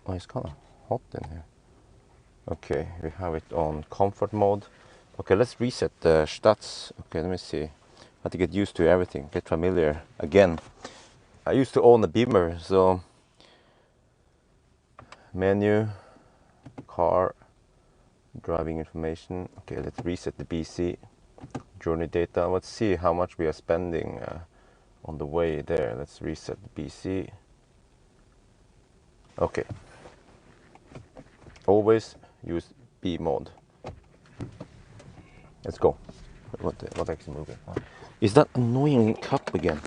Oh, it's kind of hot in here. Okay, we have it on comfort mode. Okay, let's reset the stats. Okay, let me see. I have to get used to everything, get familiar again. I used to own a Beamer, so menu, car, driving information. Okay, let's reset the BC, journey data. Let's see how much we are spending on the way there. Let's reset the BC. Okay, always use B mode. Let's go. What actually moving? Is that annoying cup again?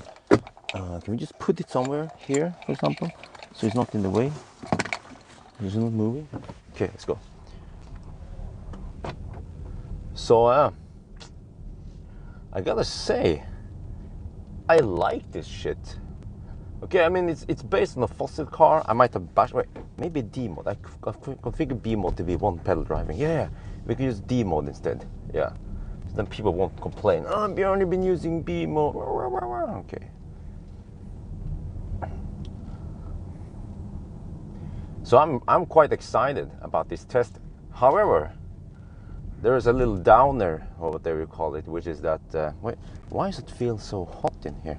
Can we just put it somewhere here, for example, so it's not in the way? It's not moving. Okay, let's go. So I gotta say, I like this shit. Okay, I mean it's based on a fossil car. I might have bashed. Wait, maybe D mode. I configured B mode to be one pedal driving. Yeah, we can use D mode instead. Yeah, so then people won't complain. Oh, Bjørn, you've been using B mode. Okay. So I'm quite excited about this test. However, there is a little downer, or whatever you call it, which is that wait, why does it feel so hot in here?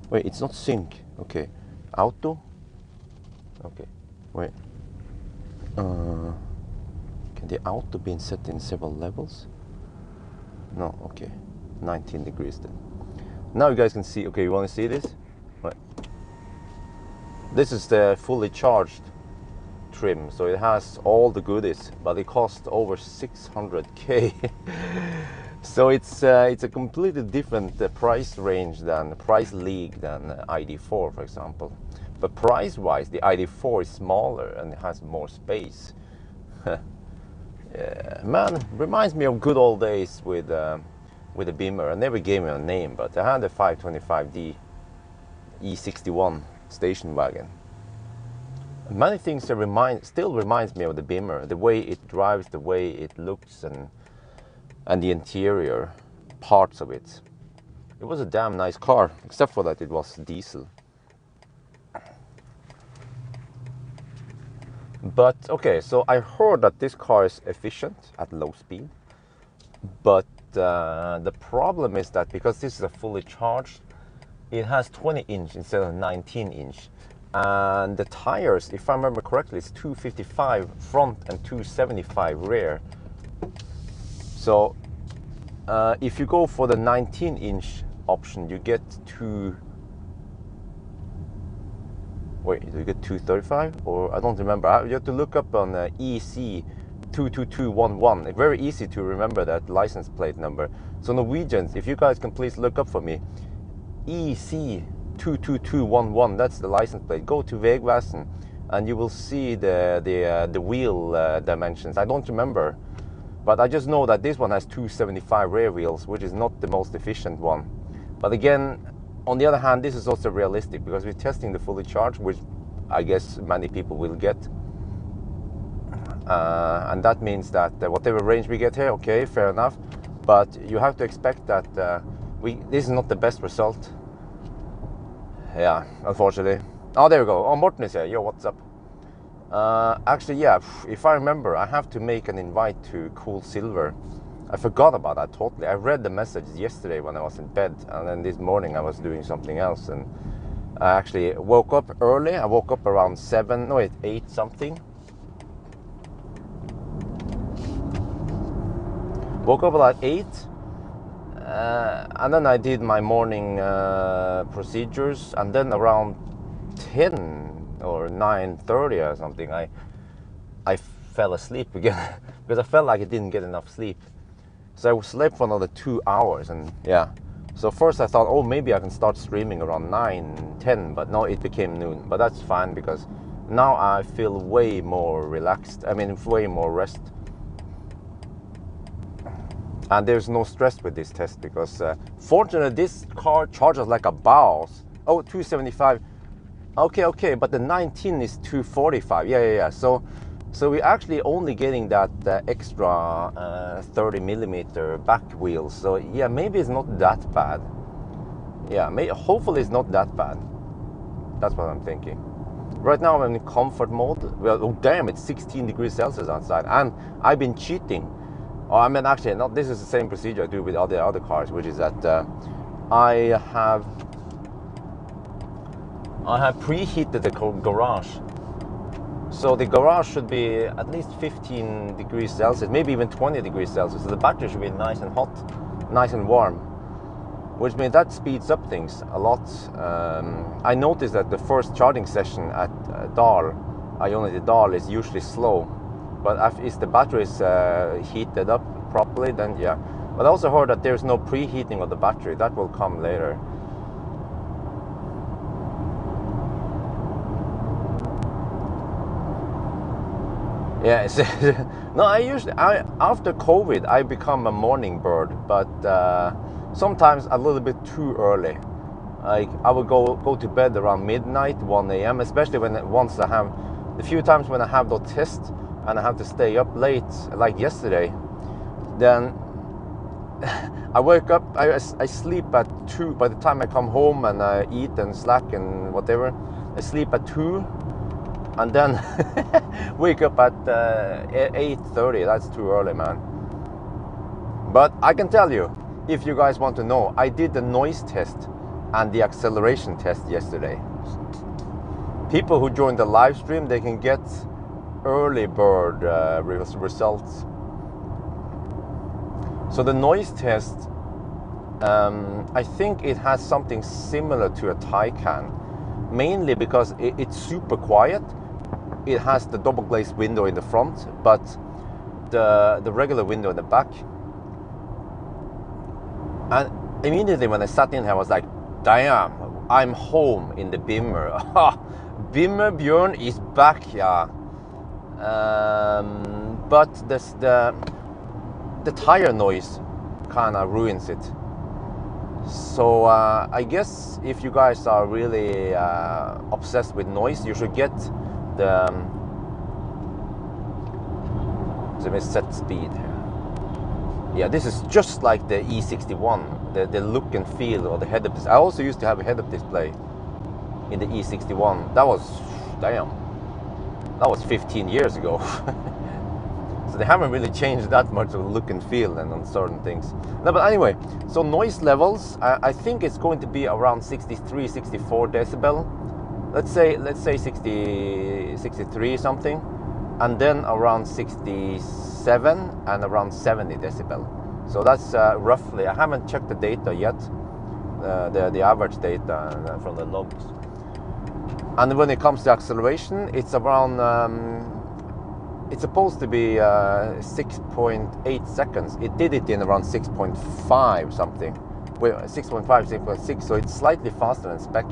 Wait, it's not sync. Okay, auto. Okay, wait. Can the auto be set in several levels? No. Okay, 19 degrees then. Now you guys can see. Okay, you want to see this? Right. This is the fully charged trim, so it has all the goodies, but it costs over 600k. So it's a completely different price range than price league than ID4, for example. But price-wise, the ID4 is smaller and it has more space. Yeah, man, reminds me of good old days with a Beamer. I never gave me a name, but I had a 525D E61 station wagon. Many things that still reminds me of the Beamer. The way it drives, the way it looks, and the interior parts of it. It was a damn nice car, except for that it was diesel. But okay, so I heard that this car is efficient at low speed, but the problem is that because this is a fully charged, it has 20-inch instead of 19-inch. And the tires, if I remember correctly, it's 255 front and 275 rear. So if you go for the 19-inch option, you get wait, do you get 235? Or I don't remember. You have to look up on EC22211. It's very easy to remember that license plate number. So Norwegians, if you guys can please look up for me, EC22211, that's the license plate. Go to Vegvesenet and you will see the wheel dimensions. I don't remember, but I just know that this one has 275 rear wheels, which is not the most efficient one. But again, on the other hand, this is also realistic because we're testing the fully charged, which I guess many people will get. And that means that whatever range we get here, okay, fair enough. But you have to expect that this is not the best result. Yeah, unfortunately. Oh, there we go. Oh, Morten is here. Yo, what's up? Actually, yeah, if I remember, I have to make an invite to Cool Silver. I forgot about that totally. I read the message yesterday when I was in bed, and then this morning I was doing something else, and I actually woke up early. I woke up around 8 something. Woke up at 8. And then I did my morning procedures, and then around 10 or 9:30 or something, I fell asleep again because I felt like I didn't get enough sleep. So I slept for another 2 hours, and yeah. So first I thought, oh, maybe I can start streaming around 9, 10, but no, it became noon. But that's fine because now I feel way more relaxed. I mean, way more rest. And there's no stress with this test because fortunately this car charges like a boss. Oh, 275. Okay, but the 19 is 245. Yeah. So we're actually only getting that extra 30mm back wheels. So yeah, maybe it's not that bad. Yeah, hopefully it's not that bad. That's what I'm thinking. Right now I'm in comfort mode. Well, oh damn, it's 16 degrees Celsius outside, and I've been cheating. Oh, I mean, actually, not. This is the same procedure I do with all the other cars, which is that I have preheated the garage. So the garage should be at least 15 degrees Celsius, maybe even 20 degrees Celsius. So the battery should be nice and hot, nice and warm, which means that speeds up things a lot. I noticed that the first charging session at Ionity DAL is usually slow, but if the battery is heated up properly, then yeah. But I also heard that there's no preheating of the battery. That will come later. Yeah, no, after COVID, I become a morning bird, but sometimes a little bit too early. Like I would go to bed around midnight, 1 a.m., especially once I have the few times when I have the test and I have to stay up late, like yesterday. Then I wake up, I sleep at 2. By the time I come home and I eat and slack and whatever, I sleep at 2. And then wake up at 8:30. That's too early, man. But I can tell you, if you guys want to know, I did the noise test and the acceleration test yesterday. People who join the live stream, they can get early bird results. So the noise test, I think it has something similar to a Taycan, mainly because it's super quiet. It has the double glazed window in the front, but the regular window in the back. And immediately when I sat in here, I was like, damn, I'm home in the Bimmer. Bimmer Bjørn is back, yeah. But the tire noise kind of ruins it. So I guess if you guys are really obsessed with noise, you should get the let me set speed here. Yeah, this is just like the E61, the look and feel of the head-up display. I also used to have a head-up display in the E61. That was, damn, that was 15 years ago. So they haven't really changed that much of the look and feel and on certain things. No, but anyway, so noise levels, I think it's going to be around 63, 64 decibel. Let's say 63 something, and then around 67 and around 70 decibel. So that's roughly, I haven't checked the data yet, the average data from the logs. And when it comes to acceleration, it's around, it's supposed to be 6.8 seconds. It did it in around 6.5 something. Well, 6.5, 6.6, so it's slightly faster than spec.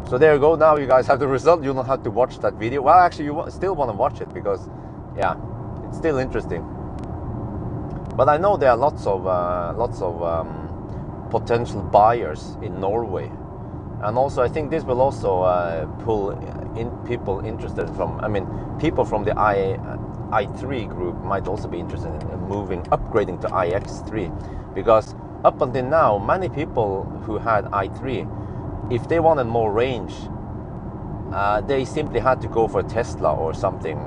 So there you go, now you guys have the result. You don't have to watch that video. Well, actually, you still want to watch it because, yeah, it's still interesting. But I know there are lots of potential buyers in Norway. And also, I think this will also pull in people interested from, I mean, people from the i3 group might also be interested in upgrading to iX3. Because up until now, many people who had i3, if they wanted more range, they simply had to go for a Tesla or something.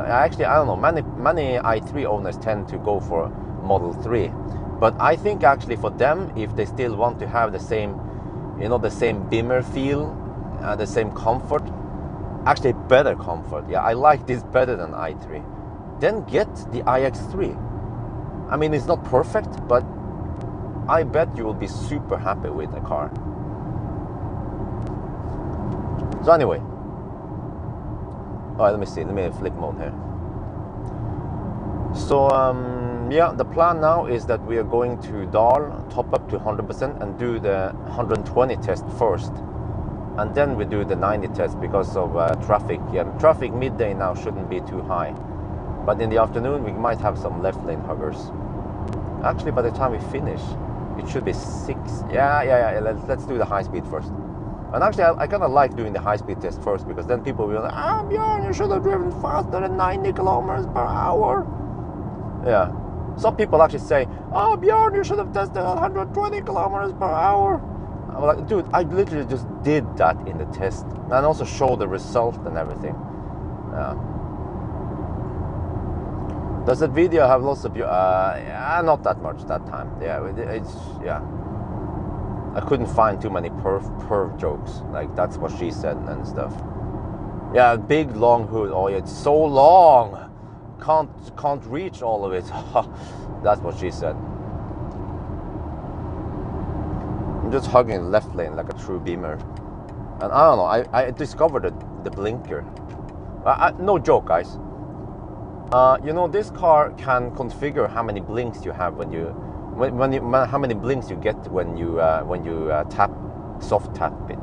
Actually, I don't know, many i3 owners tend to go for Model 3. But I think actually for them, if they still want to have the same, you know, the same Bimmer feel, the same comfort, actually better comfort. Yeah, I like this better than i3. Then get the iX3. I mean, it's not perfect, but I bet you will be super happy with the car. So anyway, all right, let me see, let me flip mode here. So yeah, the plan now is that we are going to DAL, top up to 100% and do the 120 test first. And then we do the 90 test because of traffic. Yeah, traffic midday now shouldn't be too high. But in the afternoon, we might have some left lane huggers. Actually, by the time we finish, it should be 6. Yeah, let's do the high speed first. And actually, I kind of like doing the high-speed test first because then people will be like, Bjørn, you should have driven faster than 90 kilometers per hour. Yeah. Some people actually say, Bjørn, you should have tested 120 kilometers per hour. I'm like, dude, I literally just did that in the test, and also show the result and everything. Does that video have lots of not that much that time. Yeah, it's I couldn't find too many perv jokes. Like, that's what she said and stuff. Yeah, big long hood. Oh, yeah, it's so long. Can't reach all of it. That's what she said. I'm just hugging the left lane like a true beamer. And I don't know, I discovered the blinker. No joke, guys. You know, this car can configure how many blinks you have how many blinks you get when you soft tap it.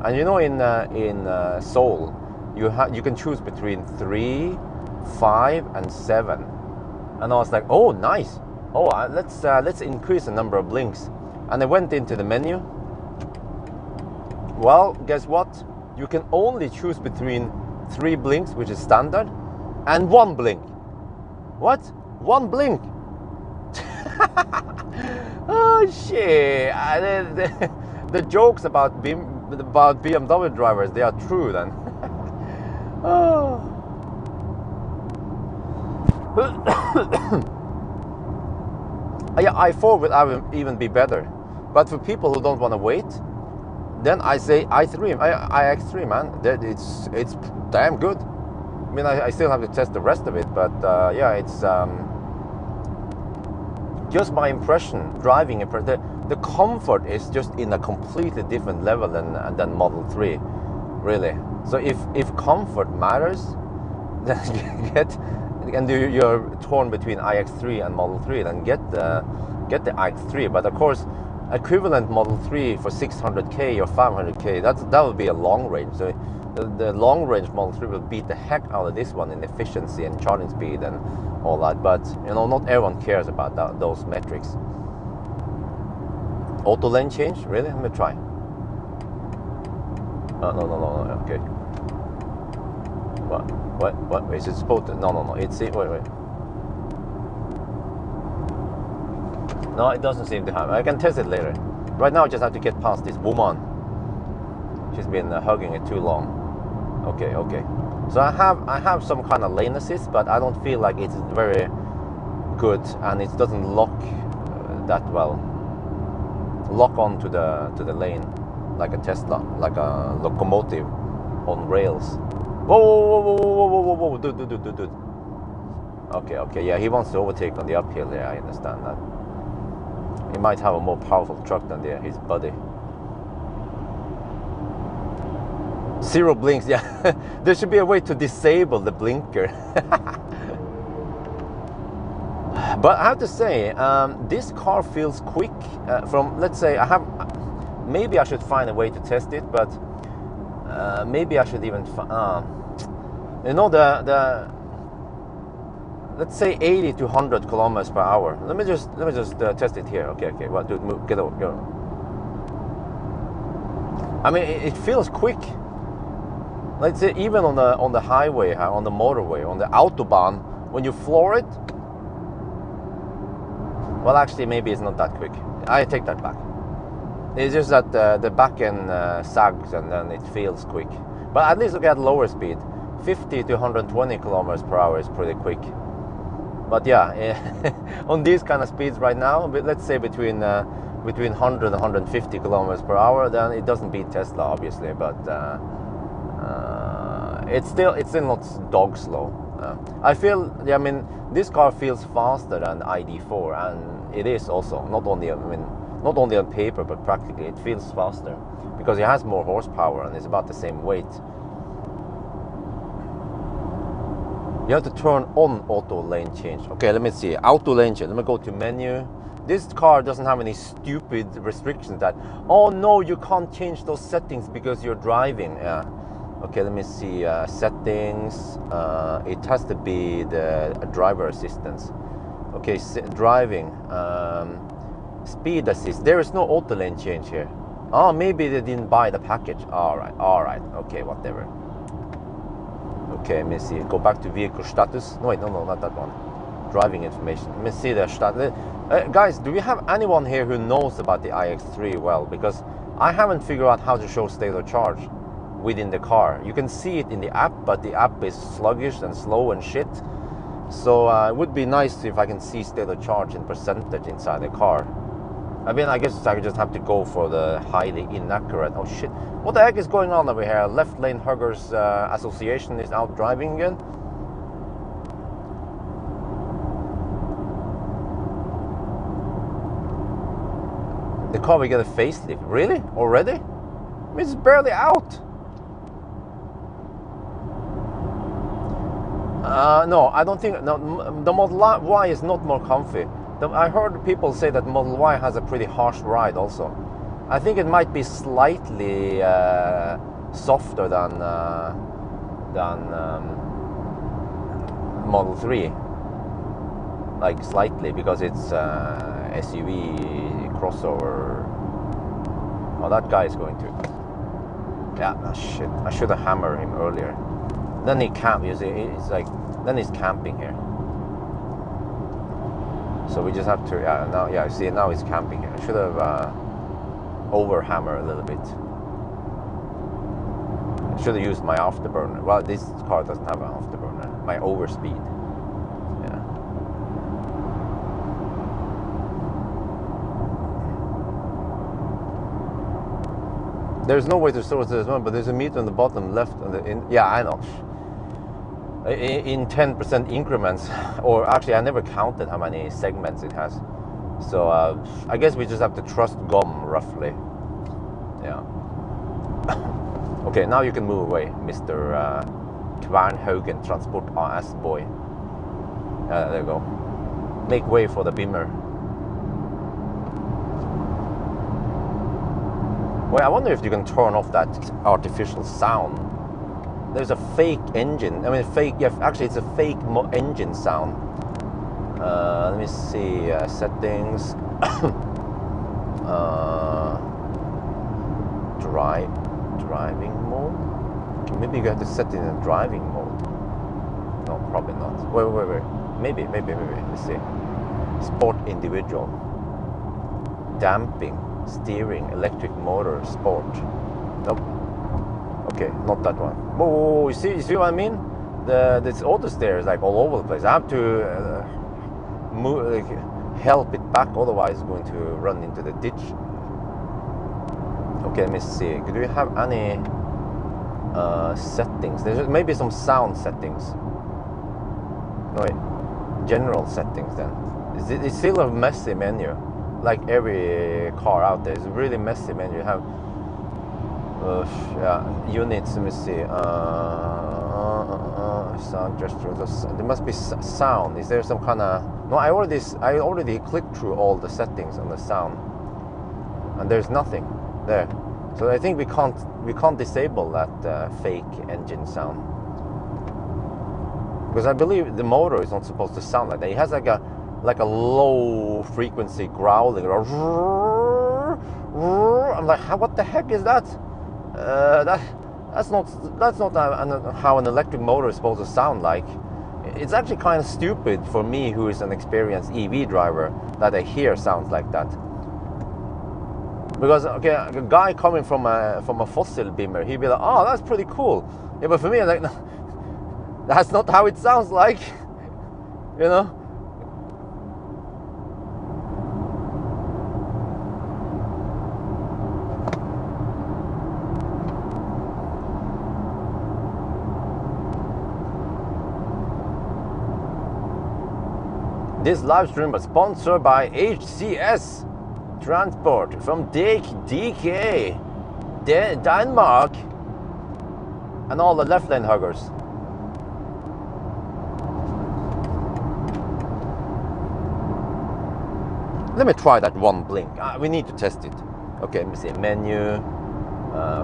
And you know, in Seoul, you can choose between 3, 5, and 7. And I was like, oh, nice. Oh, let's increase the number of blinks. And I went into the menu. Well, guess what? You can only choose between 3 blinks, which is standard, and 1 blink. What? 1 blink? Oh shit! The jokes about BMW drivers, they are true then. Oh. Yeah, i4 would even be better, but for people who don't want to wait, then I say iX3, man. It's damn good. I mean, I still have to test the rest of it, but yeah, it's just my impression. Driving the comfort is just in a completely different level than Model 3, really. So if comfort matters, then you're torn between iX3 and Model 3, then get the iX3. But of course, equivalent Model 3 for 600k or 500k, that would be a long range. So the long range Model 3 will beat the heck out of this one in efficiency and charging speed and all that. But you know, not everyone cares about those metrics. Auto lane change? Really? Let me try. No. Okay. What? Is it supposed to? No. It's wait. No, it doesn't seem to have. I can test it later. Right now, I just have to get past this woman. She's been hugging it too long. Okay. So I have some kind of lane assist, but I don't feel like it's very good, and it doesn't lock that well. Lock onto the lane like a Tesla, like a locomotive on rails. Whoa, dude. Okay, yeah, he wants to overtake on the uphill there, I understand that. He might have a more powerful truck than his buddy. 0 blinks, yeah. There should be a way to disable the blinker. But I have to say, this car feels quick. Let's say, maybe I should find a way to test it, but maybe I should even, you know, let's say 80 to 100 kilometers per hour. Let me just test it here. Okay. Well, dude, move, get over. Go. I mean, it feels quick. Let's say even on the highway, on the motorway, on the autobahn, when you floor it. Well, actually, maybe it's not that quick. I take that back. It's just that the back end sags and then it feels quick. But at least look at lower speed. 50 to 120 kilometers per hour is pretty quick. But yeah, on these kind of speeds right now, let's say between 100 and 150 kilometers per hour, then it doesn't beat Tesla, obviously. But it's still not dog slow. I feel, I mean, this car feels faster than ID4, and it is also not only on paper, but practically it feels faster because it has more horsepower and it's about the same weight. You have to turn on auto lane change. Okay, let me see. Auto lane change. Let me go to menu. This car doesn't have any stupid restrictions that, oh no, you can't change those settings because you're driving. Yeah. Okay, let me see. Settings. It has to be the driver assistance. Okay, driving. Speed assist. There is no auto lane change here. Oh, maybe they didn't buy the package. All right. Okay, whatever. Okay, let me see. Go back to vehicle status. No, wait, no, not that one. Driving information. Let me see the status. Guys, do we have anyone here who knows about the iX3 well? Because I haven't figured out how to show state of charge within the car. You can see it in the app, but the app is sluggish and slow and shit. So it would be nice if I can see state of charge in percentage inside the car. I mean, I guess I just have to go for the highly inaccurate. Oh shit, what the heck is going on over here? Left Lane Huggers Association is out driving again. The car will get a facelift. Really? Already? I mean, it's barely out. No, I don't think. No, the Model Y is not more comfy. I heard people say that Model Y has a pretty harsh ride also. I think it might be slightly softer than Model 3. Like slightly, because it's SUV crossover. Oh, that guy is going to. Yeah, oh, shit. I should have hammered him earlier. Then he camp. You see, it's like then he's camping here. So we just have to. Yeah, now. Yeah, see, now he's camping here. I should have over hammered a little bit. I should have used my afterburner. Well, this car doesn't have an afterburner. My overspeed. Yeah. There's no way to store this one, but there's a meter on the bottom left. Yeah, I know. In 10% increments, or actually, I never counted how many segments it has. So I guess we just have to trust GOM roughly. Yeah. Okay, now you can move away, Mr. Kvernhaugen Transport AS boy. There you go. Make way for the Beamer. Well, I wonder if you can turn off that artificial sound. There's a fake engine. I mean, fake. Yeah, actually, it's a fake engine sound. Let me see settings. Driving mode. Okay, maybe you have to set it in a driving mode. No, probably not. Wait. Maybe. Let's see. Sport individual. Damping, steering, electric motor, sport. Nope. Okay, not that one. Whoa, you see what I mean? This auto steer is like all over the place. I have to move, help it back, otherwise it's going to run into the ditch. Okay, let me see. Do you have any settings? There's maybe some sound settings. No, wait. General settings then. It's still a messy menu. Like every car out there. It's a really messy menu. You have yeah, units, let me see. Sound gestures. There must be sound. Is there some kind of... No, I already clicked through all the settings on the sound, and there's nothing there. So I think we can't disable that fake engine sound, because I believe the motor is not supposed to sound like that. It has like a low frequency growling. I'm like, what the heck is that? That's not how an electric motor is supposed to sound like. It's actually kind of stupid for me, who is an experienced EV driver, that I hear sounds like that. Because okay, a guy coming from a fossil Beamer, he'd be like, oh, that's pretty cool. Yeah, but for me, I'm like, no, that's not how it sounds like. You know. This live stream is sponsored by HCS Transport from DK, Denmark, and all the left lane huggers. Let me try that one blink. We need to test it. Okay, let me see. Menu,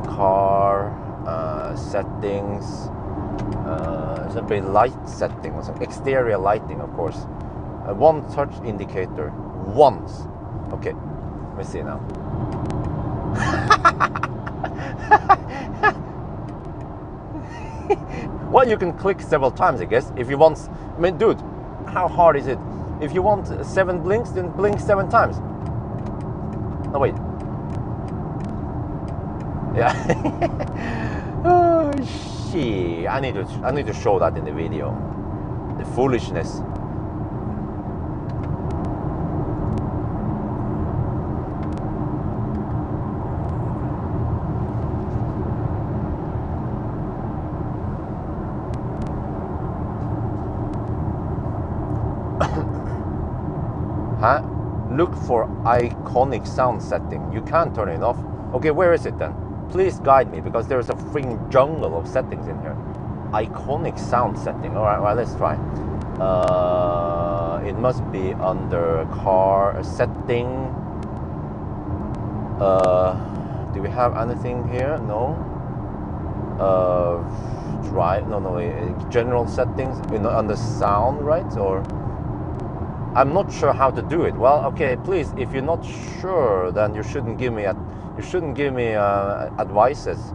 car, settings. It's a bit light setting, or some exterior lighting, of course. One touch indicator once. Okay, let me see now. Well, you can click several times, I guess, if you want. I mean, dude, how hard is it? If you want 7 blinks, then blink 7 times. No, wait. Yeah. Oh shit! I need to show that in the video. The foolishness. Huh? Look for iconic sound setting. You can't turn it off. Okay, where is it then? Please guide me, because there's a freaking jungle of settings in here. Iconic sound setting. All right, well, let's try. It must be under car setting. Do we have anything here? No. Drive? No. General settings under sound, right? Or I'm not sure how to do it. Well, okay, please, if you're not sure, then you shouldn't give me advices.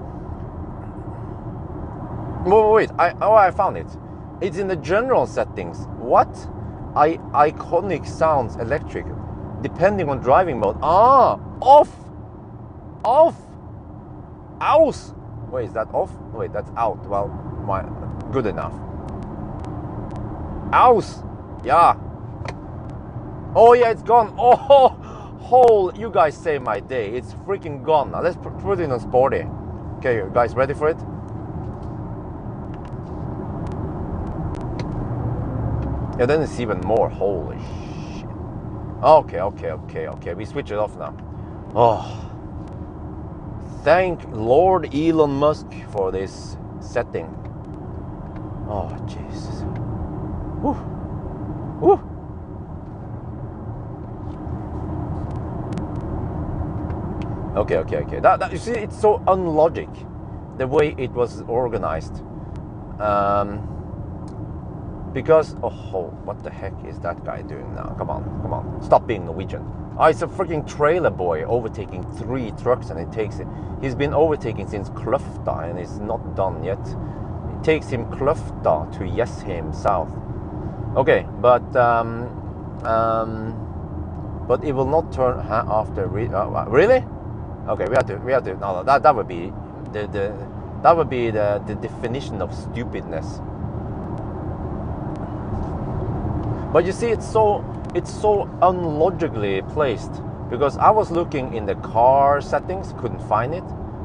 Wait, I found it. It's in the general settings. What? Iconic sounds electric, depending on driving mode. Ah, off. Aus. Wait, is that off? Wait, that's out. Well, good enough. Aus. Yeah. Oh yeah, it's gone. Oh, you guys saved my day. It's freaking gone. Now let's put it on sporty. Okay, you guys ready for it? Yeah, then it's even more. Holy shit. Okay. We switch it off now. Oh, thank Lord Elon Musk for this setting. Oh, Jesus. Woo. Okay. That you see, it's so unlogic, the way it was organized. Because what the heck is that guy doing now? Come on, stop being Norwegian. Oh, it's a freaking trailer boy overtaking 3 trucks, and it takes it. He's been overtaking since Kløfta, and it's not done yet. It takes him Kløfta to Jessheim south. Okay, but it will not turn after. Really? Okay, we have to. No, that would be the definition of stupidness. But you see, it's so unlogically placed, because I was looking in the car settings, couldn't find it.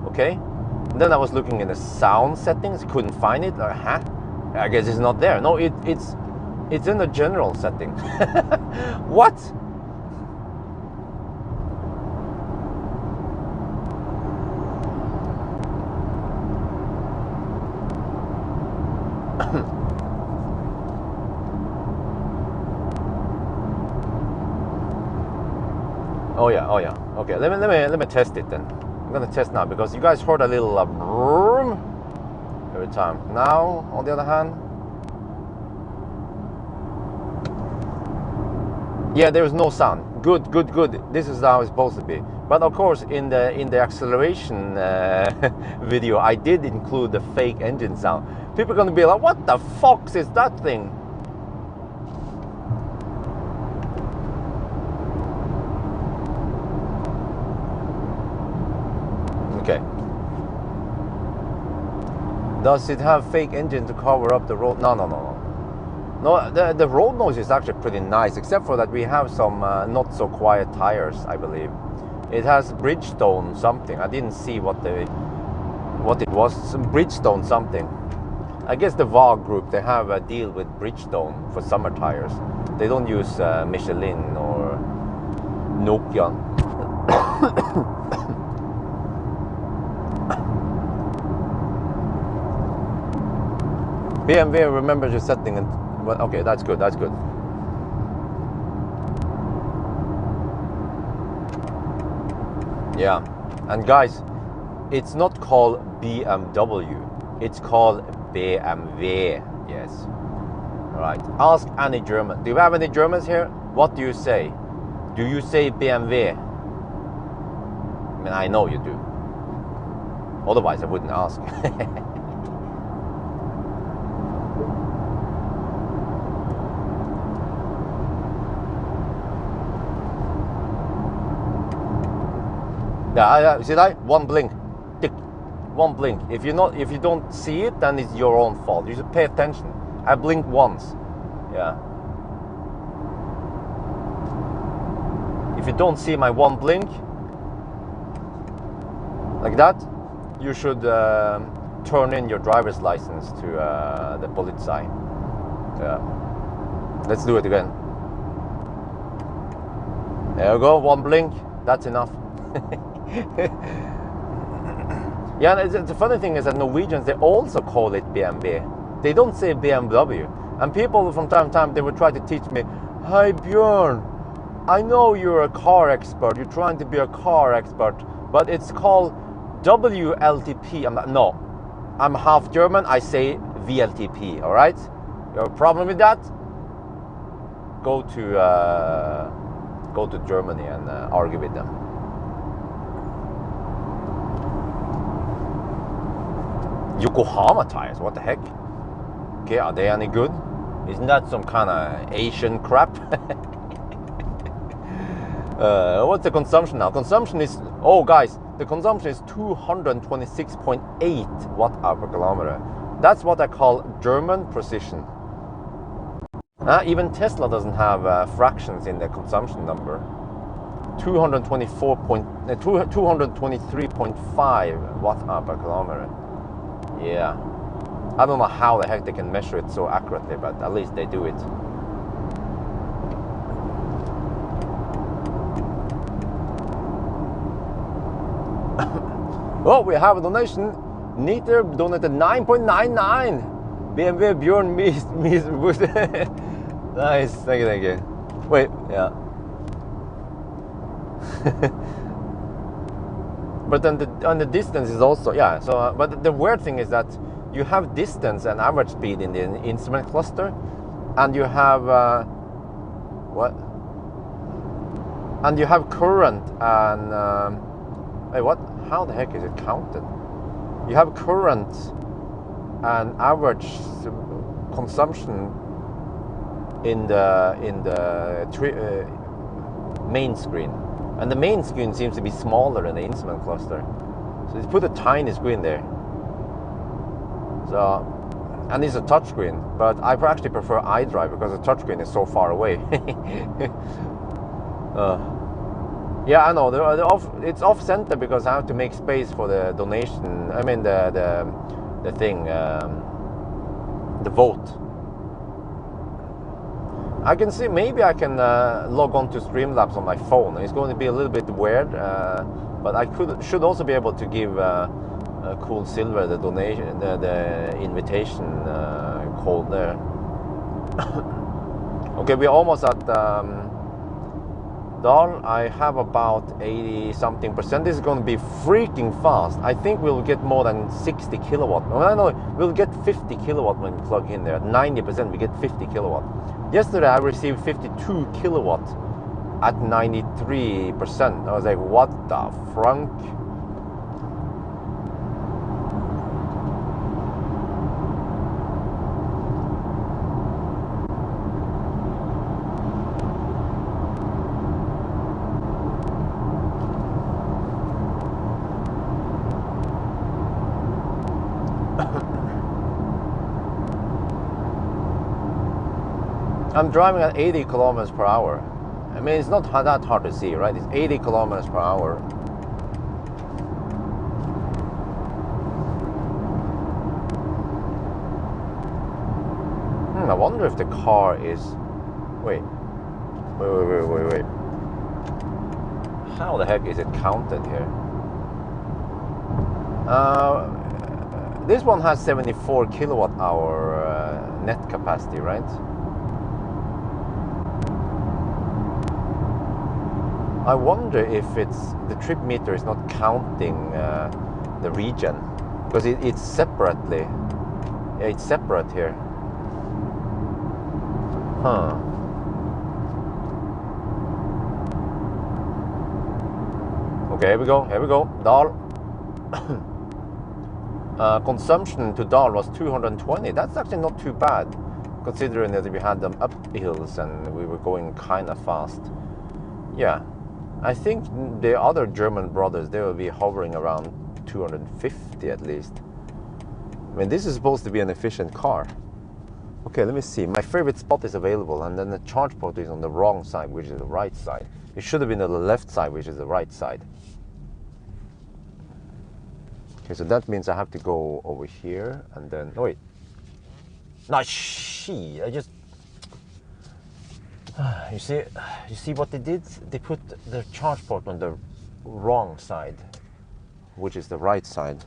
Okay, and then I was looking in the sound settings, couldn't find it. I guess it's not there. No, it's in the general setting. What? Oh yeah. Okay, let me test it then. I'm gonna test now, because you guys heard a little vroom every time. Now, on the other hand, yeah, there is no sound. Good. This is how it's supposed to be. But of course, in the acceleration video, I did include the fake engine sound. People are gonna be like, "What the fuck is that thing?" Okay. Does it have fake engine to cover up the road? No. No, the road noise is actually pretty nice, except for that we have some not so quiet tires, I believe. It has Bridgestone something. I didn't see what it was. Some Bridgestone something. I guess the VAG group, they have a deal with Bridgestone for summer tires. They don't use Michelin or Nokia. BMW remembers your setting, and well, okay, that's good. Yeah, and guys, it's not called BMW, it's called BMW. Yes. All right. Ask any German. Do you have any Germans here? What do you say? Do you say BMW? I mean, I know you do. Otherwise, I wouldn't ask. Yeah, see that? One blink. Tick, one blink. If you don't see it, then it's your own fault. You should pay attention. I blinked once. Yeah. If you don't see my one blink, like that, you should turn in your driver's license to the Polizei. Yeah. Let's do it again. There you go, one blink. That's enough. Yeah, the funny thing is that Norwegians, they also call it BMW. They don't say BMW. And people from time to time, they would try to teach me, "Hi Bjørn, I know you're a car expert. You're trying to be a car expert, but it's called WLTP." No, I'm half German. I say VLTP. All right? You have a problem with that? Go to Germany and argue with them. Yokohama tires. What the heck? Okay, are they any good? Isn't that some kind of Asian crap? What's the consumption now? Consumption is, oh guys, the consumption is 226.8 watt-hour per kilometer. That's what I call German precision. Even Tesla doesn't have fractions in the consumption number. 223.5 watt-hour per kilometer. Yeah. I don't know how the heck they can measure it so accurately, but at least they do it. Oh, we have a donation. Niter donated 9.99. BMW Bjørn Nice, thank you. Wait, yeah. But then the distance is also, yeah. So, but the weird thing is that you have distance and average speed in the instrument cluster, and you have what? And you have current and wait, what? How the heck is it counted? You have current and average consumption in the main screen, and the main screen seems to be smaller than the instrument cluster. So they put a tiny screen there. So, and it's a touchscreen, but I actually prefer iDrive because the touchscreen is so far away. Yeah, I know. It's off center because I have to make space for the donation. I mean the thing, the vote. I can see, maybe I can log on to Streamlabs on my phone. It's going to be a little bit weird, but I should also be able to give Cool Silver the donation, the invitation code there. Okay, we're almost at Dahl. I have about 80-something%. This is going to be freaking fast. I think we'll get more than 60 kilowatt. I know we'll get 50 kilowatt when we plug in there. At 90% we get 50 kilowatt. Yesterday I received 52 kilowatt at 93%. I was like, what the frunk? I'm driving at 80 kilometers per hour. I mean, it's not that hard to see, right? It's 80 kilometers per hour. I wonder if the car is... Wait. How the heck is it counted here? This one has 74 kilowatt hour net capacity, right? I wonder if the trip meter is not counting the region, because it's separately. Yeah, it's separate here. Huh. Okay, here we go. Dahl. Consumption to Dahl was 220. That's actually not too bad, considering that we had them uphills and we were going kind of fast. Yeah. I think the other German brothers, they will be hovering around 250 at least. I mean, this is supposed to be an efficient car. Okay, let me see. My favorite spot is available, and then the charge port is on the wrong side, which is the right side. It should have been on the left side, which is the right side. Okay, so that means I have to go over here, and then... Oh, wait. No, I just... You see what they did? They put the charge port on the wrong side, which is the right side.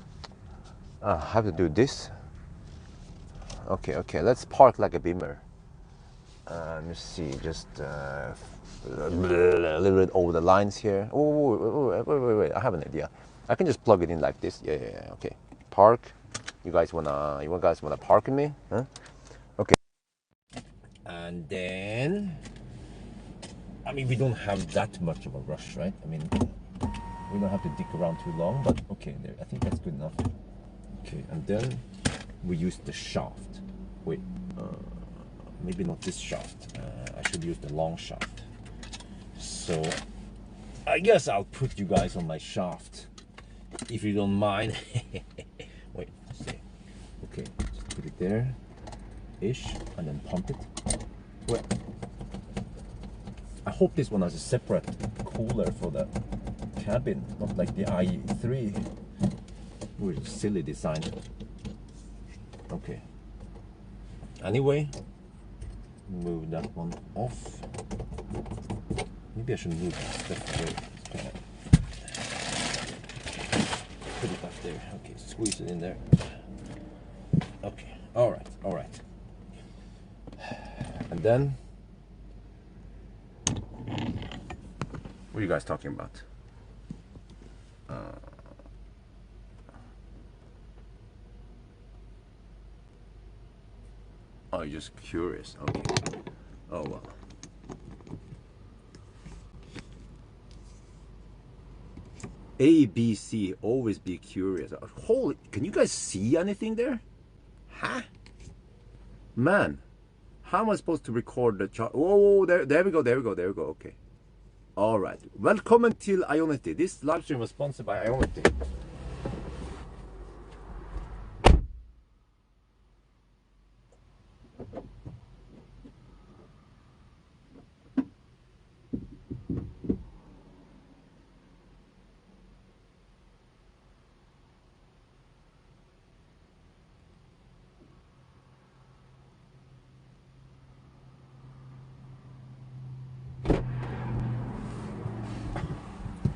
I have to do this. Okay, let's park like a Beamer. Let me see, just a little bit over the lines here. Oh, wait, I have an idea. I can just plug it in like this. Yeah, okay. Park. You guys wanna park in me? Huh? Okay. And then, I mean, we don't have that much of a rush, right? I mean, we don't have to dig around too long, but okay, there. I think that's good enough. Okay, and then we use the shaft. Wait, maybe not this shaft. I should use the long shaft. So I guess I'll put you guys on my shaft, if you don't mind. Wait, let's see. Okay, just put it there, ish, and then pump it. Wait. I hope this one has a separate cooler for the cabin, not like the i3, which is silly design. Okay. Anyway, move that one off. Maybe I should move that stuff away. Put it back there. Okay, squeeze it in there. Okay, all right. And then, what are you guys talking about? Oh, you're just curious. Okay. Oh, well. A, B, C, always be curious. Holy, can you guys see anything there? Huh? Man, how am I supposed to record the chart? Oh, there we go. Okay. All right. Welcome to Ionity. This live stream was sponsored by Ionity.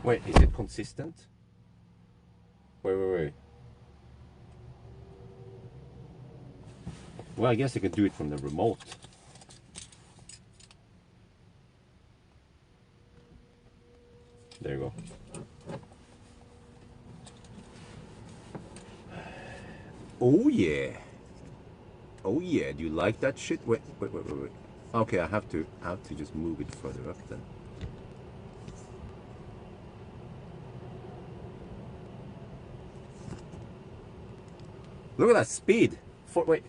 Wait, is it consistent? Wait. Well, I guess I can do it from the remote. There you go. Oh yeah. Do you like that shit? Wait. Okay, I have to just move it further up then. Look at that speed. Wait,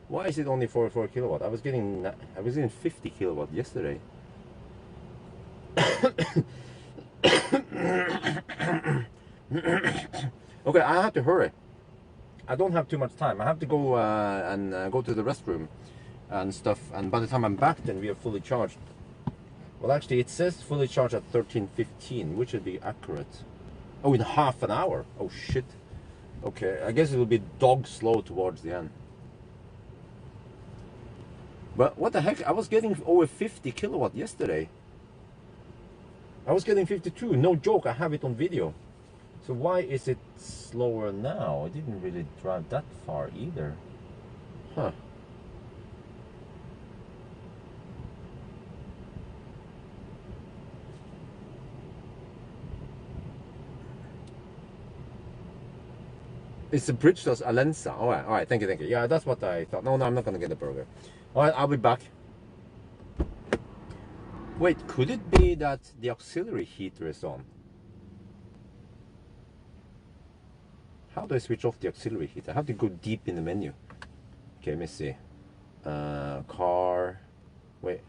why is it only 4 kilowatt? I was getting 50 kilowatt yesterday. Okay, I have to hurry. I don't have too much time. I have to go and go to the restroom and stuff. And by the time I'm back, then we are fully charged. Well, actually, it says fully charged at 13:15, which would be accurate. Oh, in half an hour. Oh shit. Okay, I guess it will be dog slow towards the end. But what the heck? I was getting over 50 kilowatt yesterday. I was getting 52. No joke, I have it on video. So why is it slower now? I didn't really drive that far either. Huh. It's the Bridge's Alenza. All right, thank you. Yeah, that's what I thought. No, I'm not gonna get a burger. All right, I'll be back. Wait, could it be that the auxiliary heater is on? How do I switch off the auxiliary heater? I have to go deep in the menu. Okay, let me see. Car. Wait.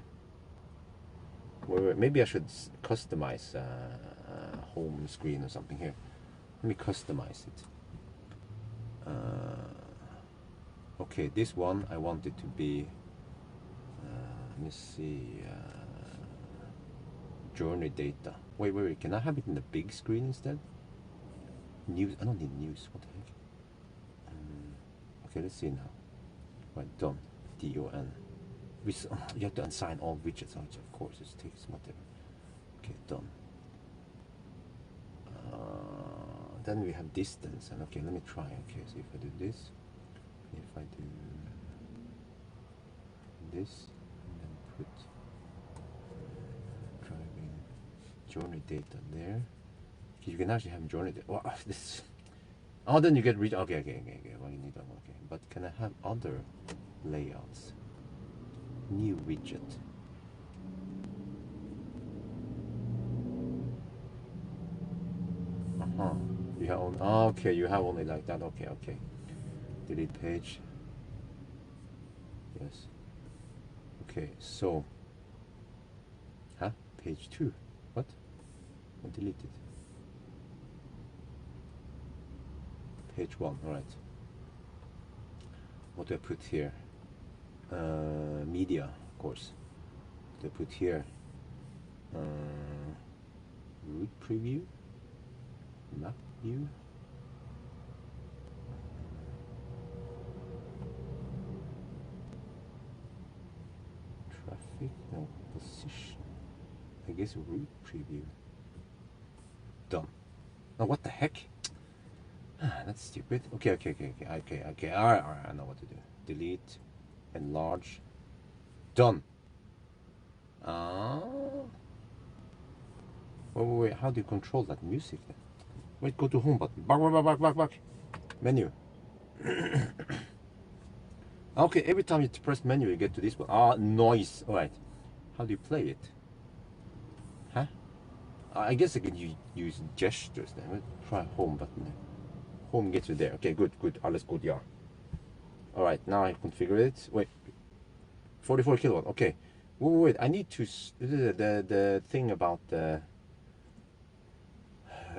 Maybe I should customize home screen or something here. Let me customize it. Okay, this one I want it to be, let me see, journey data. Wait, can I have it in the big screen instead? News, I don't need news, what the heck? Okay, let's see now. Right, done, DON. You have to assign all widgets, which of course it takes whatever. Okay, done. Then we have distance, and okay, let me try. Okay, so if I do this, if I do this, and then put driving journey data there, you can actually have journey data. Well, this. Oh, then you get read. Okay. Well, you need that one. Okay, but can I have other layouts? New widget. You have only, okay, you have only like that. Okay. Delete page. Yes. Okay, so page 2. What? I deleted. Page 1, alright. What do I put here? Media, of course. What do I put here? Route preview, map view. Traffic, no, position. I guess route preview. Done. Now what the heck? That's stupid. Okay. Alright, I know what to do. Delete, enlarge, done. Wait, how do you control that music then? Wait, go to home button. Back. Menu. Okay, every time you press menu, you get to this one. Noise. Alright. How do you play it? Huh? I guess I could use gestures then. Let's try home button then. Home gets you there. Okay, good. Alles gut, yeah. Alright, now I configure it. Wait. 44 kilowatt. Okay. Wait. I need to. The thing about the.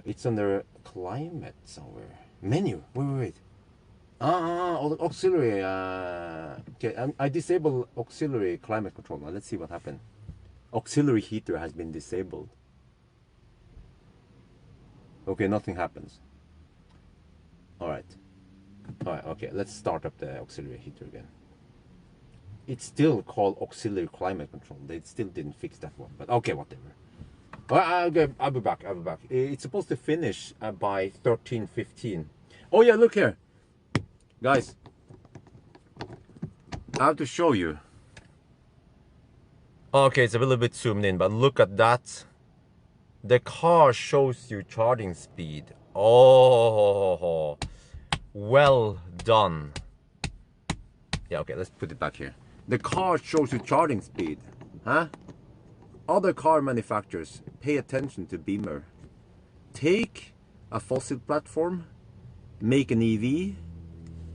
It's under climate somewhere. Menu. Wait. Auxiliary. Okay, I disable auxiliary climate control. Now let's see what happened. Auxiliary heater has been disabled. Okay, nothing happens. Alright, okay, let's start up the auxiliary heater again. It's still called auxiliary climate control. They still didn't fix that one, but okay, whatever. I'll be back. It's supposed to finish by 13:15. Oh yeah, look here. Guys, I have to show you. Okay, it's a little bit zoomed in, but look at that. The car shows you charging speed. Oh, well done. Yeah, okay, let's put it back here. The car shows you charging speed. Huh? Other car manufacturers, pay attention to Beamer. Take a fossil platform, make an EV,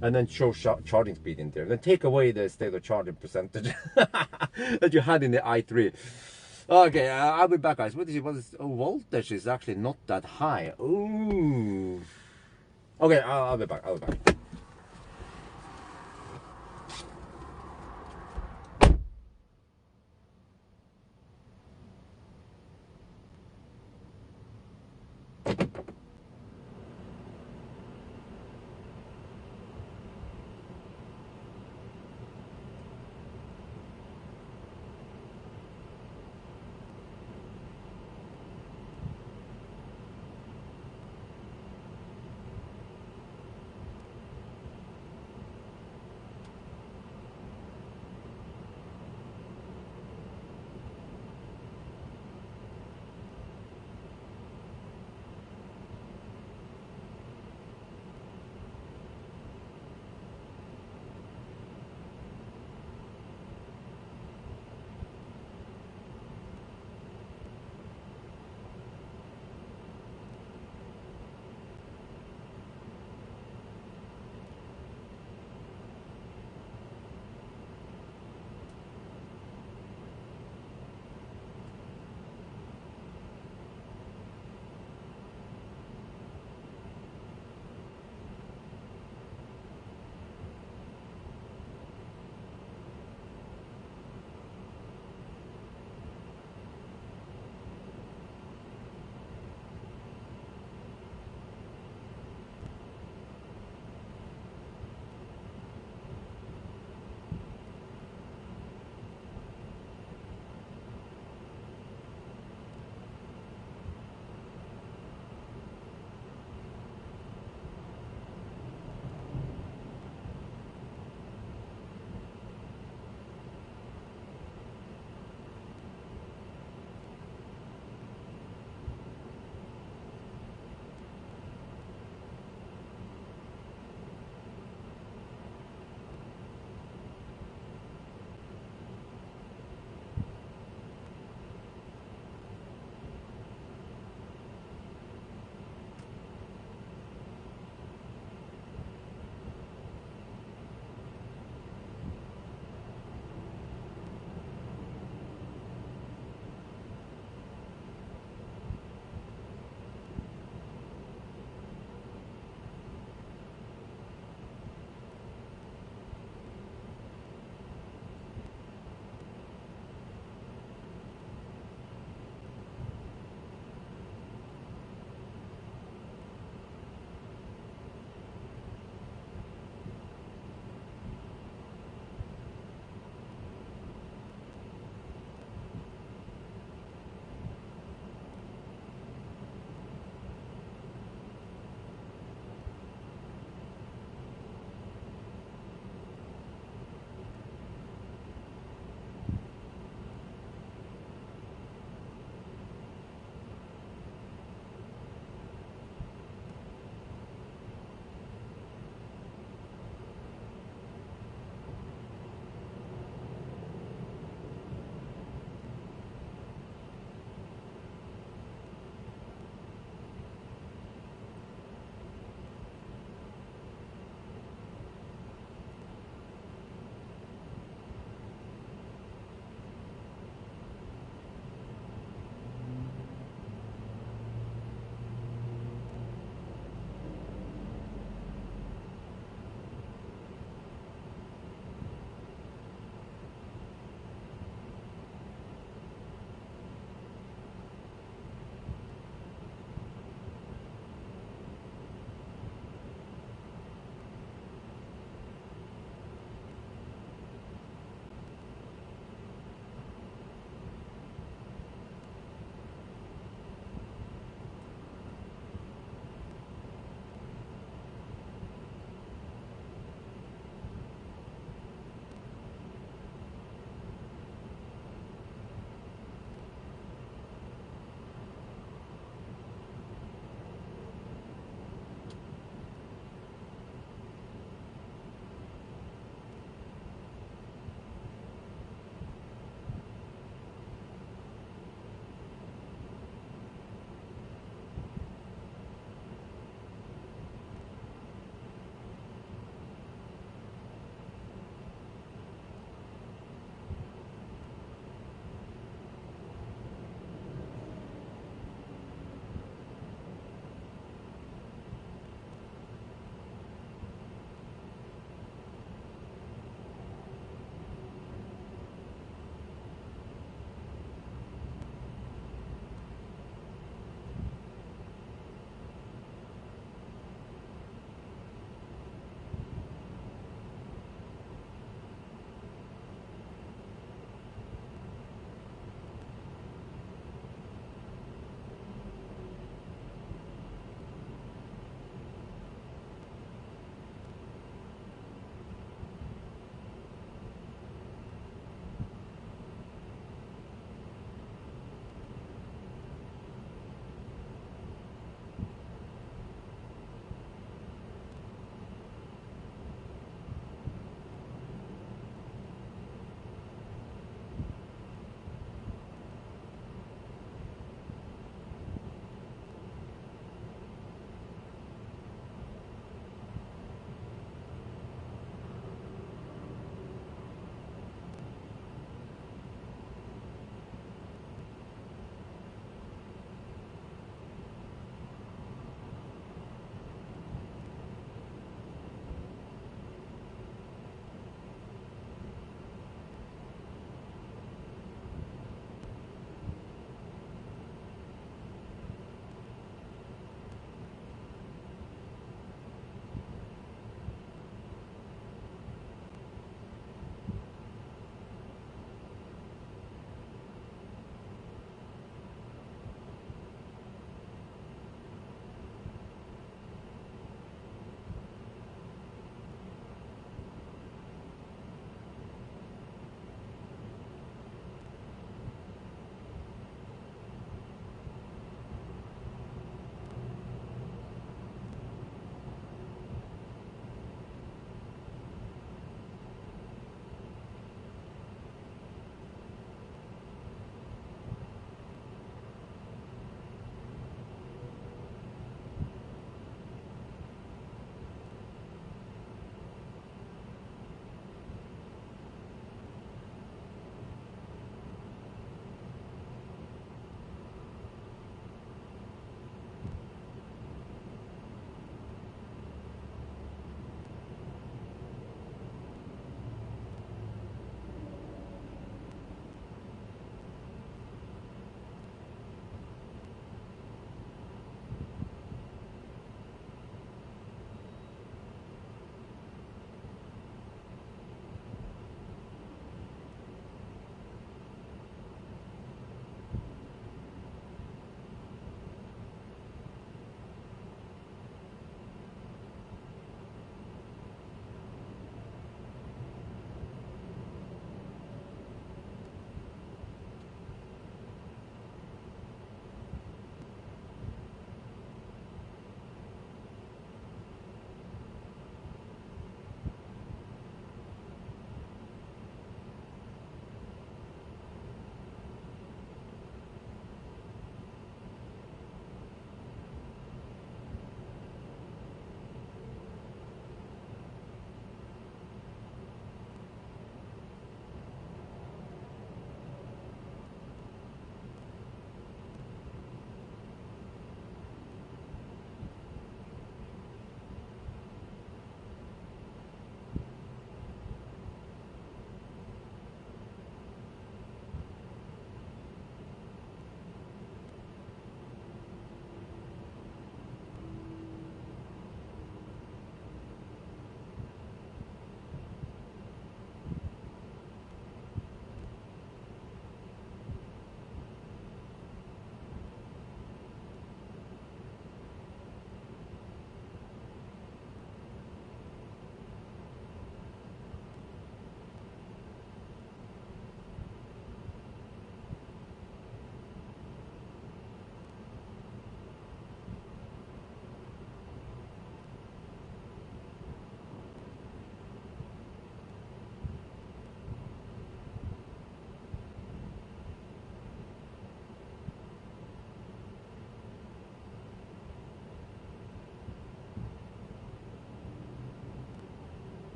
and then show charging speed in there. Then take away the state of charging percentage that you had in the i3. Okay, I'll be back, guys. What is voltage is actually not that high. Ooh. Okay, I'll be back.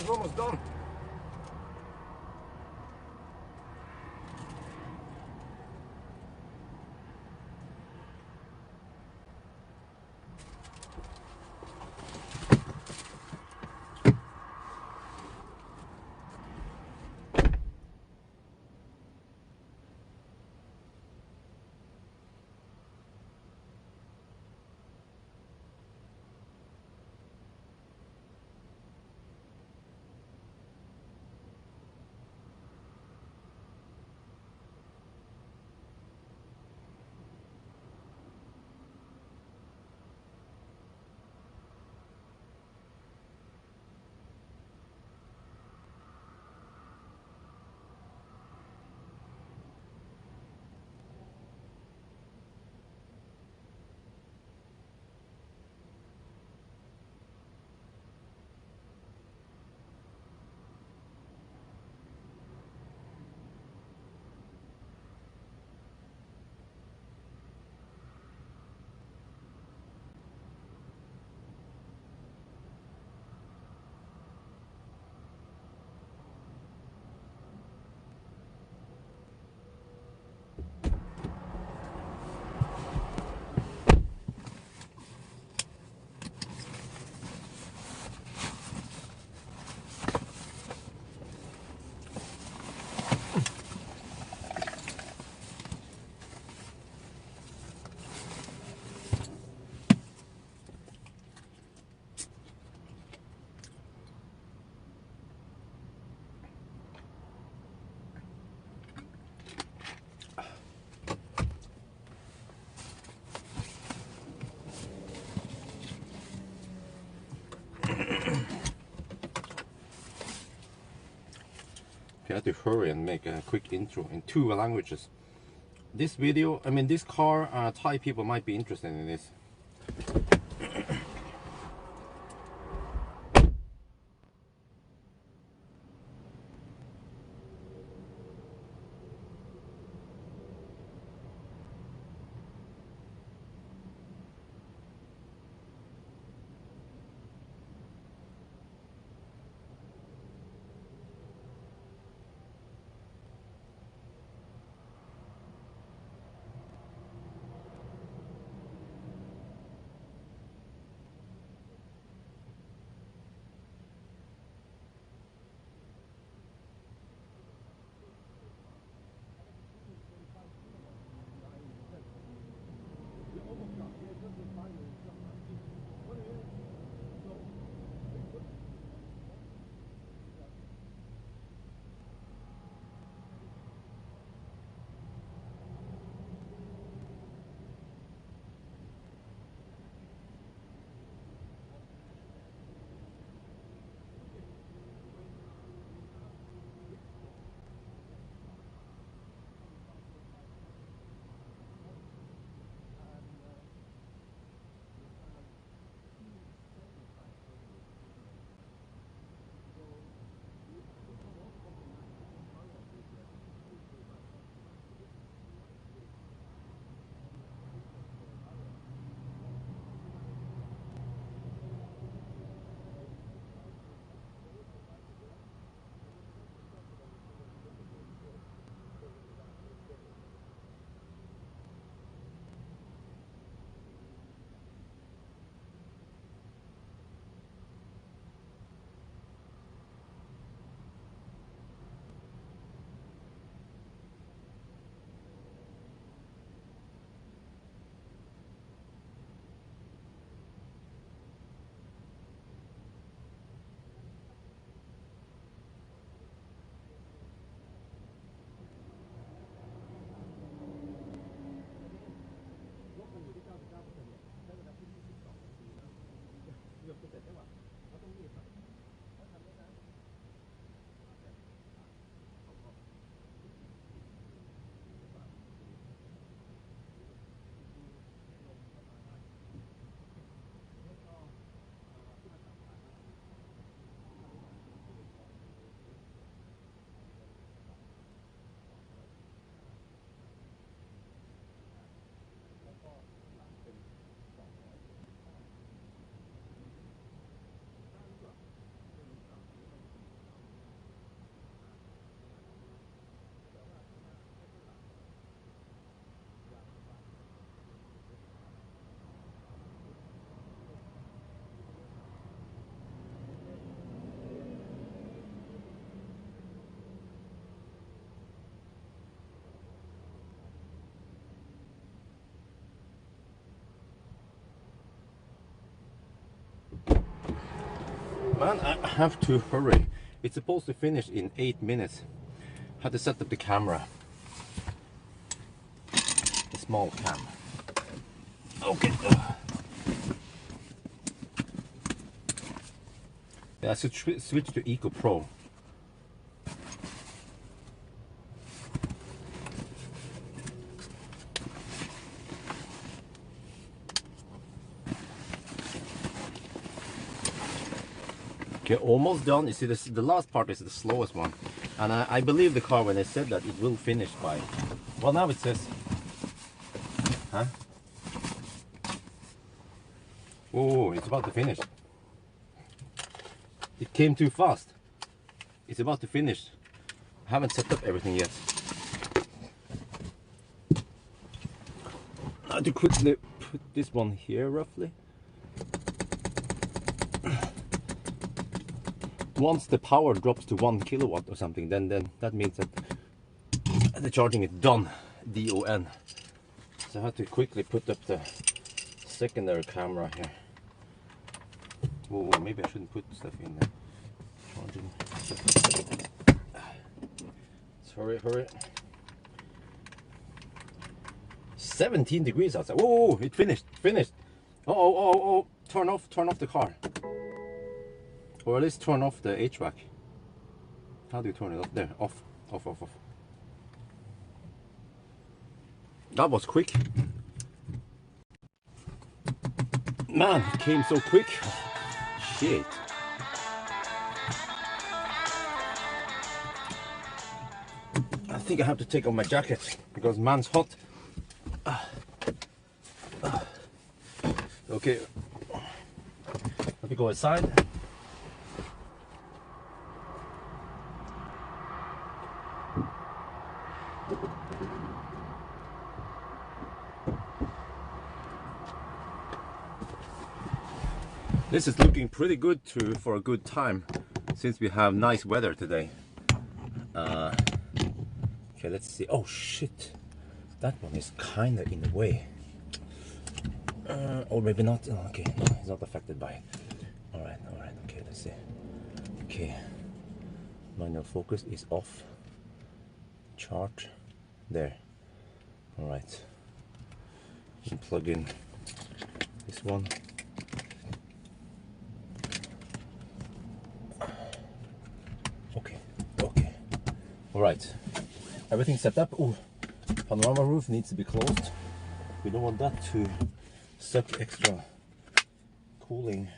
We're almost done. I have to hurry and make a quick intro in 2 languages. This video, I mean this car, Thai people might be interested in this. Man, I have to hurry. It's supposed to finish in 8 minutes. Had to set up the camera. A small cam. Okay. Yeah, I should switch to Eco Pro. Okay, almost done. You see, the last part is the slowest one. And I believe the car when they said that it will finish by... Well, now it says... Huh? Oh, it's about to finish. It came too fast. It's about to finish. I haven't set up everything yet. I have to quickly put this one here roughly. Once the power drops to 1 kilowatt or something, then that means that the charging is done. D-O-N. So I have to quickly put up the secondary camera here. Whoa, maybe I shouldn't put stuff in there. Charging. Let's hurry. 17 degrees outside. Whoa, it finished. Oh. Turn off the car. Or at least turn off the HVAC. How do you turn it off? There, off. That was quick. Man, it came so quick. Shit. I think I have to take off my jacket because man's hot. Okay. Let me go inside. This is looking pretty good for a good time, since we have nice weather today. Okay, let's see. Oh shit, that one is kind of in the way. Or maybe not. Oh, okay, no, it's not affected by it. All right. Okay, let's see. Okay, manual focus is off. Charge there. All right. And plug in this one. Okay. All right. Everything's set up. Ooh, panorama roof needs to be closed. We don't want that to suck extra cooling.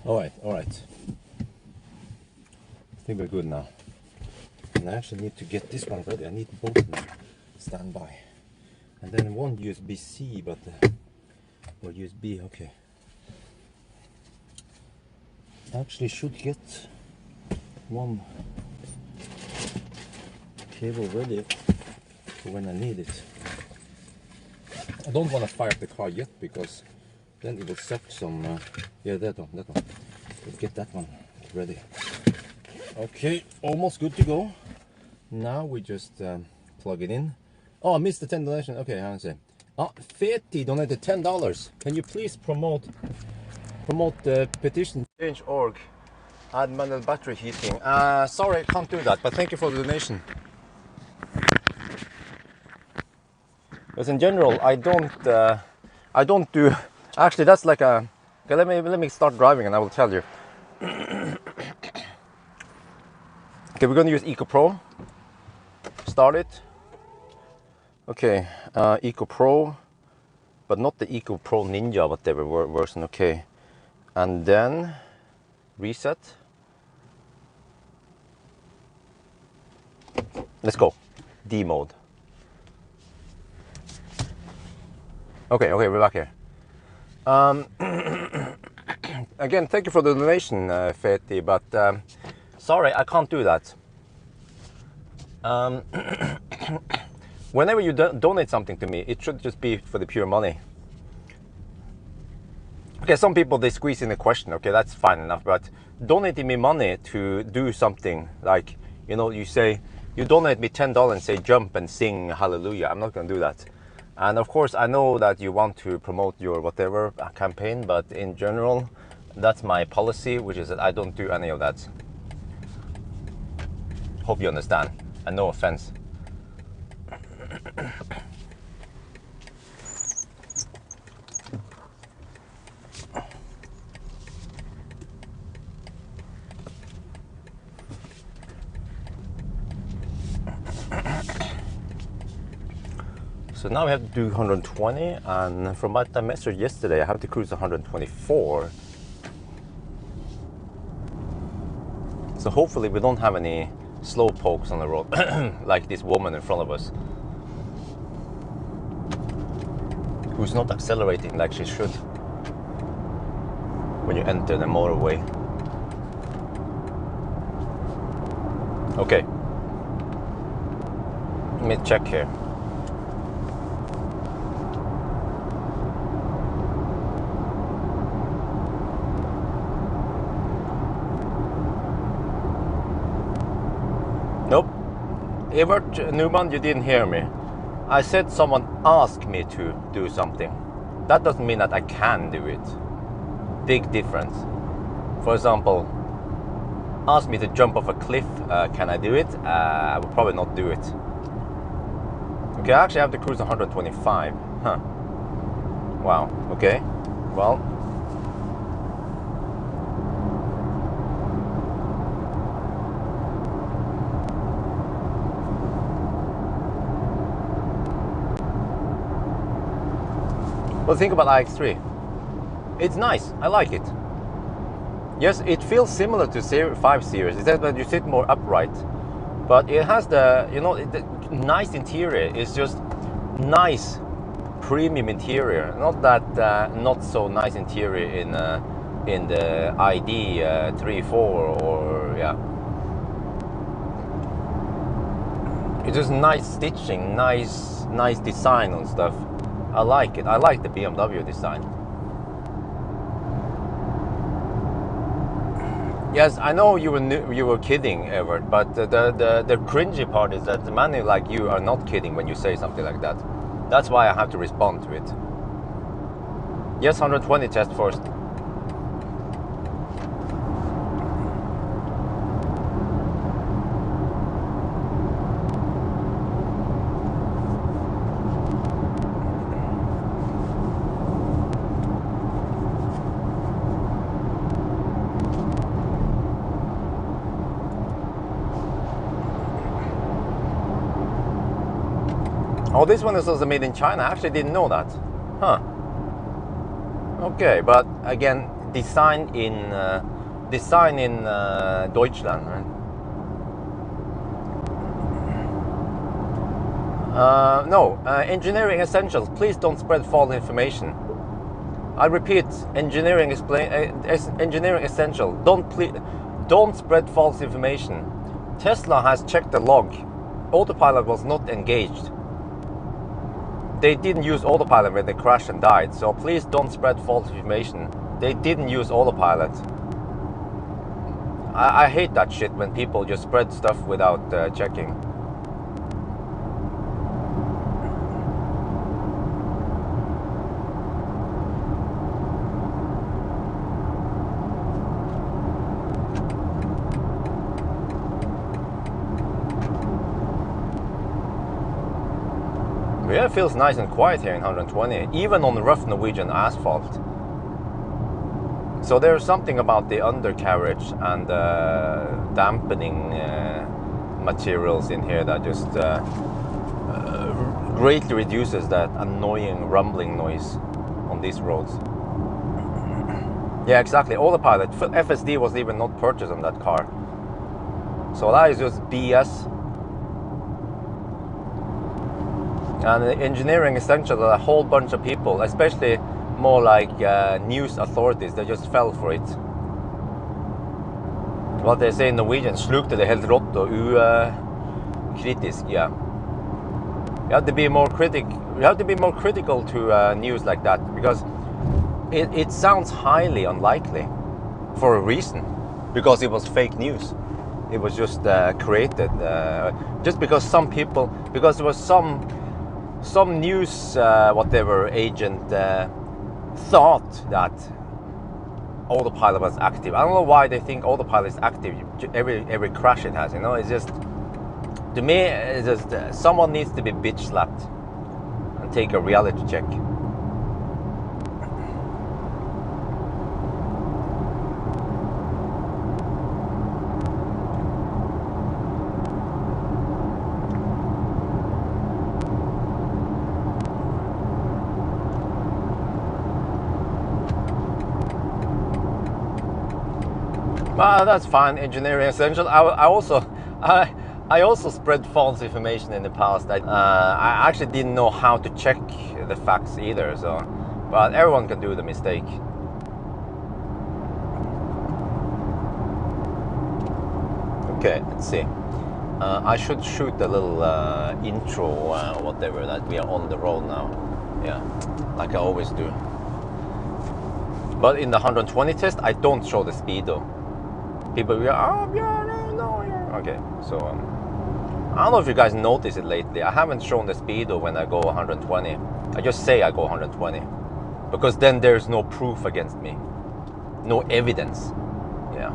All right. I think we're good now. And I actually need to get this one ready. I need both now. Stand by. And then one USB-C, but or USB. Okay. Actually should get one cable ready for when I need it. I don't want to fire up the car yet because then it will suck some yeah, that one. Let's get that one ready. Okay, almost good to go. Now we just plug it in. Oh, I missed the 10 donation. Okay, I understand. Feti donated $10. Can you please promote the petition? Change org, add manual battery heating. Sorry, I can't do that, but thank you for the donation. Because in general, I don't do. Actually, that's like a. Okay, let me start driving, and I will tell you. Okay, we're going to use Eco Pro. Start it. Okay, Eco Pro, but not the Eco Pro Ninja, whatever version. Okay, and then reset. Let's go. D mode. Okay, we're back here. Again, thank you for the donation, Feti, but sorry, I can't do that. Whenever you donate something to me, it should just be for the pure money. Okay, some people, they squeeze in a question. Okay, that's fine enough, but donating me money to do something like, you know, you say, you donate me $10 and say jump and sing hallelujah. I'm not going to do that. And of course, I know that you want to promote your whatever campaign, but in general, that's my policy, which is that I don't do any of that. Hope you understand, and no offense. So now we have to do 120, and from what I measured yesterday, I have to cruise 124. So hopefully we don't have any slow pokes on the road, like this woman in front of us, who's not accelerating like she should when you enter the motorway. Okay, let me check here. Nope. Evert Newman, you didn't hear me. I said someone asked me to do something. That doesn't mean that I can do it. Big difference. For example, ask me to jump off a cliff, can I do it? I would probably not do it. Okay, I actually have to cruise 125. Huh. Wow, okay. Well, think about iX3. It's nice. I like it. Yes, it feels similar to 5 Series, except that you sit more upright. But it has the, you know, the nice interior. It's just nice, premium interior. Not that not so nice interior in the ID 3.4 or yeah. It's just nice stitching, nice design and stuff. I like it. I like the BMW design. Yes, I know you were kidding, Everett, but the cringy part is that many like you are not kidding when you say something like that. That's why I have to respond to it. Yes, 120 test first. Oh, this one is also made in China. I actually didn't know that. Huh. Okay, but again, design in Deutschland, right? No, engineering essentials. Please don't spread false information. I repeat, engineering essential. Don't spread false information. Tesla has checked the log. Autopilot was not engaged. They didn't use autopilot when they crashed and died, so please don't spread false information. They didn't use autopilot. I hate that shit when people just spread stuff without checking. Yeah, it feels nice and quiet here in 120, even on the rough Norwegian asphalt. So there's something about the undercarriage and dampening materials in here that just greatly reduces that annoying rumbling noise on these roads. Yeah, exactly. Autopilot. FSD was even not purchased on that car. So that is just BS. And engineering essential, a whole bunch of people, especially more like news authorities, they just fell for it. What they say in Norwegian, slukte det helt rått og ukritisk, yeah. You have to be more critical to news like that, because it sounds highly unlikely for a reason, because it was fake news. It was just created just because there was some news, whatever agent thought that autopilot was active. I don't know why they think autopilot is active every crash it has. You know, it's just, to me, it's just someone needs to be bitch slapped and take a reality check. That's fine, engineering essential. I also spread false information in the past. I actually didn't know how to check the facts either, so, but everyone can do the mistake. Okay, let's see. I should shoot a little intro or whatever, that we are on the road now. Yeah, like I always do. But in the 120 test, I don't show the speed though. People will go, oh, Bjørn, no, yeah. Okay, so I don't know if you guys noticed it lately. I haven't shown the speedo when I go 120. I just say I go 120 because then there's no proof against me, no evidence. Yeah.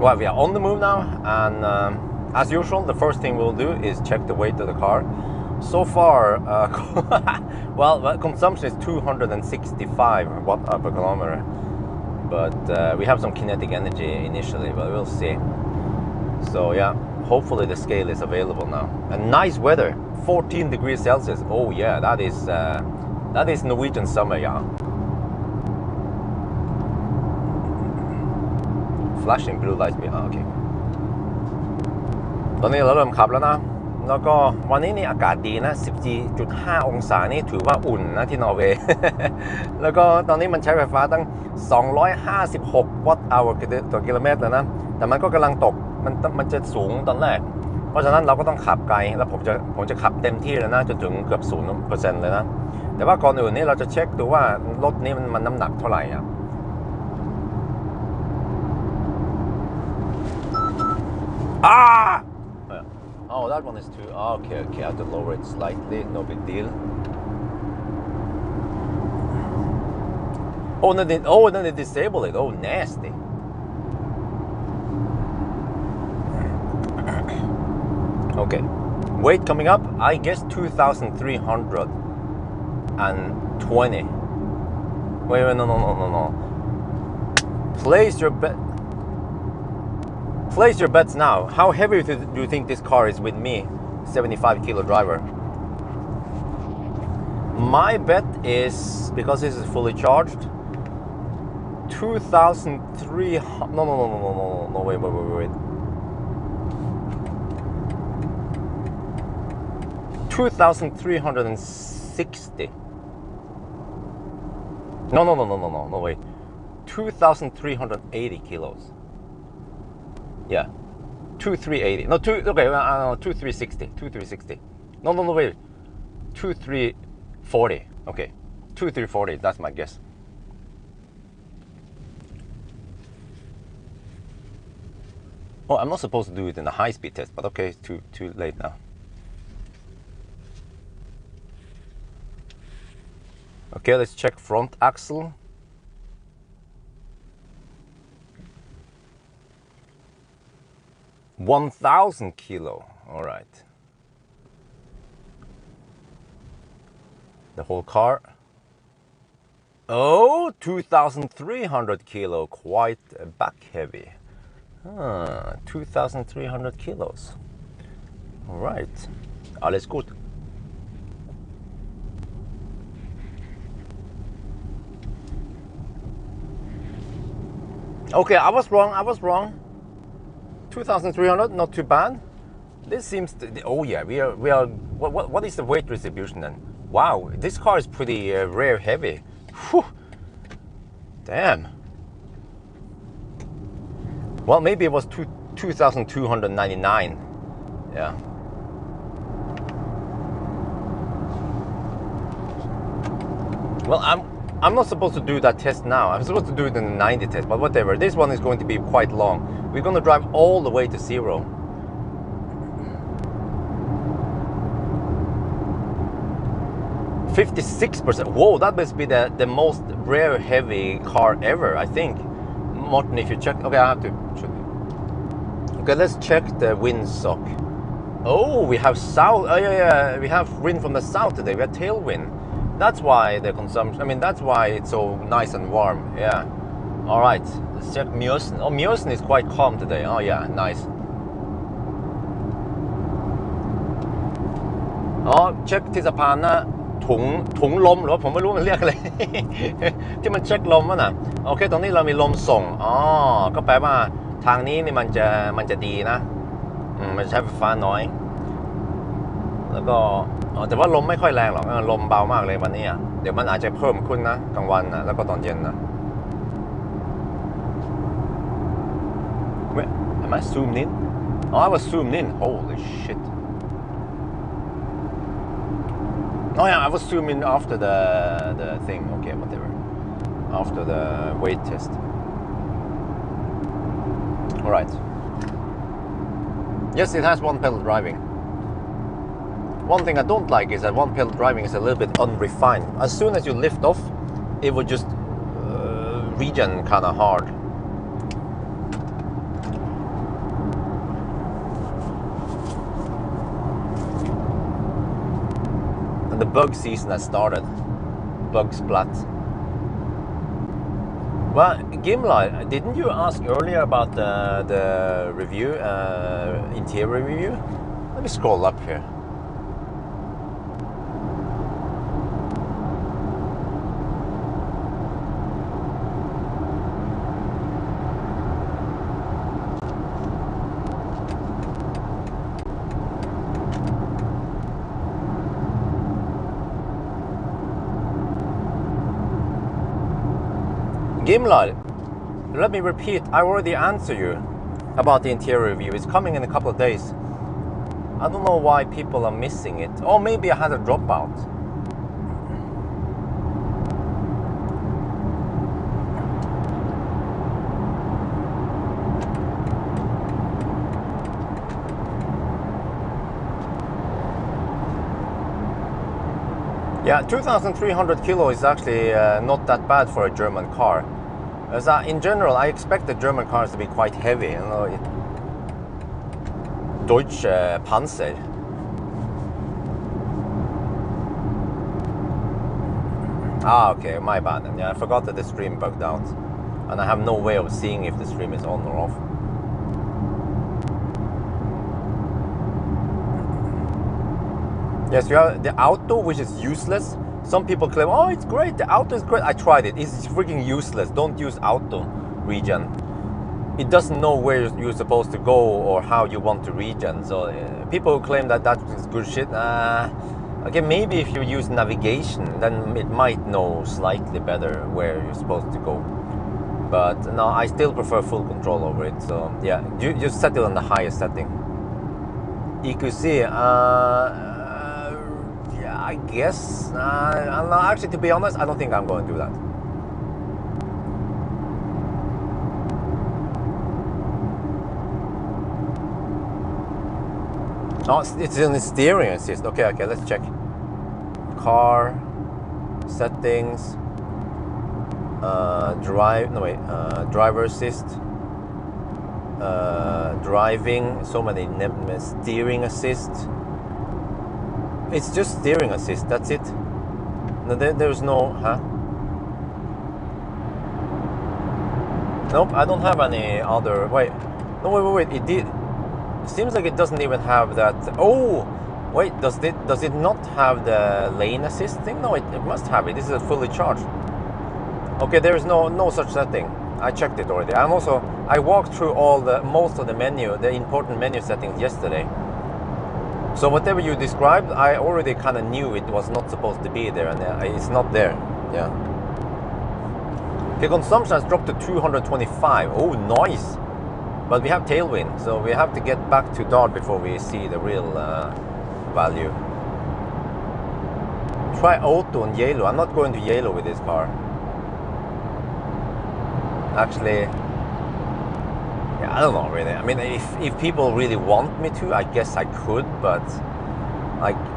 Well, we are on the move now, and as usual, the first thing we'll do is check the weight of the car. So far, well, consumption is 265 watt per kilometer, but we have some kinetic energy initially, but we'll see. So yeah, hopefully the scale is available now. And nice weather, 14 degrees Celsius. Oh yeah, that is Norwegian summer, yeah. Flashing blue lights behind. Okay. ตอนนี้เราเริ่มขับแล้วนะแล้วก็วันนี้นี่อากาศดีนะ 14.5 องศานี่ถือว่าอุ่นนะที่นอร์เวย์ แล้วก็ตอนนี้มันใช้ไฟฟ้าตั้ง256 วัตต์อเวอร์ต่อกิโลเมตรแล้วนะแต่มันก็กำลังตกมันจะสูงตอนแรกเพราะฉะนั้นเราก็ต้องขับไกลแล้วผมจะขับเต็มที่แล้วนะจนถึงเกือบ 0% เลยนะแต่ว่าก่อนอื่นนี่เราจะเช็คดูว่ารถนี้มันน้ำหนักเท่าไหร่อ่ะAh! Oh, that one is too. Okay, I have to lower it slightly. No big deal. Oh, then they disable it. Oh, nasty. Okay, weight coming up. I guess 2,320. Wait, no. Place your bets now. How heavy do you think this car is with me, 75 kilo driver? My bet is, because this is fully charged, 2,300. No, wait. 2,360. No, wait. 2,380 kilos. Yeah, 2,380. No, 2,360. 2,360. No, wait. 2,340. Okay, 2,340. That's my guess. Oh, I'm not supposed to do it in a high-speed test, but okay, it's too late now. Okay, let's check front axle. 1,000 kilo. All right. The whole car. Oh, 2,300 kilo. Quite back heavy. 2,300 kilos. All right. Alles gut. Okay, I was wrong. 2,300, not too bad. This seems to, oh yeah, we are. What is the weight distribution then? Wow, this car is pretty rear heavy. Whew. Damn. Well, maybe it was 2,299. Yeah. Well, I'm not supposed to do that test now. I'm supposed to do it in the 90 test, but whatever. This one is going to be quite long. We're going to drive all the way to 0. %56%. Whoa, that must be the most rear heavy car ever, I think. Martin, if you check. Okay, I have to. Okay, let's check the windsock. Oh, we have south. Oh yeah, we have wind from the south today. We have tailwind. That's why the consumption. I mean, that's why it's so nice and warm. Yeah. All right. Let's check Mjøsen. Oh, Mjøsen is quite calm today. Oh yeah, nice. Oh, check ที่สะพานนะถุงลมหรือว่าผมไม่รู้มันเรียกอะไร ที่มันเช็คลมอ่ะนะโอเคตรงนี้เรามีลมส่งอ๋อก็แปลว่าทางนี้นี่มันจะดีนะมันใช้ไฟฟ้าน้อยแล้วก็แต่ว่าลมไม่ค่อยแรงหรอกลมเบามากเลยวันนี้เดี๋ยวมันอาจจะเพิ่มขึ้นนะกลางวันนะแล้วก็ตอนเย็นนะ Am I zoomed in? Oh, I was zoomed in. Holy shit. Oh yeah, I was zooming after the thing. Okay, whatever. After the weight test. All right. Yes, it has one pedal driving. One thing I don't like is that one pedal driving is a little bit unrefined. As soon as you lift off, it would just regen kind of hard. And the bug season has started. Bug splat. Well, Gimla, didn't you ask earlier about the review, interior review? Let me scroll up here. Gimla, let me repeat, I already answered you about the interior review. It's coming in a couple of days. I don't know why people are missing it. Or maybe I had a dropout. Yeah, 2,300 kilo is actually not that bad for a German car. As in general, I expect the German cars to be quite heavy. You know, Deutsche Panzer. Ah, okay, my bad. Yeah, I forgot that the stream bugged out, and I have no way of seeing if the stream is on or off. Yes, you have the auto, which is useless. Some people claim, oh, it's great, the auto is great. I tried it, it's freaking useless. Don't use auto regen. It doesn't know where you're supposed to go or how you want to regen. So people who claim that is good shit, okay, maybe if you use navigation, then it might know slightly better where you're supposed to go. But no, I still prefer full control over it. So yeah, you just set it on the highest setting. EQC, I guess. Actually, to be honest, I don't think I'm going to do that. Oh, it's in the steering assist. Okay, let's check. Car settings. Driver assist. Driving. So many steering assist. It's just steering assist, that's it. No, there's no, Nope, I don't have any other, wait. No, wait, it did. It seems like it doesn't even have that. Oh, wait, does it not have the lane assist thing? No, it must have it. This is fully charged. Okay, there is no such setting. I checked it already. I walked through most of the important menu settings yesterday. So whatever you described, I already kind of knew it was not supposed to be there, and it's not there. Yeah. The consumption has dropped to 225. Oh, nice. But we have tailwind, so we have to get back to dark before we see the real value. Try auto and yellow. I'm not going to yellow with this car. Actually, yeah, I don't know really. I mean, if people really want me to, I guess I could, but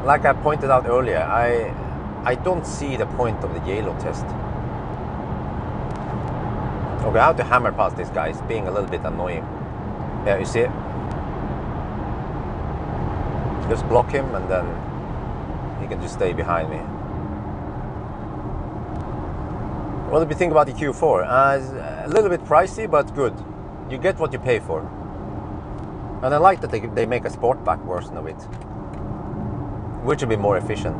like I pointed out earlier, I don't see the point of the yellow test. Okay, I have to hammer past this guy. It's being a little bit annoying. Yeah, you see it? Just block him and then he can just stay behind me. What do you think about the Q4? It's a little bit pricey, but good. You get what you pay for. And I like that they make a sportback version of it, which will be more efficient.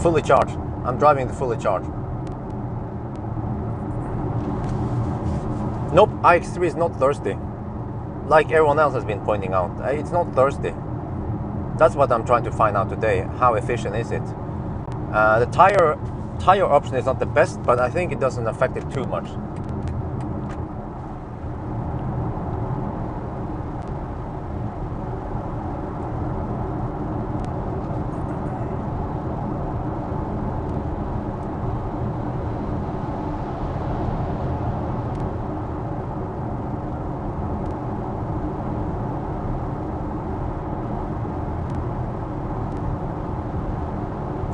Fully charged. I'm driving the fully charged. Nope, iX3 is not thirsty. Like everyone else has been pointing out, it's not thirsty. That's what I'm trying to find out today. How efficient is it? The tire option is not the best, but I think it doesn't affect it too much.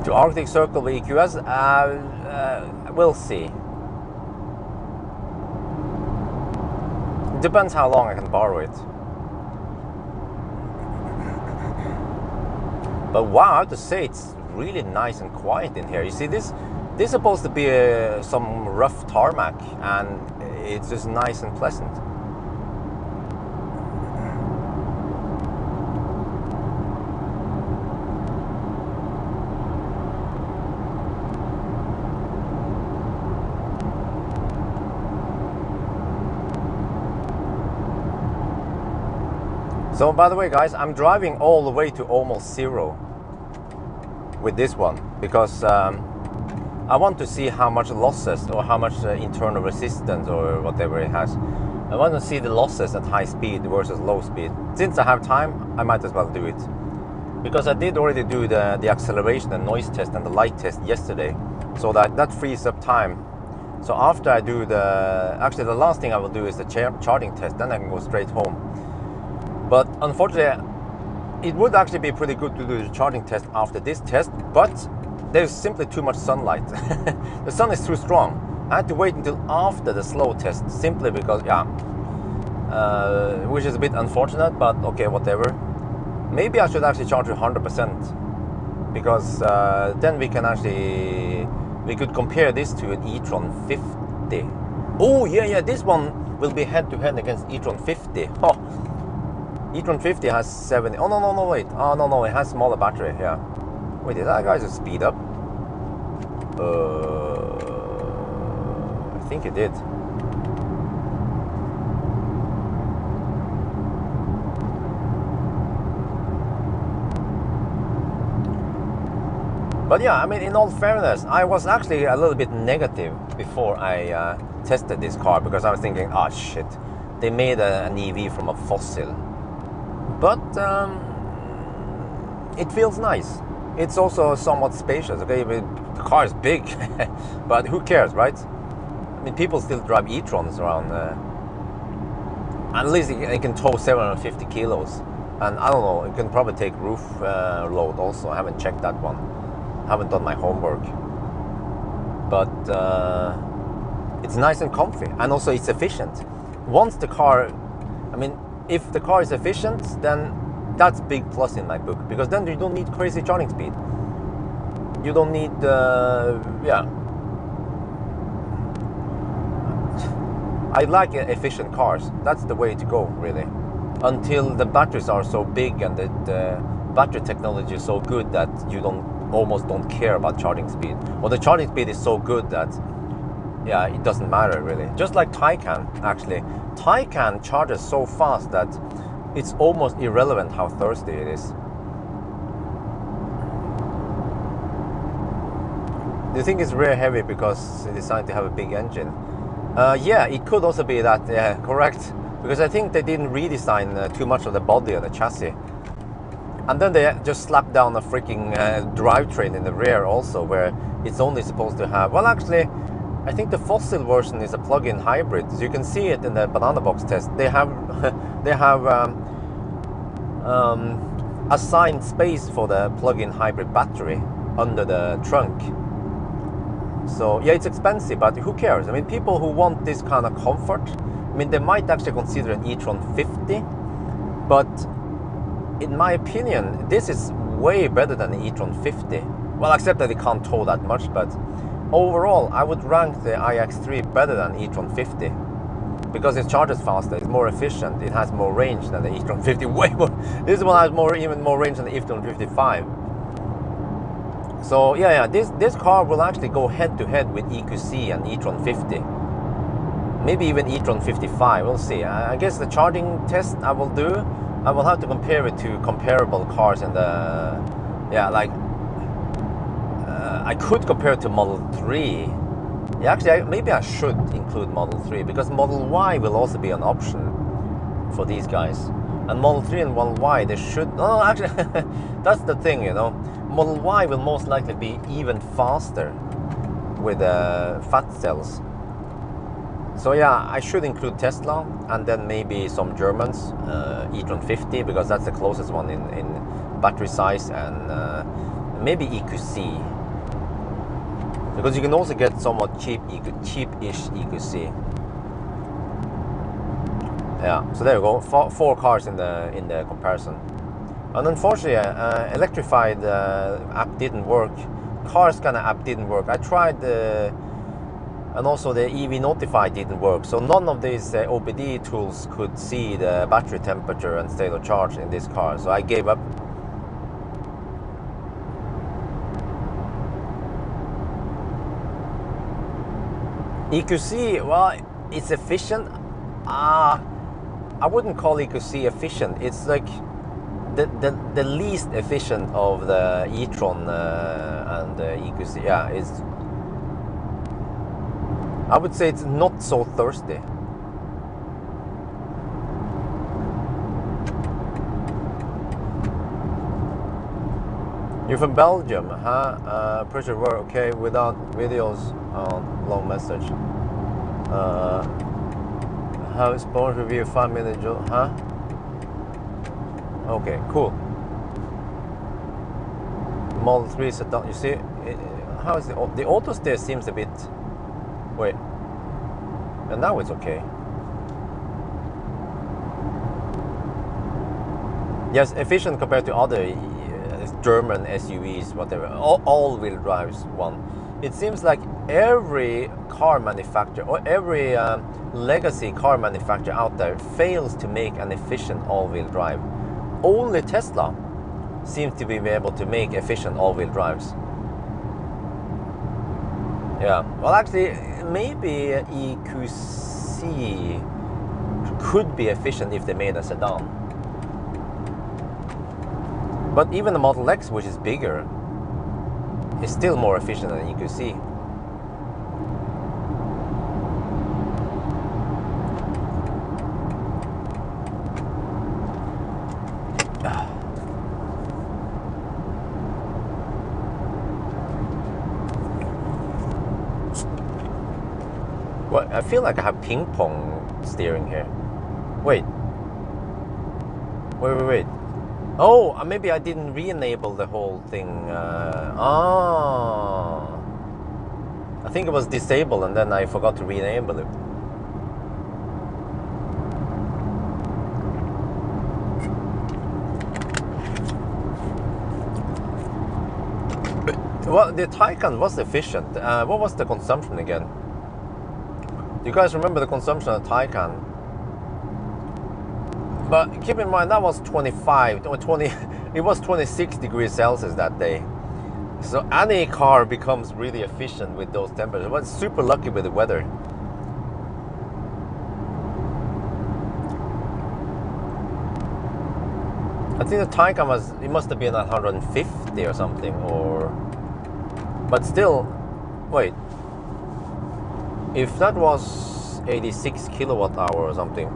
To Arctic Circle with EQS, we'll see. It depends how long I can borrow it. But wow, I have to say it's really nice and quiet in here. You see, this is supposed to be some rough tarmac, and it's just nice and pleasant. So by the way guys, I'm driving all the way to almost zero with this one because I want to see how much losses or how much internal resistance or whatever it has. I want to see the losses at high speed versus low speed. Since I have time, I might as well do it. Because I did already do the acceleration and noise test and the light test yesterday. So that frees up time. So after I do actually the last thing I will do is the charging test, then I can go straight home. But unfortunately, it would actually be pretty good to do the charging test after this test, but there's simply too much sunlight. The sun is too strong. I had to wait until after the slow test, simply because, yeah, which is a bit unfortunate, but okay, whatever. Maybe I should actually charge 100%, because then we could compare this to an e-tron 50. Oh yeah, this one will be head-to-head against e-tron 50. Oh. e-tron 50 has 70. Oh no, wait. Oh no, it has smaller battery. Yeah. Wait, did that guy just speed up? I think it did. But yeah, I mean, in all fairness, I was actually a little bit negative before I tested this car, because I was thinking, oh shit, they made an EV from a fossil. But it feels nice. It's also somewhat spacious. Okay, the car is big, but who cares, right? I mean, people still drive e-trons around. At least it can tow 750 kilos, and I don't know. It can probably take roof load also. I haven't checked that one. I haven't done my homework. But it's nice and comfy, and also it's efficient. Once the car, I mean, if the car is efficient, then that's big plus in my book, because then you don't need crazy charging speed. You don't need, yeah. I like efficient cars. That's the way to go, really. Until the batteries are so big and the battery technology is so good that you almost don't care about charging speed. Or the charging speed is so good that, yeah, it doesn't matter really. Just like Taycan, actually. Taycan charges so fast that it's almost irrelevant how thirsty it is. Do you think it's rear heavy because they decided to have a big engine? Yeah, it could also be that, yeah, correct. Because I think they didn't redesign too much of the body of the chassis. And then they just slapped down a freaking drivetrain in the rear also, where it's only supposed to have, well, actually, I think the fossil version is a plug-in hybrid. So you can see it in the banana box test. They have assigned space for the plug-in hybrid battery under the trunk. So yeah, it's expensive, but who cares? I mean, people who want this kind of comfort, I mean, they might actually consider an e-tron 50, but in my opinion, this is way better than the e-tron 50. Well, except that it can't tow that much, but overall, I would rank the iX3 better than e-tron 50 because it charges faster, it's more efficient, it has more range than the e-tron 50, way more. This one has even more range than the e-tron 55. So yeah, this car will actually go head to head with EQC and e-tron 50. Maybe even e-tron 55, we'll see. I guess the charging test I will do, I will have to compare it to comparable cars in the, yeah, like, I could compare it to Model 3. Yeah, actually, maybe I should include Model 3, because Model Y will also be an option for these guys. And Model 3 and Model Y, they should, no, actually, that's the thing, you know. Model Y will most likely be even faster with fat cells. So yeah, I should include Tesla, and then maybe some Germans, e-tron 50, because that's the closest one in battery size, and maybe EQC, because you can also get somewhat cheap-ish EQC. Yeah, so there you go, four cars in the comparison. And unfortunately, electrified app didn't work. Carscanner app didn't work. I tried and also the EV Notify didn't work. So none of these OBD tools could see the battery temperature and state of charge in this car. So I gave up. EQC, well, it's efficient. I wouldn't call EQC efficient. It's like the least efficient of the e-tron and the EQC. Yeah, it's, I would say it's not so thirsty. You're from Belgium, huh? Pressure work, okay, without videos on long message. Have sports review 5 minutes, huh? Okay, cool. Model 3 set down. You see, how is the auto steer seems a bit. Wait, and now it's okay. Yes, efficient compared to other German SUVs, whatever. All-wheel drives one. It seems like every car manufacturer or every legacy car manufacturer out there fails to make an efficient all-wheel drive. Only Tesla seems to be able to make efficient all-wheel drives. Yeah, well, actually, maybe EQC could be efficient if they made a sedan. But even the Model X, which is bigger, is still more efficient than EQC. Well, I feel like I have ping pong steering here. Wait. Wait. Oh, maybe I didn't re-enable the whole thing. I think it was disabled and then I forgot to re-enable it. Well, the Taycan was efficient. What was the consumption again? Do you guys remember the consumption of the Taycan? But keep in mind, that was 25 or 20, it was 26 degrees Celsius that day. So any car becomes really efficient with those temperatures. But super lucky with the weather. I think the Taycan was, it must have been 150 or something, or, but still, wait, if that was 86 kilowatt hour or something,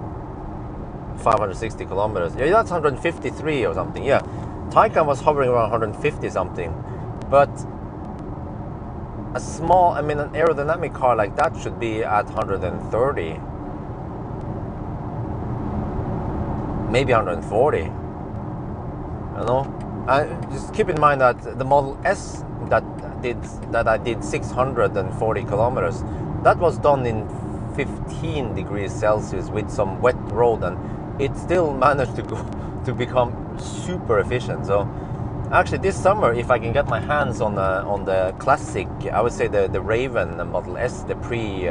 560 kilometers, yeah, that's 153 or something, yeah. Taycan was hovering around 150 something, but a small, I mean, an aerodynamic car like that should be at 130, maybe 140. You know, just keep in mind that the Model S that I did 640 kilometers, that was done in 15 degrees Celsius with some wet road, and it still managed to go to become super efficient. So actually, this summer, if I can get my hands on the classic, I would say the Raven Model S, the pre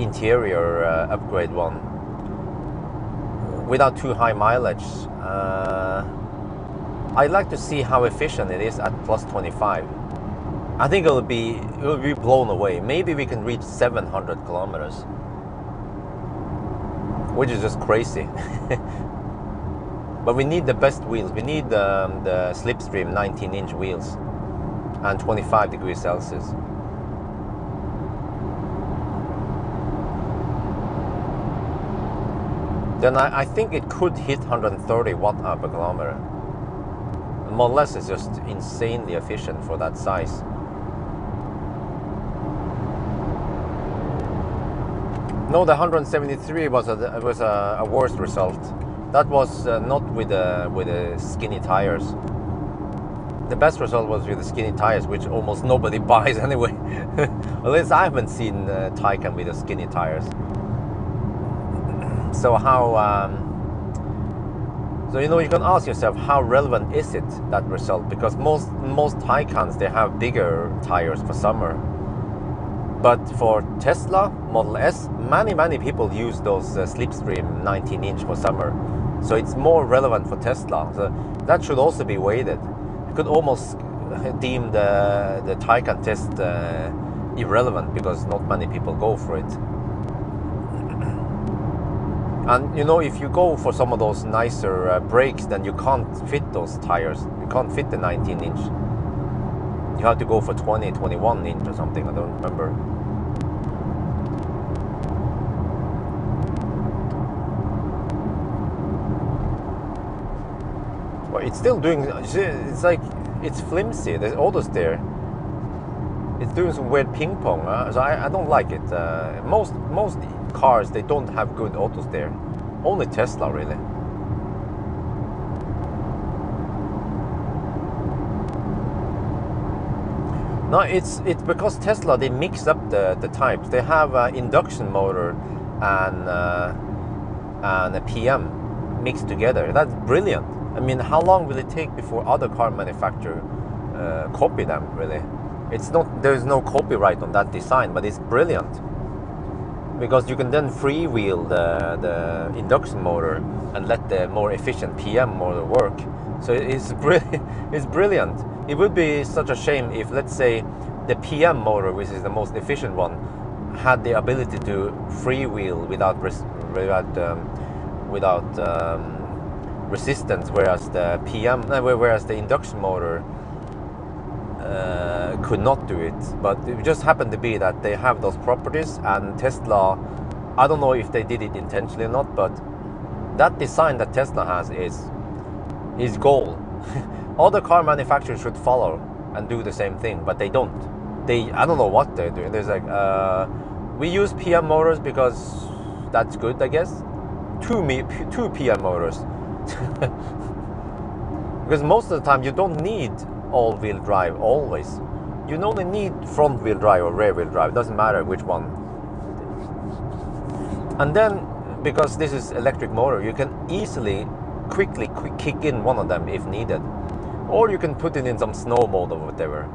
interior upgrade one, without too high mileage, I'd like to see how efficient it is at plus 25. I think it will be blown away. Maybe we can reach 700 kilometers, which is just crazy. But we need the best wheels. We need the Slipstream 19-inch wheels and 25 degrees Celsius. Then I think it could hit 130 watt-hour per kilometer. The Model S is just insanely efficient for that size. No, the 173 was a worse result. That was not with the skinny tires. The best result was with the skinny tires, which almost nobody buys anyway. At least I haven't seen Taycan with the skinny tires. So so you know, you can ask yourself, how relevant is it, that result? Because most Taycans, they have bigger tires for summer. But for Tesla Model S, many people use those Slipstream 19-inch for summer. So it's more relevant for Tesla. So that should also be weighted. You could almost deem the Taycan test irrelevant, because not many people go for it. And you know, if you go for some of those nicer brakes, then you can't fit those tires. You can't fit the 19-inch. You have to go for 20, 21-inch or something, I don't remember. But it's still doing, it's like, it's flimsy, there's autos there. It's doing some weird ping pong, so I don't like it. Most cars, they don't have good autos there. Only Tesla, really. No, it's because Tesla, they mix up the types. They have an induction motor and a PM mixed together. That's brilliant. I mean, how long will it take before other car manufacturers copy them, really? It's not, there's no copyright on that design, but it's brilliant. Because you can then freewheel the induction motor and let the more efficient PM motor work. So it's brilliant. It would be such a shame if, let's say, the PM motor, which is the most efficient one, had the ability to freewheel without resistance, whereas the induction motor could not do it. But it just happened to be that they have those properties, and Tesla, I don't know if they did it intentionally or not, but that design that Tesla has is gold. Other car manufacturers should follow and do the same thing, but they don't. I don't know what they're doing. There's like, we use PM motors because that's good, I guess. Two PM motors. Because most of the time you don't need all-wheel drive always. You only need front-wheel drive or rear-wheel drive. It doesn't matter which one. And then, because this is electric motor, you can easily, quickly kick in one of them if needed. Or you can put it in some snow mode or whatever.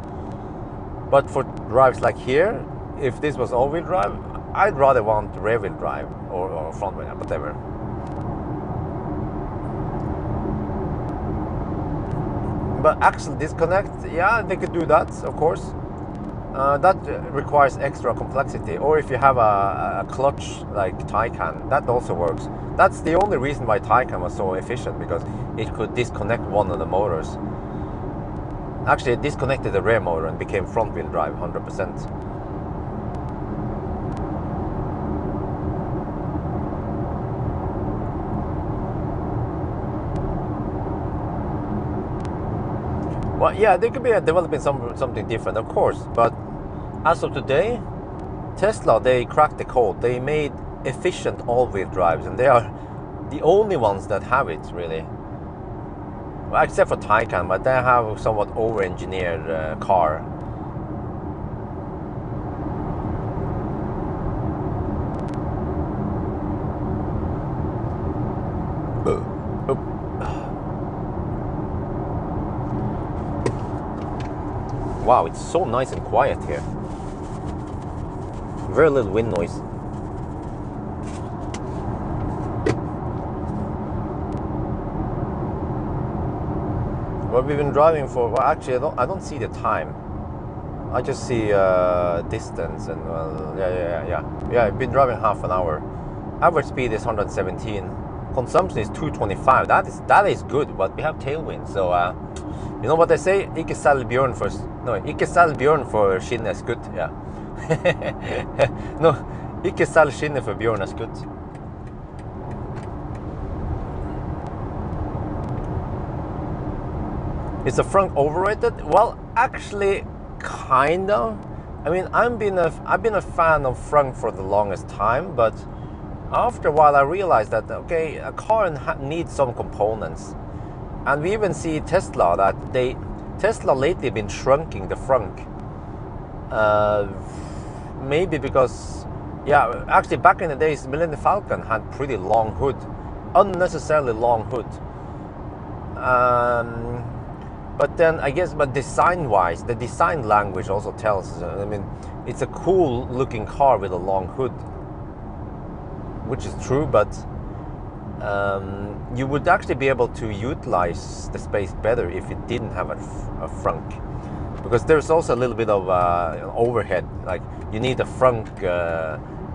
But for drives like here, if this was all-wheel drive, I'd rather want rear-wheel drive or front-wheel, whatever. But axle disconnect, yeah, they could do that, of course. that requires extra complexity. Or if you have a clutch like Taycan, that also works. That's the only reason why Taycan was so efficient, because it could disconnect one of the motors. Actually, it disconnected the rear motor and became front wheel drive 100%. Well, yeah, they could be developing something different, of course, but as of today, Tesla, they cracked the code. They made efficient all-wheel drives, and they are the only ones that have it, really. Well, except for Taycan, but they have a somewhat over-engineered car. Wow, it's so nice and quiet here. Very little wind noise. Well, we've been driving for, well, actually, I don't see the time. I just see distance, and well, yeah. I've been driving half an hour. Average speed is 117. Consumption is 225. That is good, but we have tailwind, so you know what they say? Ikke selg bjørn for skinn er skutt. Ja. No, ikke selg skinnet for bjørn er skutt. Is the frunk overrated? Well, actually, kind of. I mean, I've been a fan of frunk for the longest time, but after a while I realized that, okay, a car needs some components. And we even see Tesla that Tesla lately been shrinking the frunk. Maybe because, yeah, actually back in the days, Millennium Falcon had pretty long hood, unnecessarily long hood. But then I guess, but design-wise, the design language also tells. I mean, it's a cool-looking car with a long hood, which is true, but you would actually be able to utilize the space better if it didn't have a frunk, because there's also a little bit of overhead. Like you need a frunk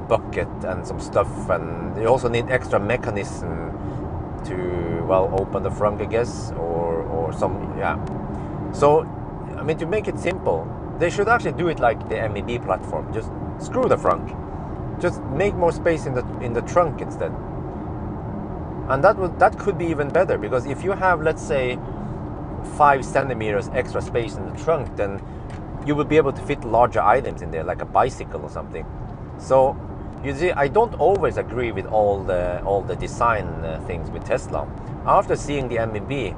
bucket and some stuff, and you also need extra mechanism to, well, open the frunk, I guess, or some, yeah. So, I mean, to make it simple, they should actually do it like the MEB platform. Just screw the frunk. Just make more space in the trunk instead. And that could be even better, because if you have, let's say, 5 centimeters extra space in the trunk, then you will be able to fit larger items in there, like a bicycle or something. So you see, I don't always agree with all the design things with Tesla. After seeing the MEB,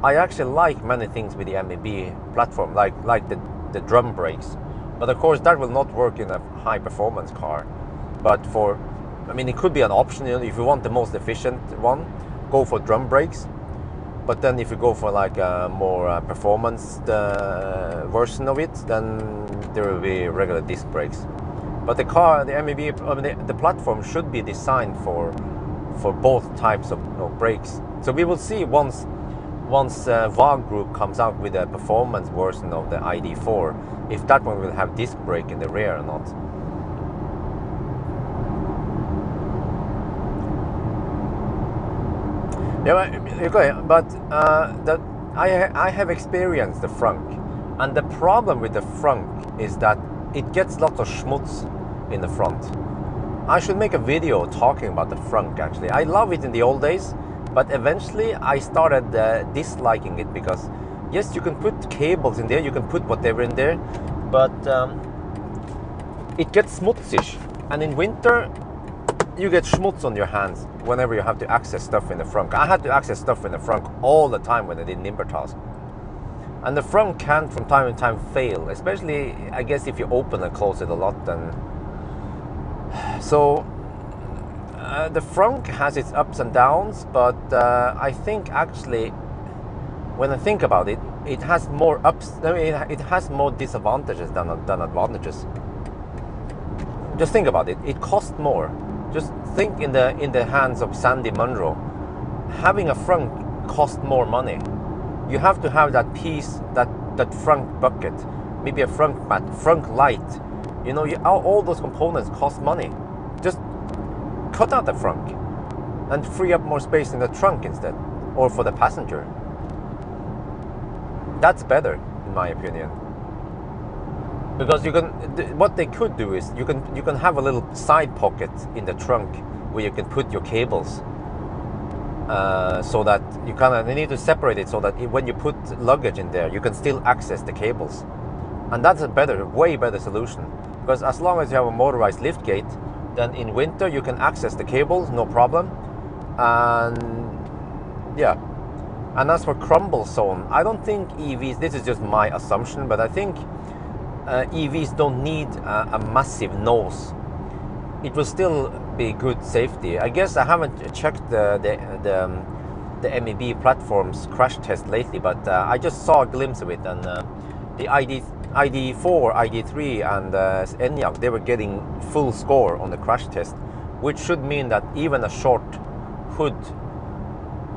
I actually like many things with the MEB platform, like the drum brakes. But of course, that will not work in a high performance car. But I mean, it could be an option. If you want the most efficient one, go for drum brakes. But then if you go for like a more performance version of it, then there will be regular disc brakes. But the MEB, I mean, the platform should be designed for both types of brakes. So we will see once VAG Group comes out with a performance version of the ID4, if that one will have disc brake in the rear or not. Yeah, okay, but I have experienced the frunk, and the problem with the frunk is that it gets lots of schmutz in the front. I should make a video talking about the frunk, actually. I love it in the old days, but eventually I started disliking it, because yes, you can put cables in there, you can put whatever in there, but it gets schmutzig, and in winter you get schmutz on your hands whenever you have to access stuff in the frunk. I had to access stuff in the frunk all the time when I did Nimber task. And the frunk can from time to time fail, especially I guess if you open and close it a lot. Then so the frunk has its ups and downs, but I think actually when I think about it, it has more ups. I mean, it has more disadvantages than advantages. Just think about it. It costs more. Just think in the hands of Sandy Munro. Having a frunk costs more money. You have to have that piece, that frunk bucket, maybe a front mat, front light. You know, all those components cost money. Just cut out the front and free up more space in the trunk instead, or for the passenger. That's better, in my opinion. Because you can, what they could do is you can have a little side pocket in the trunk where you can put your cables, so that you need to separate it so that when you put luggage in there, you can still access the cables, and that's a way better solution. Because as long as you have a motorized lift gate, then in winter you can access the cables, no problem. And yeah. And as for crumble zone, I don't think EVs, this is just my assumption, but I think EVs don't need a massive nose. It will still be good safety. I guess I haven't checked the MEB platform's crash test lately, but I just saw a glimpse of it, and the ID4, ID3 and Enyaq, they were getting full score on the crash test, which should mean that even a short hood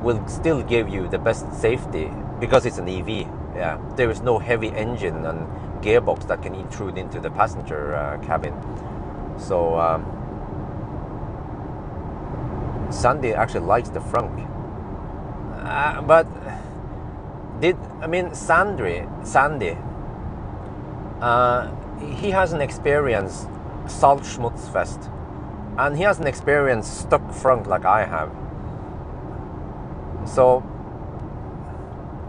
will still give you the best safety, because it's an EV. Yeah, there is no heavy engine and gearbox that can intrude into the passenger cabin. So Sandy actually likes the front, but Sandy, he hasn't experienced Salzschmutzfest, and he hasn't experienced stuck front like I have. So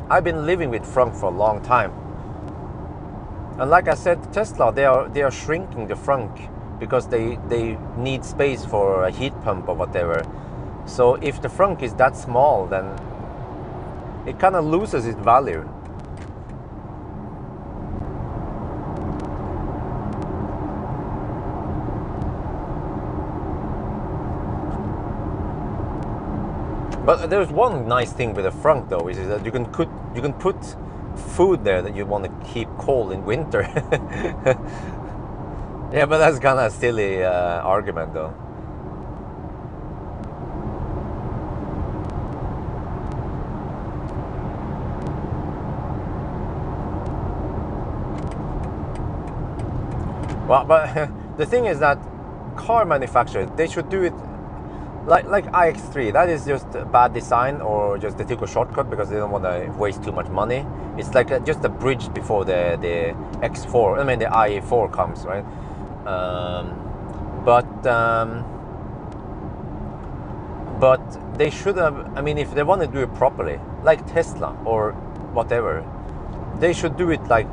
I've been living with front for a long time, and like I said, Tesla, they are shrinking the front because they need space for a heat pump or whatever. So if the front is that small, then it kind of loses its value. But there's one nice thing with the front though, is that you can put food there that you want to keep cold in winter. Yeah, but that's kind of a silly argument though. Well, but the thing is that car manufacturers, they should do it like iX3. That is just bad design, or just they took a shortcut because they don't want to waste too much money. It's like just a bridge before the X4, I mean the i4 comes, right? But they should have, I mean, if they want to do it properly, like Tesla or whatever, they should do it like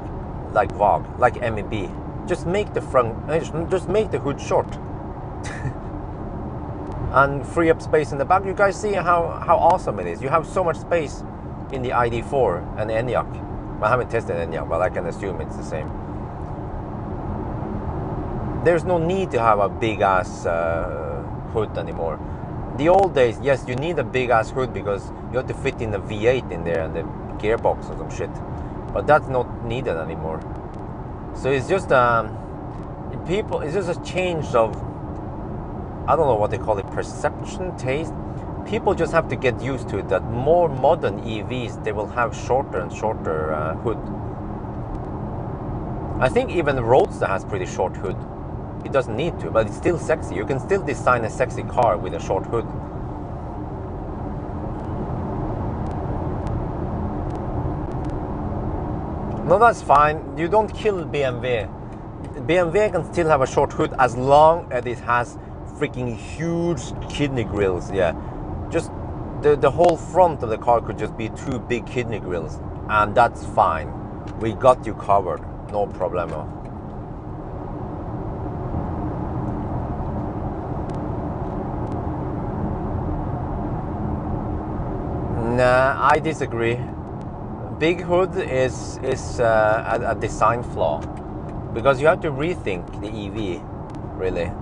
VAG, like MEB. Just make the front, just make the hood short. And free up space in the back. You guys see how awesome it is. You have so much space in the ID4 and the Enyaq. I haven't tested Enyaq, but I can assume it's the same. There's no need to have a big ass hood anymore. The old days, yes, you need a big ass hood because you have to fit in the V8 in there and the gearbox or some shit. But that's not needed anymore. So it's just it's just a change of, I don't know what they call it, perception, taste. People just have to get used to it, that more modern EVs, they will have shorter and shorter hood. I think even the Roadster has pretty short hood. It doesn't need to, but it's still sexy. You can still design a sexy car with a short hood. No, that's fine. You don't kill BMW. BMW can still have a short hood as long as it has freaking huge kidney grills. Yeah, just the whole front of the car could just be 2 big kidney grills, and that's fine. We got you covered, no problemo. Nah, I disagree. Big hood is a design flaw, because you have to rethink the EV, really.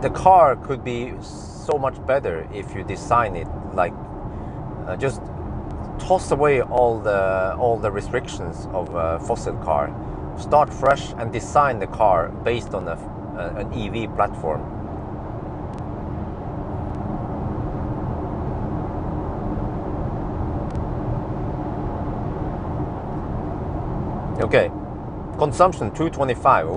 The car could be so much better if you design it like just toss away all the restrictions of a fossil car, start fresh and design the car based on an EV platform. Okay, consumption 225.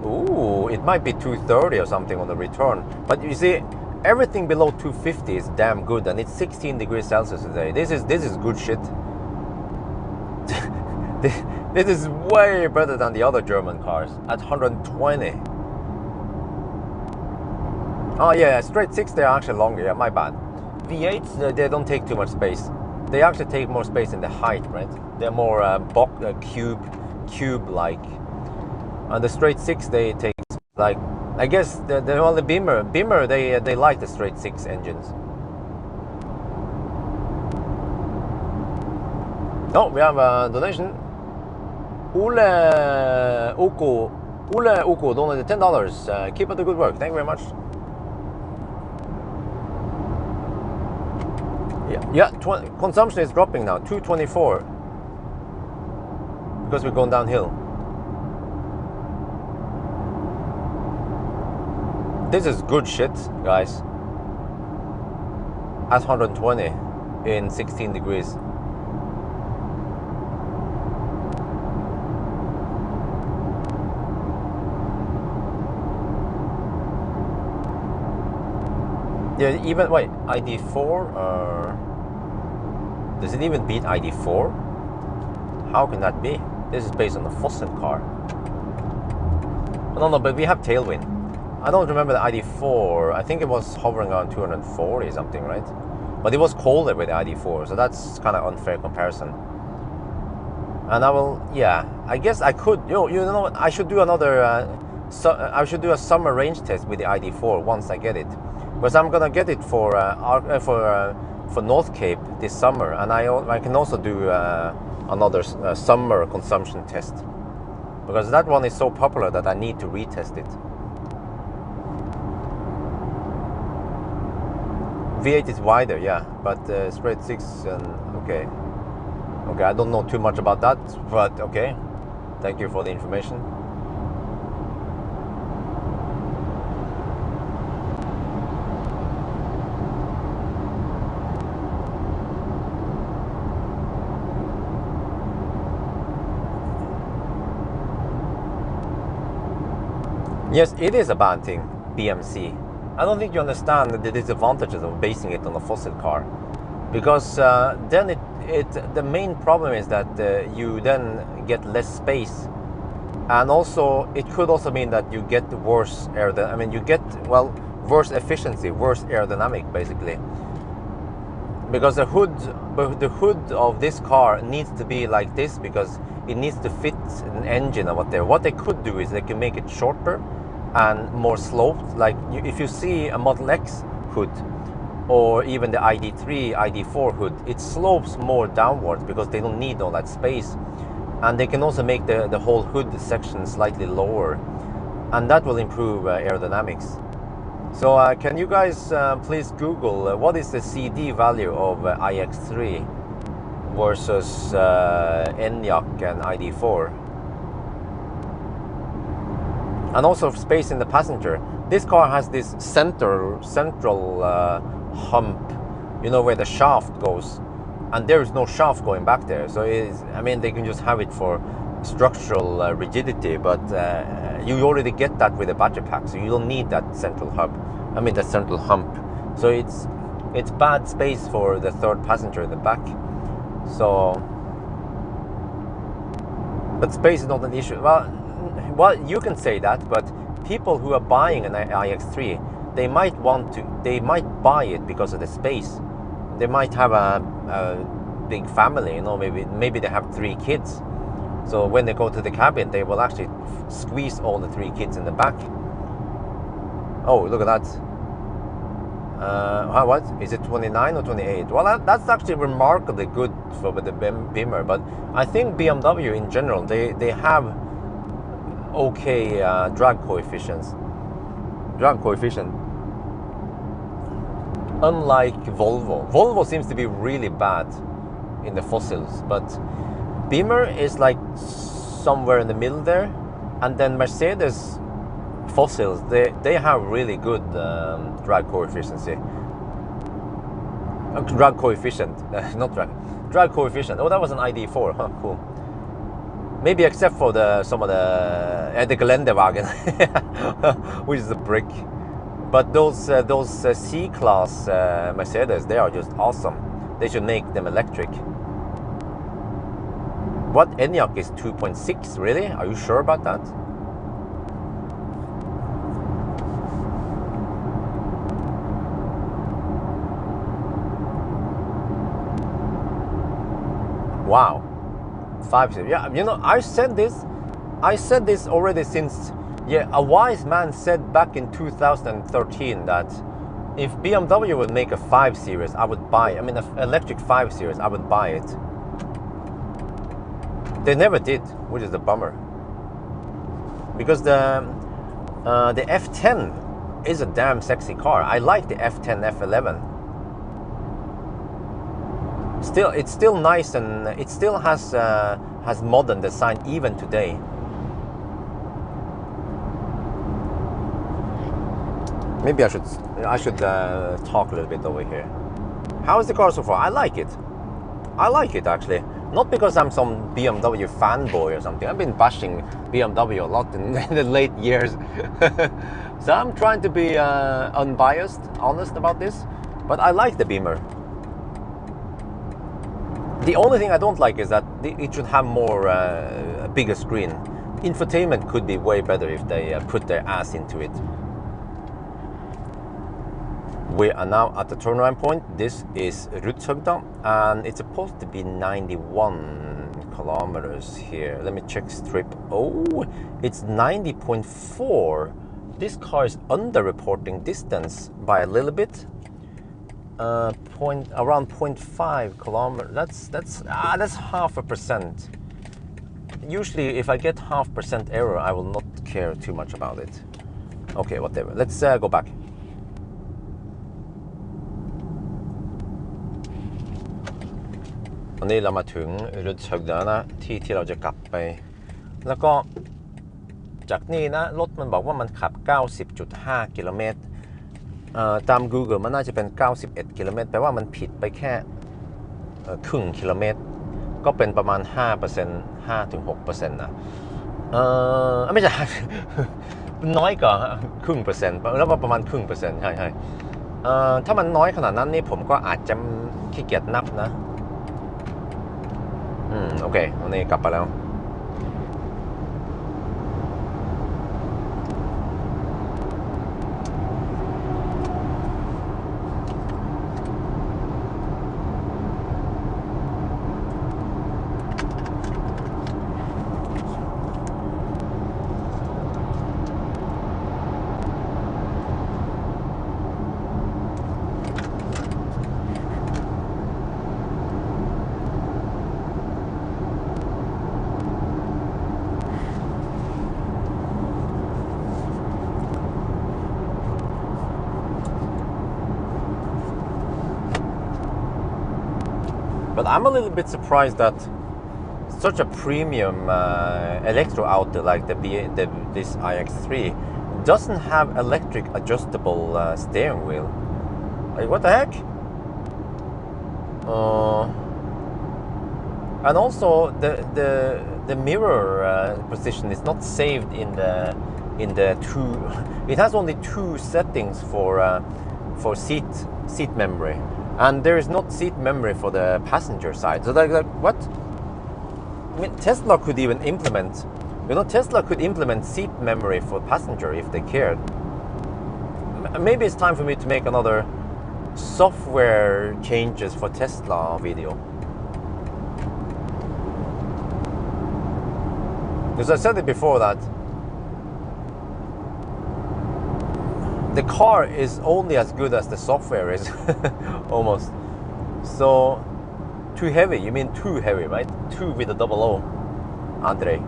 Ooh, it might be 230 or something on the return. But you see, everything below 250 is damn good, and it's 16 degrees Celsius today. This is good shit. This is way better than the other German cars at 120. Oh yeah, straight 6 they are actually longer. Yeah, my bad. V8s they don't take too much space. They actually take more space in the height, right? They're more cube-like. And the straight 6 they take like, I guess the Beamer they like the straight 6 engines. Oh, we have a donation. Ule Uko donated $10. Keep up the good work. Thank you very much. Yeah, consumption is dropping now, 224, because we're going downhill. This is good shit, guys. At 120 in 16 degrees. Yeah, even, wait, ID4, does it even beat ID4? How can that be? This is based on a fossil car. No, but we have tailwind. I don't remember the ID4. I think it was hovering around 240 something, right? But it was colder with the ID4, so that's kind of unfair comparison. And I will, yeah, I guess I could, you know what, I should do another, I should do a summer range test with the ID4 once I get it. Because I'm gonna get it for North Cape this summer, and I can also do another summer consumption test, because that one is so popular that I need to retest it. V8 is wider, yeah, but straight 6 and okay, I don't know too much about that, but okay, thank you for the information. Yes, it is a bad thing, BMC. I don't think you understand the disadvantages of basing it on a fossil car, because then the main problem is that you then get less space, and also it could also mean that you get worse worse efficiency, worse aerodynamic, basically. Because the hood of this car needs to be like this, because it needs to fit an engine or whatever. What they could do is they can make it shorter and more sloped. Like if you see a Model X hood, or even the ID3, ID4 hood, it slopes more downwards because they don't need all that space. And they can also make the whole hood section slightly lower, and that will improve aerodynamics. So can you guys please Google what is the CD value of iX3 versus Enyaq and ID4? And also space in the passenger. This car has this central hump, you know, where the shaft goes, and there is no shaft going back there. So they can just have it for structural rigidity, but you already get that with a battery pack, so you don't need that central hub. That central hump. So it's bad space for the third passenger in the back. So, but space is not an issue. Well, you can say that, but people who are buying an iX3, they might buy it because of the space. They might have a big family, you know, maybe they have 3 kids. So when they go to the cabin, they will actually squeeze all the 3 kids in the back. Oh, look at that. What is it, 29 or 28? Well, that's actually remarkably good for the Beamer, but I think BMW in general, they have okay drag coefficient. Unlike Volvo seems to be really bad in the fossils, but Beamer is like somewhere in the middle there, and then Mercedes fossils, they have really good drag coefficient. Drag coefficient. Oh, that was an ID4. Huh, cool. Maybe except for some of the Geländewagen, which is a brick. But those C-Class Mercedes, they are just awesome. They should make them electric. What, Enyaq is 2.6? Really? Are you sure about that? Wow. 5. Yeah, you know, I said this already since, yeah, a wise man said back in 2013 that if BMW would make a 5 Series, I would buy it. I mean, an electric 5 Series, I would buy it. They never did, which is a bummer. Because the F10 is a damn sexy car. I like the F10, F11. Still, it's still nice, and it still has modern design even today. Maybe I should talk a little bit over here. How is the car so far? I like it. I like it actually. Not because I'm some BMW fanboy or something. I've been bashing BMW a lot in the late years. So I'm trying to be unbiased, honest about this. But I like the Beamer. The only thing I don't like is that it should have more, a bigger screen. Infotainment could be way better if they put their ass into it. We are now at the turnaround point. This is Rudshøgda, and it's supposed to be 91 kilometers here. Let me check strip. Oh, it's 90.4. This car is under-reporting distance by a little bit. Around 0.5 kilometers. That's 0.5%. Usually, if I get 0.5% error, I will not care too much about it. Okay, whatever. Let's go back. ตอนนี้เรามาถึงรุดเชิกเดอนะที่เราจะกลับไปแล้วก็จากนี่นะรถมันบอกว่ามันขับ 90.5 กิโลเมตรตาม Google มันน่าจะเป็น 91 กิโลเมตรแปลว่ามันผิดไปแค่ครึ่งกิโลเมตรก็เป็นประมาณ 5% 5-6% นะไม่ใช่ น้อยกว่าครึ่งเปอร์เซ็นต์แล้วประมาณครึ่งเปอร์เซ็นต์ใช่ถ้ามันน้อยขนาดนั้นนี่ผมก็อาจจะขี้เกียจนับนะโอเควันนี้กลับไปแล้ว But I'm a little bit surprised that such a premium electro auto like this iX3 doesn't have electric adjustable steering wheel. Like, what the heck? And also the mirror position is not saved in the two. It has only two settings for seat memory. And there is not seat memory for the passenger side. So like what? I mean, Tesla could even implement, Tesla could implement seat memory for passenger if they cared. Maybe it's time for me to make another software changes for Tesla video. Because I said it before that the car is only as good as the software is, almost. So, too heavy, you mean too heavy, right? Two with a double O, Andre.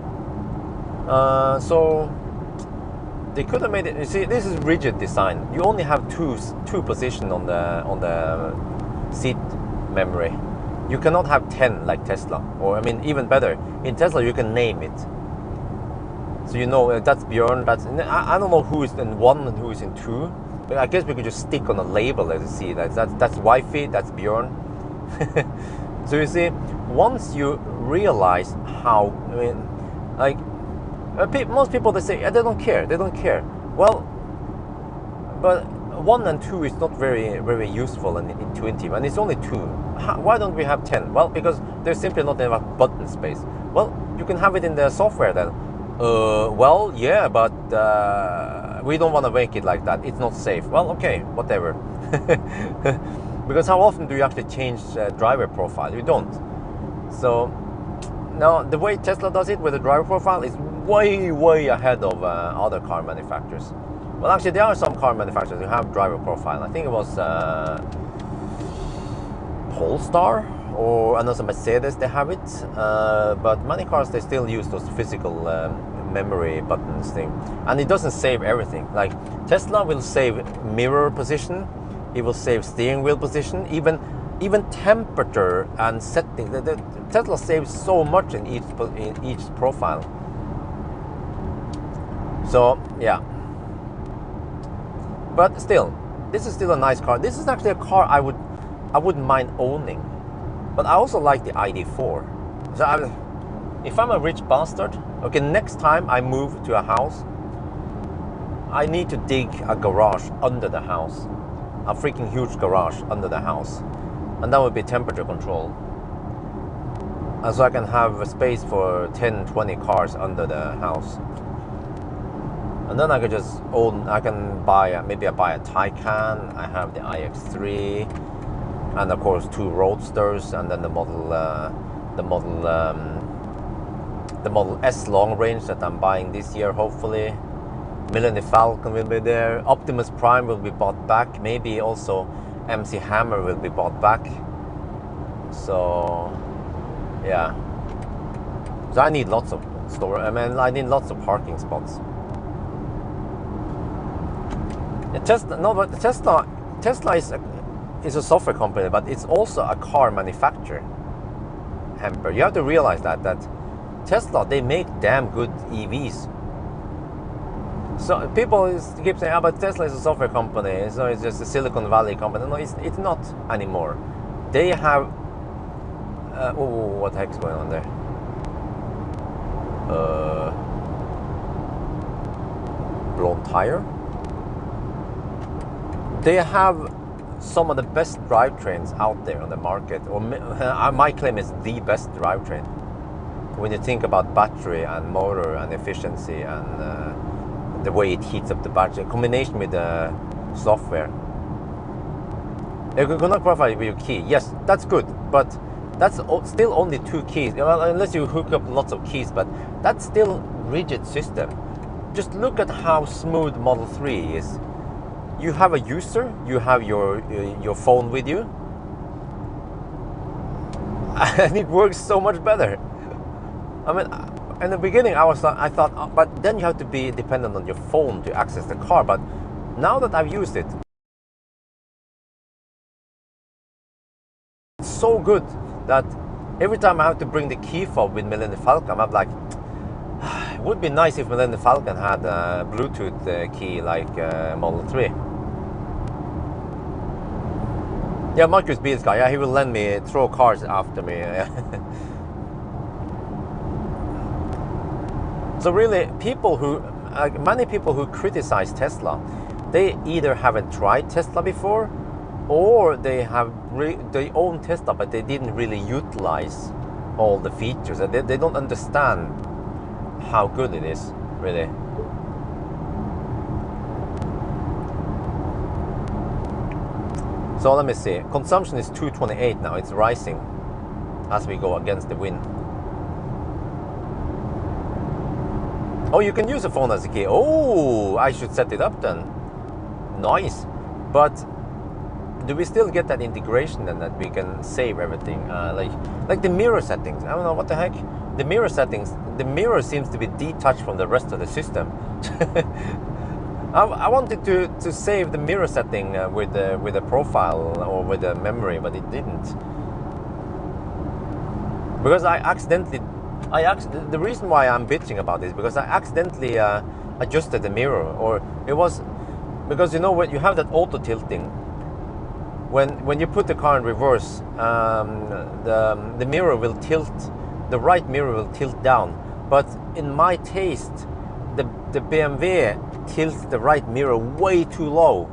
So, they could have made it, you see, this is rigid design. You only have two positions on the seat memory. You cannot have 10 like Tesla, or I mean, even better, in Tesla you can name it. So that's Bjørn, I don't know who is in 1 and who is in 2, but I guess we could just stick on a label as you see. That's Wi-Fi, that's Bjørn. So you see, once you realize how, Like most people, they say they don't care. They don't care. Well, but 1 and 2 is not very useful and intuitive, and it's only 2. Why don't we have 10? Well, because there's simply not enough button space. Well, you can have it in the software then. Well, yeah, but we don't want to make it like that. It's not safe. Well, okay, whatever. Because how often do you actually change driver profile? You don't. So now the way Tesla does it with the driver profile is way ahead of other car manufacturers. Well, actually, there are some car manufacturers who have driver profile. I think it was Polestar or another Mercedes. They have it, but many cars they still use those physical memory buttons thing, and it doesn't save everything. Like Tesla will save mirror position, it will save steering wheel position, even temperature and setting. The Tesla saves so much in each profile. So yeah. But still, this is still a nice car. This is actually a car I wouldn't mind owning. But I also like the ID4. So if I'm a rich bastard, okay, next time I move to a house, I need to dig a garage under the house. A freaking huge garage under the house. And that would be temperature control. And so I can have a space for 10, 20 cars under the house. And then I could just own, I can buy, maybe I buy a Taycan, I have the iX3, and of course 2 Roadsters, and then the Model S long range that I'm buying this year, hopefully. Millennium Falcon will be there, Optimus Prime will be bought back, maybe also MC Hammer will be bought back. So, yeah. So I need lots of I need lots of parking spots. Tesla is a software company, but it's also a car manufacturer. Hamper, you have to realize that Tesla, they make damn good EVs. So people keep saying, but Tesla is a software company, so it's just a Silicon Valley company. No, it's not anymore. They have what the heck is going on there? Blown tire. They have some of the best drivetrains out there on the market, or my claim is the best drivetrain. When you think about battery and motor and efficiency and the way it heats up the battery, in combination with the software. Ergonomic profile with your key, yes, that's good, but that's still only 2 keys. Well, unless you hook up lots of keys, but that's still rigid system. Just look at how smooth Model 3 is. You have a user, you have your phone with you, and it works so much better. I mean, in the beginning I thought, oh, but then you have to be dependent on your phone to access the car. But now that I've used it, it's so good that every time I have to bring the key fob with Millennium Falcon, I'm like, it would be nice if Millennium Falcon had a Bluetooth key like Model 3. Yeah, Marcus Beals guy, yeah, he will lend me, throw cars after me. So really, many people who criticize Tesla, they either haven't tried Tesla before, or they own Tesla, but they didn't really utilize all the features. They don't understand how good it is, really. So let me see. Consumption is 228 now. It's rising as we go against the wind. Oh, you can use a phone as a key. Oh, I should set it up then. Nice. But do we still get that integration and that we can save everything? Like the mirror settings. I don't know what the heck. The mirror settings. The mirror seems to be detached from the rest of the system. I wanted to save the mirror setting with the profile or with the memory, but it didn't. Because the reason why I'm bitching about this, because I accidentally adjusted the mirror, or it was because, you know, when you have that auto tilting, when you put the car in reverse, the mirror will tilt, the right mirror will tilt down, But in my taste, the BMW tilts the right mirror way too low.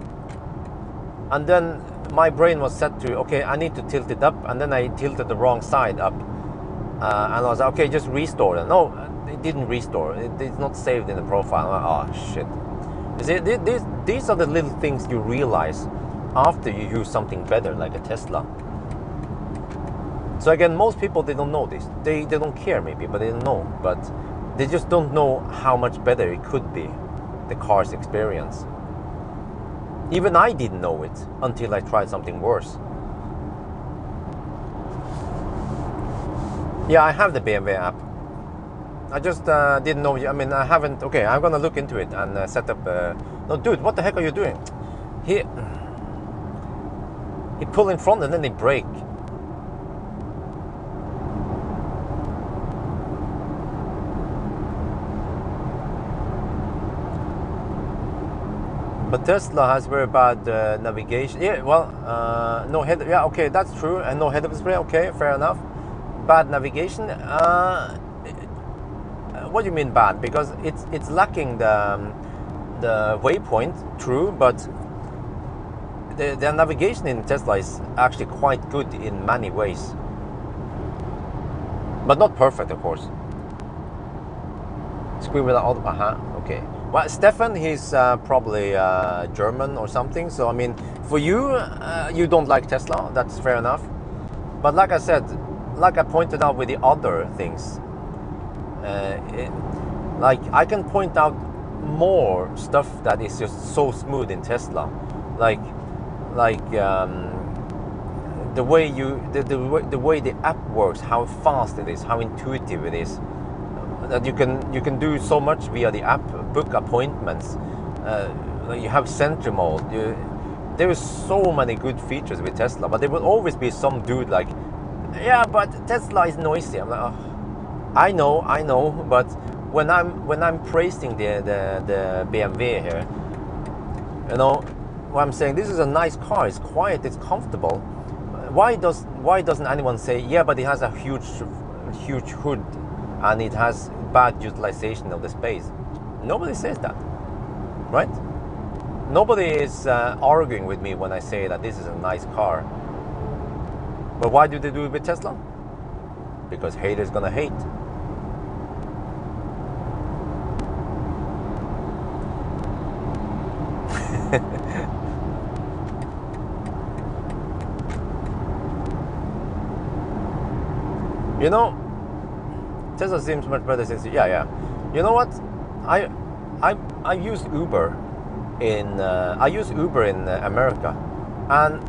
And then my brain was set to, okay, I need to tilt it up, and then I tilted the wrong side up. And I was like, okay, just restore it. No, it didn't restore. It's not saved in the profile. I'm like, oh, shit. You see, these are the little things you realize after you use something better, like a Tesla. So again, most people, they don't know this. They don't care maybe, but they don't know. But they just don't know how much better it could be, the car's experience. Even I didn't know it until I tried something worse. Yeah, I have the BMW app. I just didn't know. I mean, I haven't. Okay, I'm gonna look into it and set up. No, dude, what the heck are you doing? He pull in front and then they brake. But Tesla has very bad navigation. Yeah, well, no head. Yeah, okay, that's true. And no head-up display. Okay, fair enough. Bad navigation. What do you mean bad? Because it's lacking the waypoint. True, but the navigation in Tesla is actually quite good in many ways, but not perfect, of course. Screen with all. Okay. Well, Stefan, he's probably German or something. So I mean, for you, you don't like Tesla. That's fair enough. But like I said, like I pointed out with the other things, like I can point out more stuff that is just so smooth in Tesla, like the way the way the app works, how fast it is, how intuitive it is. That you can do so much via the app, book appointments. You have sentry mode. There is so many good features with Tesla, but there will always be some dude like, yeah, but Tesla is noisy. I'm like, oh, I know, but when I'm praising the BMW here, you know, what I'm saying, this is a nice car. It's quiet. It's comfortable. Why doesn't anyone say, yeah, but it has a huge hood and it has bad utilization of the space? Nobody says that, right? Nobody is arguing with me when I say that this is a nice car. But why do they do it with Tesla? Because haters gonna hate. You know, Tesla seems much better since yeah. You know what? I use Uber in America, and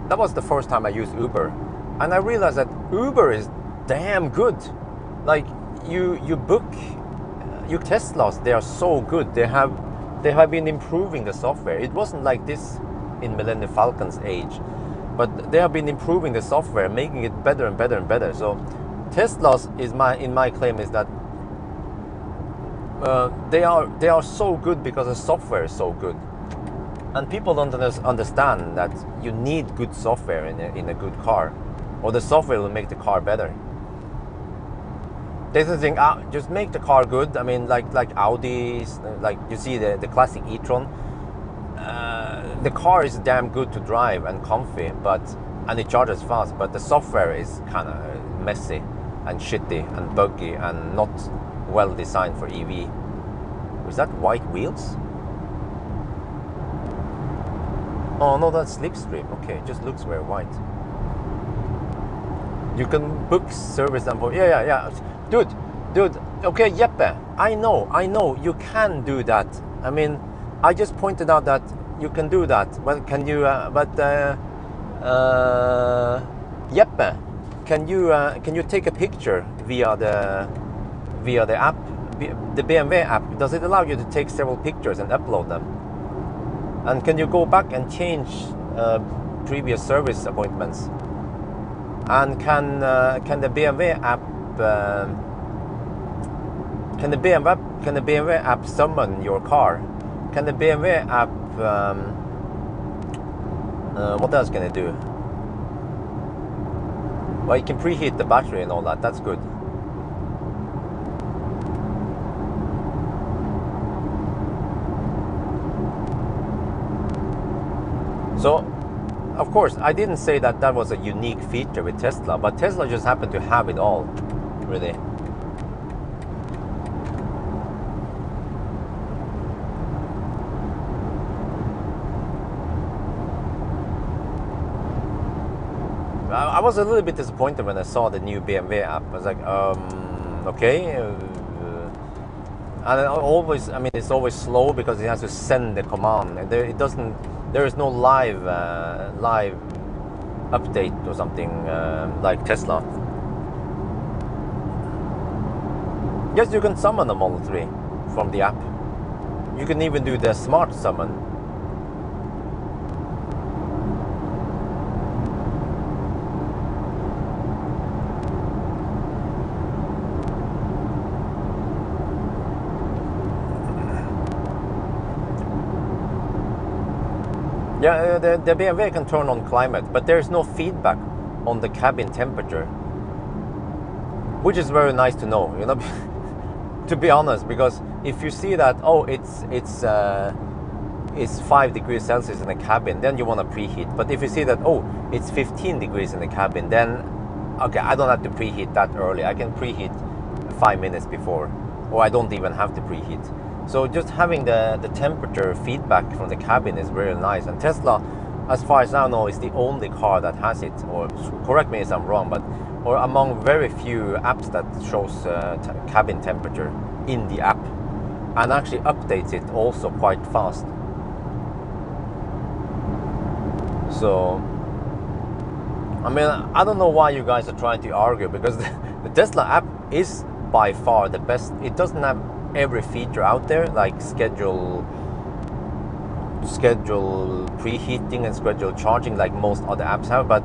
that was the first time I used Uber, and I realized that Uber is damn good. Like you book your Teslas, they are so good. They have been improving the software. It wasn't like this in Millennium Falcon's age, but they have been improving the software, making it better and better and better. So Teslas is in my claim is that they are so good because the software is so good, and people don't understand that you need good software in a good car, or the software will make the car better. They think, just make the car good. I mean, like Audi's, like you see the classic e-tron. The car is damn good to drive and comfy, and it charges fast, but the software is kind of messy and shitty and buggy and not well designed for EV. Is that white wheels? Oh no, that's Slipstream. Okay, it just looks very white. You can book service and yeah. Dude. Okay, Jeppe, I know. You can do that. I mean, I just pointed out that you can do that. Well, can you? Jeppe, can you take a picture via the app, the BMW app? Does it allow you to take several pictures and upload them? And can you go back and change previous service appointments? And can the BMW app can the BMW app summon your car? Can the BMW app what else can it do? Well, you can preheat the battery and all that. That's good. So, of course, I didn't say that that was a unique feature with Tesla, but Tesla just happened to have it all, really. I was a little bit disappointed when I saw the new BMW app. I was like, okay. And always, I mean, it's always slow because it has to send the command. There is no live update or something like Tesla. Yes, you can summon a Model 3 from the app. You can even do the smart summon. Yeah, the BMW can turn on climate, but there's no feedback on the cabin temperature, which is very nice to know, you know, to be honest, because if you see that, oh, it's 5 degrees Celsius in the cabin, then you want to preheat. But if you see that, oh, it's 15 degrees in the cabin, then, okay, I don't have to preheat that early. I can preheat 5 minutes before, or I don't even have to preheat. So just having the temperature feedback from the cabin is very nice. And Tesla, as far as I know, is the only car that has it. Or correct me if I'm wrong, but or among very few apps that shows cabin temperature in the app, and actually updates it also quite fast. So, I mean, I don't know why you guys are trying to argue, because the Tesla app is by far the best. It doesn't have every feature out there, like schedule preheating and schedule charging like most other apps have, but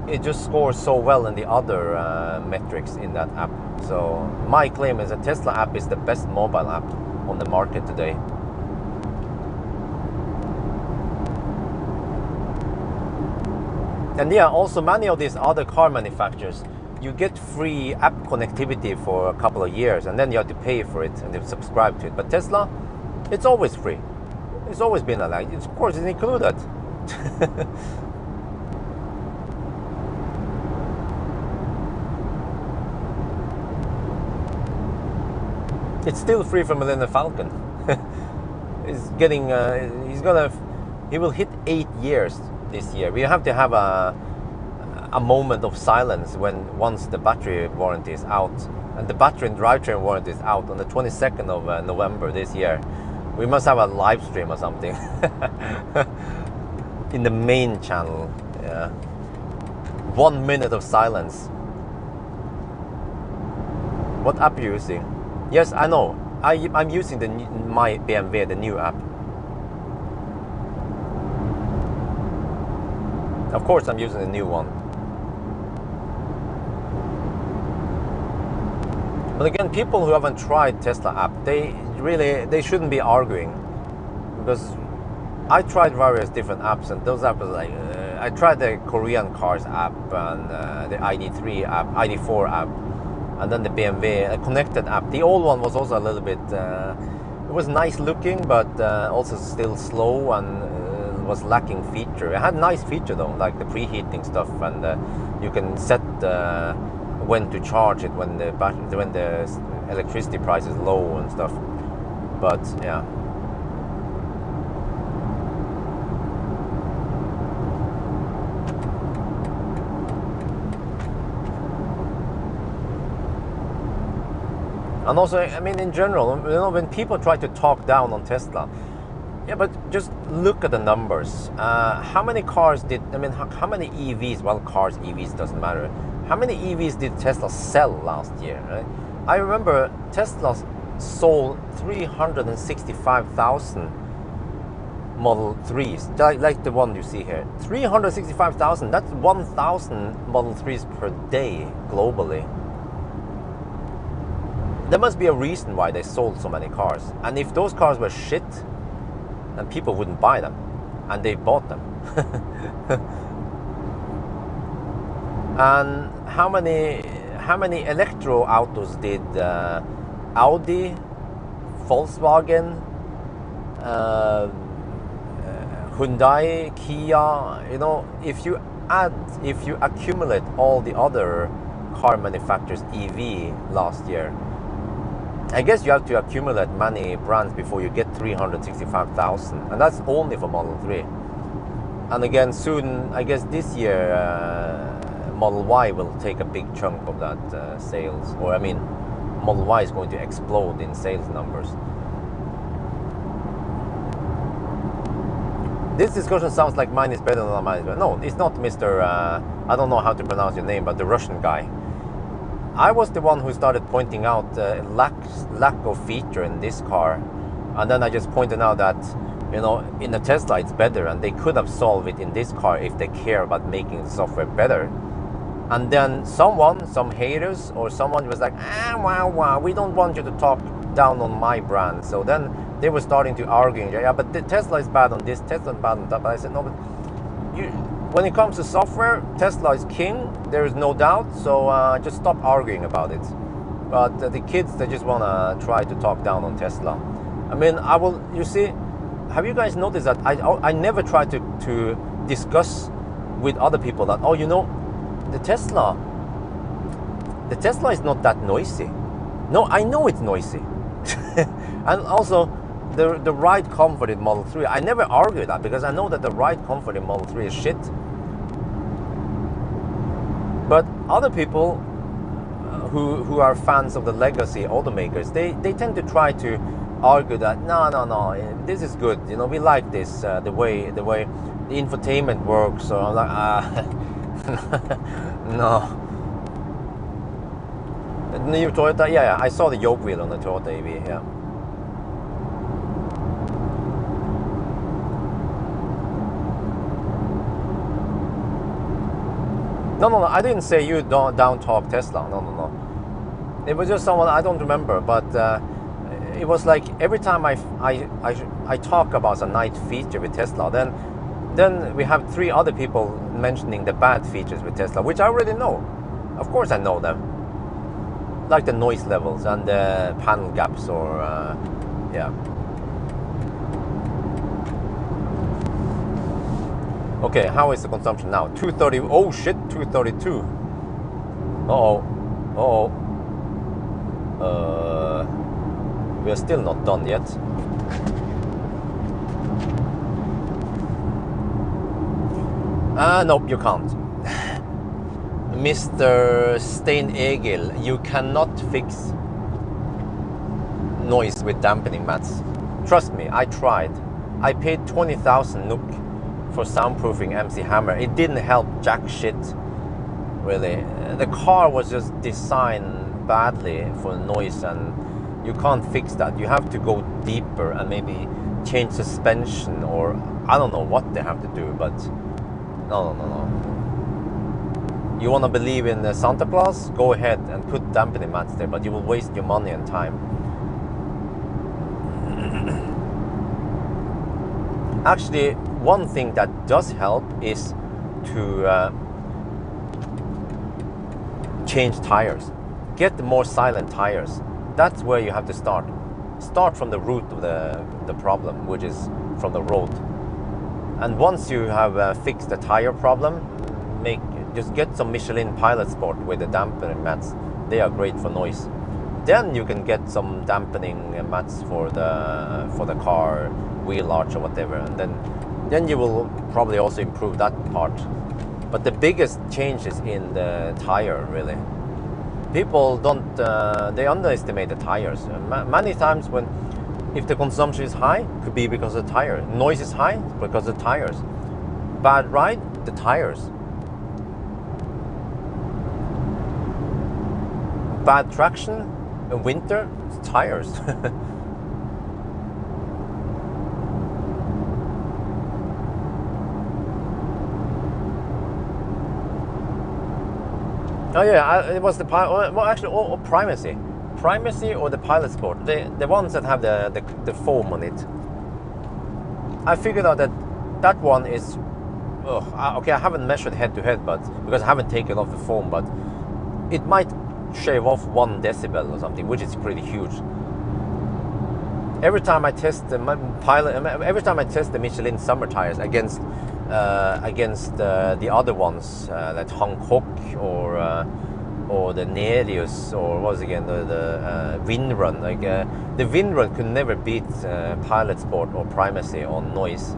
it just scores so well in the other metrics in that app. So my claim is that Tesla app is the best mobile app on the market today. And yeah, also many of these other car manufacturers, you get free app connectivity for a couple of years, and then you have to pay for it and you subscribe to it. But Tesla, it's always free. It's always been like, of course, it's included. It's still free from Millennium Falcon. He's getting, he will hit 8 years this year. We have to have a moment of silence once the battery warranty is out, and the battery and drivetrain warranty is out on the 22nd of November this year. We must have a live stream or something in the main channel. Yeah, 1 minute of silence. What app are you using? Yes, I know. I'm using my BMW, the new app. Of course, I'm using the new one. But again, people who haven't tried Tesla app, they shouldn't be arguing, because I tried various different apps, and those apps like I tried the Korean cars app and the ID3 app, ID4 app, and then the BMW connected app. The old one was also a little bit. It was nice looking, but also still slow and was lacking feature. It had nice feature though, like the preheating stuff, and you can set when to charge it when the electricity price is low and stuff. But yeah. And also, I mean, in general, you know, when people try to talk down on Tesla, yeah, but just look at the numbers. How many cars did, I mean, how many EVs, well, cars, EVs doesn't matter. How many EVs did Tesla sell last year, right? I remember Tesla sold 365,000 Model 3s, like the one you see here. 365,000, that's 1,000 Model 3s per day globally. There must be a reason why they sold so many cars. And if those cars were shit, then people wouldn't buy them. And they bought them. And how many electro autos did Audi, Volkswagen, Hyundai, Kia, you know, if you accumulate all the other car manufacturers EV last year, I guess you have to accumulate many brands before you get 365,000, and that's only for Model 3. And again, soon, I guess this year, Model Y will take a big chunk of that sales, or I mean, Model Y is going to explode in sales numbers. This discussion sounds like mine is better than mine is better. No, it's not Mr. I don't know how to pronounce your name, but the Russian guy. I was the one who started pointing out lack of feature in this car, and then I just pointed out that, you know, in the Tesla it's better, and they could have solved it in this car if they care about making the software better. And then some haters or someone was like, wow, we don't want you to talk down on my brand. So then they were starting to argue, yeah, but the Tesla is bad on this, Tesla is bad on that. But I said, no, but when it comes to software, Tesla is king, there is no doubt, so just stop arguing about it. But the kids, they just want to try to talk down on Tesla. I mean, you see, have you guys noticed that I never try to discuss with other people that, oh, you know, the Tesla is not that noisy. No, I know it's noisy. And also, the ride comfort in Model 3, I never argue that, because I know that the ride comfort in Model 3 is shit. But other people who are fans of the legacy automakers, they tend to try to argue that no, this is good. You know, we like this, the way the infotainment works. So I'm like, no. The new Toyota, yeah, I saw the yoke wheel on the Toyota EV, yeah. No, I didn't say you down talk Tesla. No. It was just someone, I don't remember, but it was like every time I talk about a nice feature with Tesla, then we have 3 other people mentioning the bad features with Tesla, which I already know. Of course I know them. Like the noise levels and the panel gaps, or yeah. Okay, how is the consumption now? 230. Oh shit, 232. We are still not done yet. Nope, you can't. Mr. Stein Egil, you cannot fix noise with dampening mats. Trust me, I tried. I paid 20,000 NOK for soundproofing MC Hammer. It didn't help jack shit, really. The car was just designed badly for noise, and you can't fix that. You have to go deeper and maybe change suspension, or I don't know what they have to do, but no. You want to believe in Santa Claus? Go ahead and put dampening mats there, but you will waste your money and time. Actually, one thing that does help is to change tires. Get more silent tires. That's where you have to start. Start from the root of the problem, which is from the road. And once you have fixed the tire problem, just get some Michelin Pilot Sport with the dampening mats. They are great for noise. Then you can get some dampening mats for the car wheel arch or whatever, and then you will probably also improve that part. But the biggest change is in the tire, really. People don't they underestimate the tires. Many times if the consumption is high, it could be because of the tire. Noise is high because of the tires. Bad ride, the tires. Bad traction in winter, it's tires. Oh yeah, it was the well, actually, or Primacy or the Pilot Sport. The ones that have the foam on it. I figured out that one is okay. I haven't measured head to head, but because I haven't taken off the foam, but it might shave off 1 decibel or something, which is pretty huge. every time I test the every time I test the Michelin summer tires against the other ones, like Hankook or the Nerius, or what was it again, the Windrun. Like the Windrun could never beat Pilot Sport or Primacy on noise.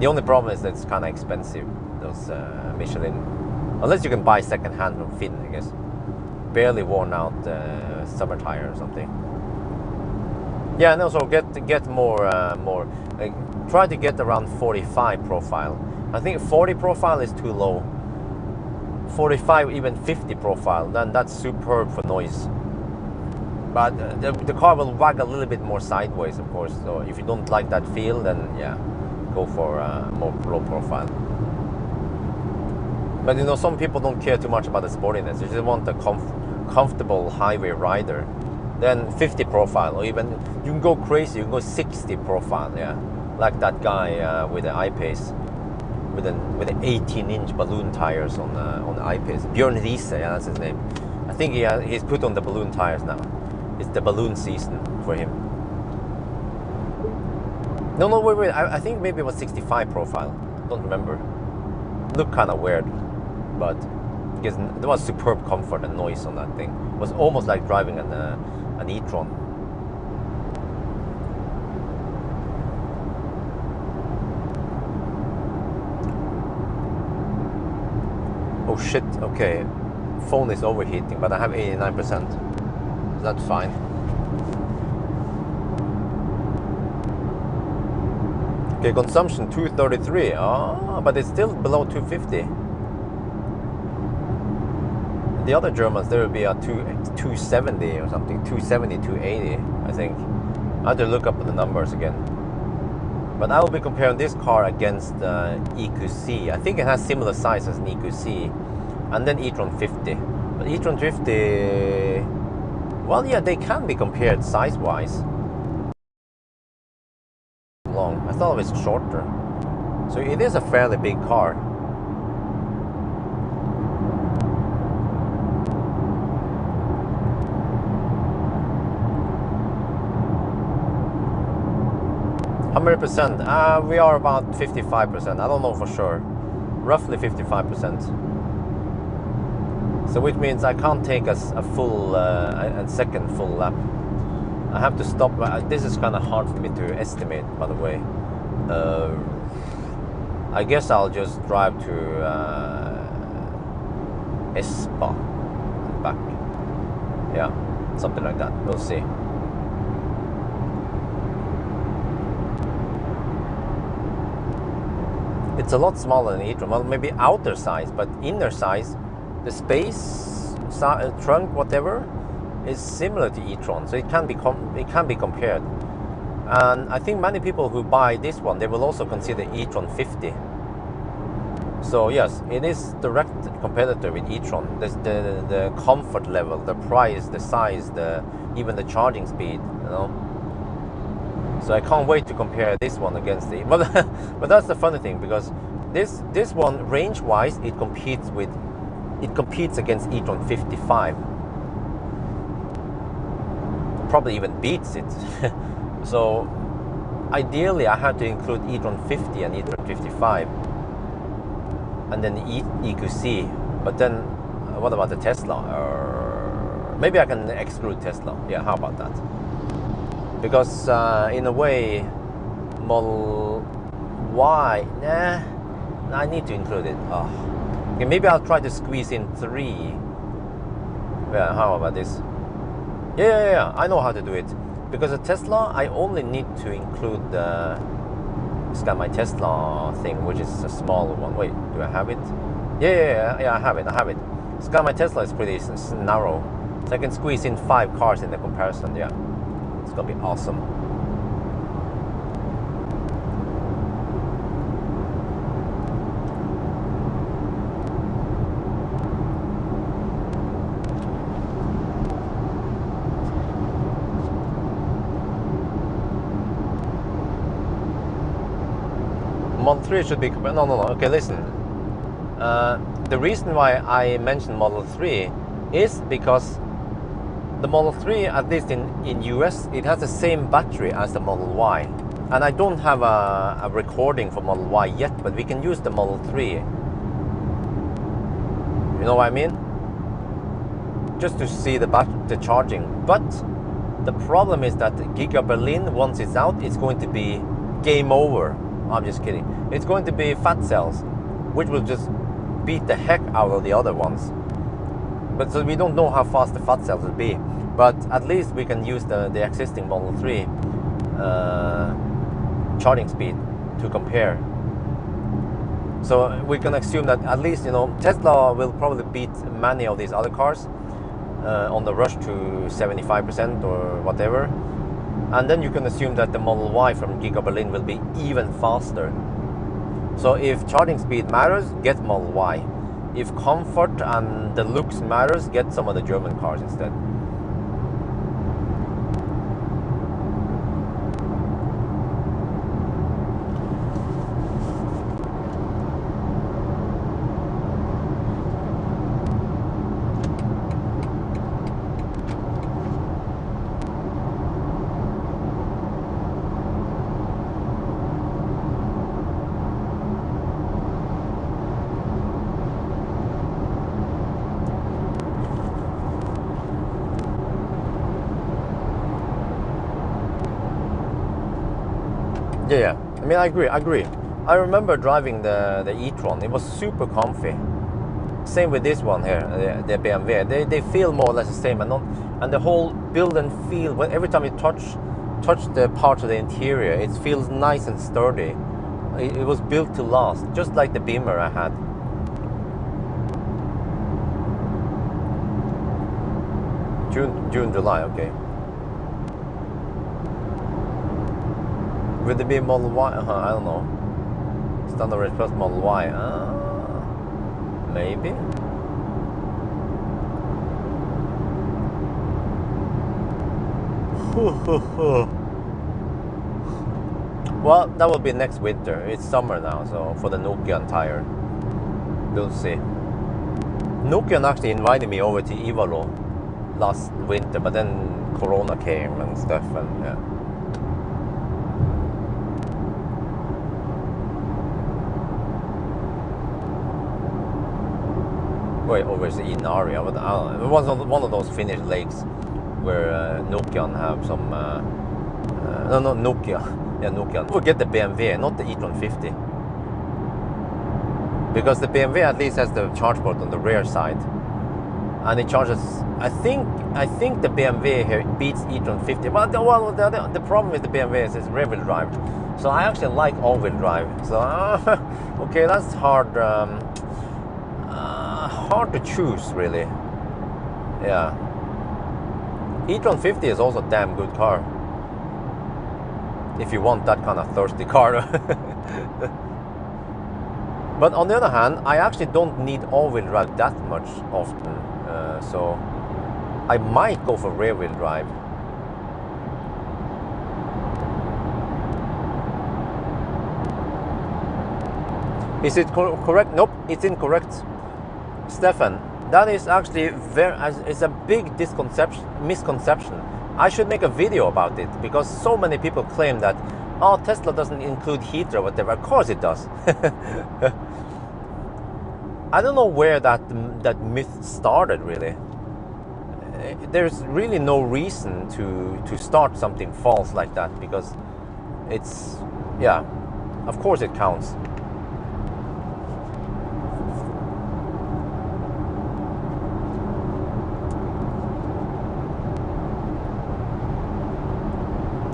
The only problem is that it's kind of expensive, those Michelin, unless you can buy second hand from Finn, I guess. Barely worn out summer tire or something. Yeah, and also get more like, try to get around 45 profile. I think 40 profile is too low. 45, even 50 profile, then that's superb for noise. But the car will wag a little bit more sideways, of course. So if you don't like that feel, then yeah, go for more low profile. But you know, some people don't care too much about the sportiness. They just want a comfortable highway rider. Then 50 profile, or even you can go crazy. You can go 60 profile, yeah, like that guy with the I-Pace, with the 18-inch balloon tires on the I-Pace. Bjørn Nyland, yeah, that's his name. I think he's put on the balloon tires now. It's the balloon season for him. No, wait. I think maybe it was 65 profile. Don't remember. Looked kind of weird, but because there was superb comfort and noise on that thing. It was almost like driving an e-tron. Oh shit, okay. Phone is overheating, but I have 89%. So that's fine. Okay, consumption 233. Oh, but it's still below 250. The other Germans, there will be a 270 or something. 270, 280, I think. I have to look up the numbers again. But I will be comparing this car against EQC. I think it has similar size as an EQC. And then e-tron 50. But e-tron 50, well, yeah, they can be compared size-wise. Long. I thought it was shorter. So it is a fairly big car. How many percent? We are about 55%. I don't know for sure. Roughly 55%. So which means I can't take a full, a second full lap. I have to stop. This is kind of hard for me to estimate, by the way. I guess I'll just drive to Espa and back. Yeah, something like that. We'll see. It's a lot smaller than e-tron. Well, maybe outer size, but inner size, the space, trunk, whatever, is similar to e-tron. So it can be compared. And I think many people who buy this one, they will also consider e-tron 50. So yes, it is direct competitor with e-tron. The comfort level, the price, the size, even the charging speed, you know. So I can't wait to compare this one against the. But that's the funny thing, because this one range-wise it competes against e-tron 55. Probably even beats it. So ideally I had to include e-tron 50 and e-tron 55, and then EQC. But then what about the Tesla? Maybe I can exclude Tesla. Yeah, how about that? Because in a way, Model Y, I need to include it. Okay, maybe I'll try to squeeze in 3. Yeah, how about this? Yeah, I know how to do it. Because a Tesla, I only need to include it's got my Tesla thing, which is a smaller one. Wait, do I have it? Yeah, I have it. It's got my Tesla is pretty narrow, so I can squeeze in 5 cars in the comparison. Yeah, it's gonna be awesome. Model 3 should be... No. Okay, listen. The reason why I mentioned Model 3 is because the Model 3, at least in US, it has the same battery as the Model Y. And I don't have a recording for Model Y yet, but we can use the Model 3. You know what I mean? Just to see the charging. But the problem is that Giga Berlin, once it's out, it's going to be game over. I'm just kidding. It's going to be fat cells, which will just beat the heck out of the other ones. But so we don't know how fast the fat cells will be. But at least we can use the existing Model 3 charging speed to compare. So we can assume that at least, you know, Tesla will probably beat many of these other cars on the rush to 75% or whatever. And then you can assume that the Model Y from Giga Berlin will be even faster. So if charging speed matters, get Model Y. If comfort and the looks matters, get some of the German cars instead. Yeah, I mean, I agree. I remember driving the e-tron. It was super comfy. Same with this one here, the BMW. They feel more or less the same, and the whole build and feel. When every time you touch the parts of the interior, it feels nice and sturdy. It was built to last, just like the Beamer I had. June, July. Okay. Will it be Model Y? I don't know. Standard Range Plus Model Y. Maybe. Well, that will be next winter. It's summer now, so for the Nokian tire. We'll see. Nokian actually invited me over to Ivalo last winter, but then Corona came and stuff, and yeah. Wait, over the Inaria, but I don't know. It was one of those Finnish lakes where Nokian have some. No, not Nokia. Yeah, Nokian. Forget the BMW, not the e-tron 50, because the BMW at least has the charge port on the rear side, and it charges. I think the BMW here beats e-tron 50. But the problem with the BMW is it's rear-wheel drive, so I actually like all-wheel drive. So okay, that's hard. Hard to choose, really. Yeah. e-tron 50 is also a damn good car. If you want that kind of thirsty car. But on the other hand, I actually don't need all-wheel drive that much often. So I might go for rear-wheel drive. Is it correct? Nope, it's incorrect. Stefan, that is actually it's a big misconception. I should make a video about it, because so many people claim that, oh, Tesla doesn't include heater or whatever. Of course it does. I don't know where that myth started, really. There's really no reason to start something false like that, because it's, yeah, of course it counts.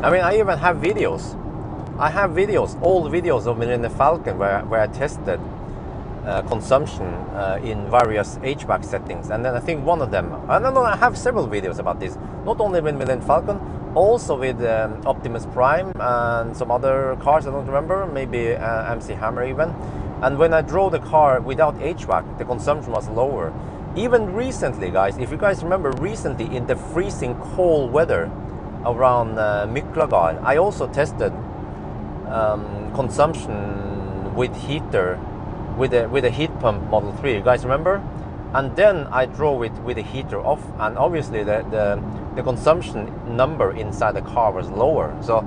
I mean, I even have videos. I have videos, old videos of me in the Falcon where I tested consumption in various HVAC settings. And then I think one of them, I don't know, I have several videos about this. Not only within Falcon, also with Optimus Prime and some other cars, I don't remember, maybe MC Hammer even. And when I drove the car without HVAC, the consumption was lower. Even recently, guys, if you guys remember, recently in the freezing cold weather, around Miklagard, I also tested consumption with heater, with a heat pump Model 3. You guys remember? and then I drove it with the heater off, and obviously the consumption number inside the car was lower. So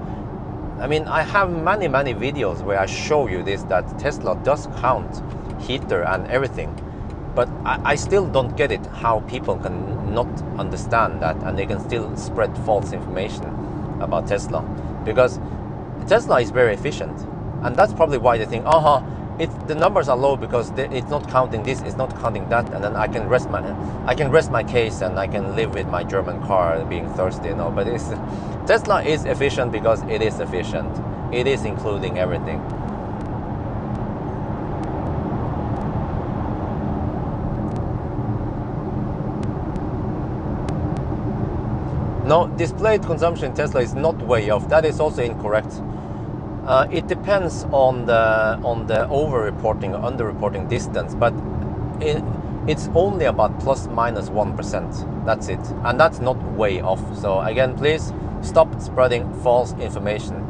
I mean, I have many videos where I show you this, that Tesla does count heater and everything, but I still don't get it how people can not understand that, and they can still spread false information about Tesla, because Tesla is very efficient, and that's probably why they think, the numbers are low because it's not counting this, it's not counting that, and then I can rest my case and I can live with my German car being thirsty, you know. But Tesla is efficient because it is efficient. It is including everything. No, displayed consumption in Tesla is not way off. That is also incorrect. It depends on the over-reporting or under-reporting distance, but it's only about plus minus 1%. That's it, and that's not way off. So again, please stop spreading false information.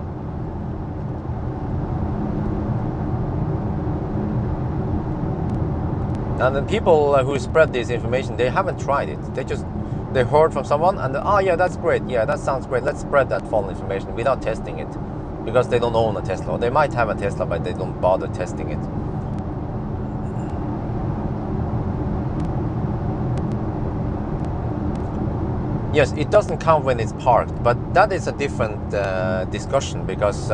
And the people who spread this information, they haven't tried it. They heard from someone and yeah, that's great. Yeah, that sounds great. Let's spread that false information without testing it. Because they don't own a Tesla. Or they might have a Tesla, but they don't bother testing it. Yes, it doesn't count when it's parked, but that is a different discussion, because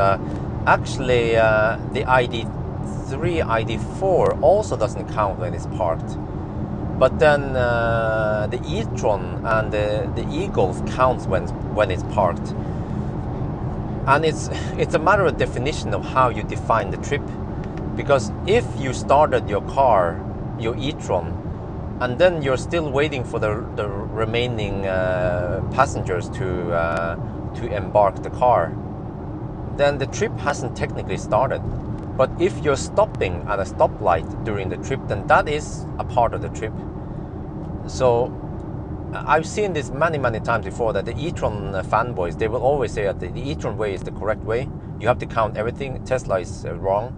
actually the ID3, ID4 also doesn't count when it's parked. But then the e-tron and the e-Golf counts when it's parked. And it's a matter of definition of how you define the trip, because if you started your car, your e-tron, and then you're still waiting for the remaining passengers to embark the car, then the trip hasn't technically started. But if you're stopping at a stoplight during the trip, then that is a part of the trip. So I've seen this many times before, that the e-tron fanboys, they will always say that the e-tron way is the correct way. You have to count everything. Tesla is wrong.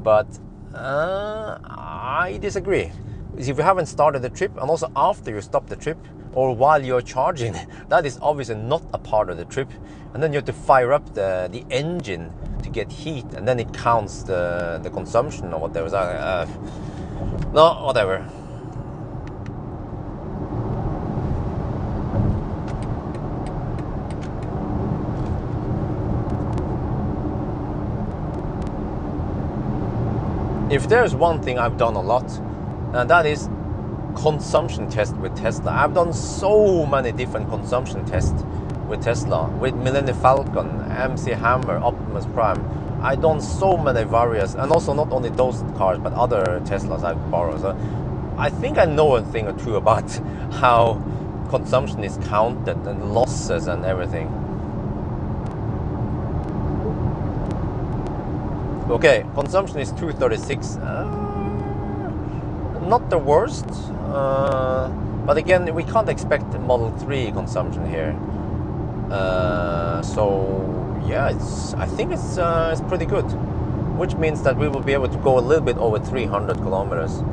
But I disagree. If you haven't started the trip, and also after you stop the trip, or while you're charging, that is obviously not a part of the trip. And then you have to fire up the engine to get heat, and then it counts the consumption or whatever. No, whatever. If there's one thing I've done a lot, and that is consumption test with Tesla. I've done so many different consumption tests with Tesla, with Millennium Falcon, MC Hammer, Optimus Prime. I've done so many various, and also not only those cars, but other Teslas I've borrowed. So I think I know a thing or two about how consumption is counted and losses and everything. Okay, consumption is 236. Not the worst, but again, we can't expect Model 3 consumption here. So yeah, I think it's pretty good, which means that we will be able to go a little bit over 300 kilometers,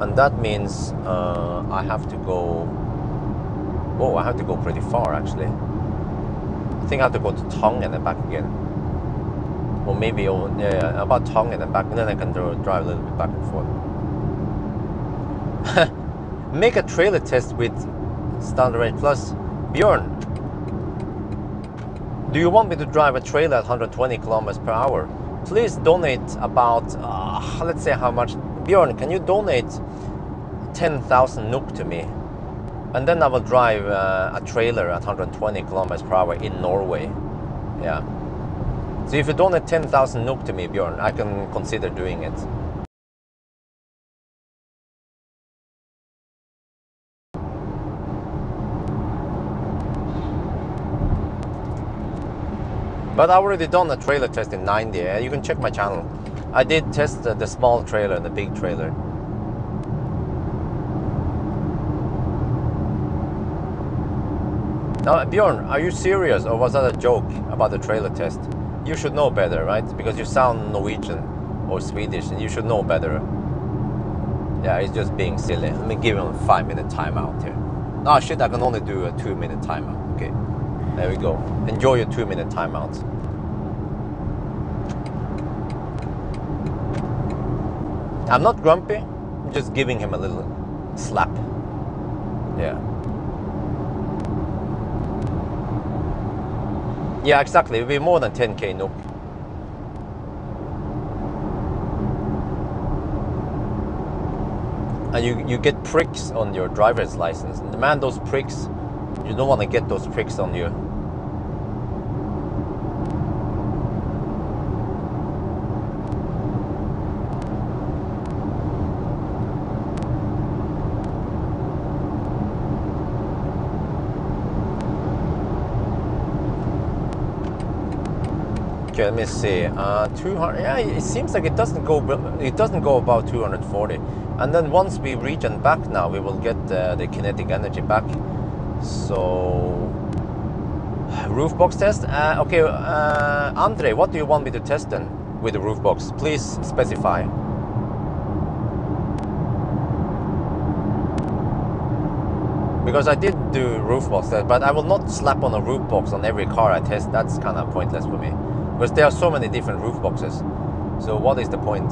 and that means I have to go. Oh, I have to go pretty far actually. I think I have to go to Tongue and back again. Or maybe about Tongue and back, and then I can drive a little bit back and forth. Make a trailer test with Standard Range Plus. Bjørn, do you want me to drive a trailer at 120 kilometers per hour? Please donate about, let's say how much. Bjørn, can you donate 10,000 NOK to me? And then I will drive a trailer at 120 kilometers per hour in Norway. Yeah. So if you donate 10,000 NOK to me, Bjørn, I can consider doing it. But I already done a trailer test in 90. You can check my channel. I did test the small trailer and the big trailer. Now, Bjørn, are you serious, or was that a joke about the trailer test? You should know better, right? Because you sound Norwegian or Swedish, and you should know better. Yeah, he's just being silly. Let me give him a 5-minute timeout here. Oh shit, I can only do a 2-minute timeout. Okay, there we go. Enjoy your 2-minute timeout. I'm not grumpy, I'm just giving him a little slap. Yeah. Yeah, exactly. It'll be more than 10k NOK. And you get pricks on your driver's license. And man, those pricks, you don't want to get those pricks on you. Okay, let me see. 200. Yeah, it seems like it doesn't go about 240. And then once we regen back now, we will get the kinetic energy back. So roof box test. Okay, Andre, what do you want me to test then with the roof box? Please specify. Because I did do roof box test, but I will not slap on a roof box on every car I test. That's kind of pointless for me. Because there are so many different roof boxes. So what is the point?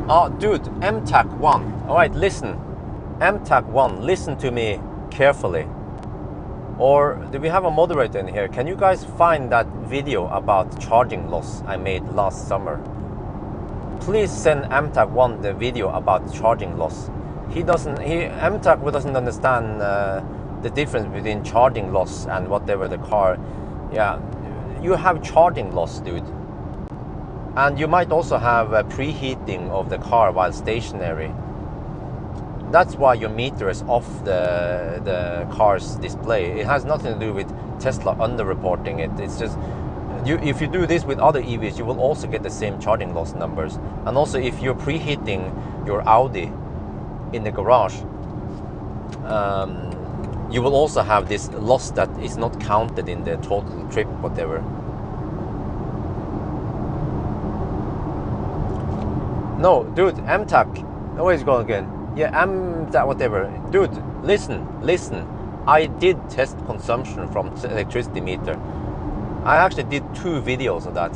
Oh, dude, MTAC 1. All right, listen. MTAC 1, listen to me carefully. Or do we have a moderator in here? Can you guys find that video about charging loss I made last summer? Please send MTAC 1 the video about charging loss. MTAC doesn't understand the difference between charging loss and whatever the car. Yeah, you have charging loss, dude. And you might also have a preheating of the car while stationary. That's why your meter is off the car's display. It has nothing to do with Tesla underreporting it. It's just, if you do this with other EVs, you will also get the same charging loss numbers. And also if you're preheating your Audi in the garage, you will also have this loss that is not counted in the total trip, whatever. No, dude, MTAC. Oh, where's it going again? Yeah, MTAC, whatever. Dude, listen. I did test consumption from electricity meter. I actually did 2 videos of that.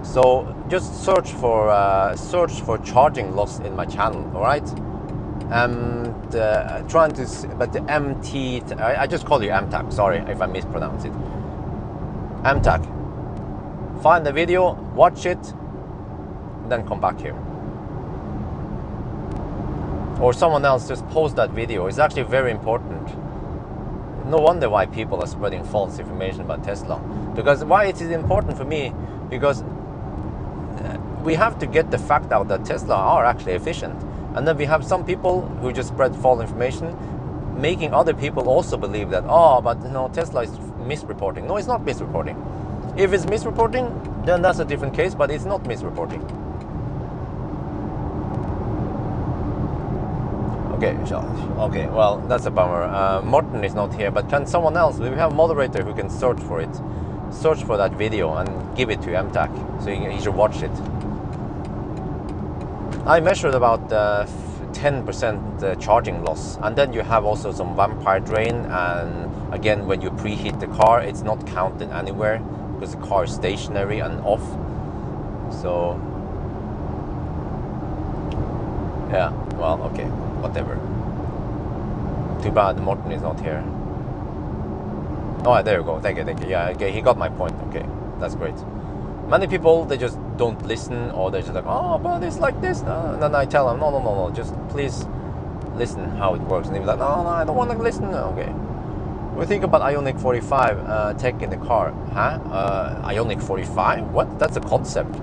So just search for charging loss in my channel, all right? Trying to, but the MT, I just call you MTAC. Sorry if I mispronounce it. MTAC. Find the video, watch it, then come back here. Or someone else just post that video. It's actually very important. No wonder why people are spreading false information about Tesla. Because why it is important for me? Because we have to get the fact out that Tesla are actually efficient. And then we have some people who just spread false information, making other people also believe that, oh, but no, Tesla is misreporting. No, it's not misreporting. If it's misreporting, then that's a different case, but it's not misreporting. Okay, well, that's a bummer. Morten is not here, but can someone else, we have a moderator who can search for it. Search for that video and give it to MTAC, so he should watch it. I measured about 10% charging loss, and then you have also some vampire drain, and again, when you preheat the car, it's not counted anywhere, because the car is stationary and off. So, yeah, well, okay. Whatever. Too bad Morten is not here. Oh, there you go. Thank you. Yeah, okay, he got my point. Okay, that's great. Many people, they just don't listen, or they're just like, oh, but it's like this. And then I tell them, no, just please listen how it works. And they'll be like, no, I don't want to listen. Okay. We think about Ioniq 45 tech in the car. Huh? Ioniq 45? What? That's a concept.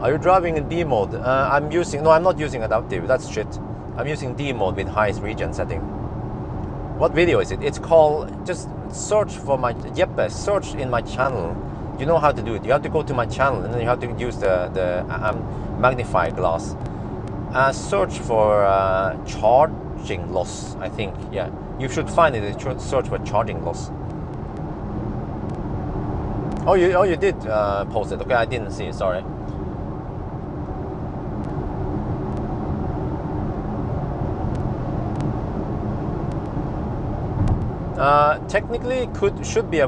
Are you driving in D mode? I'm not using adaptive. That's shit. I'm using D mode with highest regen setting. What video is it? It's called, just search for my, Jeppe, search in my channel. You know how to do it. You have to go to my channel and then you have to use the magnify glass. Search for charging loss, I think. Yeah, you should find it. Search for charging loss. Oh, you did post it. Okay, I didn't see it. Sorry. Technically, should be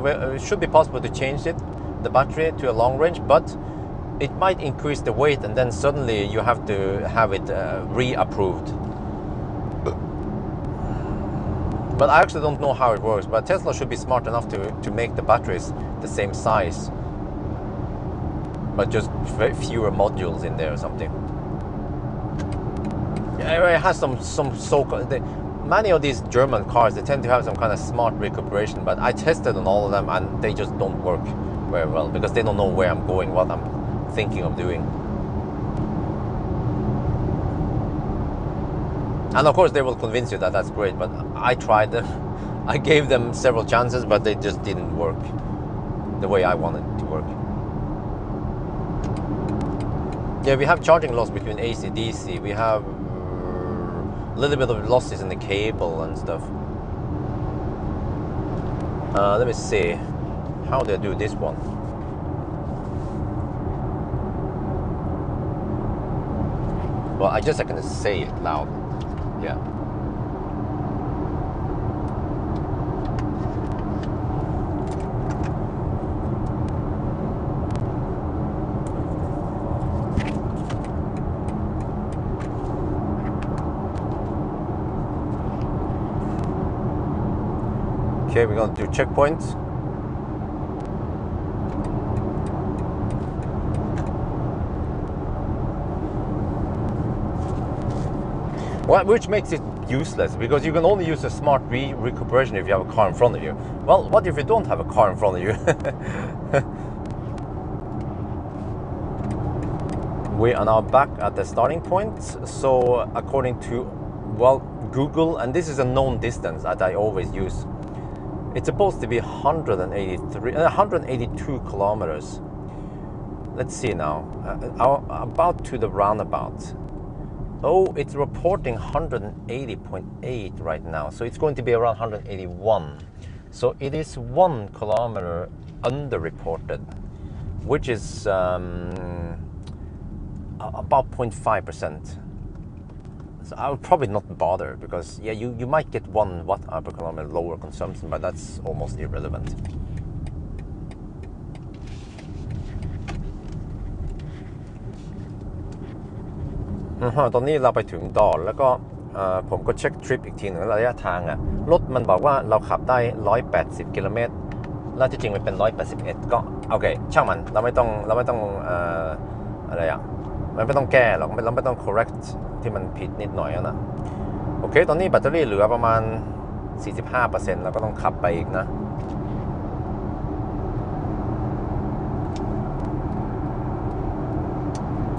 possible to change it, the battery, to a long range, but it might increase the weight, and then suddenly you have to have it re-approved. But I actually don't know how it works. But Tesla should be smart enough to make the batteries the same size, but just fewer modules in there or something. It has some so-called. Many of these German cars, they tend to have some kind of smart recuperation, but I tested on all of them and they just don't work very well because they don't know where I'm going, what I'm thinking of doing. And of course they will convince you that that's great, but I tried them. I gave them several chances, but they just didn't work the way I wanted it to work. Yeah, we have charging loss between AC, DC. We have a little bit of losses in the cable and stuff. Let me see. How do I do this one? Well, I can say it loud. Yeah. Okay, we're going to do checkpoints. Well, which makes it useless, because you can only use a smart recuperation if you have a car in front of you. Well, what if you don't have a car in front of you? We are now back at the starting point. So according to, well, Google, and this is a known distance that I always use, it's supposed to be 182 kilometers. Let's see now, about to the roundabout. Oh, it's reporting 180.8 right now, so it's going to be around 181. So it is 1 kilometer underreported, which is about 0.5%. So I would probably not bother, because yeah, you might get 1 watt-hour per kilometer lower consumption, but that's almost irrelevant. ตอนนี้เราไปถึงดอนแล้วก็ผมก็เช็คทริปอีกทีหนึ่งระยะทางอ่ะรถมันบอกว่าเราขับได้180กิโลเมตรแล้วที่จริงมันเป็น181ก็โอเคช่างมันเราไม่ต้องอะไรอ่ะมันไม่ต้องแก้หรอกเราไม่ต้อง correct ที่มันผิดนิดหน่อยนะโอเคตอนนี้แบตเตอรี่เหลือประมาณ 45% แล้วก็ต้องขับไปอีกนะ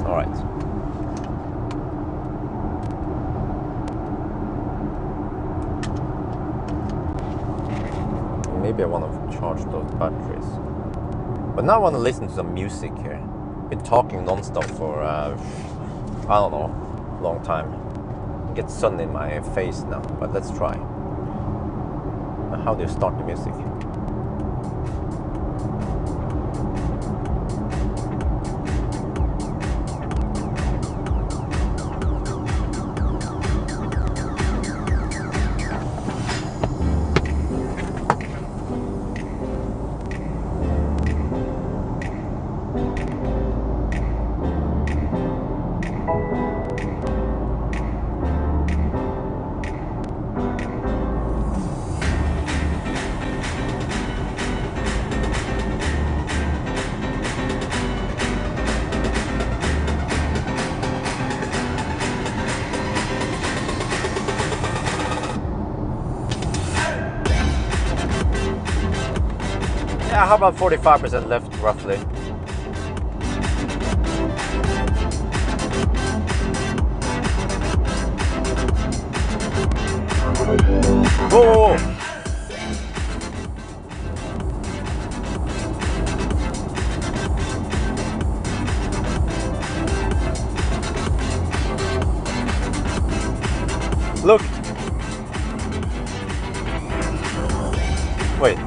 alright maybe I want to charge those batteries, but now I want to listen to some music here. Been talking non-stop for I don't know, long time. Get sun in my face now, but let's try. How do you start the music? Yeah, how about 45% left, roughly? Whoa! Look! Wait.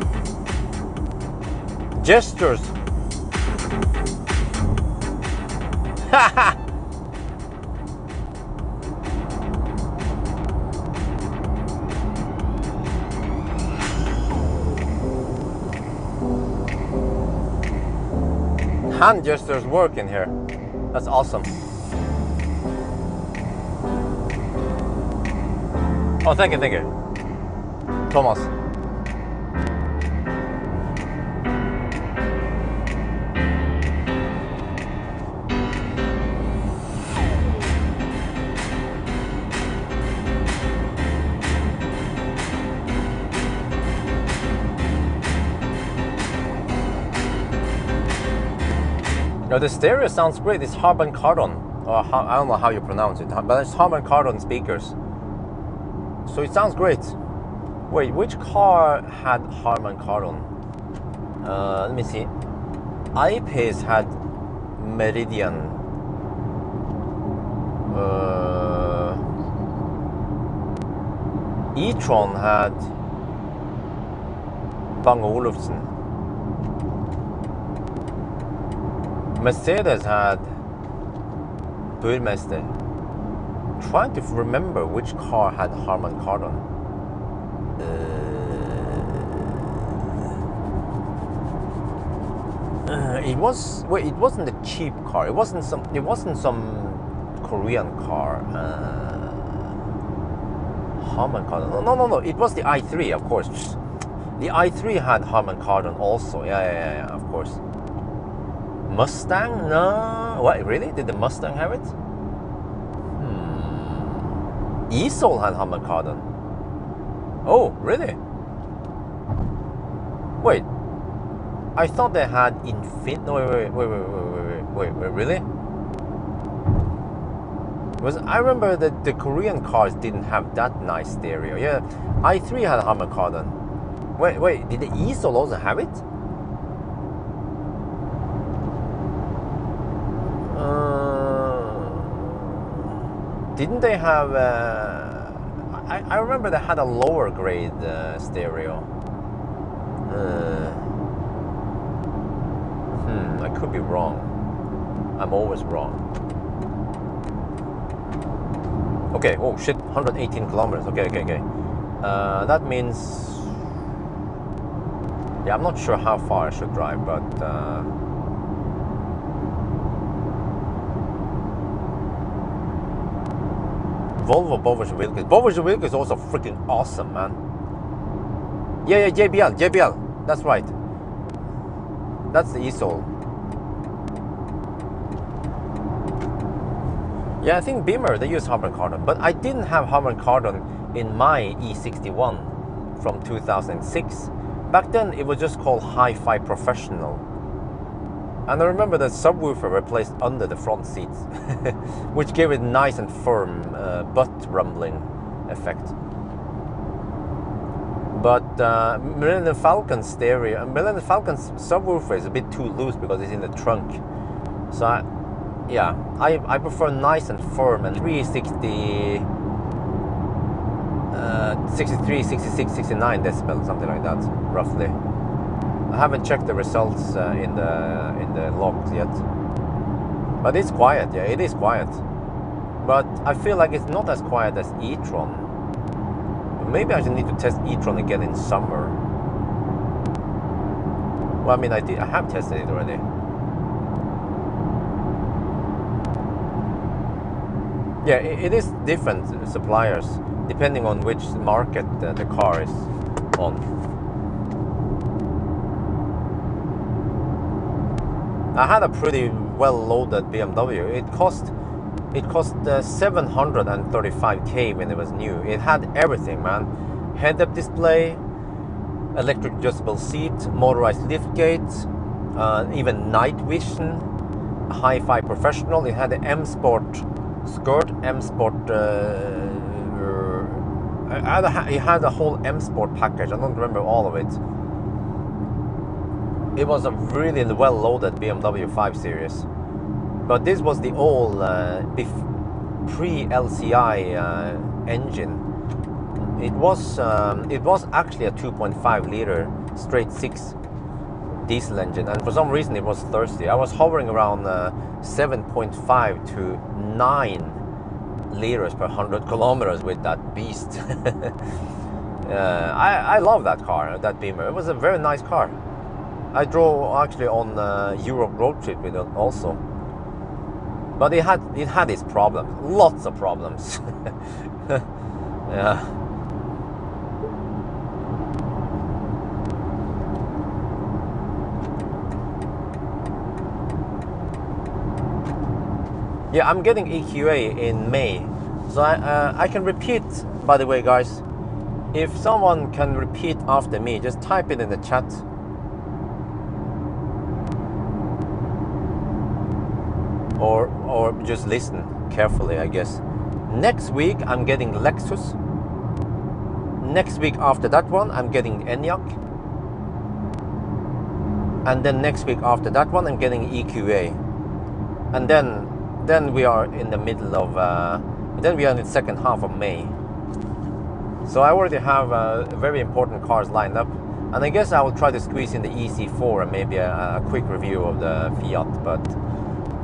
Gestures. Haha! Hand gestures work in here. That's awesome. Oh, thank you, Thomas. Now the stereo sounds great. It's Harman Kardon, or I don't know how you pronounce it, but it's Harman Kardon speakers. So it sounds great. Wait, which car had Harman Kardon? Let me see. I-Pace had Meridian. E-Tron had Bang Olufsen. Mercedes had Burmester. Trying to remember which car had Harman Kardon. It wasn't a cheap car. It wasn't some Korean car. Harman Kardon. No. It was the i3, of course. The i3 had Harman Kardon also. Yeah, of course. Mustang? No. What? Really? Did the Mustang have it? E-Soul had Harman Kardon. Oh, really? Wait. I thought they had Infin. No, wait, really? I remember that the Korean cars didn't have that nice stereo. Yeah, i3 had Harman Kardon. Wait, did the E-Soul also have it? Didn't they have? I remember they had a lower grade stereo. I could be wrong. I'm always wrong. Okay. Oh shit! 118 kilometers. Okay. That means. Yeah, I'm not sure how far I should drive, but. Volvo Bowers Wilkes. Bowers Wilkes is also freaking awesome, man. Yeah, JBL. That's right. That's the E-Soul. Yeah, I think Beamer, they use Harman Kardon, but I didn't have Harman Kardon in my E61 from 2006. Back then, it was just called Hi-Fi Professional. And I remember the subwoofer were placed under the front seats, which gave it nice and firm butt rumbling effect. But Millennium Falcon's stereo, Millennium Falcon's subwoofer is a bit too loose because it's in the trunk. So I prefer nice and firm, and 360, 63, 66, 69 decibels, something like that, roughly. I haven't checked the results in the logs yet, but it's quiet. Yeah, it is quiet, but I feel like it's not as quiet as e-tron. Maybe I should need to test e-tron again in summer. Well, I mean, I have tested it already. Yeah, it is different suppliers depending on which market the car is on. I had a pretty well-loaded BMW. It cost 735k when it was new. It had everything, man. Head-up display, electric adjustable seat, motorized liftgate, even night vision, Hi-Fi Professional. It had the M Sport skirt, M Sport it had a whole M Sport package. I don't remember all of it. It was a really well-loaded BMW 5 Series. But this was the old pre-LCI engine. It was actually a 2.5 liter straight 6 diesel engine, and for some reason it was thirsty. I was hovering around 7.5 to 9 liters per 100 kilometers with that beast. I love that car, that Beamer. It was a very nice car. I drove actually on Europe road trip with it also. But it had its problems, lots of problems. Yeah. Yeah, I'm getting EQA in May, so I can repeat. By the way, guys, if someone can repeat after me, just type it in the chat. Or just listen carefully, I guess. Next week I'm getting Lexus. Next week after that one I'm getting Enyaq. And then next week after that one I'm getting EQA. And then we are in the middle of then we are in the second half of May. So I already have very important cars lined up, and I guess I will try to squeeze in the EC4 and maybe a quick review of the Fiat. But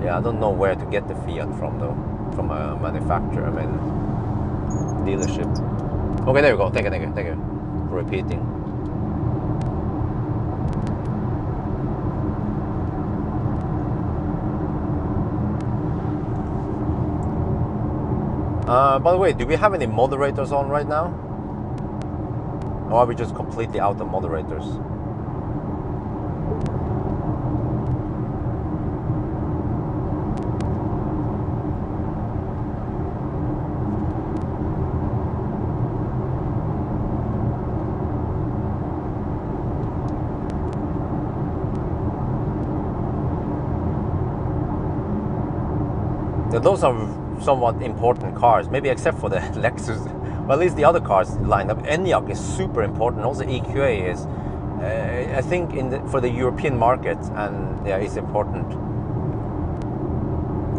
yeah, I don't know where to get the Fiat from though, from a manufacturer, I mean dealership. Okay, there we go. Thank you for repeating. By the way, do we have any moderators on right now? Or are we just completely out of moderators? Yeah, those are somewhat important cars, maybe except for the Lexus. Well, at least the other cars lined up. Enyaq is super important. Also, EQA is, I think, for the European market, and yeah, it's important.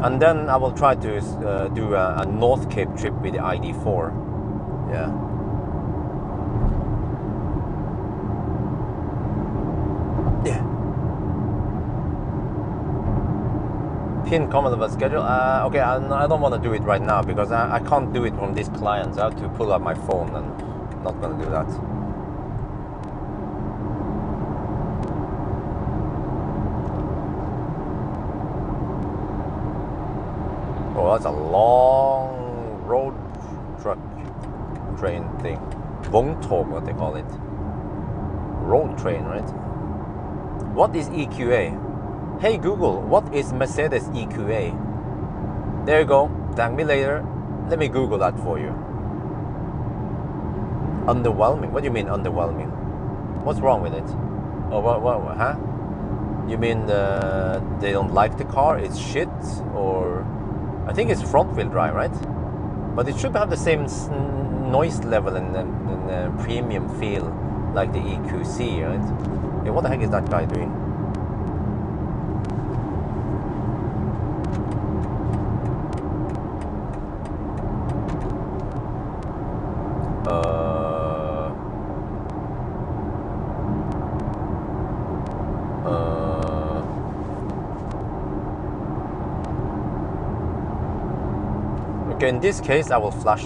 And then I will try to do a North Cape trip with the ID4. Yeah. Yeah. Pin comment about schedule. Okay, I don't want to do it right now because I can't do it from this client. So I have to pull up my phone, and I'm not going to do that. Oh, that's a long road truck train thing. Vogntog, what they call it. Road train, right? What is EQA? Hey Google, what is Mercedes EQA? There you go. Thank me later. Let me Google that for you. Underwhelming? What do you mean underwhelming? What's wrong with it? Oh, what huh? You mean they don't like the car? It's shit? Or I think it's front wheel drive, right? But it should have the same noise level and premium feel like the EQC, right? Yeah, what the heck is that guy doing? Okay, in this case, I will flash.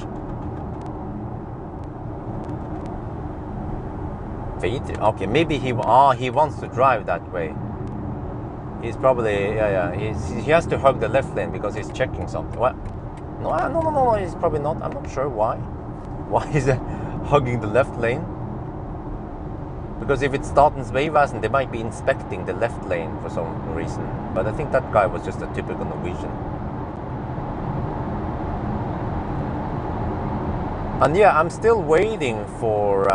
Okay, maybe he wants to drive that way. He's probably he has to hug the left lane because he's checking something. What? No, he's probably not. I'm not sure why. Why is he hugging the left lane? Because if it's Statens Vegvesen, they might be inspecting the left lane for some reason. But I think that guy was just a typical Norwegian. And yeah, I'm still waiting for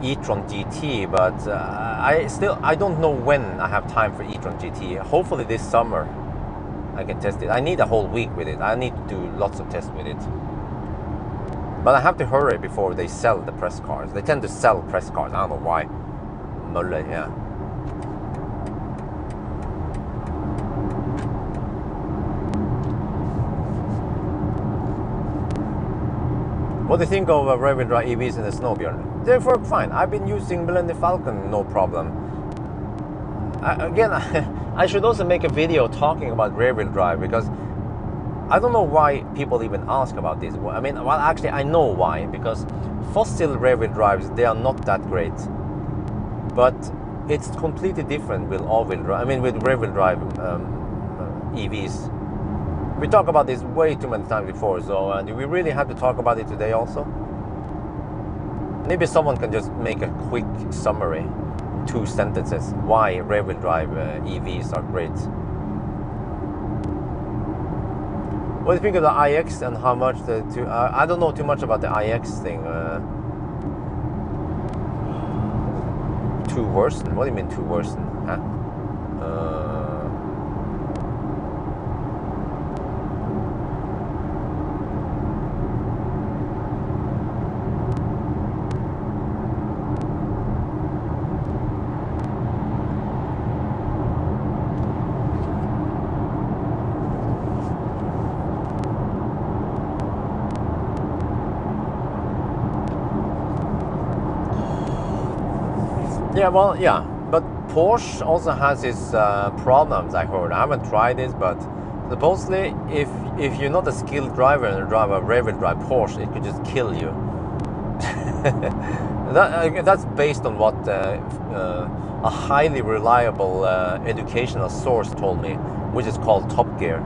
e-tron GT, but I don't know when I have time for e-tron GT. Hopefully this summer I can test it. I need a whole week with it. I need to do lots of tests with it. But I have to hurry before they sell the press cars. They tend to sell press cars. I don't know why. Mulle, yeah. What do you think of rear-wheel drive EVs in the snow, Bjørn? They work fine. I've been using Millennium Falcon, no problem. Again, I should also make a video talking about rear-wheel drive, because I don't know why people even ask about this. I mean, well, actually, I know why, because fossil rear-wheel drives, they are not that great. But it's completely different with all-wheel drive. I mean, with rear-wheel drive EVs. We talked about this way too many times before, so do we really have to talk about it today also? Maybe someone can just make a quick summary, 2 sentences, why rear-wheel drive EVs are great. What do you think of the iX and how much I don't know too much about the iX thing. To worsen? What do you mean to worsen? Huh? Yeah, well, yeah, but Porsche also has its problems, I heard. I haven't tried this, but supposedly if you're not a skilled driver and you drive a rear-wheel drive Porsche, it could just kill you. That's based on what a highly reliable educational source told me, which is called Top Gear.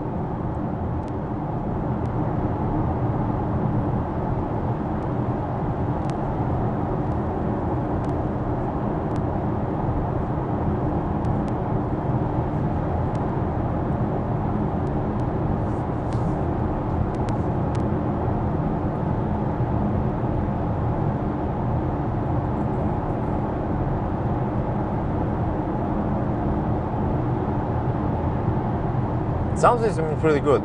Sounds like pretty good.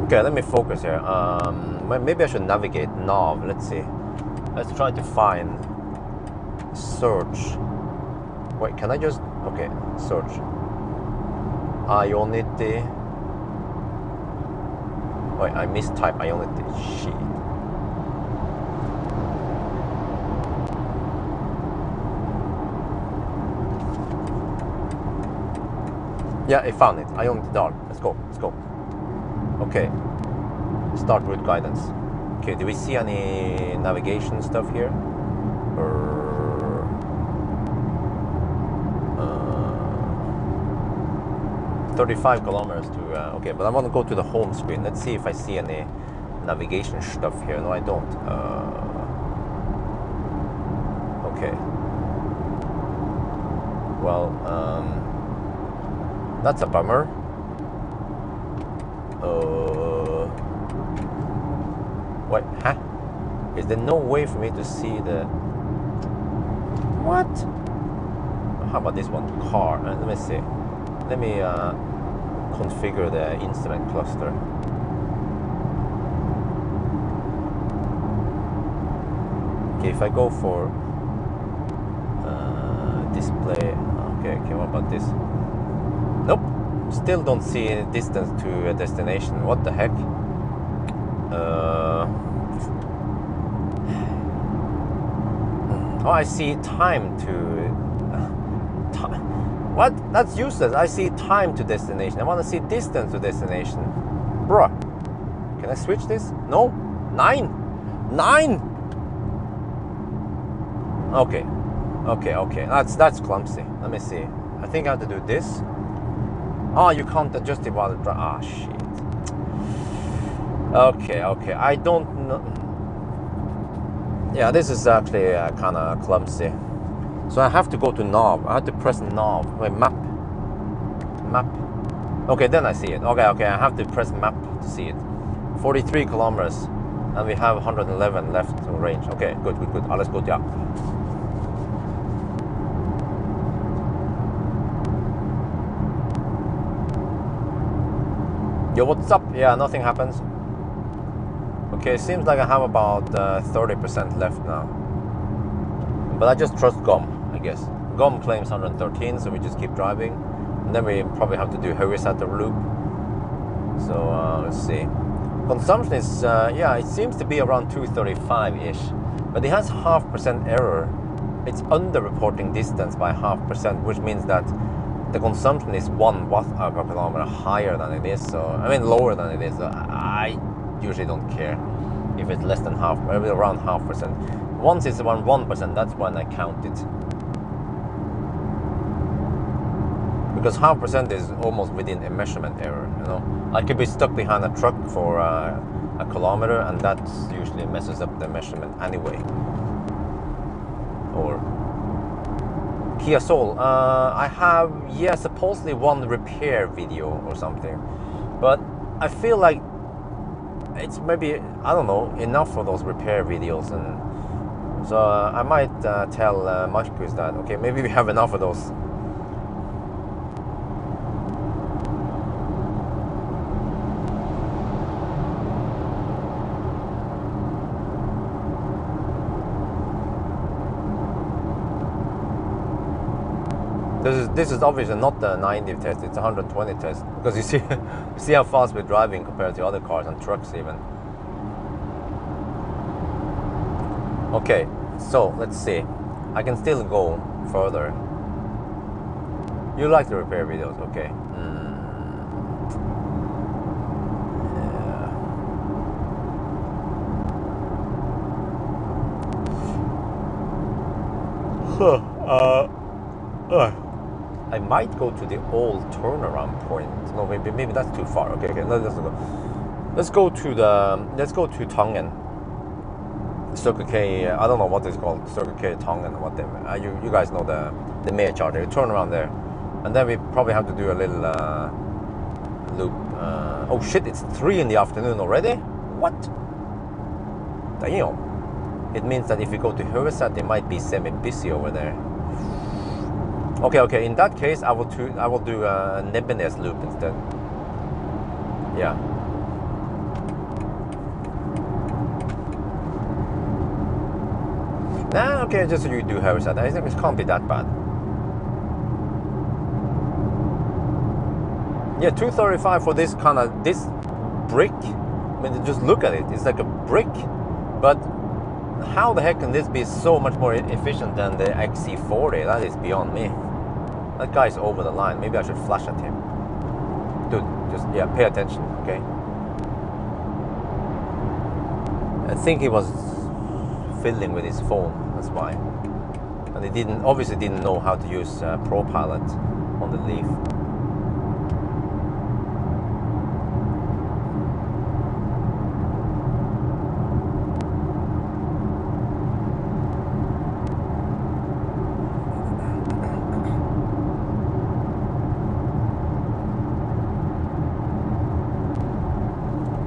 Okay, let me focus here. Maybe I should navigate nav. Let's see. Let's try to find search. Wait, can I just okay search Ionity? Wait, I mistyped Ionity. Shit. Yeah, I found it. Ionity Dark. Let's go. Let's go. Okay. Start route guidance. Okay, do we see any navigation stuff here? 35 kilometers to... okay, but I want to go to the home screen. Let's see if I see any navigation stuff here. No, I don't. Okay. Well, that's a bummer. Wait, huh? Is there no way for me to see the... What? How about this one? Car. Let me see. Let me configure the instrument cluster. Okay, if I go for display... Okay, what about this? Nope. Still don't see any distance to a destination. What the heck? Oh, I see time to... What? That's useless. I see time to destination. I want to see distance to destination. Bruh. Can I switch this? No. 9. 9! Okay. Okay. That's clumsy. Let me see. I think I have to do this. Oh, you can't adjust it while it drives. Ah, shit. Okay. I don't know. Yeah, this is actually kind of clumsy. So I have to go to knob. I have to press knob. Wait, map. Okay, then I see it. Okay. I have to press map to see it. 43 kilometers, and we have 111 left range. Okay, good. Alles gut, ja. Yo, what's up? Yeah, nothing happens. Okay, seems like I have about 30% left now. But I just trust GOM, I guess. GOM claims 113, so we just keep driving. And then we probably have to do a reset of loop. So let's see. Consumption is, yeah, it seems to be around 235-ish. But it has 0.5% error. It's under-reporting distance by 0.5%, which means that the consumption is 1 watt per kilometer higher than it is. So, I mean, lower than it is. So I usually don't care if it's less than half, maybe around 0.5%. Once it's around 1%, that's when I count it. Because 0.5% is almost within a measurement error, you know. I could be stuck behind a truck for a kilometer, and that usually messes up the measurement anyway. Or Kia Soul, I have, yeah, supposedly one repair video or something, but I feel like it's maybe, I don't know, enough for those repair videos, and so I might tell Marcus that, okay, maybe we have enough of those. This is obviously not the 90 test, it's a 120 test, because you see how fast we're driving compared to other cars and trucks even. Okay, so let's see. I can still go further. You like the repair videos, okay. I might go to the old turnaround point. No, maybe that's too far. Okay, let's go. Let's go to Tongen. Circle K. I don't know what it's called. Circle K Tongen or whatever. You guys know the main charger. You turn around there, and then we probably have to do a little loop. Oh shit! It's 3 in the afternoon already. What? Damn. It means that if we go to Høveset, it might be semi-busy over there. Okay. In that case, I will do a Nebbenes loop instead. Yeah. Nah, okay, just so you do Høveset. I think it can't be that bad. Yeah, 235 for this brick. I mean, just look at it. It's like a brick, but how the heck can this be so much more efficient than the XC40? That is beyond me. That guy's over the line. Maybe I should flash at him. Dude, just, yeah, pay attention, okay? I think he was fiddling with his phone, that's why. And he obviously didn't know how to use ProPilot on the Leaf.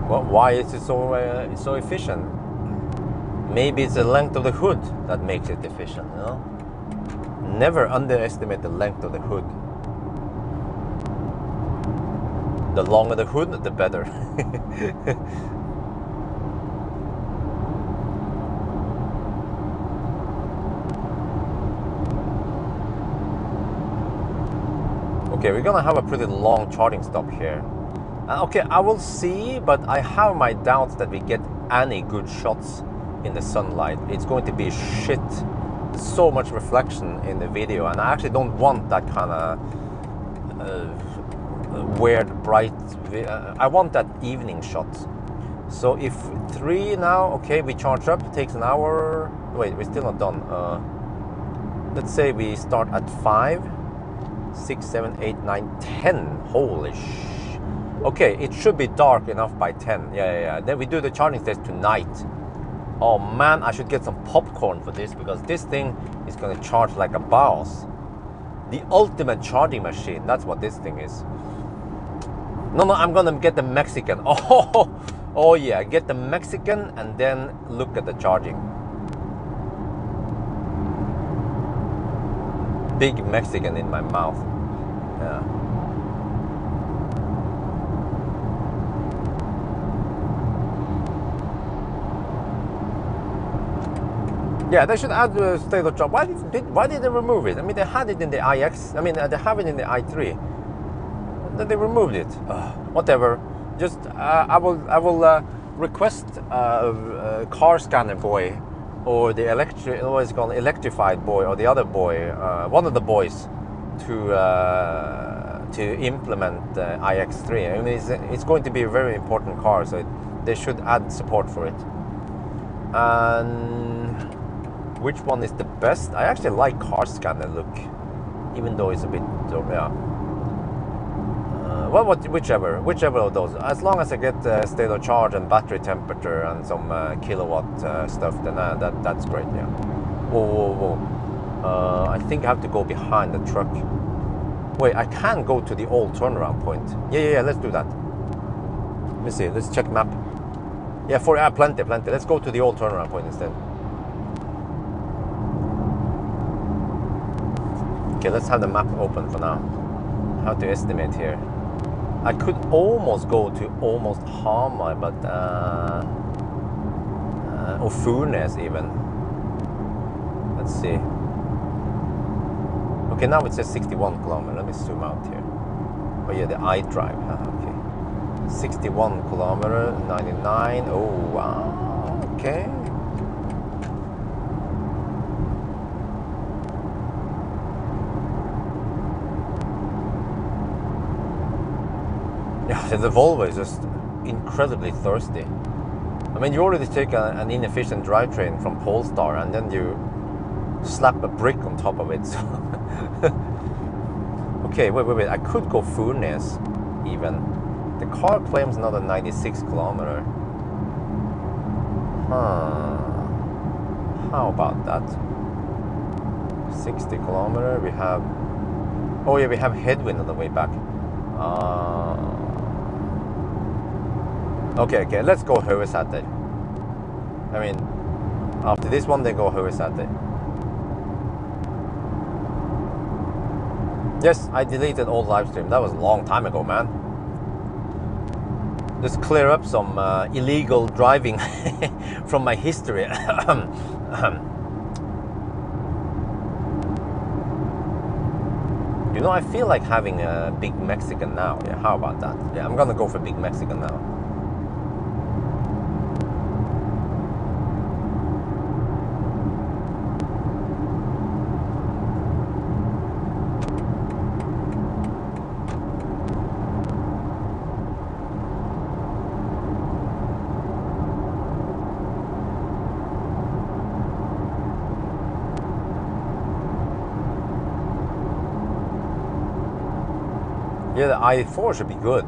Well, why is it so efficient? Maybe it's the length of the hood that makes it efficient, you know? Never underestimate the length of the hood. The longer the hood, the better. Okay, we're gonna have a pretty long charging stop here. Okay, I will see, but I have my doubts that we get any good shots in the sunlight. It's going to be shit. So much reflection in the video, and I actually don't want that kind of weird bright. I want that evening shot. So if 3 now, okay, we charge up. It takes an hour. Wait, we're still not done. Let's say we start at 5, 6, 7, 8, 9, 10. Holy sh! Okay, it should be dark enough by 10. Yeah. Then we do the charging test tonight. Oh man, I should get some popcorn for this, because this thing is going to charge like a boss. The ultimate charging machine, that's what this thing is. No, I'm going to get the Mexican. Oh yeah, get the Mexican and then look at the charging. Big Mexican in my mouth. Yeah. Yeah, they should add the state of charge. Why did they remove it? I mean, they had it in the iX. I mean, they have it in the i3. Then they removed it. Whatever. Just I will request car scanner boy, or the electrified boy, or the other boy, one of the boys, to implement the iX3. I mean, it's going to be a very important car, so they should add support for it. And which one is the best? I actually like car scanner look, even though it's a bit, yeah. Well, whichever of those. As long as I get state of charge and battery temperature and some kilowatt stuff, then that's great. Yeah. Whoa. I think I have to go behind the truck. Wait, I can go to the old turnaround point. Yeah. Let's do that. Let me see. Let's check map. Yeah, plenty. Let's go to the old turnaround point instead. Okay, let's have the map open for now. How to estimate here? I could almost go to almost Hamar, but or Furnes even. Let's see. Okay, now it says 61 kilometers. Let me zoom out here. Oh yeah, the iDrive. Okay, 61 kilometers, 99. Oh wow. Okay. Yeah, the Volvo is just incredibly thirsty. I mean, you already take an inefficient drivetrain from Polestar and then you slap a brick on top of it. So okay, wait. I could go Furnes even. The car claims another 96 kilometers. How about that? 60 kilometers. We have. Oh yeah, we have headwind on the way back. Okay, let's go Høvesäter. I mean, after this one, they go Høvesäter. Yes, I deleted old live stream. That was a long time ago, man. Just clear up some illegal driving from my history. You know, I feel like having a Big Mexican now. Yeah, how about that? Yeah, I'm gonna go for Big Mexican now. Yeah, the i4 should be good.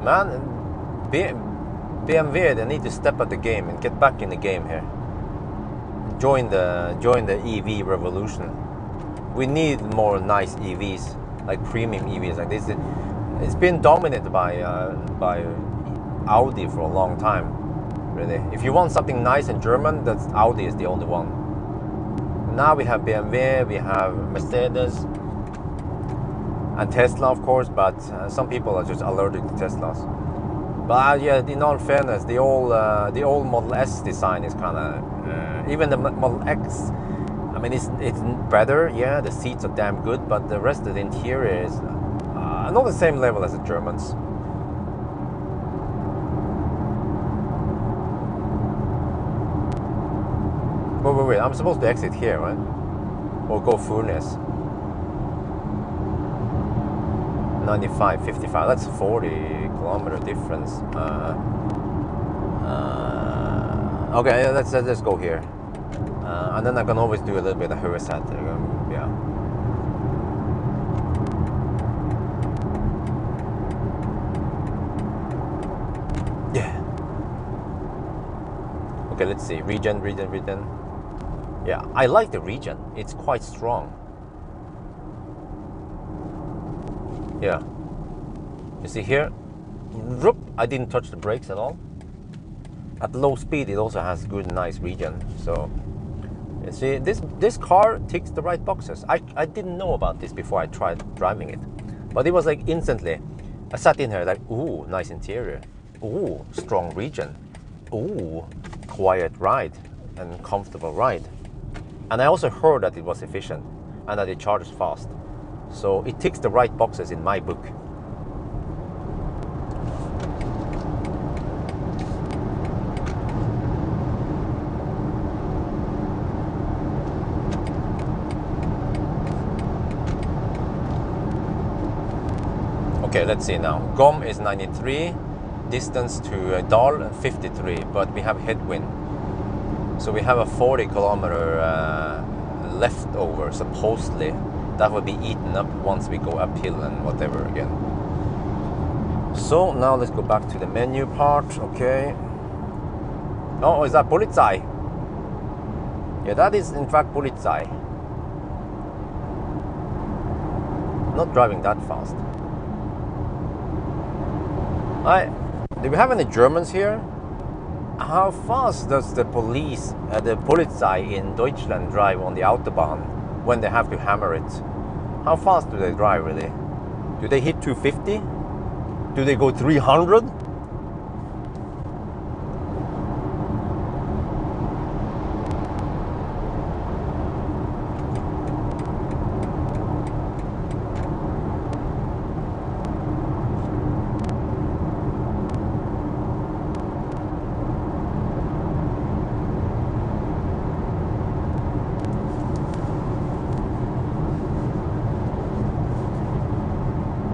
Man, BMW, they need to step up the game and get back in the game here. Join the EV revolution. We need more nice EVs, like premium EVs like this. It's been dominated by Audi for a long time, really. If you want something nice in German, that's Audi is the only one. Now we have BMW, we have Mercedes, and Tesla, of course, but some people are just allergic to Teslas. But yeah, in all fairness, the old Model S design is kind of even the Model X. I mean, it's better. Yeah, the seats are damn good, but the rest of the interior is not the same level as the Germans. Wait. I'm supposed to exit here, right? Or go Furnes. 95, 55, that's 40 kilometer difference. Okay, let's go here. And then I can always do a little bit of Høvesäter. Yeah. Yeah. Okay, let's see. Region. Yeah, I like the region. It's quite strong. Yeah, you see here, I didn't touch the brakes at all. At low speed, it also has good, nice region. So, you see, this car ticks the right boxes. I didn't know about this before I tried driving it, but it was like instantly. I sat in here like, ooh, nice interior. Ooh, strong region. Ooh, quiet ride and comfortable ride. And I also heard that it was efficient and that it charges fast. So it ticks the right boxes in my book. Okay, let's see now. GOM is 93, distance to Dal 53, but we have headwind. So we have a 40 kilometer left over, supposedly. That will be eaten up once we go uphill and whatever again. So now let's go back to the menu part, okay. Oh, is that Polizei? Yeah, that is in fact Polizei. Not driving that fast. Do we have any Germans here? How fast does the police, the Polizei in Deutschland drive on the Autobahn when they have to hammer it? How fast do they drive really? Do they hit 250? Do they go 300?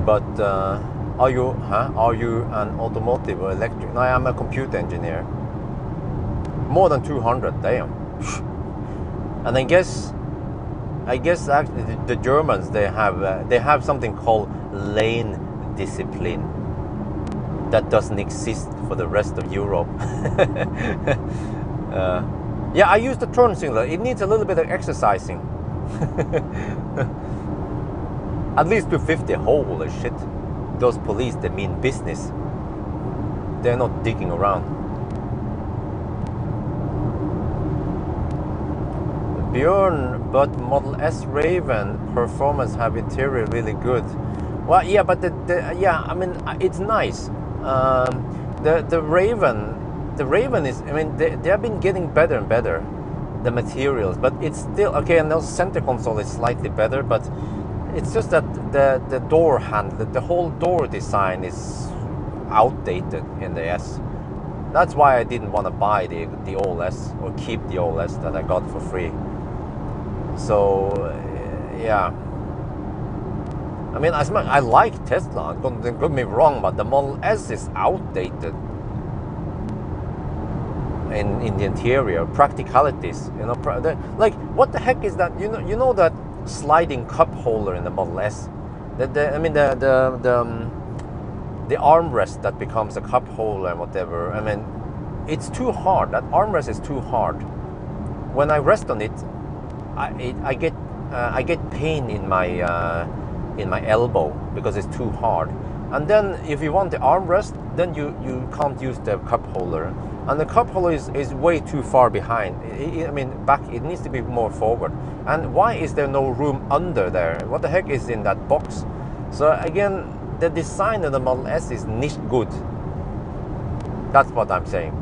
But are you an automotive or electric? No, I am a computer engineer. More than 200, damn. And I guess actually the Germans, they have something called lane discipline that doesn't exist for the rest of Europe. Yeah, I use the turn signal. It needs a little bit of exercising. At least 250, holy shit. Those police, they mean business. They're not digging around. Bjørn, but Model S Raven performance have interior really good. Well, yeah, but yeah, I mean, it's nice. The Raven is, I mean, they have been getting better and better, the materials, but it's still, okay, and the center console is slightly better, but it's just that the door handle, the whole door design is outdated in the S. That's why I didn't want to buy the old S or keep the old S that I got for free. So yeah, I mean, I like Tesla, don't get me wrong, but the Model S is outdated in the interior, practicalities, you know, like what the heck is that? You know that sliding cup holder in the Model S, I mean the armrest that becomes a cup holder and whatever. I mean, it's too hard. That armrest is too hard. When I rest on it, I get pain in my elbow because it's too hard. And then if you want the armrest, then you can't use the cup holder. And the cup holder is way too far behind. I mean, back, it needs to be more forward. And why is there no room under there? What the heck is in that box? So again, the design of the Model S is nicht good. That's what I'm saying.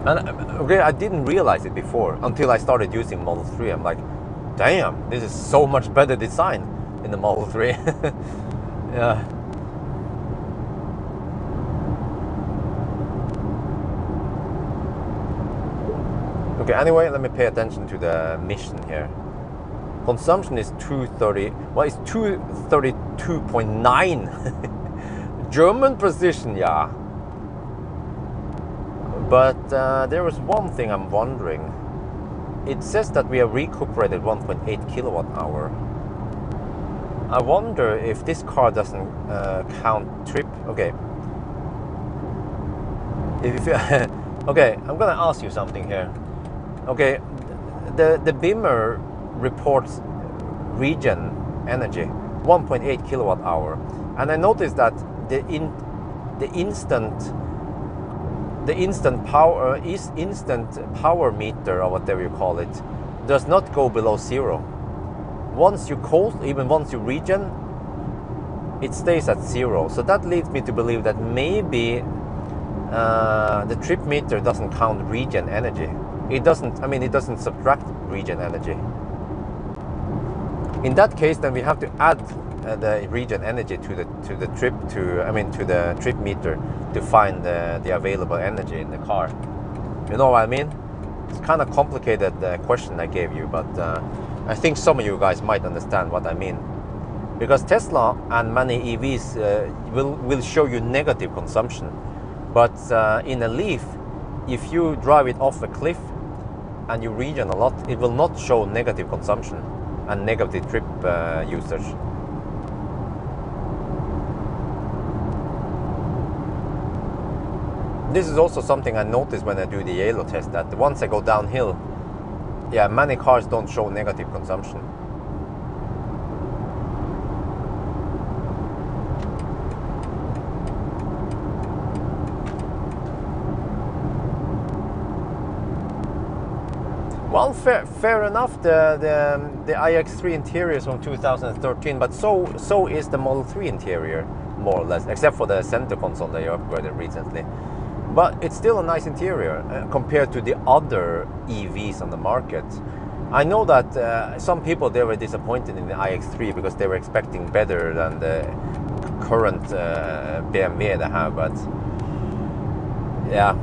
And okay, I didn't realize it before until I started using Model 3. I'm like, damn, this is so much better design in the Model 3. Yeah. Okay, anyway, let me pay attention to the mission here. Consumption is 230, well, it's 232.9. German precision, yeah. But there was one thing I'm wondering. It says that we have recuperated 1.8 kilowatt hour. I wonder if this car doesn't count trip. Okay. Okay, I'm gonna ask you something here. Okay, the Beamer reports regen energy 1.8 kilowatt hour, and I noticed that the instant power meter, or whatever you call it, does not go below zero. Once you cold, even once you regen, it stays at zero. So that leads me to believe that maybe the trip meter doesn't count regen energy. it doesn't, I mean, it doesn't subtract regen energy. In that case, then we have to add the regen energy to the trip to the trip meter to find the available energy in the car. You know what I mean? It's kind of complicated question I gave you, but I think some of you guys might understand what I mean. Because Tesla and many EVs will show you negative consumption, but in a Leaf, if you drive it off a cliff and you regen a lot, it will not show negative consumption and negative trip usage. This is also something I notice when I do the Yellow test, that once I go downhill, yeah, many cars don't show negative consumption. Well, fair enough. The iX3 interior is from 2013, but so is the Model 3 interior, more or less, except for the center console they upgraded recently. But it's still a nice interior compared to the other EVs on the market. I know that some people, they were disappointed in the iX3 because they were expecting better than the current BMW they have, but yeah.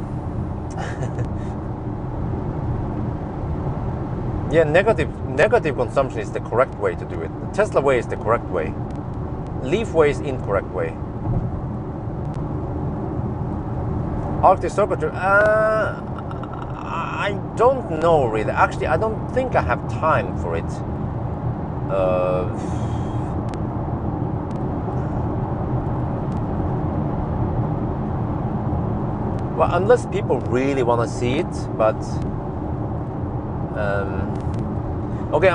Yeah, negative consumption is the correct way to do it. The Tesla way is the correct way. Leaf way is incorrect way. Arctic Circle trip, I don't know really. Actually, I don't think I have time for it. Well, unless people really want to see it, but okay.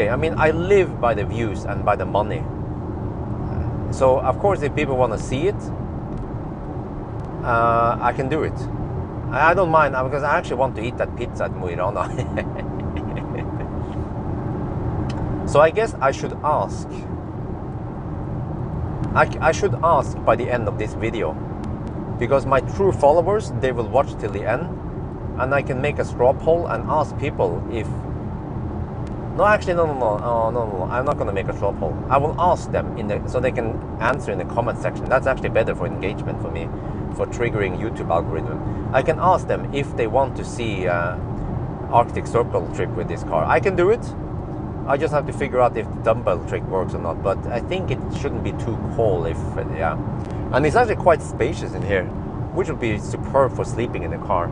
I mean, I live by the views and by the money. So of course, if people want to see it, I can do it. I don't mind, because I actually want to eat that pizza at Mo i Rana. So I guess I should ask. I should ask by the end of this video, because my true followers, they will watch till the end, and I can make a straw poll and ask people if... No, actually, no. I'm not going to make a straw poll. I will ask them so they can answer in the comment section. That's actually better for engagement for me, for triggering YouTube algorithm. I can ask them if they want to see Arctic Circle trip with this car. I can do it. I just have to figure out if the dumbbell trick works or not. But I think it shouldn't be too cold if, yeah. And it's actually quite spacious in here, which would be superb for sleeping in the car.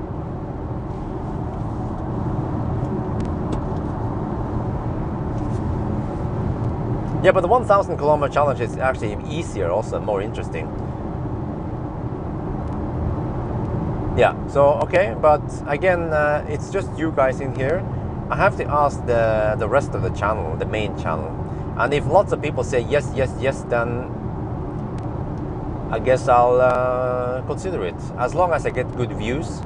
Yeah, but the 1,000 kilometer challenge is actually easier, also more interesting. Yeah, so okay, but again, it's just you guys in here. I have to ask the rest of the channel, the main channel. And if lots of people say yes, then I guess I'll consider it. As long as I get good views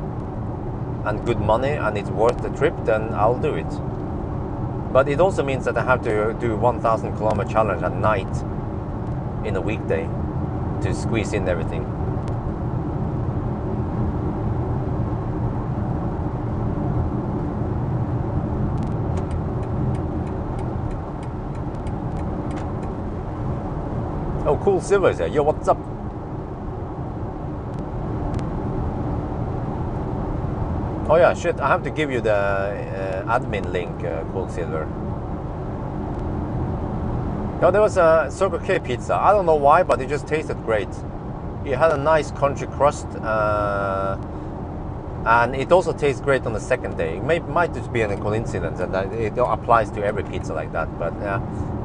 and good money and it's worth the trip, then I'll do it. But it also means that I have to do 1,000 kilometer challenge at night in a weekday to squeeze in everything. Oh, cool, Silver is here. Yo, what's up? Oh yeah, shit, I have to give you the admin link, Cool Silver. No, there was a Circle K pizza. I don't know why, but it just tasted great. It had a nice crunchy crust, and it also tastes great on the second day. It might just be a coincidence that it applies to every pizza like that, but yeah,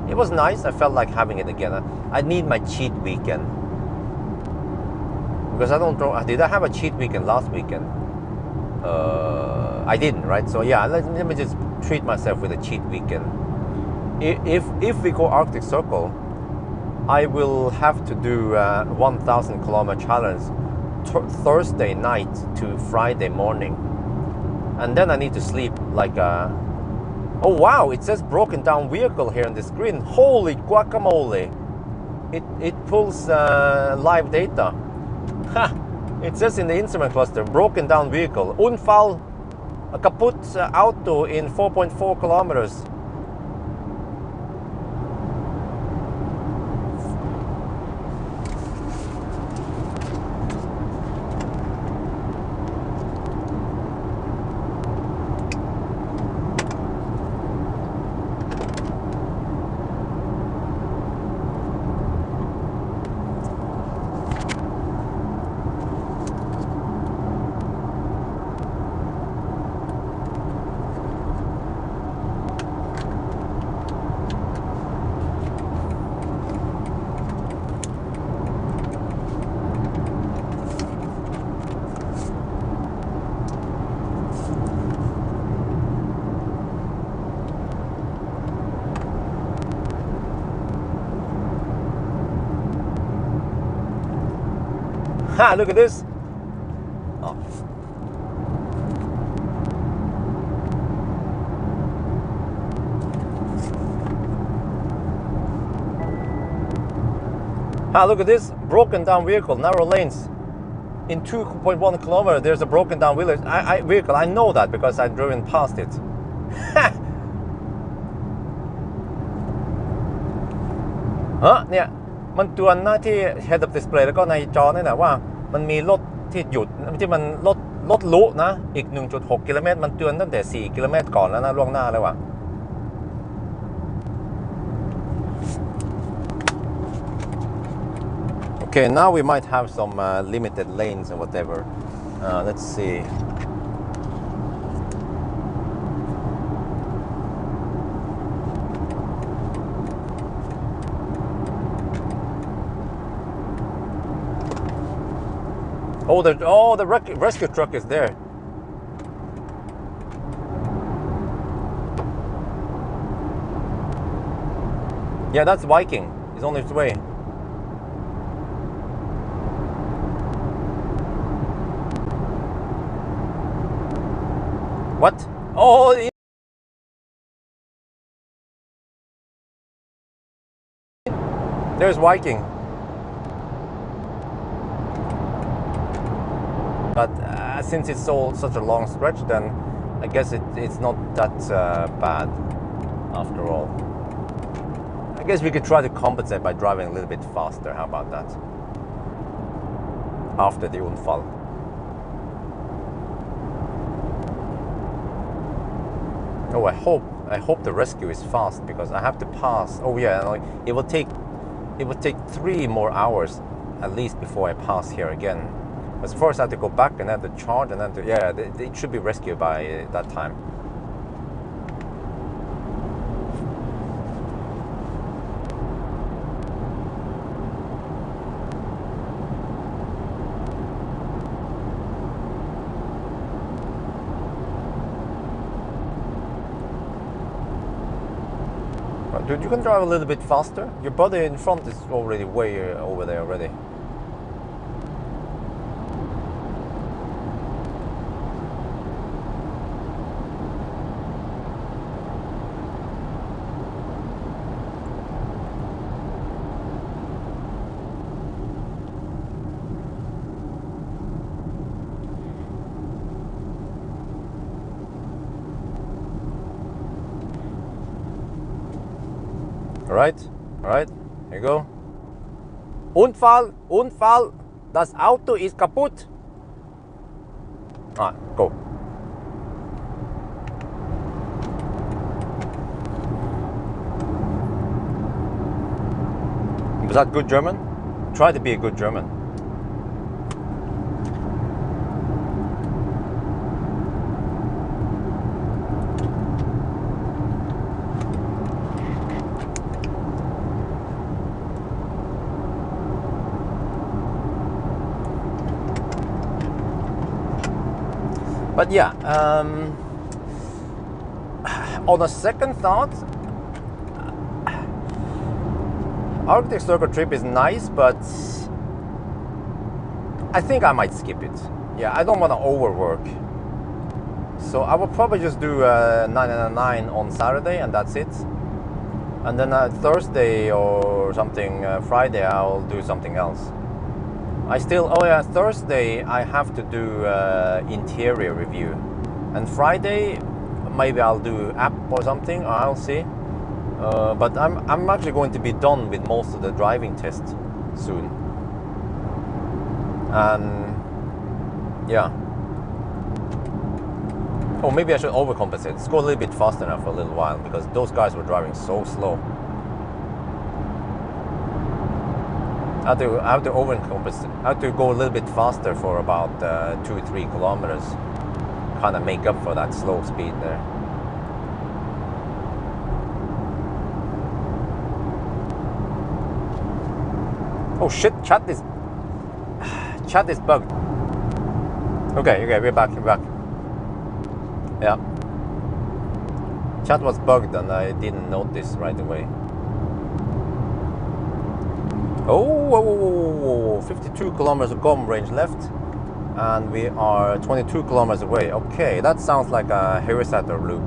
it was nice. I felt like having it again. I need my cheat weekend. Because I don't know, did I have a cheat weekend last weekend? I didn't, right? So yeah, let me just treat myself with a cheat weekend. If we go Arctic Circle, I will have to do 1,000 kilometer challenge Thursday night to Friday morning, and then I need to sleep like a... Oh wow, it says broken down vehicle here on the screen. Holy guacamole! It pulls live data. Ha! It says in the instrument cluster, broken down vehicle, Unfall a kaput auto in 4.4 kilometers. Ha, look at this. Oh. Ah, look at this broken down vehicle, narrow lanes. In 2.1 kilometers, there's a broken down vehicle. I know that because I've driven past it. ฮะเนี่ยมันเตือนนะที่ head up display แล้วก็ในจอนี่นะว่ามันมีรถที่หยุดที่มันรถลุนะอีก 1.6 กิโลเมตรมันเตือนตั้งแต่ 4 กิโลเมตรก่อนแล้วนะล่วงหน้าเลยว่ะ Okay, now we might have some limited lanes or whatever. Let's see. Oh, the rescue truck is there. Yeah, that's Viking. He's on its way. What? Oh, there's Viking. But since it's such a long stretch, then I guess it's not that bad after all. I guess we could try to compensate by driving a little bit faster. How about that? After the unfall. Oh, I hope the rescue is fast because I have to pass. Oh yeah, it will take 3 more hours at least before I pass here again. But first I have to go back and then to charge and then it should be rescued by that time. Dude, you can drive a little bit faster. Your body in front is already way over there already. All right, here you go. Unfall, das Auto ist kaputt. Ah, go. Was that good German? Try to be a good German. But yeah, on a second thought, Arctic Circle trip is nice, but I think I might skip it. Yeah, I don't want to overwork. So I will probably just do 999 on Saturday and that's it. And then Thursday or something, Friday, I'll do something else. Thursday I have to do interior review. And Friday, maybe I'll do app or something. I'll see. But I'm actually going to be done with most of the driving tests soon. And yeah. Oh, maybe I should overcompensate. Let's go a little bit faster now for a little while, because those guys were driving so slow. I have to overcompensate. I have to go a little bit faster for about 2-3 kilometers. Kind of make up for that slow speed there. Oh shit! Chat is bugged. Okay, we're back. Yeah. Chat was bugged and I didn't notice right away. Oh, 52 kilometers of GOM range left, and we are 22 kilometers away. Okay, that sounds like a Herisator loop.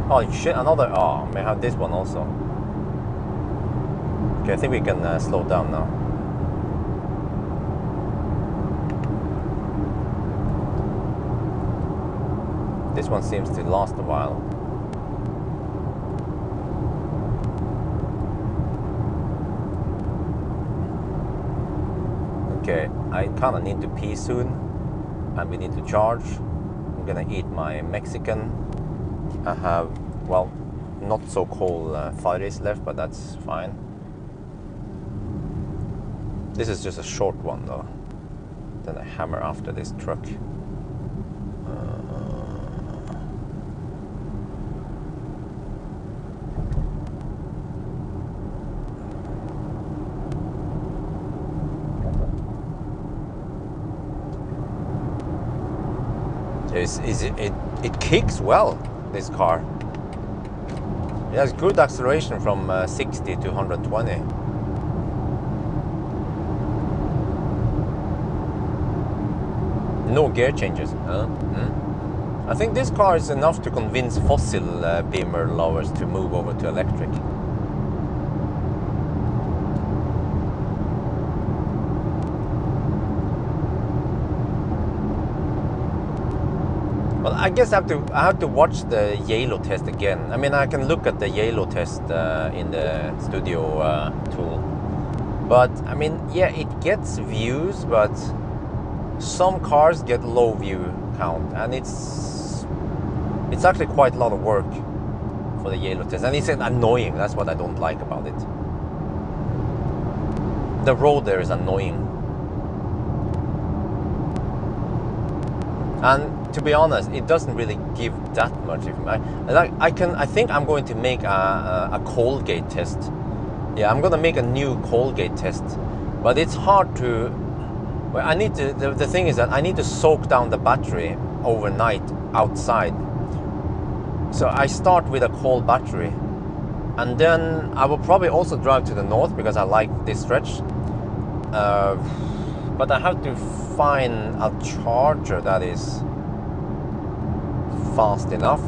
Oh shit, another. Oh, may have this one also. Okay, I think we can slow down now. This one seems to last a while. Okay, I kind of need to pee soon, and we need to charge. I'm gonna eat my Mexican. I have, well, not so cold Fridays left, but that's fine. This is just a short one though. Then I hammer after this truck. It kicks well, this car. It has good acceleration from 60 to 120. No gear changes. I think this car is enough to convince fossil Beamer lovers to move over to electric. Well, I guess I have to watch the Yalo test again. I mean, I can look at the Yalo test in the studio tool. But, I mean, yeah, it gets views, but some cars get low view count. And it's actually quite a lot of work for the Yalo test. And it's annoying. That's what I don't like about it. The road there is annoying. And to be honest, it doesn't really give that much information. I think I'm going to make a Colgate test. Yeah, I'm going to make a new Colgate test, but it's hard to. Well, I need to. The thing is that I need to soak down the battery overnight outside. So I start with a cold battery, and then I will probably also drive to the north because I like this stretch. But I have to find a charger that is fast enough.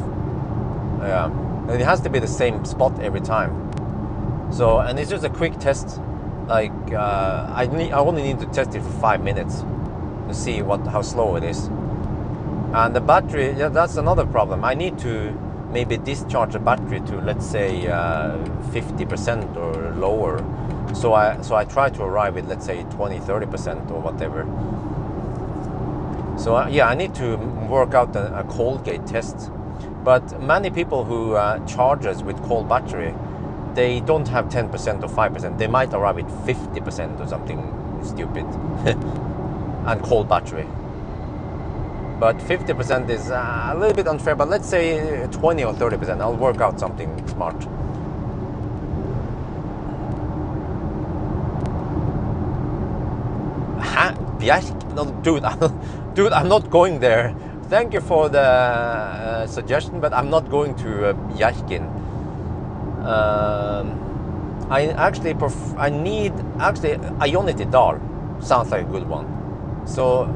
Yeah, and it has to be the same spot every time. So, and it's just a quick test. Like I only need to test it for 5 minutes to see how slow it is. And the battery, yeah, that's another problem. I need to maybe discharge the battery to, let's say, 50% or lower. So I try to arrive with, let's say, 20-30% or whatever. So yeah, I need to work out a Colgate test. But many people who charges with cold battery, they don't have 10% or 5%. They might arrive with 50% or something stupid and cold battery. But 50% is a little bit unfair, but let's say 20 or 30%. I'll work out something smart. No, dude, I'm not going there. Thank you for the suggestion, but I'm not going to Bjerken. I need Ionity Dal. Sounds like a good one. So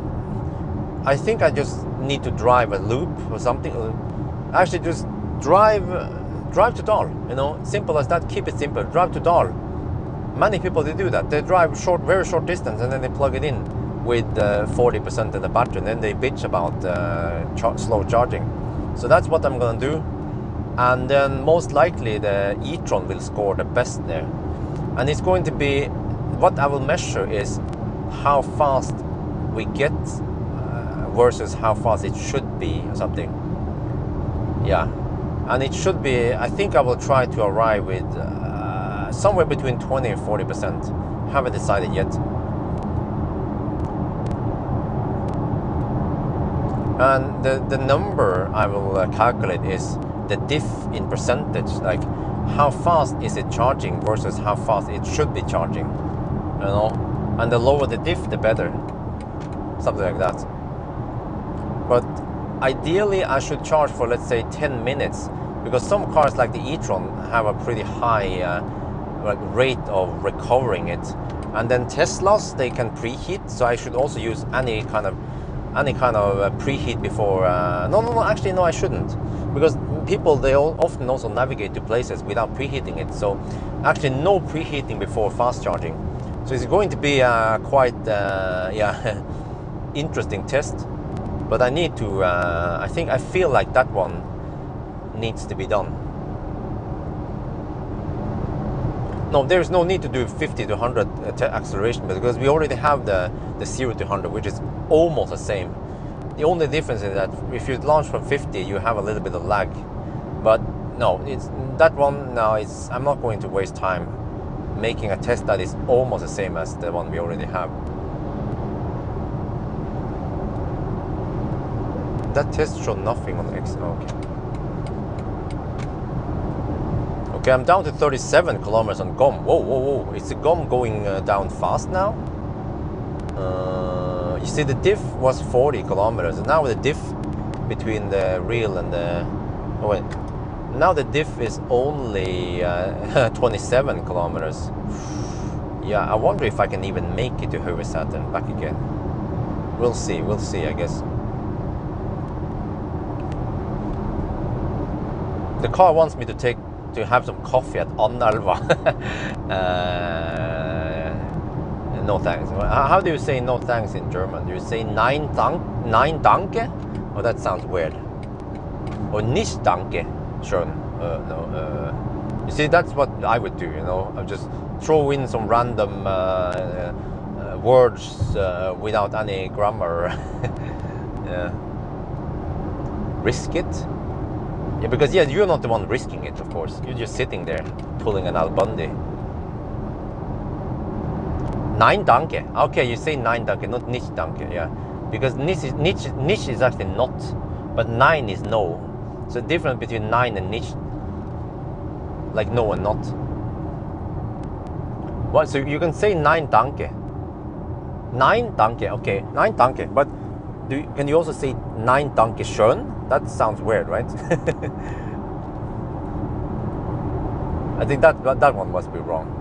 I think I just need to drive a loop or something. Actually, just drive to Dal. You know, simple as that. Keep it simple. Drive to Dal. Many people, they do that. They drive very short distance and then they plug it in. with 40% in the battery, and then they bitch about slow charging. So that's what I'm gonna do, and then most likely the e-tron will score the best there, and it's going to be, what I will measure is how fast we get versus how fast it should be or something. Yeah, and it should be, I think I will try to arrive with somewhere between 20 and 40%. Haven't decided yet. And the number I will calculate is the diff in percentage, like how fast is it charging versus how fast it should be charging, you know? And the lower the diff, the better. Something like that. But ideally I should charge for, let's say, 10 minutes, because some cars like the e-tron have a pretty high like rate of recovering it. And then Teslas, they can preheat, so I should also use any kind of preheat before. Actually no, I shouldn't, because people, they often also navigate to places without preheating it. So actually no preheating before fast charging. So it's going to be quite yeah, interesting test. But I need to, I feel like that one needs to be done. No, there's no need to do 50 to 100 acceleration, because we already have the 0 to 100, which is almost the same. The only difference is that if you launch from 50, you have a little bit of lag. But no, it's that one. No, I'm not going to waste time making a test that is almost the same as the one we already have. That test showed nothing on X. Okay. Okay, I'm down to 37 kilometers on GOM. Whoa, whoa, whoa. Is the GOM going down fast now? You see, the diff was 40 kilometers. And now the diff between the real and the... Oh, wait. Now the diff is only 27 kilometers. Yeah, I wonder if I can even make it to Høveset and back again. We'll see, I guess. The car wants me to have some coffee at Annelva. No thanks. How do you say no thanks in German? Do you say nein danke? Oh, that sounds weird. Or nicht danke. Schön. No. You see, that's what I would do, you know. I just throw in some random words without any grammar. Yeah. Risk it? Yeah, because yeah, you're not the one risking it, of course. You're just sitting there, pulling an Al Bundy. Nein danke. Okay, you say nein danke, not nicht danke, yeah. Because nicht is actually not, but nein is no. So the difference between nein and nicht, like no and not. What? So you can say nein danke. Nein danke, okay, nein danke. But can you also say nein danke schön? That sounds weird, right? I think that one must be wrong.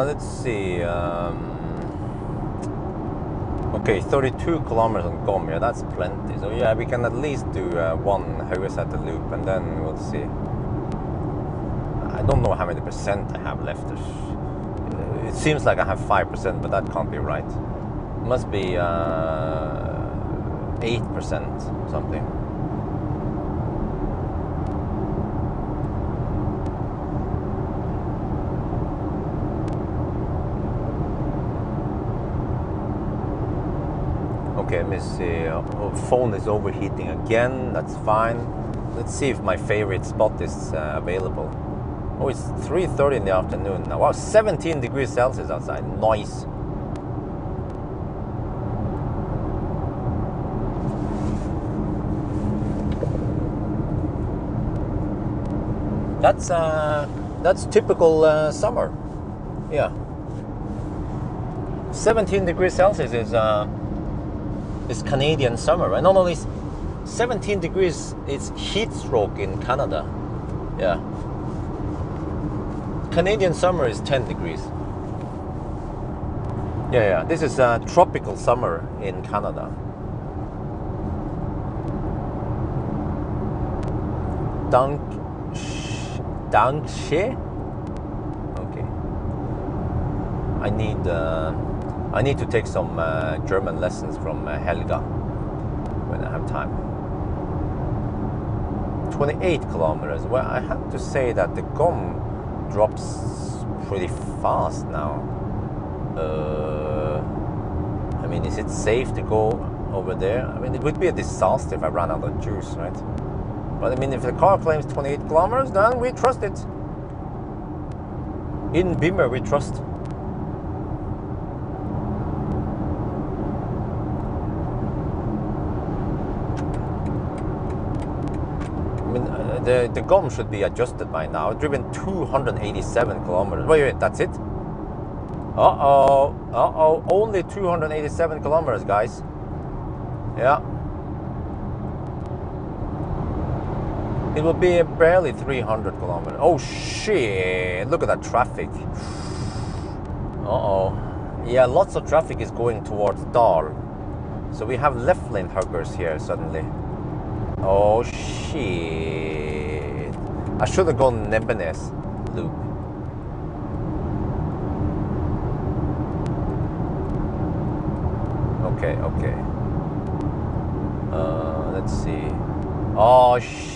Let's see. Okay, 32 kilometers on GOM. Yeah, that's plenty. So yeah, we can at least do one Høveset loop, and then we'll see. I don't know how many percent I have left. It seems like I have 5%, but that can't be right. It must be 8% something. Okay, let me see. Phone is overheating again. That's fine. Let's see if my favorite spot is available. Oh, it's 3:30 in the afternoon now. Wow, 17 degrees Celsius outside. Nice. That's typical summer. Yeah. 17 degrees Celsius is Canadian summer, right? Not only 17 degrees, it's heat stroke in Canada. Yeah. Canadian summer is 10 degrees. Yeah. This is a tropical summer in Canada. Danke. Okay. I need to take some German lessons from Helga when I have time. 28 kilometers. Well, I have to say that the gum drops pretty fast now. I mean, is it safe to go over there? I mean, it would be a disaster if I ran out of juice, right? But I mean, if the car claims 28 kilometers, then we trust it. In Beamer, we trust. I mean, the gum should be adjusted by now. I've driven 287 kilometers. Wait, that's it? Uh-oh, only 287 kilometers, guys. Yeah. It will be barely 300 kilometers. Oh shit, look at that traffic. Uh-oh. Yeah, lots of traffic is going towards Dal. So we have left lane huggers here suddenly. Oh shit. I should have gone Nebbenes loop. Okay. Let's see. Oh shit.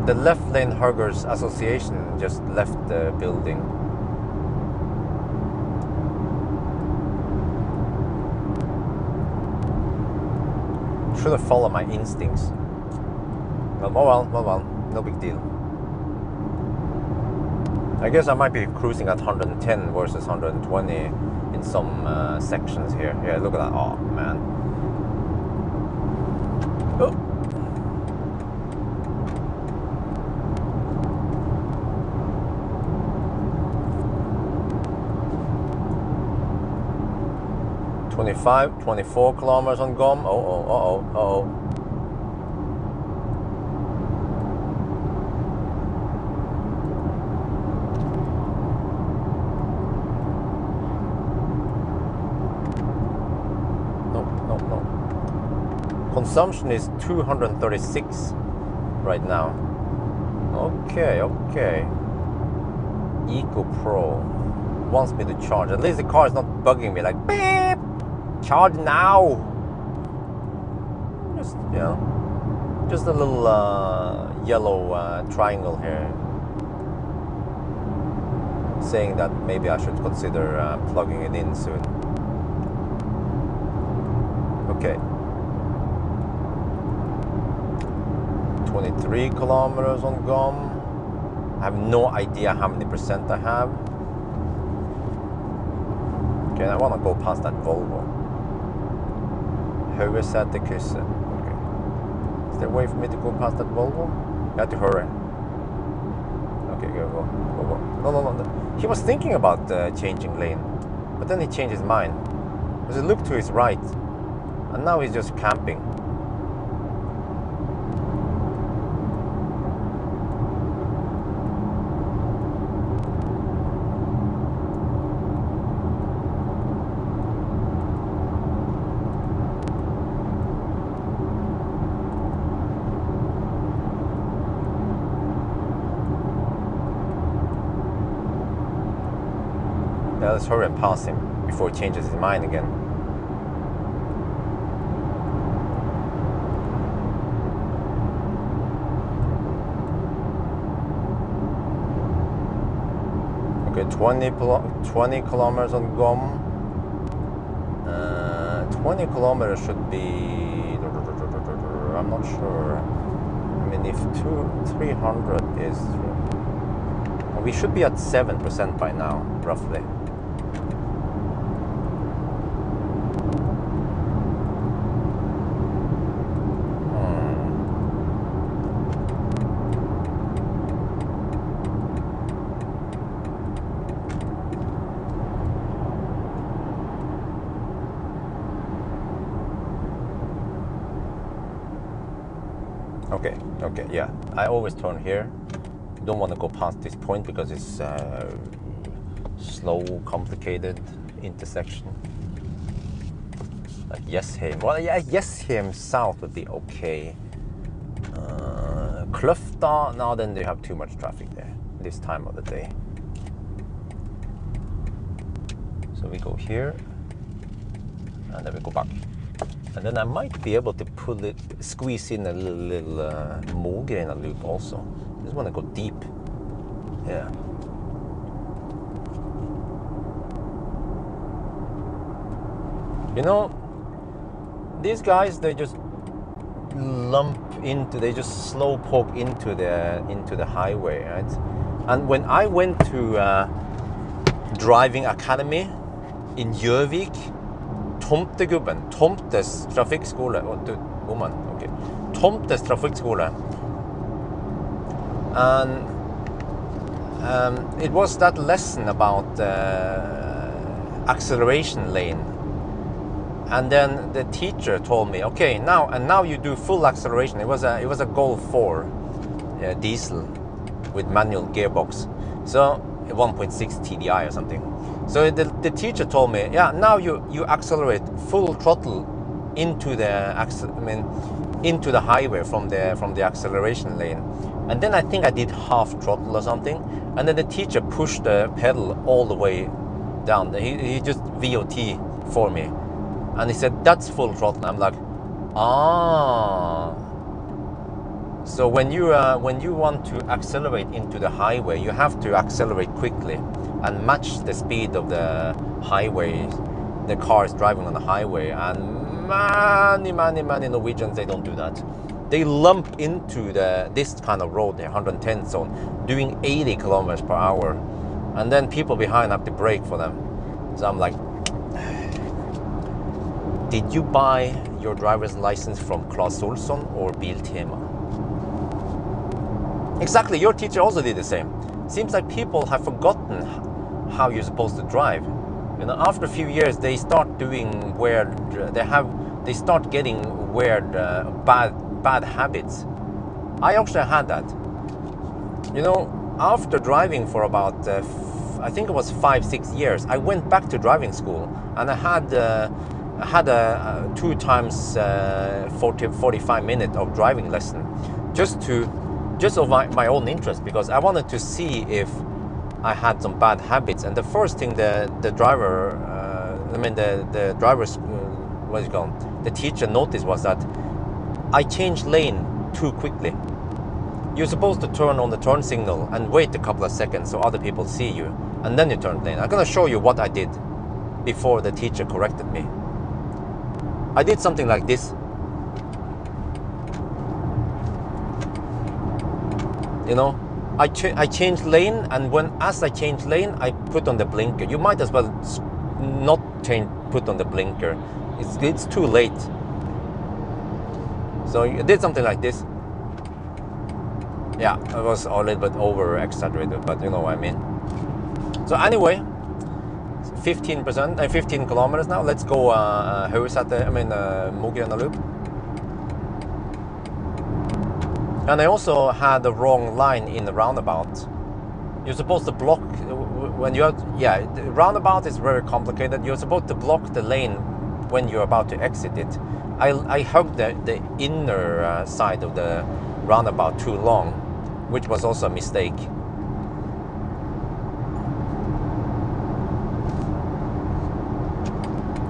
The Left Lane Huggers Association just left the building. Should have followed my instincts. Well, no big deal. I guess I might be cruising at 110 versus 120 in some sections here. Yeah, look at that. Oh, man. Oh. $25, 24 kilometers on GOM. Uh-oh. No. Consumption is 236 right now. Okay. Eco Pro wants me to charge. At least the car is not bugging me like beep. Charge now. Just a little yellow triangle here, saying that maybe I should consider plugging it in soon. Okay. 23 kilometers on GOM. I have no idea how many percent I have. Okay, I want to go past that Volvo. Høyresetekrysset. Okay. Is there a way for me to go past that Volvo? I have to hurry. Okay, go. No. He was thinking about changing lane, but then he changed his mind. Because he looked to his right, and now he's just camping. Let's hurry and pass him before he changes his mind again. Okay, 20 kilometers on GOM. 20 kilometers should be, I'm not sure. I mean, if 300 is, we should be at 7% by now, roughly. Okay, yeah. I always turn here. Don't want to go past this point because it's slow, complicated intersection. Like Jessheim. Well, yeah, Jessheim south would be okay. Kløfta, now then they have too much traffic there this time of the day. So we go here, and then we go back. And then I might be able to squeeze in a little Mogren loop also. I just want to go deep. Yeah. You know, these guys, they just they just slow poke into the highway, right? And when I went to driving academy in Gjøvik, Tomtes trafikkskole, woman, okay. Tomtes trafikkskole, and it was that lesson about acceleration lane, and then the teacher told me, okay, now you do full acceleration. It was a Golf 4 diesel with manual gearbox, so 1.6 TDI or something. So the teacher told me, yeah, now you accelerate full throttle into the highway from the acceleration lane, and then I think I did half throttle or something, and then the teacher pushed the pedal all the way down. He just VOT for me, and he said that's full throttle. I'm like, ah. So when you want to accelerate into the highway, you have to accelerate quickly and match the speed of the highway, the cars driving on the highway. And many Norwegians, they don't do that. They lump into this kind of road, the 110 zone, doing 80 kilometers per hour, and then people behind have to brake for them. So I'm like, did you buy your driver's license from Claes Olsson or Biltema? Exactly, your teacher also did the same. Seems like people have forgotten how you're supposed to drive. You know, after a few years, they start doing weird. They start getting weird, bad habits. I actually had that. You know, after driving for about, I think it was 5-6 years, I went back to driving school, and I had a 2 times 45 minutes of driving lesson, just of my own interest, because I wanted to see if I had some bad habits. And the first thing the teacher noticed was that I changed lane too quickly. You're supposed to turn on the turn signal and wait a couple of seconds so other people see you, and then you turn lane. I'm gonna show you what I did before the teacher corrected me. I did something like this. You know, I changed lane, and as I changed lane, I put on the blinker. You might as well not put on the blinker. It's too late. So I did something like this. Yeah, it was a little bit over exaggerated, but you know what I mean. So anyway, 15 kilometers now. Let's go Mogren loop. And I also had the wrong line in the roundabout. You're supposed to block when you the roundabout is very complicated. You're supposed to block the lane when you're about to exit it. I hugged the inner side of the roundabout too long, which was also a mistake.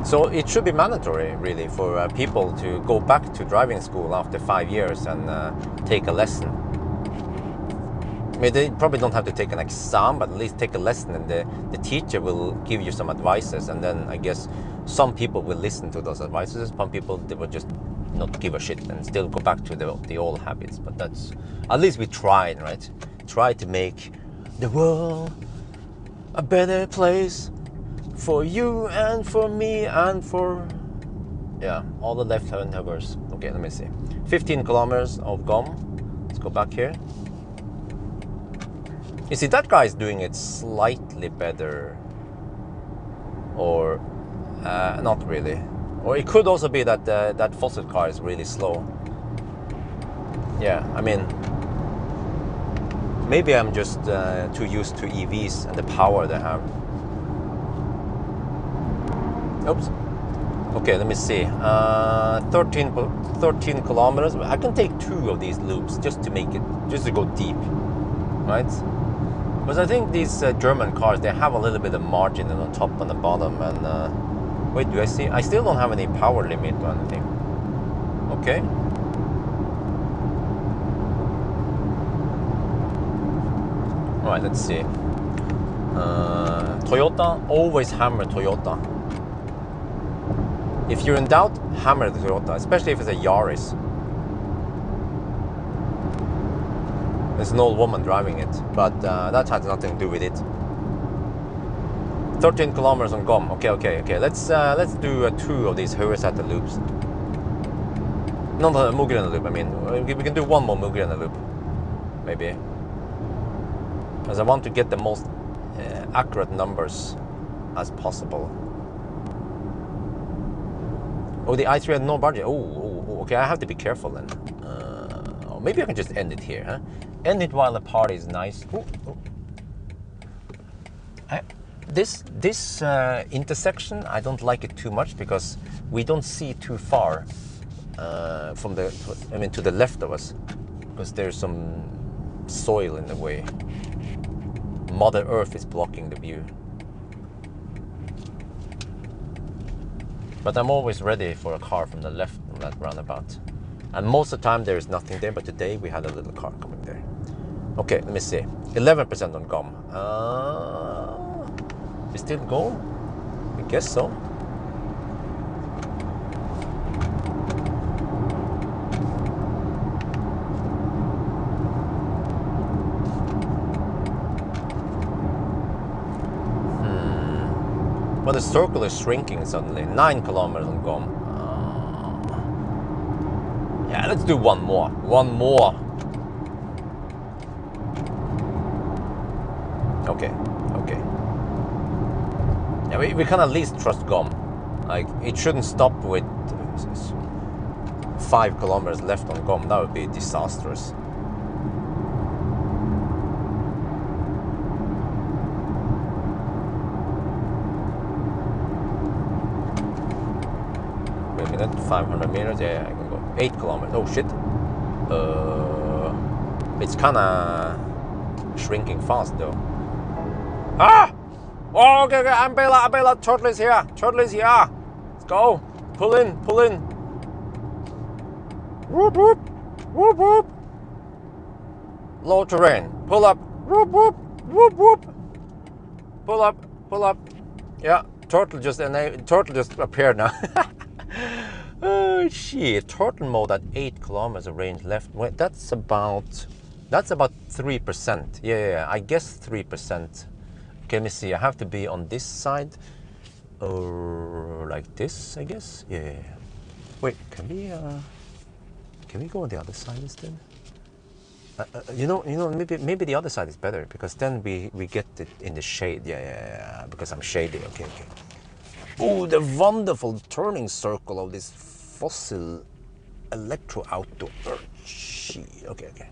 So it should be mandatory, really, for people to go back to driving school after 5 years and take a lesson. mean, they probably don't have to take an exam, but at least take a lesson, and the teacher will give you some advices, and then I guess some people will listen to those advices. Some people, they will just not give a shit and still go back to the old habits. But that's, at least we tried, right? Try to make the world a better place for you and for me and for, yeah, all the left-hand hovers. Okay, let me see. 15 kilometers of GOM. Let's go back here. You see, that guy is doing it slightly better, or not really. Or it could also be that that fossil car is really slow. Yeah, I mean, maybe I'm just too used to EVs and the power they have. Oops. Okay, let me see. 13 kilometers. I can take 2 of these loops just to make it, just to go deep, right? Because I think these German cars, they have a little bit of margin on the top and the bottom. And wait, do I see? I still don't have any power limit or anything. Okay. All right, let's see. Toyota, always hammer Toyota. If you're in doubt, hammer the Toyota, especially if it's a Yaris. There's an old woman driving it, but that has nothing to do with it. 13 kilometers on GOM. Okay. Let's do 2 of these Høyresæter loops. Not a Muggren loop. I mean, we can do 1 more Muggren loop, maybe, because I want to get the most accurate numbers as possible. Oh, the i3 had no budget. Oh, okay. I have to be careful then. Or maybe I can just end it here, huh? End it while the party is nice. Ooh. This intersection, I don't like it too much because we don't see too far from the, I mean, to the left of us, because there's some soil in the way. Mother Earth is blocking the view. But I'm always ready for a car from the left on that roundabout. And most of the time there is nothing there, but today we had a little car coming there. Okay, let me see. 11% on GOM. We still go? I guess so. Well, the circle is shrinking suddenly. 9 kilometers on GOM. Yeah, let's do 1 more. 1 more. Okay. Yeah, we can at least trust GOM. Like, it shouldn't stop with 5 kilometers left on GOM. That would be disastrous. Wait a minute, 500 meters. Yeah, I can go. 8 kilometers. Oh shit. It's kind of shrinking fast though. Ah! Oh, okay. I'm Bela. Turtle is here. Let's go. Pull in. Whoop. Low terrain. Pull up. Whoop. Pull up. Yeah. Turtle just appeared now. Oh shit. Turtle mode at 8 kilometers of range left. Wait, that's about 3%. Yeah. I guess 3%. Okay, let me see. I have to be on this side, or like this, I guess. Yeah. Wait, can we go on the other side instead? You know, maybe the other side is better, because then we get it in the shade. Yeah. Because I'm shady. Okay. Oh, the wonderful turning circle of this fossil electro outdoor. Okay.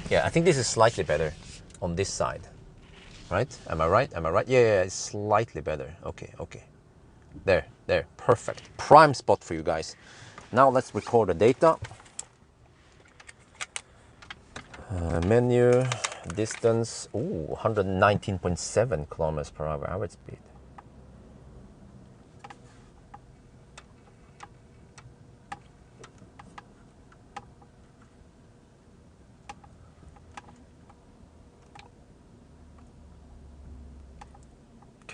Yeah, I think this is slightly better on this side. Right? Am I right? Yeah, it's slightly better. Okay. There. Perfect. Prime spot for you guys. Now let's record the data. Menu, distance. Ooh, 119.7 kilometers per hour average speed.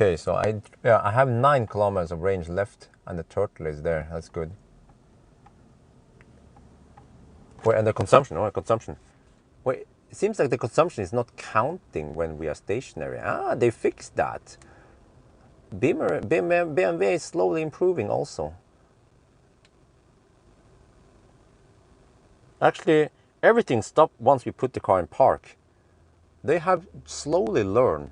Okay, so I have 9 kilometers of range left, and the turtle is there. That's good. Wait, and the consumption. Oh, consumption. Wait, it seems like the consumption is not counting when we are stationary. Ah, they fixed that. BMW is slowly improving also. Actually, everything stopped once we put the car in park. They have slowly learned.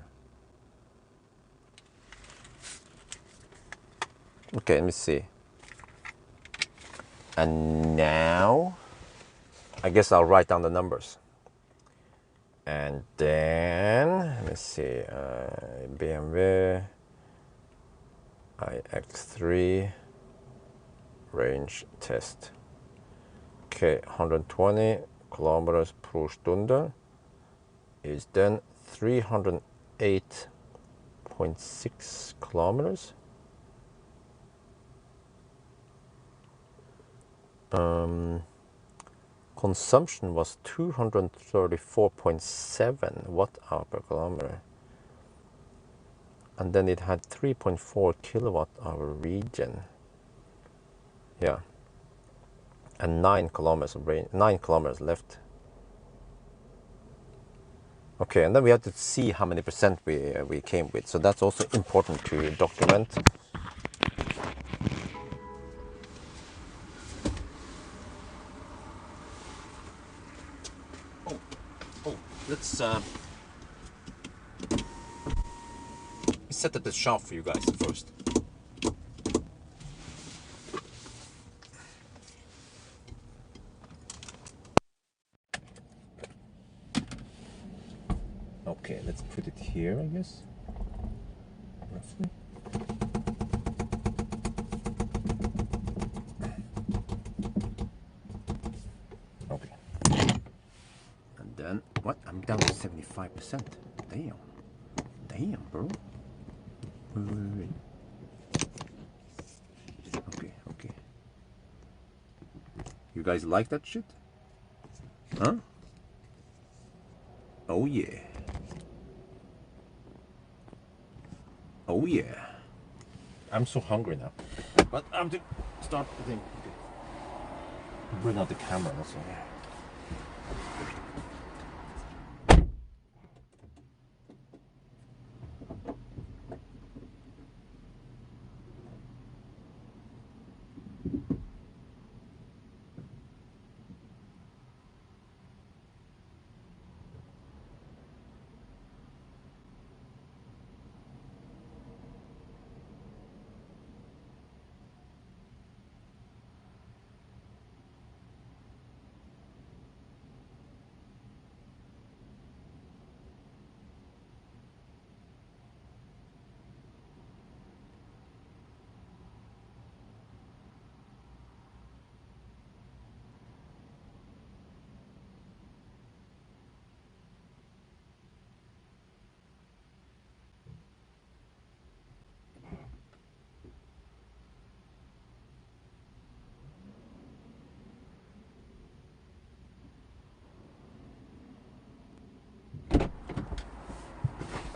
Okay, let me see. And now, I guess I'll write down the numbers. And then, let me see, BMW iX3 range test. Okay, 120 kilometers per stunde is then 308.6 kilometers. Consumption was 234.7 watt-hour per kilometer. And then it had 3.4 kilowatt-hour regen. Yeah. And 9 kilometers of range, 9 kilometers left. Okay, and then we have to see how many percent we came with. So that's also important to document. Let's set up the shaft for you guys first. Okay, let's put it here, I guess. Roughly. Okay. And then, what? I'm down to 75%. Damn. Damn, bro. Wait. Okay. You guys like that shit? Huh? Oh yeah. Oh yeah. I'm so hungry now. But I'm to start the thing. Okay. Bring out the camera also.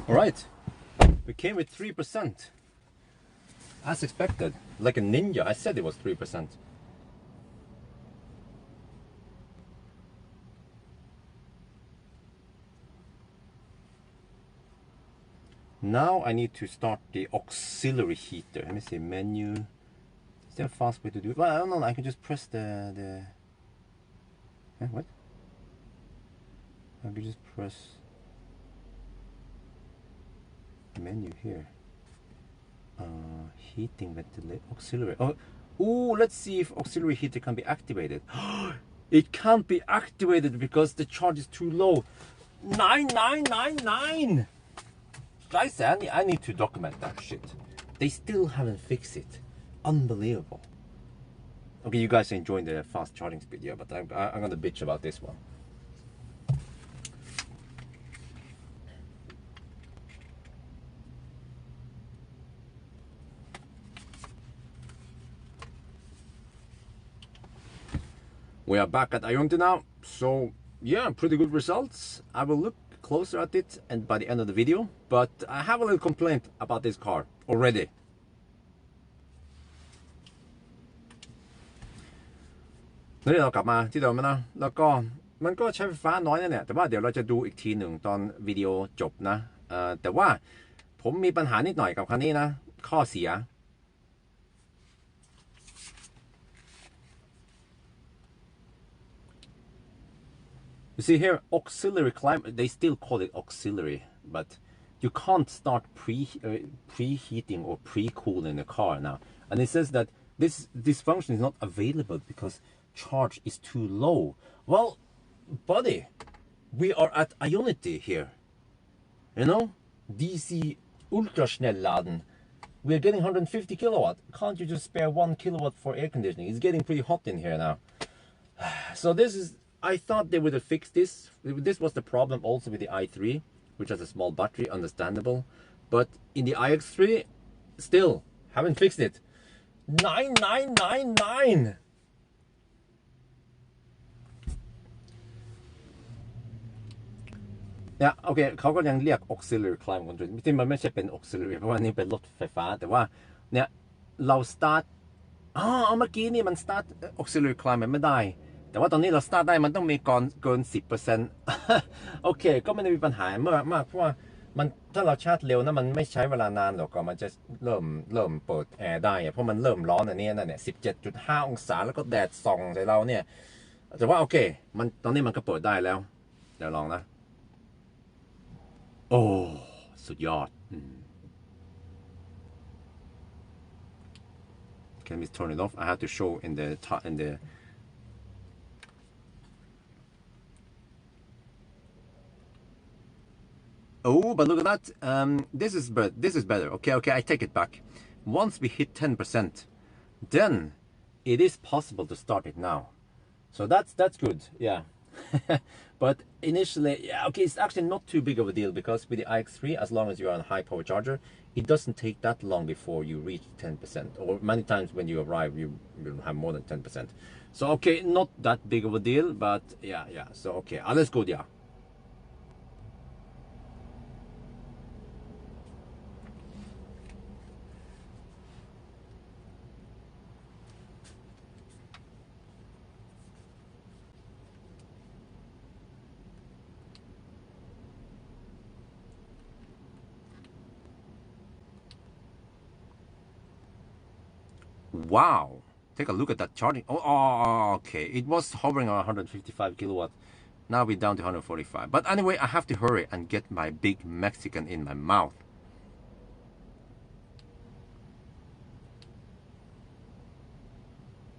All right, we came with 3%. As expected, like a ninja. I said it was 3%. Now I need to start the auxiliary heater. Let me see, menu. Is there a fast way to do it? Well, I don't know, I can just press the what? I can just press menu here. Heating ventilation, auxiliary. Oh, let's see if auxiliary heater can be activated. It can't be activated because the charge is too low. 9999. Guys, I need to document that shit. They still haven't fixed it. Unbelievable. Okay, you guys are enjoying the fast charging speed, yeah, but I'm gonna bitch about this one. We are back at Ionity now, so yeah, pretty good results. I will look closer at it and by the end of the video, but I have a little complaint about this car already. Now เรากลับมาที่เดิมนะแล้วก็มันก็ใช้ไฟฟ้าน้อยนั่นแหละแต่ว่าเดี๋ยวเราจะดูอีกทีหนึ่งตอนวิดีโอจบนะแต่ว่าผมมีปัญหานิดหน่อยกับคันนี้นะข้อเสีย You see here, auxiliary climate, they still call it auxiliary, but you can't start preheating or pre-cooling the car now. And it says that this function is not available because charge is too low. Well, buddy, we are at Ionity here. You know, DC Ultraschnellladen. We are getting 150 kilowatt. Can't you just spare 1 kilowatt for air conditioning? It's getting pretty hot in here now. So this is, I thought they would have fixed this. This was the problem also with the i3, which has a small battery, understandable. But in the iX3, still haven't fixed it. 9999. Yeah, okay, เขาก็ยังเรียก auxiliary climate control ที่มันไม่ใช่เป็น auxiliary เพราะว่านี่เป็นรถไฟฟ้าแต่ว่าเนี่ยเรา start เมื่อกี้นี่มัน start auxiliary climate ไม่ได้แต่ว่าตอนนี้เรา start ได้มันต้องมีก่อนเกิน 10% โอเคก็ไม่ได้มีปัญหามากเพราะว่ามันถ้าเราชาร์จเร็วนะมันไม่ใช้เวลานานหรอกก็มันจะเริ่มเปิดแอร์ได้เพราะมันเริ่มร้อนอันนี้นั่นเนี่ย 17.5 องศาแล้วก็แดดส่องใส่เราเนี่ยแต่ว่าโอเคมันตอนนี้มันก็เปิดได้แล้วเดี๋ยวลองนะโอ้สุดยอด Can we turn it off? I have to show in the Oh, but look at that. This is better. Okay, I take it back. Once we hit 10%, then it is possible to start it now. So that's good. Yeah. But initially, yeah, okay, it's actually not too big of a deal because with the iX3, as long as you're on a high power charger, it doesn't take that long before you reach 10%. Or many times when you arrive, you will have more than 10%. So okay, not that big of a deal, but yeah. So okay, let's go there. Wow, take a look at that charging. Oh, okay, it was hovering around 155 kilowatt. Now we're down to 145. But anyway, I have to hurry and get my big Mexican in my mouth.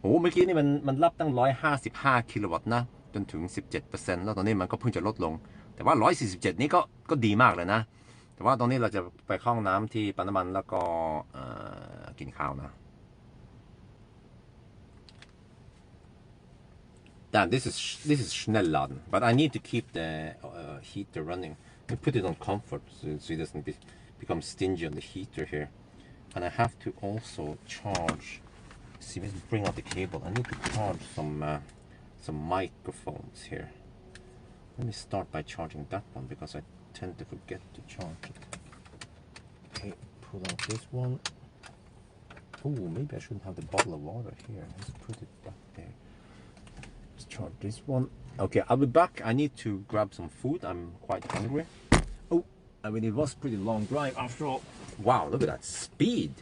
Oh, เมื่อกี้นี่มันรับตั้ง155กิโลวัตต์นะจนถึง 17% แล้วตอนนี้มันก็เพิ่งจะลดลงแต่ว่า147นี่ก็ดีมากเลยนะแต่ว่าตอนนี้เราจะไปเข้าห้องน้ำที่ปั๊มน้ำมันแล้วก็กินข้าวนะDamn, this is Schnellladen, but I need to keep the heater running. I put it on comfort so it doesn't become stingy on the heater here. And I have to also charge. See, let's bring out the cable. I need to charge some microphones here. Let me start by charging that one because I tend to forget to charge it. Okay, pull out this one. Oh, maybe I shouldn't have the bottle of water here. Let's put it back there. Let's charge this one. Okay, I'll be back. I need to grab some food. I'm quite hungry. Oh, I mean, it was a pretty long drive after all. Wow, look at that speed.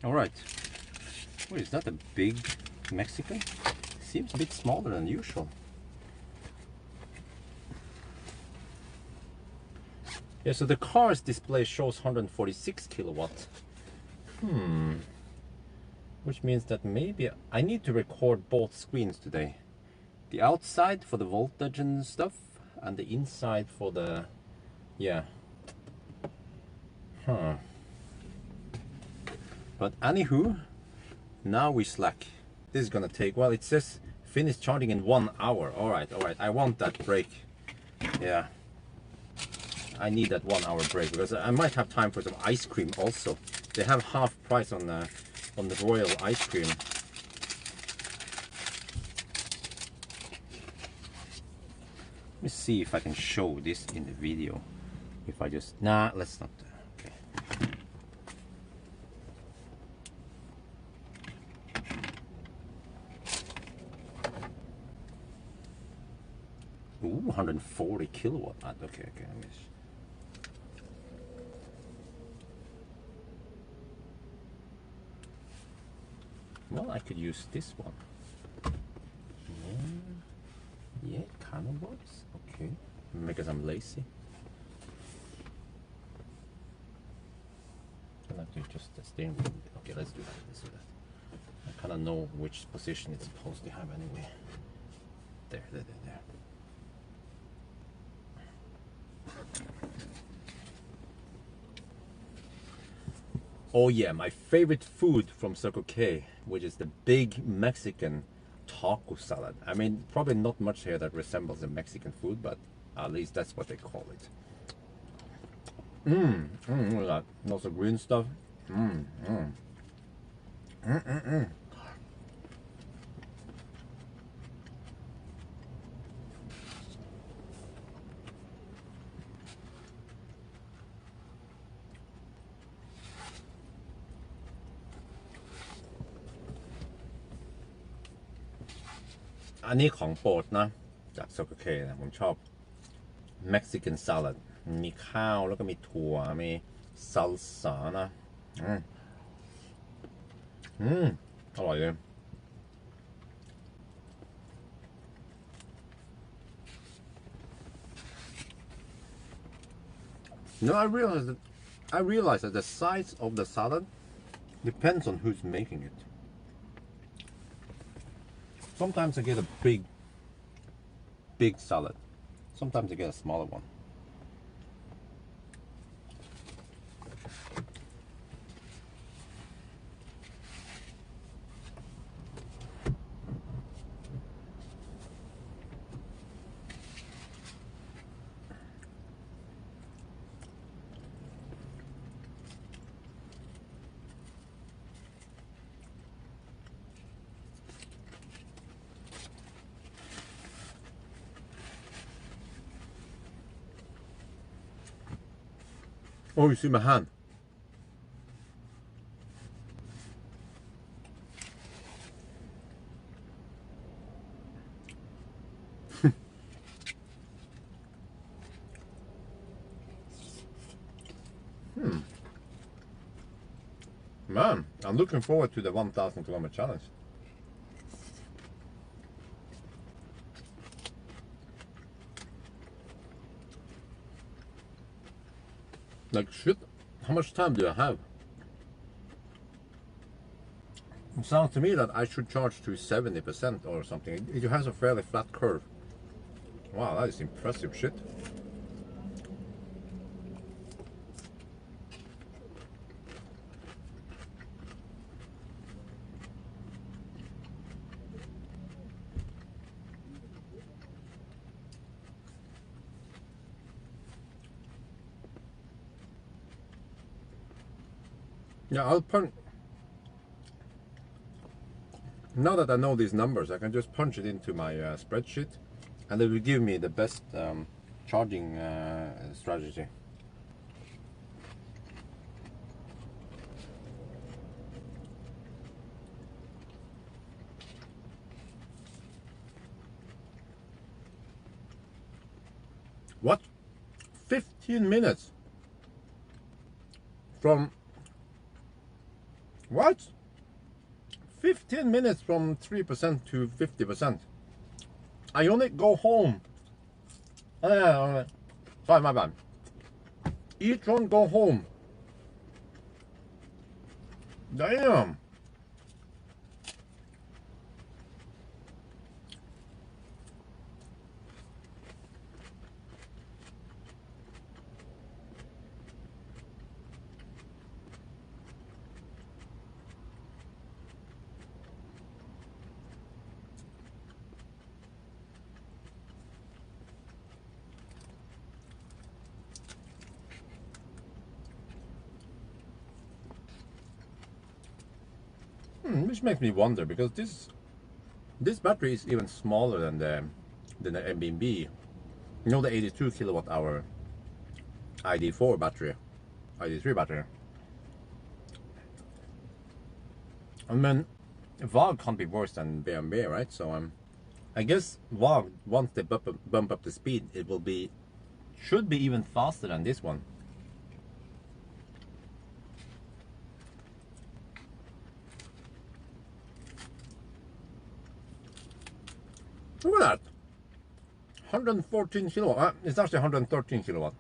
All right. Wait, is that a big Mexican? Seems a bit smaller than usual. Yeah, so the car's display shows 146 kilowatt. Which means that maybe I need to record both screens today. The outside for the voltage and stuff, and the inside for the, yeah. But anywho, now we slack. This is gonna take, well, it says finish charging in 1 hour. All right, I want that break. Yeah, I need that 1 hour break because I might have time for some ice cream also. They have half price on the Royal ice cream. Let me see if I can show this in the video. If I just, nah, let's not. Okay. Ooh, 140 kilowatt. Okay, let me. Well, I could use this one. Yeah, kind of works. Okay, because I'm lazy. I like to adjust the steering wheel. Okay, let's do that. I kind of know which position it's supposed to have anyway. There. Oh yeah, my favorite food from Circle K, which is the big Mexican taco salad. I mean, probably not much here that resembles a Mexican food, but at least that's what they call it. Look at that. Lots of green stuff.อันนี้ของโปรดนะจาก Circle K นะผมชอบ Mexican salad มีข้าวแล้วก็มีถั่วมีซัลซานะอร่อยเลย No, I realized that the size of the salad depends on who's making it. Sometimes I get a big salad. Sometimes I get a smaller one. Oh, you see my hand. Man, I'm looking forward to the 1,000 kilometer challenge. Like shit, how much time do I have? It sounds to me that I should charge to 70% or something. It has a fairly flat curve. Wow, that is impressive shit. Yeah, I'll punch. Now that I know these numbers, I can just punch it into my spreadsheet, and it will give me the best charging strategy. What? 15 minutes from What? 15 minutes from 3% to 50%. Ionic, go home. Sorry, my bad. e-tron, go home. Damn. Which makes me wonder, because this battery is even smaller than the BMW. You know, the 82 kilowatt hour ID4 battery, ID3 battery. I mean, VAG can't be worse than BMW, right? So I guess VAG, once they bump up the speed, it will be, should be even faster than this one. Look at that, 114 kilowatt. It's actually 113 kilowatt.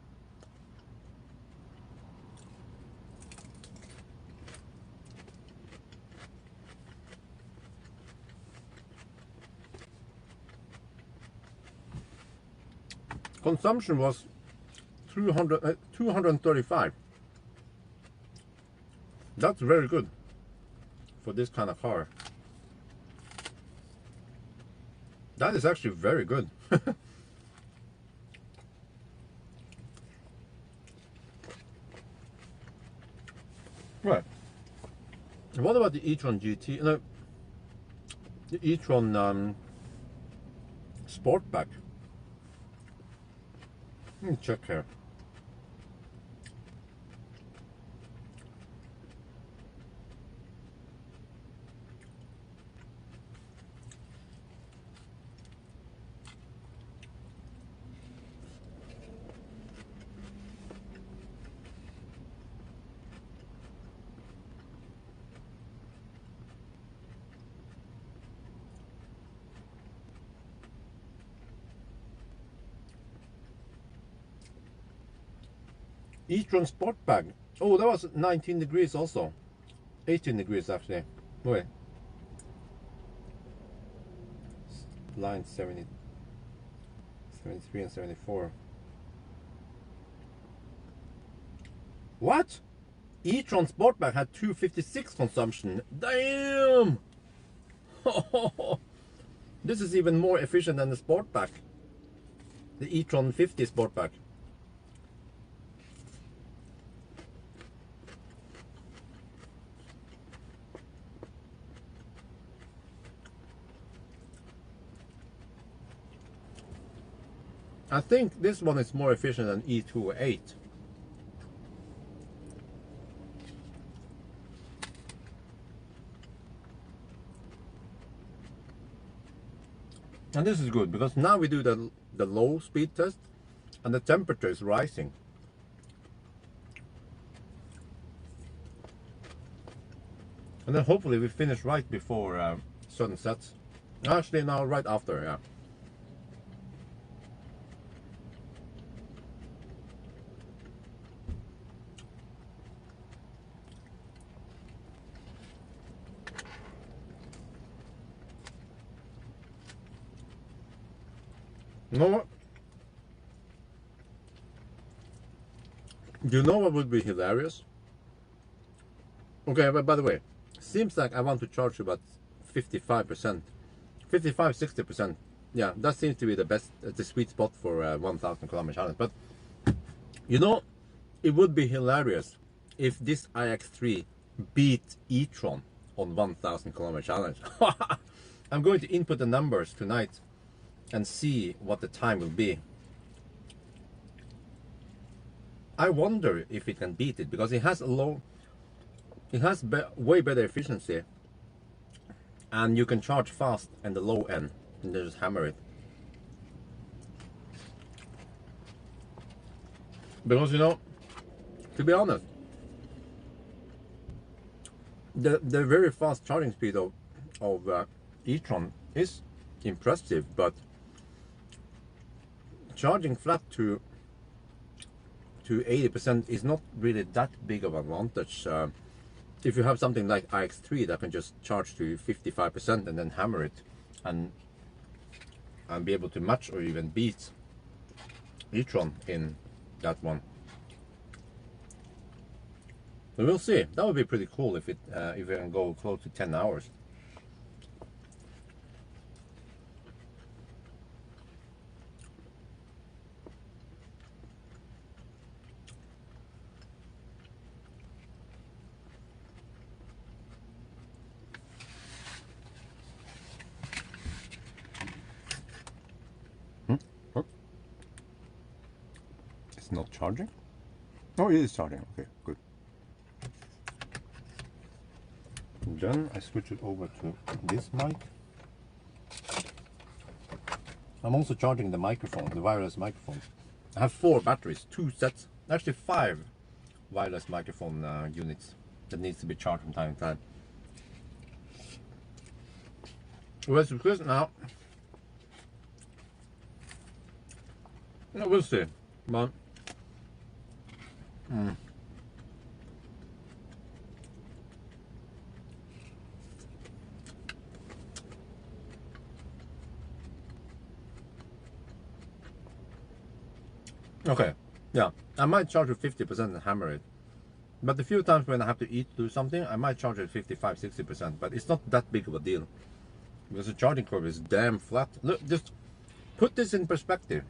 Consumption was 235. That's very good for this kind of car. That is actually very good. Right. What about the e-tron GT? No, the e-tron Sportback. Let me check here. e-tron Sportback. Oh, that was 19 degrees also. 18 degrees actually. Wait. Line 70, 73 and 74. What? e-tron Sportback had 256 consumption. Damn! This is even more efficient than the Sportback. The e-tron 50 Sportback. I think this one is more efficient than E28. And this is good because now we do the low speed test and the temperature is rising. And then hopefully we finish right before sun sets. Actually now right after, yeah. You know what? Do you know what would be hilarious? Okay, but by the way, seems like I want to charge about 55%. 55, 60%. Yeah, that seems to be the best, the sweet spot for 1,000 kilometer challenge. But, you know, it would be hilarious if this iX3 beat e-tron on 1,000 kilometer challenge. I'm going to input the numbers tonight and see what the time will be. I wonder if it can beat it because it has way better efficiency, and you can charge fast in the low end and then just hammer it. Because, you know, to be honest, the very fast charging speed of e-tron is impressive, but charging flat to 80% is not really that big of an advantage. If you have something like iX3 that can just charge to 55% and then hammer it and be able to match or even beat e-tron in that one. So we'll see. That would be pretty cool if it can go close to 10 hours. It's not charging? Oh, it is charging. Okay, good. And then I switch it over to this mic. I'm also charging the microphone, the wireless microphone. I have 4 batteries, 2 sets, actually 5 wireless microphone units that needs to be charged from time to time. Well, it's because now, we'll see, but okay, yeah, I might charge it 50% and hammer it. But the few times when I have to do something, I might charge it 55-60%, but it's not that big of a deal. Because the charging curve is damn flat. Look, just put this in perspective.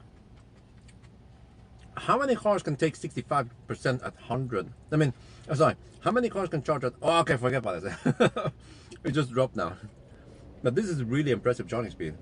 How many cars can take 65% at 100? I mean, sorry, how many cars can charge at, oh, okay, forget about it. It just dropped now. But this is really impressive charging speed.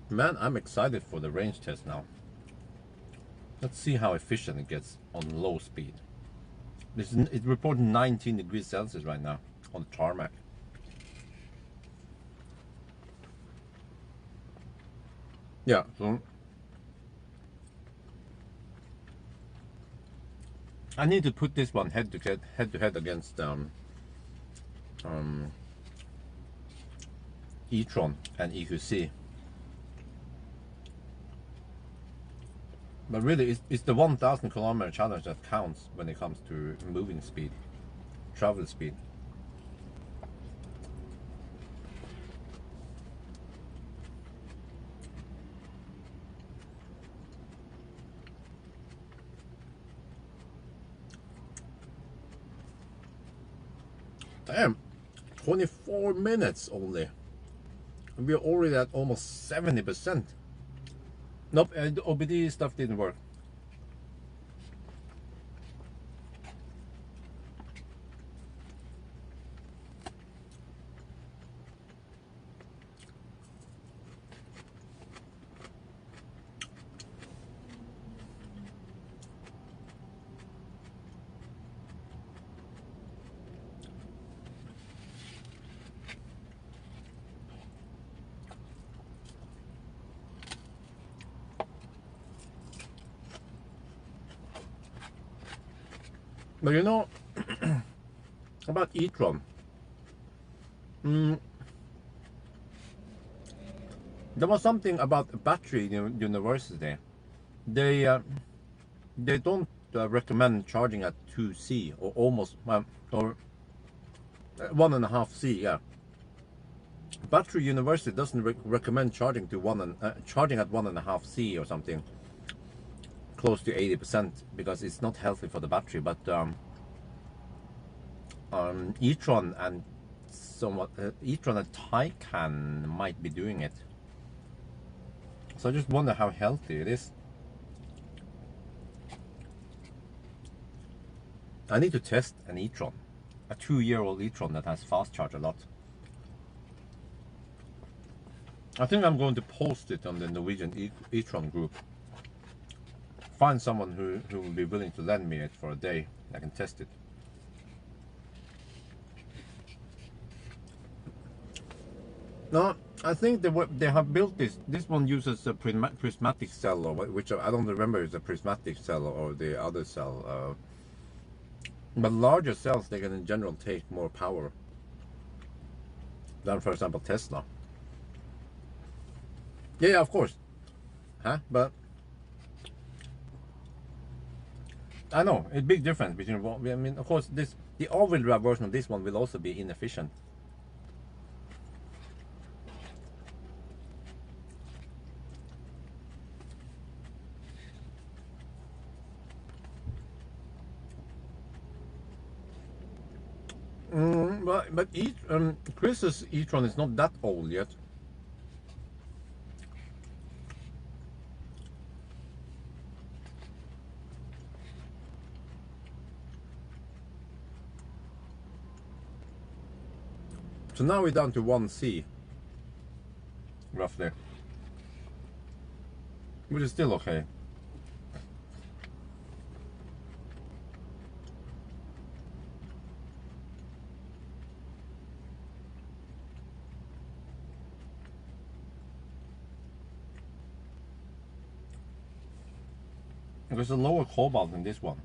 Man, I'm excited for the range test now. Let's see how efficient it gets on low speed. It's reporting 19 degrees Celsius right now on the tarmac. Yeah, so I need to put this one head to head against e-tron and EQC. But really, it's the 1,000 kilometer challenge that counts when it comes to moving speed, travel speed. Damn, 24 minutes only. And we're already at almost 70%. Nope, the OBD stuff didn't work. But you know, about e-tron, there was something about battery university. They don't recommend charging at 2C or almost or 1.5C. Yeah, battery university doesn't recommend charging to charging at 1.5C or something, close to 80%, because it's not healthy for the battery. But e-tron and somewhat e-tron and Taycan might be doing it. So I just wonder how healthy it is. I need to test an e-tron, a 2-year-old e-tron that has fast charge a lot. I think I'm going to post it on the Norwegian e-tron group. Find someone who will be willing to lend me it for a day. I can test it. No, I think they have built this. This one uses a prismatic cell, or which I don't remember is a prismatic cell or the other cell. But larger cells, they can in general take more power than, for example, Tesla. Yeah, of course. Huh? But I know a big difference between. I mean, of course, the all-wheel drive version of this one will also be inefficient. But Chris's e-tron is not that old yet. So now we're down to 1C, roughly, which is still okay. There's a lower cobalt in this one.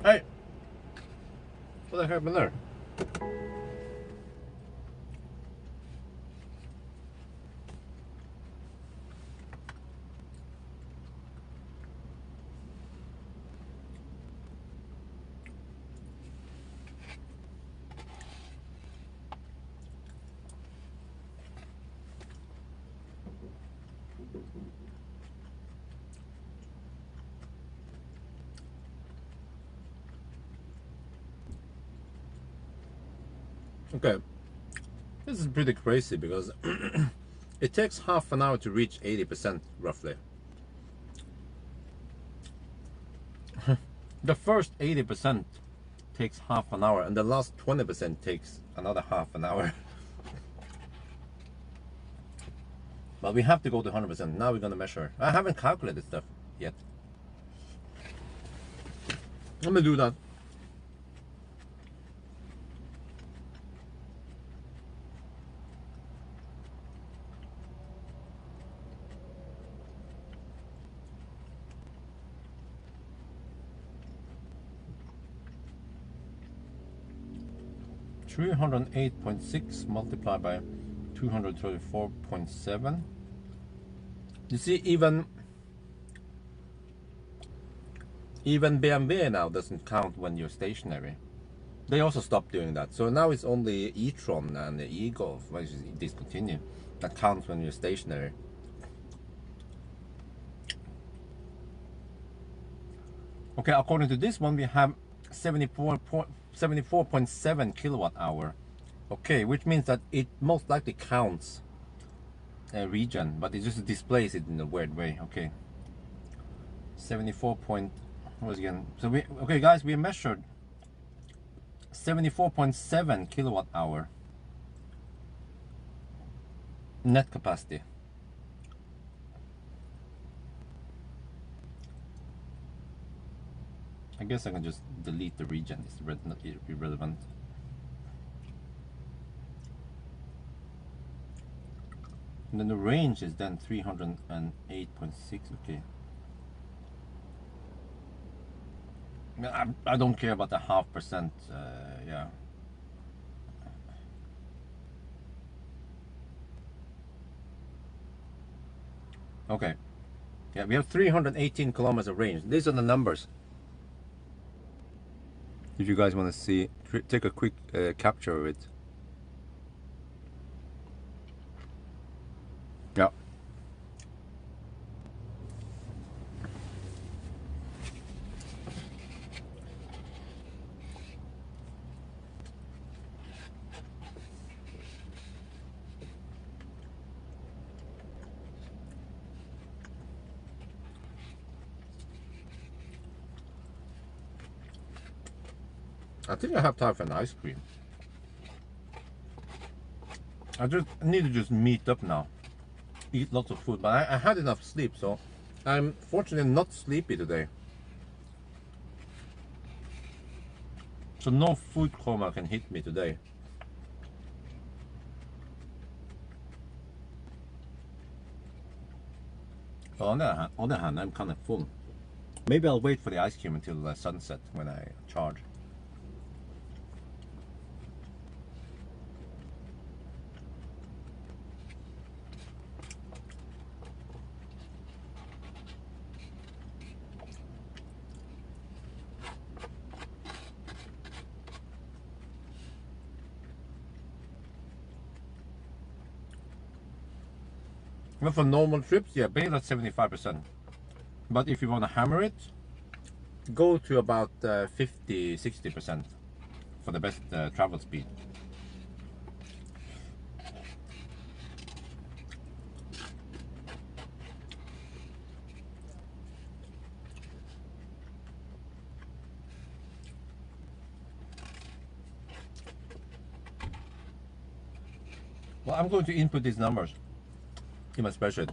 Hey! What the heck happened there? Okay, this is pretty crazy because it takes half an hour to reach 80% roughly. The first 80% takes half an hour and the last 20% takes another half an hour. But we have to go to 100%. Now we're gonna measure. I haven't calculated stuff yet. I'm gonna do that. $308.6 multiplied by 234.7. You see, even BMW now doesn't count when you're stationary. They also stopped doing that. So now it's only e-tron and the e-golf, which is discontinued, that counts when you're stationary. Okay, according to this one, we have 74.7 kilowatt hour. Okay, which means that it most likely counts a region, but it just displays it in a weird way. Okay, 74 point, what was it again? So okay guys, we measured 74.7 kilowatt hour net capacity. I guess I can just delete the region, it's not irrelevant. And then the range is then 308.6, okay. I don't care about the %, yeah. Okay, yeah, we have 318 kilometers of range. These are the numbers. If you guys want to see, take a quick capture of it. Yeah. I think I have time for an ice cream. I just need to just meet up now, eat lots of food, but I had enough sleep, so I'm fortunately not sleepy today. So no food coma can hit me today. But on the other hand, I'm kind of full. Maybe I'll wait for the ice cream until sunset when I charge. Well, for normal trips, yeah, bathe at 75%. But if you want to hammer it, go to about 50-60% for the best travel speed. Well, I'm going to input these numbers in my spreadsheet,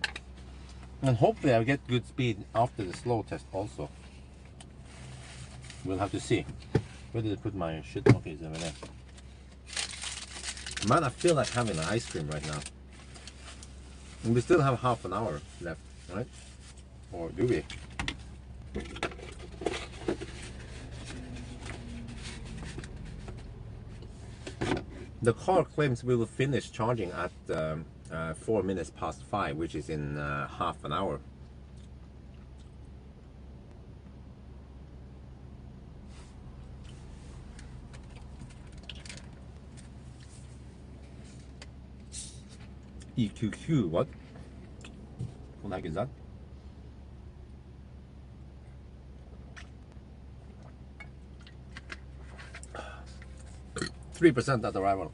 and hopefully I'll get good speed after the slow test also. We'll have to see. Where did I put my shit? Okay, it's over there. Man, I feel like having an ice cream right now. And we still have half an hour left, right? Or do we? The car claims we will finish charging at 4 minutes past 5, which is in half an hour. EQQ, what? What the heck is that? 3% at arrival.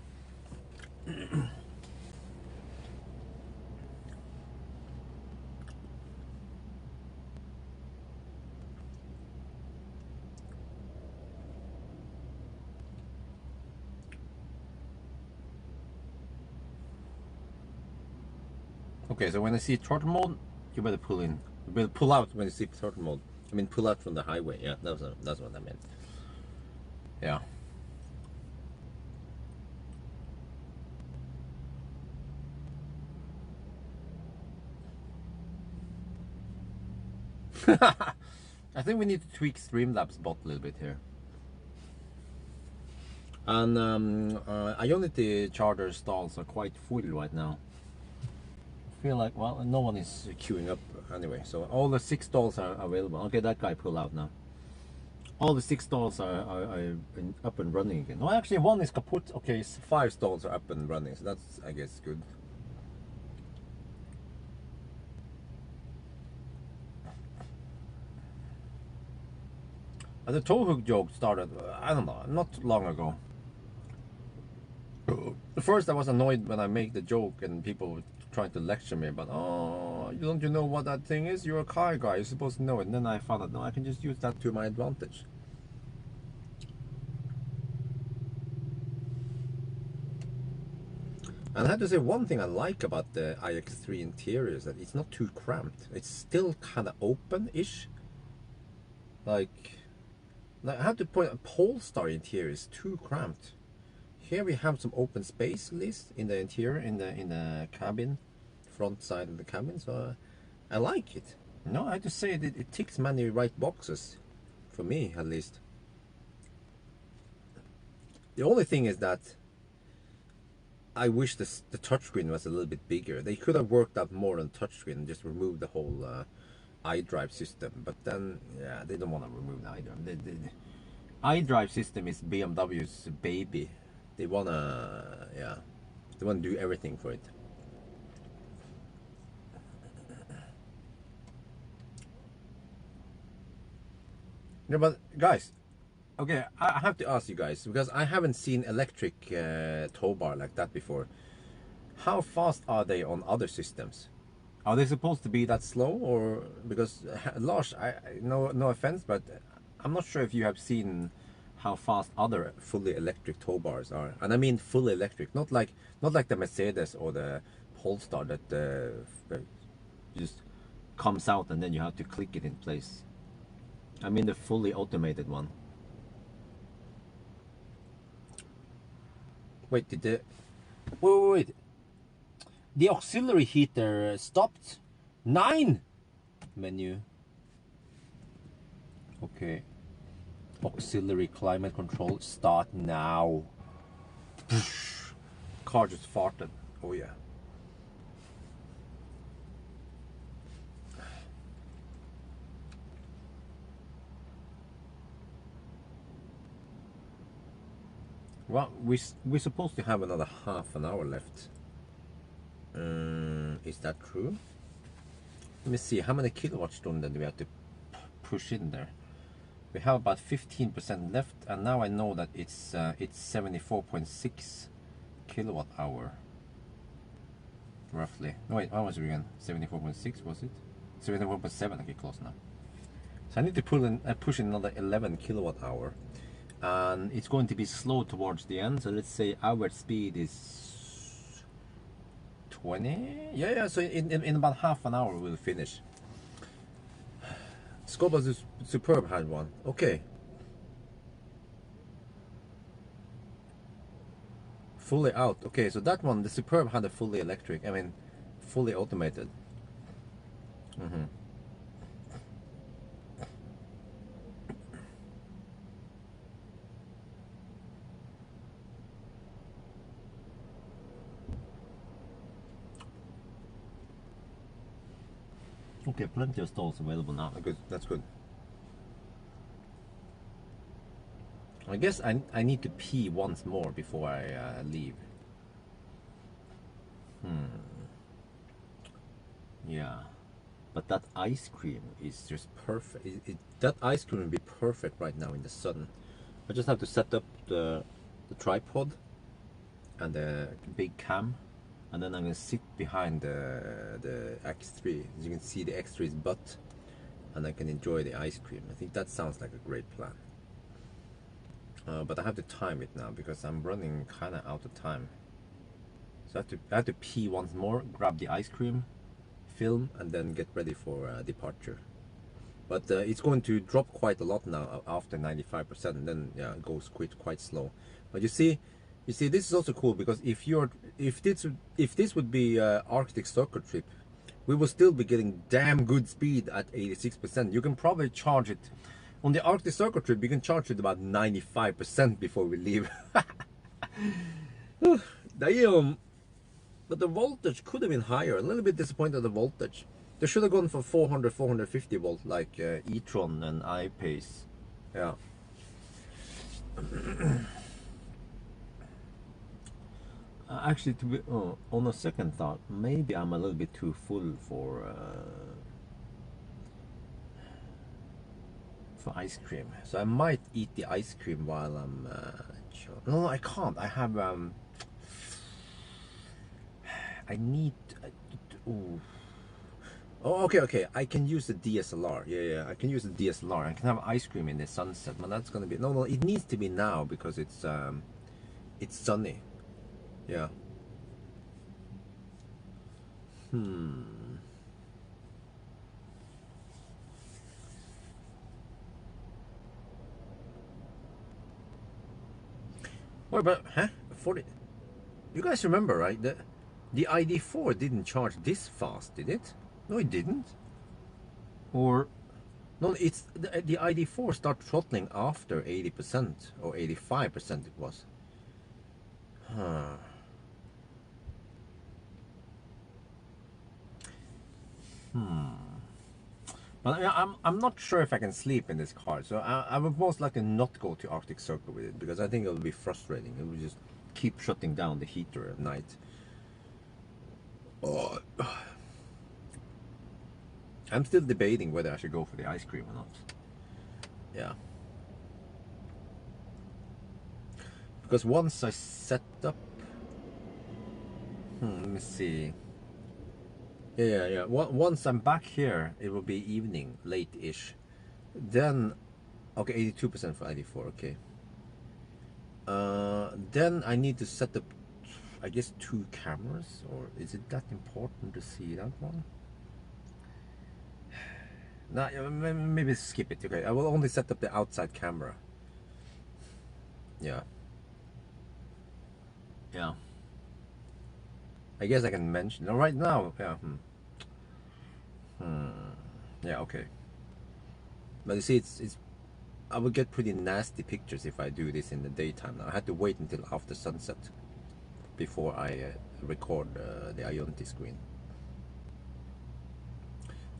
Okay, so when I see throttle mode, you better pull in. You better pull out when you see throttle mode. I mean, pull out from the highway. Yeah, that's what I meant. Yeah. I think we need to tweak Streamlabs bot a little bit here. And Ionity charger stalls are quite full right now. I feel like, well, no one is queuing up anyway, so all the 6 stalls are available. Okay, that guy pulled out now. All the 6 stalls are up and running again. Oh, actually, one is kaput. Okay, 5 stalls are up and running, so that's, I guess, good. The tow hook joke started, I don't know, not long ago. At first I was annoyed when I make the joke and people were trying to lecture me about, oh, don't you know what that thing is? You're a car guy, you're supposed to know it. And then I found out, no, I can just use that to my advantage. And I have to say, one thing I like about the iX3 interior is that it's not too cramped. It's still kind of open-ish. Like, I have to point out, Polestar interior is too cramped. Here we have some open space list in the interior, in the cabin, front side of the cabin. So I like it. No, I have to say that it ticks many right boxes, for me at least. The only thing is that I wish the touchscreen was a little bit bigger. They could have worked out more on touchscreen and just removed the whole iDrive system, but then, yeah, they don't want to remove the iDrive. The iDrive system is BMW's baby. They wanna, yeah, they wanna do everything for it. Yeah, but guys, okay, I have to ask you guys, because I haven't seen electric tow bar like that before. How fast are they on other systems? Are they supposed to be that slow, or because Lars, no offense, but I'm not sure if you have seen how fast other fully electric tow bars are. And I mean fully electric, not like the Mercedes or the Polestar that just comes out and then you have to click it in place. I mean the fully automated one. Wait, did the wait. The auxiliary heater stopped. 9 menu. Okay. Auxiliary climate control start now. Car just farted. Oh yeah. Well, we're supposed to have another half an hour left. Is that true? Let me see, how many kilowatt-stunden do we have to push in there? We have about 15% left, and now I know that it's 74.6 kilowatt hour, roughly. No wait, how much again? 74.6 was it? 74.7. Okay, close now. So I need to push in another 11 kilowatt hour, and it's going to be slow towards the end. So let's say our speed is 20. Yeah. So in about half an hour we'll finish. Skoda's Superb had one. Okay. Fully out. Okay, so that one, the Superb had a fully electric. I mean, fully automated. Okay, plenty of stalls available now. Good, that's good. I guess I need to pee once more before I leave. Yeah, but that ice cream is just perfect. That ice cream would be perfect right now in the sun. I just have to set up the tripod and the big cam, and then I'm gonna sit behind the X3. As you can see, the X3's butt, and I can enjoy the ice cream. I think that sounds like a great plan. But I have to time it now because I'm running kind of out of time. So I have to pee once more, grab the ice cream, film, and then get ready for departure. But it's going to drop quite a lot now after 95%, and then yeah, it goes quite slow. But you see, this is also cool because if this would be Arctic Circle trip, we will still be getting damn good speed at 86%. You can probably charge it on the Arctic Circle trip. You can charge it about 95% before we leave. Damn. But the voltage could have been higher. A little bit disappointed at the voltage. They should have gone for 400, 450 volt like e-tron and I-Pace. Yeah. Actually, to be on a second thought, maybe I'm a little bit too full for ice cream. So I might eat the ice cream while I'm. No, I can't. I have. I need. Oh, okay. I can use the DSLR. Yeah. I can use the DSLR. I can have ice cream in the sunset, but that's gonna be no. It needs to be now because it's sunny. Yeah. What about 40? You guys remember, right? The ID4 didn't charge this fast, did it? No, it didn't. Or no, it's the ID4 start throttling after 80% or 85%. It was. But I'm not sure if I can sleep in this car, so I would most likely not go to Arctic Circle with it because I think it will be frustrating. It will just keep shutting down the heater at night. Oh. I'm still debating whether I should go for the ice cream or not. Yeah. Because once I set up... let me see. Yeah. Once I'm back here, it will be evening, late-ish. Then, okay, 82% for ID4, okay. Then I need to set up, I guess, 2 cameras, or is it that important to see that one? No, maybe skip it. Okay, I will only set up the outside camera. Yeah. Yeah. I guess I can mention right now. Yeah. Yeah. Okay. But you see, it's I would get pretty nasty pictures if I do this in the daytime. Now I had to wait until after sunset before I record the Ionity screen.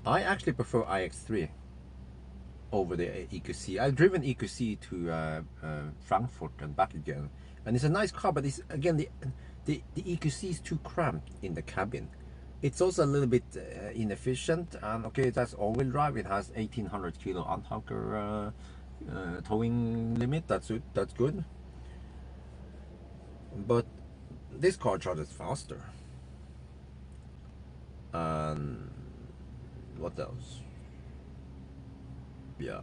I actually prefer iX3 over the EQC. I've driven EQC to Frankfurt and back again, and it's a nice car, but it's again the EQC is too cramped in the cabin. It's also a little bit inefficient, and okay, that's all-wheel drive. It has 1800 kilo Anhaker towing limit. That's good. But this car charges faster. And what else? Yeah,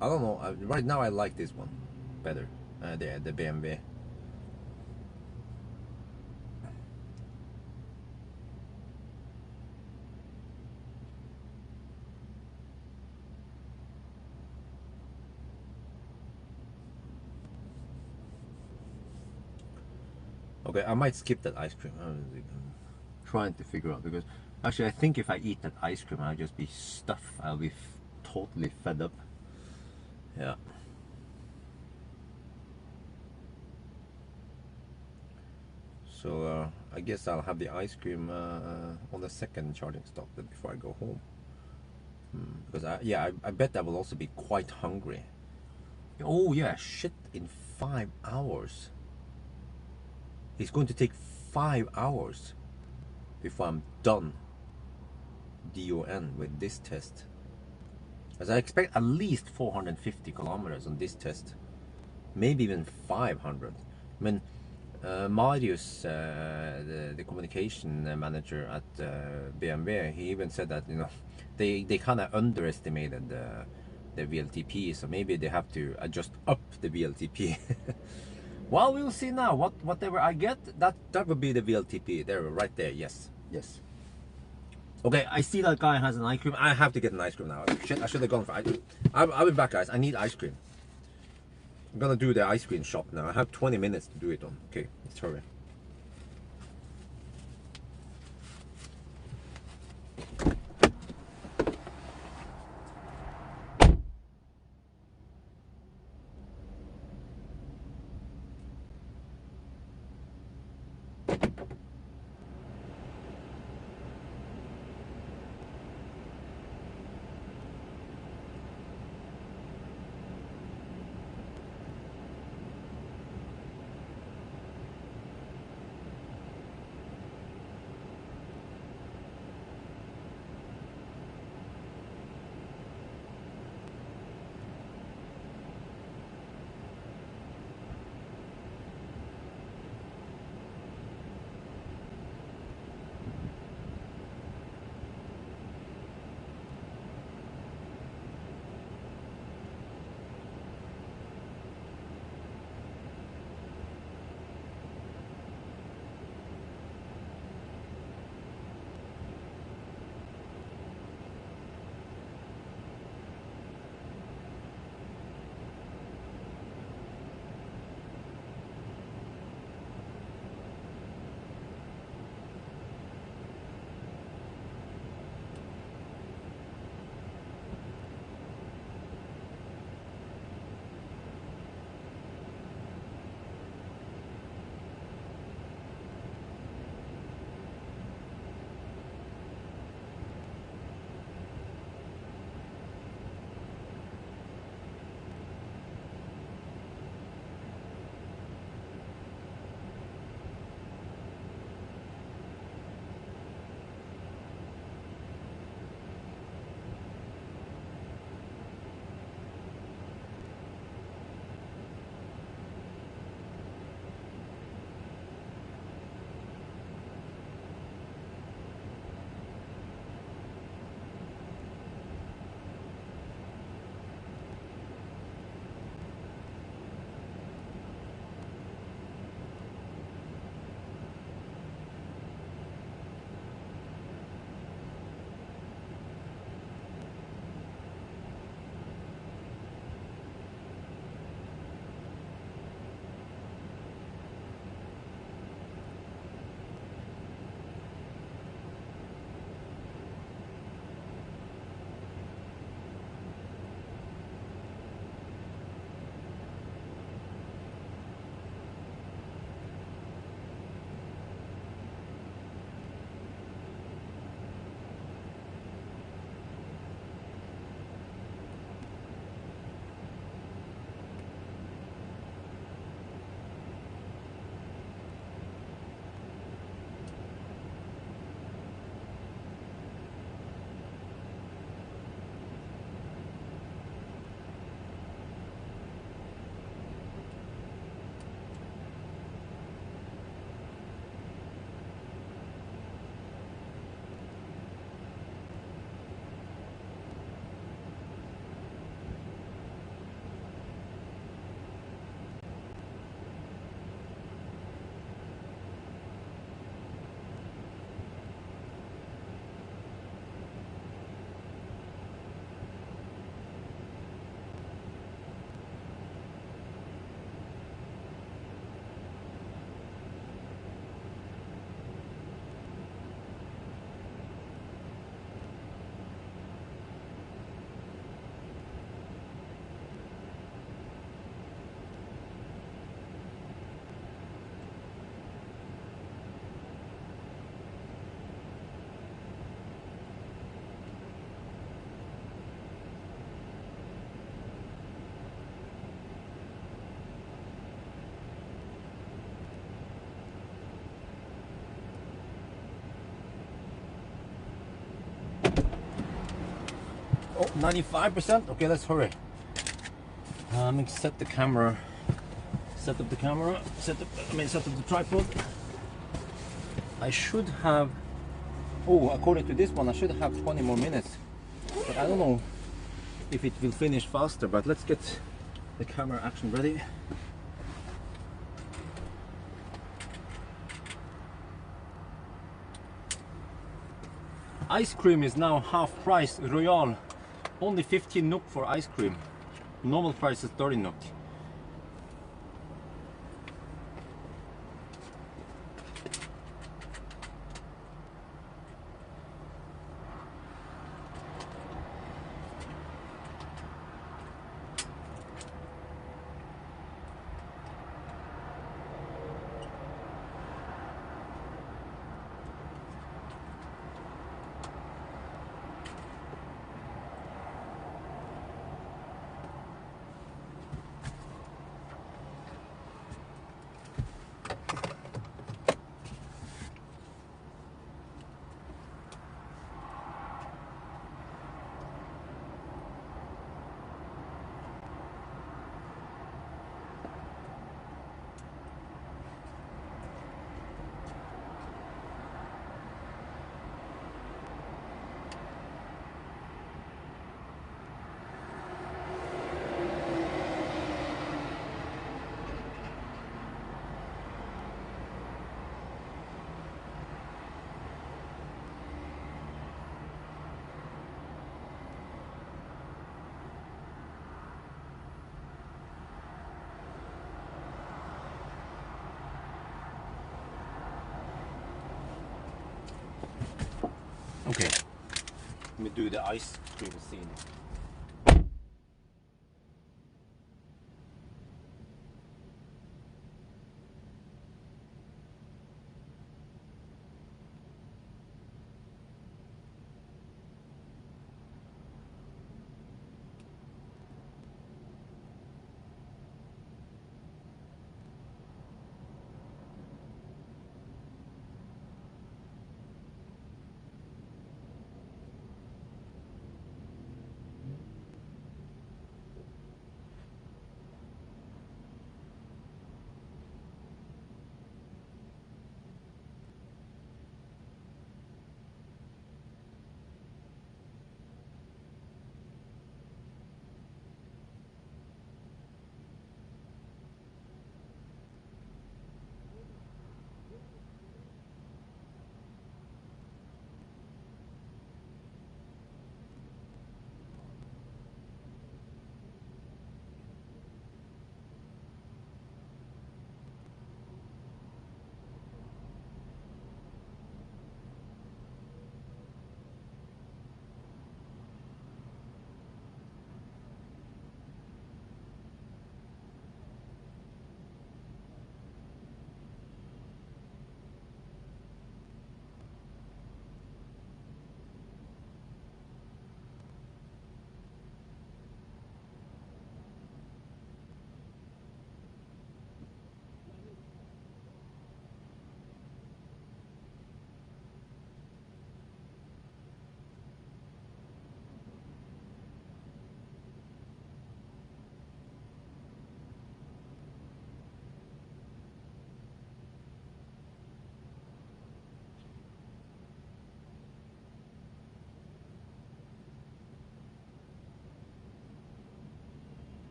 I don't know. Right now I like this one better. The BMW. Okay, I might skip that ice cream. I'm trying to figure out, because actually I think if I eat that ice cream I'll just be stuffed. I'll be totally fed up. Yeah. So I guess I'll have the ice cream on the second charging stop before I go home. Because I bet I will also be quite hungry. Oh yeah, shit, in 5 hours. It's going to take 5 hours before I'm done DON with this test. As I expect at least 450 kilometers on this test, maybe even 500. I mean, Marius, the communication manager at BMW, he even said that, you know, they kind of underestimated the VLTP, so maybe they have to adjust up the VLTP. Well, we'll see now. Whatever I get, that would be the VLTP. There, right there. Yes, yes. Okay, I see that guy has an ice cream. I have to get an ice cream now. Shit, I should have gone for. I'll be back, guys. I need ice cream. I'm gonna do the ice cream shop now. I have 20 minutes to do it on. Okay, let's hurry. 95%. Okay, let's hurry. Set the camera. Set up the camera. Set up the tripod. I should have. Oh, according to this one, I should have 20 more minutes. But I don't know if it will finish faster. But let's get the camera action ready. Ice cream is now half price, Royal. Only 15 NOK for ice cream. Normal price is 30 NOK. Okay, let me do the ice cream scene.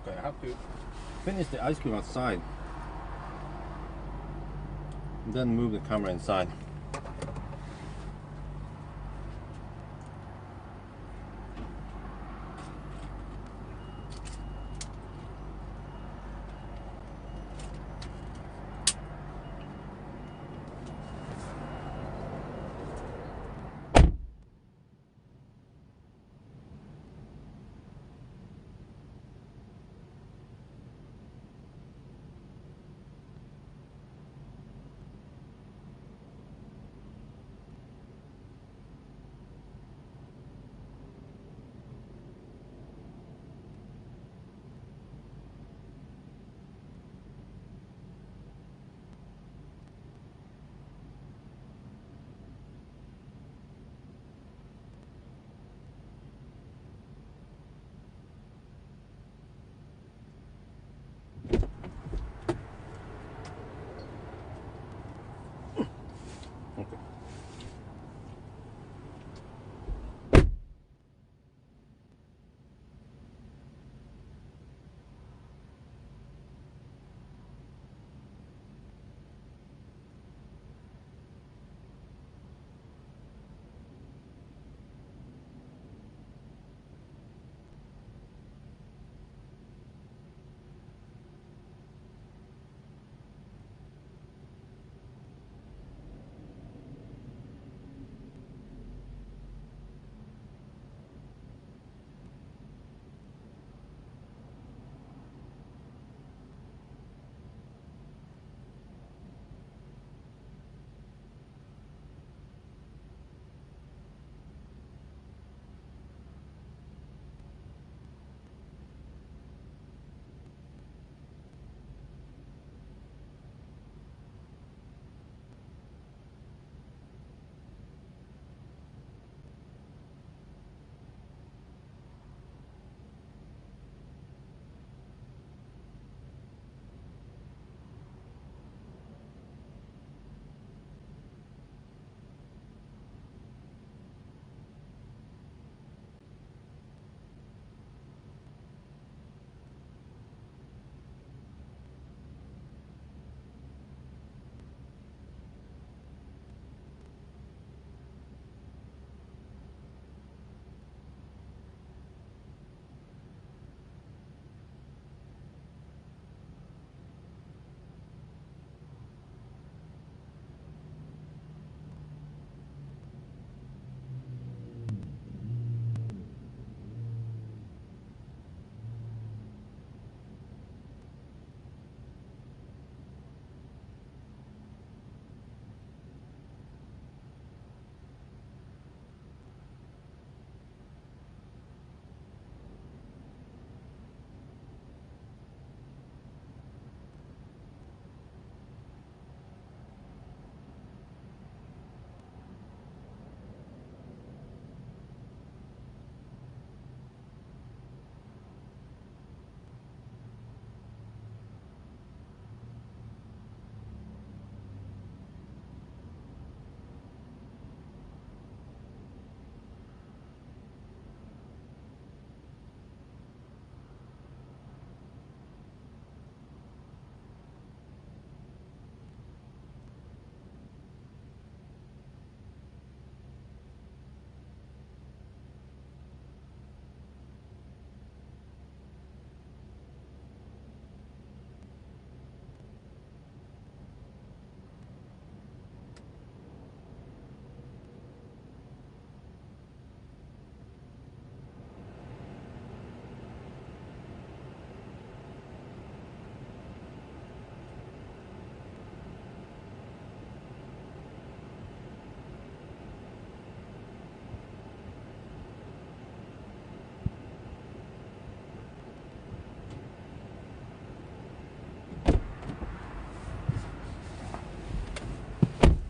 Okay, I have to finish the ice cream outside. Then move the camera inside.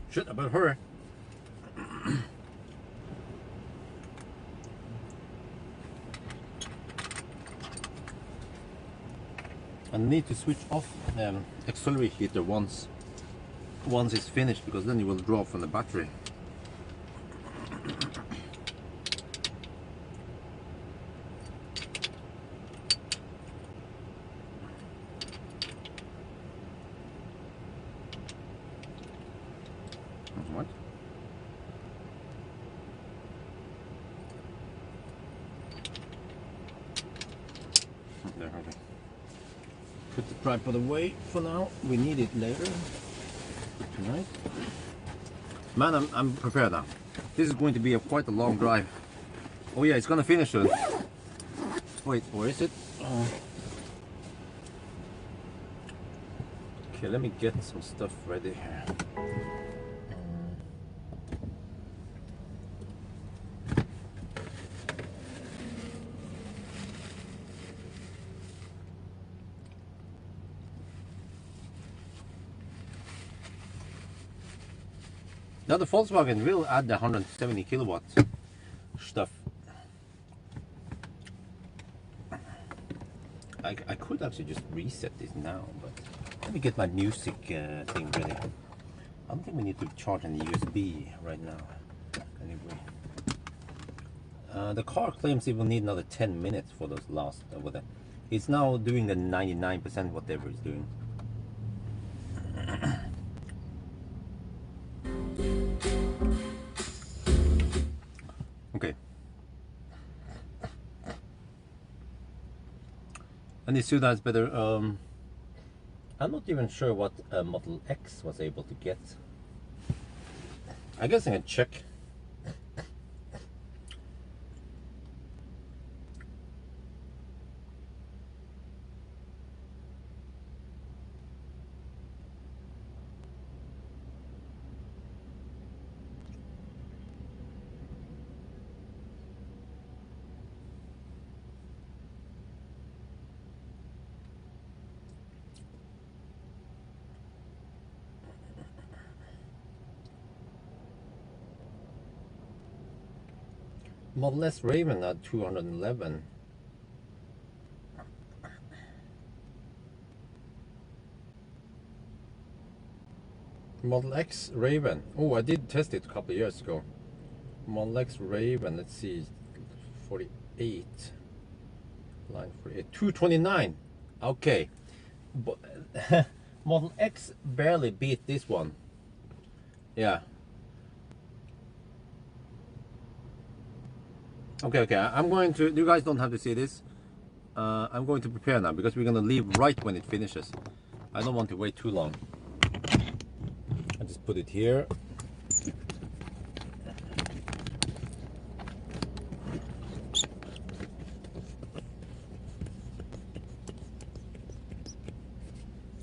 Shit, I better hurry. I need to switch off the auxiliary heater once it's finished, because then it will draw from the battery. there. Okay. Put the tripod away for now. We need it later. Tonight. Man, I'm prepared now. This is going to be quite a long drive. Oh yeah, it's gonna finish soon. Wait, where is it? Okay, let me get some stuff ready here. Now the Volkswagen will add the 170 kilowatt stuff. I could actually just reset this now, but let me get my music thing ready. I don't think we need to charge any USB right now. Anyway, the car claims it will need another 10 minutes for those last. It's now doing the 99% whatever it's doing. Okay. And this suit has better. I'm not even sure what Model X was able to get. I guess I can check. Model S Raven at 211. Model X Raven. Oh, I did test it a couple of years ago. Model X Raven, let's see, 48. Line 48. 229. Okay. But Model X barely beat this one. Yeah. Okay, I'm going to, you guys don't have to see this. I'm going to prepare now because we're going to leave right when it finishes. I don't want to wait too long. I just put it here.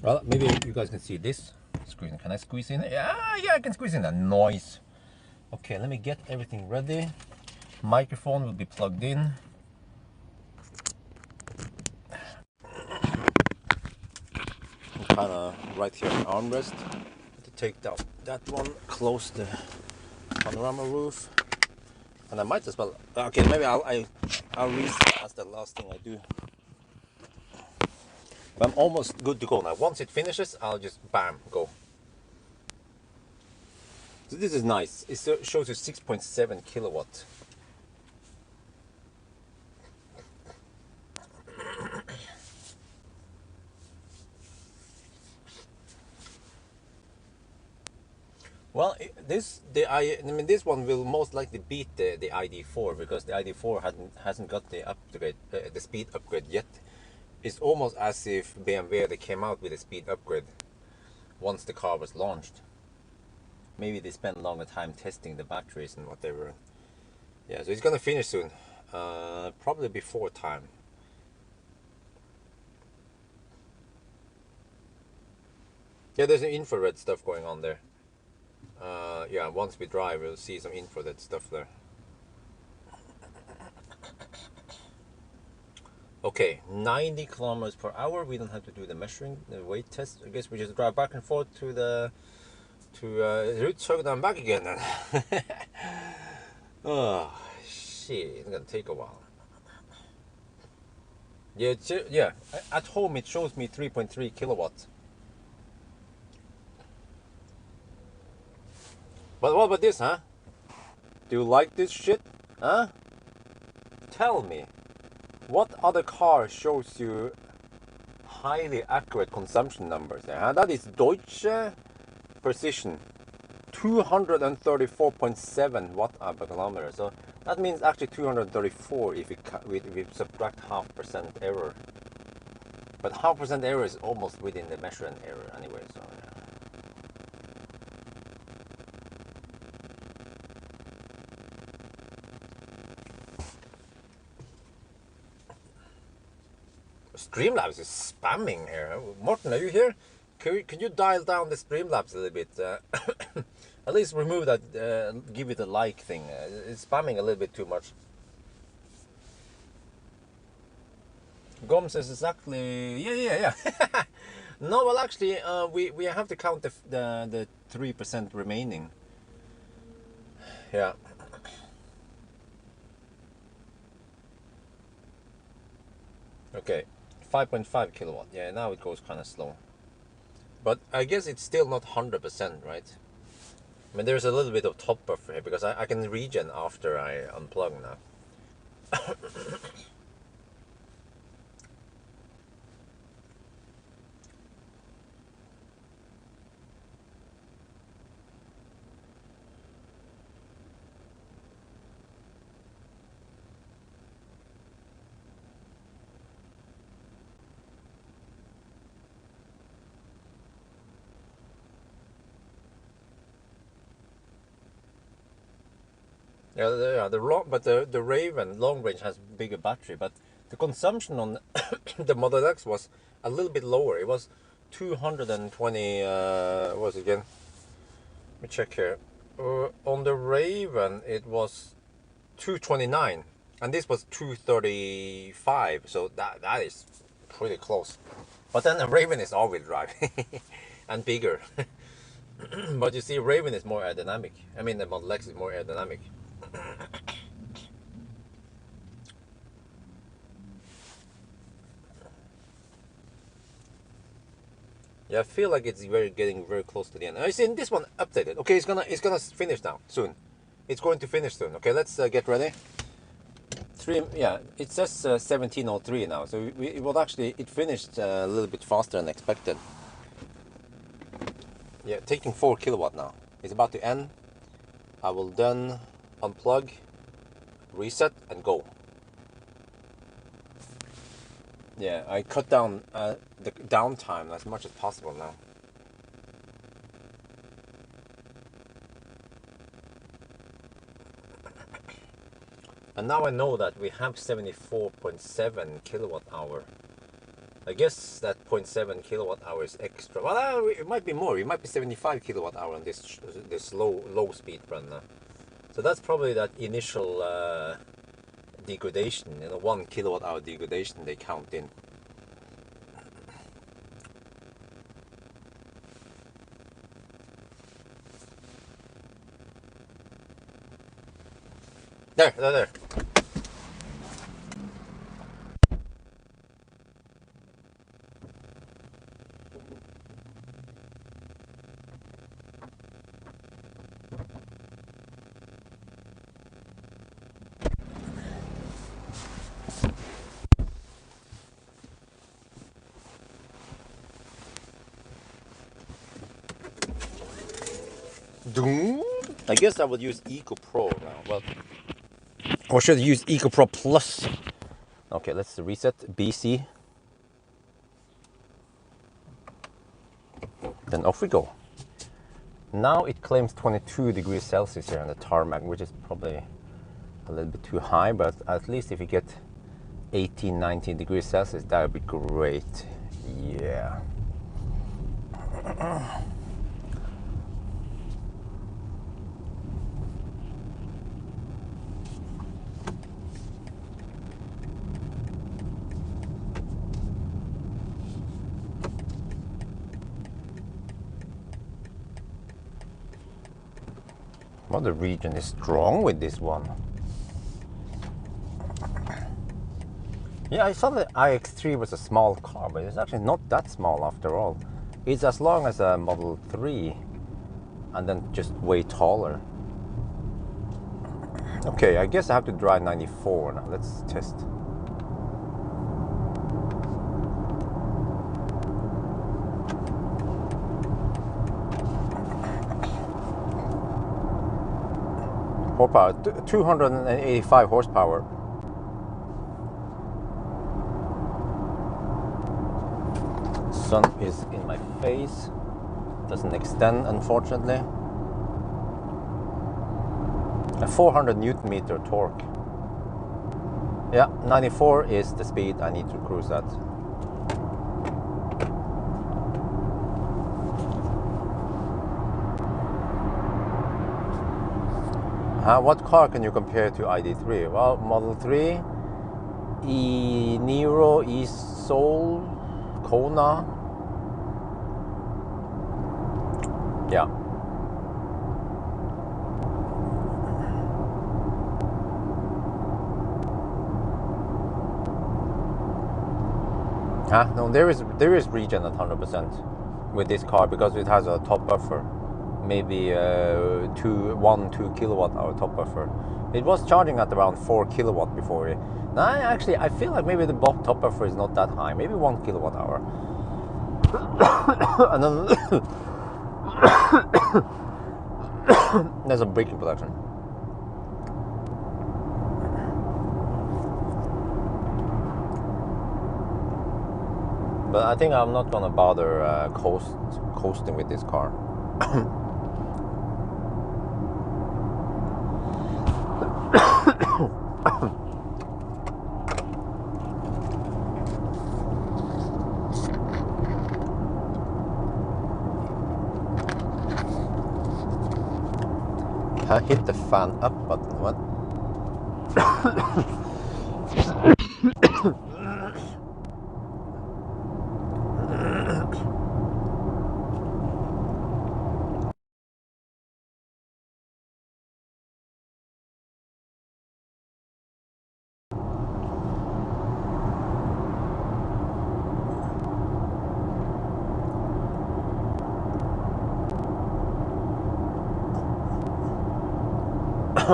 Well, maybe you guys can see this screen. Can I squeeze in? Yeah, I can squeeze in that noise. Okay, let me get everything ready. Microphone will be plugged in. Kind of right here on armrest. To take that one, close the panorama roof, and I might as well. Okay, maybe I'll reset. That's the last thing I do. But I'm almost good to go now. Once it finishes, I'll just bam go. So this is nice. It shows you 6.7 kilowatt. Well, this one will most likely beat the ID4 because the ID4 hasn't got the upgrade, the speed upgrade yet. It's almost as if BMW they came out with a speed upgrade once the car was launched. Maybe they spent longer time testing the batteries and whatever. Yeah, so it's gonna finish soon, probably before time. Yeah, there's some infrared stuff going on there. Yeah, once we drive, we'll see some infrared stuff there. Okay, 90 kilometers per hour. We don't have to do the measuring, the weight test. I guess we just drive back and forth to the route circuit and back again then. Oh shit, it's gonna take a while. Yeah, yeah. At home it shows me 3.3 kilowatts. But what about this, huh? Do you like this shit, huh? Tell me, what other car shows you highly accurate consumption numbers there, huh? That is Deutsche Precision, 234.7 watt-hour per kilometer. So that means actually 234 if we subtract 0.5% error. But 0.5% error is almost within the measuring error anyway, so yeah. Streamlabs is spamming here. Morten, are you here? Can you dial down the Streamlabs a little bit? At least remove that, give it a like thing. It's spamming a little bit too much. Gom says exactly. Yeah. No, well, actually, we have to count the 3% remaining. Yeah. Okay, 5.5 kilowatt. Yeah, now it goes kind of slow. But I guess it's still not 100%, right? I mean, there's a little bit of top buffer here because I can regen after I unplug now. Yeah, the Raven long range has bigger battery, but the consumption on the Model X was a little bit lower. It was 220. What was it again? Let me check here. On the Raven, it was 229, and this was 235. So that is pretty close. But then the Raven is all-wheel drive and bigger. But you see, Raven is more aerodynamic. I mean, the Model X is more aerodynamic. Yeah, I feel like it's getting very close to the end. I see this one updated. Okay, it's gonna finish now soon. It's going to finish soon. Okay, let's get ready. Yeah, it says 1703 now. So it finished a little bit faster than expected. Yeah, taking 4 kilowatt now. It's about to end. I will then unplug, reset, and go. Yeah, I cut down the downtime as much as possible now. And now I know that we have 74.7 kilowatt hour. I guess that 0.7 kilowatt hour is extra. Well, it might be more. It might be 75 kilowatt hour on this low speed run now. So that's probably that initial degradation, 1 kilowatt hour degradation they count in. There. I guess I would use Eco Pro now. Well, or should I use Eco Pro Plus? Okay, let's reset BC. Then off we go. Now it claims 22 degrees Celsius here on the tarmac, which is probably a little bit too high, but at least if you get 18, 19 degrees Celsius, that would be great. Yeah. Well, the region is strong with this one. Yeah, I saw the iX3 was a small car, but it's actually not that small after all. It's as long as a Model 3 and then just way taller. Okay, I guess I have to drive 94 now. Let's test. Horsepower, 285 horsepower. sun is in my face. Doesn't extend, unfortunately. A 400 Newton meter torque. Yeah, 94 is the speed I need to cruise at. What car can you compare to ID3? Well, Model 3, E-Niro, E-Soul, Kona. Yeah. No, there is regen at 100% with this car because it has a top buffer, maybe 2 kilowatt hour top buffer. It was charging at around 4 kilowatt before. Now, actually, I feel like maybe the top buffer is not that high, maybe 1 kilowatt hour. And then there's a braking protection. But I think I'm not gonna bother coasting with this car. I hit the fan up button. What?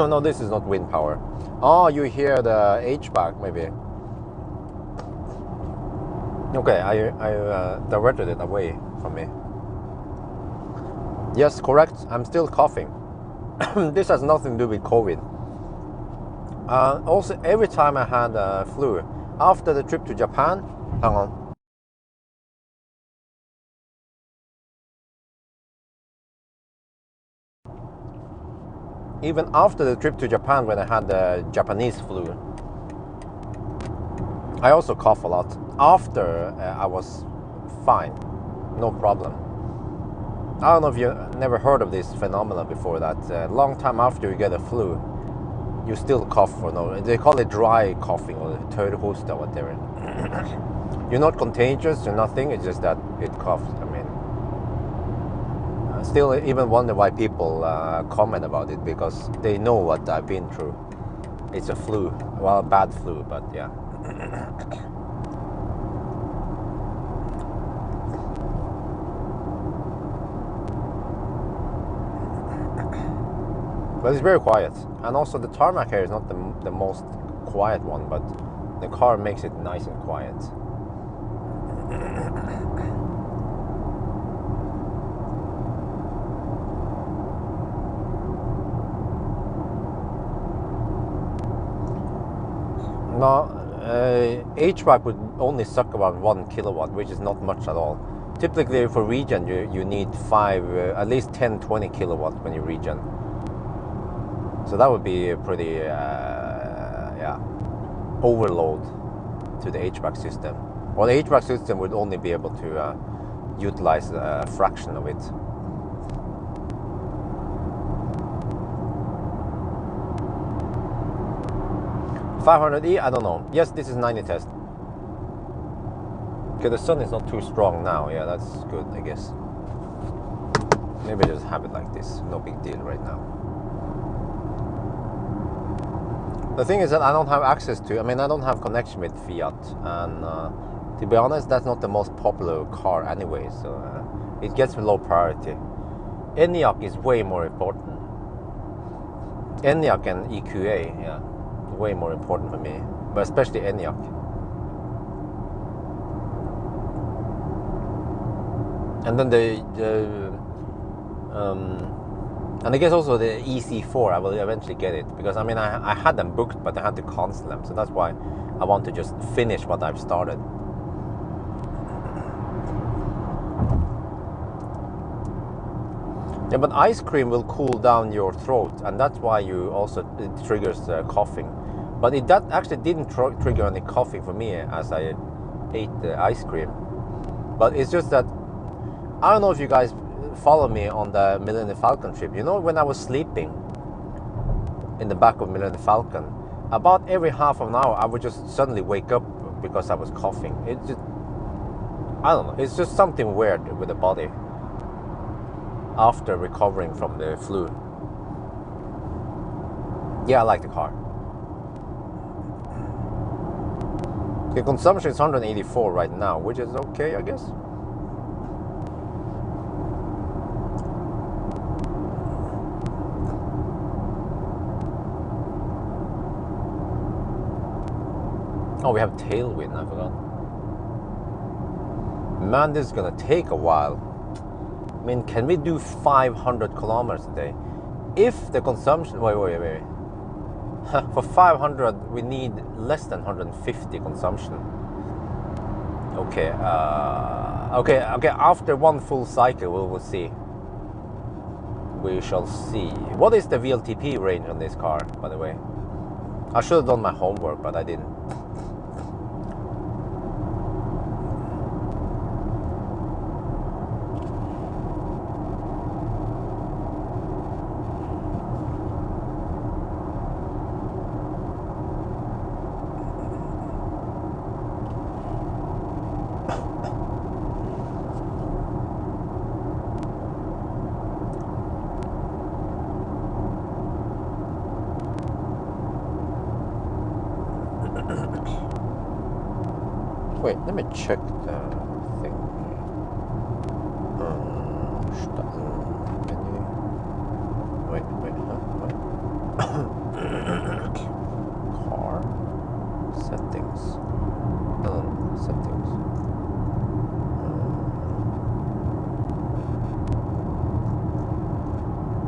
No, this is not wind power. Oh, you hear the HVAC maybe. Okay, I diverted it away from me. Yes, correct. I'm still coughing. This has nothing to do with COVID. Also, every time I had flu, after the trip to Japan, hang on. Even after the trip to Japan, when I had the Japanese flu, I also cough a lot. After I was fine, no problem. I don't know if you never heard of this phenomenon before, that long time after you get a flu, you still cough for no. They call it dry coughing or törhosta, whatever. You're not contagious or nothing. It's just that it coughs. I mean, still even wonder why people comment about it, because they know what I've been through. It's a flu, well, a bad flu, but yeah. But it's very quiet, and also the tarmac here is not the most quiet one, but the car makes it nice and quiet. Now, HVAC would only suck around 1 kilowatt, which is not much at all. Typically for regen, you need at least 10-20 kilowatt when you regen. So that would be a pretty overload to the HVAC system. Or the HVAC system would only be able to utilize a fraction of it. $500E, I don't know. Yes, this is 90 test. Okay, the sun is not too strong now. Yeah, that's good, I guess. Maybe just have it like this. No big deal right now. The thing is that I don't have access to, I don't have connection with Fiat, and to be honest, that's not the most popular car anyway, so it gets low priority. ENIAC is way more important. ENIAC and EQA, yeah, way more important for me, but especially ENIAC. And then and I guess also the EC4, I will eventually get it, because I had them booked, but I had to cancel them, so that's why I want to just finish what I've started. Yeah, but ice cream will cool down your throat, and that's why it triggers coughing. But that actually didn't trigger any coughing for me as I ate the ice cream. But it's just that, I don't know if you guys follow me on the Millennium Falcon trip. You know, when I was sleeping in the back of Millennium Falcon, about every half of an hour I would just suddenly wake up because I was coughing. It just, I don't know, it's just something weird with the body after recovering from the flu. Yeah, I like the car. The consumption is 184 right now, which is okay, I guess. Oh, we have tailwind, I forgot. Man, this is gonna take a while. I mean, can we do 500 kilometers a day? If the consumption, wait. For 500, we need less than 150 consumption. Okay, okay. After one full cycle, we will see. We shall see. What is the VLTP range on this car, by the way? I should have done my homework, but I didn't. Wait, let me check the thing. Wait, Car settings. Settings.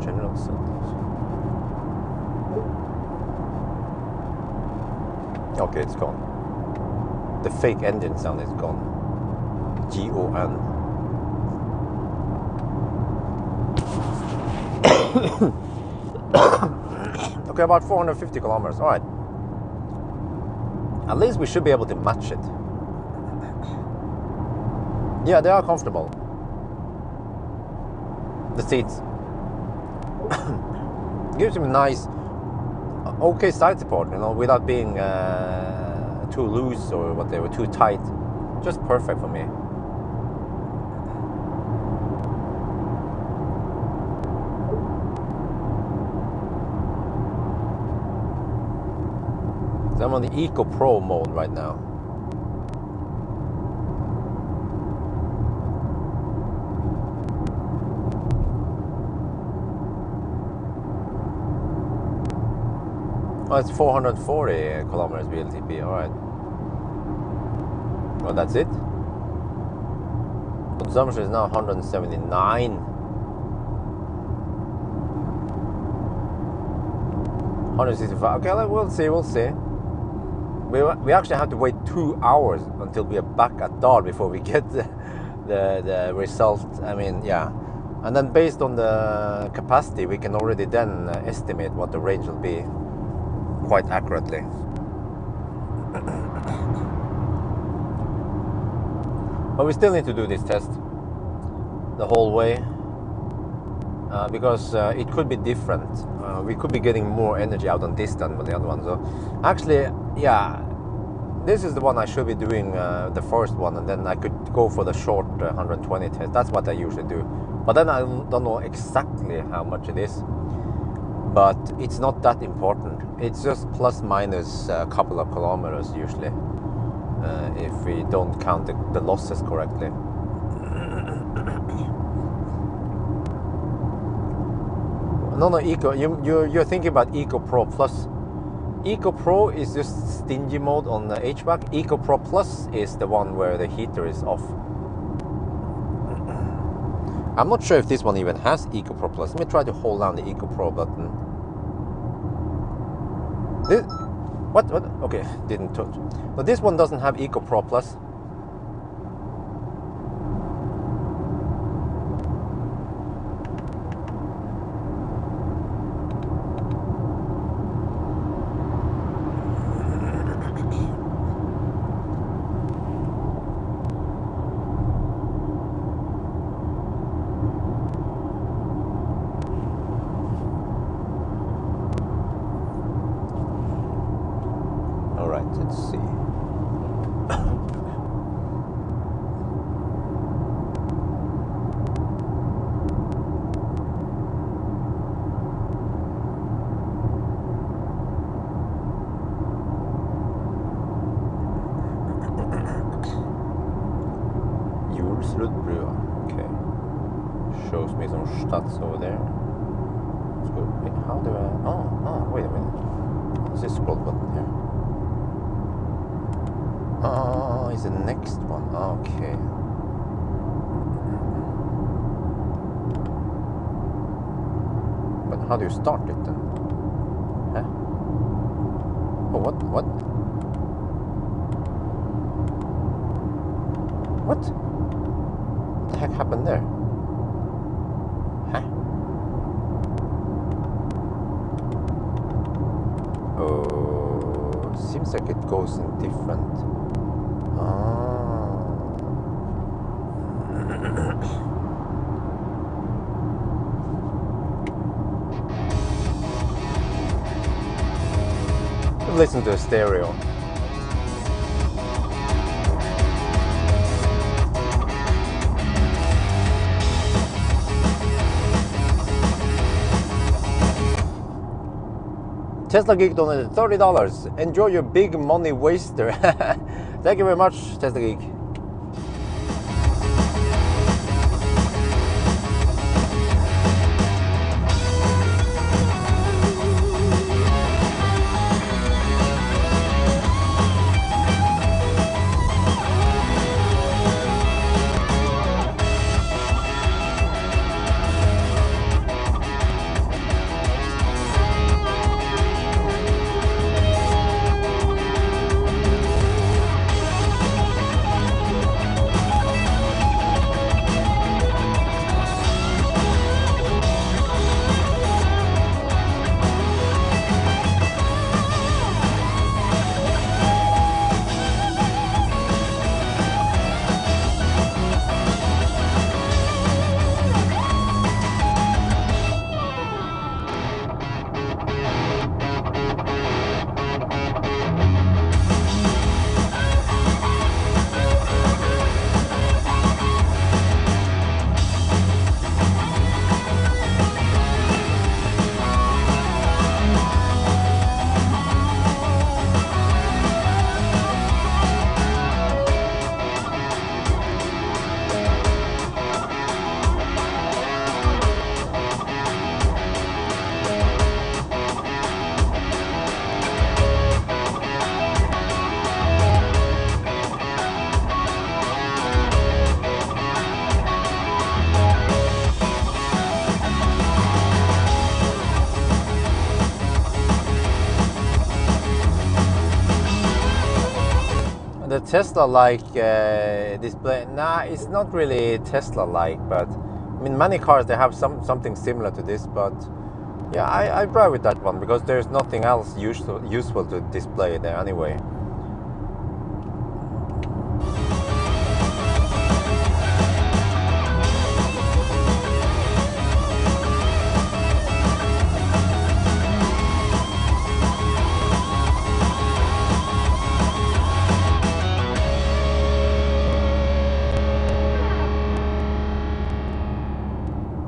General settings. Okay, it's gone. The fake engine sound is gone. G-O-N. Okay, about 450 kilometers. All right. At least we should be able to match it. Yeah, they are comfortable. The seats. Gives them a nice, okay side support, you know, without being too loose or whatever, too tight. Just perfect for me. So I'm on the Eco Pro mode right now. Oh, it's 440 kilometers VLTP, alright. Well, that's it. Consumption is now 179. 165. Okay, we'll see. We actually have to wait 2 hours until we are back at Dal before we get the result. I mean, yeah. And then based on the capacity, we can already then estimate what the range will be quite accurately. But we still need to do this test the whole way because it could be different. We could be getting more energy out on this than with the other one. So actually, yeah, this is the one I should be doing, the first one, and then I could go for the short 120 test. That's what I usually do. But then I don't know exactly how much it is. But it's not that important. It's just plus minus a couple of kilometers usually, if we don't count the losses correctly. No, Eco. You're thinking about Eco Pro Plus. Eco Pro is just stingy mode on the HVAC. Eco Pro Plus is the one where the heater is off. I'm not sure if this one even has Eco Pro Plus. Let me try to hold down the Eco Pro button. This, what? Okay, didn't touch. But this one doesn't have Eco Pro Plus. Let's see. Okay. Shows me some stats over there. Let's go. Wait, how do I? Oh, wait a minute. What's this scroll button here? Oh, it's the next one. Okay. But how do you start it then? Huh? Oh, what? What? What the heck happened there? Huh? Oh, seems like it goes in different. Listen to a stereo. Tesla Geek donated $30. Enjoy your big money waster. Thank you very much, Tesla Geek. The Tesla-like display, nah, it's not really Tesla-like, but I mean, many cars, they have something similar to this, but yeah, I drive with that one because there's nothing else useful to display there anyway.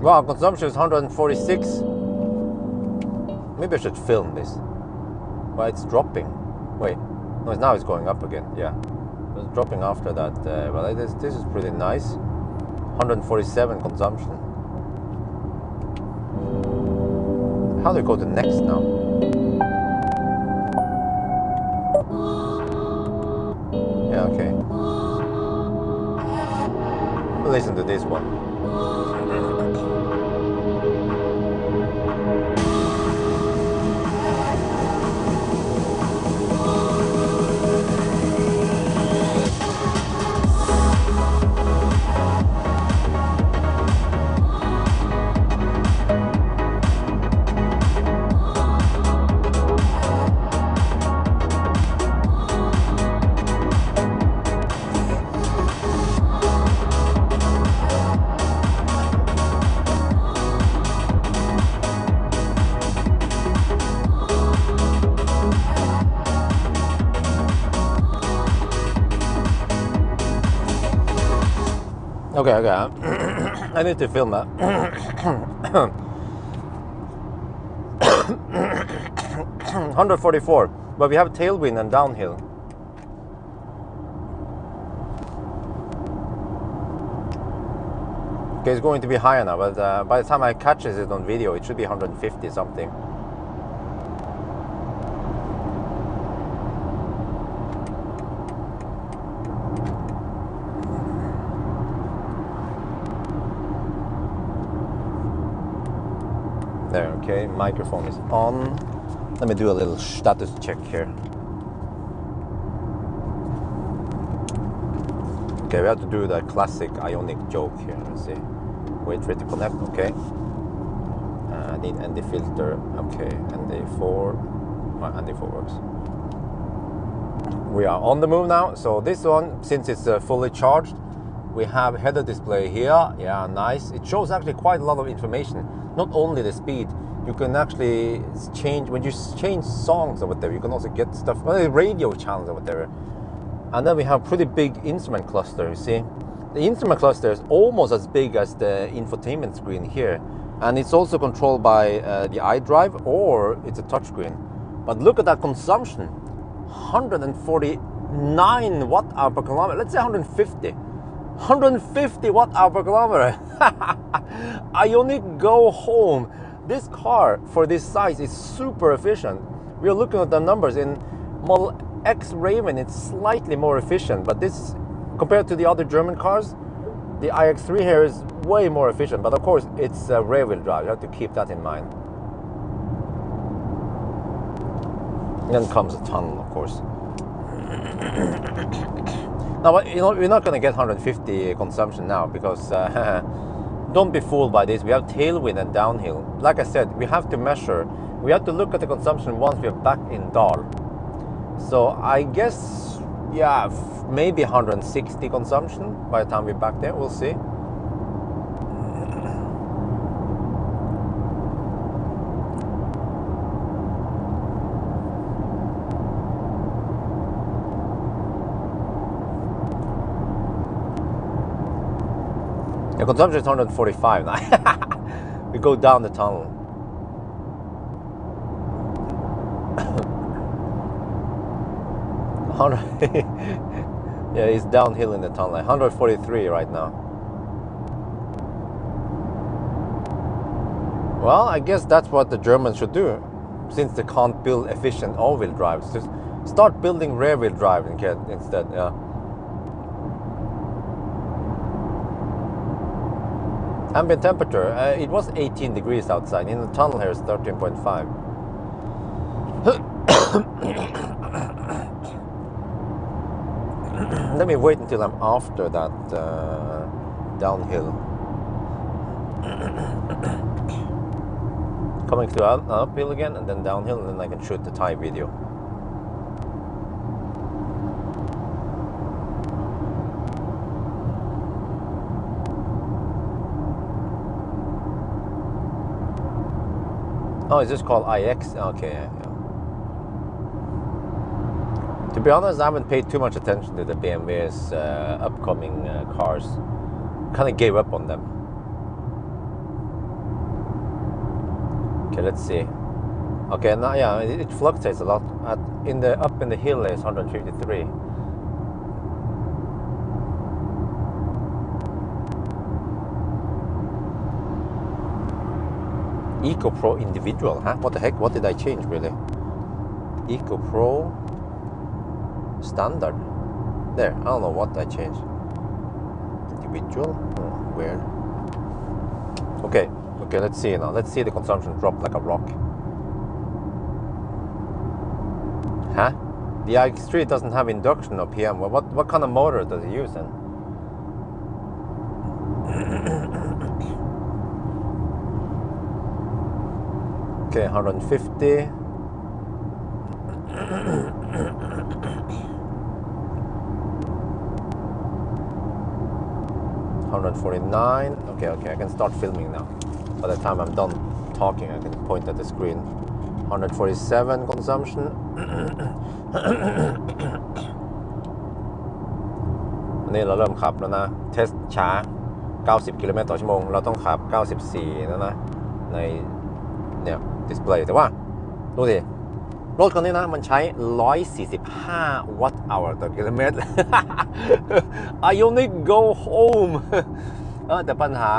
Wow, consumption is 146. Maybe I should film this. Well, it's dropping. Wait, no, now it's going up again. Yeah, it was dropping after that. Well, this is pretty nice. 147 consumption. How do we go to next now? Yeah, okay. We'll listen to this one. Okay, okay. I need to film that. 144, but we have tailwind and downhill. Okay, it's going to be higher now, but by the time I catch it on video, it should be 150 something. There, okay, microphone is on. Let me do a little status check here. Okay, we have to do the classic Ionic joke here. Let's see. Wait for it to connect, okay. Need ND filter, okay. ND4, well, ND4 works. We are on the move now. So this one, since it's fully charged, we have header display here. Yeah, nice. It shows actually quite a lot of information. Not only the speed, you can actually change, when you change songs over there, you can also get stuff, radio channels over there. And then we have pretty big instrument cluster, you see. The instrument cluster is almost as big as the infotainment screen here. And it's also controlled by the iDrive, or it's a touchscreen. But look at that consumption, 149 watt-hour per kilometer. Let's say 150. 150 watt-hour per kilometer. Ionic go home. This car for this size is super efficient. We are looking at the numbers in Model X Raven. It's slightly more efficient, but this, compared to the other German cars, the iX3 here is way more efficient. But of course, it's rear-wheel drive. You have to keep that in mind. And then comes a tunnel, of course. Now, you know, we're not going to get 150 consumption now because don't be fooled by this. We have tailwind and downhill. Like I said, we have to measure. We have to look at the consumption once we're back in Dal. So I guess, yeah, maybe 160 consumption by the time we're back there. We'll see. The consumption is 145 now. We go down the tunnel. Yeah, it's downhill in the tunnel. 143 right now. Well, I guess that's what the Germans should do, since they can't build efficient all-wheel drives. Just start building rear-wheel drive instead. Yeah. Ambient temperature, it was 18 degrees outside. In the tunnel here is 13.5. Let me wait until I'm after that downhill. Coming to uphill again and then downhill, and then I can shoot the Thai video. Oh, it's just called iX? Okay, yeah. To be honest, I haven't paid too much attention to the BMW's upcoming cars. Kind of gave up on them. Okay, let's see. Okay, now yeah, it fluctuates a lot. Up in the hill is 153. Eco Pro individual, huh? What the heck? What did I change really? Eco Pro standard. There, I don't know what I changed. Individual? Oh, weird. Okay, let's see now. Let's see the consumption drop like a rock. Huh? The iX3 doesn't have induction or PM. What kind of motor does it use then? Okay, 150. 149. Okay, I can start filming now. By the time I'm done talking, I can point at the screen. 147 consumption. This เราเริ่มขับแล้วนะ Test ช้า 90 กิโลเมตรต่อชั่วโมงเราต้องขับ 94 แล้วนะในเนี่ยดิสเพลย์แต่ว่าดูสิรถคันนี้นะมันใช้ 145 วัตต์ hour ต่อกิโลเมตร Ionity go home แต่ปัญหา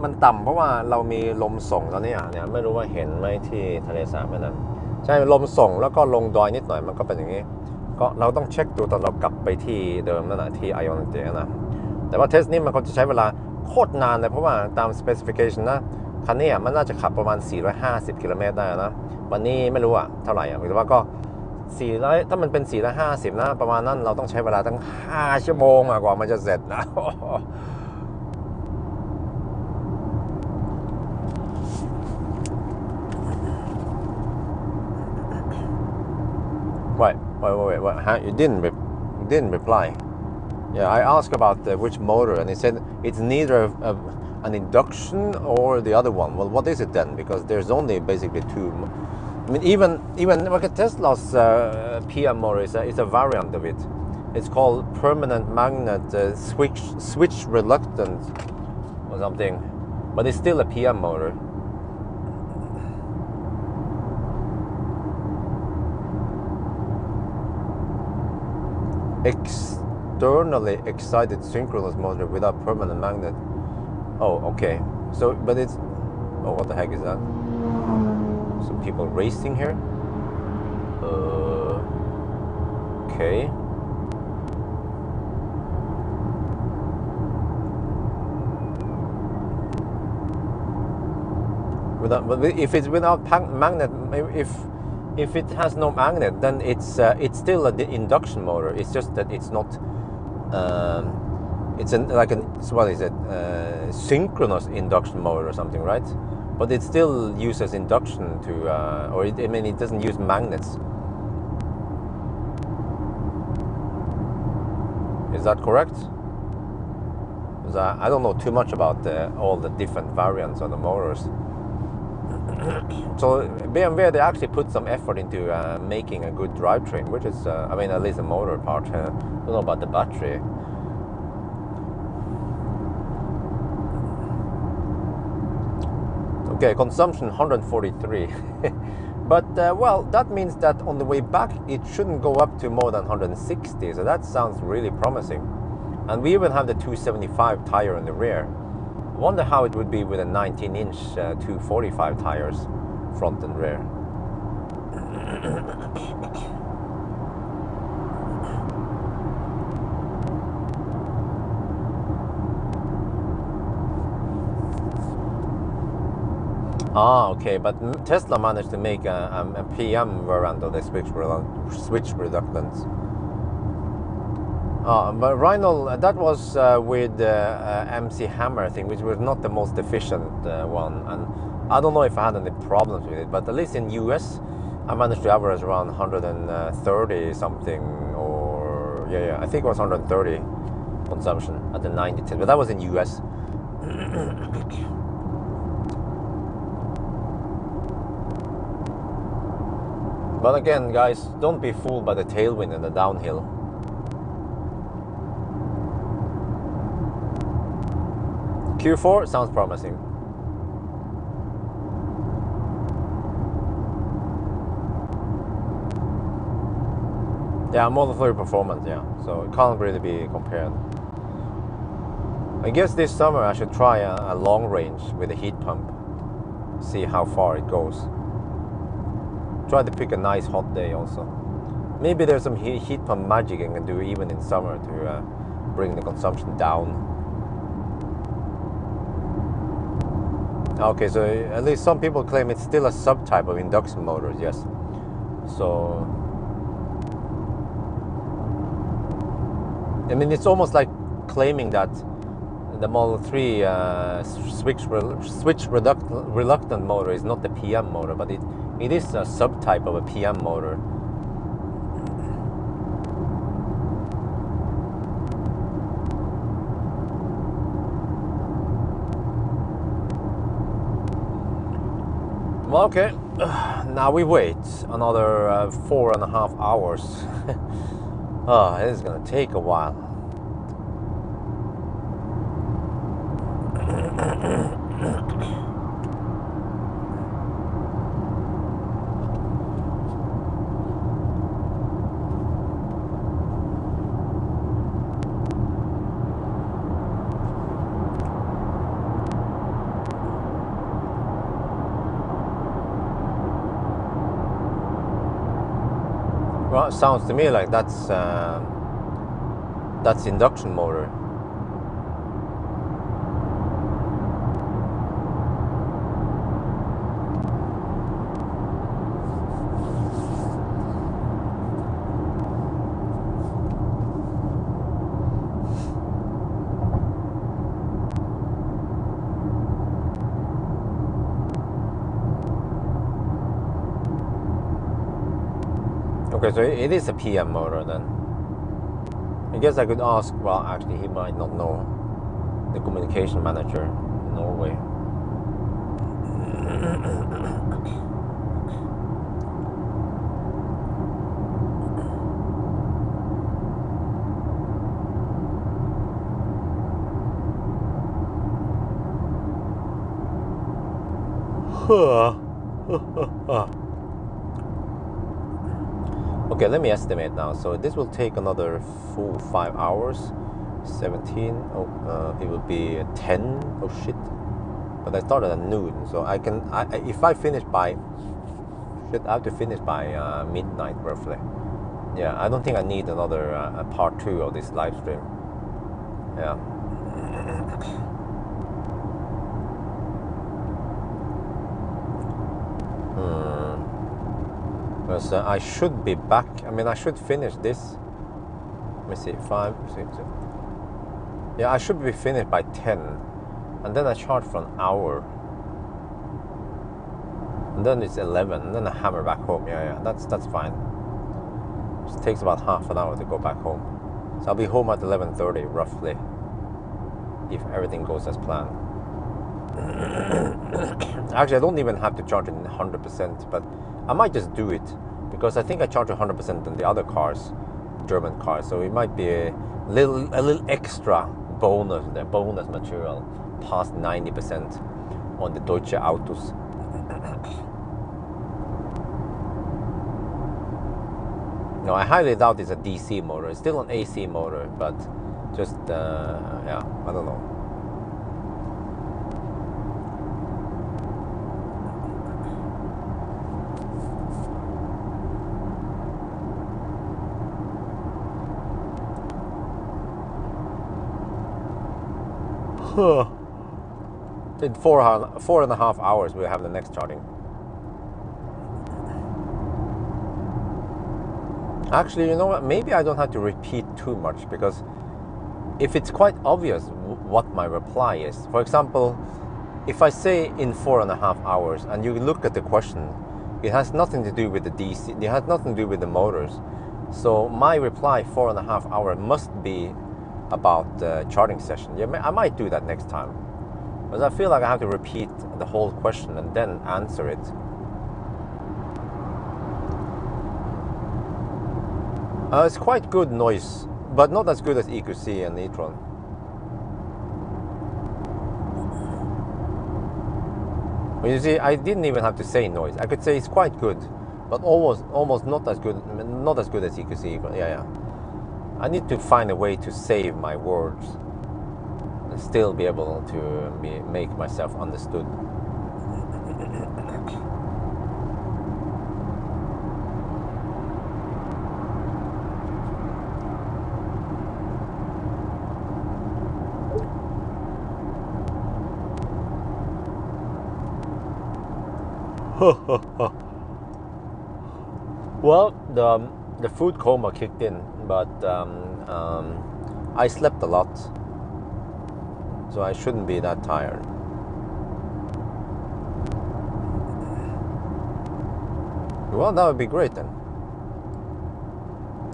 มันต่ำเพราะว่าเรามีลมส่งตอนนี้เนี่ยไม่รู้ว่าเห็นไหมที่ทะเลสาบแม่น้ำใช่ลมส่งแล้วก็ลงดอยนิดหน่อยมันก็เป็นอย่างนี้ก็เราต้องเช็คดูตอนเรากลับไปที่เดิมนั่นแหละที่ Ionity นะแต่ว่าเทสนี้มันก็จะใช้เวลาโคตรนานเลยเพราะว่าตาม specification นะคันนี้มันน่าจะขับประมาณ450 กิโลเมตรได้นะวันนี้ไม่รู้เท่าไหร่แต่ว่าก็400ถ้ามันเป็น450นะประมาณนั้นเราต้องใช้เวลาตั้ง5 ชั่วโมงกว่ามันจะเสร็จนะ Wait. You didn't reply. Yeah, I asked about which motor, and he said it's neither an induction or the other one. Well, what is it then? Because there's only basically two. I mean, even like a Tesla's PM motor is a variant of it. It's called permanent magnet switch reluctance or something, but it's still a PM motor. Externally excited synchronous motor without permanent magnet. Oh, okay. So, but it's... Oh, what the heck is that? Some people racing here? Okay. But if it's without magnet, if it has no magnet, then it's still an induction motor. It's just that it's not. It's what is it? Synchronous induction motor or something, right? But it still uses induction to, it doesn't use magnets. Is that correct? Because I don't know too much about all the different variants of the motors. So BMW, they actually put some effort into making a good drivetrain, which is, at least the motor part. I don't know about the battery. Okay, consumption 143. But, well, that means that on the way back, it shouldn't go up to more than 160. So that sounds really promising. And we even have the 275 tire in the rear. I wonder how it would be with a 19-inch 245 tires, front and rear. Okay, but Tesla managed to make a PM variant of the switch reluctance. But Rheinald, that was with MC Hammer thing, which was not the most efficient one, and I don't know if I had any problems with it, but at least in US I managed to average around 130 something, or yeah, I think it was 130 consumption at the 90, but that was in US. But again, guys, don't be fooled by the tailwind and the downhill. Q4 sounds promising. Yeah, Model 3 performance, yeah. So it can't really be compared. I guess this summer I should try a long range with a heat pump. See how far it goes. Try to pick a nice hot day also. Maybe there's some heat pump magic I can do even in summer to bring the consumption down. Okay, so at least some people claim it's still a subtype of induction motors, yes. So, I mean, it's almost like claiming that the Model 3 switch reluctant motor is not the PM motor, but it is a subtype of a PM motor. Well, okay, now we wait another 4.5 hours. Oh, it is gonna take a while. Well, it sounds to me like that's induction motor. Okay, so it is a PM motor then. I guess I could ask, well, actually he might not know, the communication manager in Norway. Okay, let me estimate now. So this will take another 5 hours. 17. Oh, it will be 10. Oh shit! But I started at noon, so I can. If I finish by, shit, I have to finish by midnight roughly. Yeah, I don't think I need another part 2 of this live stream. Yeah. Because I should be back. I mean, I should finish this. Let me see, 5, 6, 7. Yeah, I should be finished by 10, and then I charge for an hour, and then it's 11, and then I hammer back home. Yeah, that's fine. It takes about half an hour to go back home, so I'll be home at 11:30 roughly, if everything goes as planned. Actually, I don't even have to charge it 100%, but I might just do it, because I think I charge 100% on the other cars, German cars, so it might be a little extra bonus, the bonus material, past 90% on the Deutsche Autos. No, I highly doubt it's a DC motor. It's still an AC motor, but just yeah, I don't know. In 4.5 hours we'll have the next charging. Actually, you know what, maybe I don't have to repeat too much, because if it's quite obvious what my reply is, for example, if I say in 4.5 hours and you look at the question, it has nothing to do with the DC, it has nothing to do with the motors, so my reply 4.5 hours must be about the charging session. Yeah, I might do that next time, because I feel like I have to repeat the whole question and then answer it. It's quite good noise, but not as good as EQC and e-tron. But you see, I didn't even have to say noise. I could say it's quite good, but almost not as good as EQC. Yeah. I need to find a way to save my words and still be able to make myself understood. Well, the food coma kicked in, but I slept a lot, so I shouldn't be that tired. Well, that would be great then.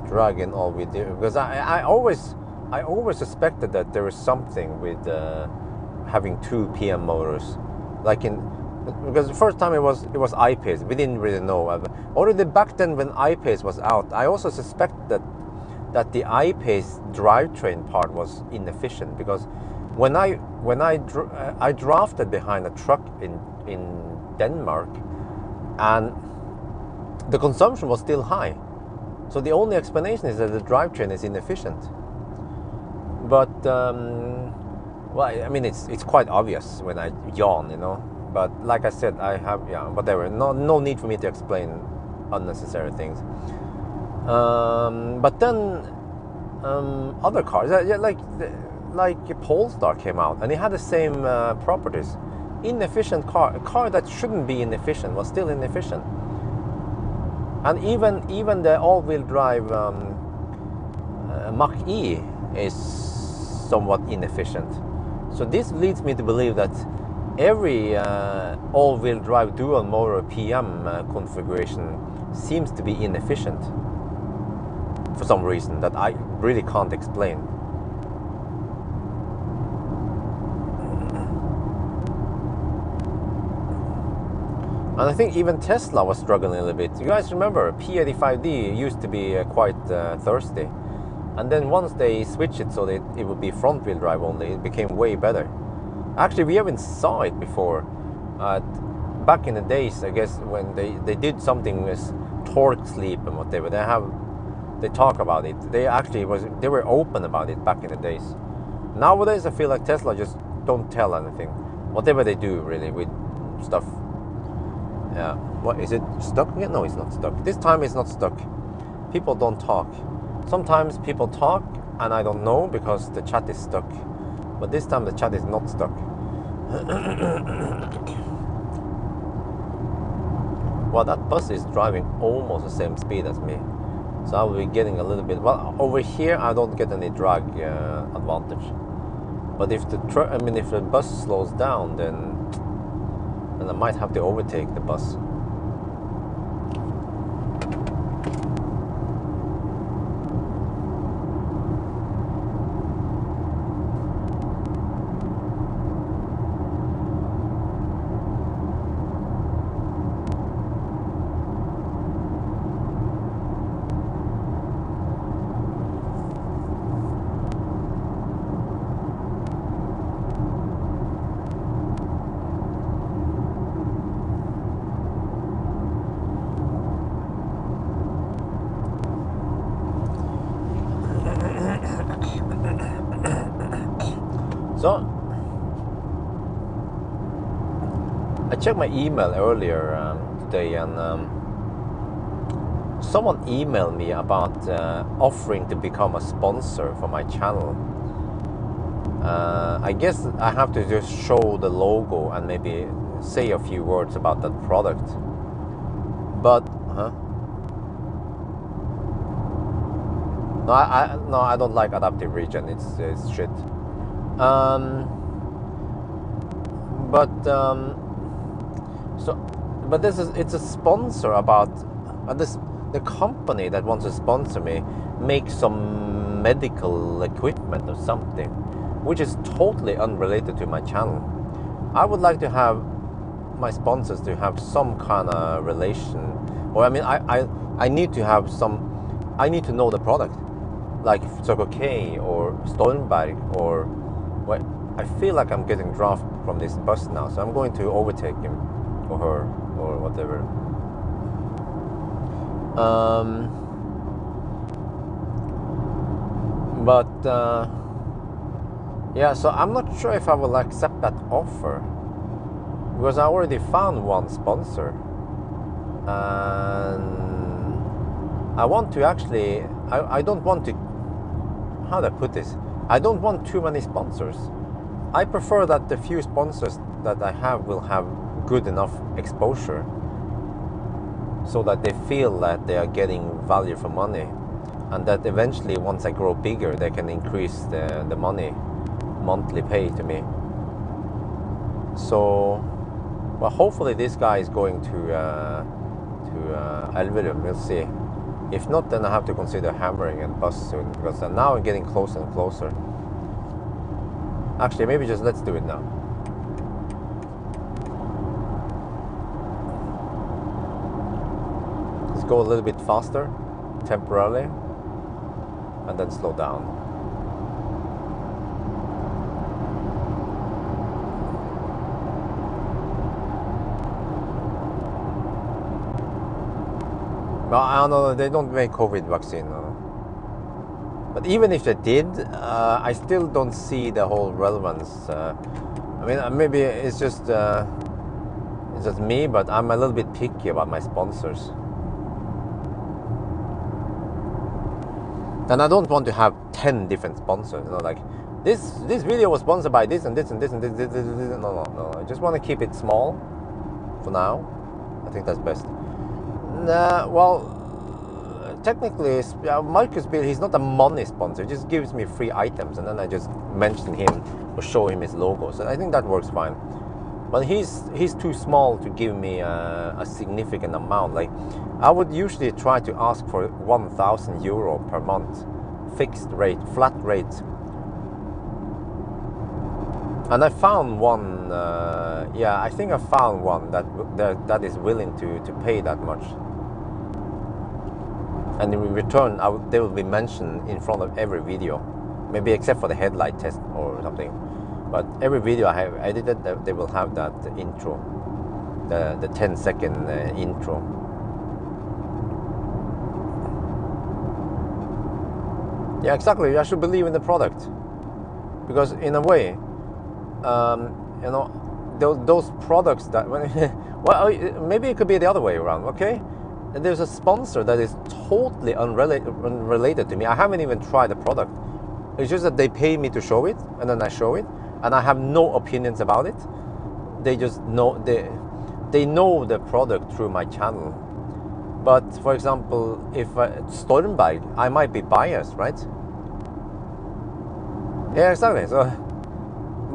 Drag in all we do, because I always suspected that there was something with having 2 PM motors, because the first time it was I-Pace, we didn't really know. Already back then when I-Pace was out, I also suspected that the I-Pace drivetrain part was inefficient, because I drafted behind a truck in Denmark, and the consumption was still high. So the only explanation is that the drivetrain is inefficient. But well, I mean, it's quite obvious when I yawn, you know. But like I said, I have, yeah, whatever. No need for me to explain unnecessary things. But then other cars, yeah, like Polestar came out, and it had the same properties. Inefficient car, a car that shouldn't be inefficient was still inefficient. And even the all-wheel drive Mach-E is somewhat inefficient. So this leads me to believe that every all-wheel drive dual motor PM configuration seems to be inefficient for some reason that I really can't explain. And I think even Tesla was struggling a little bit. You guys remember, P85D used to be quite thirsty. And then once they switched it so that it would be front-wheel drive only, it became way better. Actually, we haven't saw it before. Back in the days, I guess, when they did something with torque sleep and whatever, they talk about it. They were open about it back in the days. Nowadays, I feel like Tesla just don't tell anything. Whatever they do, really, with stuff. Yeah. What, is it stuck again? No, it's not stuck. This time it's not stuck. People don't talk. Sometimes people talk and I don't know because the chat is stuck. But this time the chat is not stuck. Well, that bus is driving almost the same speed as me. So I will be getting a little bit... Well, over here I don't get any drag advantage. But if the bus slows down, then I might have to overtake the bus. So, I checked my email earlier today, and someone emailed me about offering to become a sponsor for my channel. I guess I have to just show the logo and maybe say a few words about that product. But, No, I don't like adaptive region. It's shit. But it's a sponsor about the company that wants to sponsor me makes some medical equipment or something, which is totally unrelated to my channel. I would like to have my sponsors to have some kind of relation, or I mean, I need to have I need to know the product, like Circle K or Stormberg or. Well, I feel like I'm getting draft from this bus now, so I'm going to overtake him or her or whatever. Yeah, so I'm not sure if I will accept that offer because I already found one sponsor, and I want to actually. I don't want to. How do I put this? I don't want too many sponsors. I prefer that the few sponsors that I have will have good enough exposure so that they feel that they are getting value for money, and that eventually once I grow bigger they can increase the monthly pay to me. So, well, hopefully this guy is going to Elverum, we'll see. If not, then I have to consider hammering and bus soon, because now I'm getting closer and closer. Actually, maybe just let's do it now. Let's go a little bit faster, temporarily, and then slow down. Well, I don't know, they don't make COVID vaccine. But even if they did, I still don't see the whole relevance. I mean, maybe it's just me, but I'm a little bit picky about my sponsors. And I don't want to have 10 different sponsors. You know, like this video was sponsored by this and this and this and this. No. I just want to keep it small for now. I think that's best. Well, technically, Marcus Bill, he's not a money sponsor. He just gives me free items, and then I just mention him or show him his logo. So I think that works fine. But he's too small to give me a significant amount. Like, I would usually try to ask for 1,000 euro per month, fixed rate, flat rate. And I found one. I think I found one that is willing to pay that much. And in return, they will be mentioned in front of every video, maybe except for the headlight test or something. But every video I have edited, they will have that intro, the 10-second intro. Yeah, exactly. I should believe in the product, because in a way, you know, those products that well, maybe it could be the other way around. Okay. There's a sponsor that is totally unrelated to me. I haven't even tried the product. It's just that they pay me to show it, and then I show it, and I have no opinions about it. They just know they know the product through my channel. But for example, if Stormbike, I might be biased, right? Yeah, exactly. So,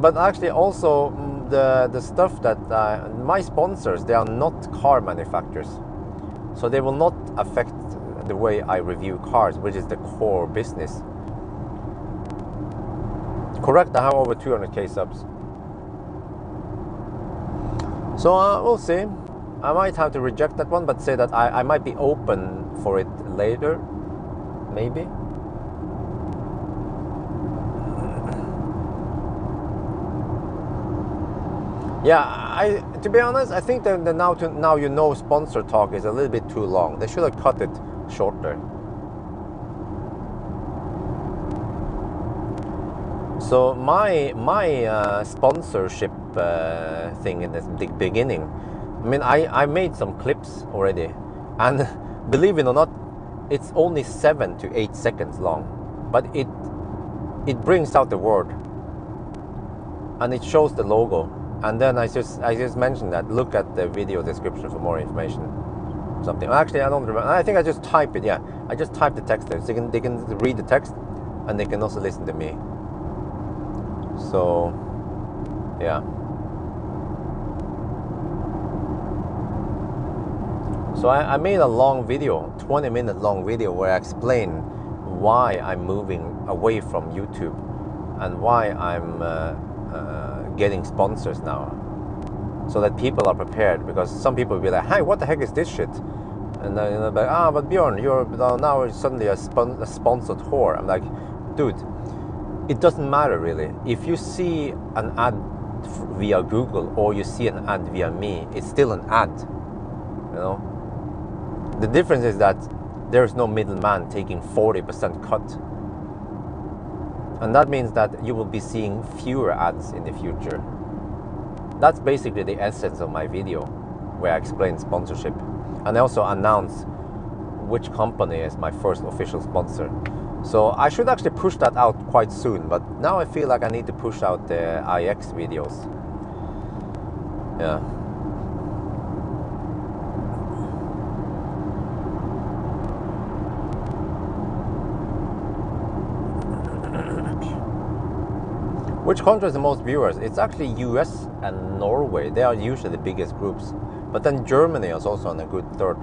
but actually, also the stuff that my sponsors, they are not car manufacturers. So they will not affect the way I review cars, which is the core business. Correct, I have over 200k subs. So we'll see. I might have to reject that one, but say that I might be open for it later, maybe. Yeah, to be honest, I think the now you know sponsor talk is a little bit too long. They should have cut it shorter. So my sponsorship thing in the beginning, I mean, I made some clips already, and believe it or not, it's only 7 to 8 seconds long, but it brings out the word, and it shows the logo. And then I just mentioned that. Look at the video description for more information. Something. Actually, I don't remember. I think I just type it. Yeah, I just type the text there. So they can read the text, and they can also listen to me. So, yeah. So I made a long video, 20-minute long video, where I explain why I'm moving away from YouTube and why I'm getting sponsors now, so that people are prepared. Because some people will be like, "Hey, what the heck is this shit?" And then they're like, but Bjørn, you're now suddenly a sponsored whore. I'm like, dude, it doesn't matter really. If you see an ad via Google or you see an ad via me, it's still an ad. You know, the difference is that there's no middleman taking 40% cut. And that means that you will be seeing fewer ads in the future. That's basically the essence of my video, where I explain sponsorship. And I also announce which company is my first official sponsor. So I should actually push that out quite soon, but now I feel like I need to push out the iX videos. Yeah. Which country has the most viewers? It's actually US and Norway. They are usually the biggest groups. But then Germany is also on a good third.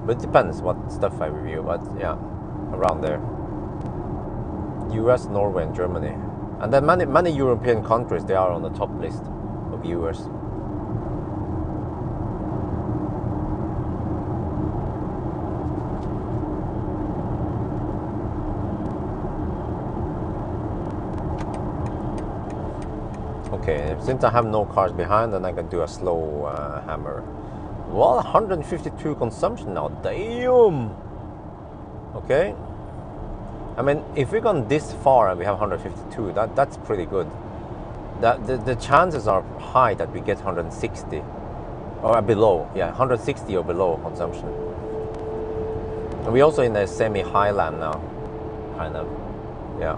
But it depends what stuff I review, but yeah, around there. US, Norway and Germany. And then many European countries, they are on the top list of viewers. Okay, since I have no cars behind, then I can do a slow hammer Well, 152 consumption now. Damn. Okay. I mean, if we've gone this far and we have 152, that's pretty good. The chances are high that we get 160 or below. Yeah, 160 or below consumption. And we're also in a semi-highland now, kind of. Yeah.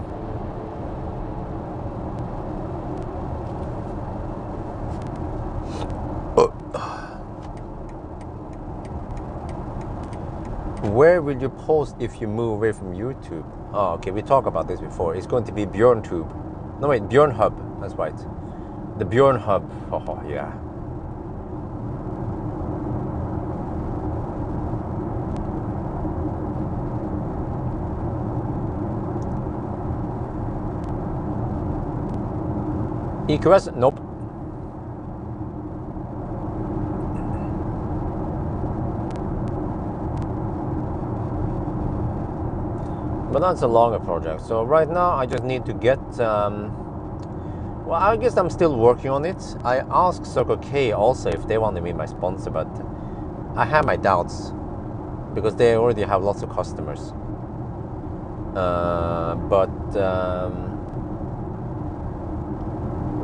Where will you post if you move away from YouTube? Oh, okay, we talked about this before. It's going to be BjørnTube. No, wait, Bjørn Hub. That's right. The Bjørn Hub. Oh, yeah. EQS? Nope. But that's a longer project. So right now I just need to get, well, I guess I'm still working on it. I asked Circle K also if they want to be my sponsor, but I have my doubts because they already have lots of customers.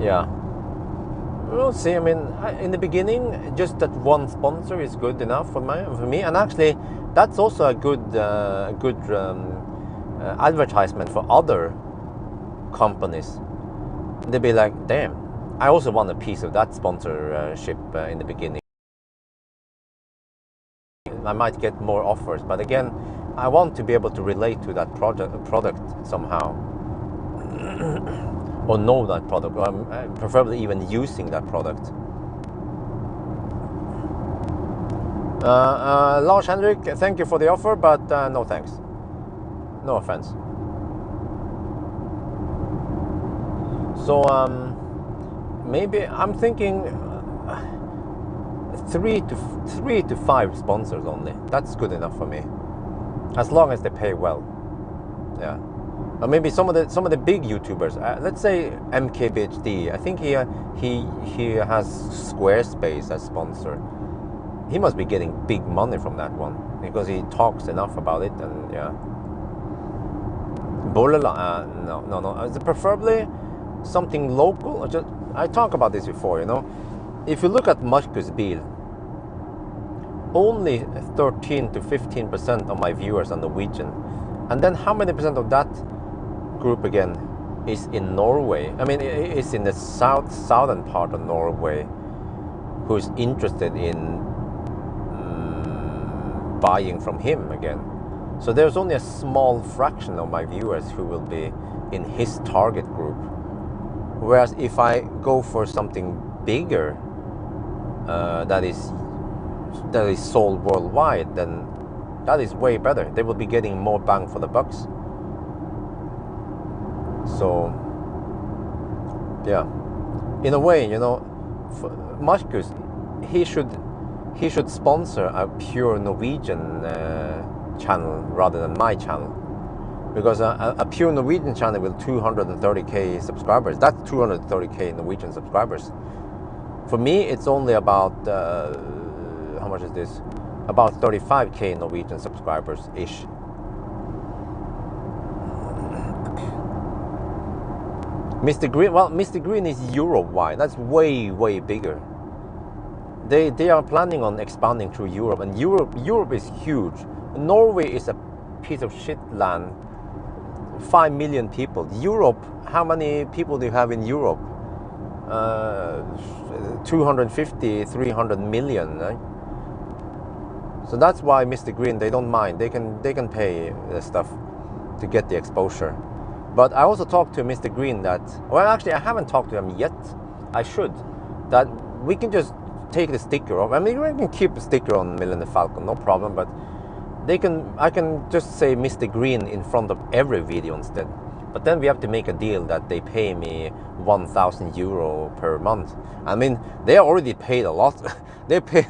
Yeah, we'll see. I mean, in the beginning, just that one sponsor is good enough for me. And actually, that's also a good advertisement for other companies. They'd be like, damn, I also want a piece of that sponsorship in the beginning. I might get more offers, but again, I want to be able to relate to that product somehow. Or know that product, or preferably even using that product. Lars Henrik, thank you for the offer, but no thanks. No offense. So maybe I'm thinking 3 to 5 sponsors only. That's good enough for me, as long as they pay well. Yeah. Or maybe some of the big YouTubers. Let's say MKBHD. I think he has Squarespace as sponsor. He must be getting big money from that one because he talks enough about it, and yeah. Bolela, no. Is it preferably something local? I talked about this before, you know. If you look at Markus Bil, only 13 to 15% of my viewers are Norwegian. And then how many percent of that group again is in Norway? I mean, it's in the southern part of Norway, who's interested in buying from him again. So there's only a small fraction of my viewers who will be in his target group. Whereas if I go for something bigger that is sold worldwide, then that is way better. They will be getting more bang for the bucks. So yeah, in a way, you know, Markus, he should sponsor a pure Norwegian channel rather than my channel, because a pure Norwegian channel with 230k subscribers, that's 230k Norwegian subscribers. For me, it's only about how much is this? About 35k Norwegian subscribers ish. Mr. Green, well, Mr. Green is Europe-wide. That's way bigger. They are planning on expanding through Europe, and Europe is huge. Norway is a piece of shit land. 5 million people. Europe, how many people do you have in Europe? 250, 300 million, right? So that's why Mr. Green, they don't mind. They can pay stuff to get the exposure. But I also talked to Mr. Green that, well, actually I haven't talked to him yet. I should. That we can just take the sticker off. I mean, we can keep the sticker on Millennium Falcon, no problem. But I can just say Mr. Green in front of every video instead. But then we have to make a deal that they pay me 1,000 euro per month. I mean, they already paid a lot. They pay.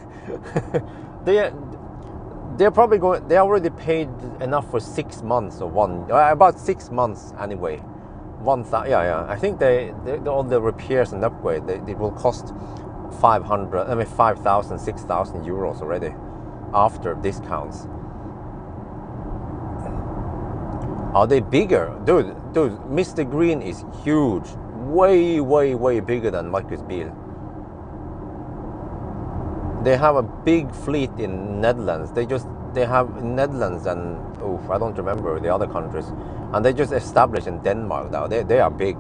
They're probably going. They already paid enough for 6 months or about 6 months anyway. 1,000. Yeah. I think all the repairs and upgrade, it will cost 500, I mean 5,000, 6,000 euros already after discounts. Are they bigger? Dude, Mr. Green is huge. Way bigger than Marcus Biel. They have a big fleet in Netherlands. They have Netherlands and I don't remember the other countries, and they just established in Denmark now. They are big.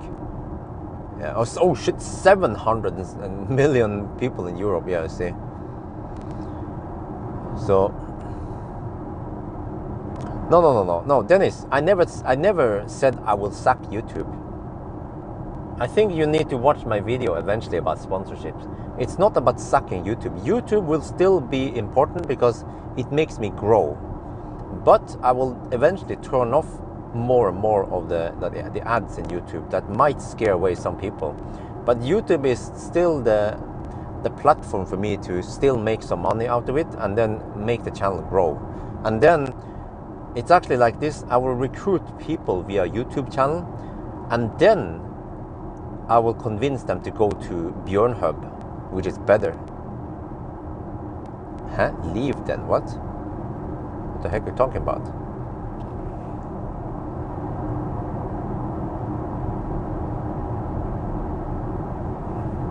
Yeah. Oh shit, 700 million people in Europe. Yeah, see. So no, Dennis. I never said I will sack YouTube. I think you need to watch my video eventually about sponsorships. It's not about sucking YouTube. YouTube will still be important because it makes me grow. But I will eventually turn off more and more of the ads in YouTube. That might scare away some people. But YouTube is still the platform for me to still make some money out of it and then make the channel grow. And then it's actually like this. I will recruit people via YouTube channel, and then I will convince them to go to Bjørn Hub, which is better. Huh? Leave then? What? What the heck are you talking about?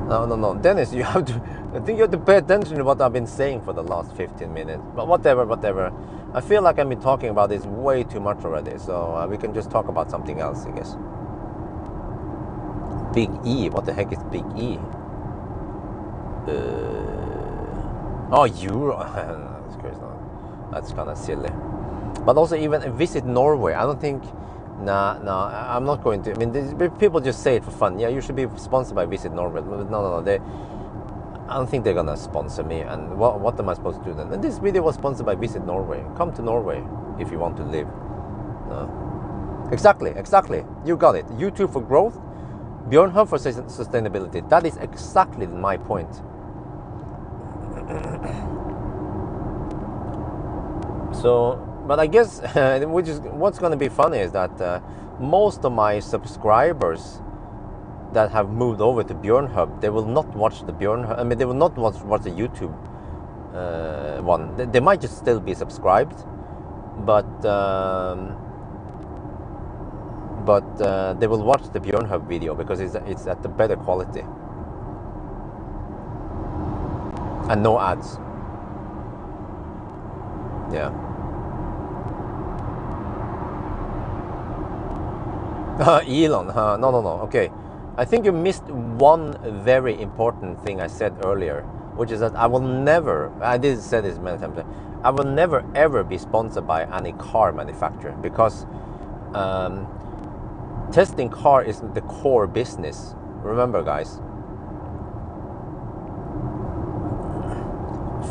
No. Dennis, you have to, I think you have to pay attention to what I've been saying for the last 15 minutes. But whatever. I feel like I've been talking about this way too much already, so we can just talk about something else, I guess. Big E, what the heck is Big E? Oh, Euro. That's kind of silly. But also even Visit Norway. I don't think. Nah, I'm not going to. I mean, people just say it for fun. Yeah, you should be sponsored by Visit Norway. No. I don't think they're gonna sponsor me. And what am I supposed to do then? And this video was sponsored by Visit Norway. Come to Norway if you want to live. No. Exactly. You got it. YouTube for growth. Bjørn Hub for sustainability. That is exactly my point. So, but I guess what's going to be funny is that most of my subscribers that have moved over to Bjørn Hub, they will not watch the Bjørn Hub. I mean, they will not watch the YouTube one. They might just still be subscribed, but they will watch the Bjørn Hub video because it's at the better quality and no ads. Yeah. Elon, no. Okay, I think you missed one very important thing I said earlier, which is that I will never. I did say this many times. I will never ever be sponsored by any car manufacturer because. Testing car is the core business. Remember, guys.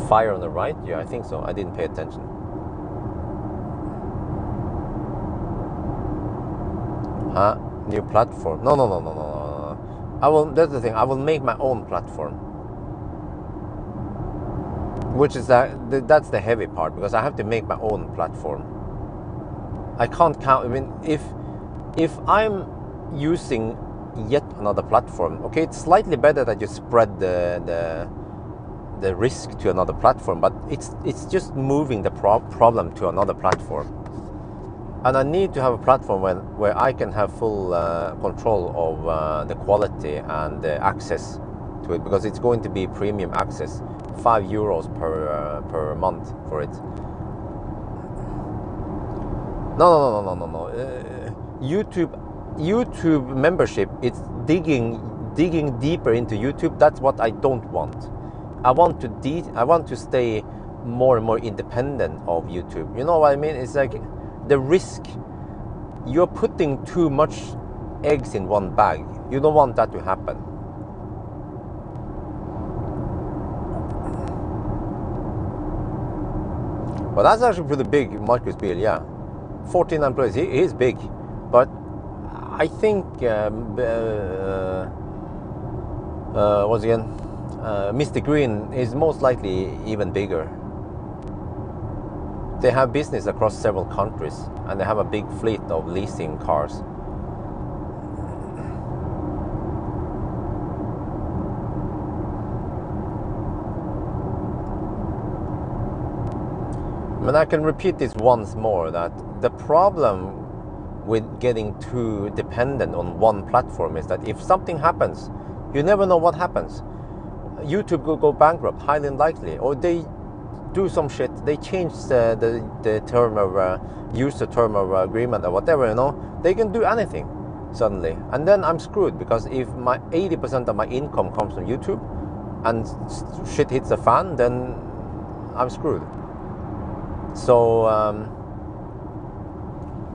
Fire on the right? Yeah, I think so. I didn't pay attention. Huh? New platform? No. I will. That's the thing. I will make my own platform. Which is that's the heavy part because I have to make my own platform. I can't count. I mean, if I'm using yet another platform, okay, it's slightly better that you spread the risk to another platform, but it's just moving the problem to another platform. And I need to have a platform where I can have full control of the quality and the access to it, because it's going to be premium access, €5 per month for it. No. YouTube membership, it's digging deeper into YouTube. That's what I don't want. I want to stay more and more independent of YouTube. You know what I mean? It's like the risk. You're putting too much eggs in one bag. You don't want that to happen. Well, that's actually pretty big, Marcus Biel, yeah. 14 employees, he is big. But I think, once again, Mr. Green is most likely even bigger. They have business across several countries, and they have a big fleet of leasing cars. mean, I can repeat this once more, that the problem with getting too dependent on one platform is that if something happens, you never know what happens. YouTube will go bankrupt, highly unlikely, or they do some shit, they change the term of use the term of agreement or whatever, you know, they can do anything suddenly, and then I'm screwed, because if my 80% of my income comes from YouTube and shit hits the fan, then I'm screwed. So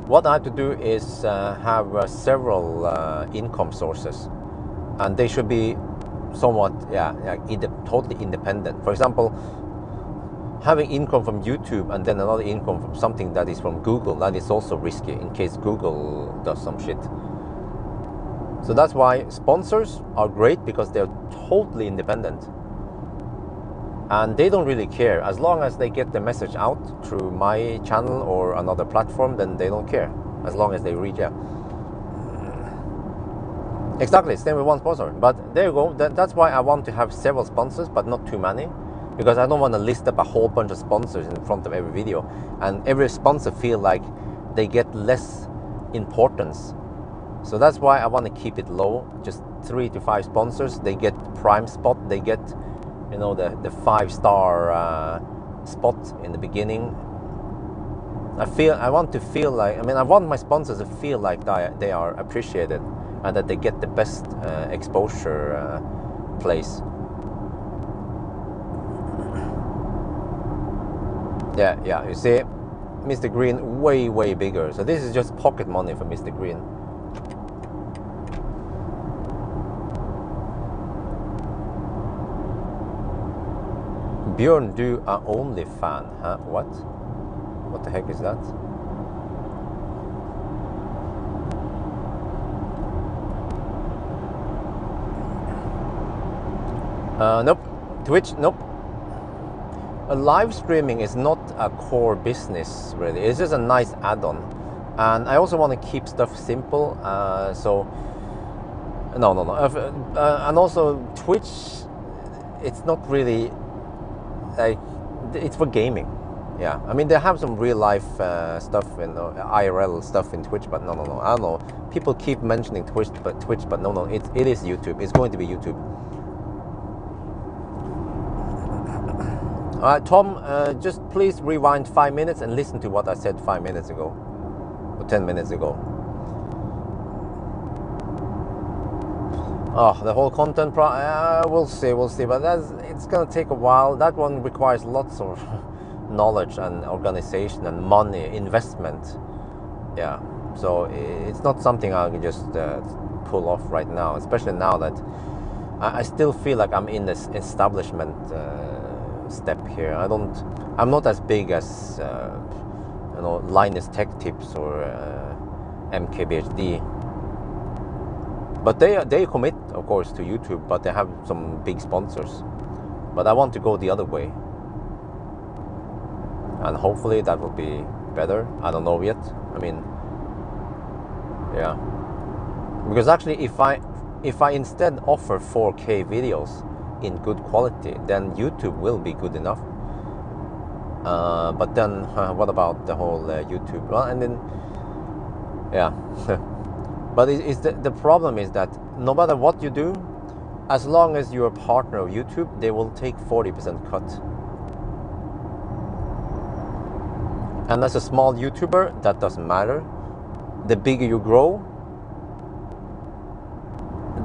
what I have to do is have several income sources, and they should be somewhat totally independent. For example, having income from YouTube and then another income from something that is from Google, that is also risky in case Google does some shit. So that's why sponsors are great, because they're totally independent and they don't really care. As long as they get the message out through my channel or another platform, then they don't care, as long as they reach out. Exactly, same with one sponsor. But there you go. That's why I want to have several sponsors, but not too many, because I don't want to list up a whole bunch of sponsors in front of every video, and every sponsor feel like they get less importance. So that's why I want to keep it low, just 3 to 5 sponsors. They get prime spot, they get, you know, the 5-star spot in the beginning. I want to feel like, I mean, I want my sponsors to feel like they are appreciated and that they get the best exposure place. Yeah, you see, Mr. Green way bigger. So this is just pocket money for Mr. Green. Bjørn, do a only fan, huh? What? What the heck is that? Nope. Twitch, nope. Live streaming is not a core business, really. It's just a nice add-on. And I also want to keep stuff simple. So, no. And also, Twitch, it's not really, like, it's for gaming. Yeah, I mean, they have some real life stuff, and IRL stuff in Twitch, but no. I don't know. People keep mentioning Twitch, but no. It is YouTube. It's going to be YouTube. Tom, just please rewind 5 minutes and listen to what I said 5 minutes ago, or 10 minutes ago. Oh, the whole content we'll see, but it's gonna take a while. That one requires lots of knowledge and organization and money, investment. Yeah, so it's not something I can just pull off right now, especially now that I still feel like I'm in this establishment step here. I'm not as big as you know, Linus Tech Tips or MKBHD, but they commit, of course, to YouTube, but they have some big sponsors. But I want to go the other way, and hopefully that will be better. I don't know yet. I mean, yeah, because actually if I instead offer 4K videos in good quality, then YouTube will be good enough. But then what about the whole YouTube? Well, and then yeah. But the problem is that no matter what you do, as long as you're a partner of YouTube, they will take 40% cut. And as a small YouTuber, that doesn't matter. The bigger you grow,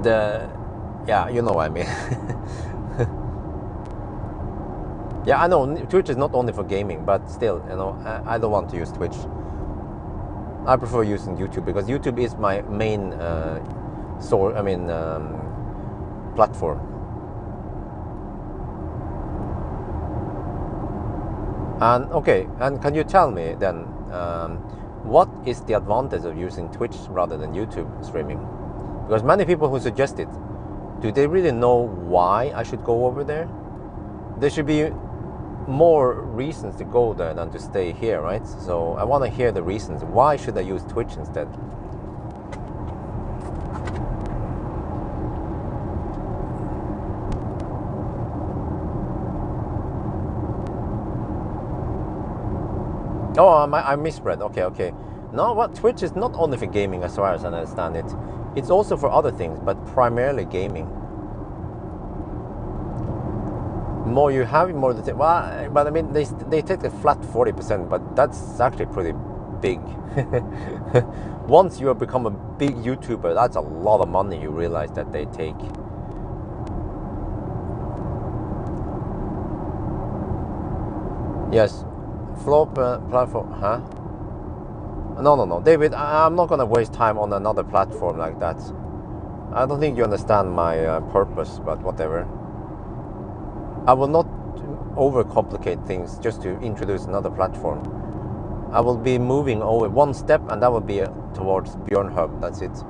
yeah, you know what I mean. Yeah, I know Twitch is not only for gaming, but still, you know, I don't want to use Twitch. I prefer using YouTube, because YouTube is my main platform. And okay, and can you tell me then what is the advantage of using Twitch rather than YouTube streaming? Because many people who suggest it, do they really know why I should go over there? There should be more reasons to go there than to stay here, right? So I want to hear the reasons. Why should I use Twitch instead? Oh, I misread. Okay, okay. No, what Twitch is not only for gaming, as far as I understand it. It's also for other things, but primarily gaming. More you have, more the well, but I mean they take a flat 40%, but that's actually pretty big. Once you have become a big YouTuber, that's a lot of money. You realize that they take. Yes, floor platform, huh? No, David, I'm not gonna waste time on another platform like that. I don't think you understand my purpose, but whatever. I will not overcomplicate things just to introduce another platform. I will be moving over one step, and that will be towards Bjørn Hub. That's it.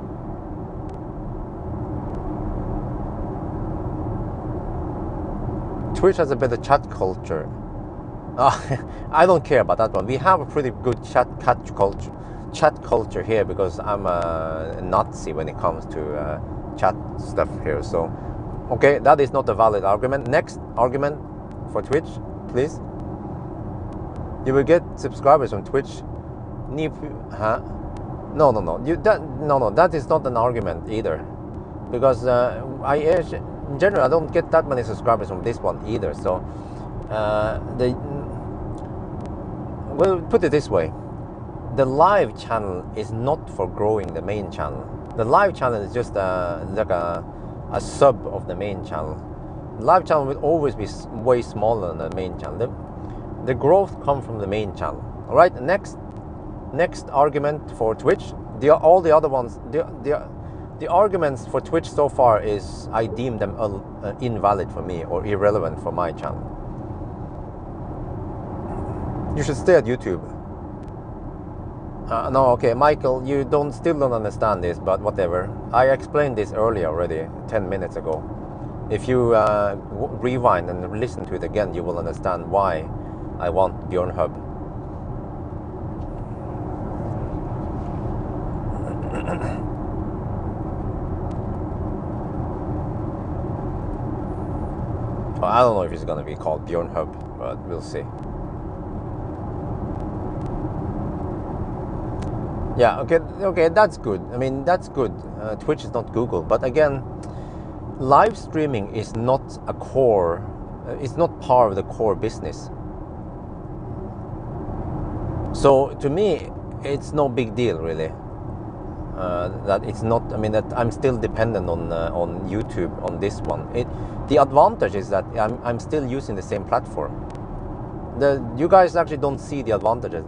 Twitch has a better chat culture. I don't care about that one. We have a pretty good chat culture here because I'm a Nazi when it comes to chat stuff here. So, okay, that is not a valid argument. Next argument for Twitch, please. You will get subscribers on Twitch. Huh? No. That is not an argument either, because in general I don't get that many subscribers from this one either. So, we'll put it this way: the live channel is not for growing the main channel. The live channel is just like a sub of the main channel. The live channel will always be way smaller than the main channel. The growth comes from the main channel. All right. Next argument for Twitch. All the other ones. The arguments for Twitch so far is I deem them invalid for me or irrelevant for my channel. You should stay at YouTube. No, okay, Michael, you still don't understand this, but whatever. I explained this earlier already, 10 minutes ago. If you rewind and listen to it again, you will understand why I want Bjørn Hub. Well, I don't know if it's going to be called Bjørn Hub, but we'll see. Yeah, okay, that's good. I mean, that's good. Twitch is not Google, but again, live streaming is not a core. It's not part of the core business. So to me, it's no big deal really. That it's not. I mean, that I'm still dependent on YouTube on this one. The advantage is that I'm still using the same platform. You guys actually don't see the advantages.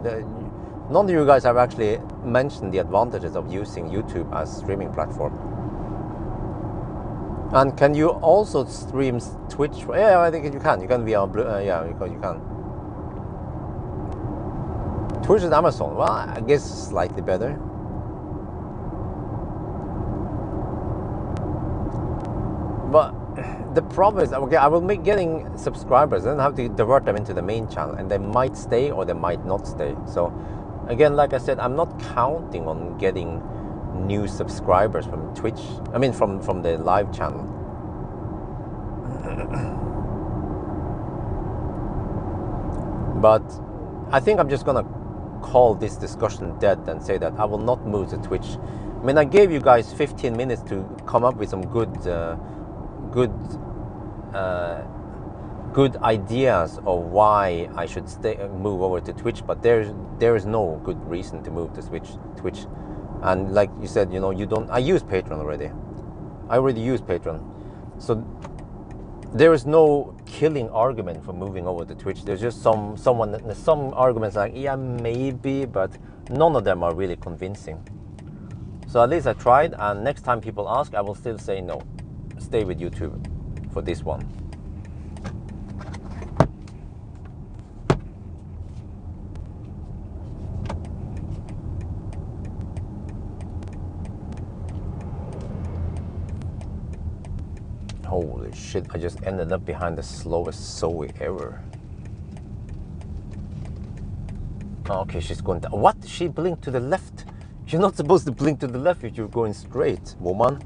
None of you guys have actually mentioned the advantages of using YouTube as streaming platform. And can you also stream Twitch? Yeah, I think you can. You can via yeah, you can. Twitch is Amazon. Well, I guess slightly better. But the problem is, okay, I will be getting subscribers, then have to divert them into the main channel, and they might stay or they might not stay. So, again, like I said, I'm not counting on getting new subscribers from Twitch. I mean, from the live channel. But I think I'm just gonna call this discussion dead and say that I will not move to Twitch. I mean, I gave you guys 15 minutes to come up with some good ideas of why I should move over to Twitch, but there is no good reason to move to Twitch. And like you said, I use Patreon already. I already use Patreon, so there is no killing argument for moving over to Twitch. There's just some arguments like, yeah, maybe, but none of them are really convincing. So at least I tried, and next time people ask, I will still say no. Stay with YouTube for this one. Holy shit, I just ended up behind the slowest Zoe ever. Okay, she's going down. What? She blinked to the left. You're not supposed to blink to the left if you're going straight, woman.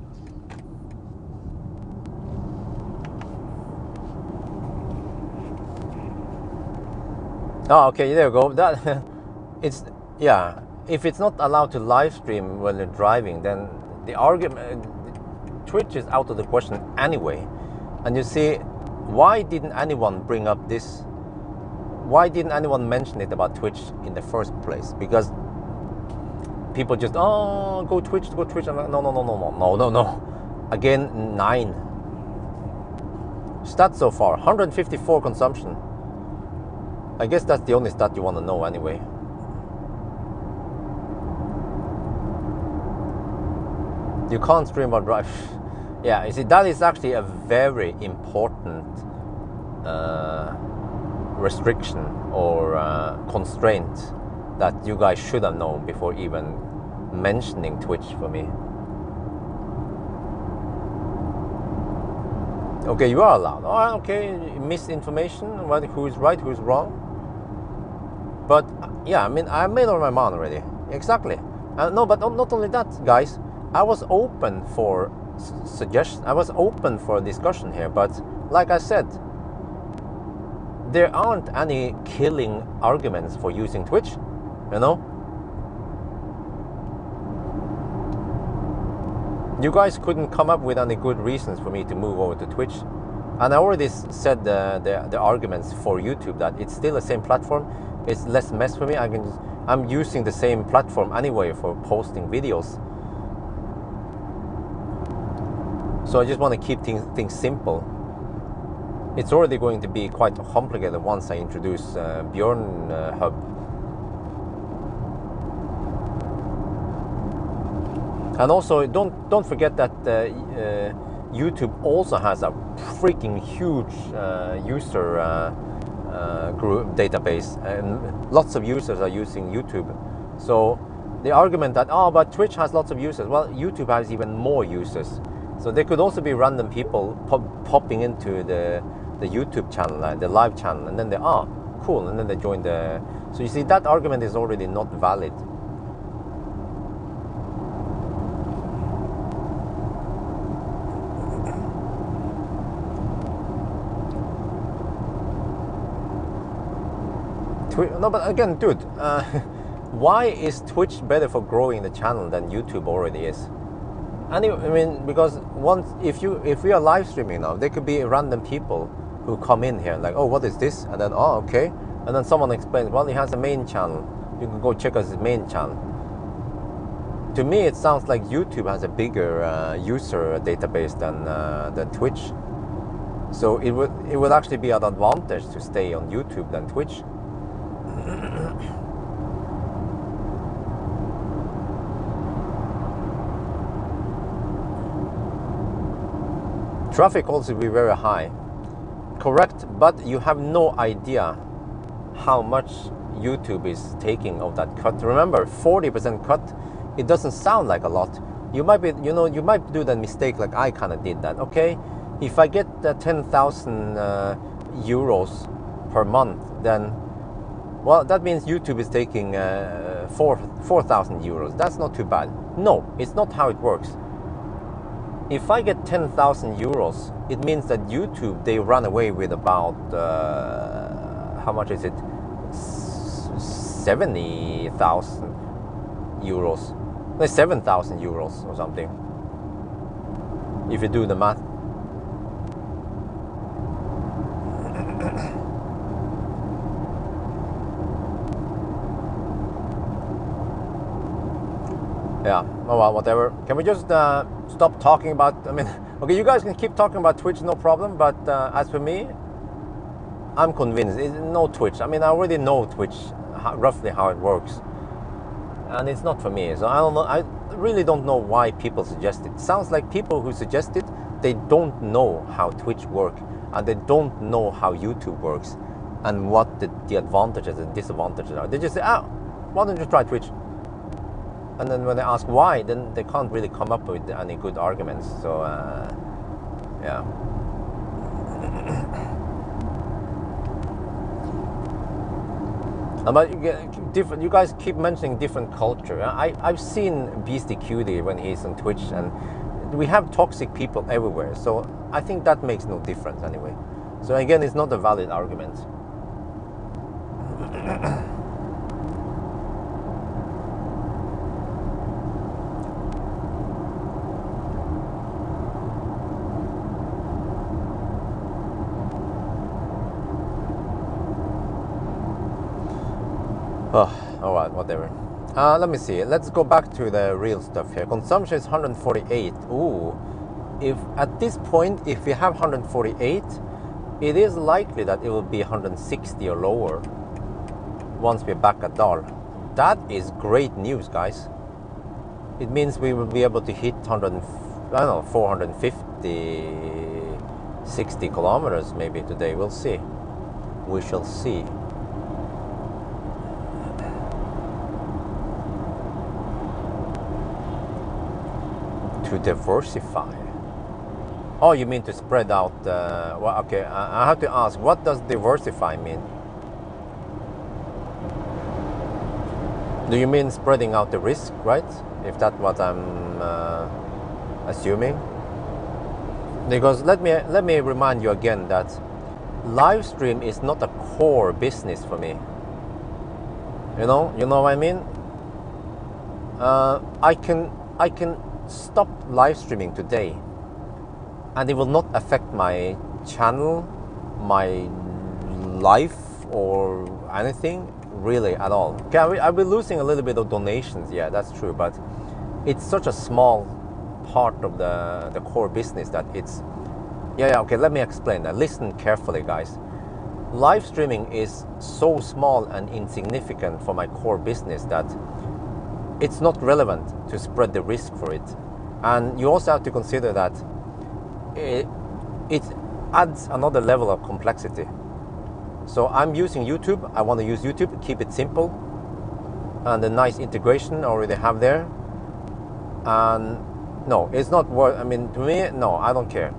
Oh, okay, there you go. it's, yeah, if it's not allowed to live stream when you're driving, then the argument, Twitch is out of the question anyway. And you see, why didn't anyone bring up this? Why didn't anyone mention it about Twitch in the first place? Because people just, oh, go Twitch. I'm like, no. Again, 9. Stats so far, 154 consumption. I guess that's the only stat you want to know anyway. You can't stream or drive. Yeah, you see, that is actually a very important restriction or constraint that you guys should have known before even mentioning Twitch for me. Okay, you are allowed. Oh, okay, misinformation, who is right, who is wrong. But yeah, I mean, I made up my mind already. Exactly. No, but not only that, guys. I was open for suggestions. I was open for a discussion here. But like I said, there aren't any killing arguments for using Twitch. You know. You guys couldn't come up with any good reasons for me to move over to Twitch. And I already said the arguments for YouTube, that it's still the same platform. It's less mess for me. I'm using the same platform anyway for posting videos. So I just want to keep things simple. It's already going to be quite complicated once I introduce Bjørn Hub. And also, don't forget that YouTube also has a freaking huge user group database, and lots of users are using YouTube. So the argument that, oh, but Twitch has lots of users, well, YouTube has even more users. So there could also be random people popping into the YouTube channel, the live channel, and then they, oh, cool, and then they join the. So you see, that argument is already not valid. No, but again, dude, why is Twitch better for growing the channel than YouTube already is? Anyway, I mean, because if we are live streaming now, there could be random people who come in here like, oh, what is this? And then, oh, okay. And then someone explains, well, he has a main channel. You can go check out his main channel. To me, it sounds like YouTube has a bigger user database than Twitch. So it would actually be an advantage to stay on YouTube than Twitch. Traffic also will be very high. Correct, but you have no idea how much YouTube is taking of that cut. Remember, 40% cut, it doesn't sound like a lot. You might do that mistake like I kind of did that. Okay, if I get 10,000 euros per month, then, well, that means YouTube is taking 4,000 euros. That's not too bad. No, it's not how it works. If I get 10,000 euros, it means that YouTube, they run away with about, how much is it? 70,000 euros. No, 7,000 euros or something. If you do the math. Yeah, oh well, whatever. Can we just stop talking about, I mean, okay, you guys can keep talking about Twitch, no problem, but as for me, I'm convinced, it's no Twitch. I mean, I already know Twitch, roughly how it works, and it's not for me. So I don't know, I really don't know why people suggest it. Sounds like people who suggest it, they don't know how Twitch works, and they don't know how YouTube works, and what the advantages and disadvantages are. They just say, oh, why don't you try Twitch? And then when they ask why, then they can't really come up with any good arguments. So, yeah. But you guys keep mentioning different culture. I've seen Beastie Cutie when he's on Twitch, and we have toxic people everywhere. So I think that makes no difference anyway. So again, it's not a valid argument. whatever. Let me see. Let's go back to the real stuff here. Consumption is 148. Ooh, if at this point, if we have 148, it is likely that it will be 160 or lower once we're back at Dal. That is great news, guys. It means we will be able to hit 450, 60 kilometers maybe today. We'll see. We shall see. To diversify. Oh, you mean to spread out? Well, okay. I have to ask, what does diversify mean? Do you mean spreading out the risk, right? If that's what I'm assuming. Because let me remind you again that live stream is not a core business for me. You know what I mean? I can stop live streaming today, and it will not affect my channel, my life, or anything really at all. Okay, I'll be losing a little bit of donations. Yeah, that's true, but it's such a small part of the core business that it's okay, let me explain that. Listen carefully, guys. Live streaming is so small and insignificant for my core business that it's not relevant to spread the risk for it. And you also have to consider that it adds another level of complexity. So I'm using YouTube. I want to use YouTube, keep it simple, and the nice integration I already have there. And no, it's not worth, I mean, to me, no, I don't care.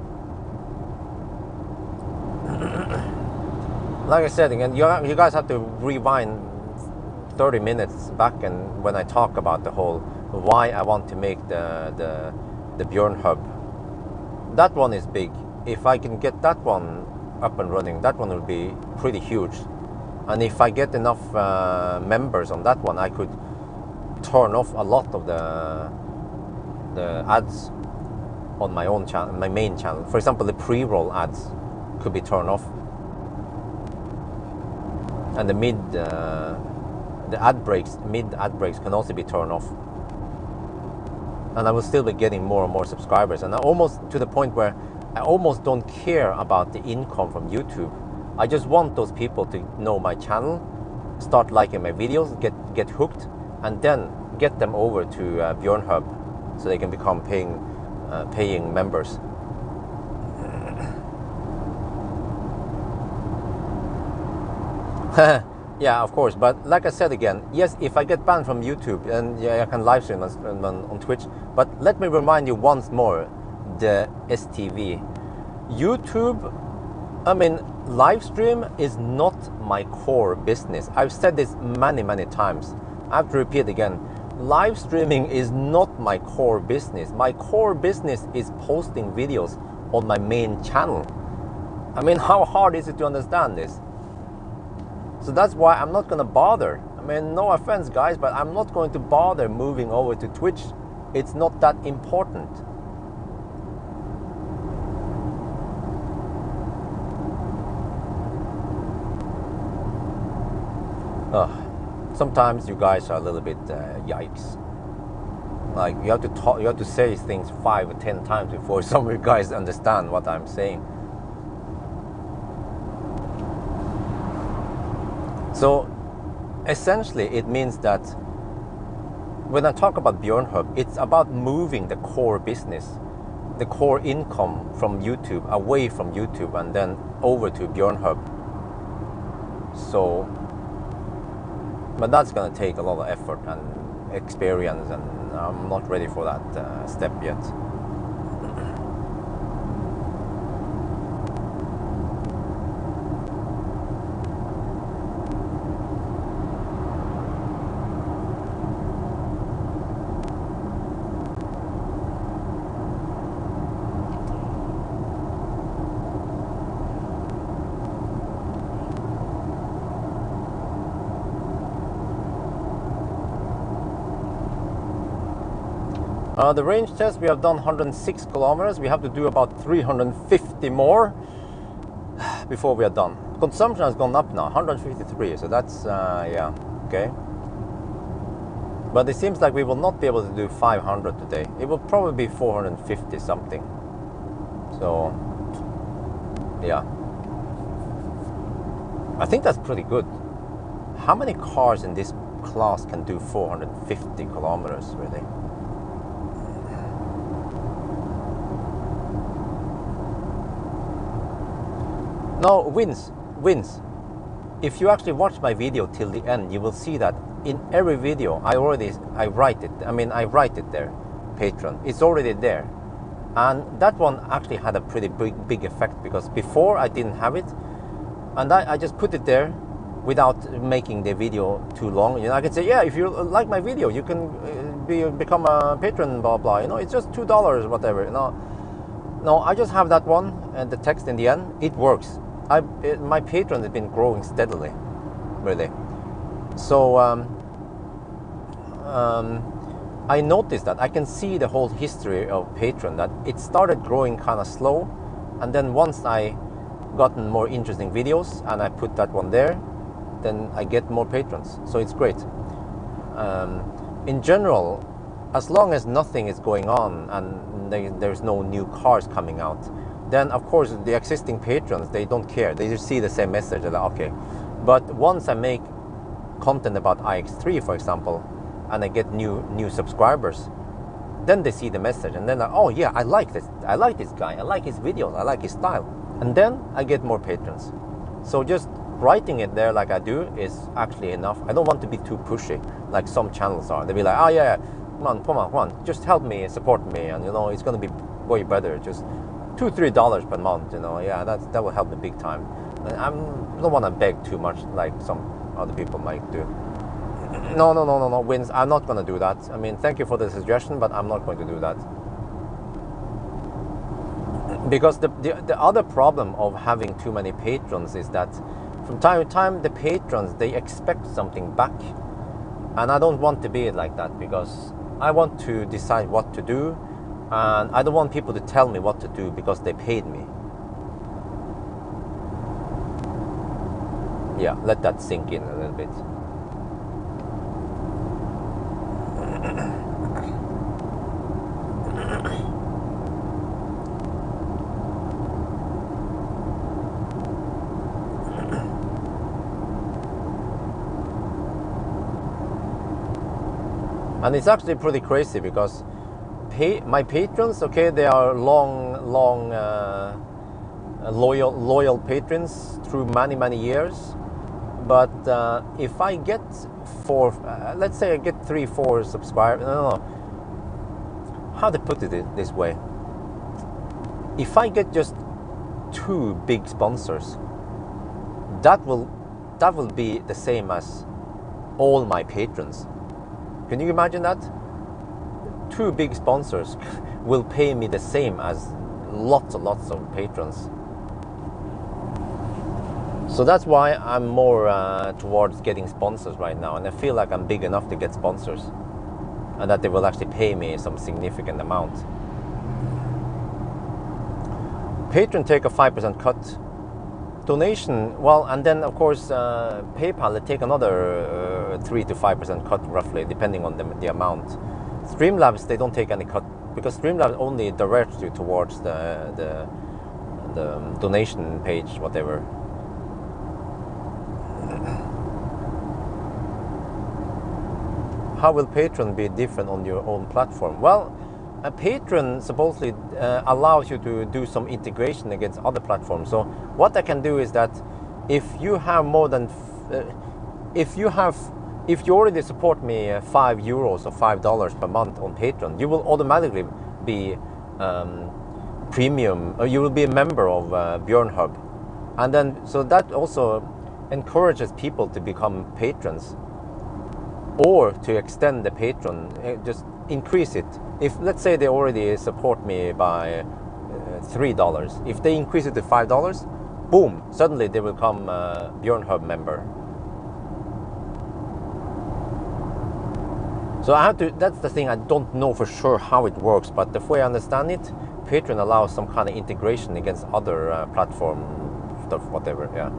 Like I said again, you guys have to rewind 30 minutes back, and when I talk about the whole why I want to make the Bjørn hub. That one is big. If I can get that one up and running, that one will be pretty huge. And if I get enough members on that one, I could turn off a lot of the ads on my own channel, my main channel. For example, the pre-roll ads could be turned off, and the mid ad breaks can also be turned off. And I will still be getting more and more subscribers, and I almost to the point where I almost don't care about the income from YouTube. I just want those people to know my channel, start liking my videos, get hooked, and then get them over to Bjørn Hub so they can become paying members. Yeah, of course. But like I said again, yes, if I get banned from YouTube, and yeah, I can live stream on Twitch. But let me remind you once more, the STV. YouTube, I mean, live stream is not my core business. I've said this many times. I have to repeat again. Live streaming is not my core business. My core business is posting videos on my main channel. I mean, how hard is it to understand this? So that's why I'm not going to bother. I mean, no offense, guys, but I'm not going to bother moving over to Twitch. It's not that important. Sometimes you guys are a little bit yikes. Like you have to talk, you have to say things 5 or 10 times before some of you guys understand what I'm saying. So essentially it means that when I talk about Bjørn Hub, it's about moving the core business, the core income from YouTube, away from YouTube, and then over to Bjørn Hub. So, but that's going to take a lot of effort and experience, and I'm not ready for that step yet. The range test, we have done 106 kilometers. We have to do about 350 more before we are done. Consumption has gone up now, 153. So that's, yeah, okay. But it seems like we will not be able to do 500 today. It will probably be 450 something. So, yeah. I think that's pretty good. How many cars in this class can do 450 kilometers, really? No, wins. If you actually watch my video till the end, you will see that in every video I write it. I mean, I write it there, Patreon. It's already there. And that one actually had a pretty big effect, because before I didn't have it, and I just put it there without making the video too long. You know, I can say, yeah, if you like my video, you can become a patron, blah blah. You know, it's just $2, whatever. You know, no, I just have that one and the text in the end. It works. My Patreon has been growing steadily, really. So I noticed that I can see the whole history of Patreon, that it started growing kind of slow, and then once I gotten more interesting videos and I put that one there, then I get more patrons. So it's great. In general, as long as nothing is going on and there's no new cars coming out, then of course the existing patrons, they don't care. They just see the same message. They're like, okay. But once I make content about iX3, for example, and I get new subscribers, then they see the message and then like, oh yeah, I like this guy, I like his videos, I like his style, and then I get more patrons. So just writing it there like I do is actually enough. I don't want to be too pushy like some channels are. They'll be like, oh yeah, come on, just help me, support me, and you know, it's gonna be way better, just $2-3 per month, you know. Yeah, that will help me big time. I don't want to beg too much like some other people might do. No, Wins, I'm not going to do that. I mean, thank you for the suggestion, but I'm not going to do that. Because the other problem of having too many patrons is that from time to time the patrons, they expect something back. And I don't want to be like that, because I want to decide what to do, and I don't want people to tell me what to do because they paid me. Yeah, let that sink in a little bit. And it's actually pretty crazy, because my patrons, okay, they are long loyal patrons through many years. But if I get let's say I get 3-4 subscribers, no, how to put it this way? If I get just 2 big sponsors, that will be the same as all my patrons. Can you imagine that? 2 big sponsors will pay me the same as lots of patrons. So that's why I'm more towards getting sponsors right now, and I feel like I'm big enough to get sponsors, and that they will actually pay me some significant amount. Patreon take a 5% cut. Donation, well, and then of course PayPal, they take another 3 to 5% cut roughly, depending on the amount. Streamlabs, they don't take any cut, because Streamlabs only directs you towards the donation page, whatever. How will Patreon be different on your own platform? Well, a Patreon supposedly allows you to do some integration against other platforms. So what I can do is that if you have more than if you already support me €5 or $5 per month on Patreon, you will automatically be premium, or you will be a member of Bjørn Hub, and then so that also encourages people to become patrons, or to extend the Patreon, just increase it. If let's say they already support me by $3, if they increase it to $5, boom, suddenly they will become a Bjørn Hub member. So I have to, that's the thing, I don't know for sure how it works, but the way I understand it, Patreon allows some kind of integration against other platform stuff, whatever, yeah.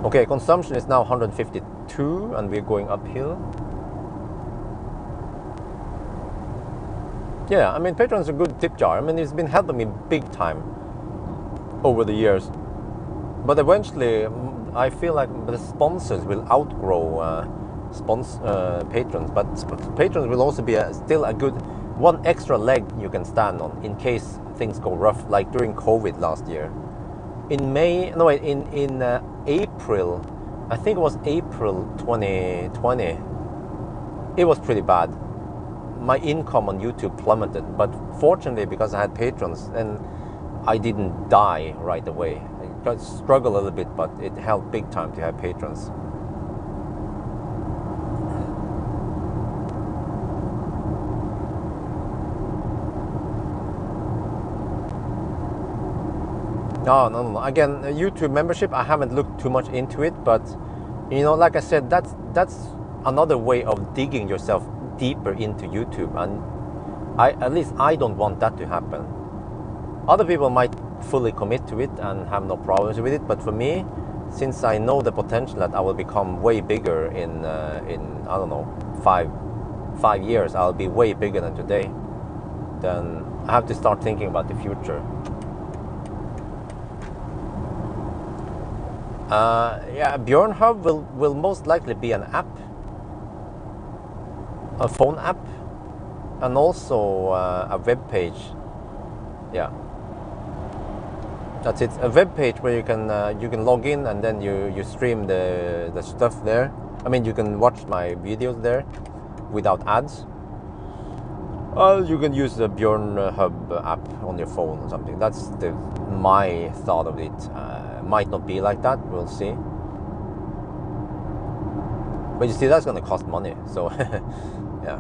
Okay, consumption is now 152 152 and we're going uphill. Yeah, I mean, Patreon's a good tip jar. I mean, it's been helping me big time over the years. But eventually, I feel like the sponsors will outgrow patrons. But patrons will also be still a good one extra leg you can stand on in case things go rough, like during COVID last year. In April, I think it was April 2020, it was pretty bad. My income on YouTube plummeted, but fortunately, because I had patrons, and I didn't die right away. I struggled a little bit, but it helped big time to have patrons. No. Again, YouTube membership, I haven't looked too much into it, but you know, like I said, that's another way of digging yourself deeper into YouTube, and at least I don't want that to happen. Other people might fully commit to it and have no problems with it, but for me, since I know the potential that I will become way bigger in I don't know, 5 years, I'll be way bigger than today, then I have to start thinking about the future. Yeah, Bjørn Hub will most likely be an app, a phone app, and also a web page. Yeah, that's it. A web page where you can log in and then you stream the stuff there. I mean, you can watch my videos there without ads. You can use the Bjørn Hub app on your phone or something. That's my thought of it. Might not be like that. We'll see. But you see, that's going to cost money. So, yeah.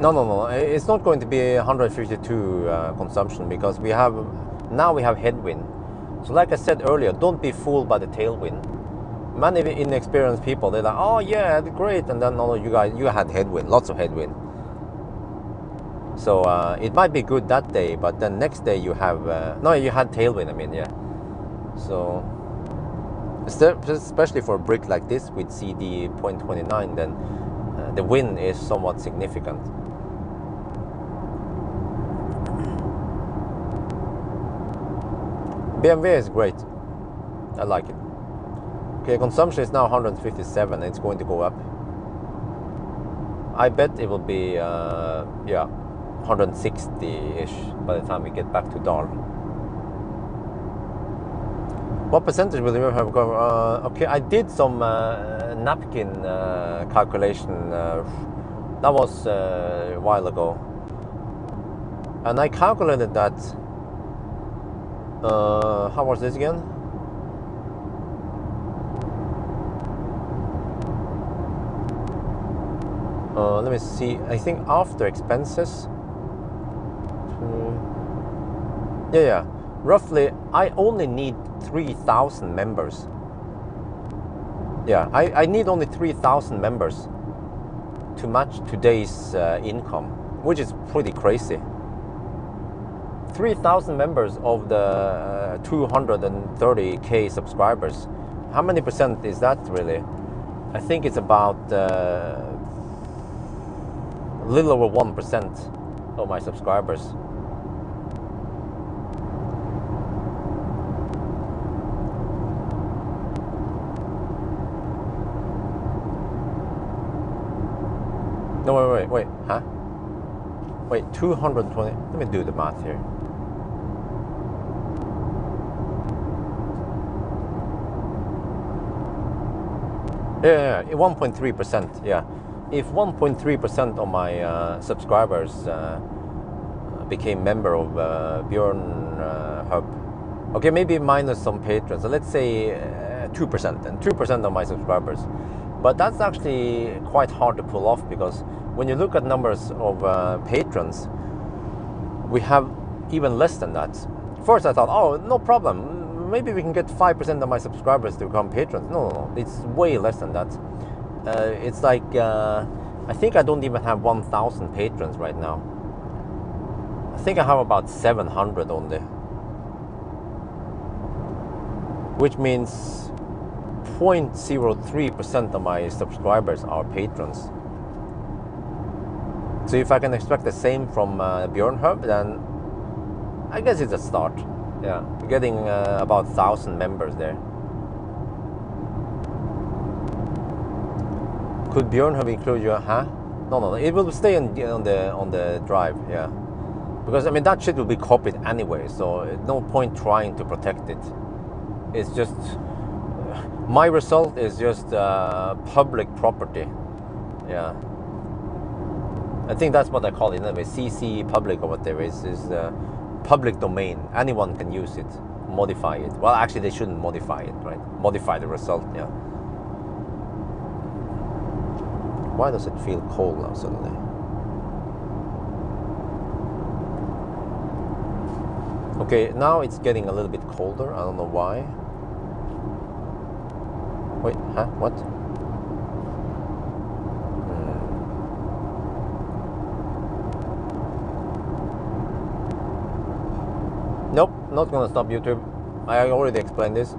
No. It's not going to be 152 consumption, because we have headwind. So like I said earlier, don't be fooled by the tailwind. Many inexperienced people, they're like, oh yeah, great, and then no, you had headwind, lots of headwind. So it might be good that day, but then next day you have you had tailwind. I mean, yeah. So especially for a brick like this with CD 0.29, then the wind is somewhat significant. BMW is great. I like it. Okay, consumption is now 157. It's going to go up. I bet it will be 160-ish by the time we get back to Dal. What percentage will you have gone? Okay, I did some napkin calculation. That was a while ago, and I calculated that. How was this again? Let me see. I think after expenses. Yeah. Roughly, I only need 3,000 members. Yeah, I need only 3,000 members to match today's income, which is pretty crazy. 3,000 members of the 230k subscribers. How many percent is that really? I think it's about a little over 1% of my subscribers. No, wait, huh? Wait, 220, let me do the math here. Yeah, 1.3%, yeah. If 1.3% of my subscribers became member of Bjørn Hub, okay, maybe minus some patrons, so let's say 2%, and 2% of my subscribers. But that's actually quite hard to pull off, because when you look at numbers of patrons, we have even less than that. First I thought, oh, no problem, maybe we can get 5% of my subscribers to become patrons. No, it's way less than that. It's like I think I don't even have 1,000 patrons right now. I think I have about 700 only. Which means 0.03% of my subscribers are patrons. So if I can expect the same from Bjørn Hub, then I guess it's a start. Yeah, we're getting about 1,000 members there. Could Bjørn Hub include your, huh? No, it will stay on the drive, yeah. Because I mean that shit will be copied anyway, so no point trying to protect it. It's just, my result is just public property, yeah. I think that's what I call it anyway, CC public or whatever, is public domain. Anyone can use it, modify it. Well, actually they shouldn't modify it, right? Modify the result, yeah. Why does it feel cold now suddenly? Okay, now it's getting a little bit colder, I don't know why. Wait, huh? What? Nope, not gonna stop YouTube. I already explained this.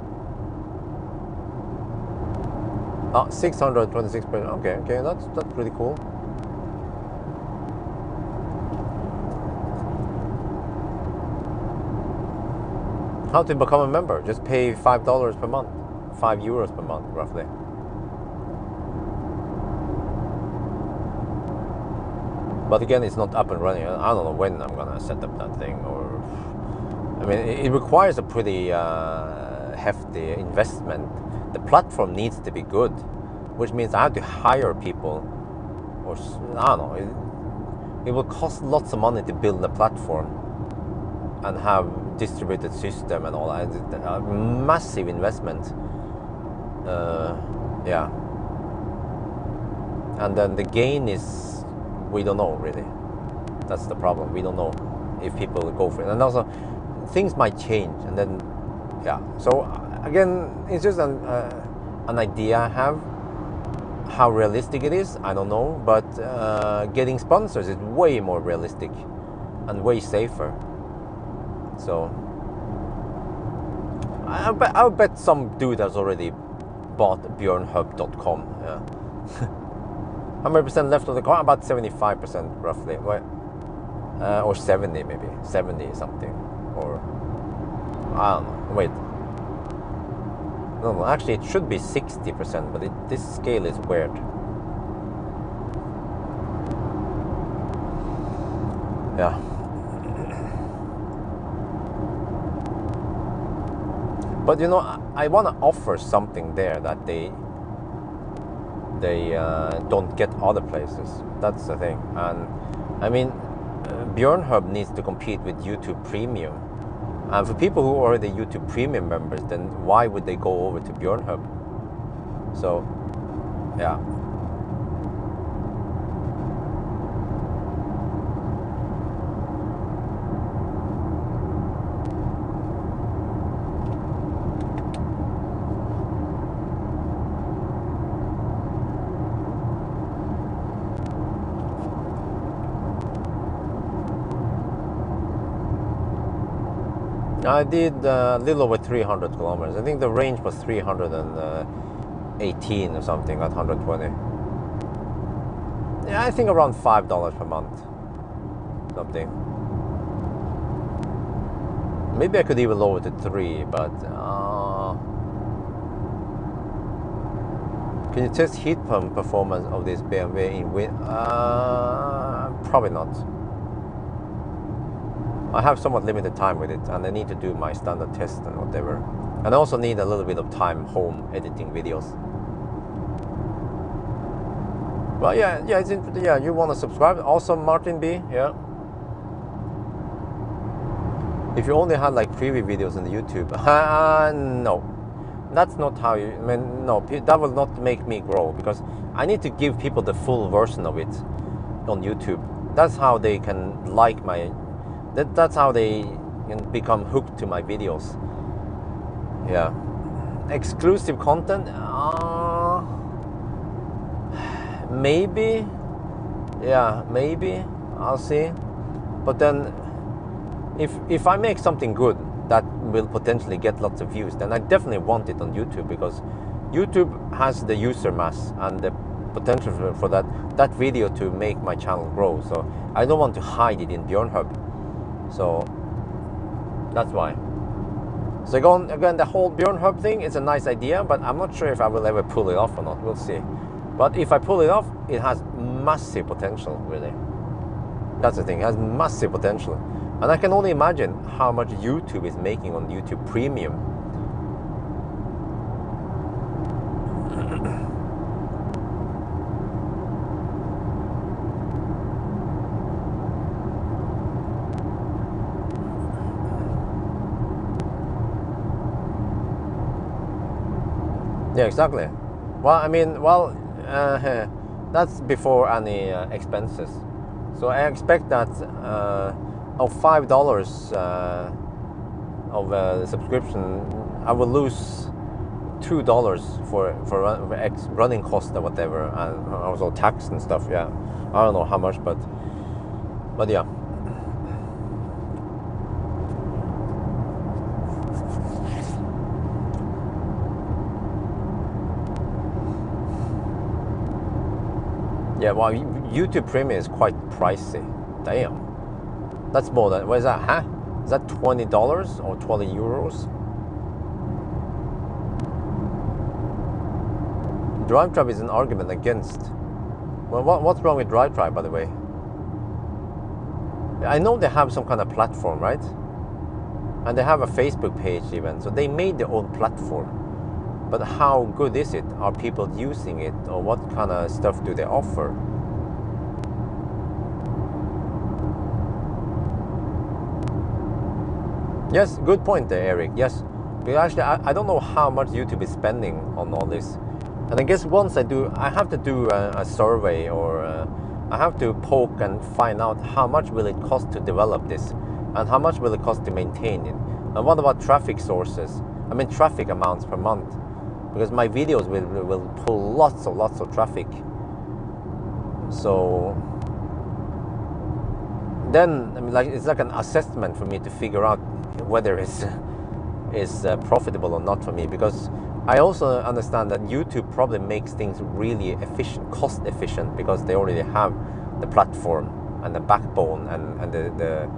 626 per. Okay, that's pretty cool. How to become a member? Just pay $5 per month, €5 per month, roughly. But again, it's not up and running. I don't know when I'm gonna set up that thing, or I mean, it requires a pretty hefty investment. The platform needs to be good, which means I have to hire people, or I don't know. It will cost lots of money to build a platform and have distributed system and all that. It's a massive investment. Yeah. And then the gain is, we don't know really. That's the problem. We don't know if people will go for it. And also, things might change, and then, yeah. So again, it's just an idea I have. How realistic it is, I don't know. But getting sponsors is way more realistic and way safer. So I'll bet some dude has already bought bjornhub.com. Yeah. How many percent left of the car? About 75% roughly. What? Or 70 maybe. 70 something. Or I don't know. Wait. No, actually it should be 60%, but this scale is weird. Yeah. But you know, I want to offer something there that they don't get other places. That's the thing. And I mean, Bjørn Hub needs to compete with YouTube Premium. And for people who are already YouTube Premium members, then why would they go over to Bjørn Hub? So, yeah. I did a little over 300 kilometers. I think the range was 318 or something at 120. Yeah, I think around $5 per month. Something. Maybe I could even lower it to 3, but can you test heat pump performance of this BMW in wind? Probably not. I have somewhat limited time with it, and I need to do my standard test and whatever. And I also need a little bit of time home editing videos. But yeah, yeah. You want to subscribe? Also, Martin B. Yeah. If you only had like preview videos on the YouTube, no, that's not how you. I mean, no, that will not make me grow, because I need to give people the full version of it on YouTube. That's how they can like my. That's how they can become hooked to my videos. Yeah. Exclusive content? Maybe. Yeah, maybe I'll see. But then, if I make something good that will potentially get lots of views, then I definitely want it on YouTube, because YouTube has the user mass and the potential for that video to make my channel grow. So I don't want to hide it in Bjørn Hub. So that's why. So again, the whole Bjørn Hub thing is a nice idea, but I'm not sure if I will ever pull it off or not. We'll see. But if I pull it off, it has massive potential, really. That's the thing, it has massive potential. And I can only imagine how much YouTube is making on YouTube Premium. Yeah, exactly. Well, I mean, that's before any expenses. So I expect that of $5 of the subscription, I will lose $2 for running cost or whatever, and also tax and stuff. Yeah, I don't know how much, but yeah. Yeah, well, YouTube Premium is quite pricey. Damn. That's more than, what is that, huh? Is that $20 or 20 euros? DriveTribe is an argument against. Well, what's wrong with DriveTribe, by the way? I know they have some kind of platform, right? And they have a Facebook page even. So they made their own platform. But how good is it? Are people using it? Or what kind of stuff do they offer? Yes, good point there, Eric. Yes. Because actually, I don't know how much YouTube is spending on all this. And I guess once I have to do a survey, or I have to poke and find out how much will it cost to develop this, and how much will it cost to maintain it. And what about traffic sources? I mean, traffic amounts per month. Because my videos will pull lots of traffic. So then, I mean, like, it's like an assessment for me to figure out whether it's profitable or not for me. Because I also understand that YouTube probably makes things really efficient, cost efficient, because they already have the platform and the backbone and the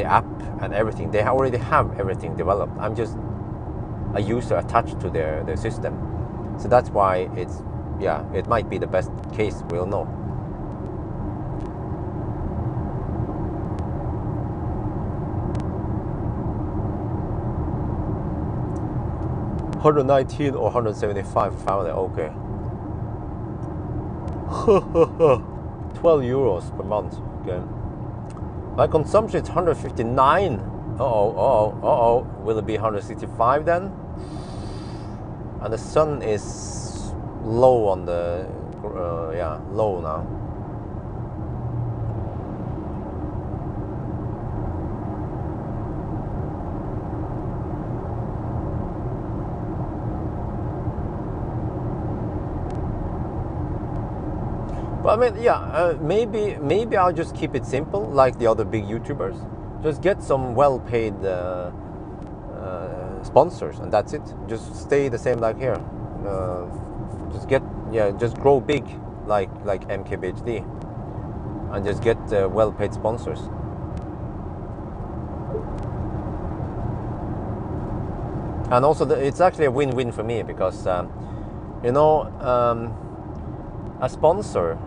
app and everything. They already have everything developed. I'm just a user attached to their system. So that's why it might be the best case, we'll know. $119 or $175 family, okay. 12 euros per month, okay. My consumption is 159. Uh-oh. Will it be 165 then? And the sun is low on the, low now. But I mean, maybe I'll just keep it simple, like the other big YouTubers. Just get some well-paid sponsors, and that's it. Just stay the same like here. Just grow big, like MKBHD, and just get well-paid sponsors. And also, it's actually a win-win for me, because a sponsor.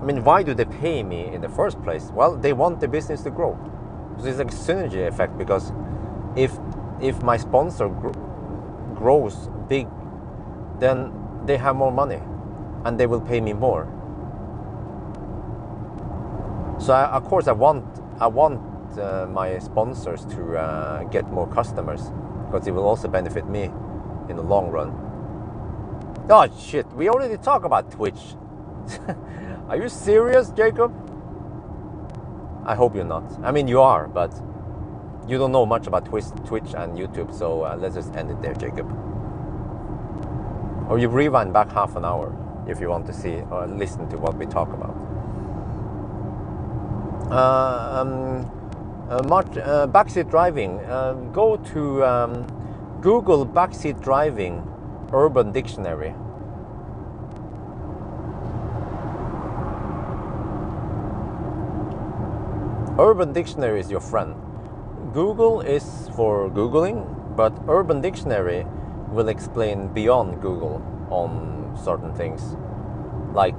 I mean, why do they pay me in the first place? Well, they want the business to grow. So it's a synergy effect, because if my sponsor grows big, then they have more money and they will pay me more. So of course I want my sponsors to get more customers, because it will also benefit me in the long run. Oh shit, we already talked about Twitch. Are you serious, Jacob? I hope you're not. I mean, you are, but you don't know much about Twitch and YouTube, so let's just end it there, Jacob. Or you rewind back half an hour. if you want to see or listen to what we talk about. Backseat driving. Go to Google backseat driving Urban Dictionary. Urban Dictionary is your friend. Google is for Googling, but Urban Dictionary will explain beyond Google on certain things, like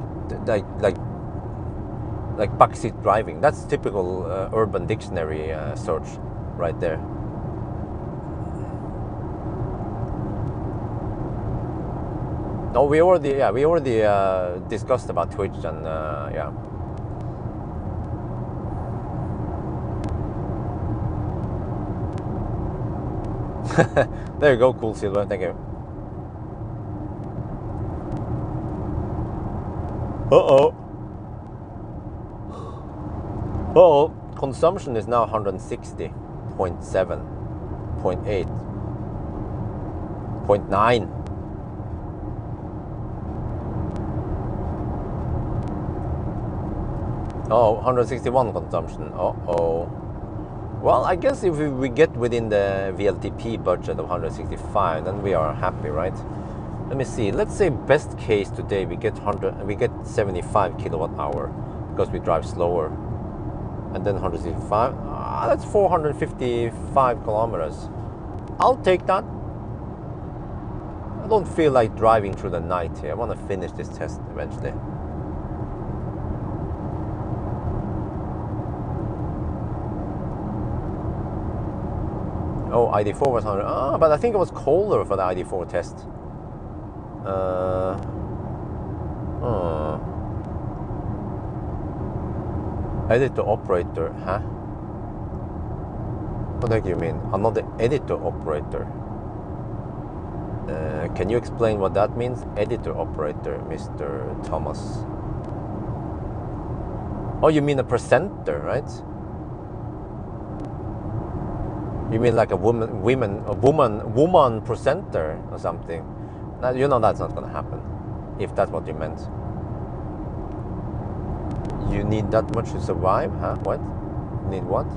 backseat driving. That's typical Urban Dictionary search right there. No, we already discussed about Twitch and yeah. There you go, cool Silver, thank you. Well, consumption is now 160.7, 0.8, 0.9. Oh, 161 consumption. Well, I guess if we get within the VLTP budget of 165, then we are happy, right? Let me see. Let's say best case today we get 75 kilowatt hour because we drive slower, and then 165. That's 455 kilometers. I'll take that. I don't feel like driving through the night here. I want to finish this test eventually. Oh, ID4 was 100. But I think it was colder for the ID4 test. Editor operator, huh? What do you mean? Another editor operator. Can you explain what that means? Editor operator, Mr. Thomas. Oh, you mean a presenter, right? You mean like a woman presenter or something? Now, you know that's not going to happen, if that's what you meant. You need that much to survive, huh? What? Need what?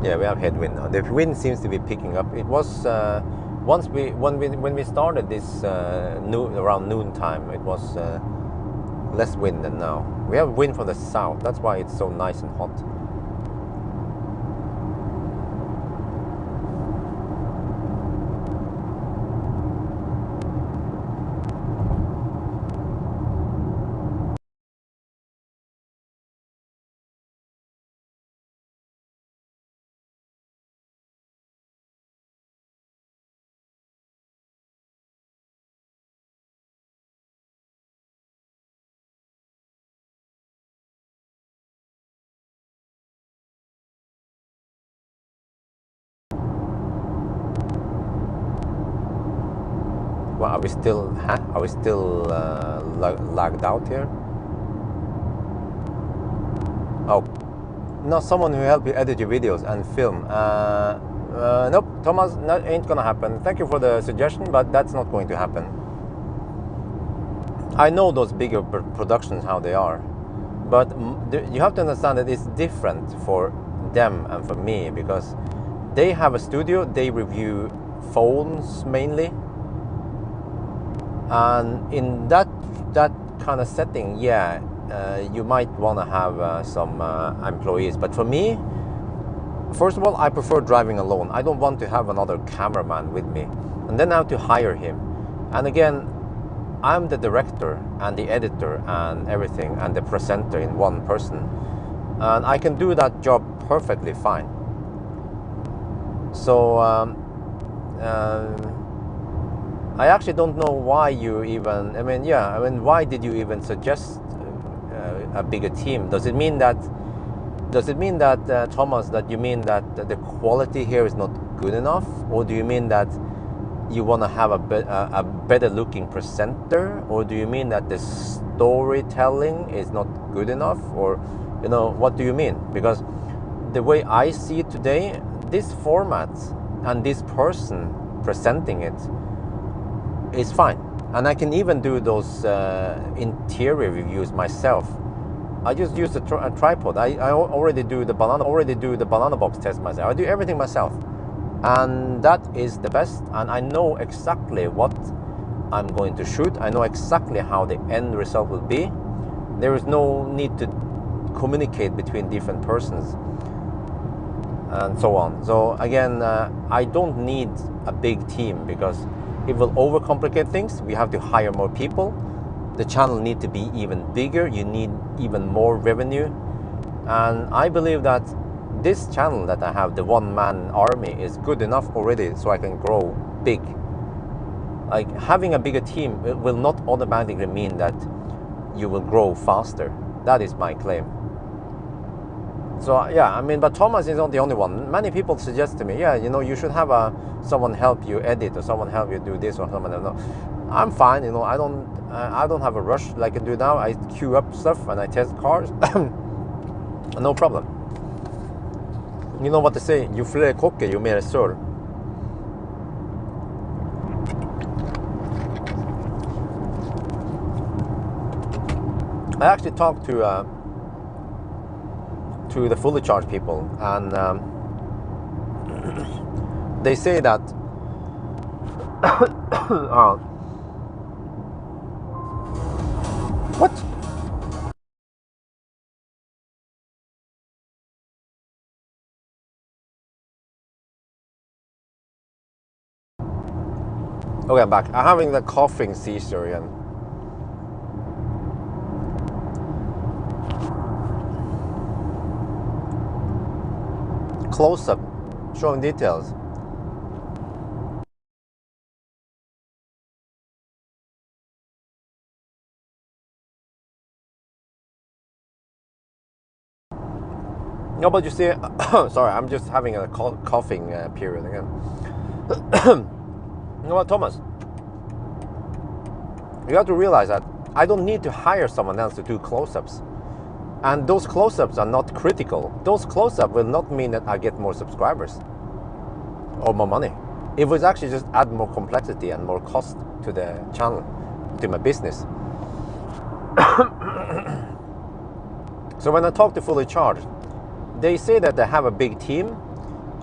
Yeah, we have headwind now. The wind seems to be picking up. It was when we started this around noon time. It was less wind than now. We have wind from the south. That's why it's so nice and hot. Well, are we still lagged out here? Oh, no, someone who help you edit your videos and film. Nope, Thomas, ain't gonna happen. Thank you for the suggestion, but that's not going to happen. I know those bigger productions, how they are, but you have to understand that it's different for them and for me, because they have a studio, they review phones mainly. And in that kind of setting, yeah, you might want to have some employees. But for me, first of all, I prefer driving alone. I don't want to have another cameraman with me, and then I have to hire him. And again, I'm the director and the editor and everything and the presenter in one person, and I can do that job perfectly fine. So I actually don't know why you even, why did you even suggest a bigger team? Does it mean that, Thomas, that you mean that the quality here is not good enough? Or do you mean that you want to have a better looking presenter, or do you mean that the storytelling is not good enough, or what do you mean? Because the way I see it today, this format and this person presenting it is fine, and I can even do those interior reviews myself. I just use a tripod. I already do the banana box test myself. I do everything myself, and that is the best. And I know exactly what I'm going to shoot. I know exactly how the end result will be. There is no need to communicate between different persons and so on. So again, I don't need a big team because it will overcomplicate things. We have to hire more people. The channel need to be even bigger. You need even more revenue. And I believe that this channel that I have, the one-man army, is good enough already so I can grow big. Like, having a bigger team, it will not automatically mean that you will grow faster. That is my claim. So yeah, I mean, but Thomas is not the only one. Many people suggest to me, yeah, you should have someone help you edit, or someone help you do this, or someone else. I'm fine, I don't have a rush like I do now. I queue up stuff and I test cars. No problem. You know what they say, jo flere kokker, jo mer søl. I actually talked to the fully charged people, and they say that what? Okay, I'm back. I'm having the coughing seizure again. Close up, showing details. No, but you see, sorry, I'm just having a coughing period again. You know what, Thomas? You have to realize that I don't need to hire someone else to do close-ups. And those close-ups are not critical. Those close-ups will not mean that I get more subscribers or more money. It would actually just add more complexity and more cost to the channel, to my business. So when I talk to Fully Charged, they say that they have a big team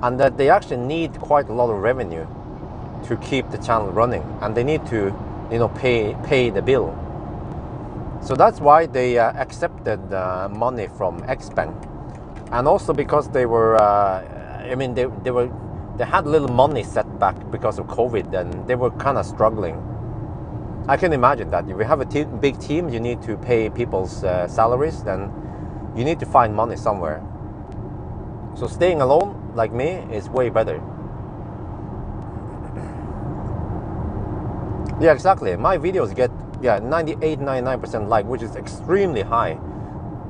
and that they actually need quite a lot of revenue to keep the channel running, and they need to, pay the bill. So that's why they accepted money from Xbank, and also because they were, they had a little money setback because of COVID, and they were kind of struggling. I can imagine that if you have a big team, you need to pay people's salaries, then you need to find money somewhere. So staying alone, like me, is way better. Yeah, exactly. My videos get 98, 99% like, which is extremely high,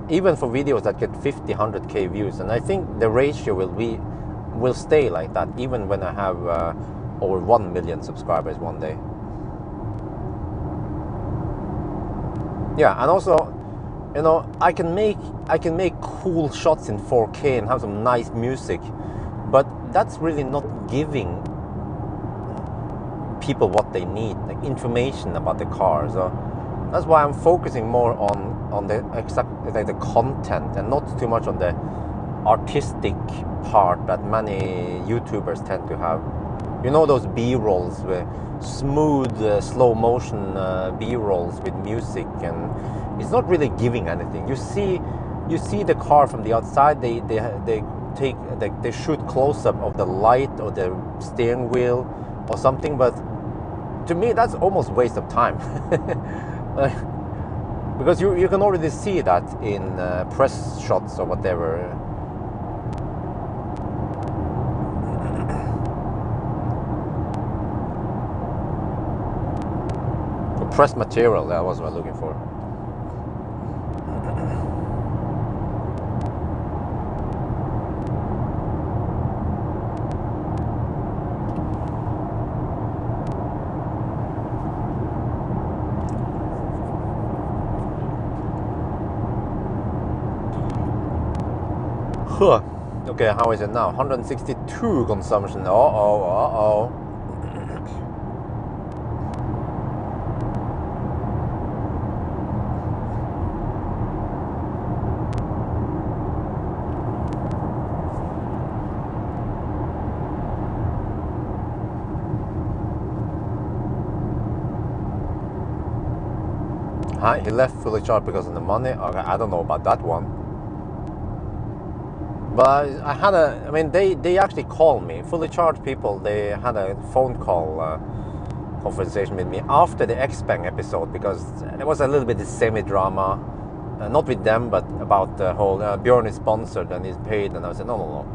even for videos that get 50, 100k views. And I think the ratio will stay like that even when I have over 1 million subscribers one day. Yeah, and also, I can make cool shots in 4K and have some nice music, but that's really not giving people what they need, like information about the car. So that's why I'm focusing more on the the content, and not too much on the artistic part that many YouTubers tend to have. Those B-rolls, smooth slow motion B-rolls with music, and it's not really giving anything. You see the car from the outside. They shoot close up of the light or the steering wheel or something, but to me that's almost waste of time. Because you can already see that in press shots or whatever. Press material, that was what I was looking for. Huh. Okay, how is it now? 162 consumption. Uh-oh. Hi, he left fully charged because of the money. Okay, I don't know about that one. But I mean, they actually called me. Fully charged people, they had a phone call conversation with me after the X-Bang episode, because there was a little bit of semi-drama. Not with them, but about the whole Bjørn is sponsored and he's paid. And I said, no.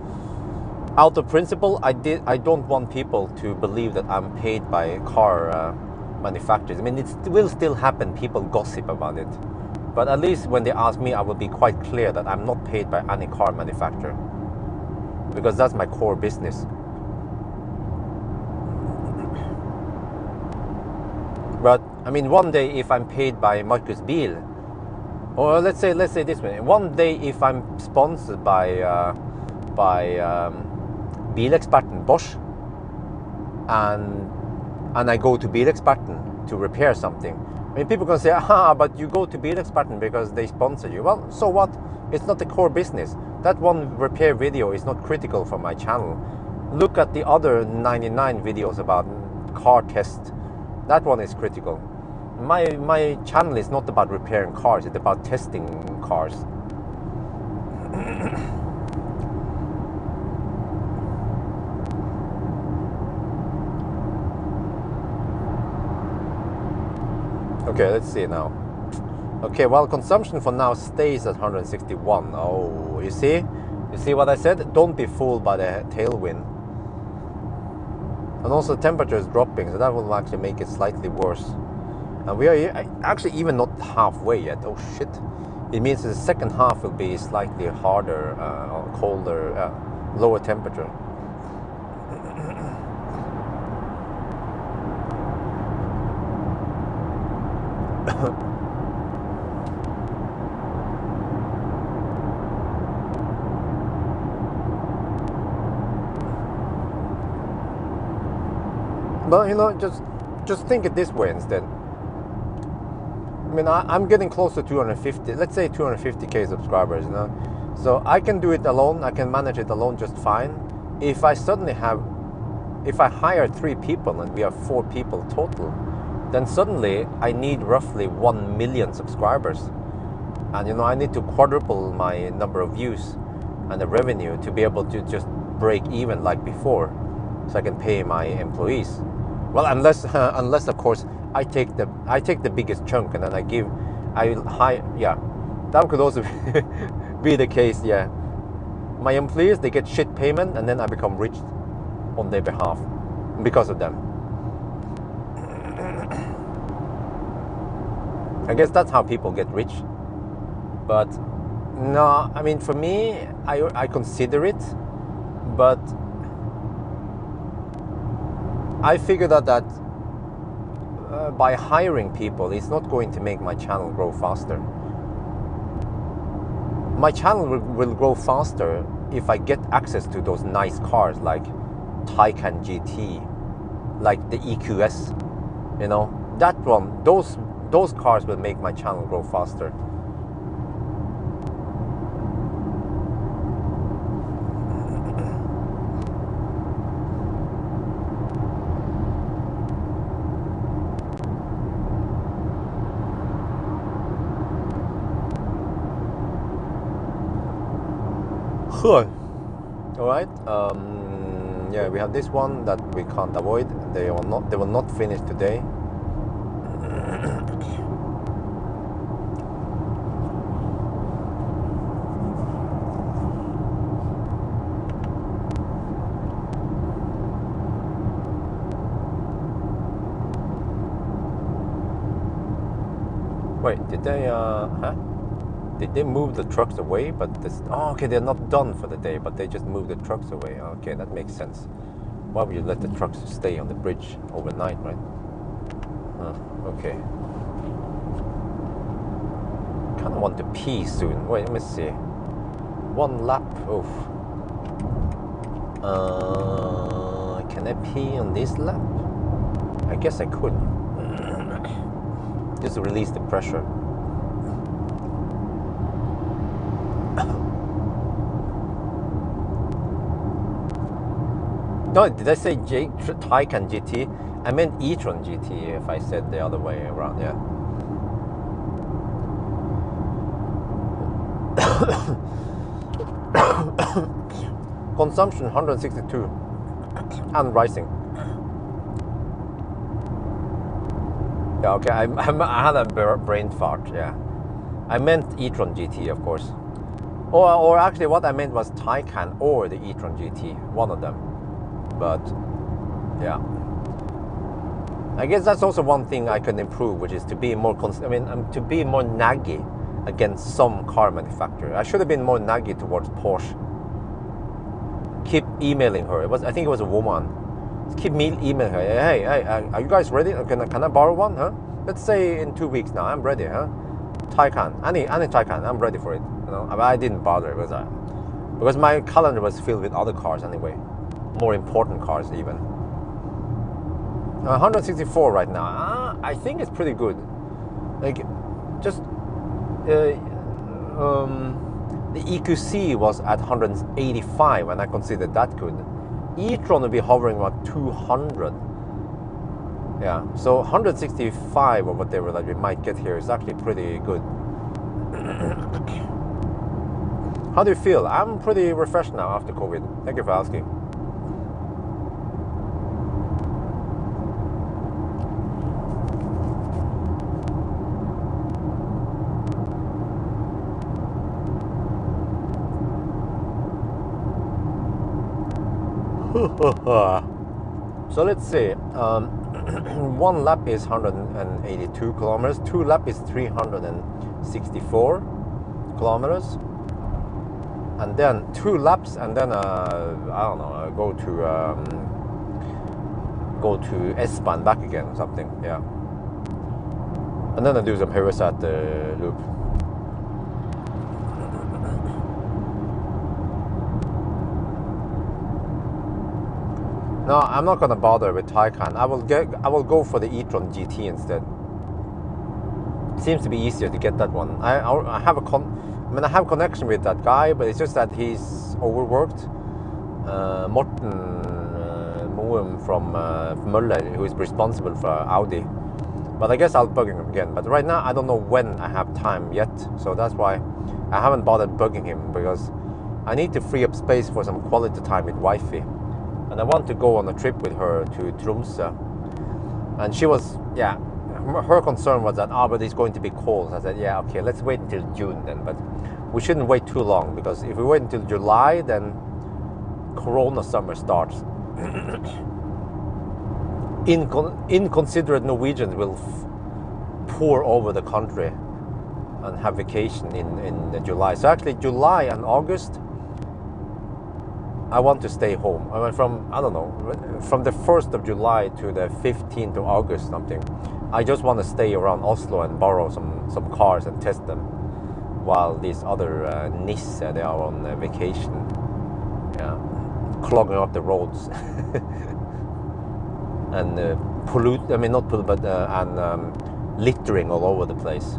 Out of principle, I don't want people to believe that I'm paid by car manufacturers. I mean, it will still happen. People gossip about it. But at least when they ask me, I will be quite clear that I'm not paid by any car manufacturer, because that's my core business. But I mean, one day if I'm paid by Marcus Bil, or let's say this way, one day if I'm sponsored by Bilexperten Bosch, and I go to Bilexperten to repair something. I mean, people can say, but you go to Bilexperten because they sponsor you. Well, so what? It's not the core business. That one repair video is not critical for my channel. Look at the other 99 videos about car tests. That one is critical. My channel is not about repairing cars. It's about testing cars. Okay, let's see now. Okay, well, consumption for now stays at 161. Oh, you see? You see what I said? Don't be fooled by the tailwind. And also temperature is dropping, so that will actually make it slightly worse. And we are actually even not halfway yet. Oh shit. It means the second half will be slightly harder, colder, lower temperature. But you know, just think it this way instead. I mean, I'm getting close to 250. Let's say 250k subscribers. You know, so I can do it alone. I can manage it alone just fine. If I hire 3 people and we are 4 people total, then suddenly I need roughly 1 million subscribers, and you know, I need to quadruple my number of views and the revenue to be able to just break even like before, so I can pay my employees. Well, unless of course I take the biggest chunk, and then yeah, that could also be the case. Yeah, my employees, they get shit payment, and then I become rich on their behalf because of them. I guess that's how people get rich. But no, I mean, for me, I consider it, but I figured out that by hiring people, it's not going to make my channel grow faster. My channel will grow faster if I get access to those nice cars like Taycan GT, like the EQS. You know, that one, those cars will make my channel grow faster. All right. Yeah, we have this one that we can't avoid. They will not finish today. Wait, did they Did they move the trucks away? But this, oh, okay, they're not done for the day, but they just moved the trucks away. Okay, that makes sense. Why would you let the trucks stay on the bridge overnight, right? Okay. Kind of want to pee soon. Wait, let me see. 1 lap. Oof. Can I pee on this lap? I guess I could. Just to release the pressure. No, did I say Taycan GT? I meant e-tron GT if I said the other way around, yeah. Consumption 162 and rising. Yeah, okay, I had a brain fart, yeah. I meant e-tron GT, of course. Or actually what I meant was Taycan or the e-tron GT, one of them. But yeah, I guess that's also one thing I can improve, which is to be more to be more naggy against some car manufacturer. I should have been more naggy towards Porsche. Keep emailing her. I think it was a woman. Keep emailing her. Hey, are you guys ready? Can I borrow one? Huh? Let's say in 2 weeks now. I'm ready. Huh? Taycan. Any Taycan. I'm ready for it. You know, I didn't bother because my calendar was filled with other cars anyway. More important cars even. 164 right now. I think it's pretty good. Like, just the EQC was at 185, and I considered that good. e-tron will be hovering about 200. Yeah, so 165 or whatever that we might get here is actually pretty good. How do you feel? I'm pretty refreshed now after COVID. Thank you for asking. So let's see. 1 lap is 182 kilometers. 2 lap is 364 kilometers. And then 2 laps, and then I don't know, go to Espa and back again or something. Yeah. And then I do some heroes at the loop. No, I'm not gonna bother with Taycan. I will go for the e-tron GT instead. Seems to be easier to get that one. I have I have connection with that guy, but it's just that he's overworked. Morten Moum from Møller, who is responsible for Audi. But I guess I'll bug him again. But right now I don't know when I have time yet, so that's why I haven't bothered bugging him, because I need to free up space for some quality time with wifey. And I want to go on a trip with her to Tromsø. And she was, yeah, her concern was that, but it's going to be cold. So I said, yeah, okay, let's wait until June then. But we shouldn't wait too long, because if we wait until July, then Corona summer starts. Inconsiderate Norwegians will pour over the country and have vacation in July. So actually July and August, I want to stay home. I mean, from the 1st of July to the 15th of August something. I just want to stay around Oslo and borrow some cars and test them, while these other Nis, they are on vacation. Yeah, clogging up the roads and pollute. I mean, not pollute, but and littering all over the place.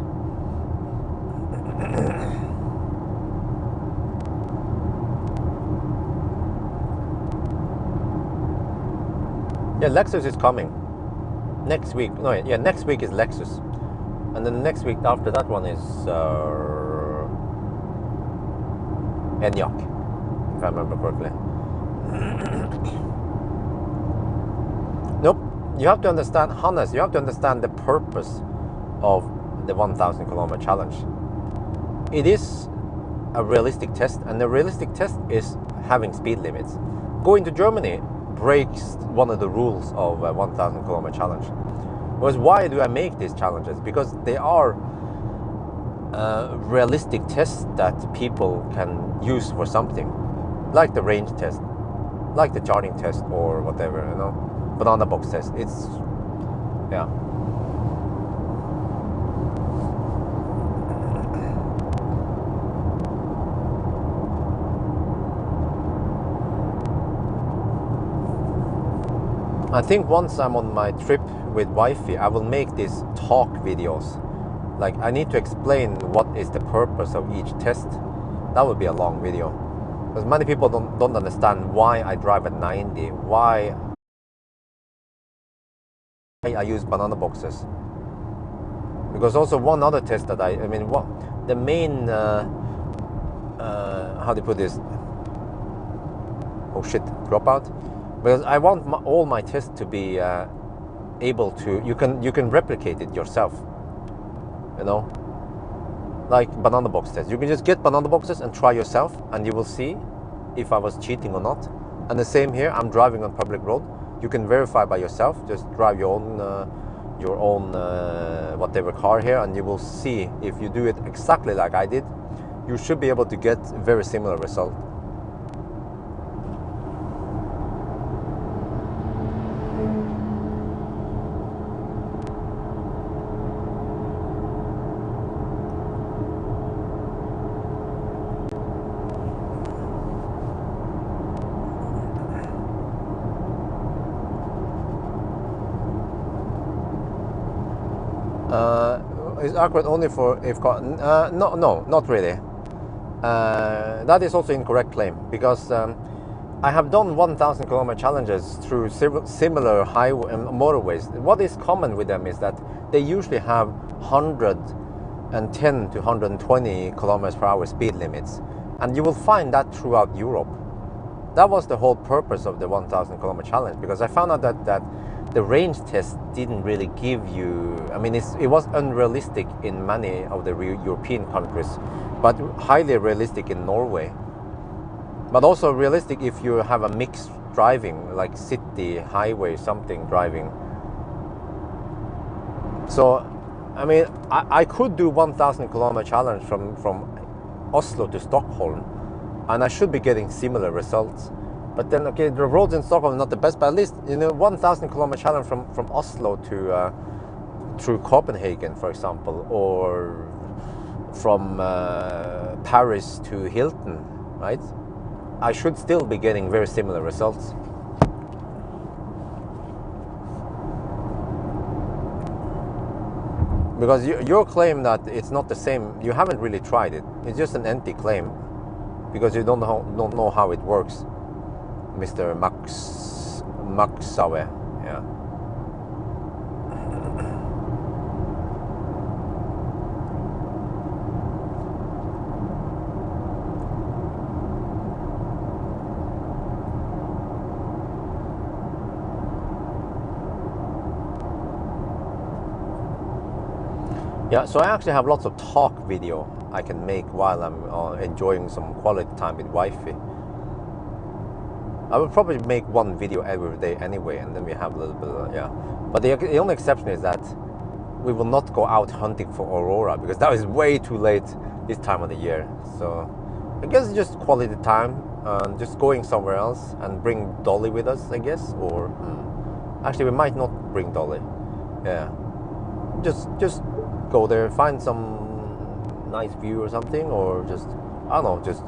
Yeah, Lexus is coming next week. No, yeah, next week is Lexus, and then the next week after that one is Enyaq, if I remember correctly. Nope. You have to understand, Hannes. You have to understand the purpose of the 1,000 kilometer challenge. It is a realistic test, and the realistic test is having speed limits. Going to Germany breaks one of the rules of a 1,000 kilometer challenge. Because why do I make these challenges? Because they are realistic tests that people can use for something, like the range test, like the charging test, or whatever, you know, banana box test. It's, yeah. I think once I'm on my trip with wifey, I will make these talk videos. Like, I need to explain what is the purpose of each test. That would be a long video. Because many people don't understand why I drive at 90, why I use banana boxes. Because also one other test that I mean, what the main, how do you put this? Oh shit, dropout. Because I want all my tests to be able to, you can replicate it yourself, you know, like banana box test. You can just get banana boxes and try yourself, and you will see if I was cheating or not. And the same here, I'm driving on public road. You can verify by yourself. Just drive your own whatever car here, and you will see if you do it exactly like I did, you should be able to get very similar result. Is accurate only for if car? No, not really. That is also incorrect claim, because I have done 1,000 kilometer challenges through similar highway motorways. What is common with them is that they usually have 110 to 120 kilometers per hour speed limits, and you will find that throughout Europe. That was the whole purpose of the 1,000 kilometer challenge, because I found out that the range test didn't really give you, I mean, it was unrealistic in many of the European countries, but highly realistic in Norway. But also realistic if you have a mixed driving, like city, highway, something driving. So, I mean, I could do 1,000 kilometer challenge from Oslo to Stockholm, and I should be getting similar results. But then, okay, the roads in Stockholm are not the best, but at least, you know, 1,000 kilometer challenge from Oslo to through Copenhagen, for example, or from Paris to Hilton, right? I should still be getting very similar results. Because your claim that it's not the same, you haven't really tried it. It's just an empty claim, because you don't know how it works. Mr. Maxawe, yeah. Yeah, so I actually have lots of talk video I can make while I'm enjoying some quality time with wifey. I will probably make one video every day anyway, and then we have a little bit, yeah. But the only exception is that we will not go out hunting for aurora, because that is way too late this time of the year. So I guess it's just quality time, just going somewhere else, and bring Dolly with us, I guess. Or actually, we might not bring Dolly. Yeah, just go there, find some nice view or something, or just, I don't know, just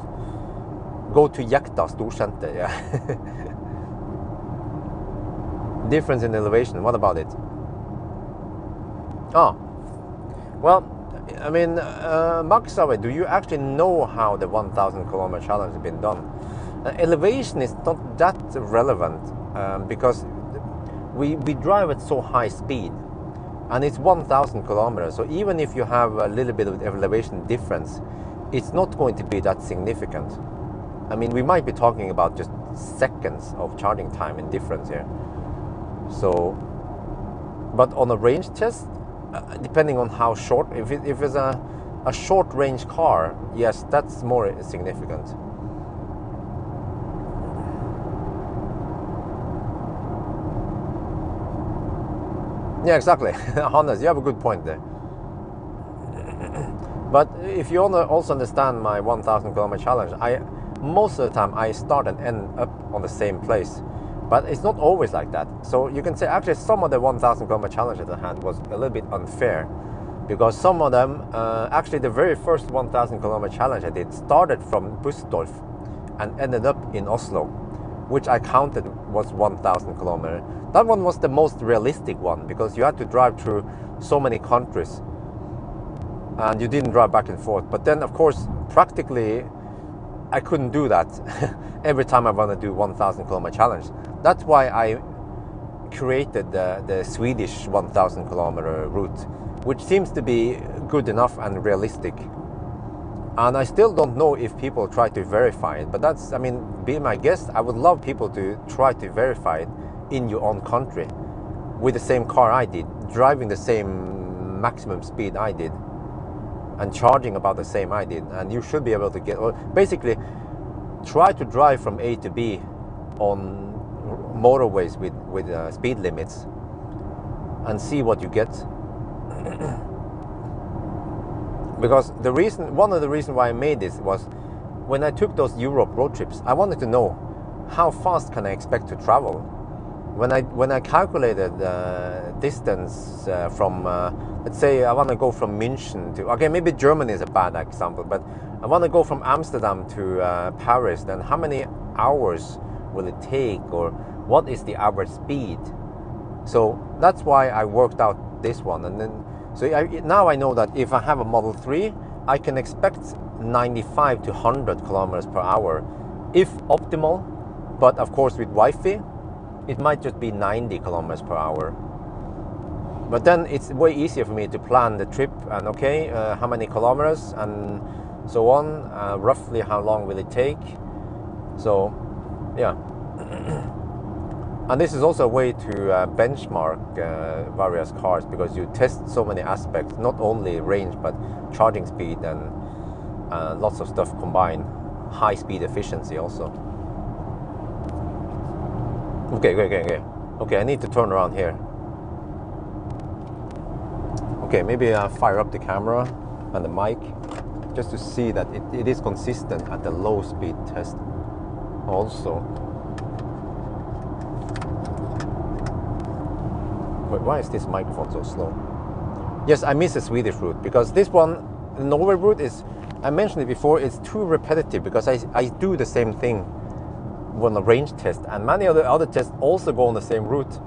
go to Jekta Storsenter, yeah. Difference in elevation, what about it? Oh, well, I mean, Maxawe, do you actually know how the 1,000 kilometer challenge has been done? Elevation is not that relevant, because we drive at so high speed, and it's 1,000 kilometers, so even if you have a little bit of elevation difference, it's not going to be that significant. I mean, we might be talking about just seconds of charging time in difference here. So, but on a range test, depending on how short, if it's a short range car, yes, that's more significant. Yeah, exactly. Hannes, you have a good point there. But if you also understand my 1,000 kilometer challenge, most of the time I start and end up on the same place. But it's not always like that. So you can say actually some of the 1,000 kilometer challenges I had was a little bit unfair, because some of them, actually the very first 1,000 kilometer challenge I did started from Busdorf and ended up in Oslo. which I counted was 1,000 kilometers. That one was the most realistic one because you had to drive through so many countries and you didn't drive back and forth. But then, of course, practically, I couldn't do that every time I want to do 1,000 kilometer challenge. That's why I created the Swedish 1,000 kilometer route, which seems to be good enough and realistic. And I still don't know if people try to verify it, but that's, I mean, be my guest, I would love people to try to verify it in your own country with the same car I did, driving the same maximum speed I did, and charging about the same I did. And you should be able to get, or basically try to drive from A to B on motorways with speed limits and see what you get. Because one of the reasons why I made this was when I took those Europe road trips, I wanted to know how fast can I expect to travel. When I calculated the distance from, let's say I want to go from München to, okay, maybe Germany is a bad example, but I want to go from Amsterdam to Paris, then how many hours will it take, or what is the average speed? So that's why I worked out this one. And then now I know that if I have a Model 3, I can expect 95 to 100 kilometers per hour if optimal, but of course with Wi-Fi it might just be 90 kilometers per hour. But then it's way easier for me to plan the trip and okay, how many kilometers and so on, roughly how long will it take. So yeah. And this is also a way to benchmark various cars, because you test so many aspects, not only range but charging speed and lots of stuff combined, high speed efficiency also. Okay, I need to turn around here. Okay, maybe I'll fire up the camera and the mic just to see that it is consistent at the low speed test also. Wait, why is this microphone so slow? Yes, I miss the Swedish route because this one, the Norway route, is, I mentioned it before, it's too repetitive because I do the same thing on the range test, and many of the other tests also go on the same route.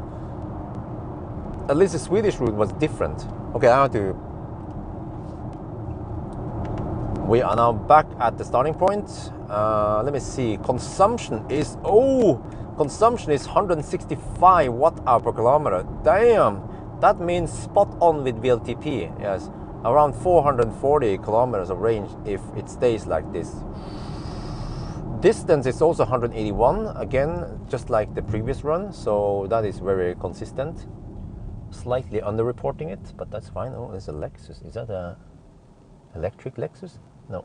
At least the Swedish route was different. Okay, I have to. We are now back at the starting point. Let me see. Consumption is 165 watt-hour per kilometer. Damn, that means spot on with VLTP. Yes, around 440 kilometers of range if it stays like this. Distance is also 181, again, just like the previous run, so that is very consistent. Slightly underreporting it, but that's fine. Oh, there's a Lexus. Is that a electric Lexus? No,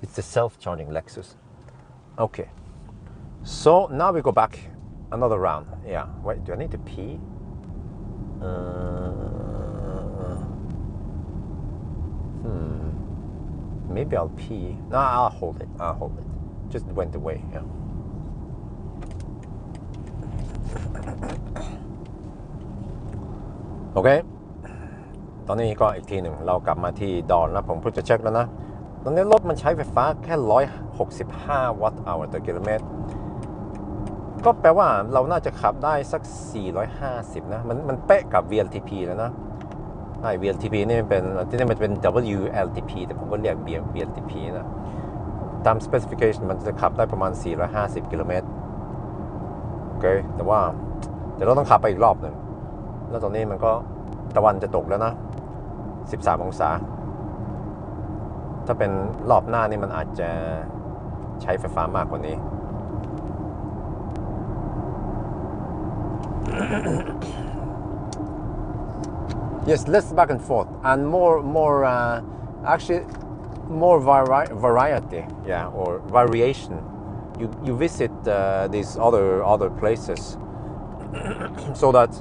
it's a self-charging Lexus. Okay, so now we go back another round. Yeah, wait, do I need to pee? Maybe I'll pee. No, I'll hold it. Just went away. Yeah. Okay. ตอนนี้ก็อีกทีหนึ่งเรากลับมาที่ดอนแล้วผมเพิ่งจะเช็คแล้วนะตอนนี้รถมันใช้ไฟฟ้าแค่165วัตต์hourต่อกิโลเมตรก็แปลว่าเราน่าจะขับได้สัก450นะมันเป๊ะกับ VLTP แล้วนะไอ้ VLTP นี่มันเป็น WLTP แต่ผมก็เรียก VLTP นะตาม specification มันจะขับได้ประมาณ450กิโลเมตรโอเคแต่ว่าเดี๋ยวเราต้องขับไปอีกรอบหนึ่งแล้วตอนนี้มันก็ตะวันจะตกแล้วนะ13องศาถ้าเป็นรอบหน้านี่มันอาจจะใช้ไฟฟ้ามากกว่านี้ Yes, less back and forth and more actually more variety, yeah, or variation. You visit these other places so that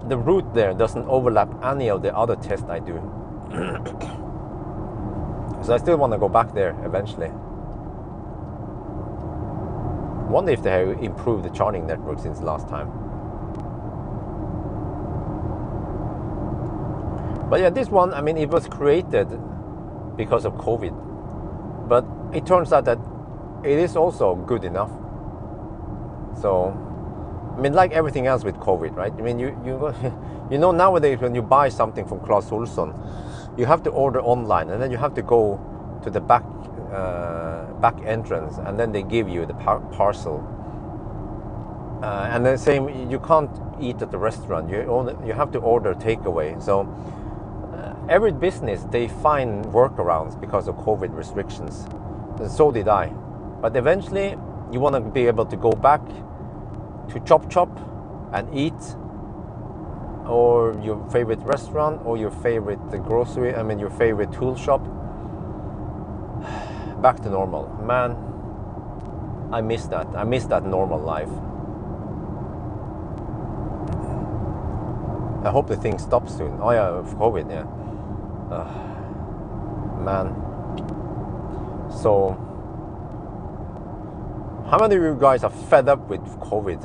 the route there doesn't overlap any of the other tests I do. So I still want to go back there eventually. Wonder if they have improved the charging network since last time. But yeah, this one, I mean, it was created because of COVID, but it turns out that it is also good enough. So, I mean, like everything else with COVID, right? I mean, you know, nowadays when you buy something from Claes Olsson, you have to order online, and then you have to go to the back entrance, and then they give you the parcel. And the same, you can't eat at the restaurant. You have to order takeaway. So every business, they find workarounds because of COVID restrictions. And so did I. But eventually, you want to be able to go back to Chop and eat, or your favorite restaurant, or your favorite grocery, your favorite tool shop. Back to normal. Man, I miss that. I miss that normal life. I hope the thing stops soon. Oh yeah, COVID, yeah. Man. So, how many of you guys are fed up with COVID?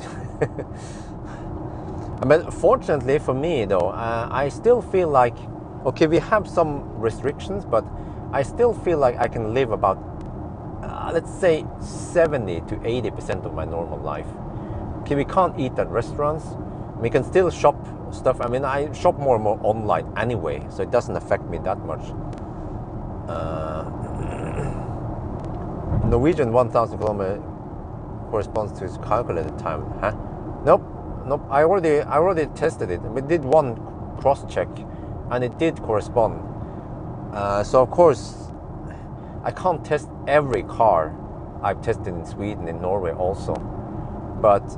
I mean, fortunately for me though, I still feel like, okay, we have some restrictions, but I still feel like I can live about, let's say 70 to 80% of my normal life. Okay, we can't eat at restaurants. We can still shop stuff. I mean, I shop more and more online anyway, so it doesn't affect me that much. Norwegian 1,000 kilometers corresponds to its calculated time. Huh? Nope. I already tested it. We did one cross check, and it did correspond. So of course, I can't test every car I've tested in Sweden, in Norway also. But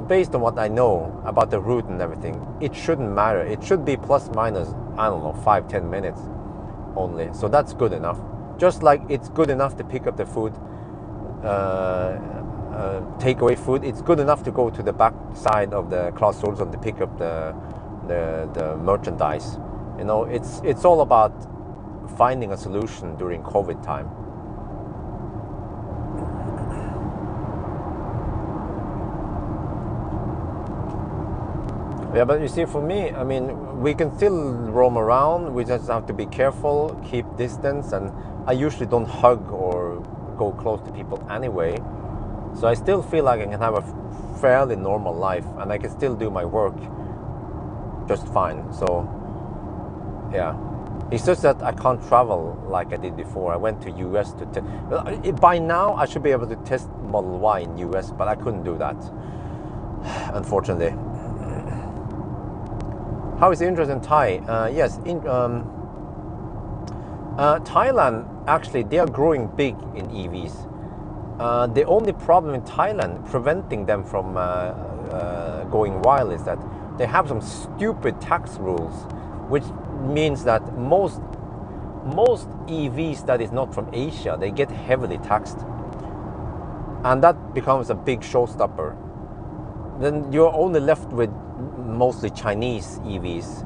based on what I know about the route and everything, it shouldn't matter. It should be plus minus, I don't know, 5-10 minutes only. So that's good enough. Just like it's good enough to pick up the food, takeaway food. It's good enough to go to the back side of the Claes Olsson to pick up the merchandise. You know, it's all about finding a solution during COVID time. Yeah, but you see, for me, I mean, we can still roam around. We just have to be careful, keep distance, and I usually don't hug or go close to people anyway. So I still feel like I can have a fairly normal life, and I can still do my work just fine. So, yeah. It's just that I can't travel like I did before. I went to US to test. By now, I should be able to test Model Y in US, but I couldn't do that, unfortunately. How is the interest in Thai? Yes, Thailand, actually, they are growing big in EVs. The only problem in Thailand preventing them from going wild is that they have some stupid tax rules, which means that most EVs that is not from Asia, they get heavily taxed. And that becomes a big showstopper. Then you're only left with mostly Chinese EVs.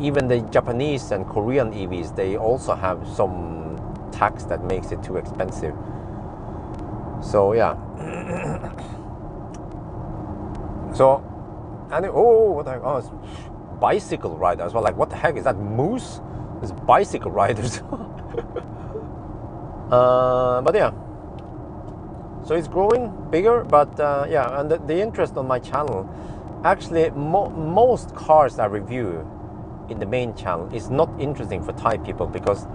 Even the Japanese and Korean EVs, they also have some tax that makes it too expensive. So yeah. So, and what the heck? Oh, it's bicycle riders. Well, like, what the heck is that? Moose? It's bicycle riders. But yeah. So it's growing bigger, but yeah, and the interest on my channel, actually, most cars I review in the main channel is not interesting for Thai people because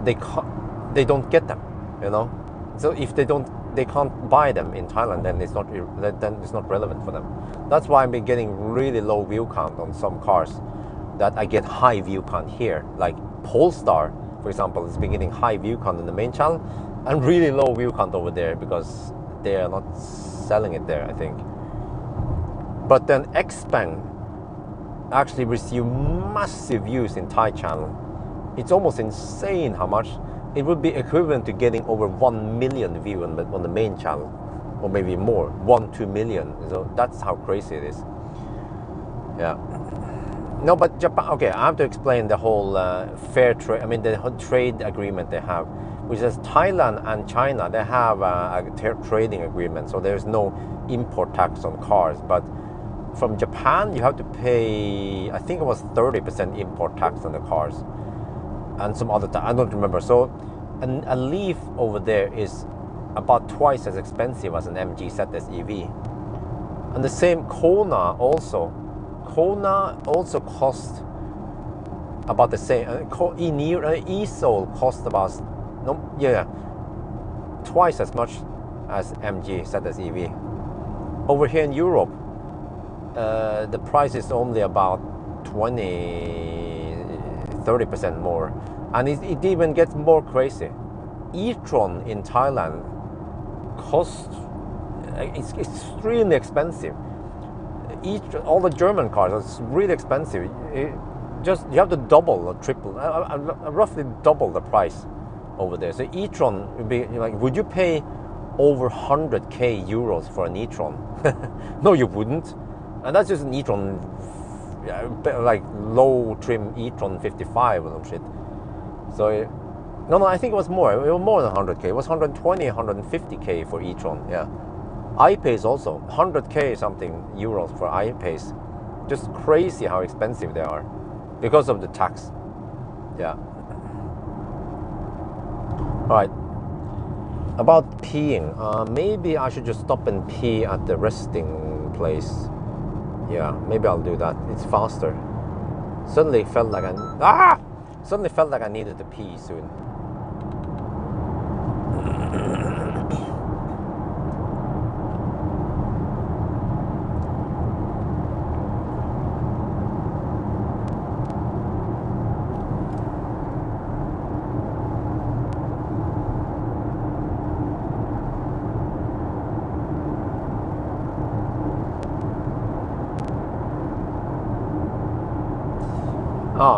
they don't get them, you know. So if they can't buy them in Thailand, then it's not relevant for them. That's why I've been getting really low view count on some cars that I get high view count here, like Polestar, for example, has been getting high view count in the main channel and really low view count over there because they are not selling it there, I think. But then Xpeng actually received massive views in Thai channel. It's almost insane how much. It would be equivalent to getting over 1 million views on the main channel, or maybe more, 1-2 million. So that's how crazy it is. Yeah. No, but Japan. Okay, I have to explain the whole fair trade. I mean, the whole trade agreement they have, which is Thailand and China. They have a trading agreement, so there's no import tax on cars. But from Japan, you have to pay, I think it was 30% import tax on the cars, and some other I don't remember. So a Leaf over there is about twice as expensive as an MG ZS EV. And the same Kona also. Kona also cost about the same. E-Soul cost about twice as much as MG ZS EV. Over here in Europe, the price is only about 20-30% more, and it even gets more crazy. e-tron in Thailand costs, it's extremely expensive. All the German cars are really expensive. You have to double or triple, roughly double the price over there. So e-tron would be like, would you pay over 100k euros for an e-tron? No, you wouldn't. And that's just an e-tron, like low trim e-tron 55 or some shit. So no, I think it was more. It was more than 100k. It was 120, 150k for e-tron. Yeah. I-Pace also 100k something euros for I-Pace. Just crazy how expensive they are because of the tax. Yeah. All right. About peeing, maybe I should just stop and pee at the resting place. Yeah, maybe I'll do that. It's faster. Suddenly felt like I needed to pee soon.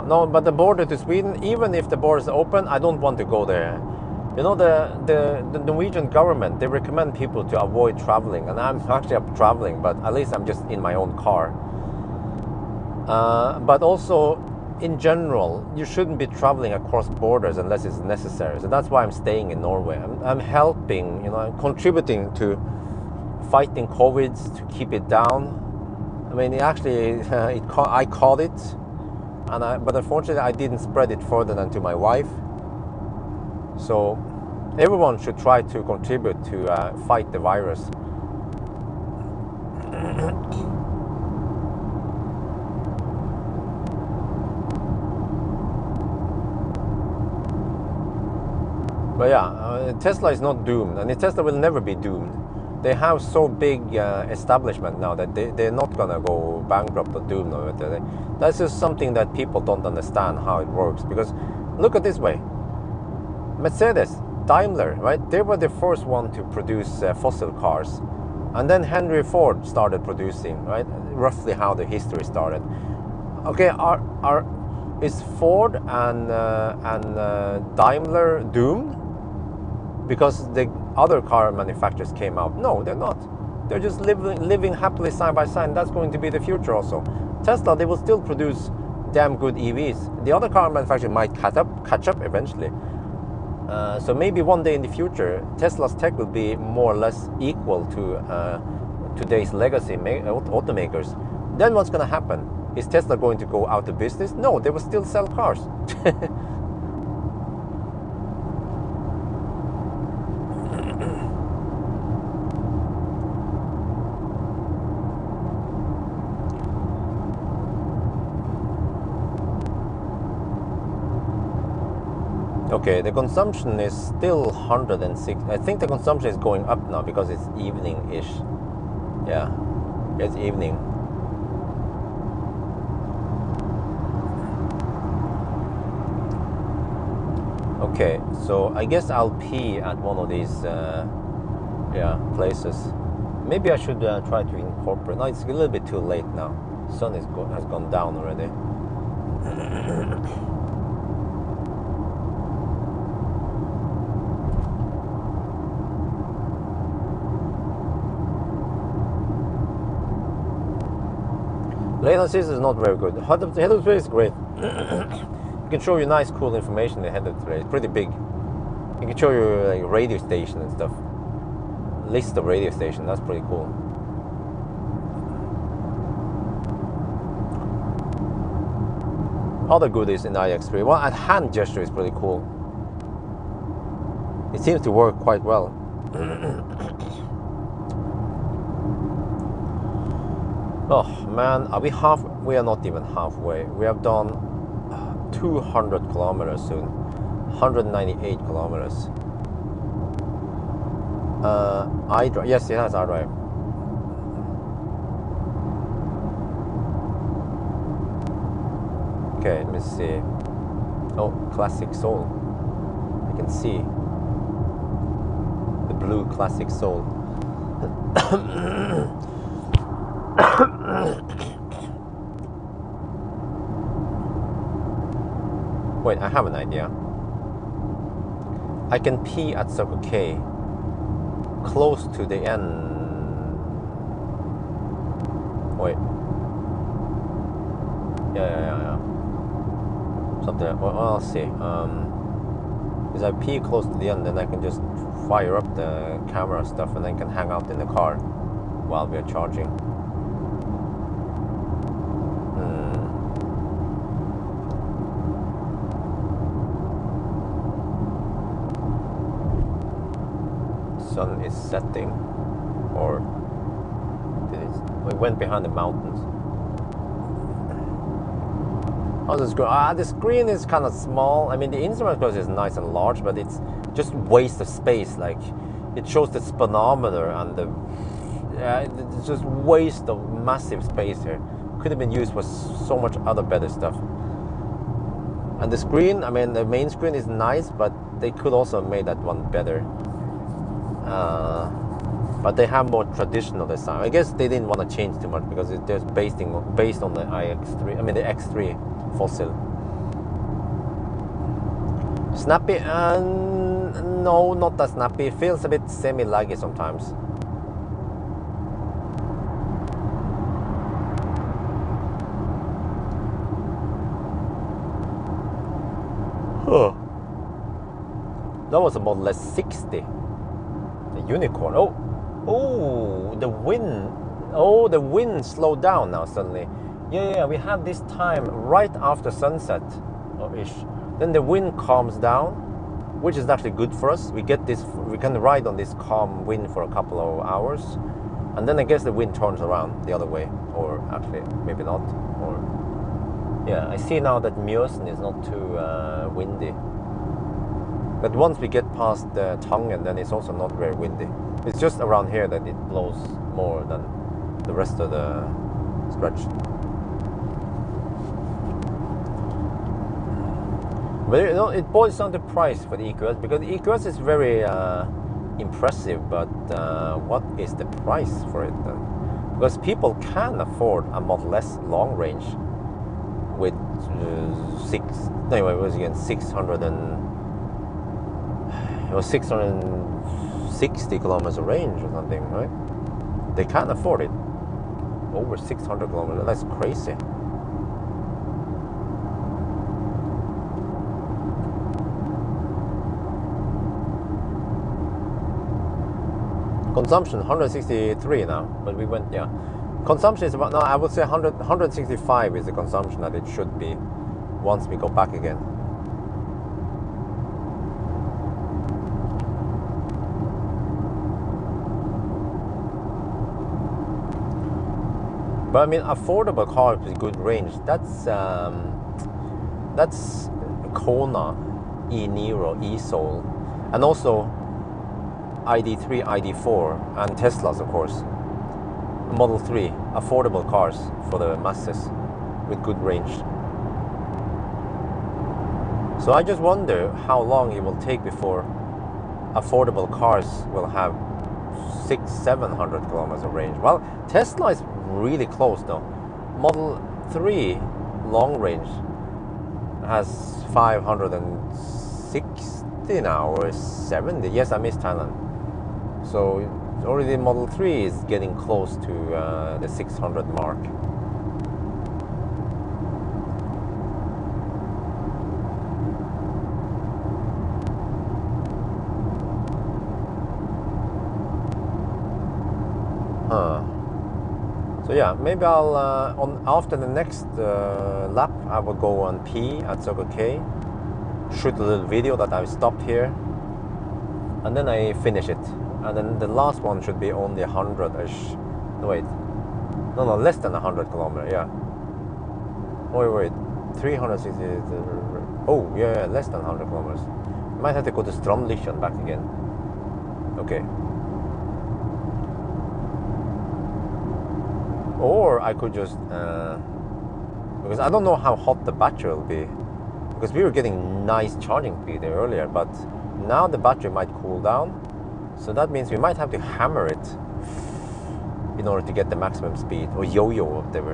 No, but the border to Sweden, even if the border is open, I don't want to go there. You know, the Norwegian government, they recommend people to avoid traveling, and I'm actually traveling, but at least I'm just in my own car. But also, in general, you shouldn't be traveling across borders unless it's necessary. So that's why I'm staying in Norway. I'm helping, I'm contributing to fighting COVID, to keep it down. I mean, actually, I caught it. But unfortunately, I didn't spread it further than to my wife. So everyone should try to contribute to fight the virus. But yeah, Tesla is not doomed, and Tesla will never be doomed. They have so big establishment now that they're not gonna go bankrupt or doomed or whatever. That's just something that people don't understand how it works. Because look at this way, Mercedes, Daimler, right? They were the first one to produce fossil cars, and then Henry Ford started producing, right? Roughly how the history started. Okay, is Ford and Daimler doomed because the other car manufacturers came out? No, they're not. They're just living happily side by side, and that's going to be the future also. Tesla, they will still produce damn good EVs. The other car manufacturers might catch up eventually. So maybe one day in the future, Tesla's tech will be more or less equal to today's legacy automakers. Then what's going to happen? Is Tesla going to go out of business? No, they will still sell cars. Okay, the consumption is still 106. I think the consumption is going up now because it's evening-ish. Yeah, it's evening. Okay, so I guess I'll pee at one of these places. Maybe I should try to incorporate. No, it's a little bit too late now. Sun has gone down already. Lane assist is not very good. Head up display is great. It can show you nice, cool information in the head up display. It's pretty big. It can show you like radio station and stuff. List of radio station. That's pretty cool. Other goodies in iX3. Well, a hand gesture is pretty cool. It seems to work quite well. Oh man, are we half? We are not even halfway. We have done 200 kilometers soon. 198 kilometers. iDrive. Yes, it has iDrive. Okay, let me see. Oh, classic soul. I can see the blue classic soul. Wait, I have an idea. I can P at Circle K, close to the end. Wait. Yeah. Something. Well, I'll see. Is I P close to the end, then I can just fire up the camera stuff, and then can hang out in the car while we are charging. Sun is setting, or we went behind the mountains. How's the screen? The screen is kind of small. I mean, the instrument cluster is nice and large, but it's just waste of space. Like, it shows the speedometer and the it's just waste of massive space here. Could have been used for so much other better stuff. And the screen, I mean, the main screen is nice, but they could also have made that one better. But they have more traditional design. I guess they didn't want to change too much because it's just based on the iX3. I mean the X3 fossil. Snappy? No, not that snappy. It feels a bit semi-laggy sometimes. Huh. That was a Model S60. The unicorn. Oh, the wind. Oh, the wind slowed down now suddenly. Yeah, we have this time right after sunset, or ish. Then the wind calms down, which is actually good for us. We can ride on this calm wind for a couple of hours, and then I guess the wind turns around the other way, or actually maybe not. Or yeah, I see now that Mjøsen is not too windy. But once we get past the Tangen, then it's also not very windy. It's just around here that it blows more than the rest of the stretch. But you know, it boils down to price for the EQS, because the EQS is very impressive, but what is the price for it then? Because people can afford a Model S long range with 660 kilometers of range or something, right? They can't afford it. Over 600 kilometers, that's crazy. Consumption 163 now, but we went, yeah. Consumption is about, no, I would say 165 is the consumption that it should be once we go back again. But I mean, affordable cars with good range. That's Kona, e-Niro, e-Soul, and also ID3, ID4, and Teslas, of course. Model 3, affordable cars for the masses with good range. So I just wonder how long it will take before affordable cars will have 600-700 kilometers of range. Well, Tesla is really close though. Model 3 long range has 560 now, or 70. Yes, I missed Thailand. So already Model 3 is getting close to the 600 mark. So yeah, maybe I'll after the next lap I will go on P at Circle K, shoot a little video that I've stopped here, and then I finish it. And then the last one should be only 100-ish. No, wait. No, less than 100 kilometers, yeah. Wait. 360. Oh, yeah, less than 100 kilometers. Might have to go to Troubleshooting back again. Okay. Or I could just, because I don't know how hot the battery will be. Because we were getting nice charging speed there earlier, but now the battery might cool down. So that means we might have to hammer it in order to get the maximum speed, or yo-yo or whatever.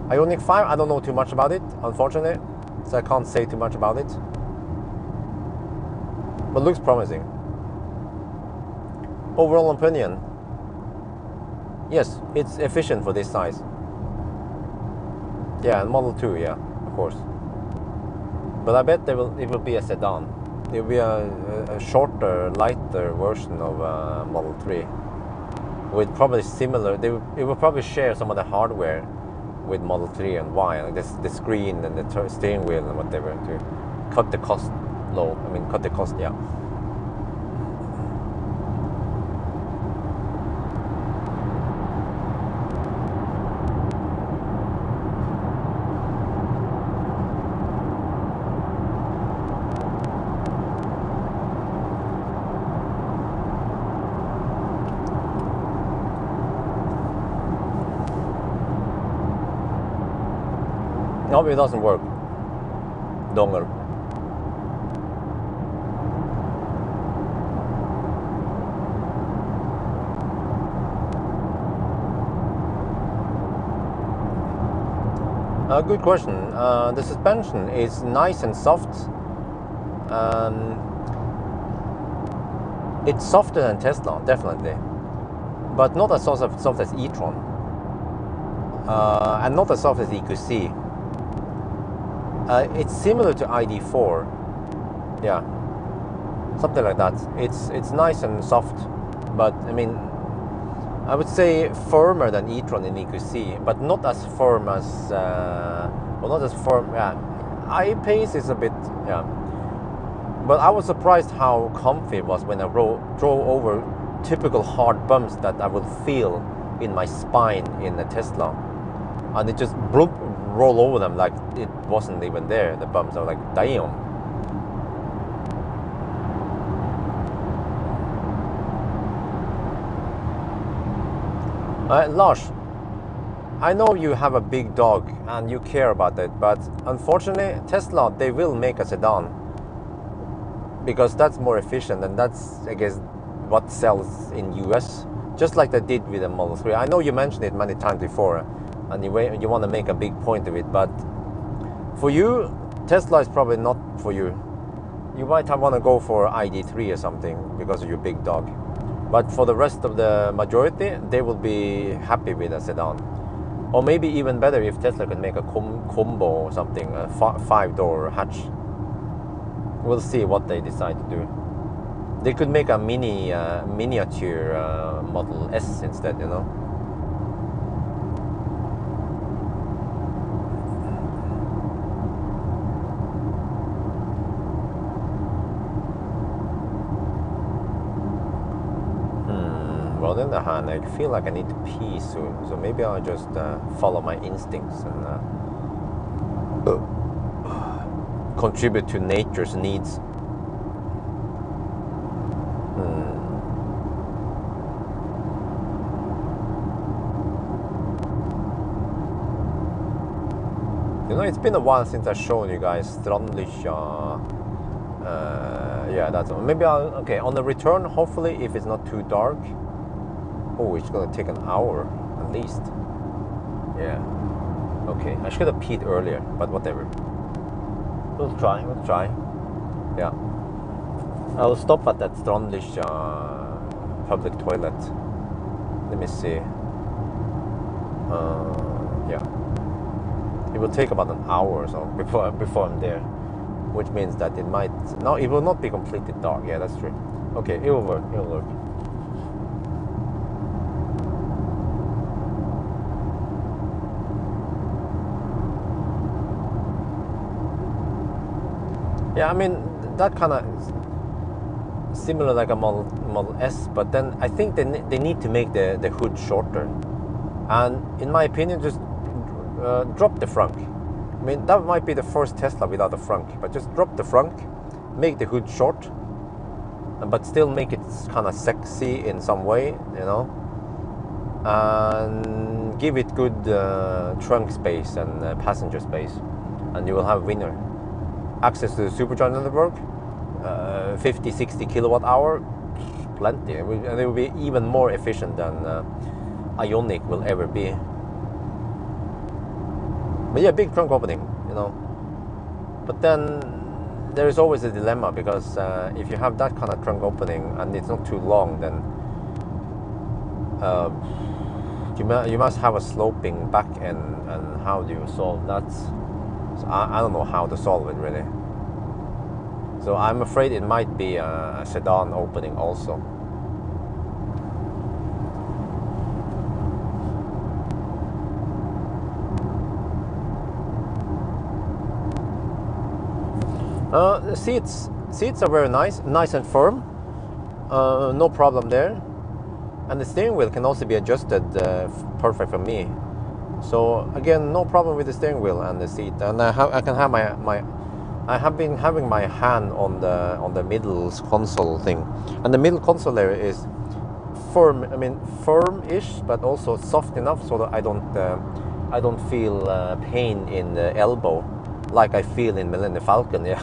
Ioniq 5, I don't know too much about it, unfortunately, so I can't say too much about it. But looks promising. Overall opinion, yes, it's efficient for this size. Yeah, and Model 2, yeah, of course. But I bet it will be a sedan. It will be a shorter, lighter version of Model 3. With probably similar, it will probably share some of the hardware with Model 3 and Y, like the screen and the steering wheel and whatever, to cut the cost low. I mean, cut the cost, yeah. No, it doesn't work. Dongle. Good question. The suspension is nice and soft. It's softer than Tesla, definitely, but not as soft as e-tron, and not as soft as EQC. It's similar to ID4, yeah, something like that. It's nice and soft, but I mean, I would say firmer than e-tron in EQC, but not as firm as, well, not as firm. Yeah, I-Pace is a bit, yeah. But I was surprised how comfy it was when I drove over typical hard bumps that I would feel in my spine in a Tesla, and it just roll over them like it wasn't even there. The bumps are like, damn. Lars, I know you have a big dog and you care about it, but unfortunately Tesla, they will make a sedan because that's more efficient, and that's, I guess, what sells in US, just like they did with the Model 3. I know you mentioned it many times before, and you want to make a big point of it, but for you, Tesla is probably not for you. You might want to go for ID3 or something because of your big dog. But for the rest of the majority, they will be happy with a sedan. Or maybe even better if Tesla could make a combo or something, a 5-door hatch. We'll see what they decide to do. They could make a miniature Model S instead, you know. On the other hand, I feel like I need to pee soon, so maybe I'll just follow my instincts and contribute to nature's needs. You know, it's been a while since I've shown you guys Troubleshooting. Yeah, that's all. Maybe okay, on the return, hopefully, if it's not too dark. Oh, it's gonna take an hour at least. Yeah. Okay, I should have peed earlier, but whatever. We'll try. Yeah. I'll stop at that Troubleshooting public toilet. Let me see. Yeah. It will take about an hour or so before I'm there, which means that it might. No, it will not be completely dark. Yeah, that's true. Okay, it will work. Yeah, I mean, that kind of similar like a Model S, but then I think they need to make the hood shorter. And in my opinion, just drop the frunk. I mean, that might be the first Tesla without a frunk, but just drop the frunk, make the hood short, but still make it kind of sexy in some way, you know, and give it good trunk space and passenger space, and you will have a winner. Access to the supercharger network, 50-60 kilowatt hour, plenty, and it will be even more efficient than Ionity will ever be. But yeah, big trunk opening, you know. But then there is always a dilemma, because if you have that kind of trunk opening and it's not too long, then you must have a sloping back end, and how do you solve that? So I don't know how to solve it really. So I'm afraid it might be a sedan opening also. The seats are very nice and firm. No problem there. And the steering wheel can also be adjusted perfect for me. So again, no problem with the steering wheel and the seat. And I can have I have been having my hand on the middle console thing, and the middle console there is firm. I mean, firm-ish, but also soft enough so that I don't feel pain in the elbow like I feel in Millennium Falcon. Yeah,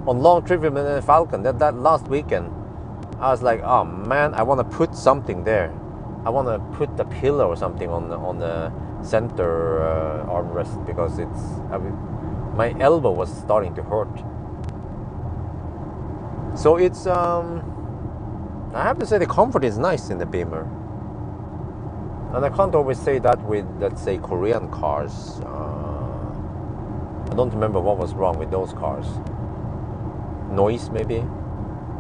on long trip with Millennium Falcon, that last weekend, I was like, oh man, I want to put something there. I want to put a pillow or something on the center armrest, because my elbow was starting to hurt. So it's I have to say the comfort is nice in the Beamer, and I can't always say that with, let's say, Korean cars. I don't remember what was wrong with those cars. Noise maybe,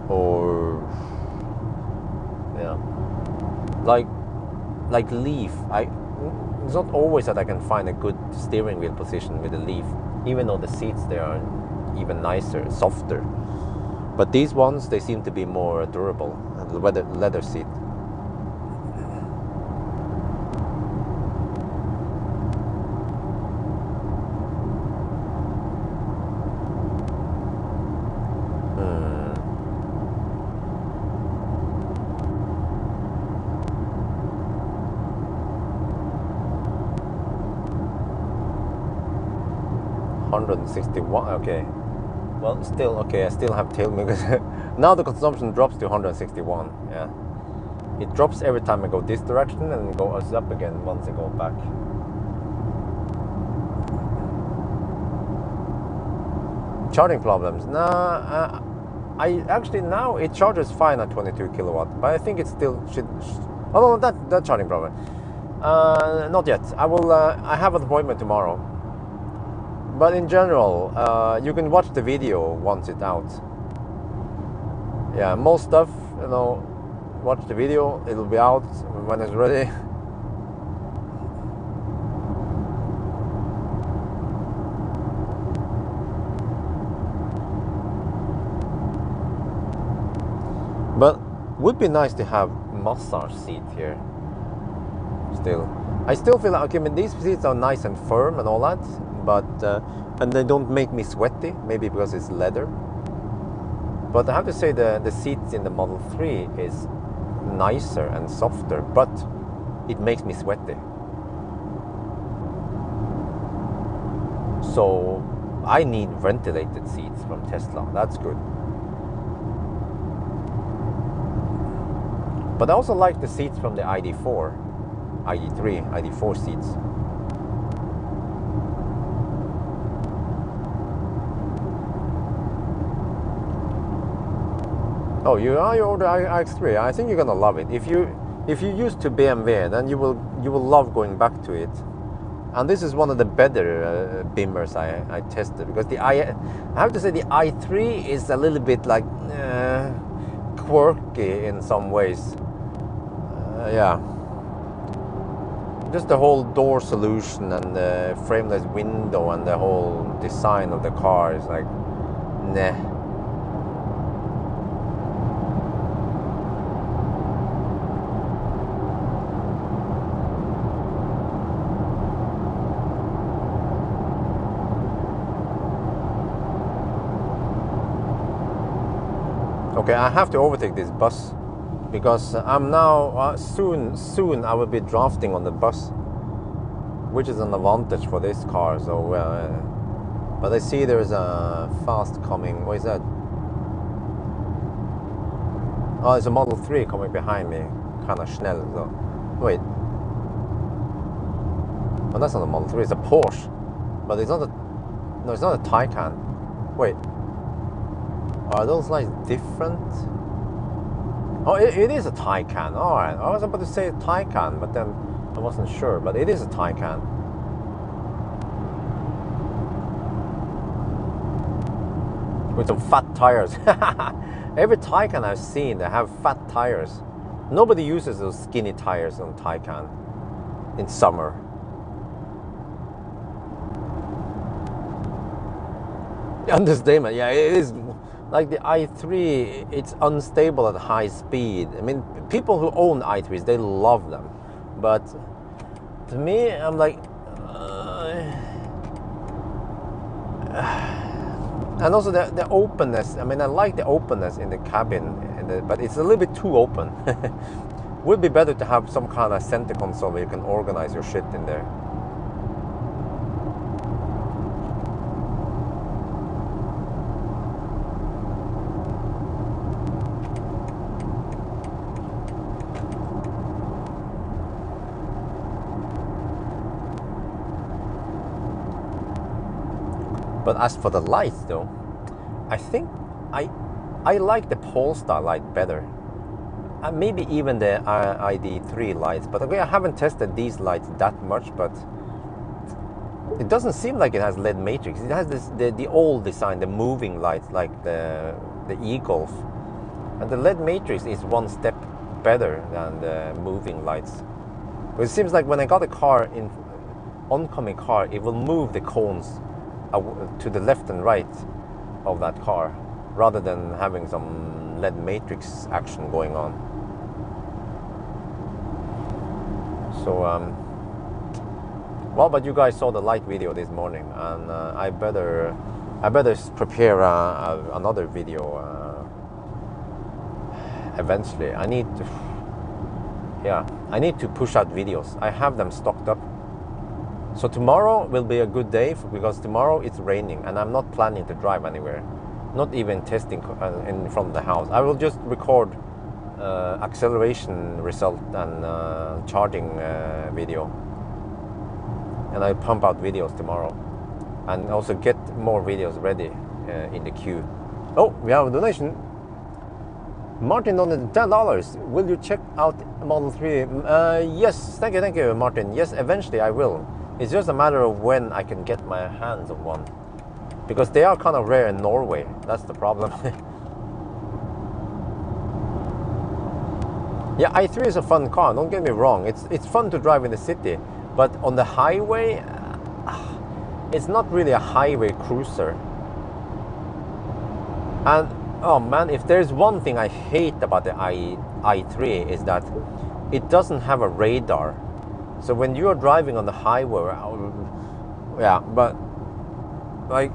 or yeah, like Leaf. It's not always that I can find a good steering wheel position with the Leaf, even though the seats there are even nicer, softer. But these ones, they seem to be more durable, and the leather seat. Okay, well, still okay. I still have tail because now the consumption drops to 161. Yeah, it drops every time I go this direction, and it goes up again once I go back. Charging problems? Nah, I actually, now it charges fine at 22 kilowatt, but I think it still should. Oh no, that charging problem. Not yet. I have an appointment tomorrow. But in general, you can watch the video once it's out. Yeah, most stuff, you know, watch the video, it'll be out when it's ready. But would be nice to have massage seat here. I still feel like, okay, I mean, these seats are nice and firm and all that, but and they don't make me sweaty, maybe because it's leather. But I have to say the seats in the Model 3 is nicer and softer, but it makes me sweaty. So I need ventilated seats from Tesla. That's good. But I also like the seats from the ID4, ID3, ID4 seats. Oh, you order iX3. I think you're gonna love it. If you used to BMW, then you will love going back to it. And this is one of the better Beamers I tested, because I have to say the i3 is a little bit like quirky in some ways. Yeah, just the whole door solution and the frameless window and the whole design of the car is like, nah. Okay, I have to overtake this bus because I'm now soon I will be drafting on the bus, which is an advantage for this car. So, but I see there's a fast coming. What is that? Oh, it's a Model 3 coming behind me, kind of schnell. So, wait. Oh, that's not a Model 3. It's a Porsche, but it's not a. No, it's not a Taycan. Wait. Are those lights different? Oh, it is a Taycan. All right. I was about to say Taycan, but then I wasn't sure. But it is a Taycan. With some fat tires. Every Taycan I've seen, they have fat tires. Nobody uses those skinny tires on Taycan in summer. Understatement. Yeah, it is. Like the i3, it's unstable at high speed. I mean, people who own i3s, they love them. But to me, I'm like... and also the openness. I mean, I like the openness in the cabin, but it's a little bit too open. Would be better to have some kind of center console where you can organize your shit in there. But as for the lights, though, I think I like the Polestar light better. Maybe even the ID3 lights. But okay, I haven't tested these lights that much. But it doesn't seem like it has LED matrix. It has the old design, the moving lights, like the e-Golf, and the LED matrix is one step better than the moving lights. But it seems like when I got a car in oncoming car, it will move the cones to the left and right of that car, rather than having some LED matrix action going on. So, well, but you guys saw the light video this morning, and I better prepare another video eventually. I need to push out videos. I have them stocked up. So tomorrow will be a good day because tomorrow it's raining and I'm not planning to drive anywhere, not even testing in front of the house. I will just record acceleration result and charging video, and I'll pump out videos tomorrow and also get more videos ready in the queue. Oh, we have a donation. Martin donated $10. Will you check out Model 3? Yes, thank you, Martin. Yes, eventually I will. It's just a matter of when I can get my hands on one, because they are kind of rare in Norway. That's the problem. Yeah, i3 is a fun car. Don't get me wrong. It's fun to drive in the city, but on the highway, it's not really a highway cruiser. And oh man, if there's one thing I hate about the i3 is that it doesn't have a radar. So when you're driving on the highway, yeah, but like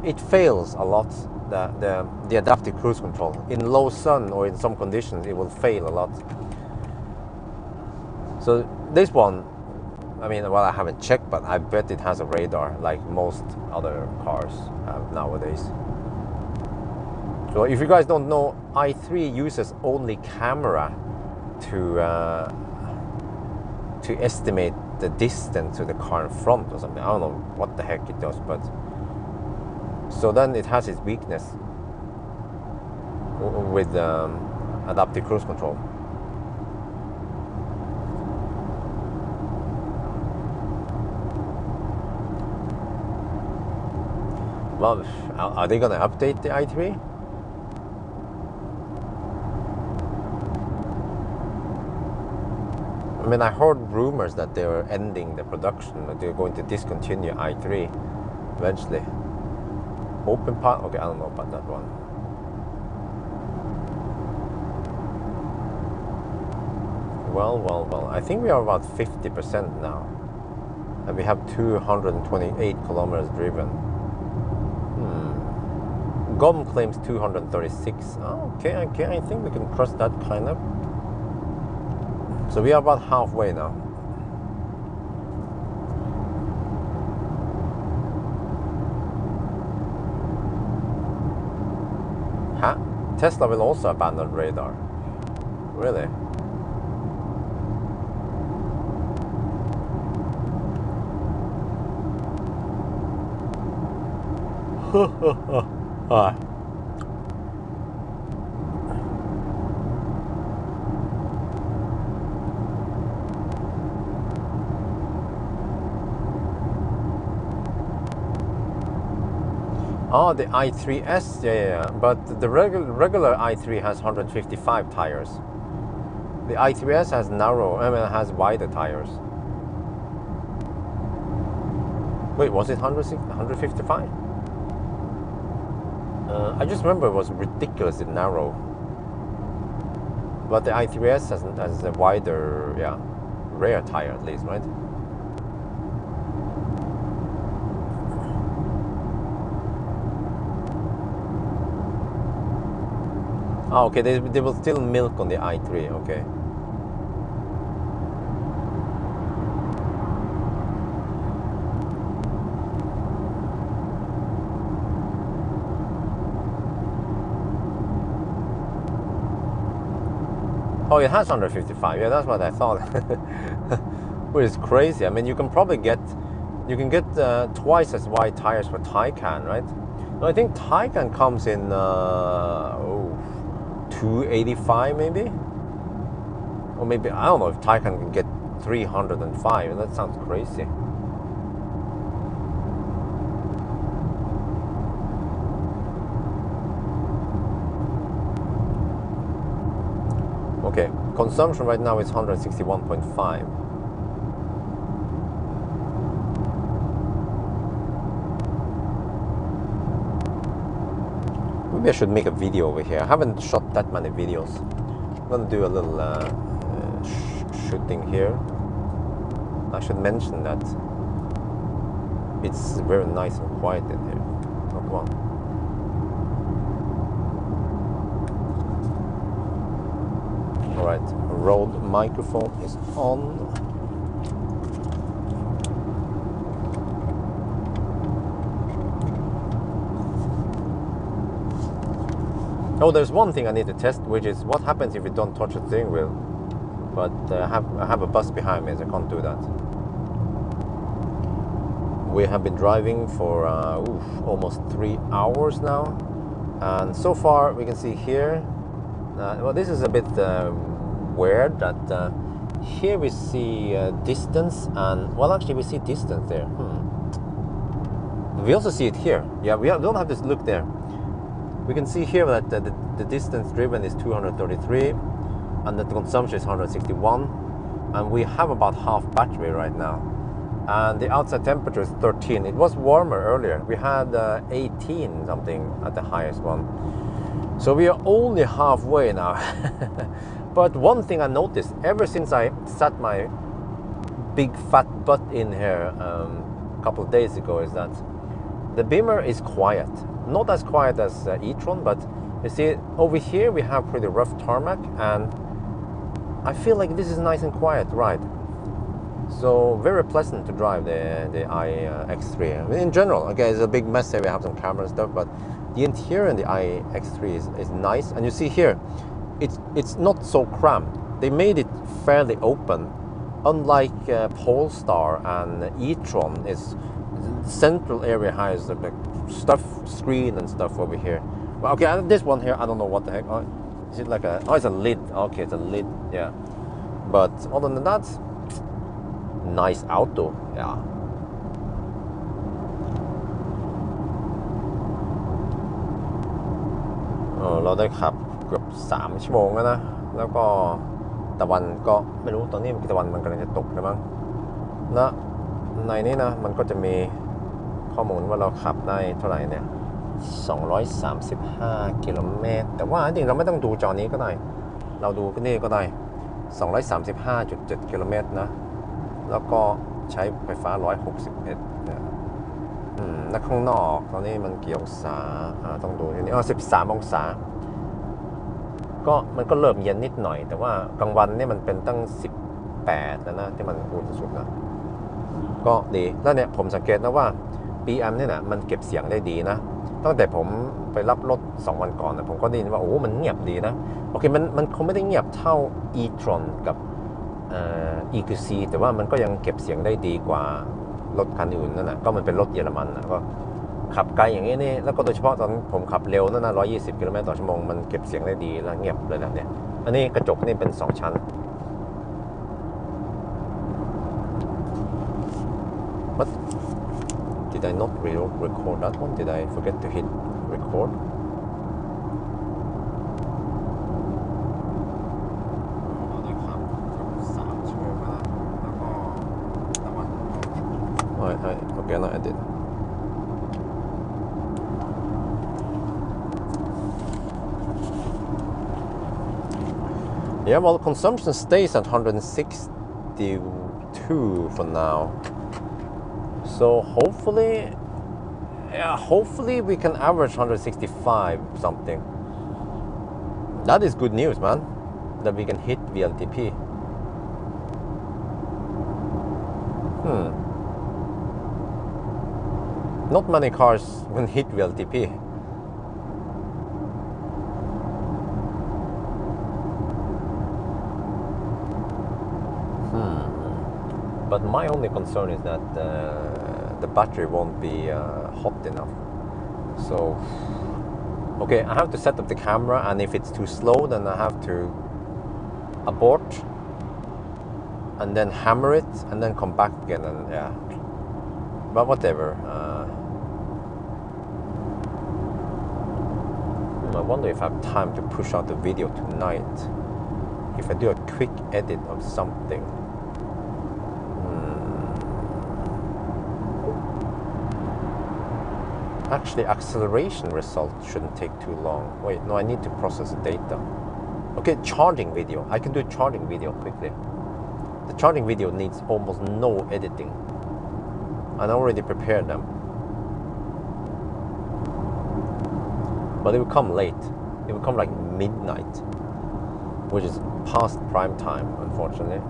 it fails a lot. The adaptive cruise control in low sun or in some conditions, it will fail a lot. So this one, I mean, well, I haven't checked, but I bet it has a radar like most other cars have nowadays. So if you guys don't know, i3 uses only camera to estimate the distance to the car in front or something. I don't know what the heck it does, but so then it has its weakness with adaptive cruise control. Well, are they gonna update the i3? I mean, I heard rumors that they were ending the production, that they're going to discontinue i3 eventually. Open part? Okay, I don't know about that one. Well. I think we are about 50% now. And we have 228 kilometers driven. GOM claims 236. Oh, okay, I think we can cross that kind of. So we are about halfway now. Huh? Tesla will also abandon radar. Really? Oh, the i3S, yeah. But the regular i3 has 155 tires. The i3S has has wider tires. Wait, was it 155? I just remember it was ridiculously narrow. But the i3S has a wider, rear tire at least, right? Oh, okay, they will still milk on the i3, okay. Oh, it has 155. Yeah, that's what I thought. Which is crazy. I mean, you can get twice as wide tires for Taycan, right? No, I think Taycan comes in 285 maybe, or maybe I don't know if Taycan can get 305. That sounds crazy. Okay, consumption right now is 161.5. Maybe I should make a video over here. I haven't shot that many videos. I'm gonna do a little shooting here. I should mention that it's very nice and quiet in here. Oh, come on. Alright, Rode microphone is on. Oh, there's one thing I need to test, which is what happens if you don't touch the steering wheel. But I have a bus behind me, so I can't do that. We have been driving for almost 3 hours now. And so far, we can see here, well, this is a bit weird that here we see distance, and well, actually we see distance there. We also see it here. Yeah, we don't have to look there. We can see here that the distance driven is 233 and that the consumption is 161, and we have about half battery right now, and the outside temperature is 13. It was warmer earlier. We had 18 something at the highest one. So we are only halfway now. But one thing I noticed ever since I sat my big fat butt in here a couple of days ago is that the Beamer is quiet. Not as quiet as e-tron, but you see over here we have pretty rough tarmac, and I feel like this is nice and quiet, right? So very pleasant to drive the iX3. I mean, in general, okay, it's a big mess here. We have some camera and stuff, but the interior in the iX3 is nice. And you see here, it's not so cramped. They made it fairly open, unlike Polestar and e-tron. Is central area has like stuff, screen and stuff over here. Well, okay, this one here, I don't know what the heck. Oh, is it like a? Oh, it's a lid. Okay, it's a lid. Yeah. But other than that, nice auto. Yeah. Oh, เราได้ขับเกือบ3 ชั่วโมงแล้วนะแล้วก็ตะวันก็ไม่รู้ตอนนี้ตะวันมันกำลังจะตกนะมั้งแล้วในนี้นะมันก็จะมีข้อมูลว่าเราขับได้เท่าไหร่เนี่ย235 กิโลเมตรแต่ว่าจริงเราไม่ต้องดูจอนี้ก็ได้เราดูนี่ก็ได้235.7 กิโลเมตรนะแล้วก็ใช้ไฟฟ้า161นะ แล้วข้างนอกตอนนี้มันกี่องศาต้องดูทีนี้13 องศาก็มันก็เริ่มเย็นนิดหน่อยแต่ว่ากลางวันนี่มันเป็นตั้ง18แล้วนะที่มันอุ่นสุดนะก็ดีแล้วเนี่ยผมสังเกตนะว่า BM เนี่ยนะมันเก็บเสียงได้ดีนะตั้งแต่ผมไปรับรถ2 วันก่อนนะผมก็ได้ยินว่าโอ้มันเงียบดีนะโอเคมันคงไม่ได้เงียบเท่า e-tron กับiX3 แต่ว่ามันก็ยังเก็บเสียงได้ดีกว่ารถคันอื่นนั่นนะก็มันเป็นรถเยอรมันนะก็ขับไกลอย่างนี้นี่แล้วก็โดยเฉพาะตอนผมขับเร็วนั่นนะ120 กิโลเมตรต่อชั่วโมงมันเก็บเสียงได้ดีแล้วเงียบเลยนะเนี่ยอันนี้กระจกนี่เป็น2 ชั้นBut did I not record that one? Did I forget to hit record? Okay, no, I did. Yeah, well, consumption stays at 162 for now. So hopefully we can average 165 something. That is good news, man. That we can hit VLTP. Not many cars can hit VLTP. But my only concern is that the battery won't be hot enough. So, okay, I have to set up the camera, and if it's too slow, then I have to abort and then hammer it and then come back again, and yeah. But whatever. I wonder if I have time to push out the video tonight. If I do a quick edit of something. Actually, acceleration results shouldn't take too long. Wait, no, I need to process the data. Okay, charging video. I can do charging video quickly. The charging video needs almost no editing. And I already prepared them. But it will come late. It will come like midnight, which is past prime time, unfortunately.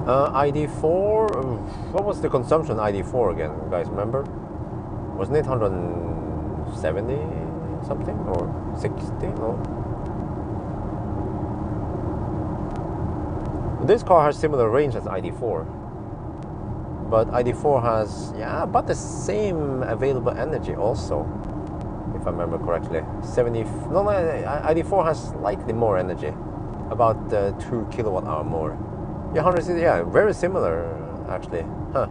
ID4, what was the consumption ID4 again, guys, remember? Wasn't it 170 something or 60? No. This car has similar range as ID4, but ID4 has, yeah, about the same available energy also, if I remember correctly. ID4 has slightly more energy, about 2 kilowatt hour more. Yeah, 160, yeah, very similar actually. Huh.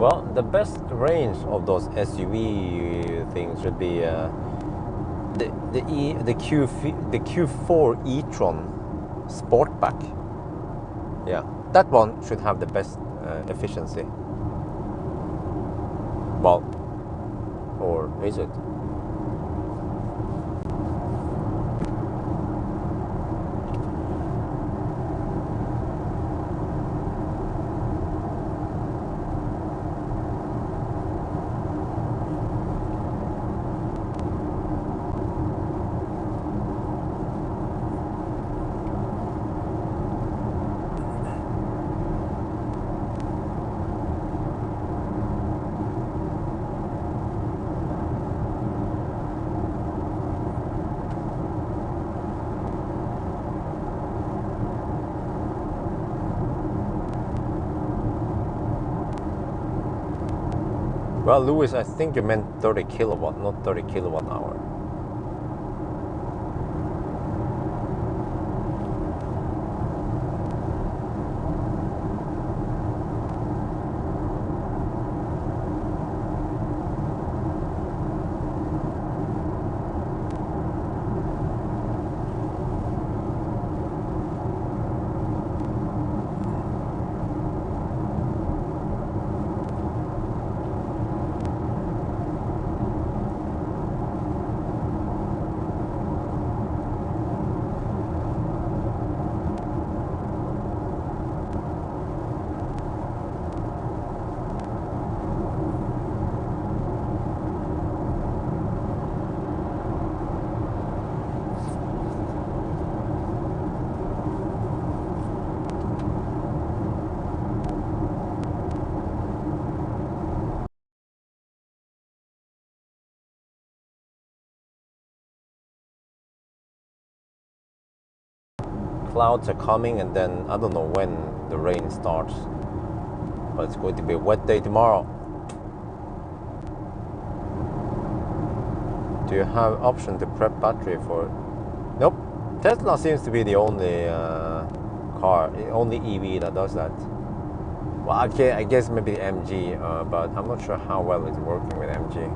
Well, the best range of those SUV things should be the Q4 e-tron Sportback. Yeah, that one should have the best efficiency. Well, or is it? Well, Lewis, I think you meant 30 kilowatt, not 30 kilowatt hour. Clouds are coming, and then I don't know when the rain starts, but it's going to be a wet day tomorrow. Do you have option to prep battery for it? Nope. Tesla seems to be the only only EV that does that. Well, I guess maybe MG, but I'm not sure how well it's working with MG.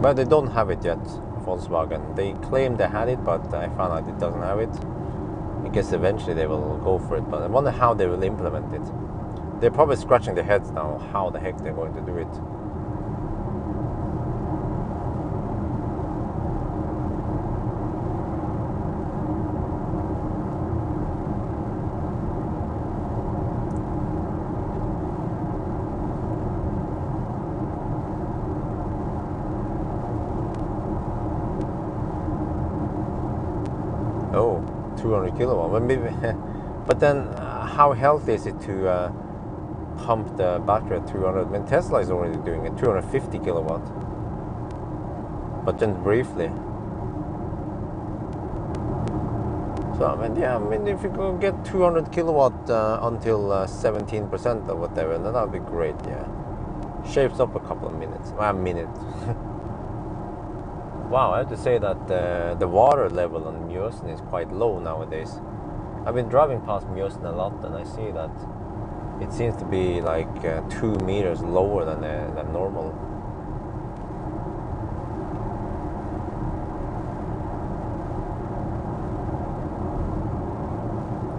But they don't have it yet, Volkswagen. They claim they had it, but I found out it doesn't have it. I guess eventually they will go for it, but I wonder how they will implement it. They're probably scratching their heads now how the heck they're going to do it. Oh, 200 kilowatt. Well, maybe, but then how healthy is it to pump the battery at 200? I mean, Tesla is already doing it, 250 kilowatt. But then briefly. So, I mean, yeah, I mean, if you could get 200 kilowatt until 17% or whatever, then that would be great, yeah. Shaves up a couple of minutes. A minute. Wow, I have to say that the water level on Mjøsen is quite low nowadays. I've been driving past Mjøsen a lot, and I see that it seems to be like 2 meters lower than normal.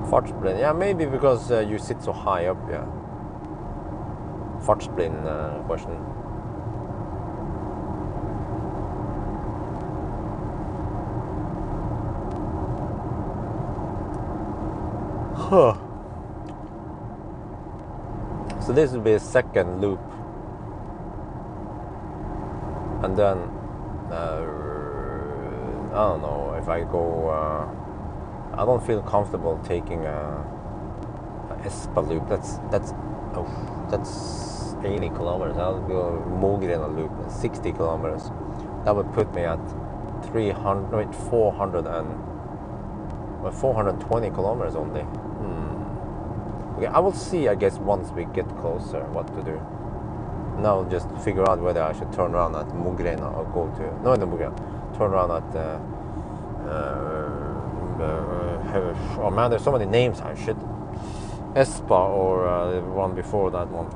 Fartsblind, yeah, maybe because you sit so high up, yeah. Fartsblind question. Huh. So this will be a second loop, and then I don't know if I go. I don't feel comfortable taking a Espa loop. That's 80 kilometers. I'll go Mogren loop, 60 kilometers. That would put me at 420 kilometers only. Okay, I will see, I guess, once we get closer what to do. Now I'll just figure out whether I should turn around at Mugrena or go to... No, not Mugrena. Turn around at... oh man, there's so many names I should... Espa or the one before that one.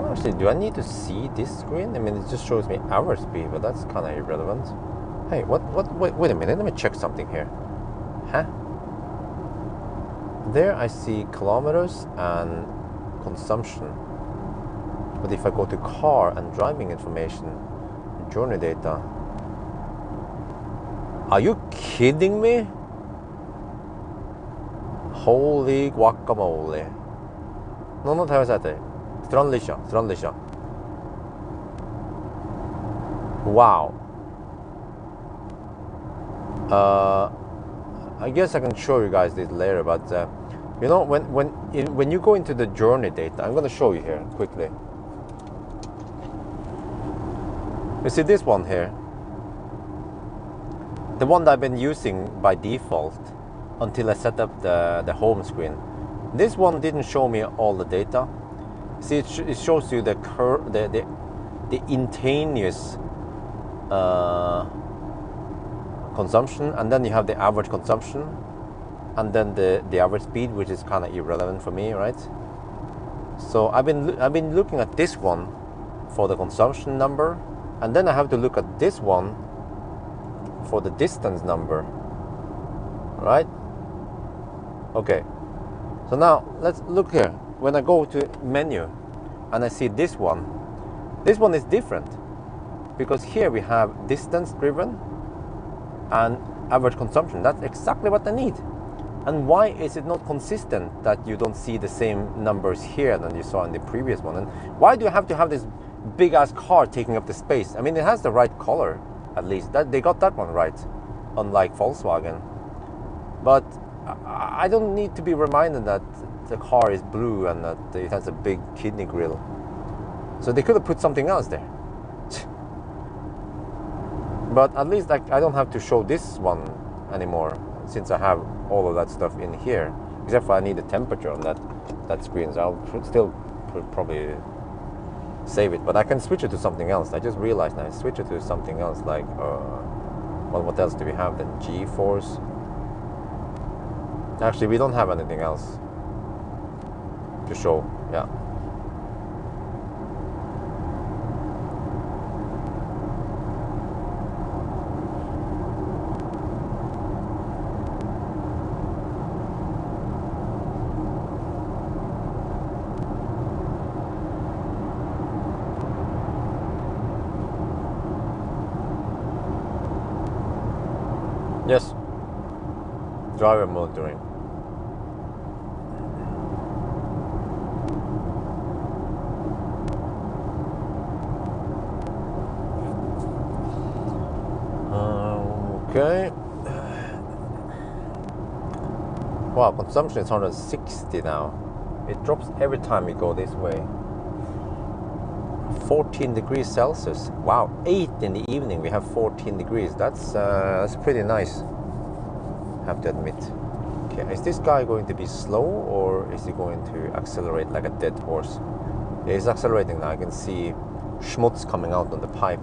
don't actually, do I need to see this screen? I mean, it just shows me average speed, but that's kind of irrelevant. Hey, wait a minute, let me check something here. Huh? There I see kilometers and consumption. But if I go to car and driving information, journey data. Are you kidding me? Holy guacamole. No, Tawasate. Strandlisha. Wow. I guess I can show you guys this later, but you know, when you go into the journey data, I'm going to show you here quickly. You see this one here, the one that I've been using by default until I set up the home screen. This one didn't show me all the data. See, it shows you the instantaneous consumption, and then you have the average consumption, and then the average speed, which is kind of irrelevant for me, right? So I've been looking at this one for the consumption number, and then I have to look at this one for the distance number, right? Okay, so now let's look here. When I go to menu and I see this one is different, because here we have distance driven and average consumption. That's exactly what I need. And why is it not consistent that you don't see the same numbers here than you saw in the previous one? And why do you have to have this big ass car taking up the space? I mean, it has the right color, at least. That they got that one right, unlike Volkswagen. But I don't need to be reminded that the car is blue and that it has a big kidney grill. So they could have put something else there. But at least I don't have to show this one anymore, since I have all of that stuff in here. Except for I need the temperature on that screen, so I'll still probably save it. But I can switch it to something else. I just realized now, I switch it to something else, like what else do we have then? G-force. Actually, we don't have anything else to show. Yeah. Yes. Driver monitoring. Okay. Wow, consumption is 160 now. It drops every time you go this way. 14 degrees Celsius. Wow, 8 in the evening we have 14 degrees. That's pretty nice, I have to admit. Okay, is this guy going to be slow, or is he going to accelerate like a dead horse? Yeah, he's accelerating now. I can see schmutz coming out on the pipe.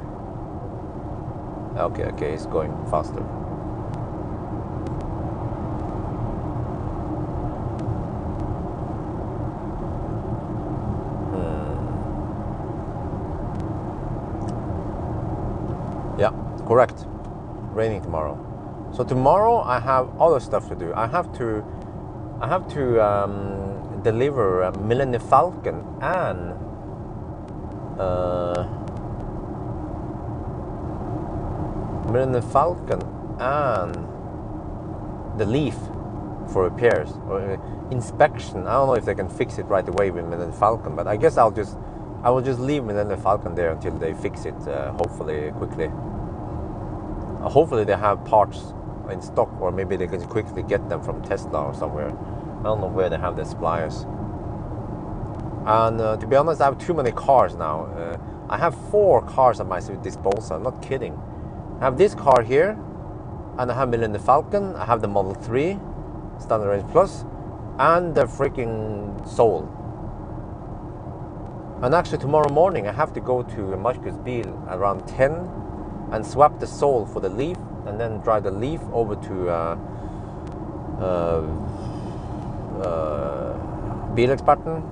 Okay, he's going faster. Yeah, correct. Raining tomorrow. So tomorrow I have other stuff to do. I have to deliver Millennium Falcon and the Leaf for repairs or inspection. I don't know if they can fix it right away with Millennium Falcon, but I guess I will just leave Millennium Falcon there until they fix it, hopefully quickly. Hopefully they have parts in stock, or maybe they can quickly get them from Tesla or somewhere. I don't know where they have their suppliers. And to be honest, I have too many cars now. I have 4 cars at my disposal. I'm not kidding. I have this car here, and I have Millennium Falcon. I have the Model 3 Standard Range Plus, and the freaking Soul. And actually tomorrow morning I have to go to Marcus Bil around 10 and swap the Soul for the Leaf, and then drive the Leaf over to Bilexperten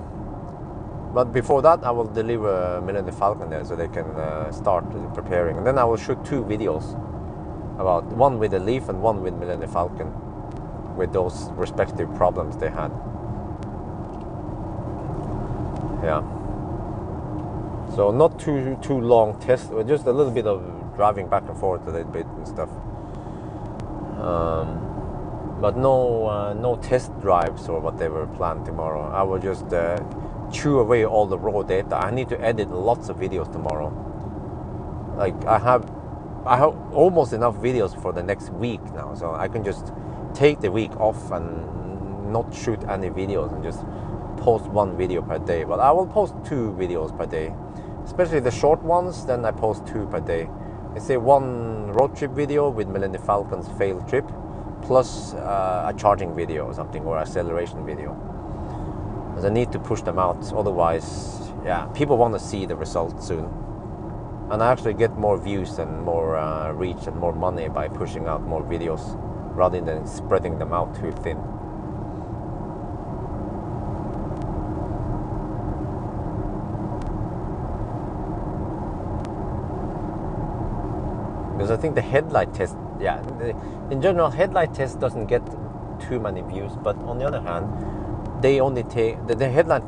But before that, I will deliver Millennium Falcon there so they can start preparing. And then I will shoot 2 videos, about one with the Leaf and one with Millennium Falcon, with those respective problems they had. Yeah. So not too long test, just a little bit of driving back and forth a little bit and stuff. But no test drives or whatever planned tomorrow. I will just chew away all the raw data. I need to edit lots of videos tomorrow. Like I have almost enough videos for the next week now, so I can just take the week off and not shoot any videos and just post 1 video per day. But I will post 2 videos per day, especially the short ones. Then I post 2 per day. Let's say 1 road trip video with Millennium Falcon's failed trip, plus a charging video or something, or acceleration video. Because I need to push them out, otherwise, yeah, people want to see the results soon. And I actually get more views and more reach and more money by pushing out more videos rather than spreading them out too thin. Because I think the headlight test, yeah, in general, headlight test doesn't get too many views, but on the other hand, they only take, the headlight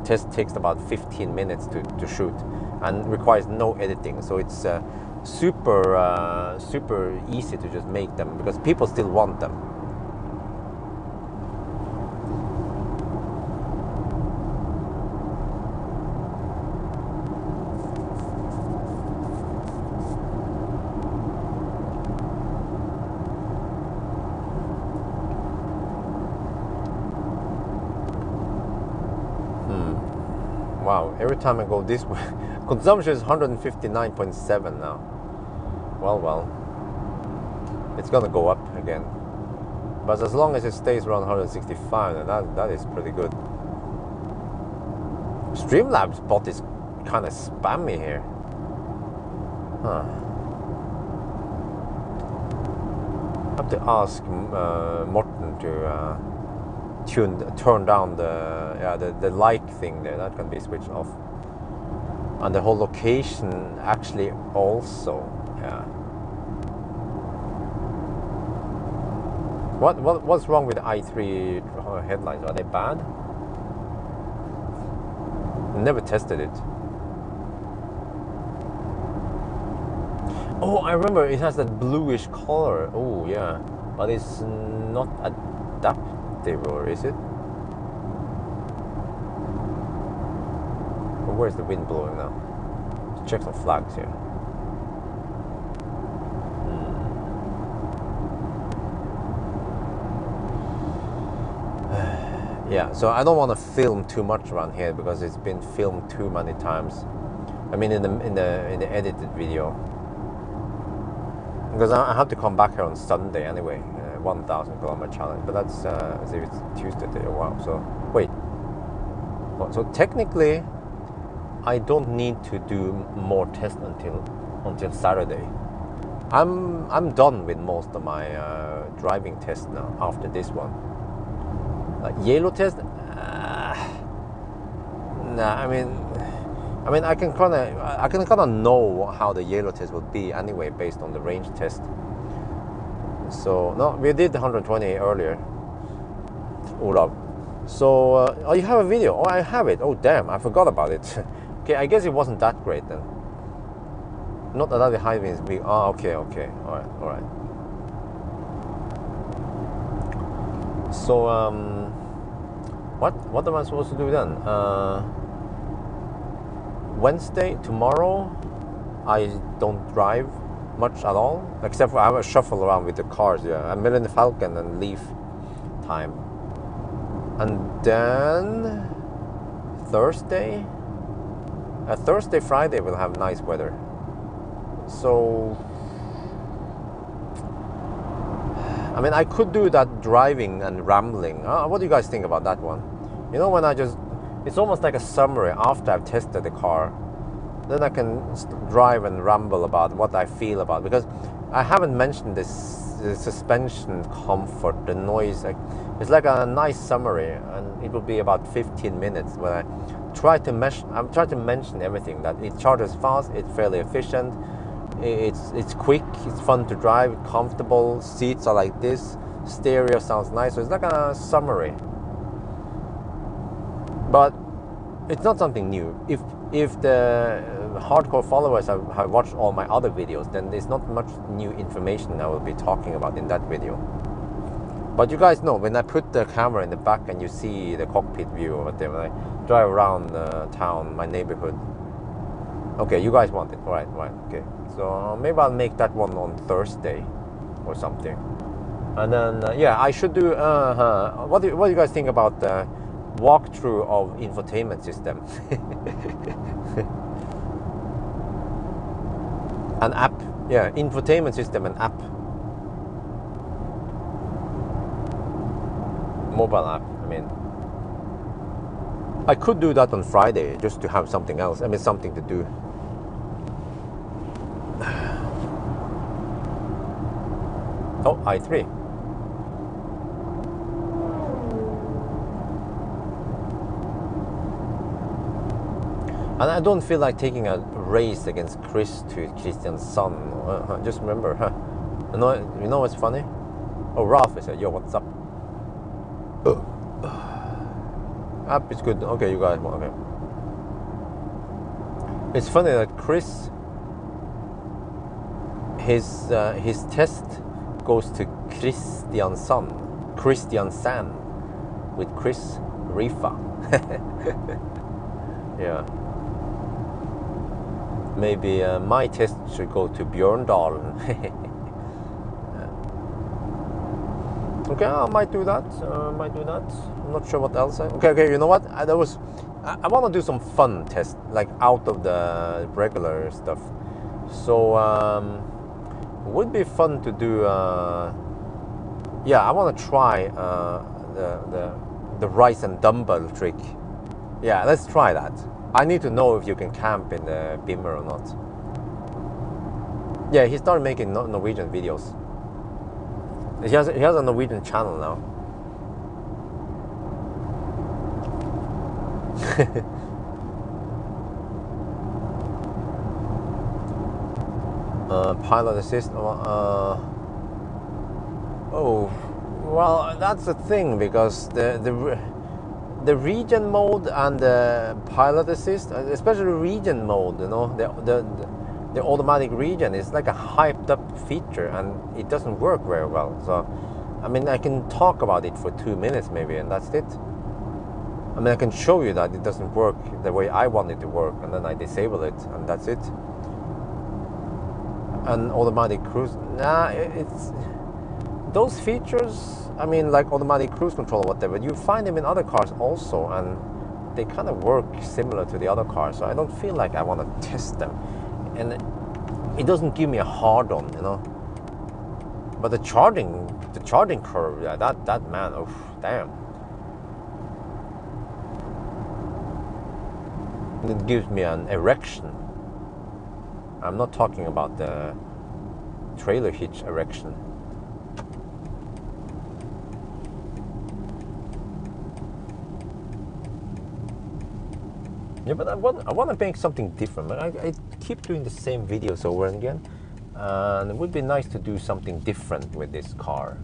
test takes about 15 minutes to shoot and requires no editing, so it's super easy to just make them because people still want them. Wow, every time I go this way, consumption is 159.7 now. Well, it's gonna go up again. But as long as it stays around 165, then that is pretty good. Streamlabs bot is kind of spammy here. Huh. I have to ask Morten to turn down the like thing there. That can be switched off, and the whole location actually also. Yeah. What's wrong with the i3 headlights? Are they bad? Never tested it. Oh, I remember it has that bluish color. Oh yeah, but it's not adaptive, or is it? Well, where's the wind blowing now? Let's check some flags here. Yeah, so I don't want to film too much around here because it's been filmed too many times. I mean, in the edited video, because I have to come back here on Sunday anyway, 1,000 kilometer challenge. But that's as if it's Tuesday today. Wow. So wait. So technically, I don't need to do more tests until Saturday. I'm done with most of my driving tests now after this one. Yellow test, nah. I mean, I can kind of know how the yellow test will be anyway based on the range test. So no, we did 120 earlier, Olav. So oh, you have a video? Oh, I have it. Oh damn, I forgot about it. Okay, I guess it wasn't that great then. Not that the high winds big. Oh, okay, all right. So what am I supposed to do then? Wednesday, tomorrow, I don't drive much at all, except for I have a shuffle around with the cars. Yeah, I'm in the Falcon and Leaf time, and then Thursday, Friday we'll have nice weather. So I mean, I could do that driving and rambling. What do you guys think about that one? You know, when it's almost like a summary after I've tested the car. Then I can drive and ramble about what I feel about, because I haven't mentioned this the suspension comfort, the noise. Like, it's like a nice summary, and it will be about 15 minutes when I try to mention everything, that it charges fast, it's fairly efficient, it's quick, it's fun to drive, comfortable, seats are like this, stereo sounds nice. So it's like a summary, but it's not something new. If the hardcore followers have watched all my other videos, then there's not much new information I will be talking about in that video. But you guys know, when I put the camera in the back and you see the cockpit view of it, when I drive around town, my neighborhood. Okay, you guys want it, right? Okay. So maybe I'll make that one on Thursday or something. And then yeah, I should do. What do you guys think about the walkthrough of infotainment system? An app, yeah, infotainment system and app, mobile app. I mean, I could do that on Friday just to have something else. I mean, something to do. Oh, i3. And I don't feel like taking a race against Chris to Christian's son. Just remember, you know what's funny? Oh, Ralph said, yo, what's up? App is good. Okay, you guys, okay. It's funny that Chris, his test goes to Christian's son, Christian San, with Chris Rifa. Yeah. Maybe my test should go to Bjørn Nyland. Okay, I might do that. I'm not sure what else. Okay. You know what? I want to do some fun tests, like out of the regular stuff. So it would be fun to do. Yeah, I want to try the rise and dumbbell trick. Yeah, let's try that. I need to know if you can camp in the Bimmer or not. Yeah, he started making Norwegian videos. He has a Norwegian channel now. Pilot assist. Oh, well, that's the thing, because the region mode and the pilot assist, especially region mode, you know, the automatic region is like a hyped up feature, and it doesn't work very well. So, I mean, I can talk about it for 2 minutes maybe, and that's it. I mean, I can show you that it doesn't work the way I want it to work, and then I disable it, and that's it. And automatic cruise, it's those features. I mean, like automatic cruise control or whatever, you find them in other cars also, and they kind of work similar to the other cars. So I don't feel like I want to test them, and it doesn't give me a hard on, you know. But the charging curve, yeah, that man, oh damn, it gives me an erection. I'm not talking about the trailer hitch erection. Yeah, but I want to make something different. I keep doing the same videos over and again, and it would be nice to do something different with this car.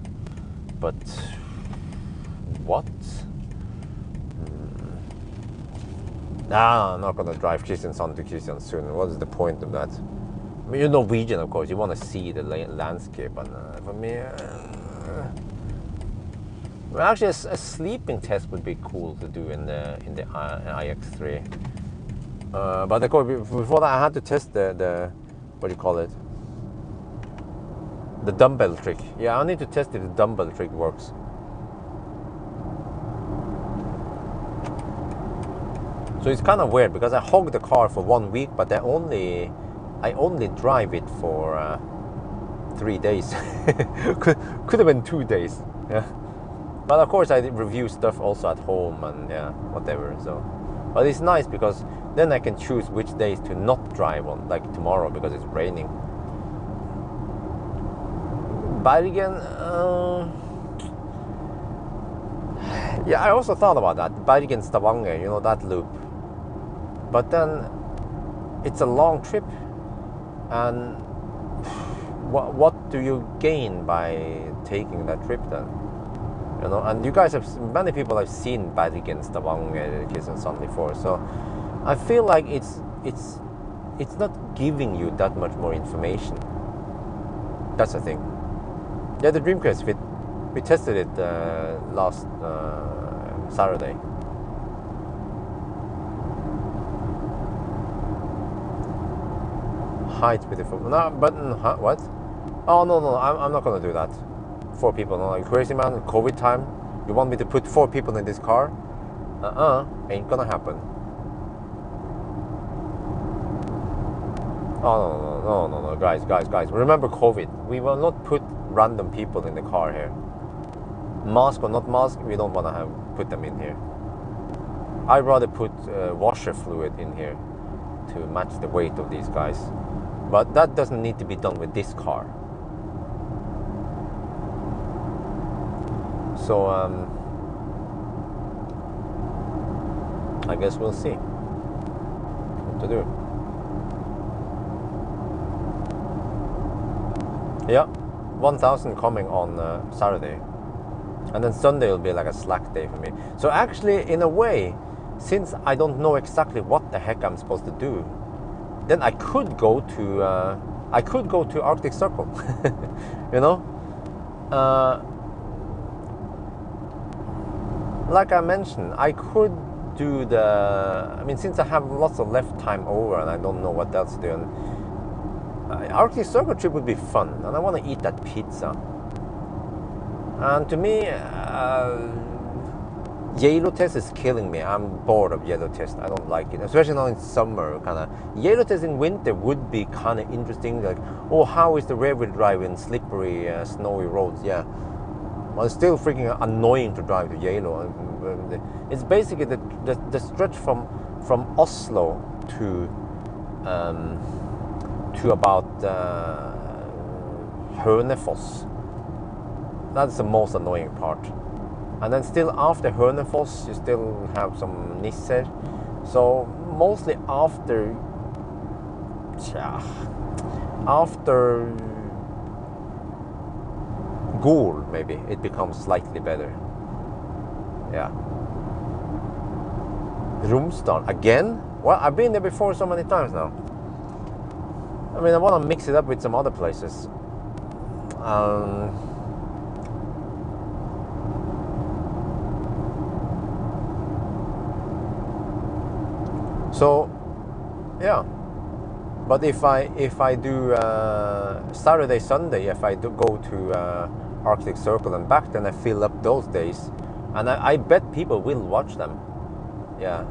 But what? Nah, I'm not gonna drive Christian's son to Christian soon. What is the point of that? I mean, you're Norwegian, of course. You want to see the landscape, and for me, well, actually, a sleeping test would be cool to do in the iX3. But of course, before that, I had to test the what do you call it? The dumbbell trick. Yeah, I need to test if the dumbbell trick works. So it's kind of weird, because I hogged the car for 1 week, but I only drive it for 3 days. could have been 2 days. Yeah. But of course, I review stuff also at home, and yeah, whatever. So, but it's nice because then I can choose which days to not drive on, like tomorrow because it's raining. Bergen, yeah, I also thought about that. Bergen, Stavanger, you know, that loop. But then it's a long trip, and what do you gain by taking that trip then? You know, and you guys have, many people have seen Bergen, Stavanger, Kristiansand before, so I feel like it's not giving you that much more information. That's the thing. Yeah, the Dreamcast Fit, we tested it last Saturday. Height with the phone. No, button. What? Oh no! I'm not gonna do that. 4 people. No, like crazy man. COVID time. You want me to put 4 people in this car? Ain't gonna happen. Oh no, guys. Remember COVID. We will not put random people in the car here. Mask or not mask, we don't want to put them in here. I'd rather put washer fluid in here to match the weight of these guys. But that doesn't need to be done with this car. So I guess we'll see what to do. Yeah, 1,000 coming on Saturday. And then Sunday will be like a slack day for me. So actually, in a way, since I don't know exactly what the heck I'm supposed to do, then I could go to Arctic Circle. You know, like I mentioned, I could do I mean, since I have lots of left time over and I don't know what else to do, and Arctic Circle trip would be fun, and I want to eat that pizza. And to me, yellow test is killing me. I'm bored of yellow test. I don't like it, especially now in summer. Kind of yellow test in winter would be kind of interesting. Like, oh, how is the rear wheel drive in slippery, snowy roads? Yeah, well, it's still freaking annoying to drive to yellow. It's basically the stretch from Oslo to about Hønefoss. That's the most annoying part. And then still after Hønefoss, you still have some Nisser. So mostly after Gol, maybe it becomes slightly better. Yeah. Romsdal again? Well, I've been there before so many times now. I mean, I want to mix it up with some other places. So, yeah. But if I do Saturday, Sunday, if I do go to Arctic Circle and back, then I fill up those days, and I bet people will watch them. Yeah.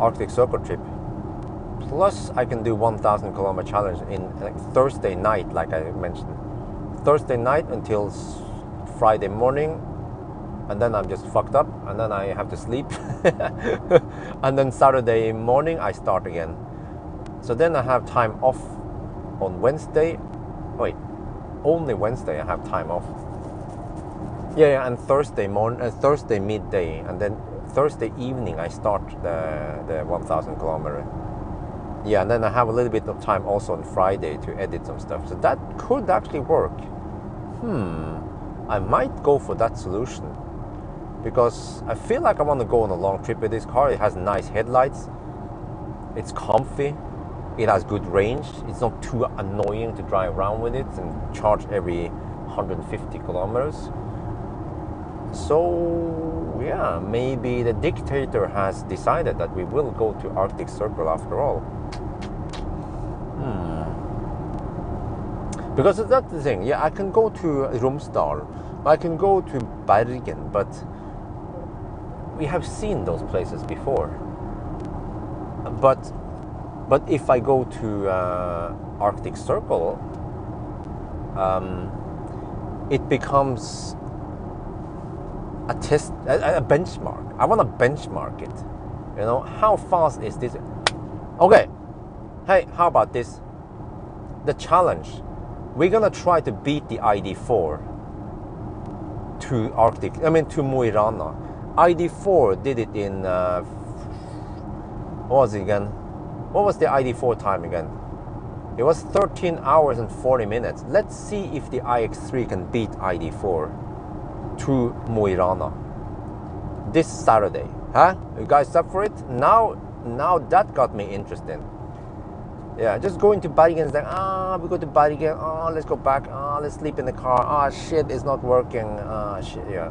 Arctic Circle trip. Plus, I can do 1,000 kilometer challenge in like Thursday night, like I mentioned. Thursday night until Friday morning, and then I'm just fucked up, and then I have to sleep. And then Saturday morning, I start again. So then I have time off on Wednesday. Wait, only Wednesday I have time off. Yeah, and Thursday morning, Thursday midday, and then Thursday evening I start the 1,000 kilometer. Yeah, and then I have a little bit of time also on Friday to edit some stuff. So that could actually work. I might go for that solution, because I feel like I want to go on a long trip with this car. It has nice headlights. It's comfy. It has good range. It's not too annoying to drive around with it and charge every 150 kilometers. So, yeah, maybe the dictator has decided that we will go to Arctic Circle after all. Because that's the thing. Yeah, I can go to Romsdal, I can go to Bergen, but we have seen those places before. But if I go to Arctic Circle, it becomes a test, a benchmark. I want to benchmark it. You know, how fast is this? Okay, hey, how about this? The challenge. we're gonna try to beat the ID4 to Arctic, to Mo i Rana. ID4 did it in, what was it again? What was the ID4 time again? It was 13 hours and 40 minutes. Let's see if the iX3 can beat ID4 to Mo i Rana this Saturday. Huh? You guys up for it? Now that got me interested. Yeah, just going to Bergen and saying, we go to Bergen, let's go back, let's sleep in the car, shit, it's not working, shit, yeah.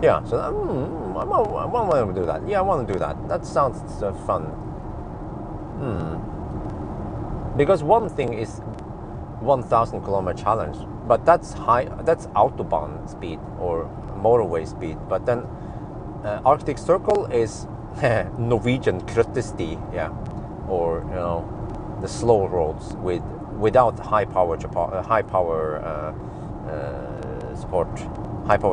Yeah, so I want to do that. Yeah, I want to do that. That sounds fun. Because one thing is 1,000 kilometer challenge, but that's autobahn speed or motorway speed. But then Arctic Circle is Norwegian Krøttesti, yeah, or the slow roads without high power support, high power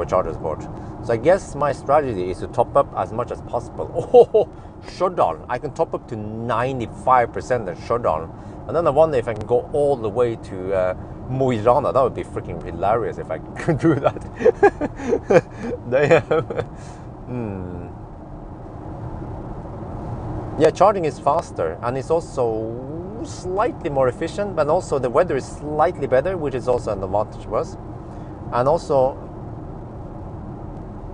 charger support. So I guess my strategy is to top up as much as possible. Oh, Stjørdal! I can top up to 95% in Stjørdal. And then I wonder if I can go all the way to Mo i Rana. That would be freaking hilarious if I could do that. Yeah, charging is faster and it's also slightly more efficient, but also the weather is slightly better, which is also an advantage for us. And also,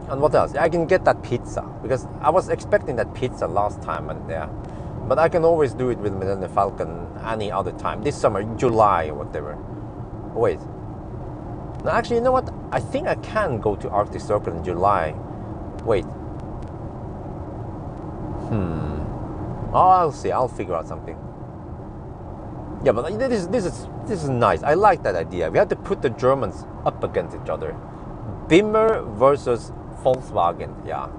and what else? I can get that pizza, because I was expecting that pizza last time, and but I can always do it with the Falcon any other time. This summer, July or whatever. Wait. No, actually, you know what? I think I can go to Arctic Circle in July. Wait. Oh, I'll see. I'll figure out something. Yeah, but this is nice. I like that idea. We have to put the Germans up against each other. Bimmer versus Volkswagen. Yeah.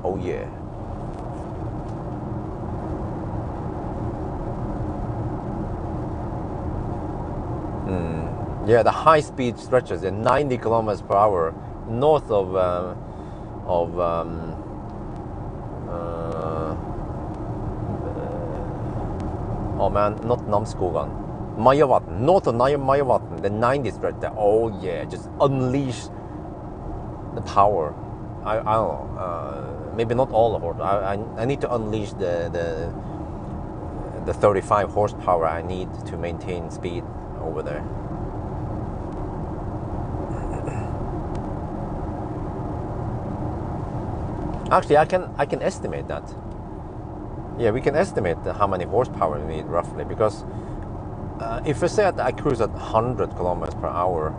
Oh yeah. Yeah, the high-speed stretches at 90 kilometers per hour north of oh man, not Namsskogan, Majavatn, north of Majavatn, the 90 stretch there. Oh yeah, just unleash the power. I don't know, maybe not all of it. I need to unleash the 35 horsepower I need to maintain speed over there. Actually, I can estimate that. Yeah, we can estimate how many horsepower we need roughly, because if we say that I cruise at 100 kilometers per hour,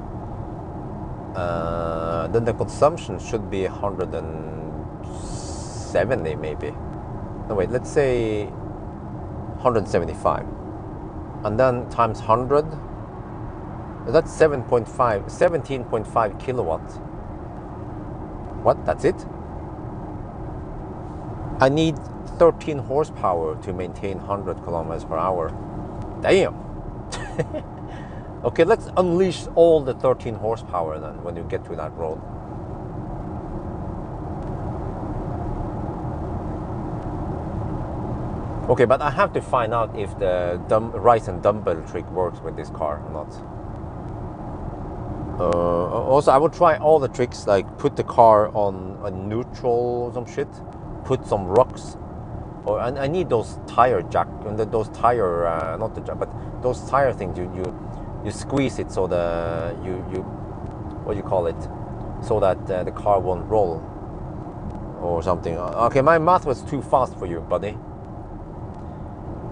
then the consumption should be 170 maybe. No wait, let's say 175, and then times 100. That's 17.5 kilowatts. What? That's it? I need 13 horsepower to maintain 100 kilometers per hour. Damn. Okay, let's unleash all the 13 horsepower then when you get to that road. Okay, but I have to find out if the rise and dumbbell trick works with this car or not. Also, I will try all the tricks, like put the car on a neutral or some shit, put some rocks, or I need those tire jack, and those tire not the jack, but those tire things. You squeeze it so you what do you call it, so that the car won't roll or something. Okay, my math was too fast for you, buddy.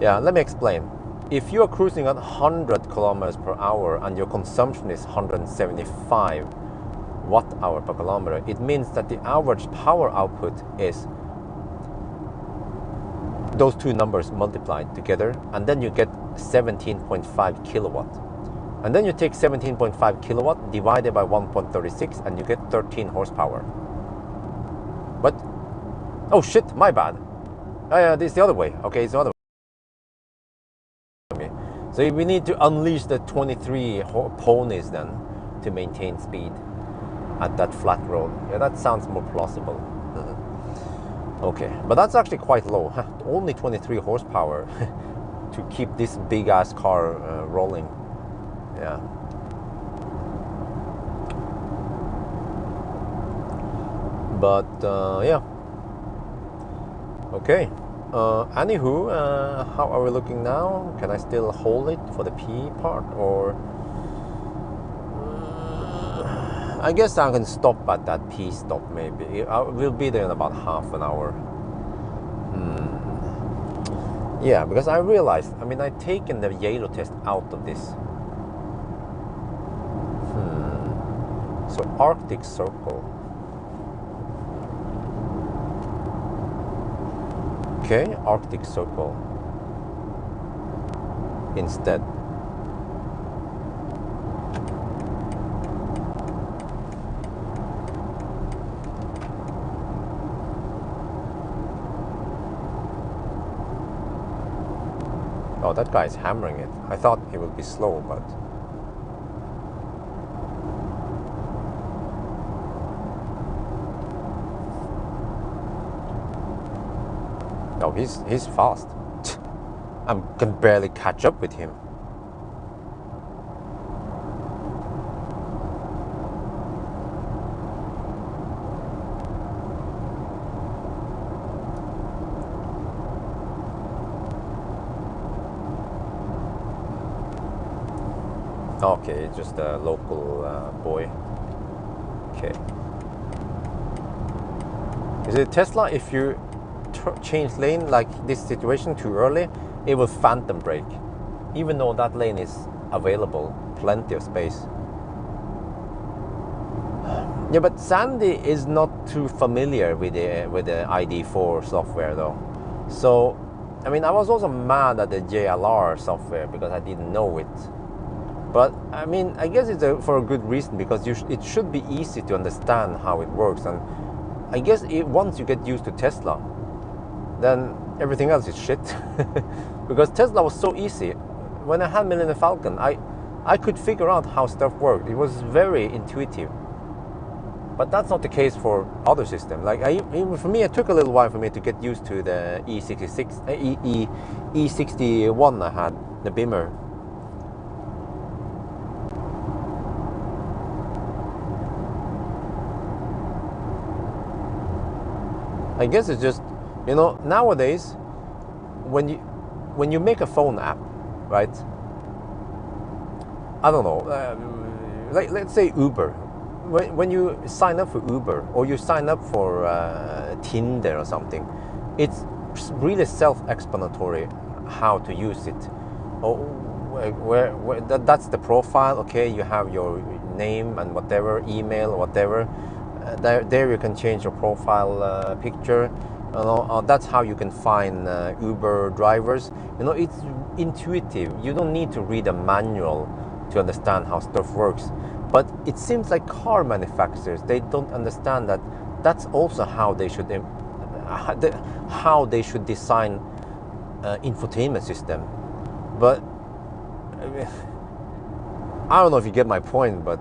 Yeah, let me explain. If you are cruising at 100 kilometers per hour and your consumption is 175 watt-hour per kilometer, it means that the average power output is those two numbers multiplied together, and then you get 17.5 kilowatt. And then you take 17.5 kilowatt divided by 1.36 and you get 13 horsepower. But, oh shit, my bad. This is the other way. Okay, it's the other way. So we need to unleash the 23 ponies then to maintain speed at that flat road. Yeah, that sounds more plausible. Okay, but that's actually quite low. Only 23 horsepower to keep this big ass car rolling. Yeah. But yeah. Okay. Anywho, how are we looking now? Can I still hold it for the P part, or I guess I can stop at that P stop maybe. We'll be there in about half an hour. Yeah, because I realized, I mean, I've taken the yellow test out of this. So Arctic Circle. Okay, Arctic Circle instead. Oh, that guy is hammering it. I thought he would be slow, but... No, he's fast. I can barely catch up with him. Okay, just a local boy. Okay. Is it Tesla? If you change lane like this situation too early, it will phantom brake, even though that lane is available, plenty of space. Yeah, but Sandy is not too familiar with the ID4 software though. So, I mean, I was also mad at the JLR software because I didn't know it. But I mean, I guess it's for a good reason, because it should be easy to understand how it works. And I guess once you get used to Tesla, then everything else is shit. Because Tesla was so easy. When I had Millennium Falcon, I could figure out how stuff worked. It was very intuitive. But that's not the case for other systems. Like for me, it took a little while for me to get used to the E61 I had, the Beamer. I guess it's just, you know, nowadays, when you make a phone app, right? I don't know, let's say Uber. When you sign up for Uber, or you sign up for Tinder or something, it's really self-explanatory how to use it. Oh, that's the profile. Okay, you have your name and whatever, email or whatever. There you can change your profile picture. You know, that's how you can find Uber drivers. You know, it's intuitive. You don't need to read a manual to understand how stuff works. But it seems like car manufacturers, they don't understand that that's also how they should design infotainment system. But I don't know if you get my point, but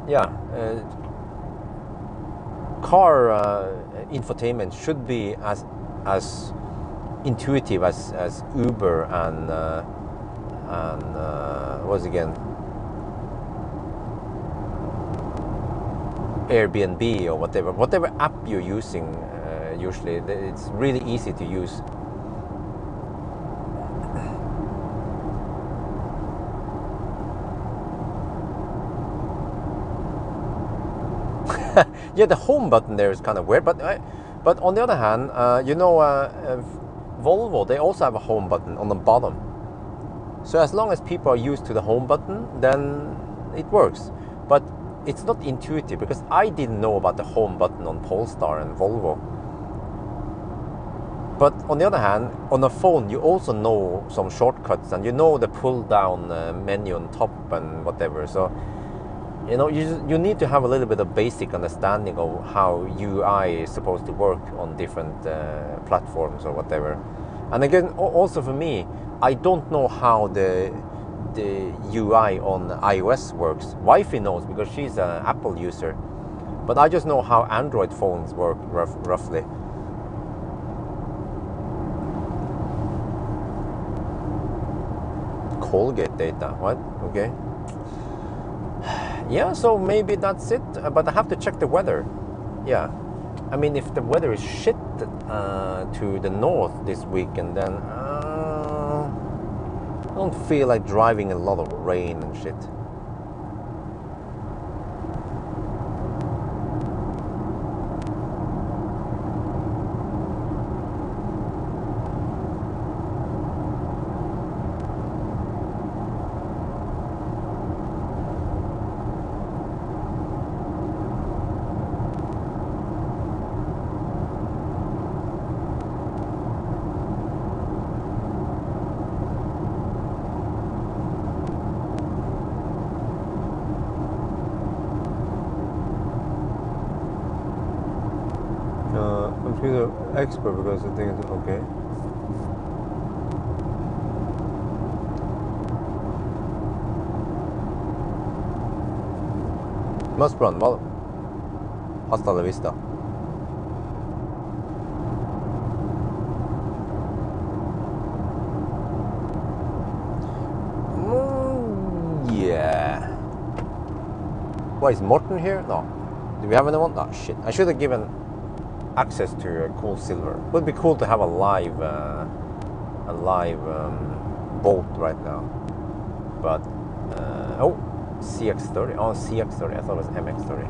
yeah. Car infotainment should be as intuitive as Uber and what's again, Airbnb or whatever app you're using. Usually, it's really easy to use. Yeah, the home button there is kind of weird, but on the other hand, you know, Volvo, they also have a home button on the bottom. So as long as people are used to the home button, then it works. But it's not intuitive, because I didn't know about the home button on Polestar and Volvo. But on the other hand, on a phone, you also know some shortcuts, and you know the pull down menu on top and whatever. So, you know, you need to have a little bit of basic understanding of how UI is supposed to work on different platforms or whatever. And again, also for me, I don't know how the UI on iOS works. Wifey knows, because she's an Apple user, but I just know how Android phones work roughly. Colgate data. What? Okay. Yeah, so maybe that's it. But I have to check the weather. Yeah. I mean, if the weather is shit to the north this weekend, then I don't feel like driving a lot of rain and shit. I'm an expert because I think it's okay. Must run. Well, hasta la vista. Yeah. Why is Morten here? No. Do we have anyone? Oh shit. I should have given access to a cool silver. Would be cool to have a live bolt right now. But oh, CX30. Oh, CX30. I thought it was MX30.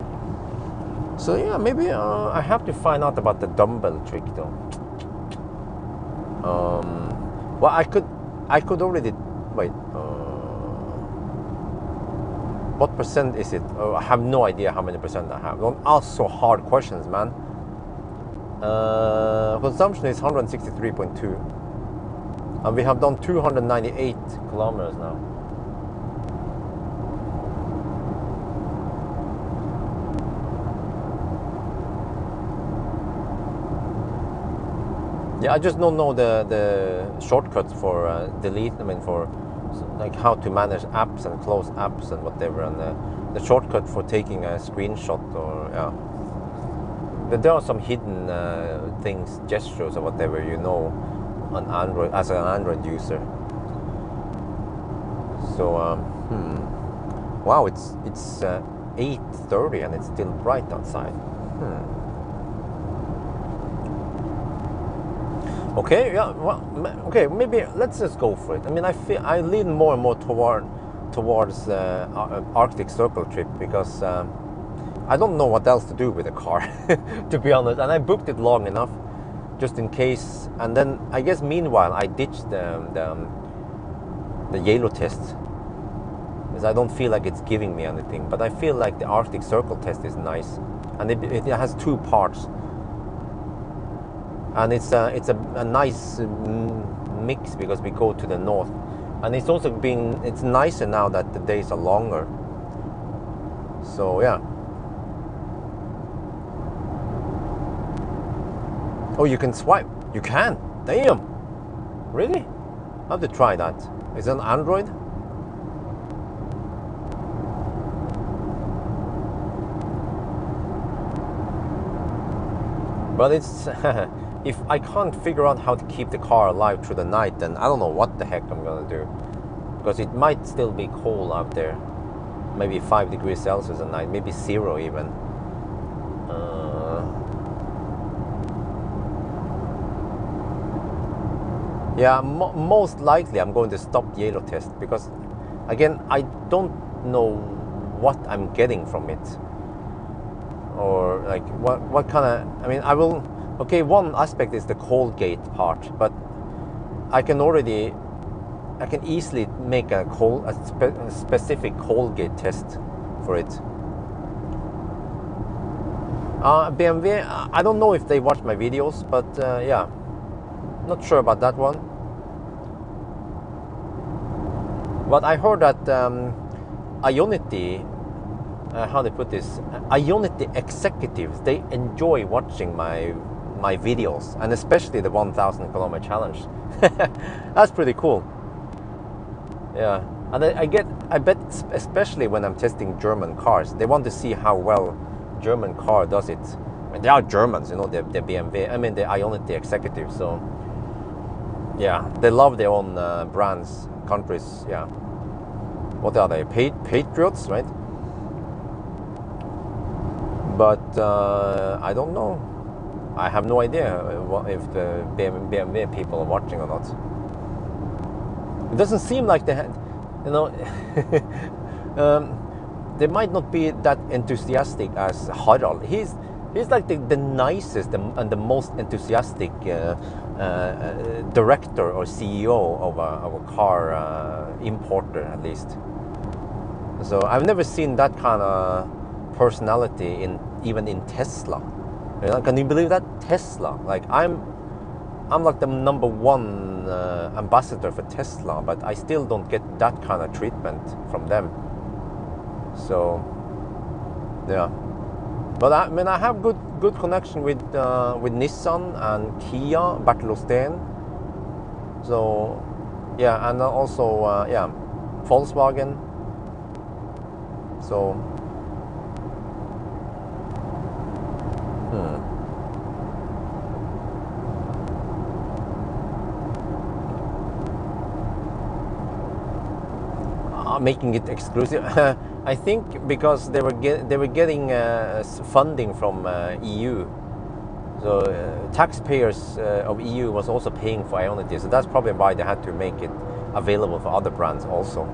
So yeah, maybe I have to find out about the dumbbell trick though. Well, I could already wait. What percent is it? I have no idea how many percent I have. Don't ask so hard questions, man. Consumption is 163.2, and we have done 298 kilometers now. Yeah, I just don't know the shortcuts for delete. I mean, for like how to manage apps and close apps and whatever, and the shortcut for taking a screenshot or yeah. But there are some hidden things, gestures or whatever, you know, on Android as an Android user. So wow, it's 8:30 and it's still bright outside. Okay, yeah, well, okay, maybe let's just go for it. I mean, I lean more and more towards Arctic Circle trip because I don't know what else to do with the car, to be honest. And I booked it long enough, just in case. And then I guess meanwhile I ditched the Yellow test, because I don't feel like it's giving me anything. But I feel like the Arctic Circle test is nice, and it has 2 parts. And it's a nice mix because we go to the north, and it's also it's nicer now that the days are longer. So yeah. Oh, you can swipe. You can. Damn. Really? I have to try that. Is it on Android? But it's if I can't figure out how to keep the car alive through the night, then I don't know what the heck I'm gonna do, because it might still be cold out there. Maybe 5 degrees Celsius at night, maybe 0 even. Yeah, most likely I'm going to stop the Yellow test because, again, I don't know what I'm getting from it, or like what kind of. I mean, I will. Okay, one aspect is the Colgate part, but I can easily make a specific Colgate test for it. BMW, I don't know if they watch my videos, but yeah, not sure about that one. But I heard that Ionity, how they put this, Ionity executives, they enjoy watching my videos, and especially the 1,000 kilometer challenge. That's pretty cool. Yeah, and I bet especially when I'm testing German cars, they want to see how well German car does it. I mean, they are Germans, you know, the BMW. I mean, the Ionity executives. So yeah, they love their own brands, countries, yeah. What are they? Patriots, right? But I don't know. I have no idea if the BMW people are watching or not. It doesn't seem like they had, you know, they might not be that enthusiastic as Harald. He's like the nicest and the most enthusiastic director or CEO of a car importer, at least. So I've never seen that kind of personality even in Tesla. You know, can you believe that? Tesla, like I'm like the #1 ambassador for Tesla, but I still don't get that kind of treatment from them. So yeah, but I mean I have good connection with Nissan and Kia, Bertil Osten. So yeah, and also yeah, Volkswagen. So making it exclusive. I think because they were getting funding from EU, so taxpayers of EU was also paying for Ionity, so that's probably why they had to make it available for other brands also.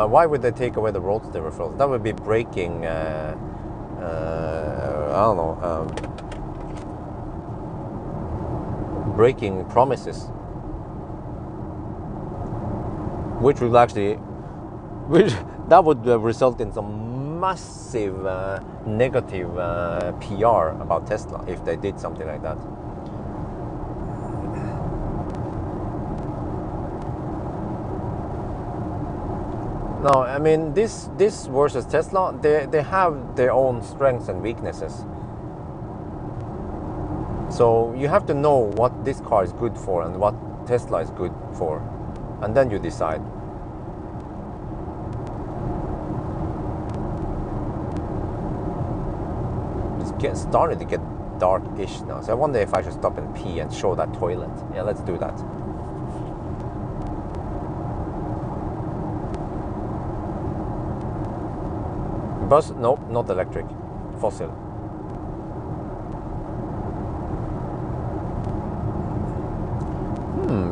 Why would they take away the roadster referrals? That would be breaking, I don't know, breaking promises, which would actually, that would result in some massive negative PR about Tesla if they did something like that. No, I mean this versus Tesla, they have their own strengths and weaknesses. So you have to know what this car is good for and what Tesla is good for, and then you decide. It's starting to get dark-ish now, so I wonder if I should stop and pee and show that toilet. Yeah, let's do that. Bus? Nope, not electric. Fossil.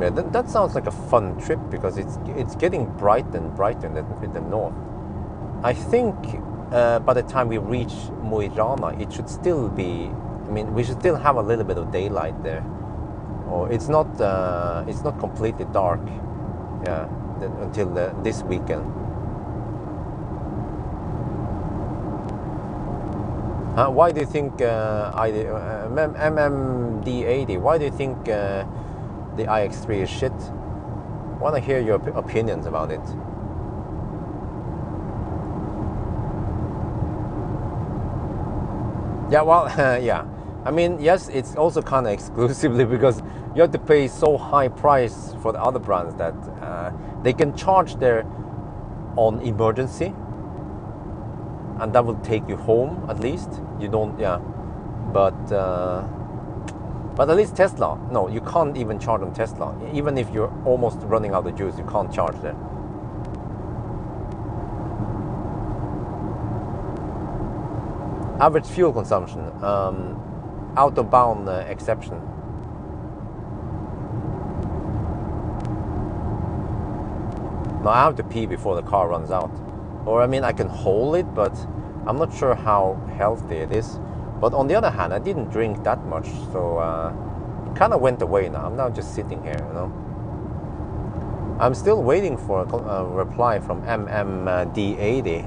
Yeah, that sounds like a fun trip because it's getting brighter and brighter in the north. I think by the time we reach Mo i Rana, it should still be. I mean, we should still have a little bit of daylight there, or it's not completely dark. Yeah, until this weekend. Why do you think MMD80? Why do you think the iX3 is shit? I want to hear your opinions about it. Yeah, well, yeah. I mean, yes, it's also kind of exclusively because you have to pay so high price for the other brands that they can charge their on emergency, and that will take you home at least. You don't, yeah. But at least Tesla, no, you can't even charge on Tesla. Even if you're almost running out of juice, you can't charge there. Average fuel consumption, autobahn exception. Now I have to pee before the car runs out. Or I mean, I can hold it, but I'm not sure how healthy it is. But on the other hand, I didn't drink that much, so it kind of went away now. I'm now just sitting here, you know. I'm still waiting for a reply from MMD80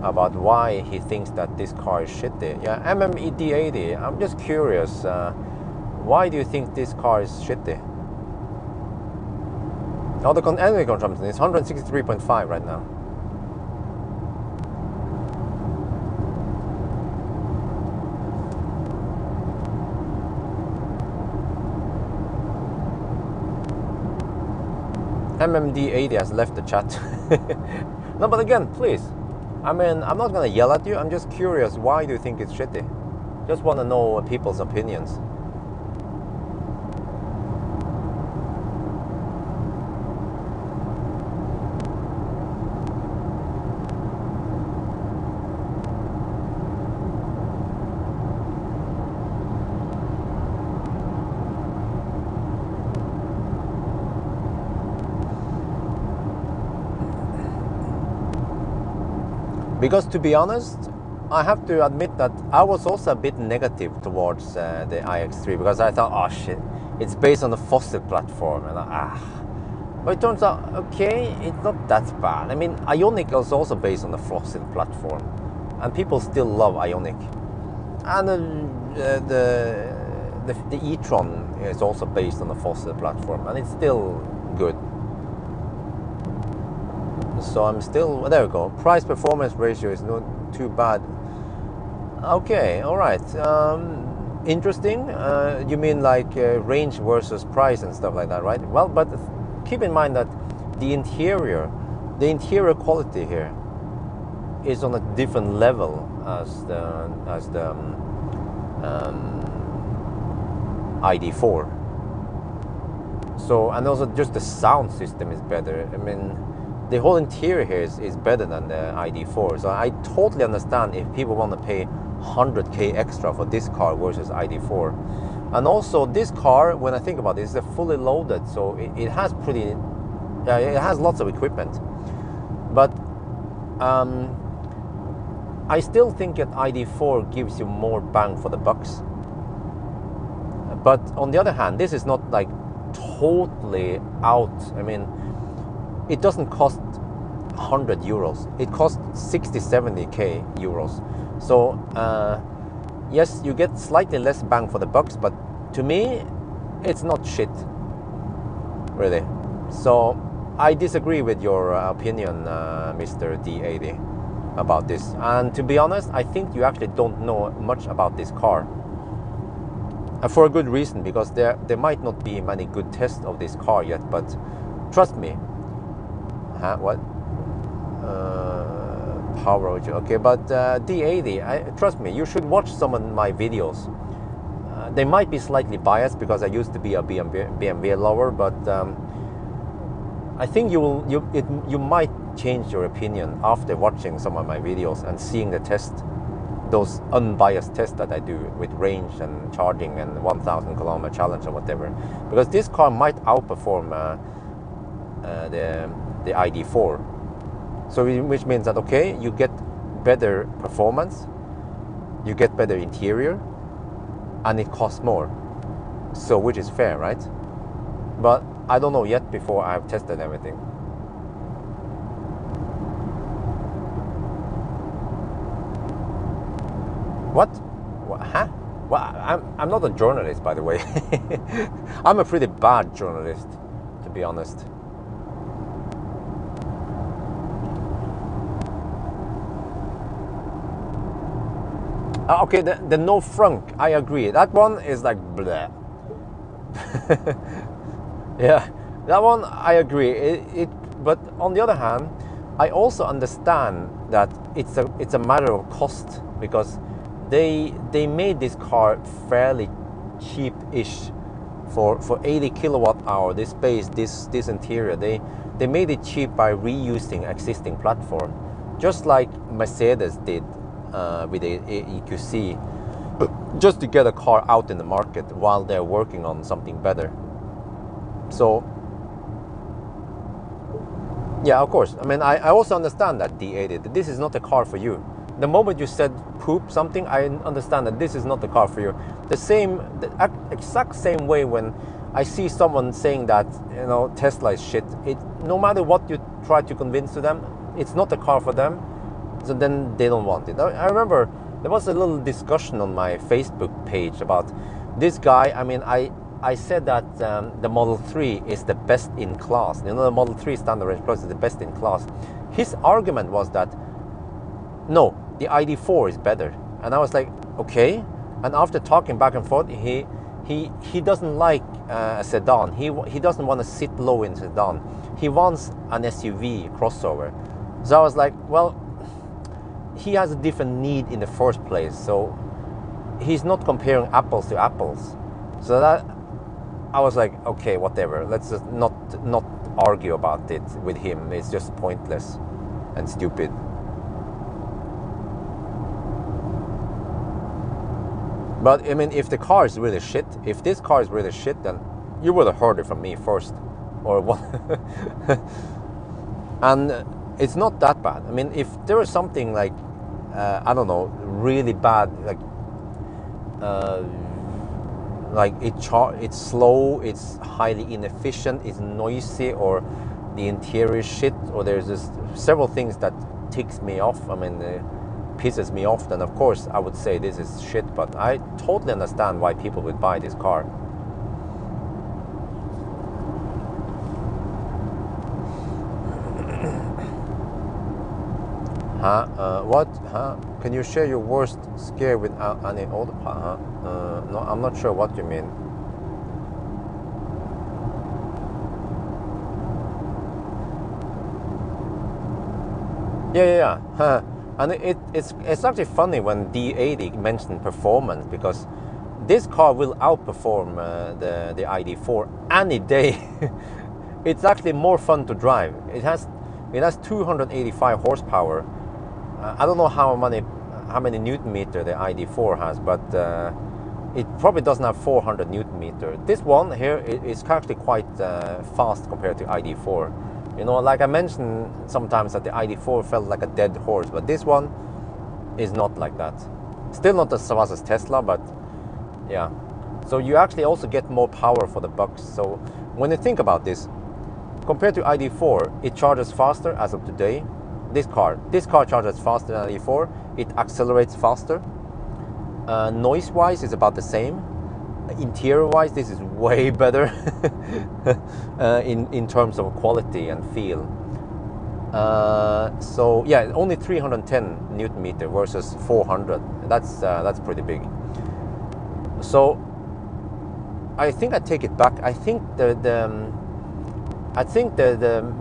about why he thinks that this car is shitty. Yeah, MMD80, I'm just curious. Why do you think this car is shitty? Oh, the energy consumption is 163.5 right now. MMD80 has left the chat. No, but again, please. I mean, I'm not gonna yell at you. I'm just curious. Why do you think it's shitty? Just want to know people's opinions. Because to be honest, I have to admit that I was also a bit negative towards the iX3 because I thought, oh shit, it's based on the fossil platform, and but it turns out, okay, it's not that bad. I mean, Ionic is also based on the fossil platform, and people still love Ionic, and the e-tron is also based on the fossil platform, and it's still good. So I'm still, there we go. Price performance ratio is not too bad. Okay, all right. Interesting. You mean like range versus price and stuff like that, right? Well, but keep in mind that the interior quality here is on a different level as the ID4. So, and also just the sound system is better. I mean, the whole interior here is better than the ID4. So I totally understand if people want to pay 100k extra for this car versus ID4. And also this car, when I think about it, is fully loaded, so it has it has lots of equipment. But I still think that ID4 gives you more bang for the bucks. But on the other hand, this is not like totally out. I mean, it doesn't cost 100 euros. It costs 60-70k euros. So yes, you get slightly less bang for the bucks, but to me, it's not shit, really. So I disagree with your opinion, Mr. D80, about this. And to be honest, I think you actually don't know much about this car. For a good reason, because there might not be many good tests of this car yet, but trust me. What? Power, okay, but D80, trust me, you should watch some of my videos. They might be slightly biased because I used to be a BMW lover, but I think you might change your opinion after watching some of my videos and seeing the test, those unbiased tests that I do with range and charging and 1,000 kilometer challenge or whatever, because this car might outperform the ID4. So which means that, okay, you get better performance, you get better interior, and it costs more. So which is fair, right? But I don't know yet before I've tested everything. What? Huh? Well, I'm not a journalist, by the way. I'm a pretty bad journalist, to be honest. Okay, the no frunk, I agree. That one is like bleh. Yeah, that one I agree. But on the other hand, I also understand that it's a matter of cost, because they made this car fairly cheap-ish for 80 kilowatt hour. This base, this interior, they made it cheap by reusing existing platform, just like Mercedes did with the EQC, just to get a car out in the market while they're working on something better. So yeah, of course. I mean, I also understand that D80, that this is not a car for you. The moment you said poop something, I understand that this is not the car for you. The exact same way when I see someone saying that, you know, Tesla is shit, no matter what you try to convince to them, it's not a car for them. So then they don't want it. I remember there was a little discussion on my Facebook page about this guy. I mean, I said that the Model 3 is the best in class. You know, the Model 3 Standard Range Plus is the best in class. His argument was that, no, the ID4 is better. And I was like, okay. And after talking back and forth, he doesn't like a sedan. He doesn't want to sit low in a sedan. He wants an SUV crossover. So I was like, well, he has a different need in the first place. So he's not comparing apples to apples. So that I was like, okay, whatever. Let's just not argue about it with him. It's just pointless and stupid. But I mean, if the car is really shit, if this car is really shit, then you would have heard it from me first, or what? And it's not that bad. I mean, if there is something like I don't know, really bad, like it's slow, it's highly inefficient, it's noisy, or the interior is shit, or there's just several things that ticks me off. I mean, pisses me off, then of course I would say this is shit. But I totally understand why people would buy this car. What? Can you share your worst scare with any older? No, I'm not sure what you mean. Yeah. And it's actually funny when D80 mentioned performance, because this car will outperform the ID4 any day. It's actually more fun to drive. It has 285 horsepower. I don't know how many Newton meter the ID4 has, but it probably doesn't have 400 Newton meter. This one here is actually quite fast compared to ID4. You know, like I mentioned sometimes that the ID4 felt like a dead horse, but this one is not like that. Still not as fast as Tesla, but yeah. So you actually also get more power for the bucks. So when you think about this, compared to ID4, it charges faster as of today. This car charges faster than ID4. It accelerates faster. Noise-wise, it's about the same. Interior-wise, this is way better in terms of quality and feel. So yeah, only 310 Newton meter versus 400. That's pretty big. So I think I take it back. I think the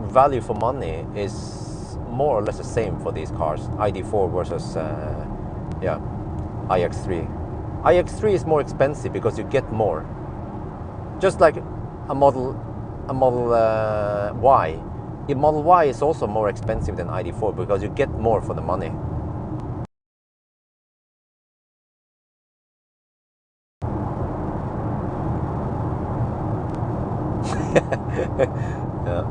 value for money is more or less the same for these cars. ID4 versus iX3. iX3 is more expensive because you get more. Just like a Model Y. A Model Y is also more expensive than ID4 because you get more for the money. Yeah.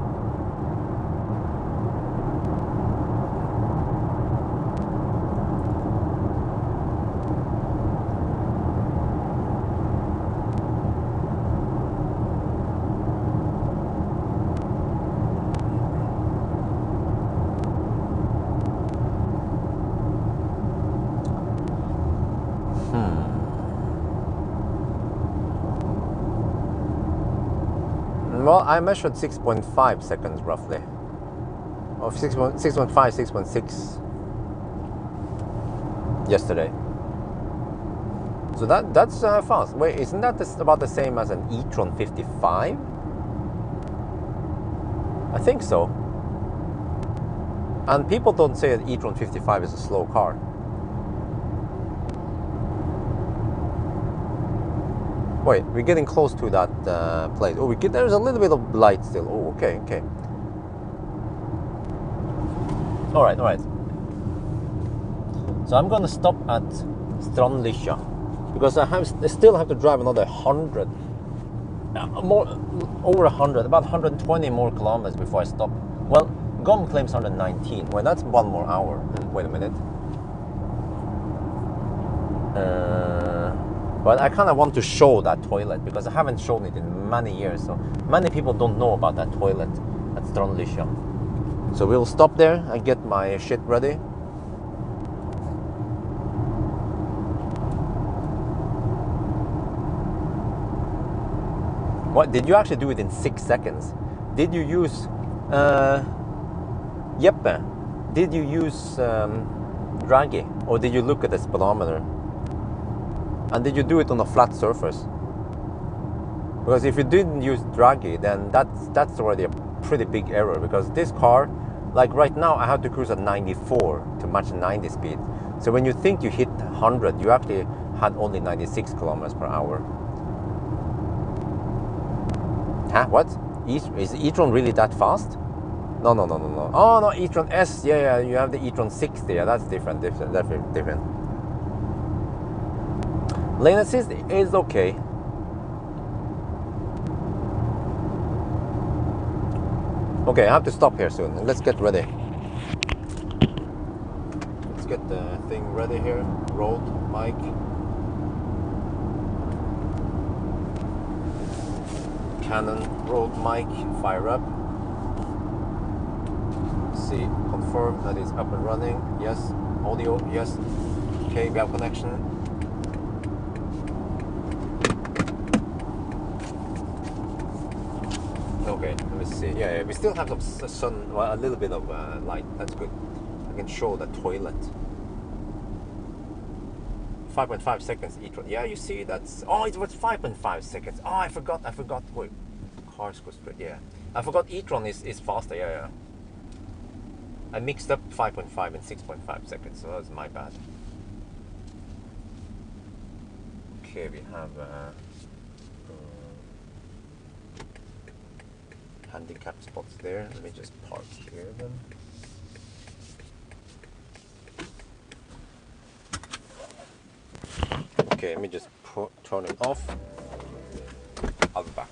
Well, I measured 6.5 seconds roughly. Or 6.5, 6.6 yesterday. So that's fast. Wait, isn't that about the same as an e-tron 55? I think so. And people don't say that e-tron 55 is a slow car. Wait, we're getting close to that place. Oh, there's a little bit of light still. Oh, okay. All right. So I'm gonna stop at Strandlycka because I still have to drive another 100, over 100, about 120 more kilometers before I stop. Well, GOM claims 119. Well, that's 1 more hour. Wait a minute. But I kind of want to show that toilet because I haven't shown it in many years. So many people don't know about that toilet at Strandlycka. So we'll stop there and get my shit ready. What, did you actually do it in 6 seconds? Did you use Jeppe? Did you use Draghi, or did you look at the speedometer? And did you do it on a flat surface? Because if you didn't use draggy, then that's already a pretty big error, because this car, like right now, I have to cruise at 94 to match 90 speed. So when you think you hit 100, you actually had only 96 kilometers per hour. Huh? What? Is e-tron really that fast? No. Oh no, e-tron S. Yeah, you have the e-tron 60. Yeah, that's different. Different. Lane assist is okay. Okay, I have to stop here soon. Let's get ready. Let's get the thing ready here. Road, mic. Canon Road mic, fire up. See, confirm that it's up and running. Yes. Audio, yes. Okay, we have connection. Okay, let me see. Yeah, we still have some sun, well, a little bit of light. That's good. I can show the toilet. 5.5 seconds e-tron. Yeah, you see that's. Oh, it was 5.5 seconds. Oh, I forgot. Wait, cars go straight. Yeah, I forgot e-tron is faster. Yeah. I mixed up 5.5 and 6.5 seconds, so that was my bad. Okay, we have handicap spots there. Let me just park here then. Okay, let me just turn it off. I'll be back.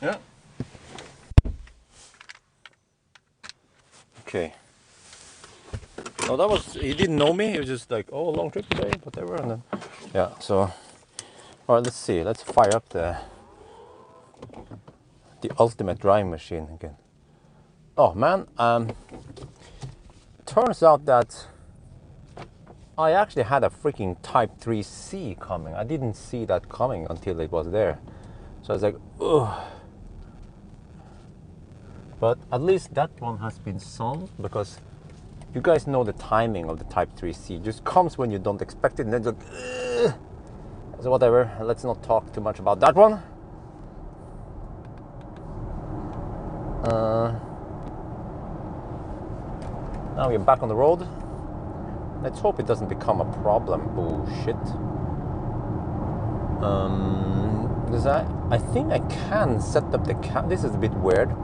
Yeah. Okay. No, that was, he didn't know me. He was just like, oh, long trip today, whatever. And then, yeah, so, all right, let's see. Let's fire up the ultimate drying machine again. Oh, man. Turns out that I actually had a freaking Type 3C coming. I didn't see that coming until it was there. So I was like, ugh. But at least that one has been solved, because you guys know the timing of the Type 3C. It just comes when you don't expect it, and then just, ugh. So whatever, let's not talk too much about that one. Now we're back on the road. Let's hope it doesn't become a problem. Bullshit. Because I think I can set up the this is a bit weird.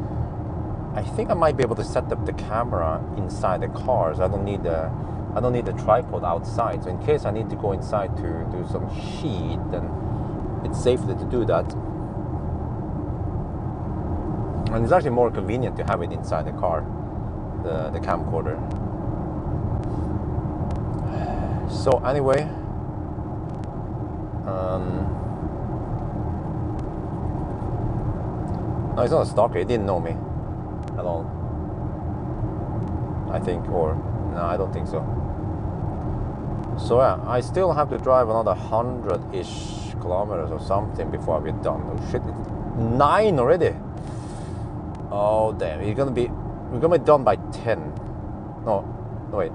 I think I might be able to set up the camera inside the car, so I don't need a tripod outside. So in case I need to go inside to do some shit, then it's safer to do that. And it's actually more convenient to have it inside the car, the camcorder. So anyway, no, he's not a stalker. He didn't know me at all, I think, or no, I don't think so. So yeah, I still have to drive another 100-ish kilometers or something before we're done. Oh shit, it's 9 already. Oh damn, we're gonna be done by 10. No, wait.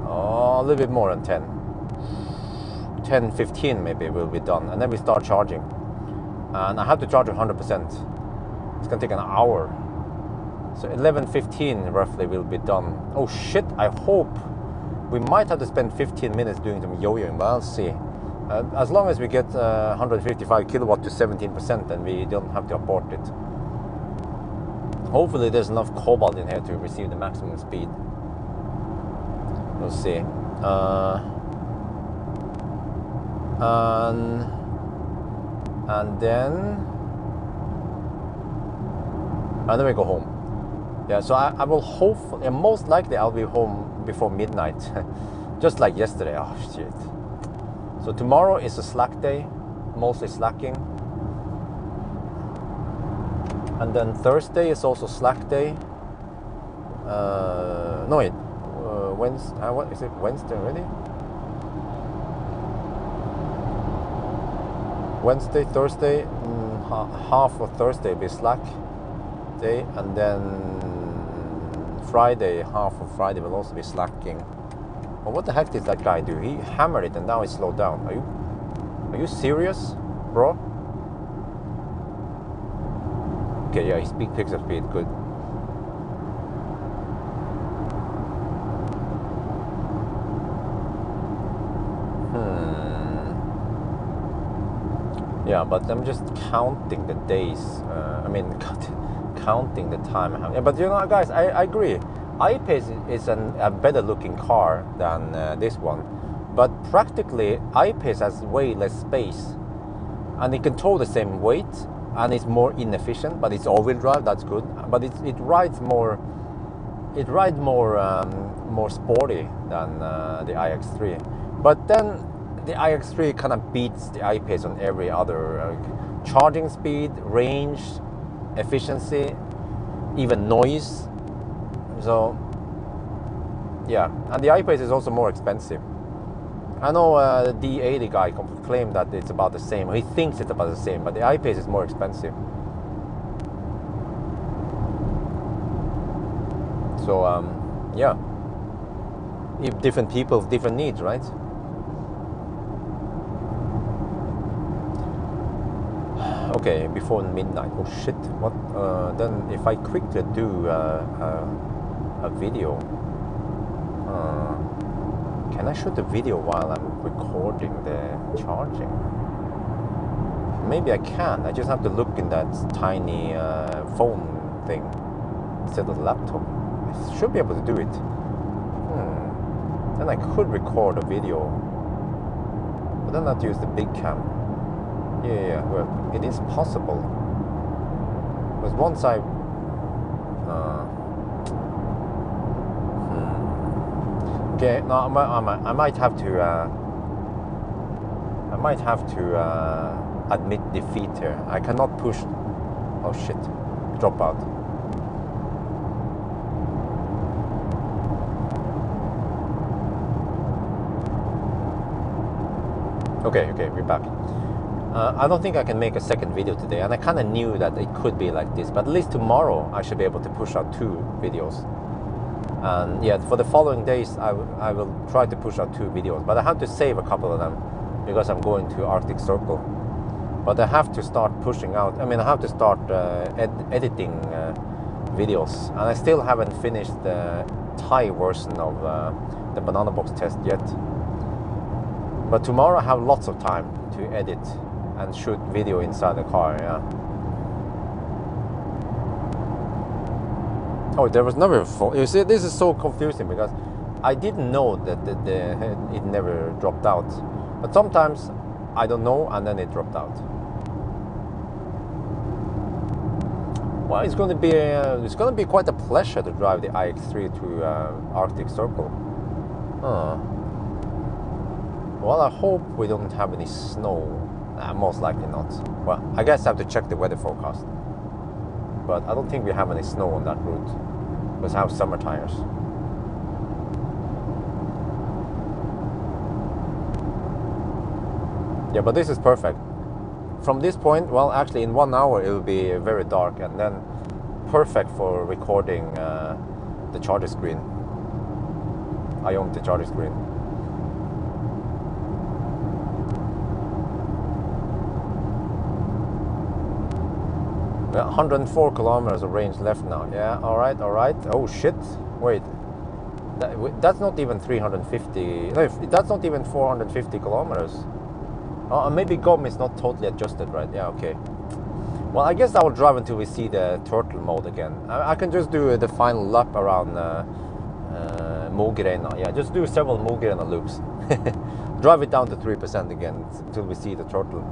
Oh, a little bit more than 10. 10:15 maybe we'll be done, and then we start charging. And I have to charge 100%. It's gonna take an hour. So 11:15 roughly we'll be done. Oh shit, I hope. We might have to spend 15 minutes doing some yo-yoing, but I'll see. As long as we get 155 kilowatt to 17%, then we don't have to abort it. Hopefully there's enough cobalt in here to receive the maximum speed. We'll see. And then we go home. Yeah, so I will hopefully, and most likely I'll be home before midnight, just like yesterday. Oh shit. So tomorrow is a slack day, mostly slacking. And then Thursday is also slack day. No wait, Wednesday, what is it, Wednesday already? Wednesday, Thursday, half of Thursday will be slack day, and then Friday, half of Friday will also be slacking. Well, what the heck did that guy do? He hammered it and now he slowed down. Are you serious, bro? Okay, yeah, he picks up speed, good. Yeah, but I'm just counting the days. Counting the time. Yeah, but you know, guys, I agree. I-Pace is a better looking car than this one. But practically, I-Pace has way less space. And it can tow the same weight. And it's more inefficient, but it's all-wheel drive, that's good. But it rides more sporty than the iX3. But then the iX3 kind of beats the I-Pace on every other charging speed, range, efficiency, even noise. So yeah, and the I-Pace is also more expensive. I know the D80 guy claimed that it's about the same. He thinks it's about the same, but the I-Pace is more expensive. So yeah, different people have different needs, right? Okay, before midnight. Oh shit! What? Then if I quickly do a video, can I shoot the video while I'm recording the charging? Maybe I can. I just have to look in that tiny phone thing instead of the laptop. I should be able to do it. Then I could record a video, but then I'd use the big cam. Yeah, well, it is possible. Because once I okay, no, I might have to admit defeat here. I cannot push. Oh shit! Drop out. Okay, we're back. I don't think I can make a second video today, and I kind of knew that it could be like this, but at least tomorrow I should be able to push out 2 videos. And yeah, for the following days I will try to push out 2 videos, but I have to save a couple of them because I'm going to Arctic Circle. But I have to start pushing out, I have to start editing videos, and I still haven't finished the Thai version of the banana box test yet. But tomorrow I have lots of time to edit and shoot video inside the car, yeah. Oh, there was never a fault. You see, this is so confusing because I didn't know that it never dropped out. But sometimes I don't know, and then it dropped out. Well, it's going to be quite a pleasure to drive the iX3 to Arctic Circle. Well, I hope we don't have any snow. Most likely not. Well, I guess I have to check the weather forecast. But I don't think we have any snow on that route, because I have summer tires. Yeah, but this is perfect. From this point, well, actually in 1 hour it will be very dark, and then perfect for recording the charger screen. Ionity charger screen. Yeah, 104 kilometers of range left now. Yeah, all right. Oh shit! Wait, that's not even 350. No, that's not even 450 kilometers. Maybe GOM is not totally adjusted, right? Yeah, okay. Well, I guess I will drive until we see the turtle mode again. I can just do the final lap around Mogreina. Yeah, just do several Mogreina loops. Drive it down to 3% again until we see the turtle.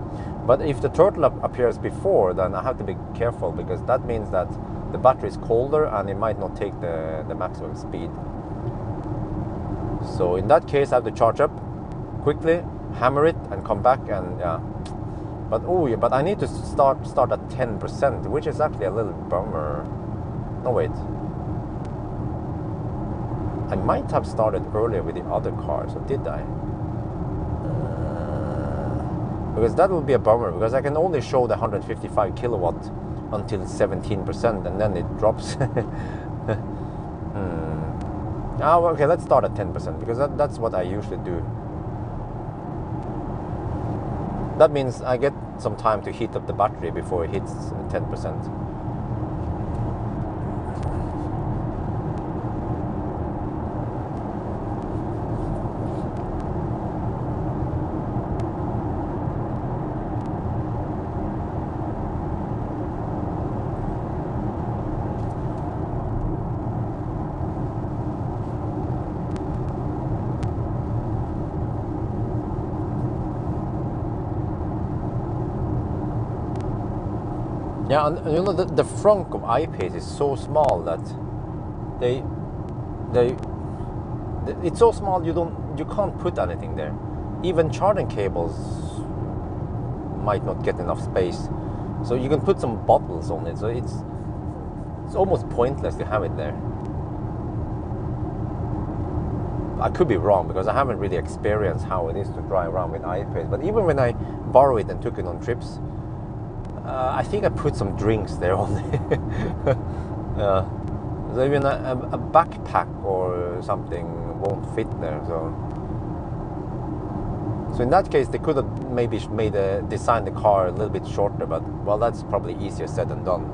But if the turtle appears before, then I have to be careful, because that means that the battery is colder and it might not take the maximum speed. So in that case, I have to charge up quickly, hammer it, and come back, and yeah. But I need to start at 10%, which is actually a little bummer. No, wait. I might have started earlier with the other cars, or did I? Because that would be a bummer, because I can only show the 155 kilowatt until 17%, and then it drops. Okay, let's start at 10%, because that's what I usually do. That means I get some time to heat up the battery before it hits 10%. Yeah, and you know, the frunk of I-Pace is so small that it's so small you can't put anything there. Even charging cables might not get enough space, so you can put some bottles on it. So it's almost pointless to have it there. I could be wrong, because I haven't really experienced how it is to drive around with I-Pace. But even when I borrowed it and took it on trips, I think I put some drinks there only. So even a backpack or something won't fit there. So in that case, they could have maybe designed the car a little bit shorter. But well, that's probably easier said than done.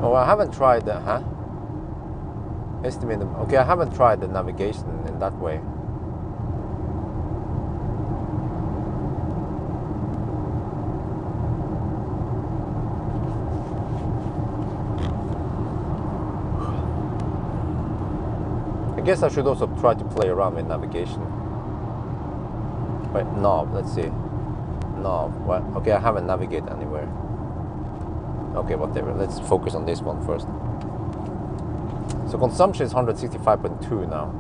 Oh, I haven't tried the estimate. Okay, I haven't tried the navigation in that way. I guess I should also try to play around with navigation. Wait, knob, let's see. nav. Well, okay, I haven't navigated anywhere. Okay, whatever. Let's focus on this one first. So consumption is 165.2 now.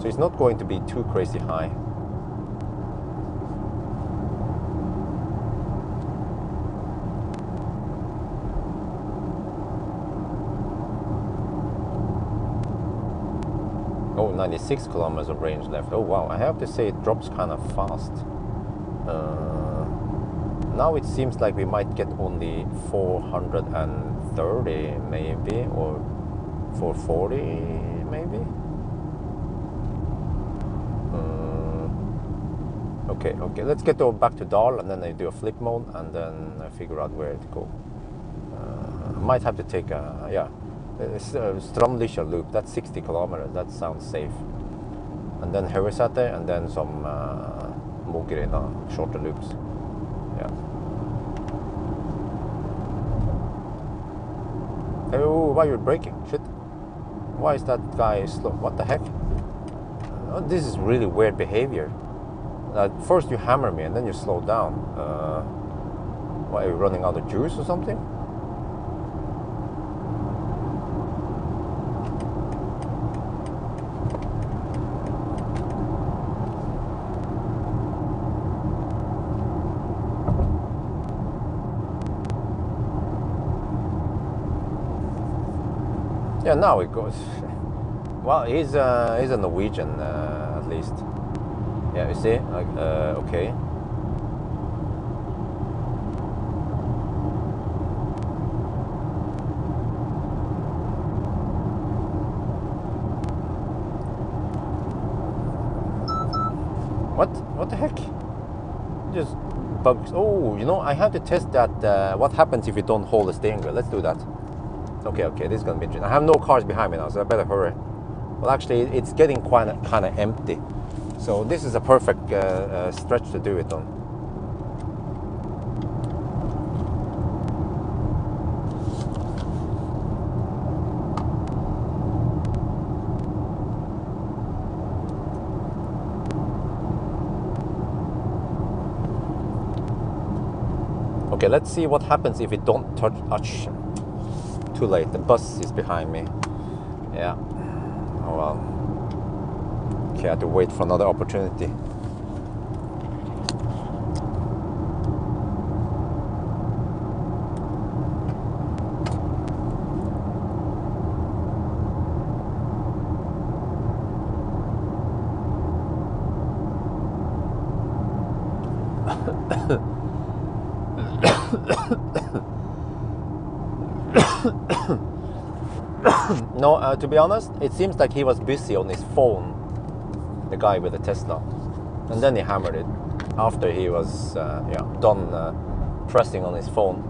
So it's not going to be too crazy high. Oh, 96 kilometers of range left. Oh wow, I have to say it drops kind of fast. Now it seems like we might get only 430 maybe, or 440 maybe. Okay, let's get back to Dal, and then I do a flip mode, and then I figure out where to go. I might have to take a, yeah, Troubleshooting loop. That's 60 kilometers. That sounds safe. And then Høyresæter, and then some Mogrina shorter loops. Yeah. Oh, why are you braking? Shit. Why is that guy slow? What the heck? Oh, this is really weird behavior. First you hammer me and then you slow down. Why, are you running out of juice or something? Yeah, now it goes. Well, he's a Norwegian at least. Yeah, you see, like okay. What the heck? Just bugs. Oh, you know, I have to test that. What happens if you don't hold the steering wheel? Let's do that. Okay, this is gonna be interesting. I have no cars behind me now, so I better hurry. Well, actually, it's getting kind of empty, so this is a perfect stretch to do it on. Okay, let's see what happens if we don't touch. Too late, the bus is behind me. Yeah. Oh well. Okay, I have to wait for another opportunity. No, to be honest, it seems like he was busy on his phone, the guy with the Tesla, and then he hammered it after he was done pressing on his phone.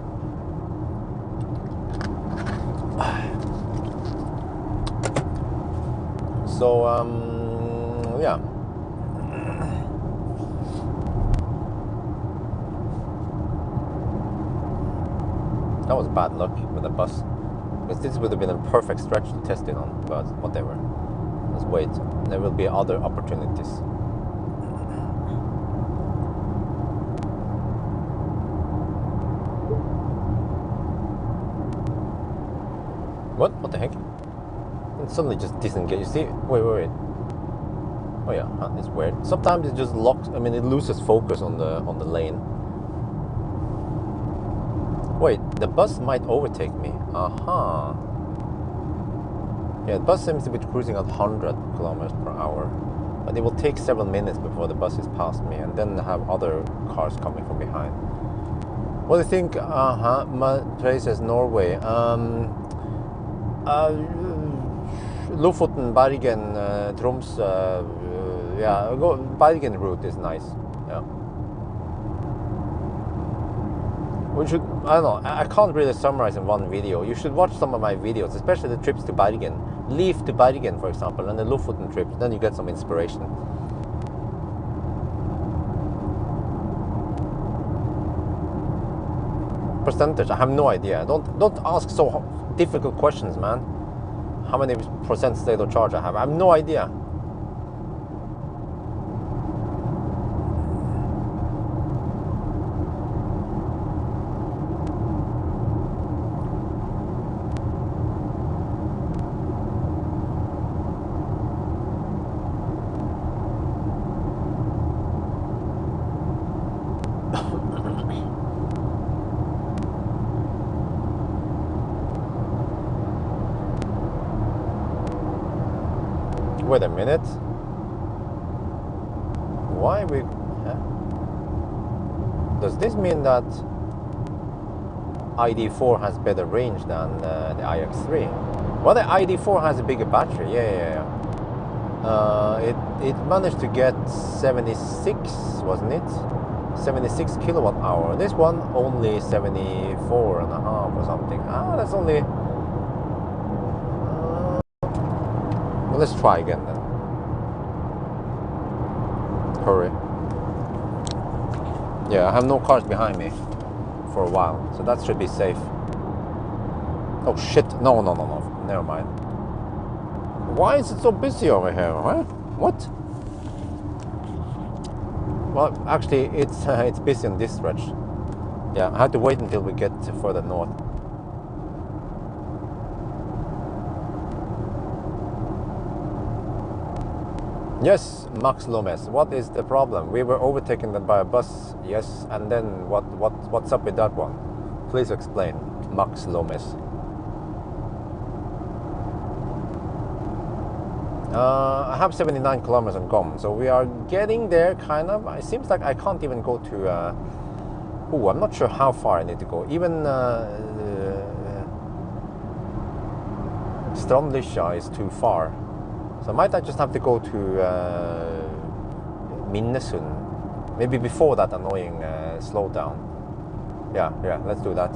So yeah. That was bad luck with the bus. Because this would have been a perfect stretch to test it on, but whatever. Let's wait. There will be other opportunities. What the heck? It suddenly just disengage. You see? Wait. Oh yeah, it's weird. Sometimes it just locks. I mean, it loses focus on the lane. Wait, the bus might overtake me. Aha. Yeah, the bus seems to be cruising at 100 kilometers per hour. But it will take several minutes before the bus is past me, and then have other cars coming from behind. What do you think? My place says Norway. Lofoten, Bergen, Troms. Yeah, Bergen route is nice. Yeah. We should, I don't know, I can't really summarize in one video. You should watch some of my videos, especially the trips to Bergen. Leave to Bergen, for example, and the Lofoten trip. Then you get some inspiration. Percentage, I have no idea. Don't ask so difficult questions, man. How many percent state of charge I have no idea. Wait a minute. Why we... Does this mean that ID4 has better range than the iX3? Well, the ID4 has a bigger battery. Yeah. It managed to get 76, wasn't it? 76 kilowatt hour. This one only 74 and a half or something. That's only... well, let's try again then. Hurry. Yeah, I have no cars behind me for a while, so that should be safe. Oh shit, no, never mind. Why is it so busy over here, huh? What? Well, actually, it's busy on this stretch. Yeah, I have to wait until we get further north. Yes, Max Lomes. What is the problem? We were overtaken by a bus. Yes, and then what's up with that one? Please explain, Max Lomes. I have 79 kilometers on GOM, so we are getting there, kind of. It seems like I can't even go to... I'm not sure how far I need to go. Even Strandlisja is too far. So might I just have to go to Minnesund? Maybe before that annoying slowdown. Yeah, let's do that.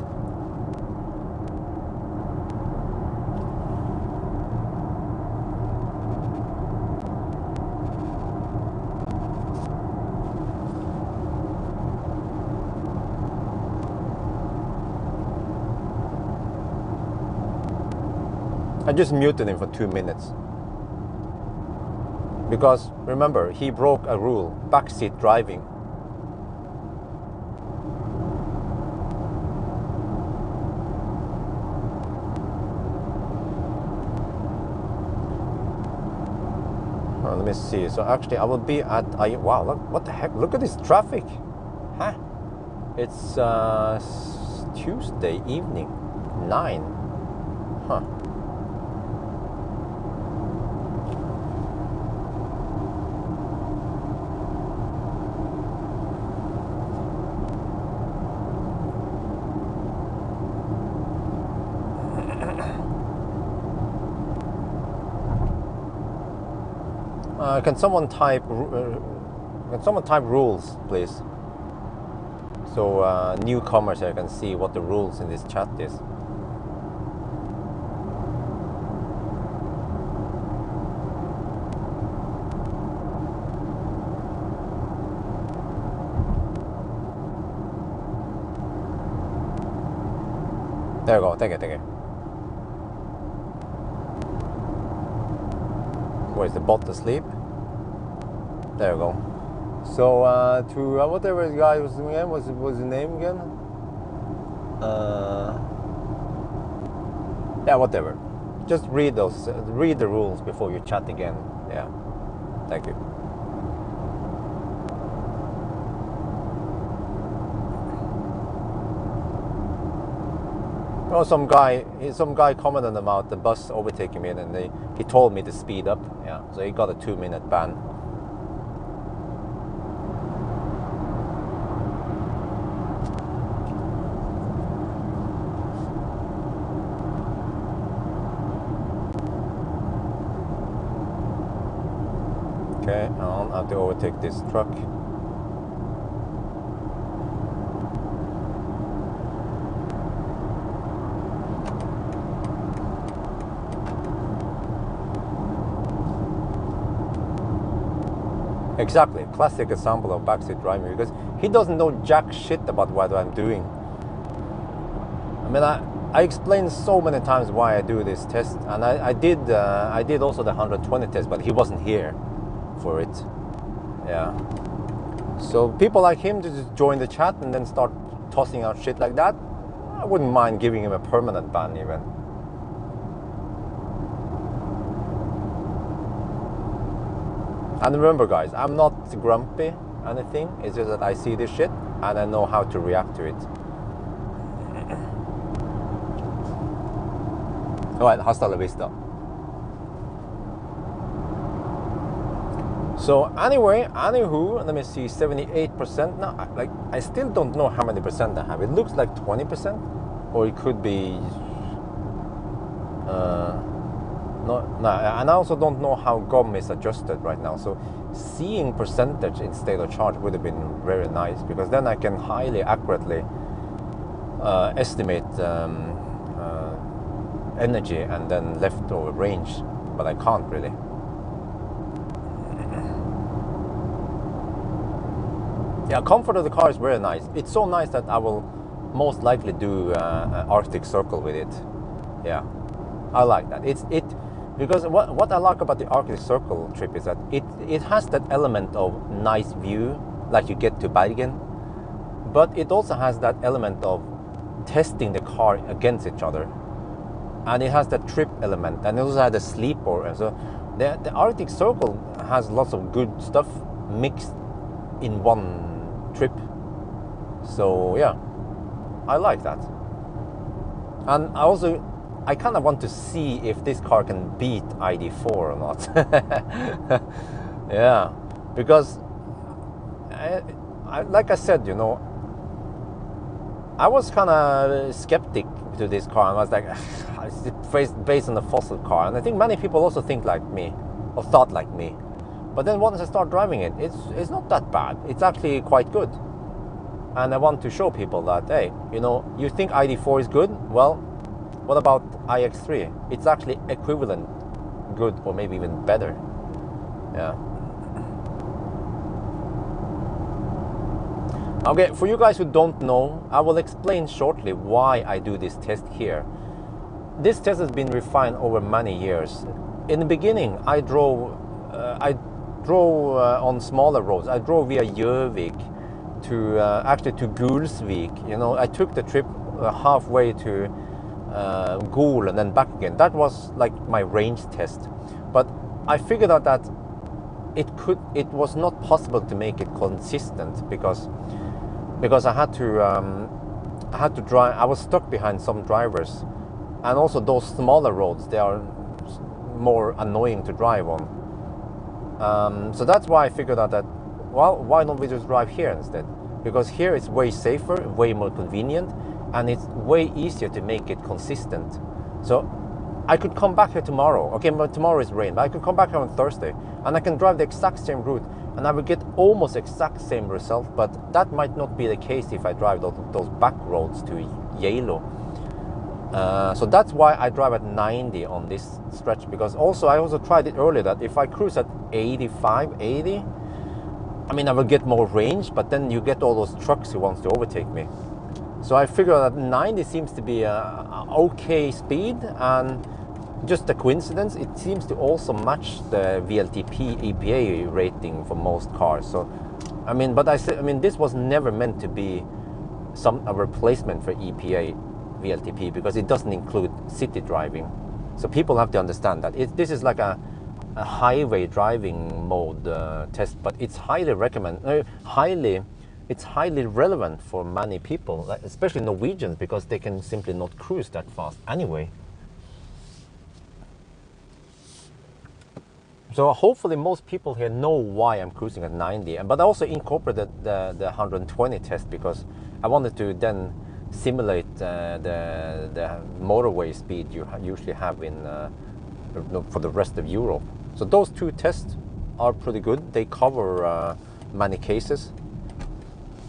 I just muted him for 2 minutes. Because, remember, he broke a rule, backseat driving. Let me see. So actually, I will be at... wow, look, what the heck? Look at this traffic. Huh? It's Tuesday evening, 9. Huh. Can someone type rules, please? So newcomers here can see what the rules in this chat is. There you go. Take it. Where's the bot asleep? There we go. So to whatever the guy was doing again, was the name again? Yeah, whatever. Just read the rules before you chat again. Yeah. Thank you. Oh, some guy commented about the bus overtaking me, and he told me to speed up. Yeah, so he got a 2-minute ban. Okay, I'll have to overtake this truck. Exactly, classic example of backseat driving, because he doesn't know jack shit about what I'm doing. I mean, I explained so many times why I do this test, and I did also the 120 test, but he wasn't here for it. Yeah. So people like him to just join the chat and then start tossing out shit like that, I wouldn't mind giving him a permanent ban even. And remember guys, I'm not grumpy anything, it's just that I see this shit and I know how to react to it. Alright, hasta la vista. So anyway, anywho, let me see, 78%. Now, I still don't know how many percent I have. It looks like 20%, or it could be. No, and I also don't know how GOM is adjusted right now. So seeing percentage in state of charge would have been very nice, because then I can highly accurately estimate energy and then leftover range, but I can't really. Yeah, comfort of the car is very nice. It's so nice that I will most likely do an Arctic Circle with it. Yeah, I like that. Because what I like about the Arctic Circle trip is that it has that element of nice view, like you get to Bergen, but it also has that element of testing the car against each other, and it has that trip element, and it also has the sleeper. So the Arctic Circle has lots of good stuff mixed in one trip. So yeah, I like that. And I kind of want to see if this car can beat ID4 or not. Yeah, because like I said, you know, I was kind of skeptic to this car. I was like, it's based on a fossil car, and I think many people also think like me, or thought like me. But then once I start driving it, it's not that bad. It's actually quite good. And I want to show people that, hey, you know, you think ID4 is good? Well, what about iX3? It's actually equivalent good, or maybe even better. Yeah. Okay, for you guys who don't know, I will explain shortly why I do this test here. This test has been refined over many years. In the beginning, I drove on smaller roads. I drove via Gjøvik to actually to Gulsvik. You know, I took the trip halfway to Gol and then back again. That was like my range test. But I figured out that it was not possible to make it consistent because I had to drive. I was stuck behind some drivers, and also those smaller roads, they are more annoying to drive on. So that's why I figured out that, well, why don't we just drive here instead? Because here it's way safer, way more convenient, and it's way easier to make it consistent. So I could come back here tomorrow. Okay, but tomorrow is rain, but I could come back here on Thursday, and I can drive the exact same route, and I will get almost exact same result. But that might not be the case if I drive those back roads to Geilo. So that's why I drive at 90 on this stretch, because I also tried it earlier that if I cruise at 85, 80, I mean, I will get more range, but then you get all those trucks who wants to overtake me. So I figured that 90 seems to be a okay speed, and just a coincidence, it seems to also match the VLTP EPA rating for most cars. So, I mean, this was never meant to be a replacement for EPA VLTP, because it doesn't include city driving. So people have to understand that this is like a highway driving mode test, but it's highly relevant for many people, especially Norwegians, because they can simply not cruise that fast anyway. So hopefully most people here know why I'm cruising at 90, but I also incorporated the 120 test because I wanted to then simulate the motorway speed you usually have in for the rest of Europe. So those two tests are pretty good. They cover many cases.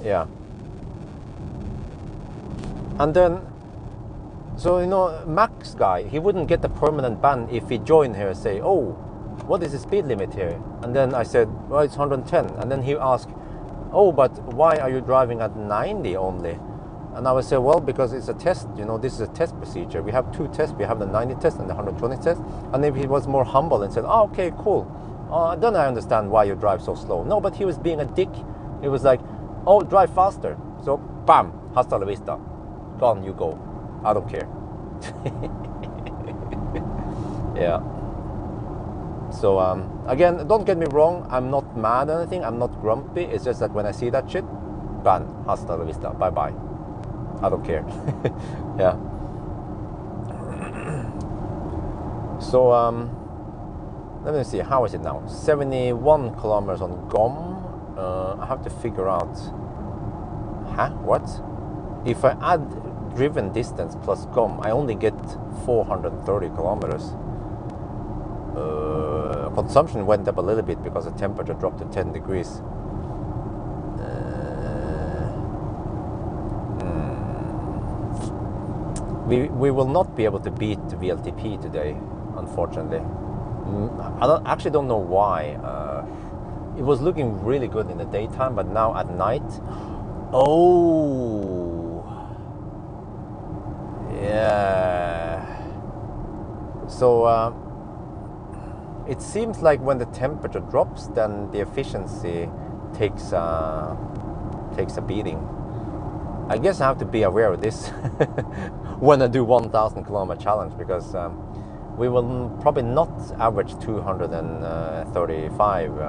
Yeah. And then, so you know, Max guy, he wouldn't get the permanent ban if he joined here and say, oh, what is the speed limit here? And then I said, well, it's 110. And then he asked, oh, but why are you driving at 90 only? And I would say, well, because it's a test, you know, this is a test procedure. We have two tests. We have the 90 test and the 120 test. And if he was more humble and said, oh, okay, cool. Then I understand why you drive so slow. No, but he was being a dick. He was like, oh, drive faster. So, bam, hasta la vista. Gone you go. I don't care. Yeah. So, again, don't get me wrong. I'm not mad or anything. I'm not grumpy. It's just that when I see that shit, bam, hasta la vista. Bye-bye. I don't care. Yeah. So Let me see, how is it now? 71 kilometers on GOM. I have to figure out. Huh? What? If I add driven distance plus GOM, I only get 430 kilometers. Consumption went up a little bit because the temperature dropped to 10 degrees. We will not be able to beat VLTP today, unfortunately. I actually don't know why. It was looking really good in the daytime, but now at night, oh, yeah. So it seems like when the temperature drops, then the efficiency takes a beating. I guess I have to be aware of this when I do 1,000 kilometer challenge, because we will probably not average 235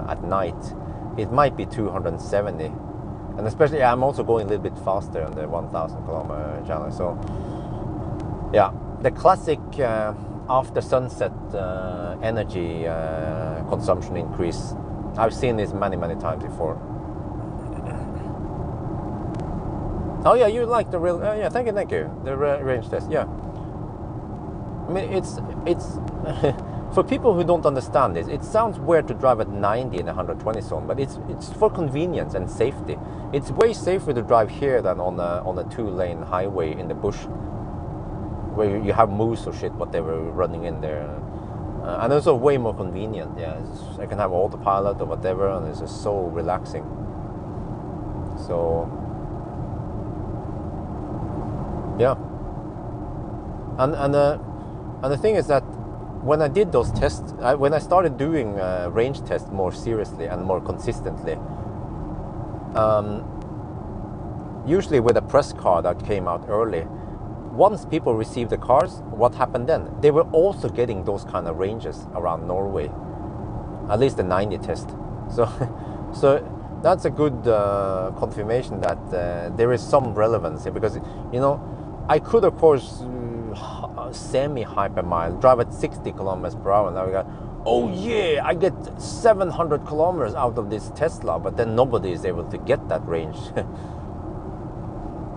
at night. It might be 270, and especially I'm also going a little bit faster on the 1,000 kilometer challenge. So yeah, the classic after sunset energy consumption increase. I've seen this many times before. Oh yeah, you like the real? Yeah, thank you. The range test. Yeah. I mean, it's for people who don't understand this. It sounds weird to drive at 90 in a 120 zone, but it's for convenience and safety. It's way safer to drive here than on a 2-lane highway in the bush, where you have moose or shit, whatever, running in there. And also way more convenient. Yeah, I can have autopilot or whatever, and it's just so relaxing. So yeah, and the thing is that when I did those tests, when I started doing range tests more seriously and more consistently, usually with a press car that came out early, once people received the cars, what happened then? They were also getting those kind of ranges around Norway, at least the 90 test. So that's a good confirmation that there is some relevance here, because, you know, I could, of course, semi-hypermile, drive at 60 kilometers per hour, and I got, oh yeah, I get 700 kilometers out of this Tesla, but then nobody is able to get that range.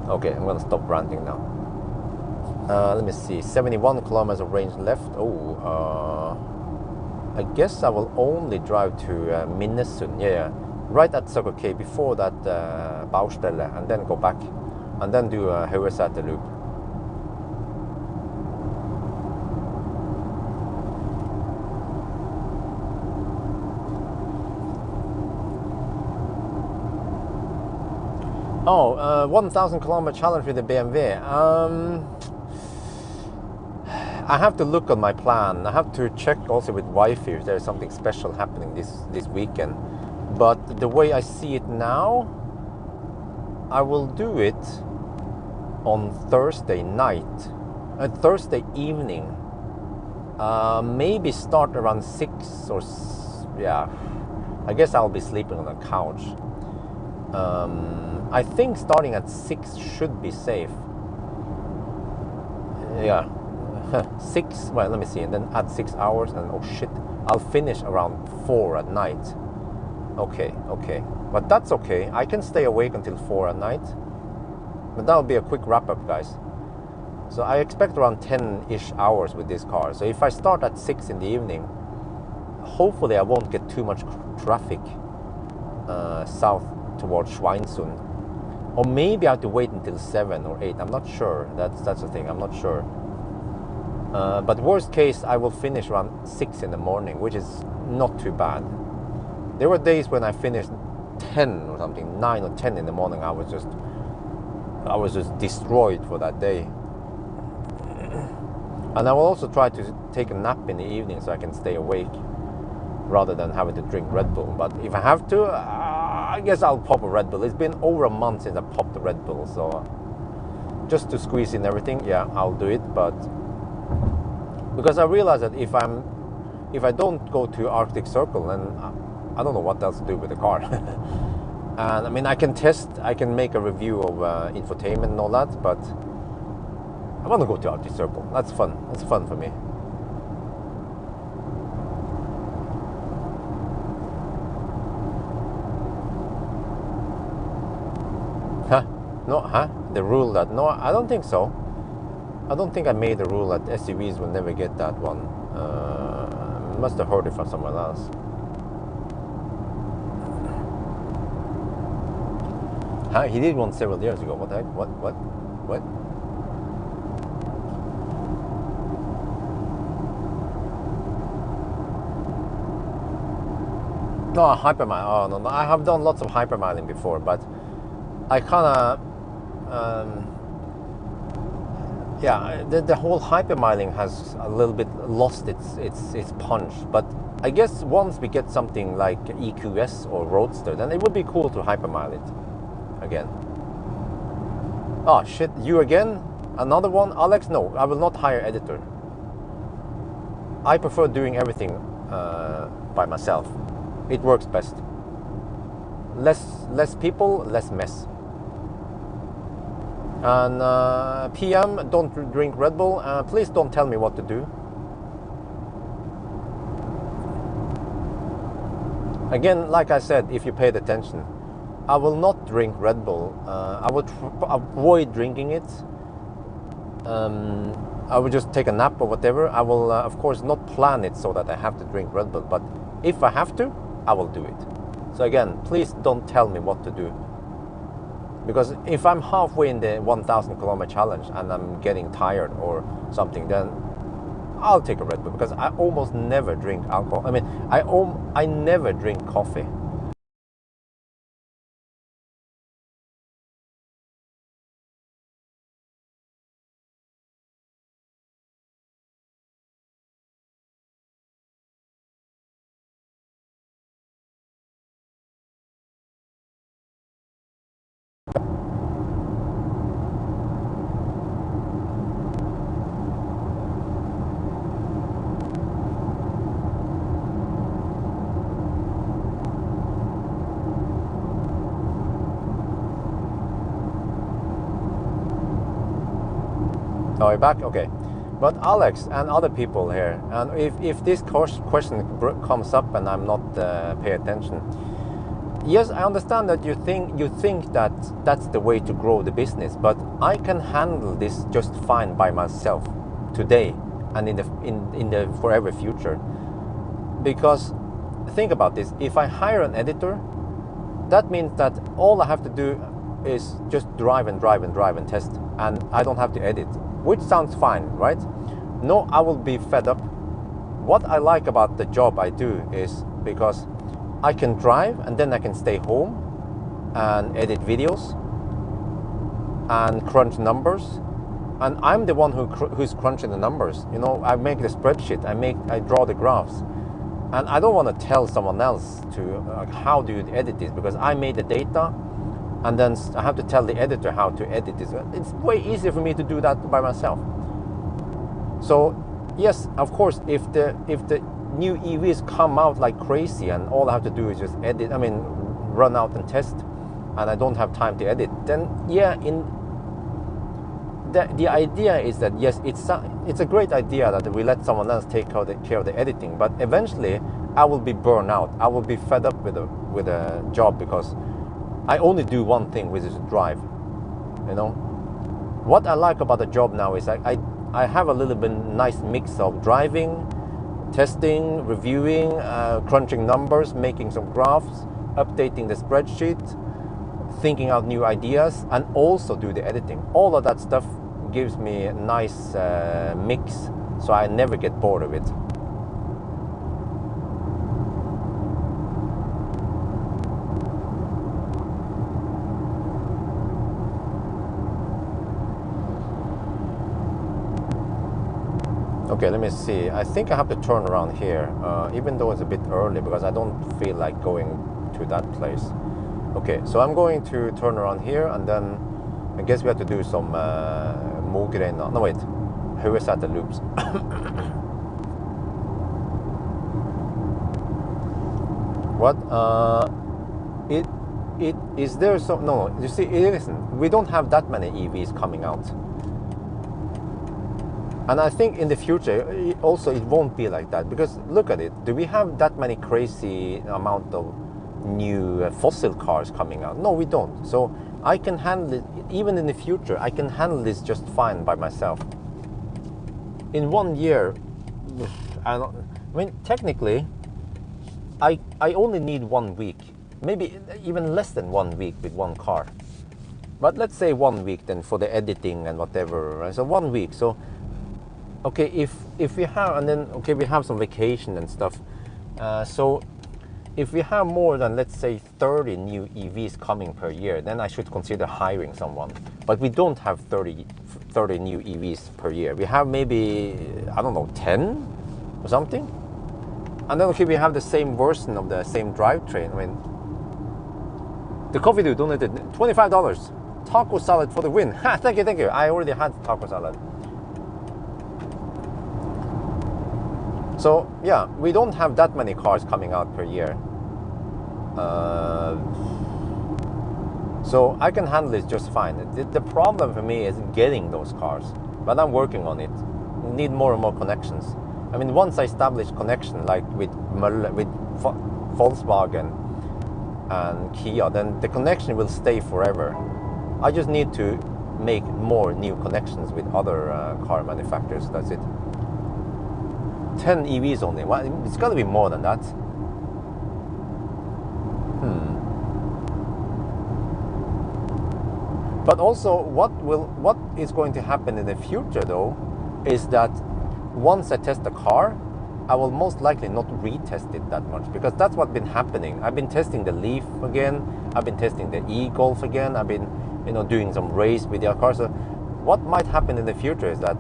Okay, I'm gonna stop ranting now. Let me see, 71 kilometers of range left. I guess I will only drive to Minnesund, yeah, right at Circle K, before that Baustelle, and then go back, and then do a Haugesæter loop. Oh, 1,000 kilometer challenge with the BMW. I have to look on my plan. I have to check also with wifey if there's something special happening this weekend. But the way I see it now, I will do it on Thursday night, Thursday evening. Maybe start around 6 or yeah. I guess I'll be sleeping on a couch. I think starting at 6 should be safe. Yeah. 6, well, let me see, and then add 6 hours, and oh shit, I'll finish around 4 at night. Okay, but that's okay. I can stay awake until 4 at night, but that'll be a quick wrap up, guys. So I expect around 10-ish hours with this car. So if I start at 6 in the evening, hopefully I won't get too much traffic south towards Schweinsund. Or maybe I have to wait until 7 or 8. I'm not sure. That's the thing. I'm not sure. But worst case, I will finish around 6 in the morning, which is not too bad. There were days when I finished 10 or something, 9 or 10 in the morning. I was just destroyed for that day. And I will also try to take a nap in the evening so I can stay awake, rather than having to drink Red Bull. But if I have to, I guess I'll pop a Red Bull. It's been over a month since I popped the Red Bull, so just to squeeze in everything, yeah, I'll do it. But because I realize that if I don't go to Arctic Circle, then I don't know what else to do with the car. And I mean, I can make a review of infotainment and all that, but I want to go to Arctic Circle. That's fun. That's fun for me. Huh? No, huh? The rule that, no, I don't think so. I don't think I made the rule that SUVs will never get that one. Must have heard it from someone else. Huh? He did one several years ago. What the heck? What? No, hypermile. Oh, no. I have done lots of hypermiling before, but I kind of... yeah, the whole hypermiling has a little bit lost its punch. But I guess once we get something like EQS or Roadster, then it would be cool to hypermile it again. Oh shit, you again? Another one? Alex, no, I will not hire editor. I prefer doing everything by myself. It works best. Less people, less mess. And PM, don't drink Red Bull. Please don't tell me what to do. Again, like I said, if you paid attention, I will not drink Red Bull. I would avoid drinking it. I would just take a nap or whatever. I will, of course, not plan it so that I have to drink Red Bull. But if I have to, I will do it. So again, please don't tell me what to do. Because if I'm halfway in the 1,000 kilometer challenge and I'm getting tired or something, then I'll take a Red Bull, because I almost never drink alcohol. I mean, I never drink coffee. Oh, you're back? Okay. But Alex and other people here, and if this question comes up and I'm not pay attention, yes, I understand that you think that that's the way to grow the business, but I can handle this just fine by myself today and in the forever future. Because think about this: if I hire an editor, that means that all I have to do is just drive and test, and I don't have to edit. Which sounds fine, right? No, I will be fed up. What I like about the job I do is because I can drive and then I can stay home and edit videos and crunch numbers. And I'm the one who's crunching the numbers. You know, I make the spreadsheet, I draw the graphs. And I don't want to tell someone else to how do you edit this, because I made the data, and then I have to tell the editor how to edit this. It's way easier for me to do that by myself. So yes, of course, if the new EVs come out like crazy and all I have to do is just edit, run out and test, and I don't have time to edit, then yeah, the idea is that yes, it's a great idea that we let someone else take care of the editing, but eventually I will be burned out. I will be fed up with a job, because I only do one thing, which is drive. You know, what I like about the job now is I have a little bit nice mix of driving, testing, reviewing, crunching numbers, making some graphs, updating the spreadsheet, thinking out new ideas, and also do the editing. All of that stuff gives me a nice mix, so I never get bored of it. Okay, let me see. I think I have to turn around here, even though it's a bit early, because I don't feel like going to that place. Okay, so I'm going to turn around here, and then I guess we have to do some Mogreina. No, wait. Høyesæter loops. What? It is there some... No, you see, it isn't. We don't have that many EVs coming out. And I think in the future, also, it won't be like that. Because look at it. Do we have that many crazy amount of new fossil cars coming out? No, we don't. So I can handle it, even in the future, I can handle this just fine by myself. In 1 year, I mean, technically, I only need 1 week, maybe even less than 1 week with one car. But let's say 1 week then for the editing and whatever, right? So 1 week. So, okay, if we have, and then, okay, we have some vacation and stuff. So if we have more than, let's say, 30 new EVs coming per year, then I should consider hiring someone. But we don't have 30 new EVs per year. We have maybe, I don't know, 10 or something. And then, okay, we have the same version of the same drivetrain. I mean, the coffee dude donated $25. Taco salad for the win. Thank you. I already had taco salad. So yeah, we don't have that many cars coming out per year. So I can handle it just fine. The problem for me is getting those cars, but I'm working on it. Need more and more connections. I mean, once I establish connection, like with Volkswagen and Kia, then the connection will stay forever. I just need to make more new connections with other car manufacturers. That's it. 10 EVs only. Well, it's got to be more than that. But also, what is going to happen in the future, though, is that once I test the car, I will most likely not retest it that much, because that's what's been happening. I've been testing the Leaf again. I've been testing the e-Golf again. I've been, doing some race with the car. So what might happen in the future is that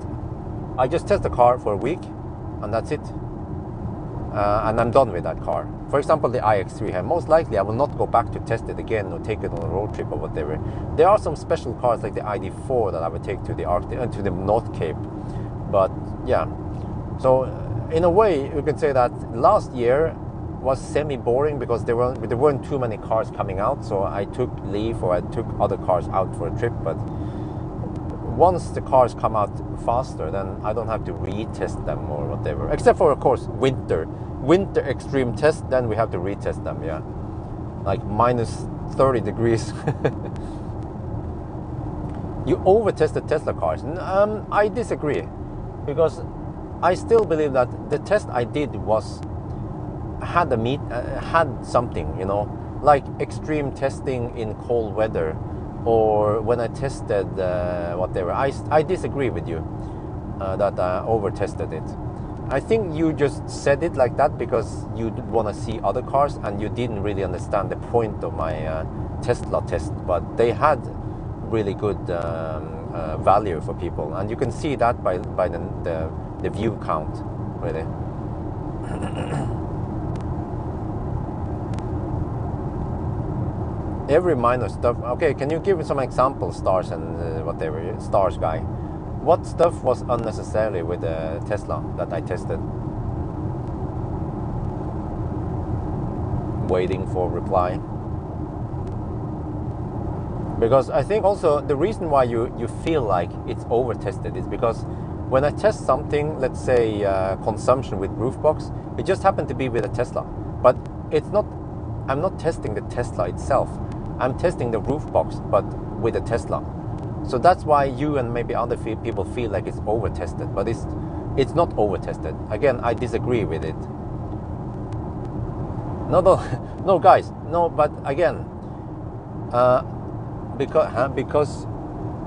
I just test the car for a week, and that's it. And I'm done with that car. For example, the iX3 here, most likely I will not go back to test it again or take it on a road trip or whatever. There are some special cars like the ID4 that I would take to the to the North Cape. But yeah, so in a way you could say that last year was semi-boring because there weren't too many cars coming out. So I took Leaf or I took other cars out for a trip. But once the cars come out faster, then I don't have to retest them or whatever. Except for, of course, winter extreme test, then we have to retest them, yeah. Like minus 30 degrees. You over-tested Tesla cars. I disagree, because I still believe that the test I did had something, like extreme testing in cold weather, or when I tested whatever. I disagree with you that I over-tested it. I think you just said it like that because you want to see other cars and you didn't really understand the point of my Tesla test. But they had really good value for people, and you can see that by the view count, really. Every minor stuff. Okay, can you give some examples, Stars and whatever, Stars guy? What stuff was unnecessary with the Tesla that I tested? Waiting for reply. Because I think also the reason why you feel like it's over-tested is because when I test something, let's say consumption with roof box, it just happened to be with a Tesla. But it's not, I'm not testing the Tesla itself. I'm testing the roof box, but with a Tesla. So that's why you and maybe other people feel like it's over-tested, but it's not over-tested. Again, I disagree with it. No, guys, no. But again, because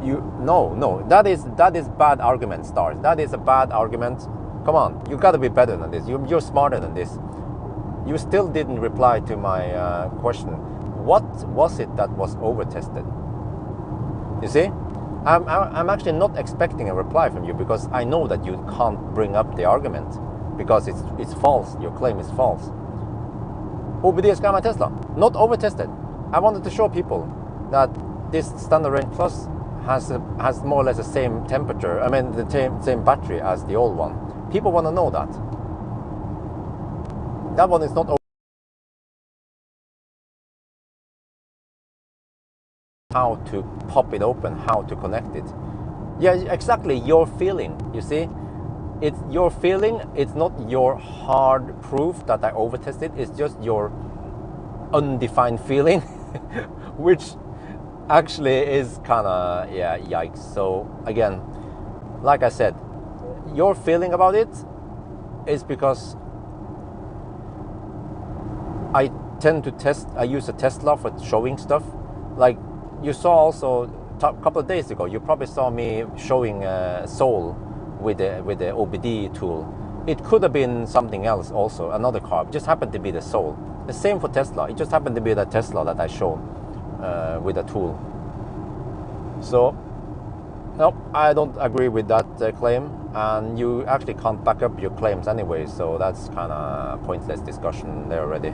you no, that is bad argument, Stars. That is a bad argument. Come on, you got to be better than this. You're smarter than this. You still didn't reply to my question. What was it that was over-tested? You see, I'm actually not expecting a reply from you because I know that you can't bring up the argument because it's false. Your claim is false. OBD Gamma Tesla, not over-tested. I wanted to show people that this Standard Range Plus has more or less the same temperature. I mean, the same battery as the old one. People want to know that. That one is not over. How to pop it open, how to connect it. Yeah, exactly, your feeling, you see? It's your feeling, it's not your hard proof that I over-tested, it's just your undefined feeling, which actually is kind of, yeah, yikes. So again, like I said, your feeling about it is because I tend to test, I use a Tesla for showing stuff. Like you saw also a couple of days ago, you probably saw me showing Soul with the OBD tool. It could have been something else also, another car. It just happened to be the Soul. The same for Tesla. It just happened to be the Tesla that I showed with the tool. So, no, I don't agree with that claim. And you actually can't back up your claims anyway. So that's kind of a pointless discussion there already.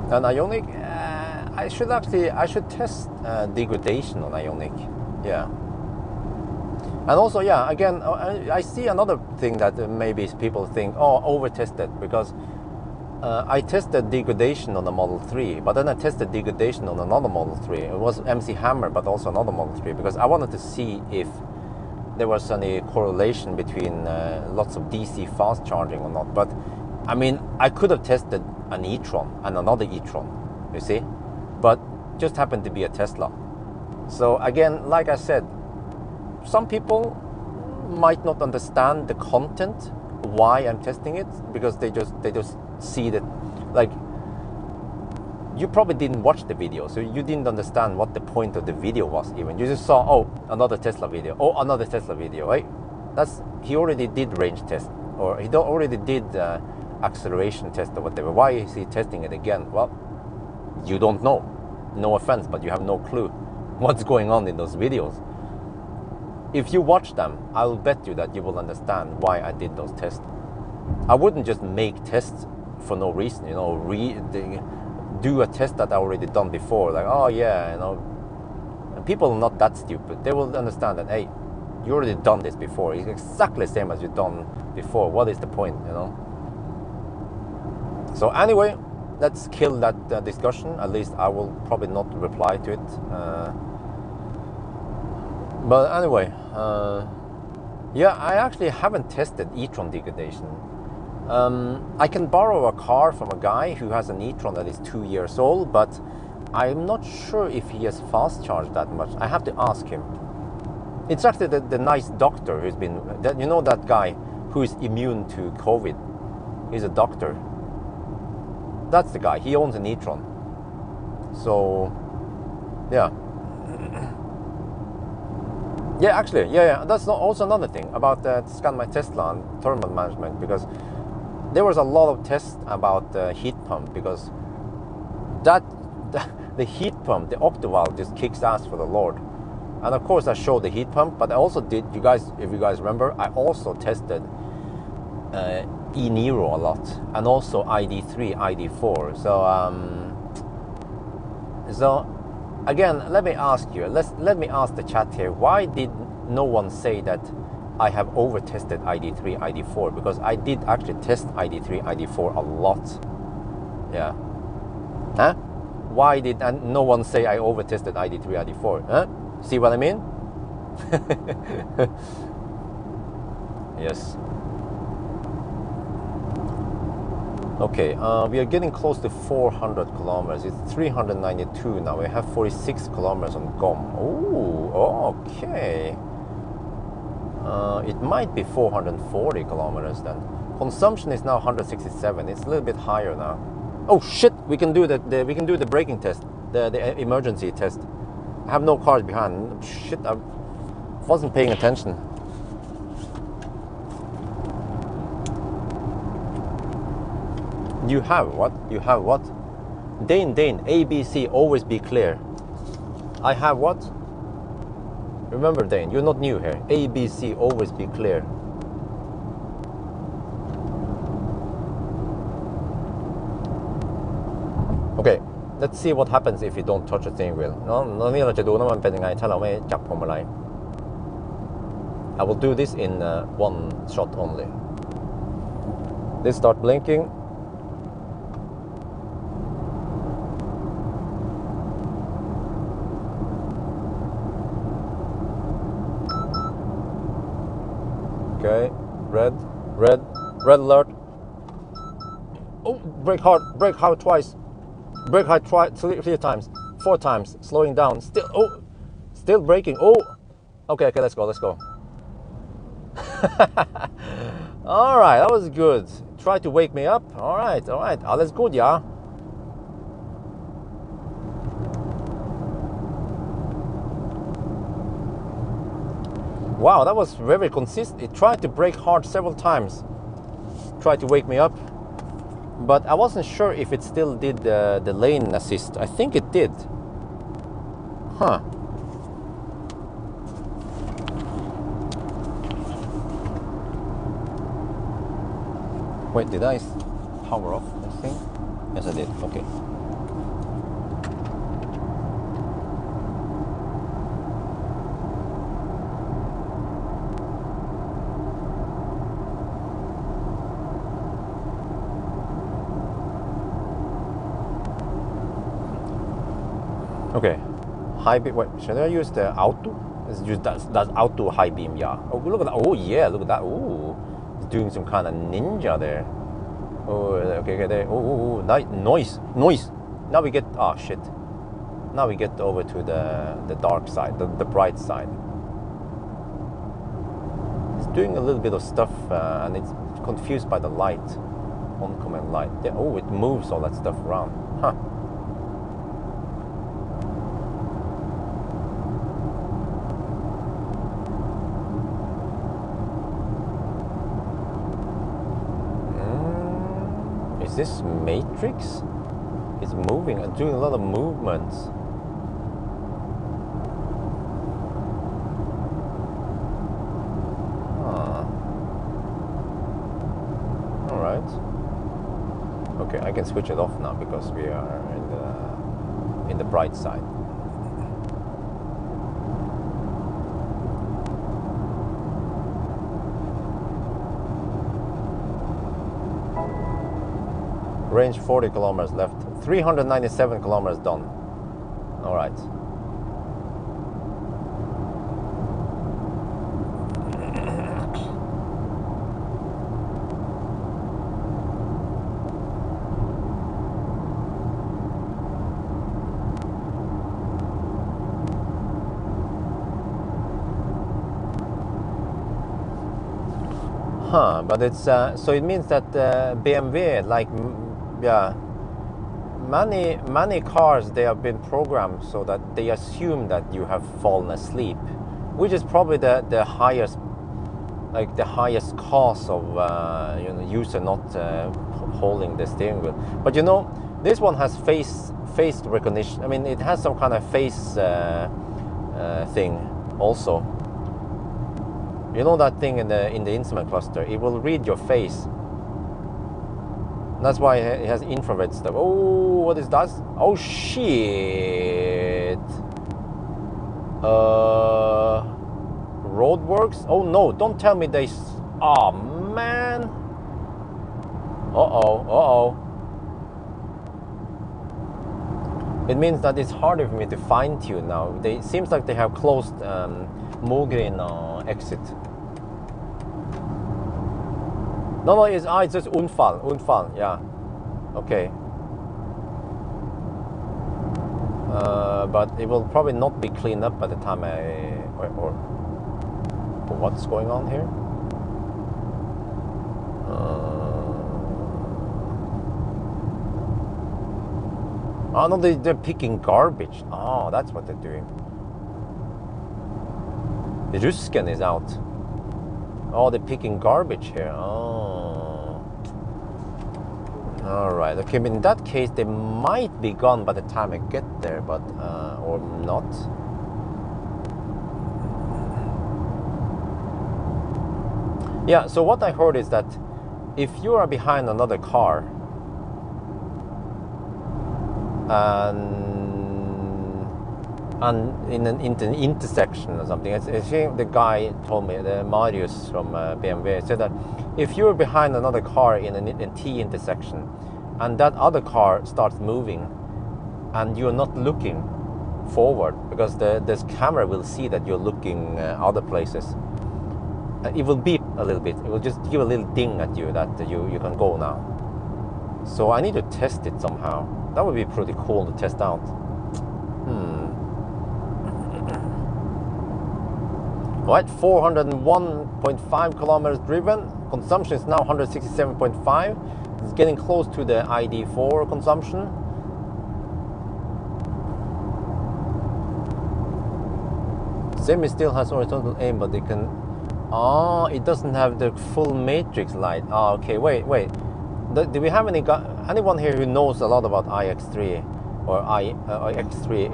And Ionic, I should test degradation on Ionic, yeah. And also, yeah, again, I see another thing that maybe people think, oh, over-tested, because I tested degradation on the Model 3, but then I tested degradation on another Model 3. It was MC Hammer, but also another Model 3, because I wanted to see if there was any correlation between lots of DC fast charging or not. But I mean, I could have tested an e-tron and another e-tron, you see, but just happened to be a Tesla. So again, like I said, some people might not understand the content, why I'm testing it, because they just see that, like, you probably didn't watch the video, so you didn't understand what the point of the video was even. You just saw, oh, another Tesla video, oh, another Tesla video, right? He already did range test, or he already did acceleration test or whatever. Why is he testing it again? Well, you don't know. No offense, but you have no clue what's going on in those videos. If you watch them, I'll bet you that you will understand why I did those tests. I wouldn't just make tests for no reason, you know, do a test that I already done before, like, oh yeah, you know. And people are not that stupid. They will understand that, hey, you already done this before. It's exactly the same as you've done before. What is the point, you know? So anyway, let's kill that discussion. At least I will probably not reply to it. But anyway, yeah, I actually haven't tested e-tron degradation. I can borrow a car from a guy who has an e-tron that is 2 years old, but I'm not sure if he has fast charged that much. I have to ask him. It's actually the nice doctor who's been, you know, that guy who is immune to COVID. He's a doctor. That's the guy. He owns an e-tron. So, yeah. Yeah, actually, yeah. That's also another thing about Scan My Tesla and thermal management, because there was a lot of tests about the heat pump, because the heat pump, the Octoval, just kicks ass for the Lord. And of course, I showed the heat pump, but I also did, if you guys remember, I also tested e-Niro a lot, and also ID3, ID4. So again, let me ask you, let me ask the chat here, why did no one say that I have over-tested ID3, ID4? Because I did actually test ID3, ID4 a lot. Yeah. Huh? Why did no one say I over-tested ID3, ID4? Huh? See what I mean? Yes. Okay, we are getting close to 400 kilometers. It's 392 now. We have 46 kilometers on GOM. Oh, okay. It might be 440 kilometers then. Consumption is now 167. It's a little bit higher now. Oh shit! We can do we can do the braking test, the emergency test. I have no cars behind. Shit! I wasn't paying attention. You have what? You have what? Dane, ABC, always be clear. I have what? Remember, Dane, you're not new here. ABC, always be clear. Okay, let's see what happens if you don't touch the steering wheel. No,นี่เราจะดูนะมันเป็นยังไงถ้าเราไม่จับพวงมาลัย I will do this in one shot only. Let's start blinking. Okay, red, red, red alert. Oh, brake hard twice. Brake hard twice, 3 times, 4 times, slowing down. Still, oh, still braking. Oh, okay, let's go. All right, that was good. Try to wake me up. All right, alles gut, ja. Wow, that was very consistent. It tried to brake hard several times. Tried to wake me up. But I wasn't sure if it still did the lane assist. I think it did. Huh. Wait, did I power off this thing? Yes, I did. Okay. Okay, high beam. Wait, should I use the auto? Let's use that's auto high beam. Yeah. Oh, look at that. Oh yeah, look at that. Oh, it's doing some kind of ninja there. Oh, okay. There. Oh, noise. Now we get. Oh shit. Now we get over to the dark side, the bright side. It's doing a little bit of stuff, and it's confused by the light, oncoming light. Yeah. Oh, it moves all that stuff around. Huh. This matrix is moving and doing a lot of movements. All right. Okay, I can switch it off now because we are in the bright side. Range 40 kilometers left, 397 kilometers done. All right. Huh, but it's so it means that BMW, like, yeah, many cars, they have been programmed so that they assume that you have fallen asleep, which is probably the highest, like the highest cause of user not holding the steering wheel. But you know, this one has face recognition. I mean, it has some kind of face thing also. You know that thing in the instrument cluster, it will read your face. That's why it has infrared stuff. Oh, what is that? Oh shit! Roadworks? Oh no! Don't tell me they. Oh man! Uh-oh. It means that it's harder for me to fine tune now. It seems like they have closed Mogren exit. No, it's just Unfall, yeah. Okay. But it will probably not be cleaned up by the time or what's going on here? Oh no, they're picking garbage. Oh, that's what they're doing. The Rusken is out. Oh, they're picking garbage here. Oh. All right. Okay, but in that case, they might be gone by the time I get there, but or not. Yeah. So what I heard is that if you are behind another car and in an intersection or something, I think the guy told me, the Marius from BMW, said that if you're behind another car in a T intersection and that other car starts moving and you're not looking forward, because this camera will see that you're looking other places, it will beep a little bit. It will just give a little ding at you that you can go now. So I need to test it somehow. That would be pretty cool to test out. Right, 401.5 kilometers driven. Consumption is now 167.5. It's getting close to the ID4 consumption. Semi still has horizontal aim, but it can... it doesn't have the full matrix light. Okay, wait. Do we have anyone here who knows a lot about iX3 or iX3?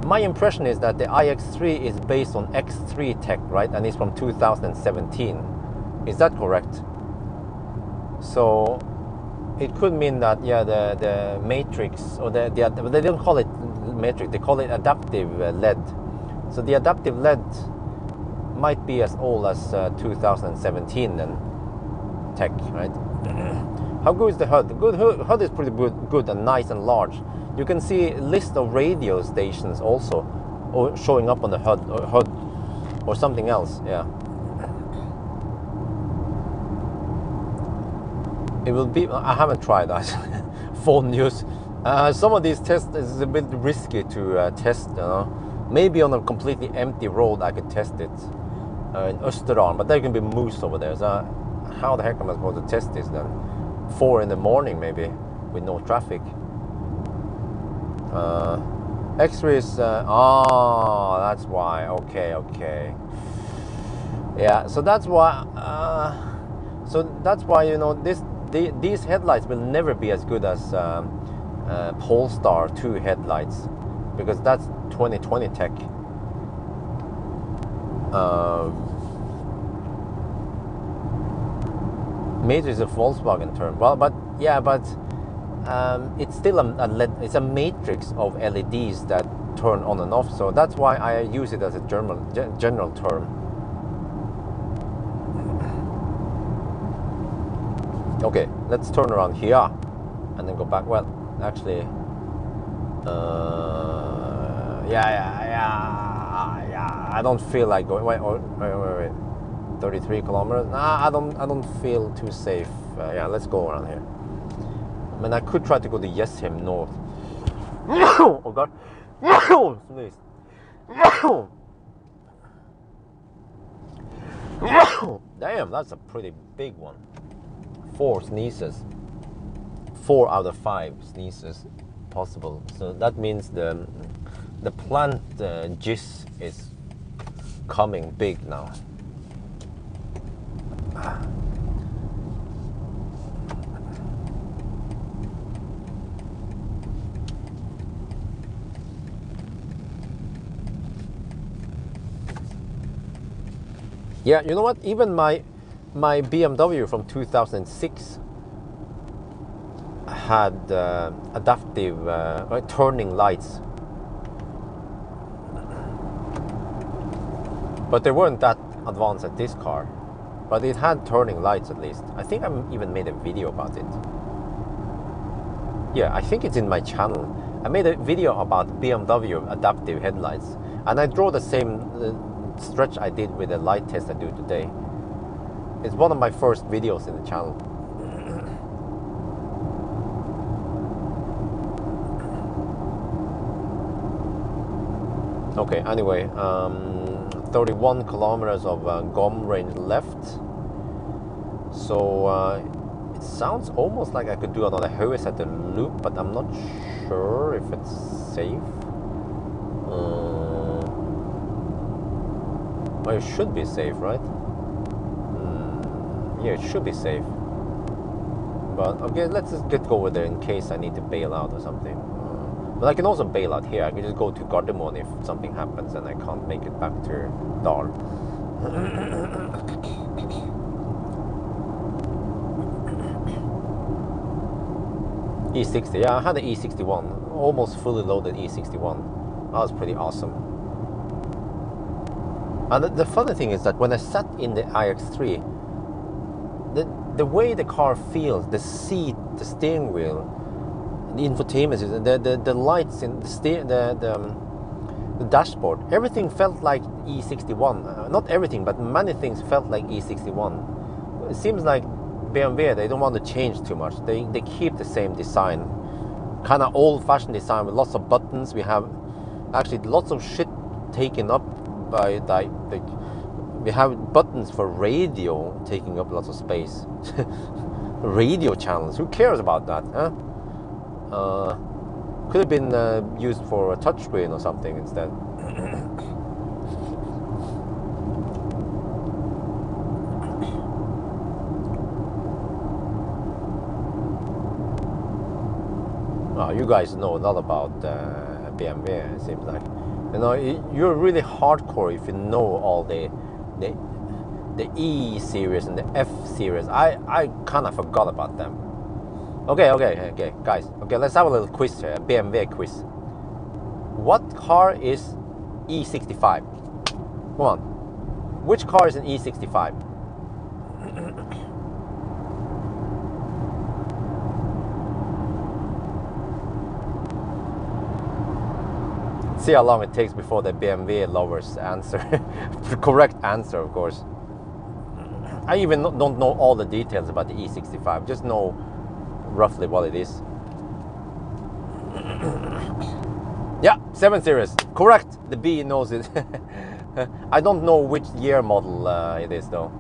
My impression is that the iX3 is based on X3 tech, right? And it's from 2017. Is that correct? So it could mean that, yeah, the matrix, or they don't call it matrix, they call it adaptive LED. So the adaptive LED might be as old as 2017 then, tech, right? How good is the HUD? The HUD is pretty good and nice and large. You can see a list of radio stations also, or showing up on the HUD or something else. Yeah. It will be. I haven't tried that. Phone news. Some of these tests is a bit risky to test. Maybe on a completely empty road I could test it in Österdalen, but there can be moose over there. So how the heck am I supposed to test this then? 4 in the morning maybe with no traffic. X-rays. That's why. Okay. Yeah. So that's why. These headlights will never be as good as Polestar 2 headlights, because that's 2020 tech. Major is a Volkswagen term. Well, but it's still a LED, it's a matrix of LEDs that turn on and off. So that's why I use it as a general term. Okay, let's turn around here and then go back. Well, actually, I don't feel like going. Wait. 33 kilometers. Nah, I don't feel too safe. Yeah, let's go around here. I mean, I could try to go to Yesheim North. Oh God! Sneeze. Damn, that's a pretty big one. 4 sneezes. 4 out of 5 sneezes possible. So that means the plant jizz is coming big now. Yeah, you know what? Even my BMW from 2006 had adaptive turning lights, but they weren't that advanced at this car. But it had turning lights at least. I think I even made a video about it. Yeah, I think it's in my channel. I made a video about BMW adaptive headlights, and I draw the same stretch I did with the light test I do today. It's one of my first videos in the channel. Okay, anyway, 31 kilometers of GOM range left. So it sounds almost like I could do another Hoes at the loop, but I'm not sure if it's safe. Well, it should be safe, right? Yeah, it should be safe. But okay, let's just go with it in case I need to bail out or something. But I can also bail out here. I can just go to Gardermoen if something happens and I can't make it back to Dal. E60, yeah, I had the E61, almost fully loaded E61. That was pretty awesome. And the funny thing is that when I sat in the iX3, the way the car feels, the seat, the steering wheel, the infotainment system, the lights in the the dashboard, everything felt like E61. Not everything, but many things felt like E61. It seems like BMW, they don't want to change too much. They keep the same design, kind of old-fashioned design with lots of buttons. We have actually lots of shit taken up by we have buttons for radio taking up lots of space. Radio channels, who cares about that, huh? Could have been used for a touchscreen or something instead. Oh, you guys know a lot about BMW, it seems like. You know, you're really hardcore if you know all the E series and the F series. I kind of forgot about them. Okay, guys. Okay, let's have a little quiz here, a BMW quiz. What car is E65? Come on. Which car is an E65? See how long it takes before the BMW lovers answer. The correct answer, of course. I even don't know all the details about the E65, just know roughly what it is. Yeah, 7 Series, correct. The B knows it. I don't know which year model it is though.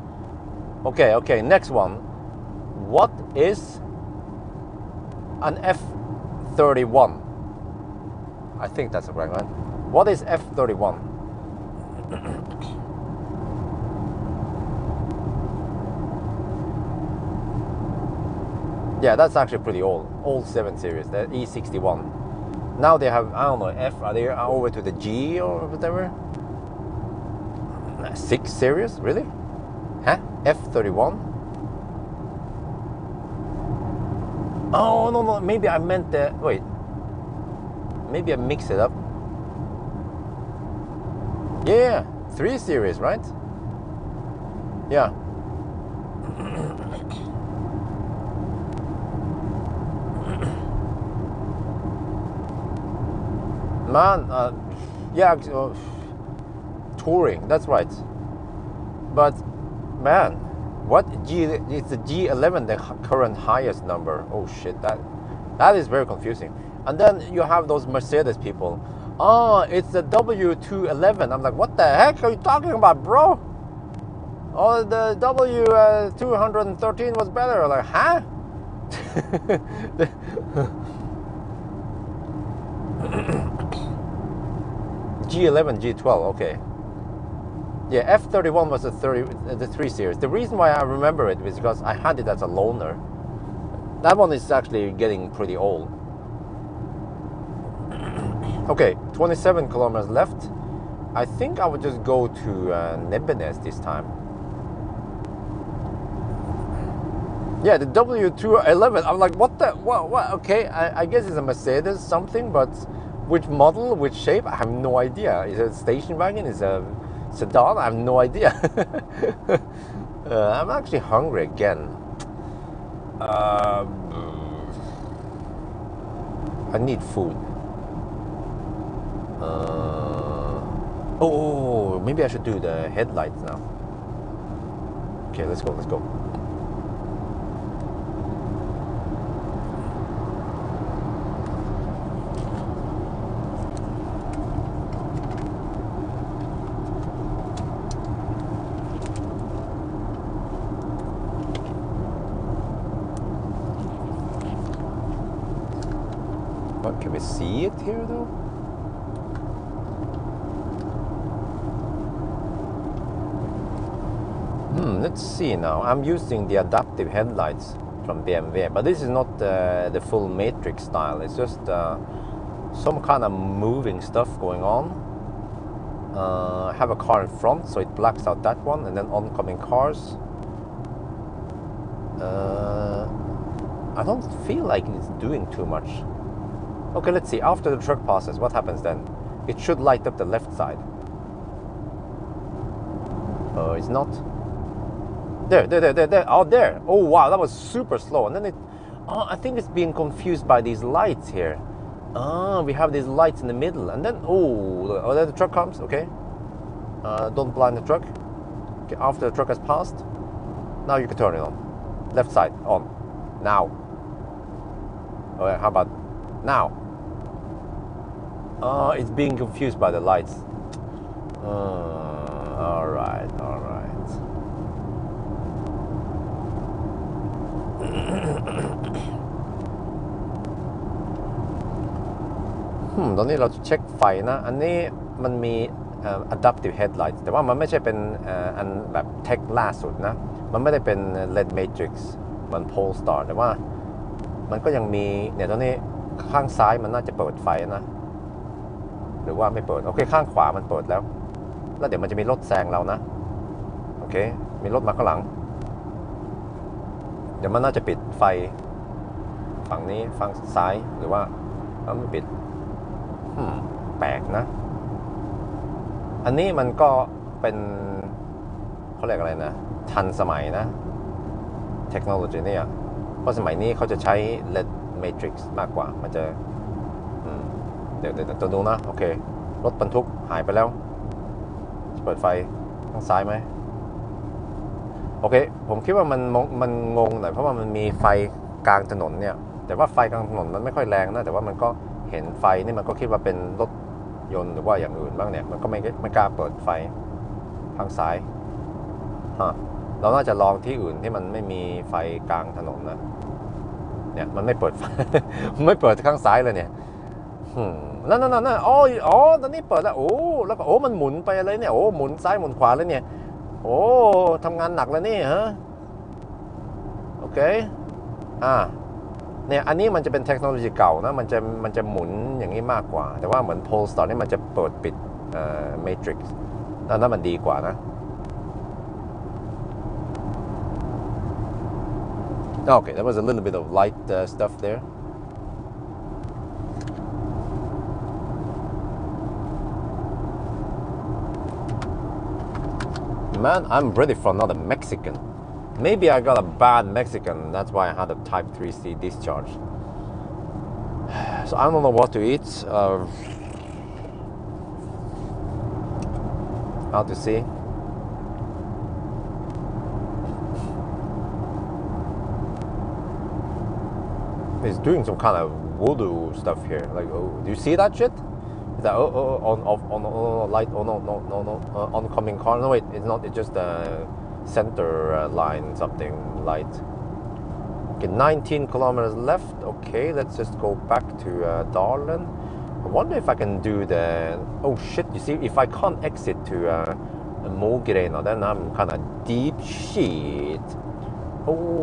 Okay, next one. What is an F31? I think that's the correct one. What is F31? Yeah, that's actually pretty old 7 Series, the E61. Now they have, I don't know, F, are they over to the G or whatever? 6 Series, really? Huh? F31? Oh, no, maybe I meant the, wait. Maybe I mix it up. Yeah, 3 Series, right? Yeah. Man, yeah, touring, that's right. But, man, what G, it's the G11, the current highest number. Oh shit, that is very confusing. And then you have those Mercedes people. Oh, it's the W211. I'm like, what the heck are you talking about, bro? Oh, the W213 was better. Like, huh? G11, G12, okay. Yeah, F31 was the 3 Series. The reason why I remember it was because I had it as a loaner. That one is actually getting pretty old. Okay, 27 kilometers left. I think I would just go to Nebbenes this time. Yeah, the W211. I'm like, what the? What? Okay, I guess it's a Mercedes something, but which model, which shape? I have no idea. Is it a station wagon? Is it a sedan? I have no idea. I'm actually hungry again. I need food. Oh, maybe I should do the headlights now. Okay, let's go. What, can we see it here though? Let's see now. I'm using the adaptive headlights from BMW, but this is not the full matrix style. It's just some kind of moving stuff going on. I have a car in front, so it blacks out that one, and then oncoming cars. I don't feel like it's doing too much. Okay, let's see. After the truck passes, what happens then? It should light up the left side. Oh, it's not. There. Oh, there. Oh, wow, that was super slow. And then it... Oh, I think it's being confused by these lights here. we have these lights in the middle, and then oh, there the truck comes. Okay, don't blind the truck. Okay, after the truck has passed, now you can turn it on. Left side on. Now. Okay, how about now? It's being confused by the lights. All right.ตอนนี้เราจะเช็คไฟนะอันนี้มันมีadaptive headlights แต่ว่ามันไม่ใช่เป็นอันแบบเทคล่าสุดนะมันไม่ได้เป็น LED matrix มัน Polestar แต่ว่ามันก็ยังมีเนี่ยตอนนี้ข้างซ้ายมันน่าจะเปิดไฟนะหรือว่าไม่เปิดโอเคข้างขวามันเปิดแล้วเดี๋ยวมันจะมีรถแซงเรานะโอเคมีรถมาข้างหลังเดี๋ยวมันน่าจะปิดไฟฝั่งนี้ฝั่งซ้ายหรือว่าไม่ปิดแปลกนะอันนี้มันก็เป็นเขาเรียกอะไรนะทันสมัยนะเทคโนโลยีเนี่ยเพราะสมัยนี้เขาจะใช้ LED matrix มากกว่ามันจะเดี๋ยวดูนะโอเครถบรรทุกหายไปแล้วจะเปิดไฟข้างซ้ายไหมโอเคผมคิดว่ามันงงหน่อยเพราะว่ามันมีไฟกลางถนนเนี่ยแต่ว่าไฟกลางถนนมันไม่ค่อยแรงนะแต่ว่ามันก็เห็นไฟนี่มันก็คิดว่าเป็นรถยนต์หรือว่าอย่างอื่นบ้างเนี่ยมันก็ไม่กล้าเปิดไฟทางซ้ายเราน่าจะลองที่อื่นที่มันไม่มีไฟกลางถนนนะเนี่ยมันไม่เปิดไฟ ไม่เปิดข้างซ้ายเลยเนี่ยนั่นอ๋อตอนนี้เปิดแล้วโอ้แล้วก็โอ้มันหมุนไปอะไรเนี่ยโอ้หมุนซ้ายหมุนขวาแล้วเนี่ยโอ้ทำงานหนักแล้วนี่ฮะโอเคเนี่ยอันนี้มันจะเป็นเทคโนโลยีเก่านะมันจะหมุนอย่างนี้มากกว่าแต่ว่าเหมือน Polestar นี่มันจะเปิดปิดMatrix นั่นมันดีกว่านะ Okay, that was a little bit of light stuff there. Man, I'm ready for another Mexican. Maybe I got a bad Mexican, that's why I had a Type 3C discharge. So I don't know what to eat. How to see. He's doing some kind of voodoo stuff here. Like, oh, do you see that shit? Is that on light? Oh no, oncoming car. No wait, it's not. It's just a center line something light. Okay, 19 kilometers left. Okay, let's just go back to Darlin. I wonder if I can do the. Oh shit! You see, if I can't exit to Mogrena, then I'm kind of deep shit. Oh.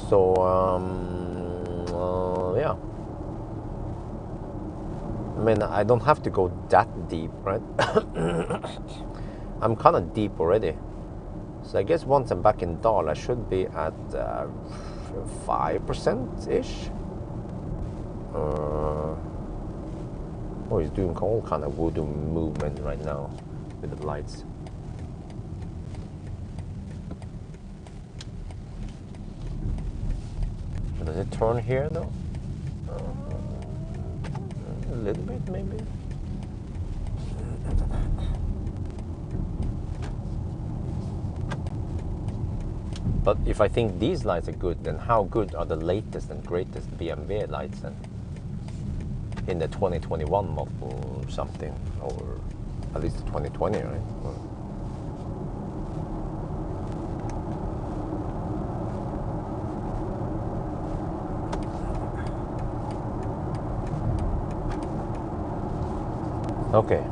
So yeah, I mean I don't have to go that deep, right? I'm kind of deep already, so I guess once I'm back in Dal I should be at 5% ish. Oh, he's doing all kind of voodoo movement right now with the lights. Does it turn here though? A little bit maybe. But if I think these lights are good, then how good are the latest and greatest BMW lights then? In the 2021 model or something, or at least 2020, right? Okay.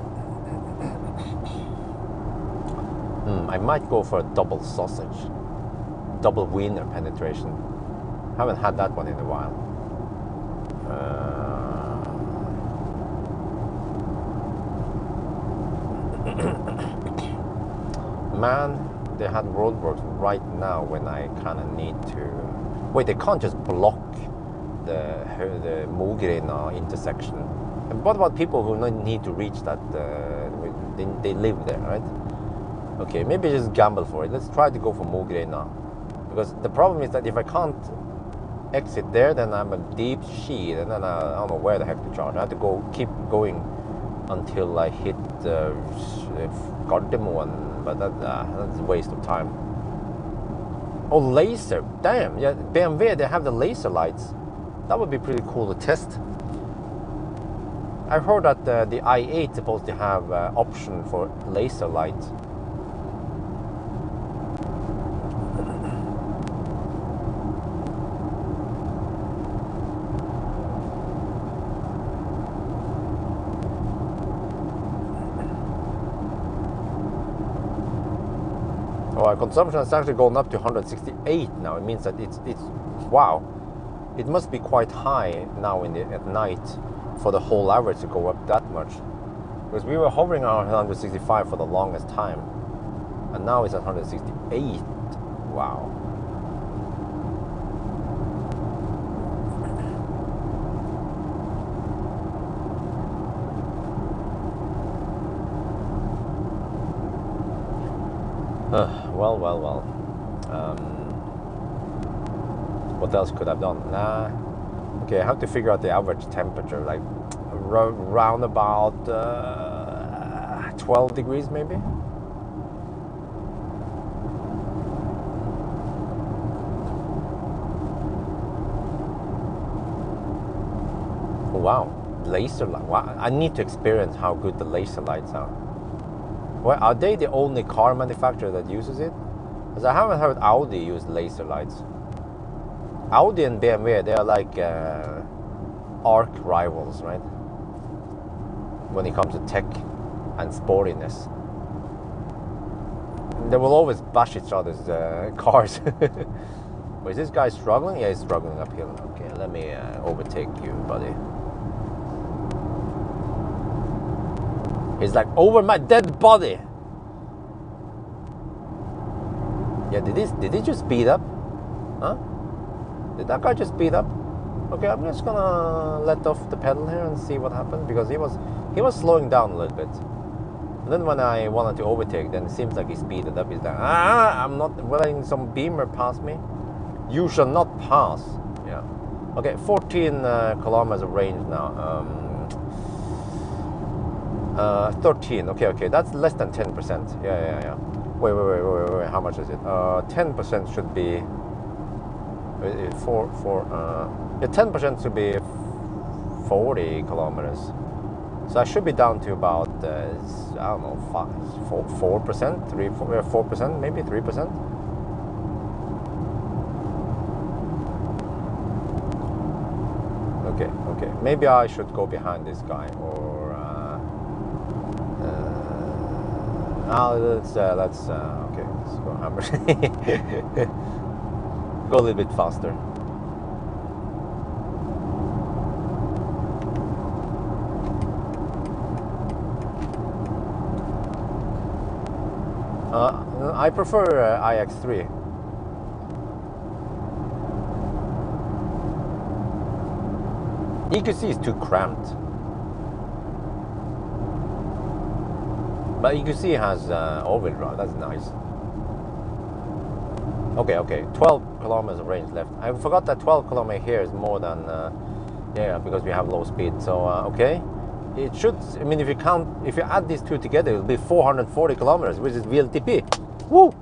I might go for a double sausage, double wiener penetration. Haven't had that one in a while. Man, they had roadworks right now when I kind of need to. Wait, they can't just block the Mogrena intersection. And what about people who need to reach that? They live there, right? Okay, maybe just gamble for it. Let's try to go for Mogre now. Because the problem is that if I can't exit there, then I'm a deep shit, and then I don't know where the heck to charge. I have to keep going until I hit Gardermoen, but that's a waste of time. Oh, laser! Damn, yeah, BMW, they have the laser lights. That would be pretty cool to test. I've heard that the i8 is supposed to have option for laser lights. Oh, our consumption has actually gone up to 168 now. It means that it's wow. It must be quite high now at night for the whole average to go up that much. Because we were hovering around 165 for the longest time, and now it's at 168. Wow. Well. What else could I've done? Okay, I have to figure out the average temperature, like round about 12 degrees maybe. Oh, wow, laser light. Wow, I need to experience how good the laser lights are. Well, are they the only car manufacturer that uses it? Because I haven't heard Audi use laser lights. Audi and BMW, they are like arch rivals, right? When it comes to tech and sportiness. They will always bash each other's cars. Well, is this guy struggling? Yeah, he's struggling uphill. Okay, let me overtake you, buddy. He's like, over my dead body. Yeah, did he just speed up? Huh? Did that guy just speed up? Okay, I'm just gonna let off the pedal here and see what happened, because he was slowing down a little bit. And then when I wanted to overtake, then it seems like he speeded up. He's like, I'm not letting some beamer pass me. You shall not pass. Yeah. Okay, 14 kilometers of range now. 13. Okay. That's less than 10%. Yeah. Wait. How much is it? 10% should be. 10% should be 40 kilometers. So I should be down to about I don't know, 4%, 4%, maybe 3%. Okay. Maybe I should go behind this guy, or let's go hammer. Go a little bit faster. I prefer iX3. EQC is too cramped. But EQC has all-wheel drive. That's nice. Okay. 12 kilometers of range left. I forgot that 12 kilometers here is more than because we have low speed. So okay, it should. I mean, if you add these two together, it'll be 440 kilometers, which is VLTP. Woo!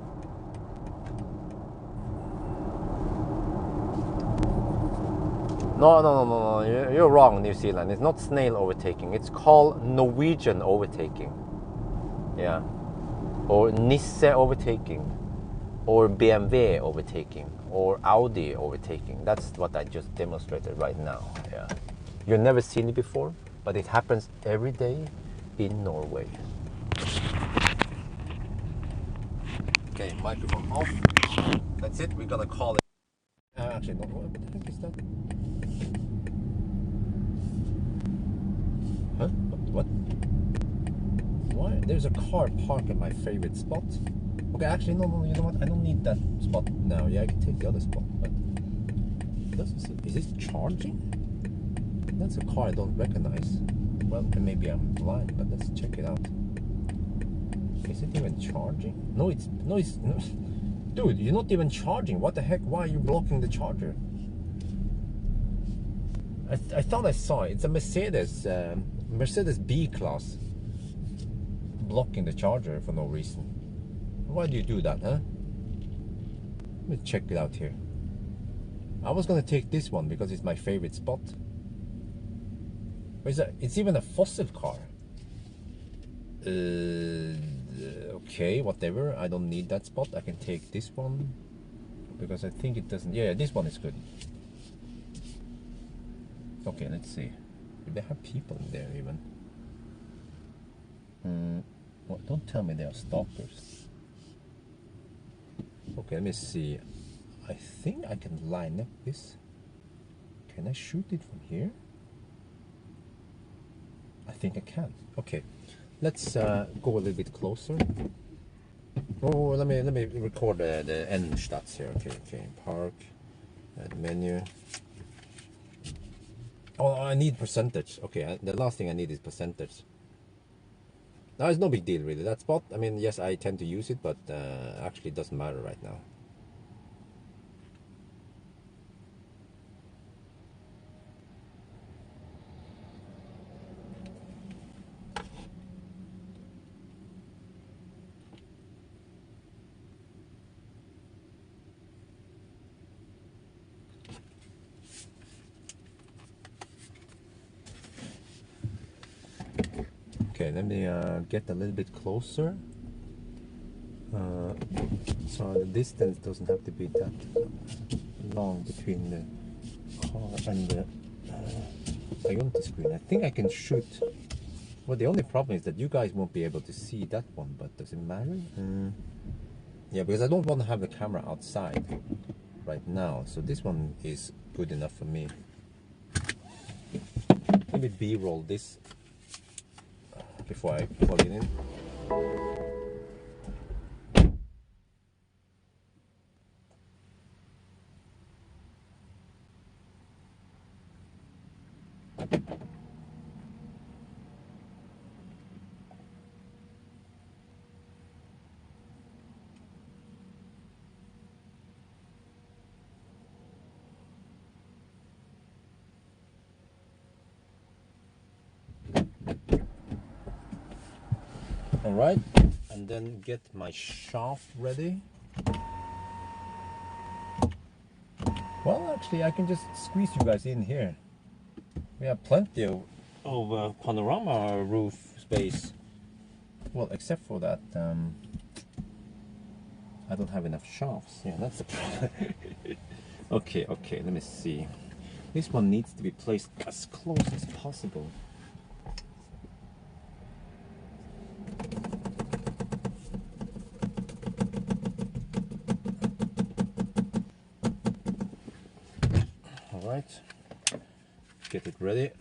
No. You're wrong, New Zealand. It's not snail overtaking. It's called Norwegian overtaking. Yeah, or Nisse overtaking, or BMW overtaking, or Audi overtaking. That's what I just demonstrated right now. Yeah, you've never seen it before, but it happens every day in Norway. Okay, microphone off. That's it. We're gonna call it. Actually, no. What the heck is that? Huh? What? Why? There's a car parked at my favorite spot. Okay, actually, no, you know what? I don't need that spot now. Yeah, I can take the other spot. But is this charging? That's a car I don't recognize. Well, maybe I'm blind, but let's check it out. Is it even charging? No, it's no. Dude, you're not even charging. What the heck? Why are you blocking the charger? I thought I saw it. It's a Mercedes B class blocking the charger for no reason. Why do you do that, huh? Let me check it out here. I was gonna take this one because it's my favorite spot. It's even a fossil car. Okay, whatever. I don't need that spot. I can take this one because I think it doesn't. Yeah, this one is good. Okay, let's see. Do they have people in there even? Well, don't tell me they are stalkers. Okay, let me see. I think I can line up this. Can I shoot it from here? I think I can. Okay, let's go a little bit closer. Oh, let me record the end stats here. Okay, park, add menu. Oh, I need percentage. Okay, the last thing I need is percentage. Now it's no big deal really. That spot, I mean, yes, I tend to use it, but actually it doesn't matter right now. Okay, let me get a little bit closer. So the distance doesn't have to be that long between the car and the Ionity screen. I think I can shoot. Well, the only problem is that you guys won't be able to see that one, but does it matter? Yeah, because I don't want to have the camera outside right now, so this one is good enough for me. Let me B-roll this before I plug it in. All right, and then get my shaft ready. Well, actually, I can just squeeze you guys in here. We have plenty of panorama roof space. Well, except for that, I don't have enough shafts. Yeah, that's the problem. Okay, let me see. This one needs to be placed as close as possible. Right, get it ready.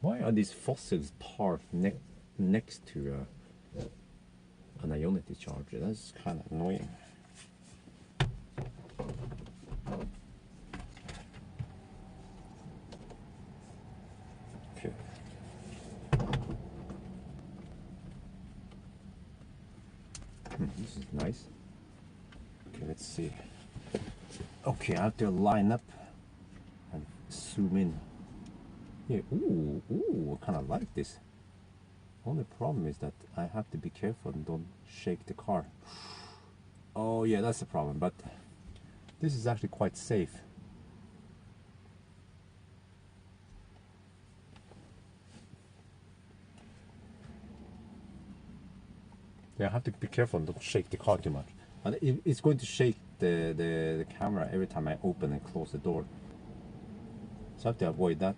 Why are these fossils parked next to an Ionity charger? That's kind of annoying. Okay. This is nice. Okay, let's see. Okay, I have to line up and zoom in. Yeah, ooh, I kind of like this. Only problem is that I have to be careful and don't shake the car. Oh yeah, that's the problem, but this is actually quite safe. Yeah, I have to be careful and don't shake the car too much. And it's going to shake the camera every time I open and close the door. So I have to avoid that.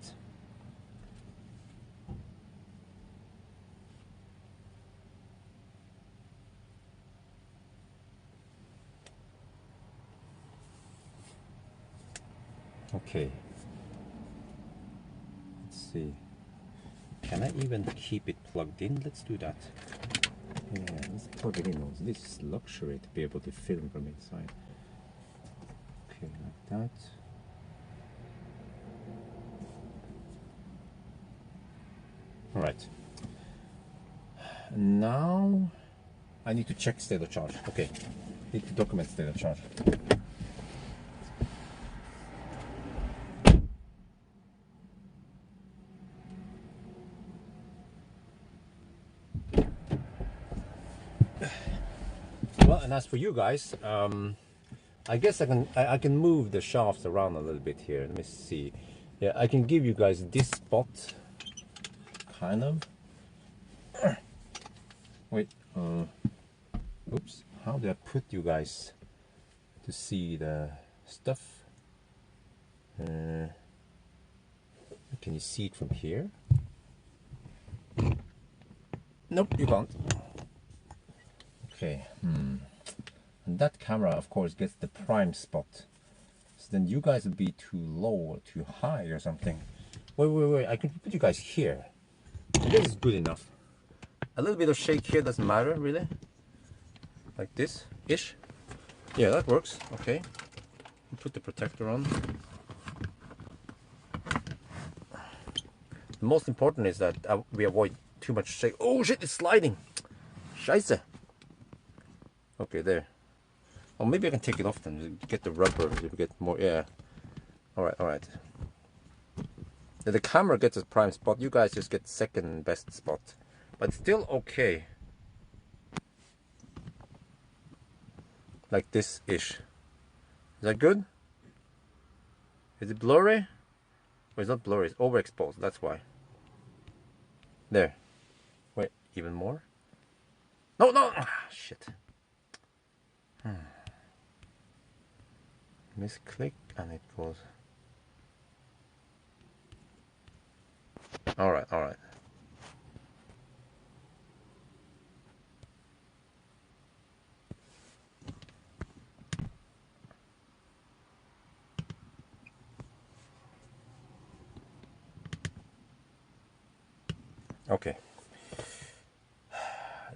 Okay. Let's see. Can I even keep it plugged in? Let's do that. Yeah, let's plug it in. This is luxury to be able to film from inside. Okay, like that. All right. Now I need to check state of charge. Okay, need to document state of charge. Well, and as for you guys, I guess I can move the shafts around a little bit here. Let me see. Yeah, I can give you guys this spot, kind of. Wait. Oops. How do I put you guys to see the stuff? Can you see it from here? Nope, you can't. Okay. And that camera, of course, gets the prime spot. So then you guys would be too low or too high or something. Wait. I can put you guys here. This is good enough. A little bit of shake here doesn't matter, really. Like this-ish. Yeah, that works. Okay. Put the protector on. The most important is that we avoid too much shake. Oh shit, it's sliding. Scheiße. Okay, there. Oh, maybe I can take it off then. Get the rubber. Get more. Yeah. All right. The camera gets a prime spot. You guys just get second best spot, but still okay. Like this-ish. Is that good? Is it blurry? Well, it's not blurry. It's overexposed. That's why. There. Wait, even more? No! Ah, shit. Misclick and it goes. All right. Okay.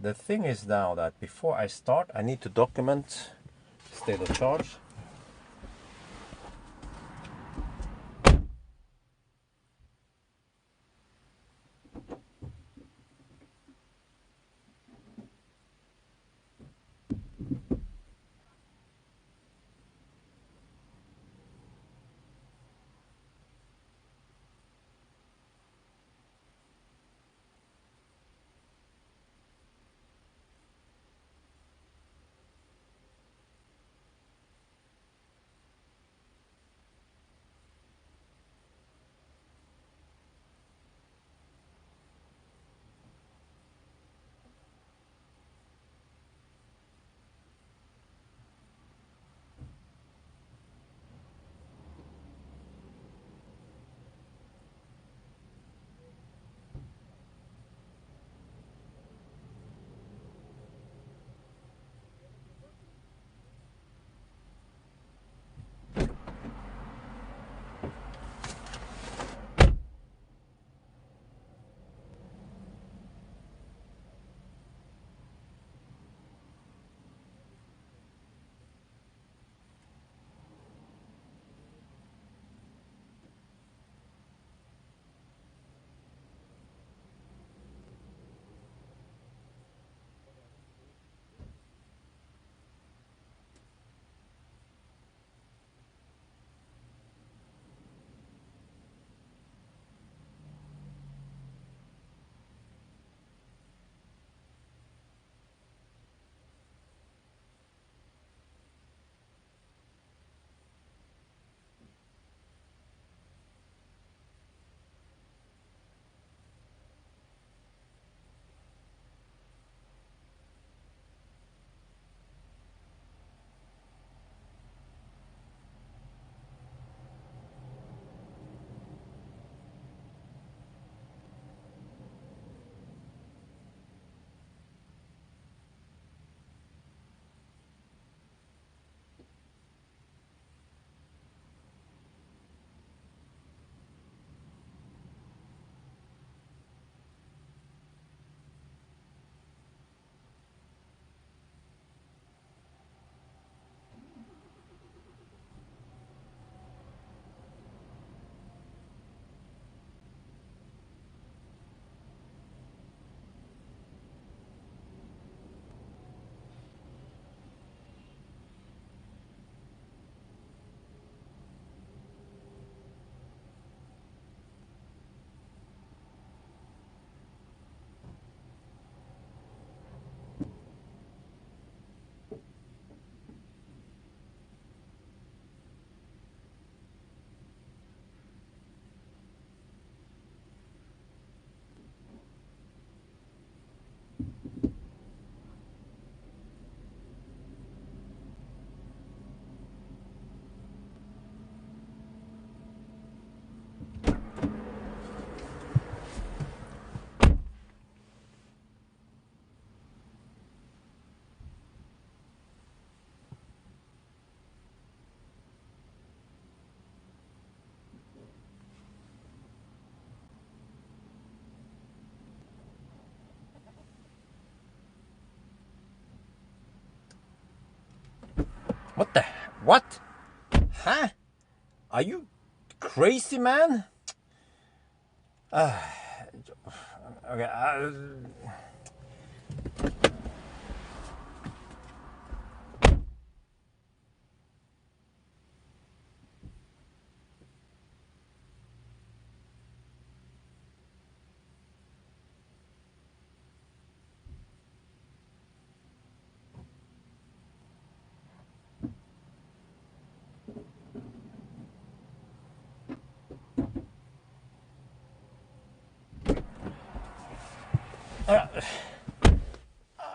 The thing is now that before I start, I need to document state of charge. What the? What? Huh? Are you crazy, man? Okay.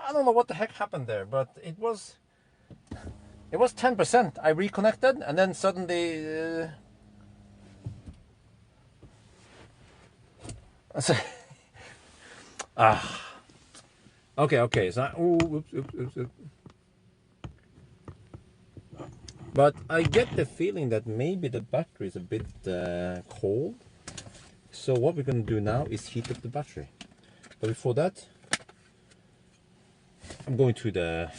I don't know what the heck happened there, but it was 10%. I reconnected, and then suddenly. Okay. So, oops. But I get the feeling that maybe the battery is a bit cold. So what we're going to do now is heat up the battery. But before that, I'm going to the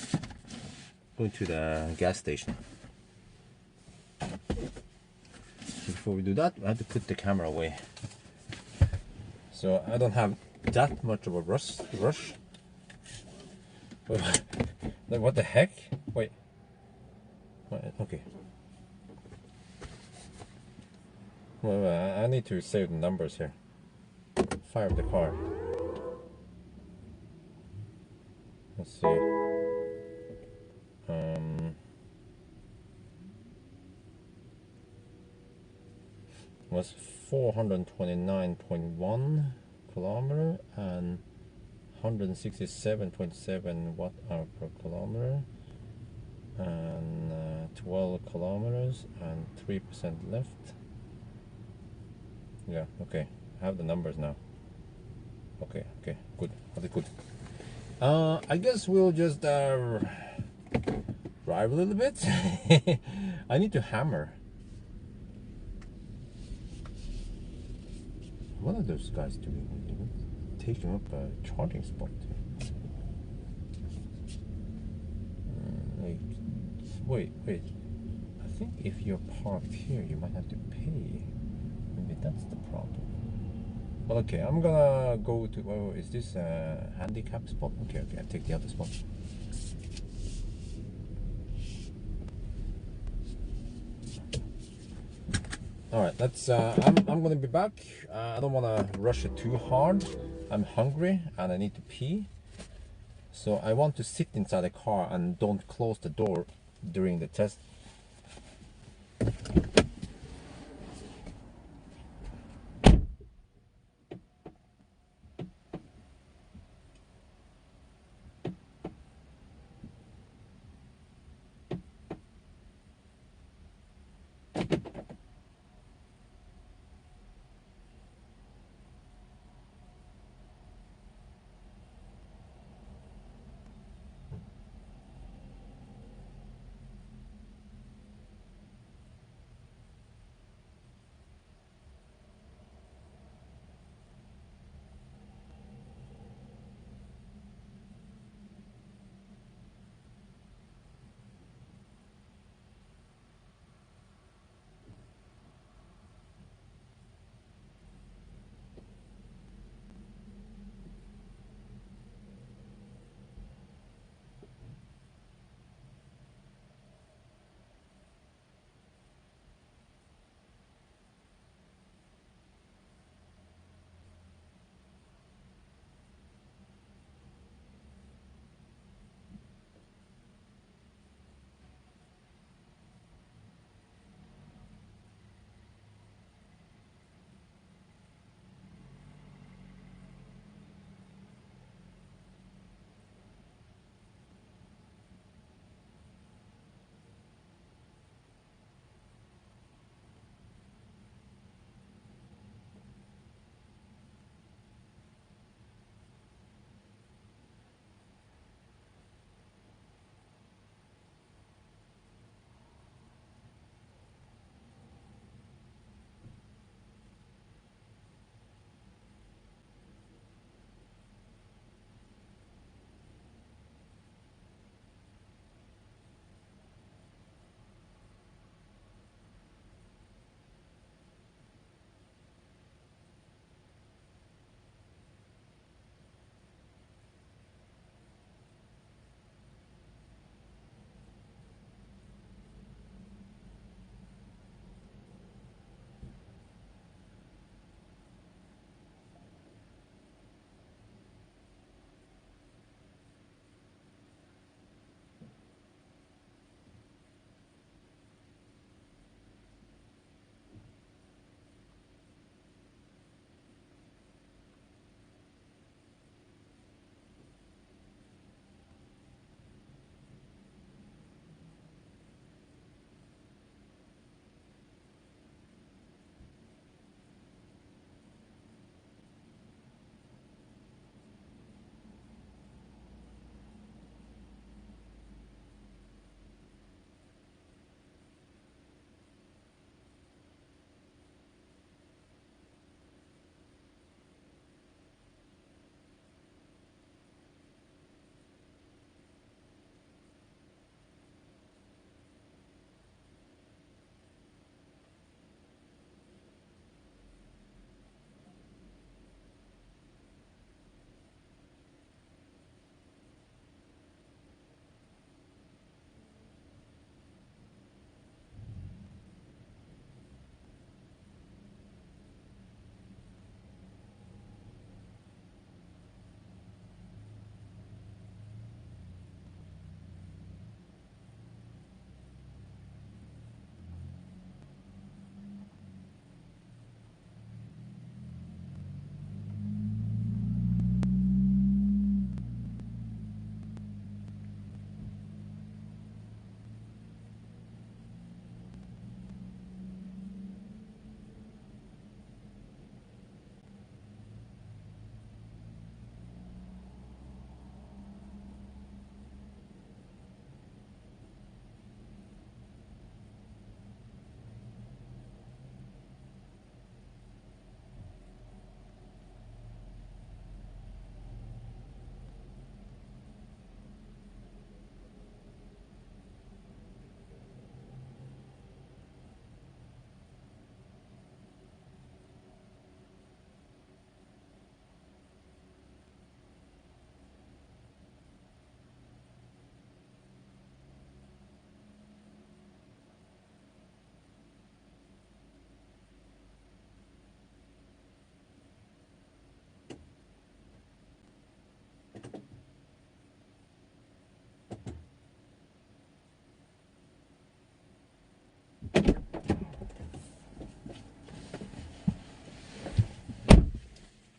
gas station. Before we do that, I have to put the camera away, so I don't have that much of a rush. What the heck? Wait. Okay. Well, I need to save the numbers here. Fire up the car. Let's see. Was 429.1 kilometer and 167.7 watt hour per kilometer, and 12 kilometers and 3% left. Yeah, okay. I have the numbers now. Okay, good. Good. I guess we'll just drive a little bit. I need to hammer. What are those guys doing? Taking up a charging spot. Wait. I think if you're parked here, you might have to pay. Maybe that's the problem. Well, okay, I'm gonna go to. Oh, is this a handicap spot? Okay, I'll take the other spot. All right, let's. I'm gonna be back. I don't wanna rush it too hard. I'm hungry and I need to pee. So I want to sit inside the car and don't close the door during the test.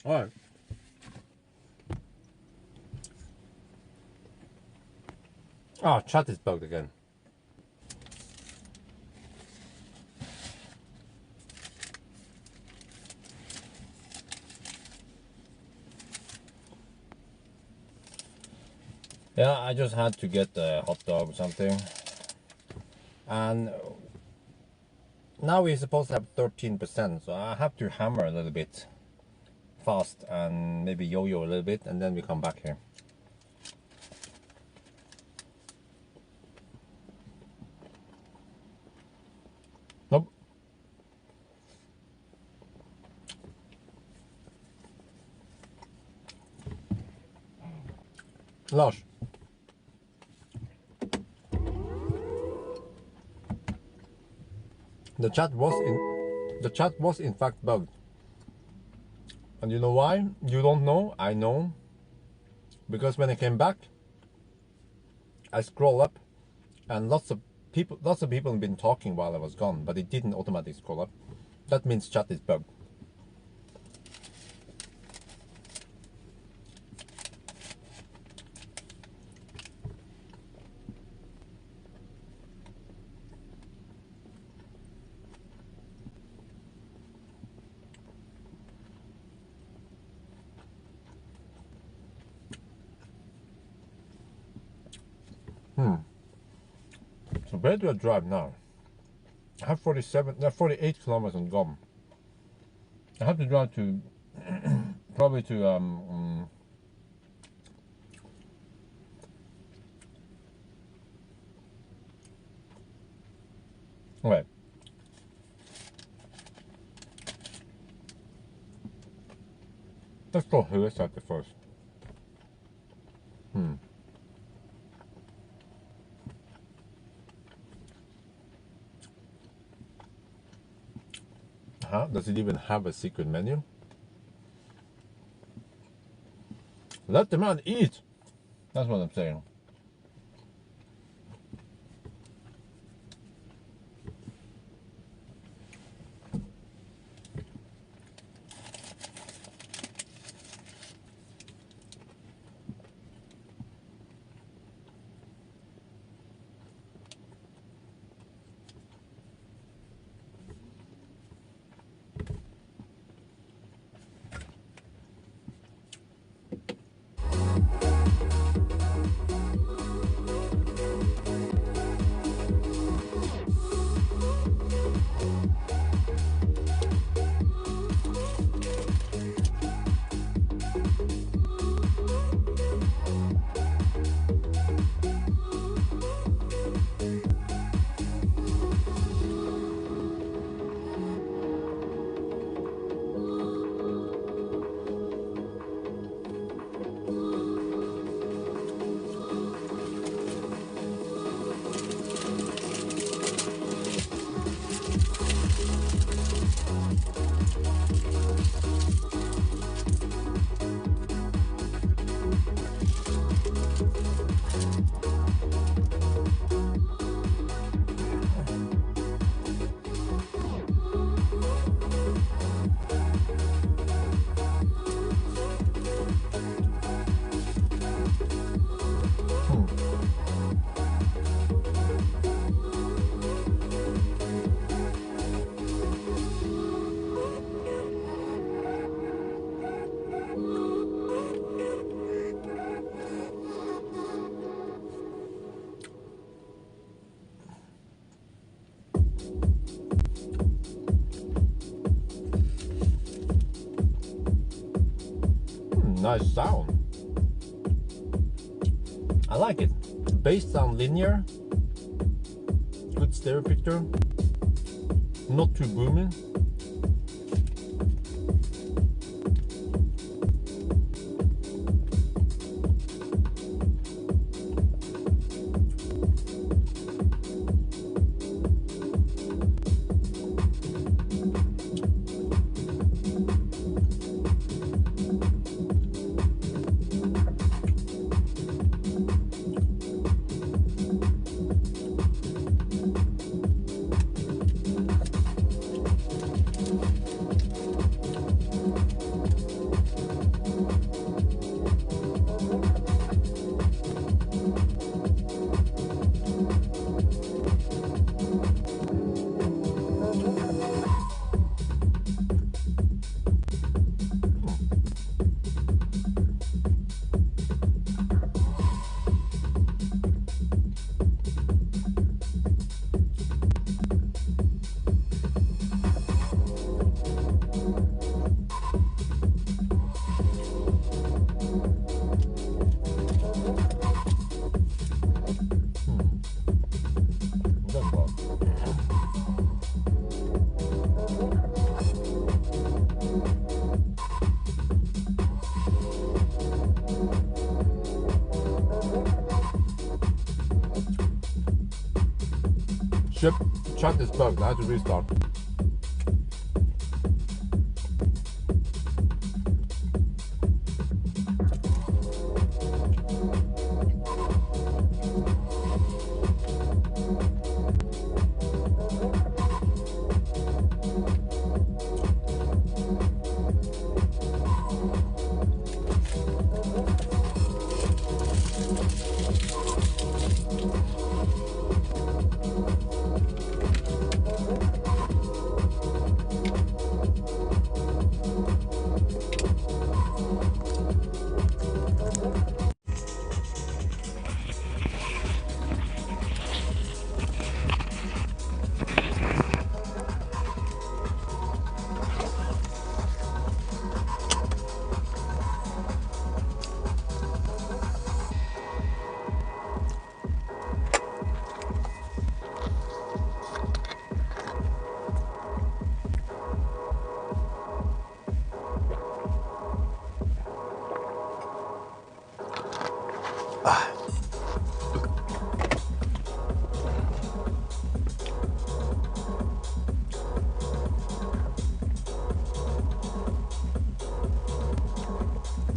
All right. Oh, chat is bugged again. Yeah, I just had to get a hot dog or something. And now we're supposed to have 13%, so I have to hammer a little bit fast and maybe yo-yo a little bit, and then we come back here. Nope. Lars. The chat was in fact bugged. And you know why? You don't know, I know. Because when I came back, I scroll up and lots of people have been talking while I was gone, but it didn't automatically scroll up. That means chat is bugged. So where do I drive now? I have 48 kilometers on gum. I have to drive to probably to okay. Let's go Huvudsätet first. Does it even have a secret menu? Let the man eat! That's what I'm saying. Nice sound. I like it. Bass sound linear. Good stereo picture. Not too booming. chat is bugged. I have to restart.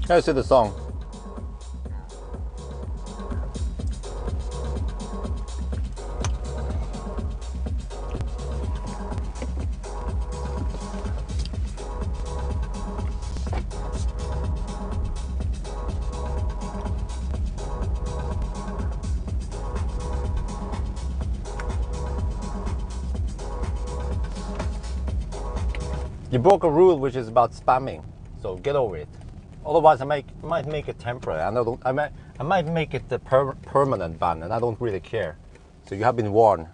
Here's the song. You broke a rule which is about spamming, so get over it. Otherwise, I might make it temporary, and I might make it the permanent ban, and I don't really care. So you have been warned.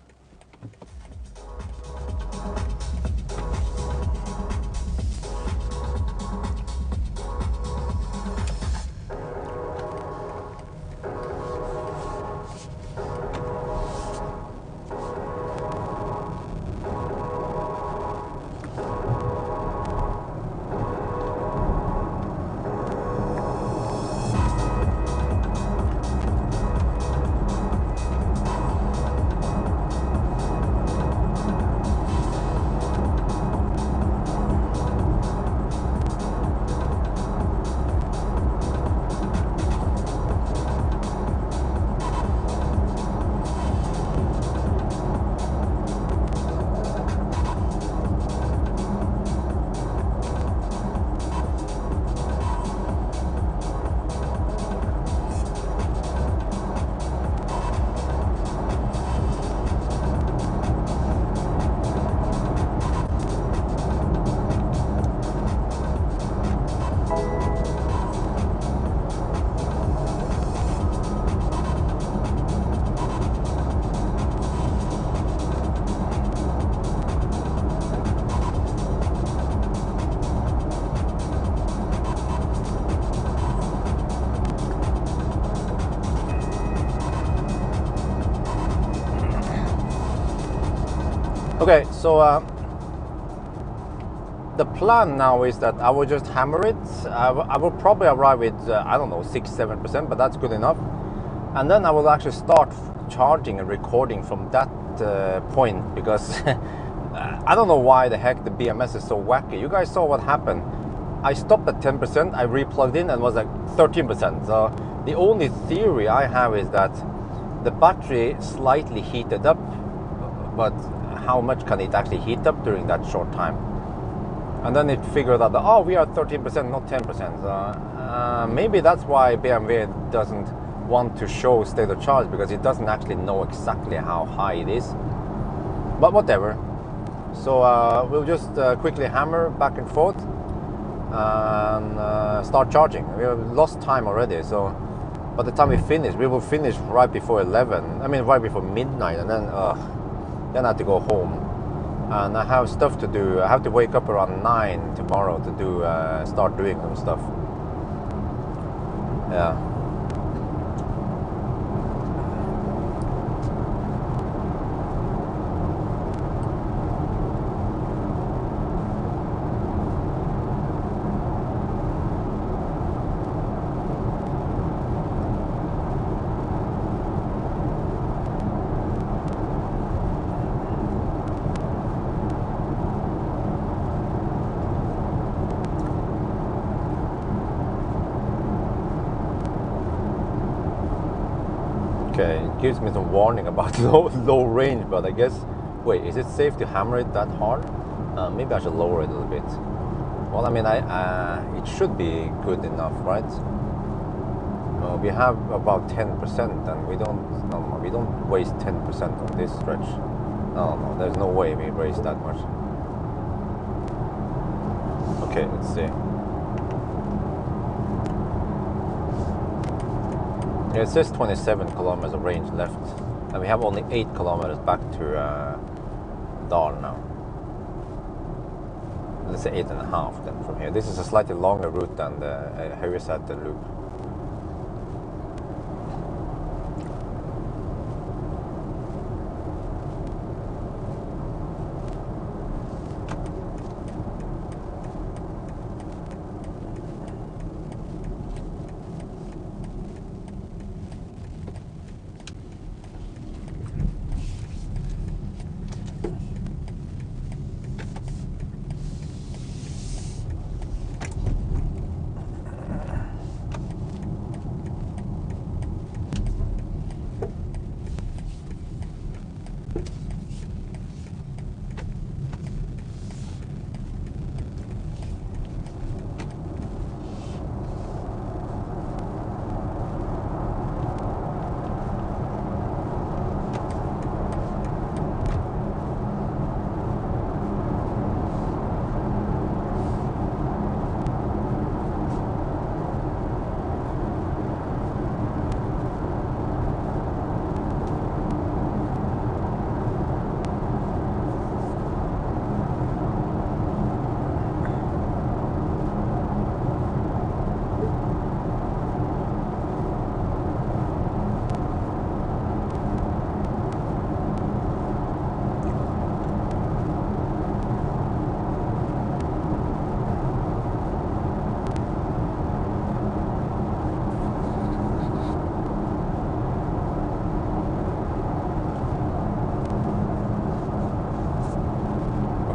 Okay, so the plan now is that I will just hammer it. I will probably arrive with, I don't know, 6-7%, but that's good enough. And then I will actually start charging and recording from that point, because I don't know why the heck the BMS is so wacky. You guys saw what happened. I stopped at 10%, I replugged in and was like 13%. So the only theory I have is that the battery slightly heated up, but how much can it actually heat up during that short time? And then it figured out that, oh, we are 13%, not 10%. Maybe that's why BMW doesn't want to show state of charge, because it doesn't actually know exactly how high it is. But whatever. So we'll just quickly hammer back and forth and start charging. We have lost time already, so by the time we finish, we will finish right before 11. I mean, right before midnight, and then I have to go home. And I have stuff to do. I have to wake up around 9 tomorrow to do start doing some stuff. Yeah. Okay, it gives me some warning about low range, but I guess, wait, is it safe to hammer it that hard? Maybe I should lower it a little bit. Well, I mean, it should be good enough, right? We have about 10%, and we don't waste 10% on this stretch. No, there's no way we waste that much. Okay, let's see. Yeah, it says 27 kilometers of range left, and we have only 8 kilometers back to Dal now. Let's say 8.5 then from here. This is a slightly longer route than the Haugesæter loop.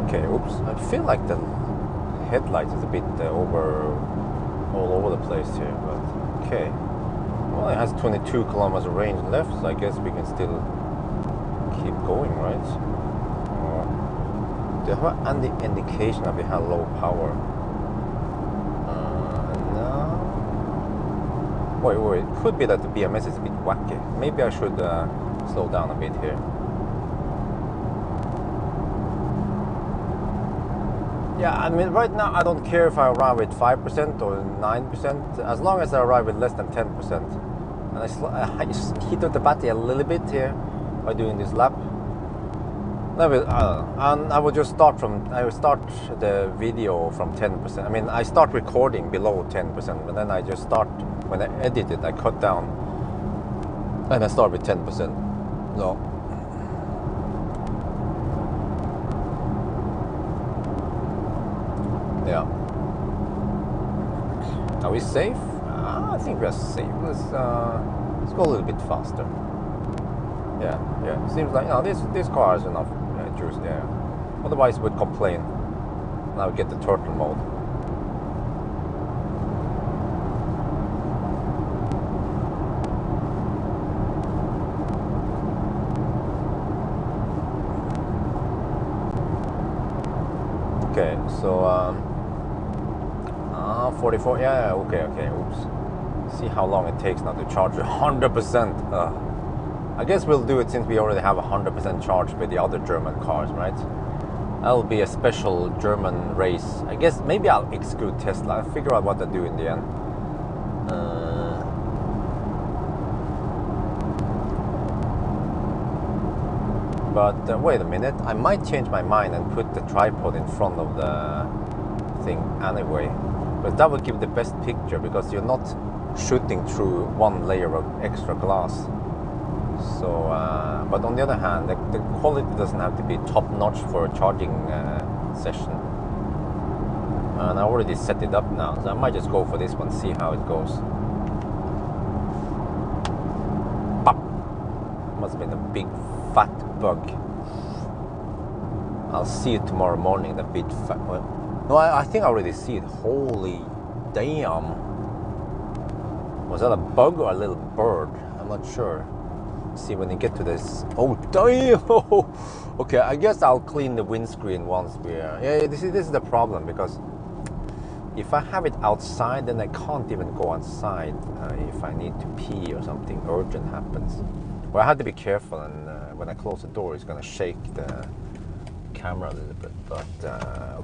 Okay, oops. I feel like the headlight is a bit all over the place here, but okay. Well, it has 22 kilometers of range left, so I guess we can still keep going, right? Do you have any indication that we have low power? No. Wait. It could be that the BMS is a bit wacky. Maybe I should slow down a bit here. Yeah, I mean, right now I don't care if I arrive with 5% or 9%, as long as I arrive with less than 10%. And I just heat up the battery a little bit here by doing this lap. And I will just start the video from 10%. I mean, I start recording below 10%, but then I just start, when I edit it, I cut down, and I start with 10%. So. Yeah. Are we safe? I think we are safe. Let's go a little bit faster. Yeah. Seems like this car has enough juice. Yeah. Otherwise, we'd complain. Now we get the turtle mode. Okay, so 44. Yeah. Okay. Oops. See how long it takes now to charge 100%. I guess we'll do it since we already have 100% charge with the other German cars, right? That'll be a special German race. I guess maybe I'll exclude Tesla. I'll figure out what to do in the end. But wait a minute, I might change my mind and put the tripod in front of the thing anyway. But that would give the best picture, because you're not shooting through one layer of extra glass. So, but on the other hand, the quality doesn't have to be top notch for a charging session. And I already set it up now, so I might just go for this one, see how it goes. Pop! Must have been a big fat bug. I'll see it tomorrow morning, the big fat one. No, I think I already see it. Holy damn. Was that a bug or a little bird? I'm not sure. See when you get to this. Oh, damn! Okay, I guess I'll clean the windscreen once we're. Yeah, this is the problem, because if I have it outside, then I can't even go outside if I need to pee or something urgent happens. Well, I have to be careful, and when I close the door, it's gonna shake the camera a little bit. But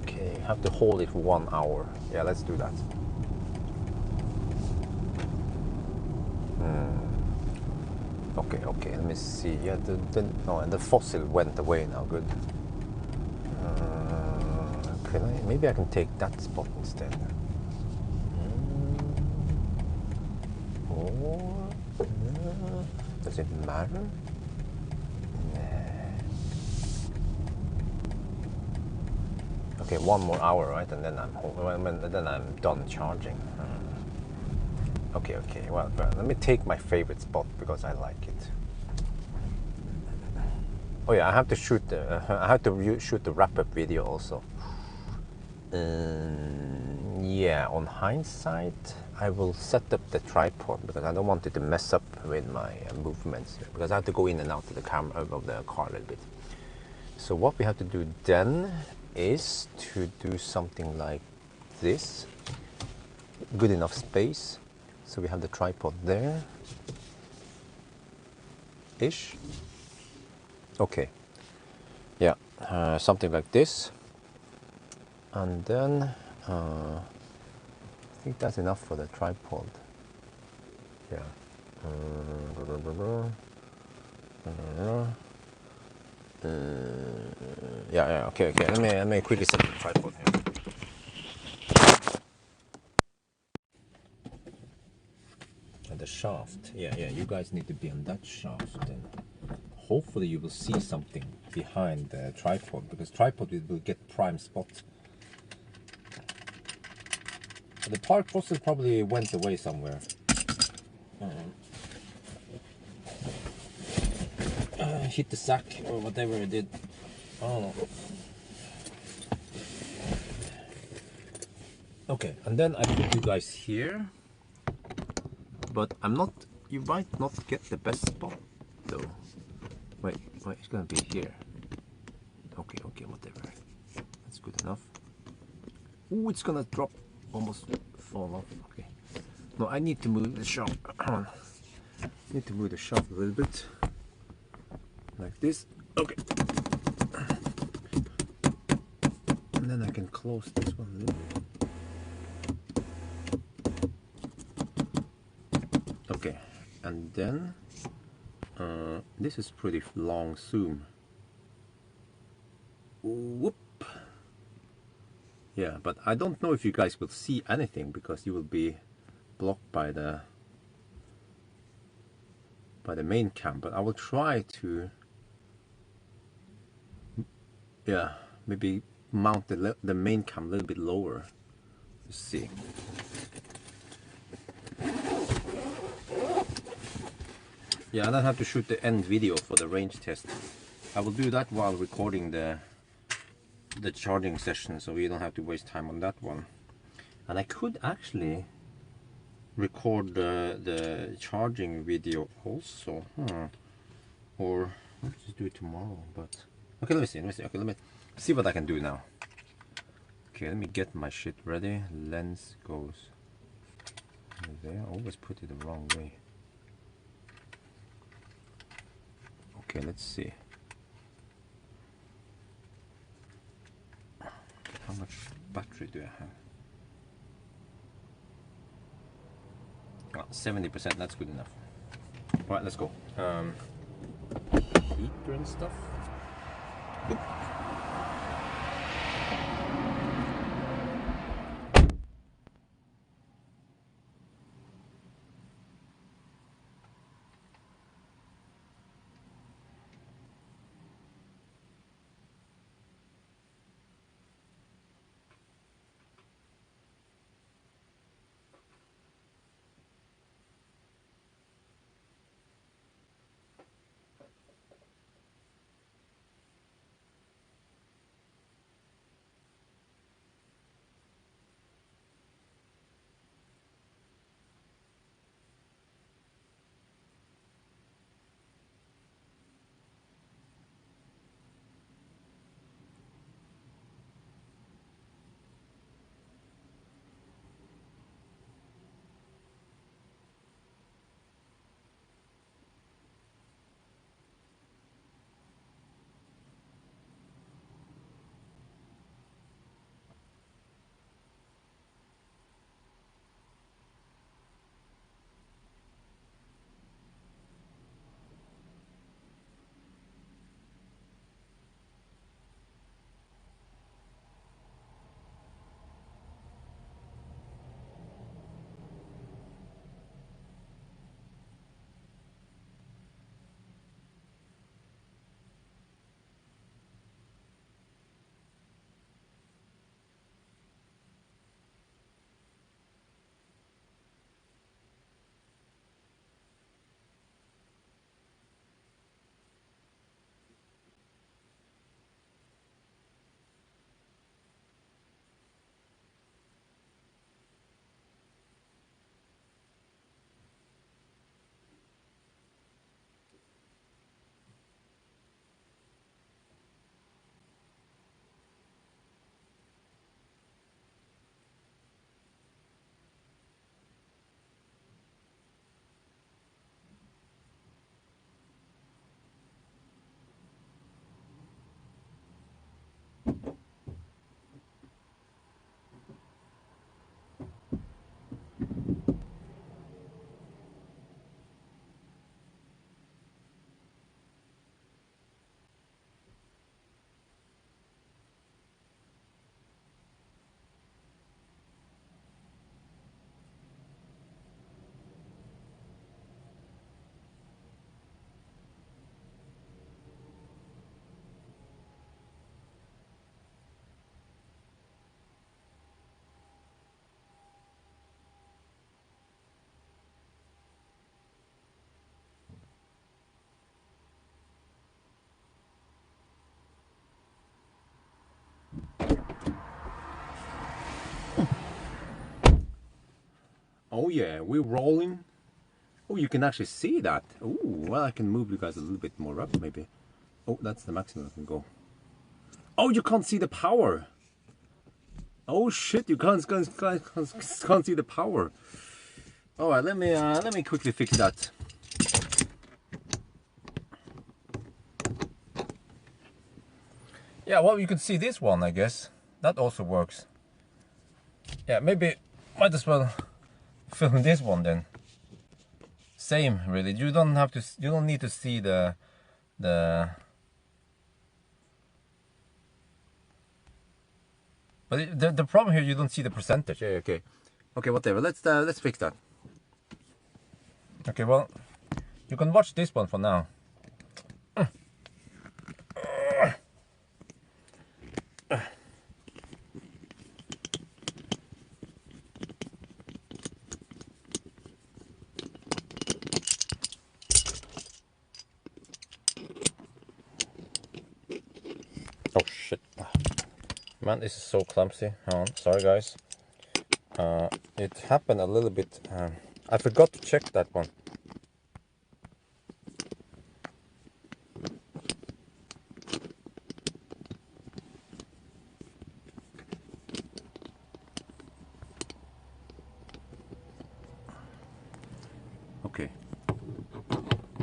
okay, I have to hold it for 1 hour. Yeah, let's do that. Okay, let me see. Yeah, the fossil went away now. Good. Maybe I can take that spot instead. Or does it matter? Nah. Okay, 1 more hour, right? And then I'm done charging. Okay. Well, let me take my favorite spot because I like it. Oh yeah, I have to shoot the wrap-up video also. Yeah, on hindsight, I will set up the tripod because I don't want it to mess up with my movements, because I have to go in and out of the camera of the car a little bit. So what we have to do then is to do something like this. Good enough space. So we have the tripod there. Ish. Okay. Yeah, something like this. And then I think that's enough for the tripod. Yeah. Yeah. Okay. Let me quickly set the tripod here. And the shaft. Yeah. You guys need to be on that shaft then. Hopefully you will see something behind the tripod, because tripod will get prime spot. The park fossil probably went away somewhere. Hit the sack or whatever it did. I don't know. Okay, and then I put you guys here, but you might not get the best spot though. Wait, it's gonna be here. Okay, whatever. That's good enough. Ooh, it's gonna drop, almost fall off. Okay. No, I need to move the shaft. Need to move the shaft a little bit, like this. Okay. And then I can close this one a little bit. Okay, and then this is pretty long zoom. Whoop. Yeah, but I don't know if you guys will see anything because you will be blocked by the main cam. But I will try to, yeah, maybe mount the main cam a little bit lower. Let's see. Yeah, and I have to shoot the end video for the range test. I will do that while recording the charging session, so we don't have to waste time on that one. And I could actually record the charging video also, or let's just do it tomorrow. But okay, let me see. Okay, let me see what I can do now. Okay, let me get my shit ready. Lens goes there. I always put it the wrong way. Okay, let's see. How much battery do I have? 70%, that's good enough. Alright, let's go. Heater and stuff. Oop. Oh yeah, we're rolling. Oh, you can actually see that. Oh, well, I can move you guys a little bit more up, maybe. Oh, that's the maximum I can go. Oh, you can't see the power. Oh shit, you can't see the power. All right, let me quickly fix that. Yeah, well, you can see this one, I guess. That also works. Yeah, maybe might as well film this one then. Same, really. You don't have to. You don't need to see the. But the problem here, you don't see the percentage. Yeah, okay, okay, whatever. Let's fix that. Okay, well, you can watch this one for now. Oh shit. Man, this is so clumsy. Hang on, sorry guys. It happened a little bit. I forgot to check that one. Okay.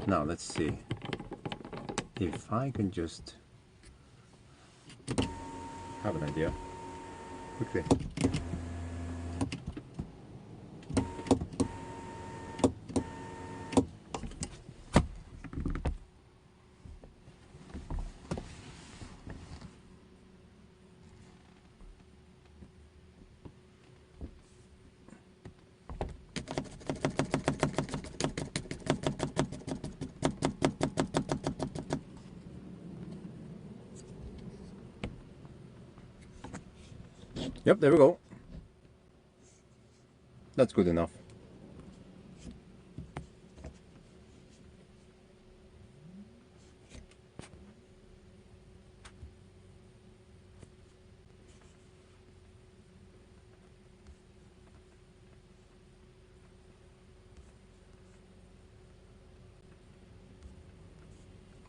Now let's see if I can just have an idea quickly. Yep, there we go. That's good enough.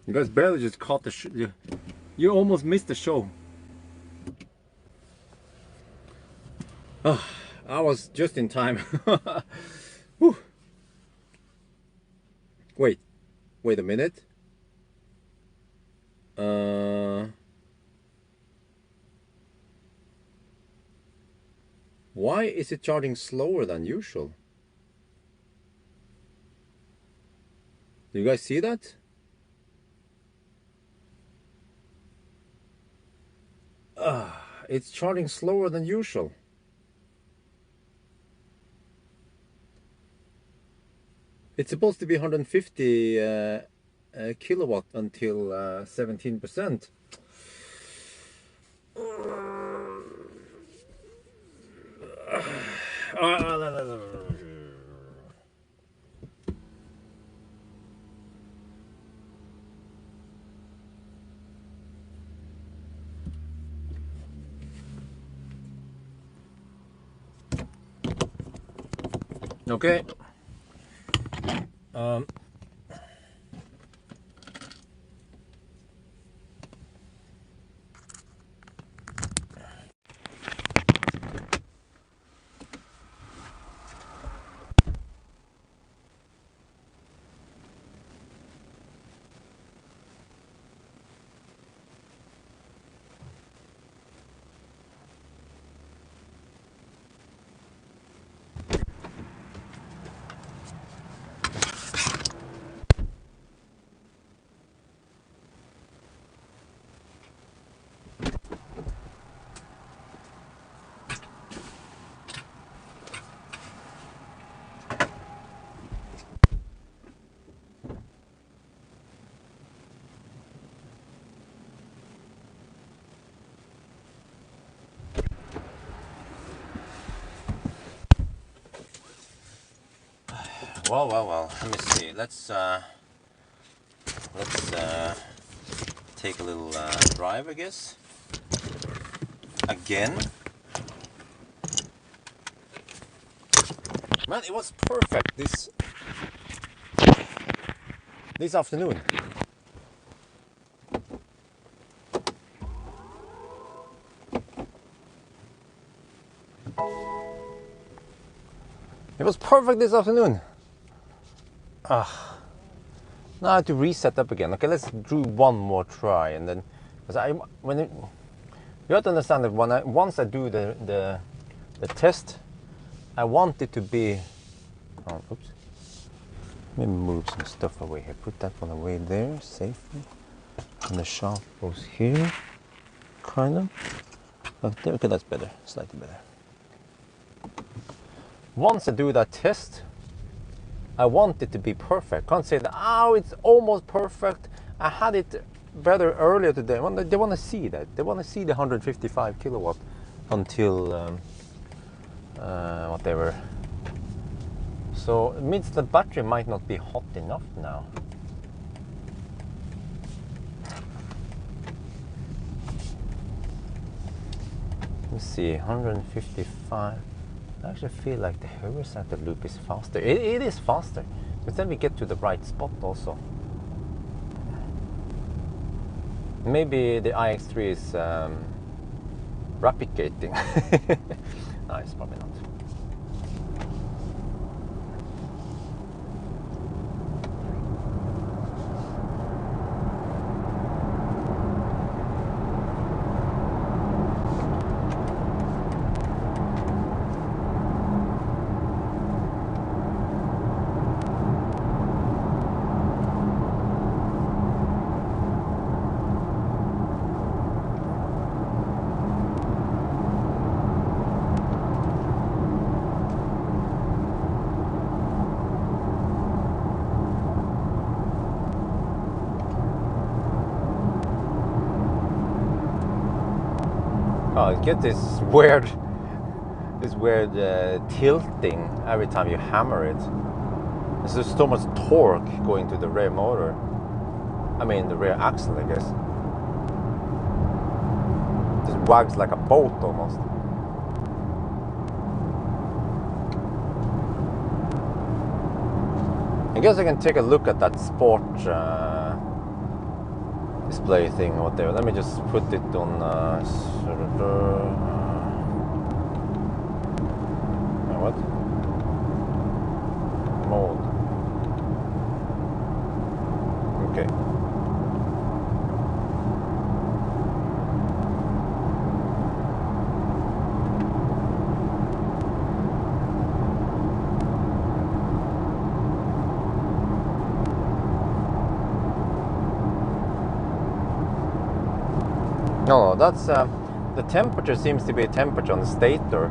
You guys barely just caught the show. You almost missed the show. Oh, I was just in time. Wait a minute. Why is it charging slower than usual? Do you guys see that? It's charging slower than usual. It's supposed to be 150 kilowatt until 17%. Okay. Well. Let me see. Let's take a little drive, I guess. Again. Man, it was perfect this afternoon. It was perfect this afternoon. Now I have to reset up again. Okay, let's do one more try, and then you have to understand that once I do the test, I want it to be. Oh, oops. Let me move some stuff away here. Put that one away there safely, and the shaft goes here, kind of. Okay, that's better, slightly better. Once I do that test, I want it to be perfect. Can't say that, oh, it's almost perfect. I had it better earlier today. They want to see that. They want to see the 155 kilowatt until whatever. So it means the battery might not be hot enough now. Let's see, 155. I actually feel like the horizontal loop is faster. It is faster, but then we get to the right spot also. Maybe the iX3 is replicating. No, it's probably not. Oh, you get this weird tilting every time you hammer it. There's just so much torque going to the rear motor. I mean, the rear axle, I guess. Just wags like a boat almost. I guess I can take a look at that sport display thing out there. Let me just put it on what? Mode. Okay. No, that's the temperature seems to be a temperature on the stator.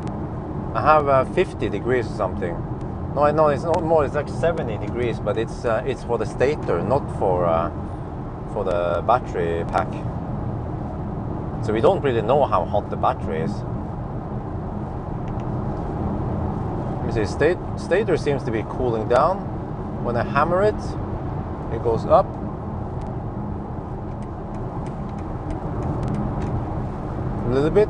I have 50 degrees or something. No, it's not more. It's like 70 degrees, but it's for the stator, not for the battery pack. So we don't really know how hot the battery is. Let me see. Stator seems to be cooling down. When I hammer it, it goes up. A little bit.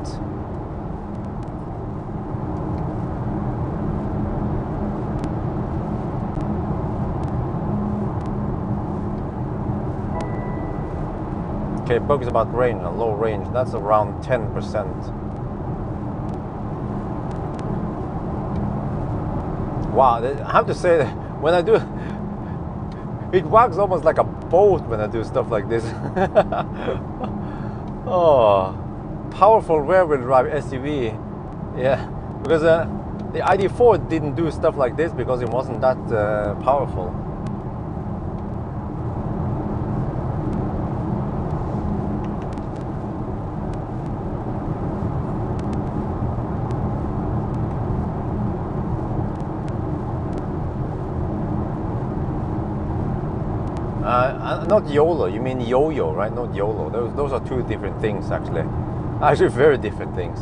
Okay, bugs about range and low range. That's around 10%. Wow, I have to say that when I do, it wags almost like a boat when I do stuff like this. Oh. Powerful rear-wheel drive SUV, yeah, because the ID4 didn't do stuff like this because it wasn't that powerful. Not YOLO, you mean yo-yo, right? Not YOLO. Those are two different things, actually. Actually, very different things.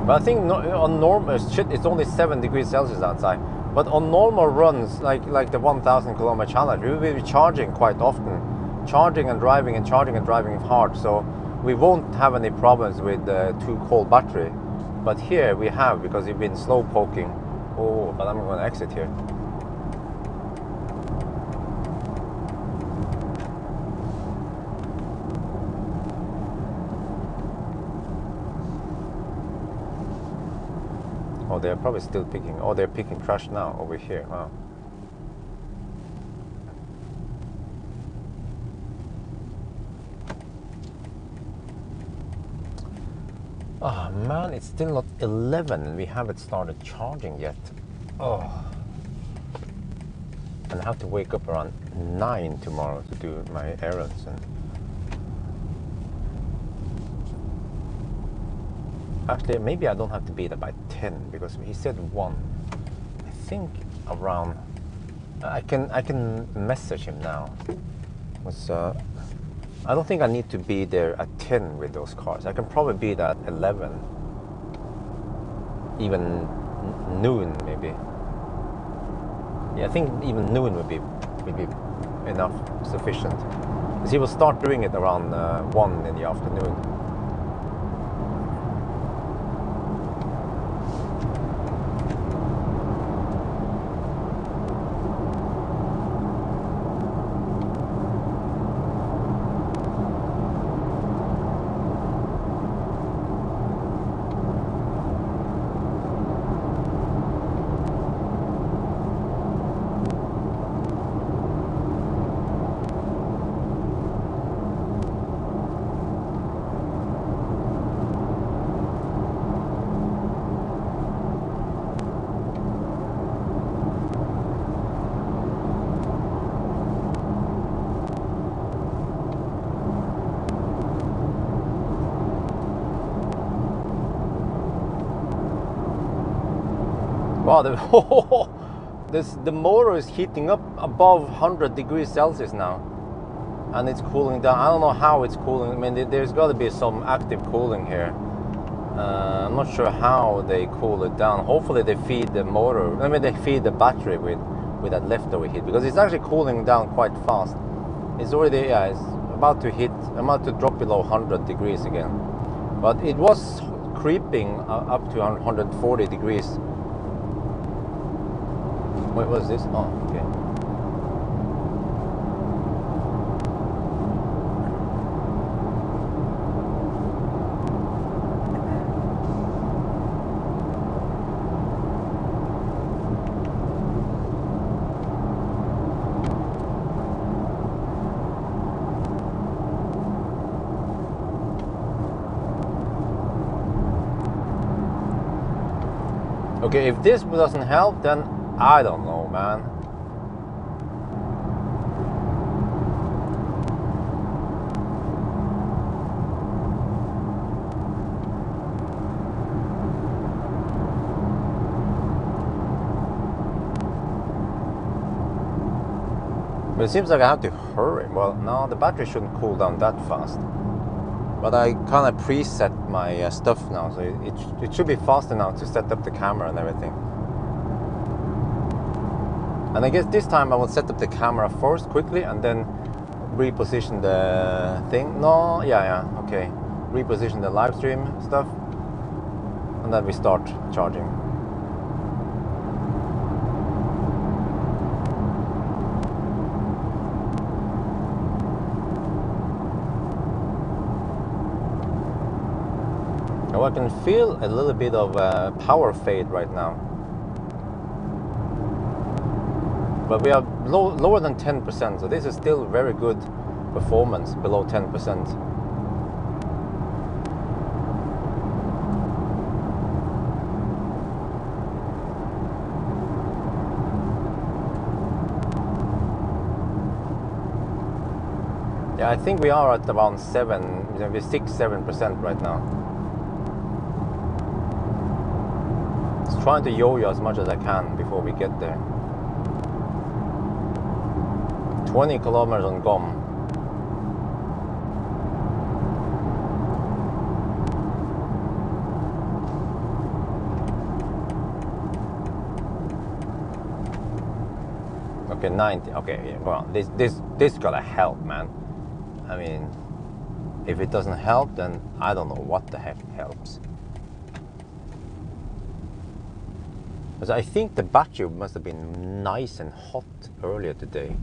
But I think on normal shit, it's only 7 degrees Celsius outside. But on normal runs, like the 1,000 kilometer challenge, we will be charging quite often. charging and driving is hard, so we won't have any problems with too cold battery. But here we have, because you've been slow poking. Oh, but I'm going to exit here. Oh, they're probably still picking. Oh, they're picking trash now over here. Wow. Oh man, it's still not 11 and we haven't started charging yet. Oh. And I have to wake up around 9 tomorrow to do my errands. And actually, maybe I don't have to be there by 10 because he said 1. I think around. I can message him now. I don't think I need to be there at 10 with those cars. I can probably be there at 11, even noon maybe. Yeah, I think even noon would be enough, sufficient. Because he will start doing it around 1 in the afternoon. Wow, the motor is heating up above 100 degrees Celsius now, and it's cooling down. I don't know how it's cooling. I mean, there's got to be some active cooling here. I'm not sure how they cool it down. Hopefully they feed the motor. I mean, they feed the battery with that leftover heat, because it's actually cooling down quite fast. It's already, yeah, it's about to drop below 100 degrees again. But it was creeping up to 140 degrees. Wait, what is this? Oh, okay. Okay, if this doesn't help, then I don't know, man. But it seems like I have to hurry. Well, no, the battery shouldn't cool down that fast. But I kind of preset my stuff now, so it should be fast enough to set up the camera and everything. And I guess this time I will set up the camera first quickly and then reposition the thing. No, yeah, okay. Reposition the live stream stuff and then we start charging. Now I can feel a little bit of power fade right now. But we are lower than 10%, so this is still very good performance, below 10%. Yeah, I think we are at around 6-7% right now. Just trying to yo-yo as much as I can before we get there. 20 kilometers on GOM. Okay, 90. Okay, yeah, well, this gotta help, man. I mean, if it doesn't help, then I don't know what the heck helps. Because I think the battery must have been nice and hot earlier today.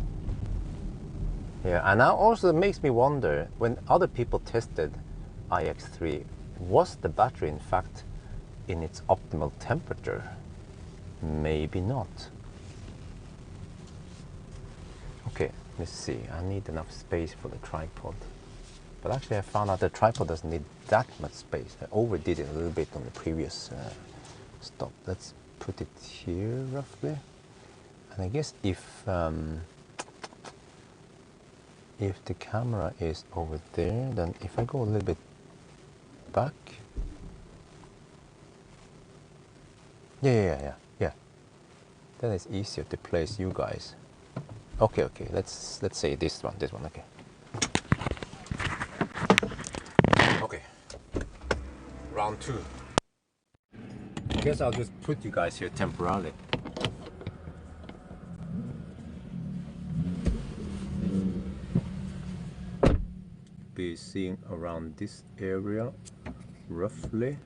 Yeah, and now also it makes me wonder, when other people tested iX3, was the battery in fact in its optimal temperature? Maybe not. Okay, let's see. I need enough space for the tripod. But actually I found out the tripod doesn't need that much space. I overdid it a little bit on the previous stop. Let's put it here roughly. And I guess if the camera is over there, then if I go a little bit back. Yeah. Then it's easier to place you guys. Okay, let's say this one, okay. Okay, round 2. I guess I'll just put you guys here temporarily. Be seeing around this area, roughly.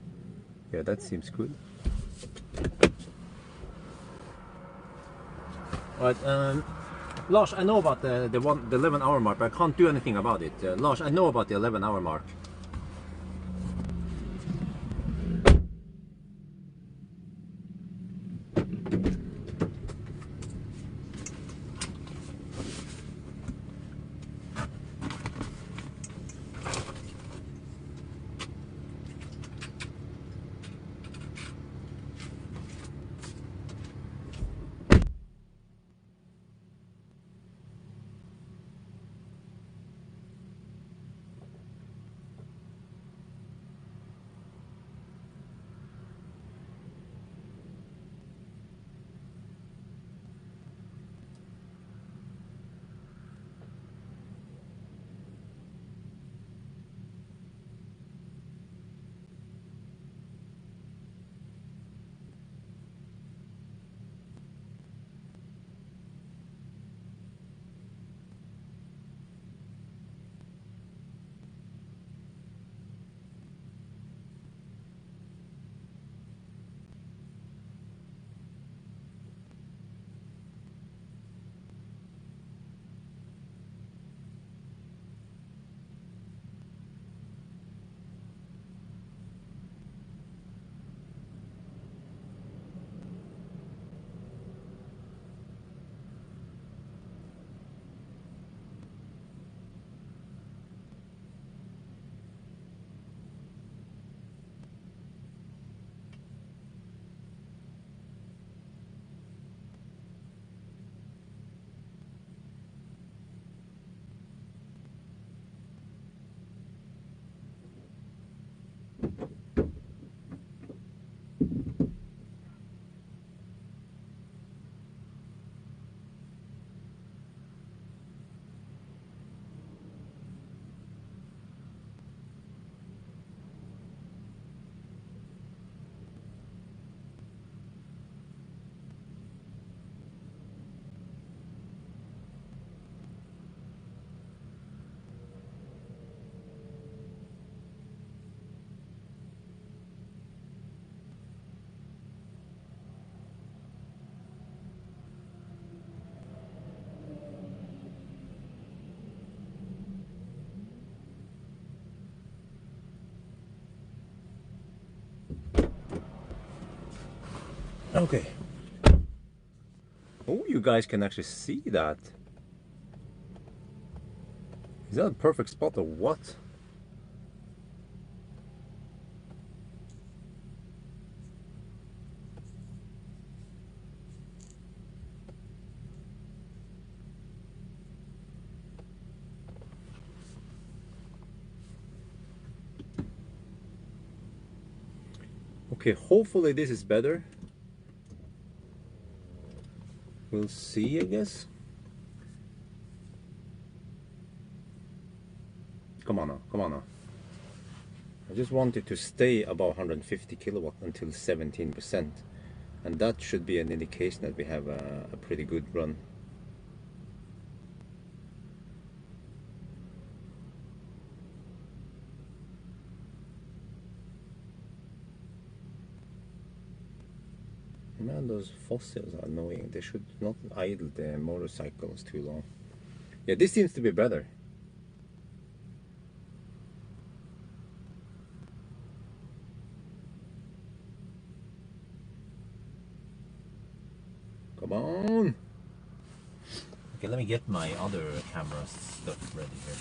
Yeah, that seems good. Alright, Lars, I know about the 11-hour mark, but I can't do anything about it. Lars, I know about the 11-hour mark. Okay. Oh, you guys can actually see that. Is that a perfect spot or what? Okay, hopefully this is better. We'll see, I guess. Come on now. I just want it to stay above 150 kilowatt until 17%. And that should be an indication that we have a pretty good run. Man, those fossils are annoying. They should not idle the motorcycles too long. Yeah, this seems to be better. Come on. Okay, let me get my other camera stuff ready here.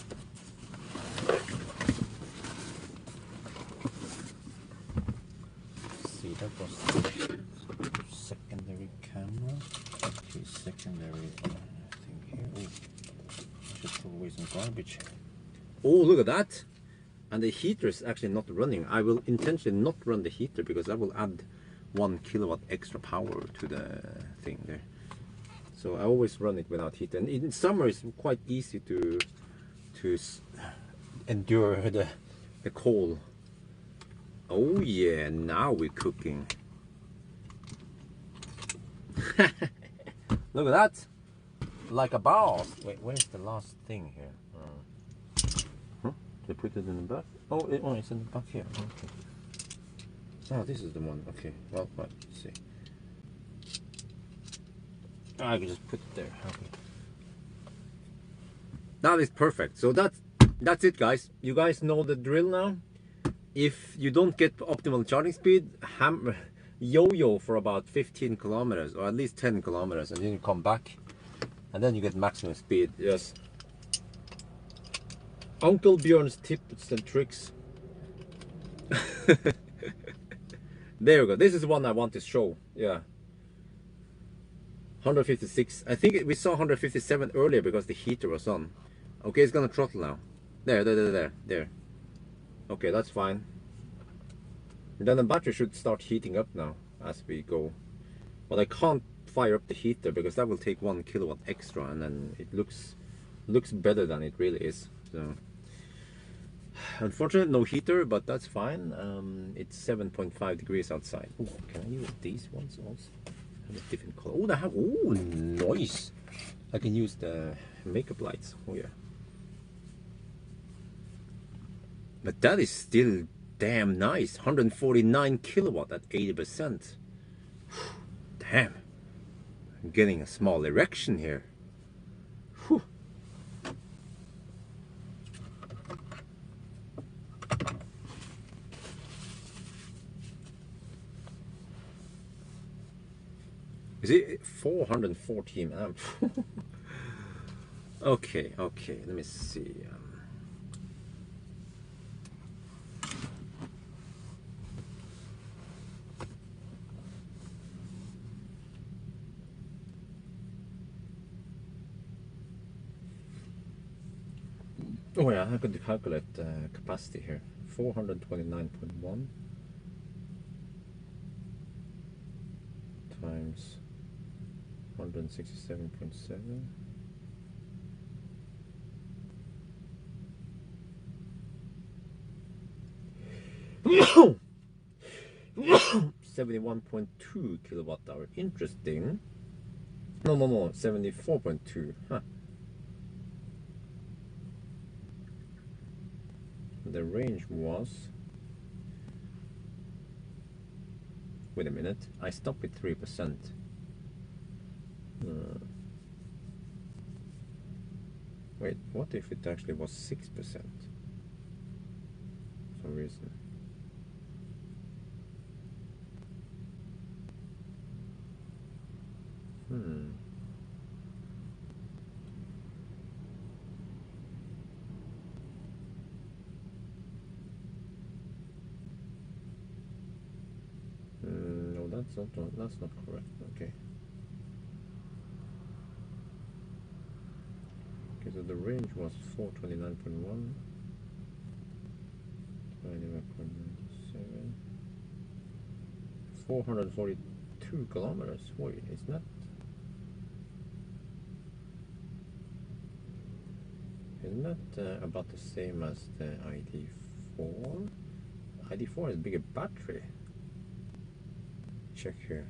See, that was the secondary camera. Okay, secondary thing here. Oh, I should throw away some garbage. Oh, look at that! And the heater is actually not running. I will intentionally not run the heater because I will add 1 kilowatt extra power to the thing there. So I always run it without heater. And in summer it's quite easy to endure the cold. Oh yeah, now we're cooking. Look at that! Like a boss. Wait, where's the last thing here? Huh? They put it in the back? Oh, it's in the back here. Okay. Oh, this is the one. Okay, well, let's see. I can just put it there. Okay. That is perfect. So that's it, guys. You guys know the drill now. If you don't get optimal charging speed, yo-yo for about 15 kilometers or at least 10 kilometers, and then you come back, and then you get maximum speed. Yes. Uncle Bjørn's tips and tricks. There we go. This is the one I want to show. Yeah. 156. I think we saw 157 earlier because the heater was on. Okay, it's gonna throttle now. There. Okay, that's fine. And then the battery should start heating up now as we go. But I can't fire up the heater because that will take 1 kilowatt extra, and then it looks better than it really is. So unfortunately, no heater, but that's fine. It's 7.5 degrees outside. Ooh, can I use these ones also? Have a different color. Oh, they have. Oh, nice. I can use the makeup lights. Oh yeah. But that is still damn nice. 149 kilowatt at 80%. Damn. I'm getting a small erection here. Whew. Is it 414 amps? Okay, let me see. Oh yeah, I could calculate capacity here. 429.1 times 167.7. Oh, 71.2 kilowatt hour. Interesting. No, 74.2. Huh. The range was. Wait a minute. I stopped at 3%. Wait, what if it actually was 6% for some reason? No, that's not correct. Okay. Okay, so the range was 429.1, 21.97, 442 kilometers. Wait, isn't that about the same as the ID4? ID4 has a bigger battery. Check here.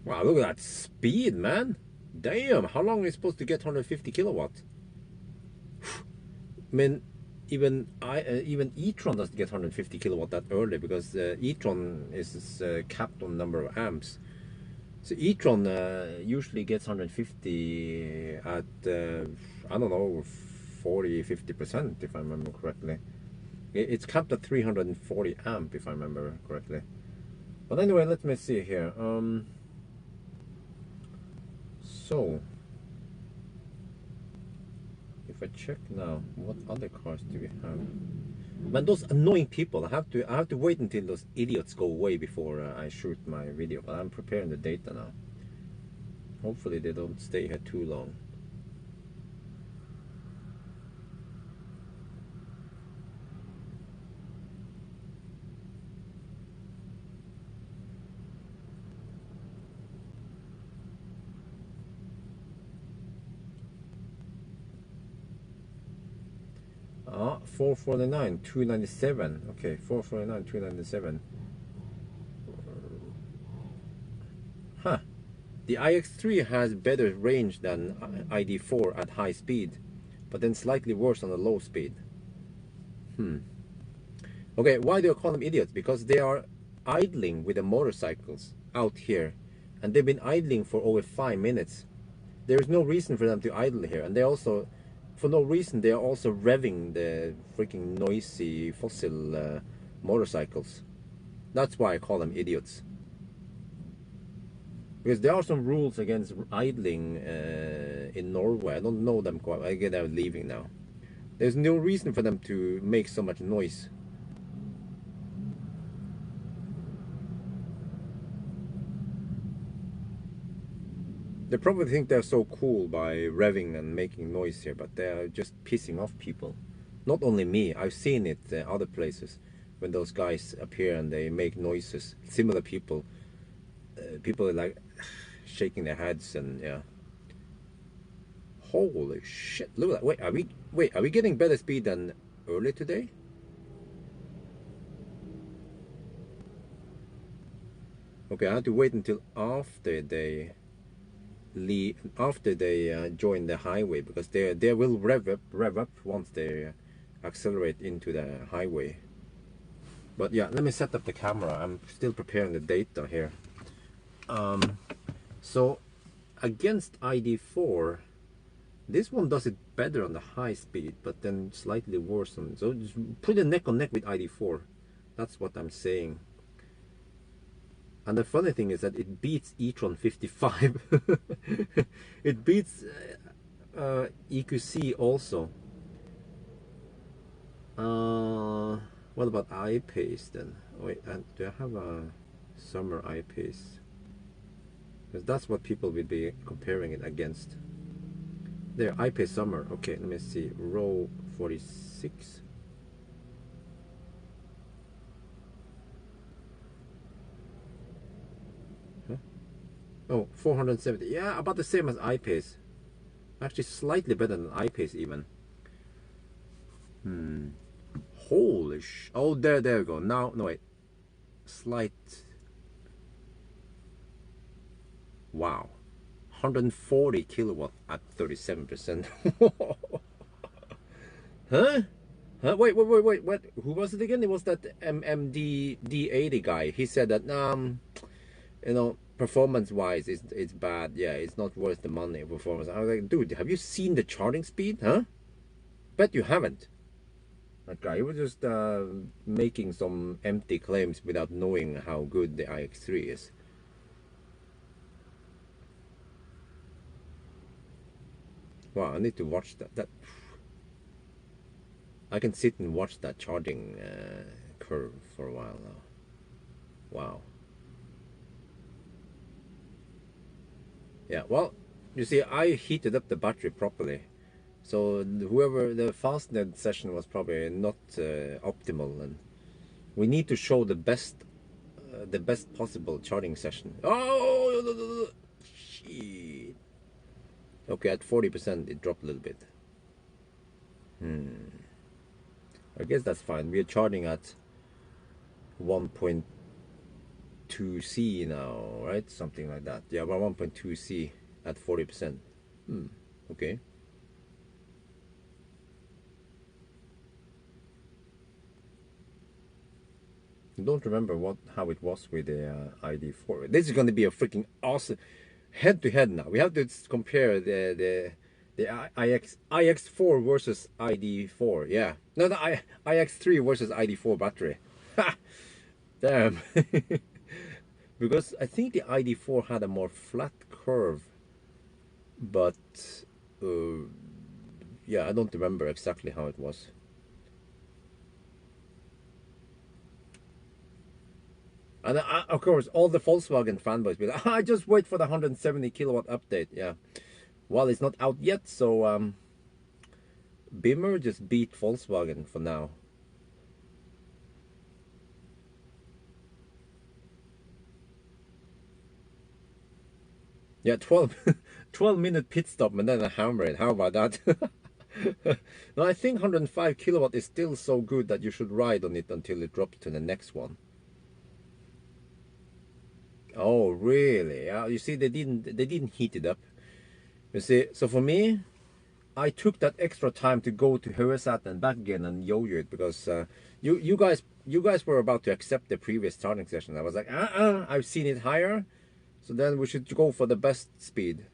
Wow, look at that speed, man. Damn, how long are you supposed to get 150 kilowatt? I mean, even e-tron doesn't get 150 kilowatt that early, because e-tron is capped on number of amps. So e-tron usually gets 150 at I don't know, 40-50% if I remember correctly. It's capped at 340 amp if I remember correctly. But anyway, let me see here. So if I check now, what other cars do we have? Man, those annoying people! I have to wait until those idiots go away before I shoot my video. But I'm preparing the data now. Hopefully they don't stay here too long. Ah, 449, 297. Okay, 449, 297. Huh. The iX3 has better range than ID4 at high speed, but then slightly worse on the low speed. Okay, why do I call them idiots? Because they are idling with the motorcycles out here, and they've been idling for over 5 minutes. There is no reason for them to idle here, and they also, for no reason, they are also revving the freaking noisy fossil motorcycles. That's why I call them idiots. Because there are some rules against idling in Norway. I don't know them quite. I get out leaving now. There's no reason for them to make so much noise. They probably think they're so cool by revving and making noise here, but they're just pissing off people. Not only me, I've seen it other places when those guys appear and they make noises. Similar people, people are like shaking their heads, and yeah. Holy shit! Look at that. Wait, are we getting better speed than earlier today? Okay, I have to wait until after they join the highway, because they will rev up once they accelerate into the highway. But yeah, let me set up the camera. I'm still preparing the data here. So against ID4, this one does it better on the high speed, but then slightly worse on. So just put it neck on neck with ID4. That's what I'm saying. And the funny thing is that it beats e-tron 55. It beats EQC also. What about I-Pace then? Wait, do I have a summer I-Pace? Because that's what people will be comparing it against. There, I-Pace summer. Okay, let me see. Row 46. Oh, 470. Yeah, about the same as I-Pace. Actually, slightly better than I-Pace even. Holy sh... Oh, there we go. Now, no wait. Slight... Wow. 140 kilowatt at 37%. Huh? Huh? Wait. What? Who was it again? It was that MMD D80 guy. He said that, you know, performance-wise, it's bad. Yeah, it's not worth the money. Performance. I was like, dude, have you seen the charging speed? Huh? Bet you haven't. That guy, he was just making some empty claims without knowing how good the iX3 is. Wow, I need to watch that. I can sit and watch that charging curve for a while now. Wow. Yeah, well, you see, I heated up the battery properly. So whoever, the fastnet session was probably not optimal, and we need to show the best possible charging session. Oh, shit. Okay, at 40% it dropped a little bit. I guess that's fine. We are charging at 1.2C now, right? Something like that. Yeah, about 1.2C at 40%. Okay. I don't remember how it was with the ID4. This is going to be a freaking awesome head-to-head now. We have to compare the iX4 versus ID4. Yeah, no, the iX3 versus ID4 battery. Ha! Damn. Because I think the ID4 had a more flat curve, but yeah, I don't remember exactly how it was. And of course, all the Volkswagen fanboys be like, I just wait for the 170 kilowatt update. Yeah, well, it's not out yet, so Beamer just beat Volkswagen for now. Yeah, 12-minute pit stop and then a hammer it. How about that? No, I think 105 kilowatt is still so good that you should ride on it until it drops to the next one. Oh, really? You see, they didn't heat it up. You see, so for me, I took that extra time to go to Høresat and back again and yo-yo it because you guys were about to accept the previous charging session. I was like, I've seen it higher, so then we should go for the best speed.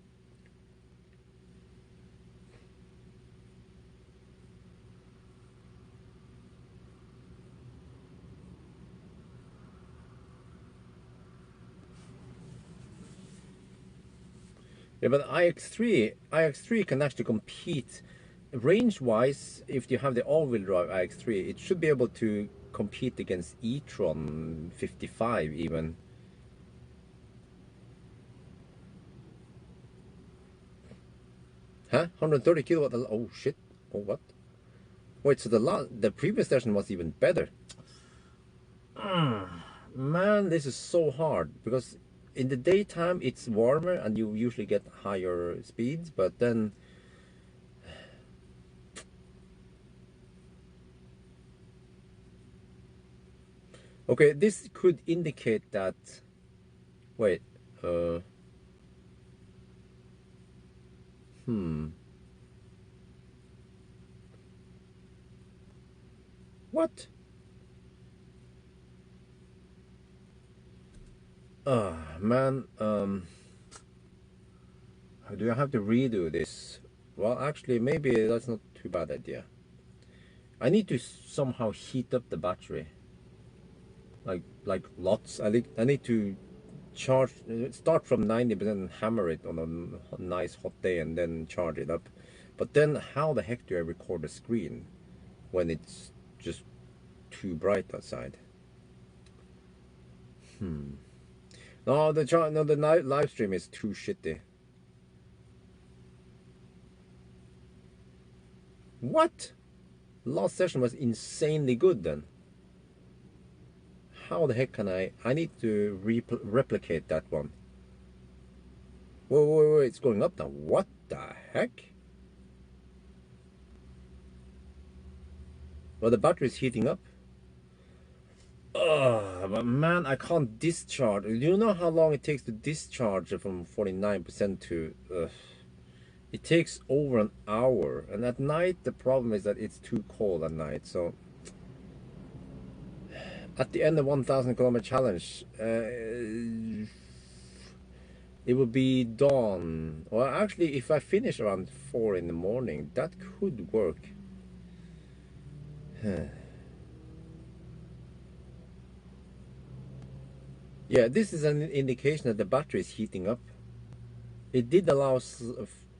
Yeah, but iX3 can actually compete range-wise. If you have the all-wheel drive iX3, it should be able to compete against e-tron 55 even. Huh? 130 kilowatt. Oh shit. Oh what? Wait, so the previous version was even better. Man, this is so hard because in the daytime it's warmer and you usually get higher speeds, but then okay, this could indicate that wait, what? Man, do I have to redo this? Well, actually, maybe that's not too bad idea. I need to somehow heat up the battery. Like lots. I need to charge, start from 90% and hammer it on a nice hot day and then charge it up. But then how the heck do I record the screen when it's just too bright outside? No, the live stream is too shitty. What? Last session was insanely good then. How the heck can I need to replicate that one. Wait, it's going up now. What the heck? Well, the battery is heating up. But man, I can't discharge. Do you know how long it takes to discharge from 49% to... it takes over an hour. And at night, the problem is that it's too cold at night. So at the end of 1,000 kilometer challenge, it will be dawn. Well, actually, if I finish around 4 in the morning, that could work. Yeah, this is an indication that the battery is heating up. It did allow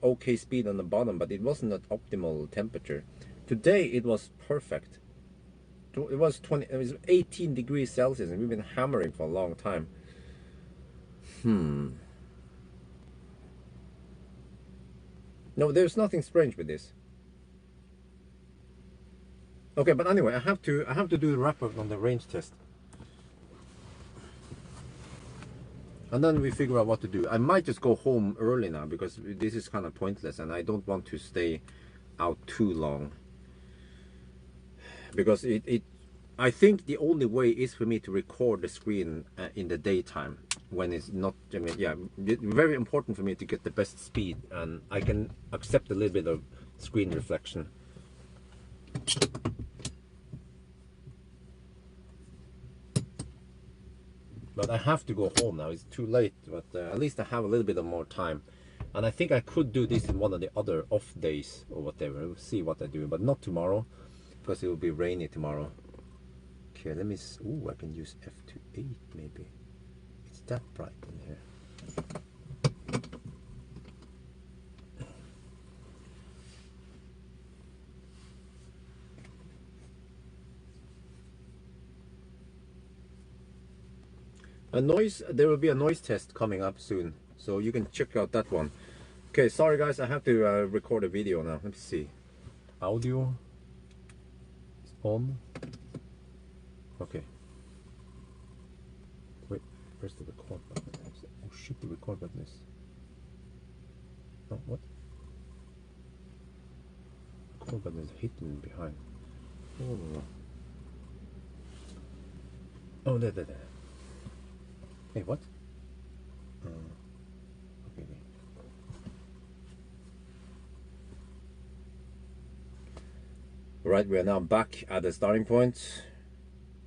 okay speed on the bottom, but it wasn't at optimal temperature. Today it was perfect. It was 18 degrees Celsius, and we've been hammering for a long time. No, there's nothing strange with this. Okay, but anyway, I have to do the wrap up on the range test. And then we figure out what to do. I might just go home early now because this is kind of pointless and I don't want to stay out too long. Because I think the only way is for me to record the screen in the daytime when it's not, I mean, yeah, very important for me to get the best speed, and I can accept a little bit of screen reflection. But I have to go home now. It's too late, but at least I have a little bit of more time. And I think I could do this in one of the other off days or whatever. We'll see what I do, but not tomorrow because it will be rainy tomorrow. Okay, let me. Ooh, I can use F28 maybe. It's that bright in here. A noise, there will be a noise test coming up soon, so you can check out that one. Okay, sorry guys, I have to record a video now. Let me see. Audio is on. Okay. Wait, where's the record button? Oh shit, the record button is. Oh, what? Record button is hidden behind. Oh, oh there. Hey, what? Okay. Right, we are now back at the starting point,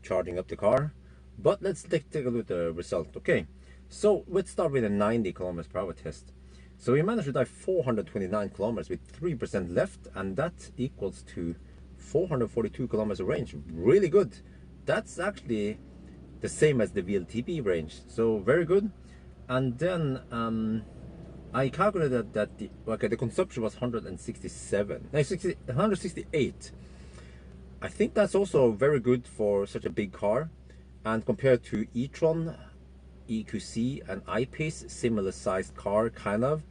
charging up the car. But let's take a look at the result. Okay, so let's start with a 90 kilometers per hour test. So we managed to drive 429 kilometers with 3% left, and that equals to 442 kilometers of range. Really good. That's actually the same as the VLTP range, so very good. And then I calculated that the consumption was 168. I think that's also very good for such a big car, and compared to e-tron, EQC and I-Pace, similar sized car kind of,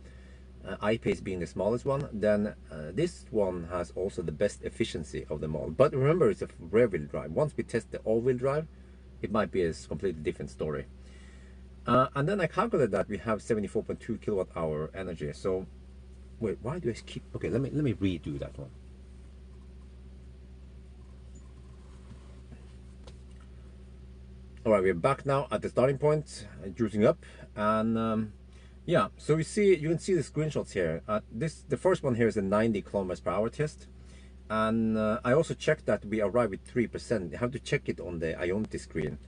I-Pace being the smallest one, then this one has also the best efficiency of them all. But remember, it's a rear-wheel drive. Once we test the all-wheel drive, it might be a completely different story. And then I calculated that we have 74.2 kilowatt hour energy. So wait, why do I keep? Okay, let me redo that one. All right, we're back now at the starting point, juicing up, and yeah. So you can see the screenshots here. The first one here is a 90 kilometers per hour test. And I also checked that we arrived with 3%. You have to check it on the Ionity screen.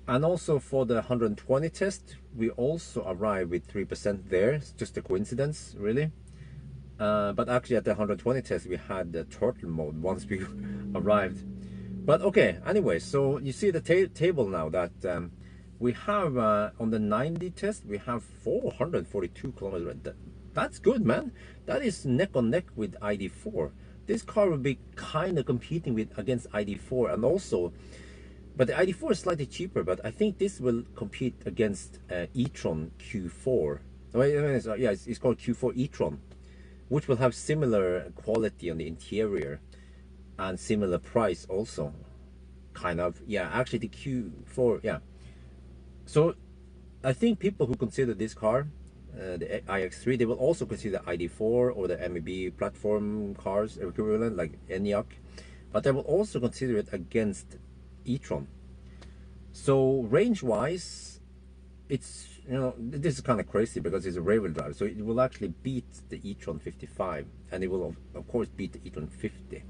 And also for the 120 test, we also arrived with 3% there. It's just a coincidence, really. But actually at the 120 test, we had the turtle mode once we arrived. But okay, anyway, so you see the table now that we have on the 90 test, we have 442 kilometers. That's good, man. That is neck on neck with ID4. This car will be kind of competing against ID4, and also, but the ID4 is slightly cheaper, but I think this will compete against e-tron Q4. Yeah, it's called Q4 e-tron, which will have similar quality on the interior and similar price also, kind of. Yeah, actually the Q4, yeah. So I think people who consider this car, the iX3, they will also consider ID4 or the MEB platform cars equivalent like ENIAC, but they will also consider it against e-tron. So range wise, it's, you know, this is kind of crazy because it's a rear-wheel drive, so it will actually beat the e-tron 55, and it will of course beat the e-tron 50.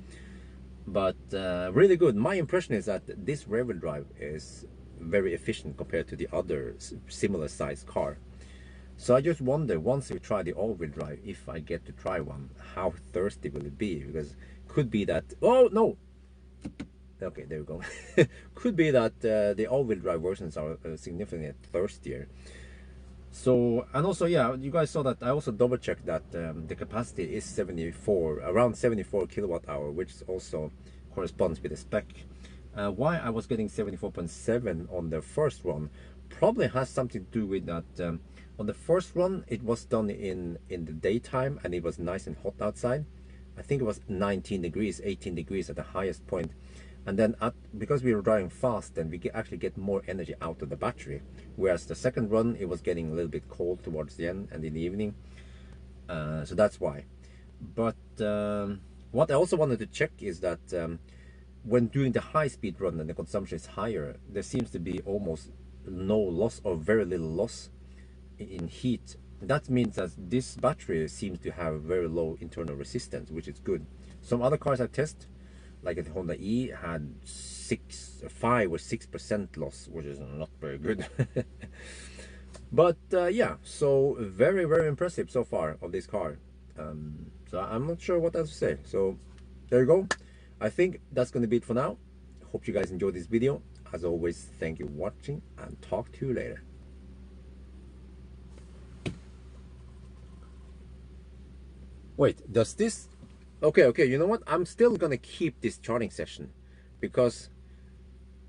But really good. My impression is that this rear-wheel drive is very efficient compared to the other similar sized car. So I just wonder, once we try the all-wheel drive, if I get to try one, how thirsty will it be? Because could be that, oh no, okay, there we go. Could be that the all-wheel drive versions are significantly thirstier. So, and also, yeah, you guys saw that I also double checked that the capacity is around 74 kilowatt hour, which also corresponds with the spec. Why I was getting 74.7 on the first run probably has something to do with that. On the first run, it was done in the daytime, and it was nice and hot outside. I think it was 19 degrees, 18 degrees at the highest point. And then because we were driving fast, then we actually get more energy out of the battery. Whereas the second run, it was getting a little bit cold towards the end and in the evening. So that's why. But what I also wanted to check is that when doing the high-speed run and the consumption is higher, there seems to be almost no loss or very little loss in heat. That means that this battery seems to have very low internal resistance, which is good. Some other cars I test, like a Honda E had 5 or 6% loss, which is not very good. But yeah, so very, very impressive so far of this car. So I'm not sure what else to say. So there you go. I think that's going to be it for now. Hope you guys enjoyed this video. As always, thank you for watching and talk to you later. Wait, does this... Okay, you know what? I'm still going to keep this charging session because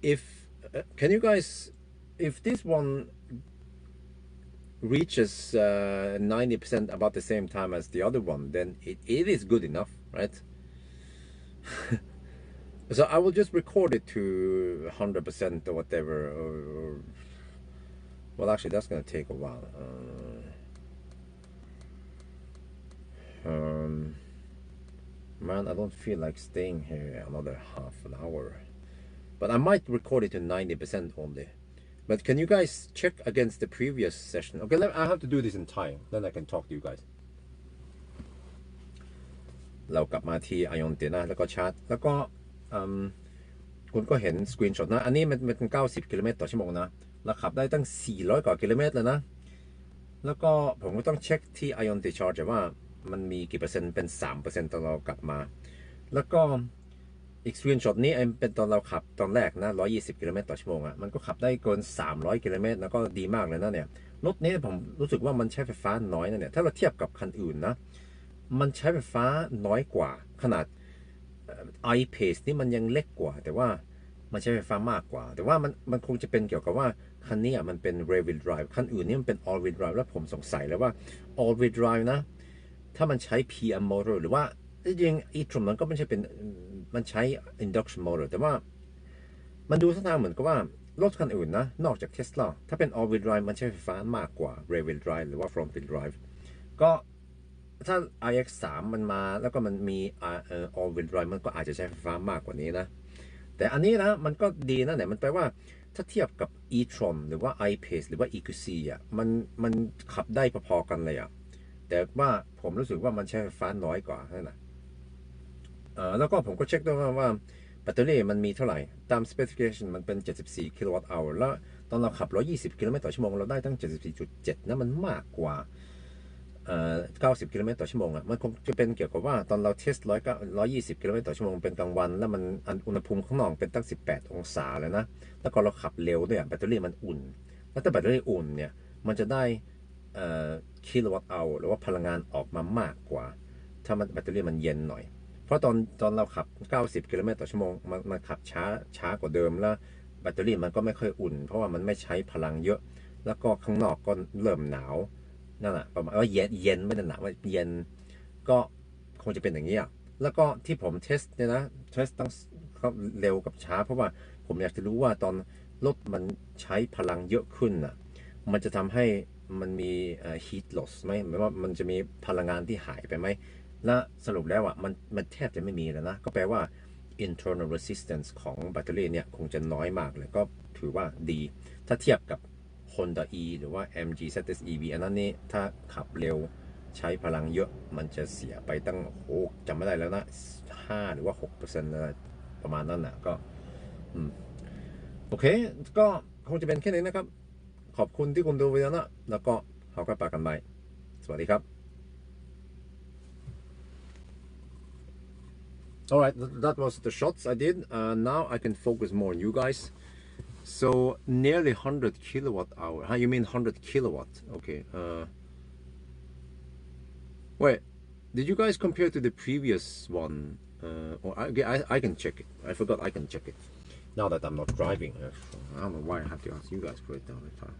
if... can you guys... If this one reaches 90% about the same time as the other one, then it is good enough, right? So I will just record it to 100% or whatever, or well, actually that's gonna take a while. Man, I don't feel like staying here another half an hour, but I might record it to 90% only. But can you guys check against the previous session? Okay, I have to do this in time, then I can talk to you guys. เรากลับมาที่ Ionity นะแล้วก็ชาร์จแล้วก็คุณก็เห็นสกรีนช็อตนะอันนี้มันเป็น90 กิโลเมตรต่อชั่วโมงนะเราขับได้ตั้ง400 กว่ากิโลเมตรเลยนะแล้วก็ผมก็ต้องเช็คที่ Ionity Charge ว่ามันมีกี่เปอร์เซ็นต์เป็น 3% ตอนเรากลับมาแล้วก็อีกสกรีนช็อตนี้เป็นตอนเราขับตอนแรกนะ120 กิโลเมตรต่อชั่วโมงอ่ะมันก็ขับได้เกิน300 กิโลเมตรแล้วก็ดีมากเลยนะเนี่ยรถนี้ผมรู้สึกว่ามันใช้ไฟฟ้าน้อยนะเนี่ยถ้าเราเทียบกับคันอื่นนะมันใช้ไฟฟ้าน้อยกว่าขนาดiPace นี่มันยังเล็กกว่าแต่ว่ามันใช้ไฟฟ้ามากกว่าแต่ว่ามันคงจะเป็นเกี่ยวกับว่าคันนี้มันเป็น rear wheel drive คันอื่นนี่มันเป็น all wheel drive แล้วผมสงสัยแล้วว่า all wheel drive นะถ้ามันใช้ PM motor หรือว่าจริงๆ e-tron มันก็ไม่ใช่เป็นมันใช้ induction motor แต่ว่ามันดูท่าทางเหมือนกับว่ารถคันอื่นนะนอกจาก Tesla ถ้าเป็น all wheel drive มันใช้ไฟฟ้ามากกว่า rear wheel drive หรือว่า front wheel drive ก็ถ้า iX3 มันมาแล้วก็มันมีall wheel drive มันก็อาจจะใช้ไฟฟ้ามากกว่านี้นะแต่อันนี้นะมันก็ดีนะเนี่ยมันแปลว่าถ้าเทียบกับ e-tron หรือว่า iPace หรือว่า EQC อ่ะมันขับได้พอๆกันเลยอ่ะแต่ว่าผมรู้สึกว่ามันใช้ไฟฟ้าน้อยกว่านั่นนะแล้วก็ผมก็เช็คด้วยว่าแบตเตอรี่มันมีเท่าไหร่ตาม specification มันเป็น74 กิโลวัตต์hour แล้วตอนเราขับ120 กิโลเมตรต่อชั่วโมงเราได้ตั้ง 74.7 นะมันมากกว่า90 กิโลเมตรต่อชั่วโมงอ่ะมันคงจะเป็นเกี่ยวกับว่าตอนเราเทส120 กิโลเมตรต่อชั่วโมงเป็นกลางวันแล้วมันอุณหภูมิข้างนอกเป็นตั้ง18 องศาเลยนะแล้วก็เราขับเร็วด้วยแบตเตอรี่มันอุ่นแล้วถ้าแบตเตอรี่อุ่นเนี่ยมันจะได้กิโลวัตต์เอาหรือว่าพลังงานออกมามากกว่าถ้าแบตเตอรี่มันเย็นหน่อยเพราะตอนเราขับ90 กิโลเมตรต่อชั่วโมงมันขับช้ากว่าเดิมแล้วแบตเตอรี่มันก็ไม่ค่อยอุ่นเพราะว่ามันไม่ใช้พลังเยอะแล้วก็ข้างนอกก็เริ่มหนาวนั่นแหละประมาณว่าเย็นไม่ได้หนาวว่าเย็นก็คงจะเป็นอย่างนี้อ่ะแล้วก็ที่ผมเทสเนี่ยนะเทสตั้งเร็วกับช้าเพราะว่าผมอยากจะรู้ว่าตอนรถมันใช้พลังเยอะขึ้นอ่ะมันจะทำให้มันมีheat loss ไหมหมายว่ามันจะมีพลังงานที่หายไปไหมและสรุปแล้วอ่ะมันแทบจะไม่มีแล้วนะก็แปลว่า internal resistance ของแบตเตอรี่เนี่ยคงจะน้อยมากเลยก็ถือว่าดีถ้าเทียบกับ Honda E หรือว่า MG ZS EV อันนั้นนี่ถ้าขับเร็วใช้พลังเยอะมันจะเสียไปตั้งจำไม่ได้แล้วนะ5 หรือว่า 6% นะประมาณนั้นนะก็โอเคก็คงจะเป็นแค่นี้นะครับขอบคุณที่คุณดูวิดีโอนะแล้วก็เราก็ไปกันใหม่สวัสดีครับ Alright, that was the shots I did. Now I can focus more on you guys. So nearly 100 kilowatt hour. How you mean 100 kilowatt? Okay. Wait, did you guys compare to the previous one? Or I can check it. I forgot I can check it. Now that I'm not driving, I don't know why I have to ask you guys for it all the time.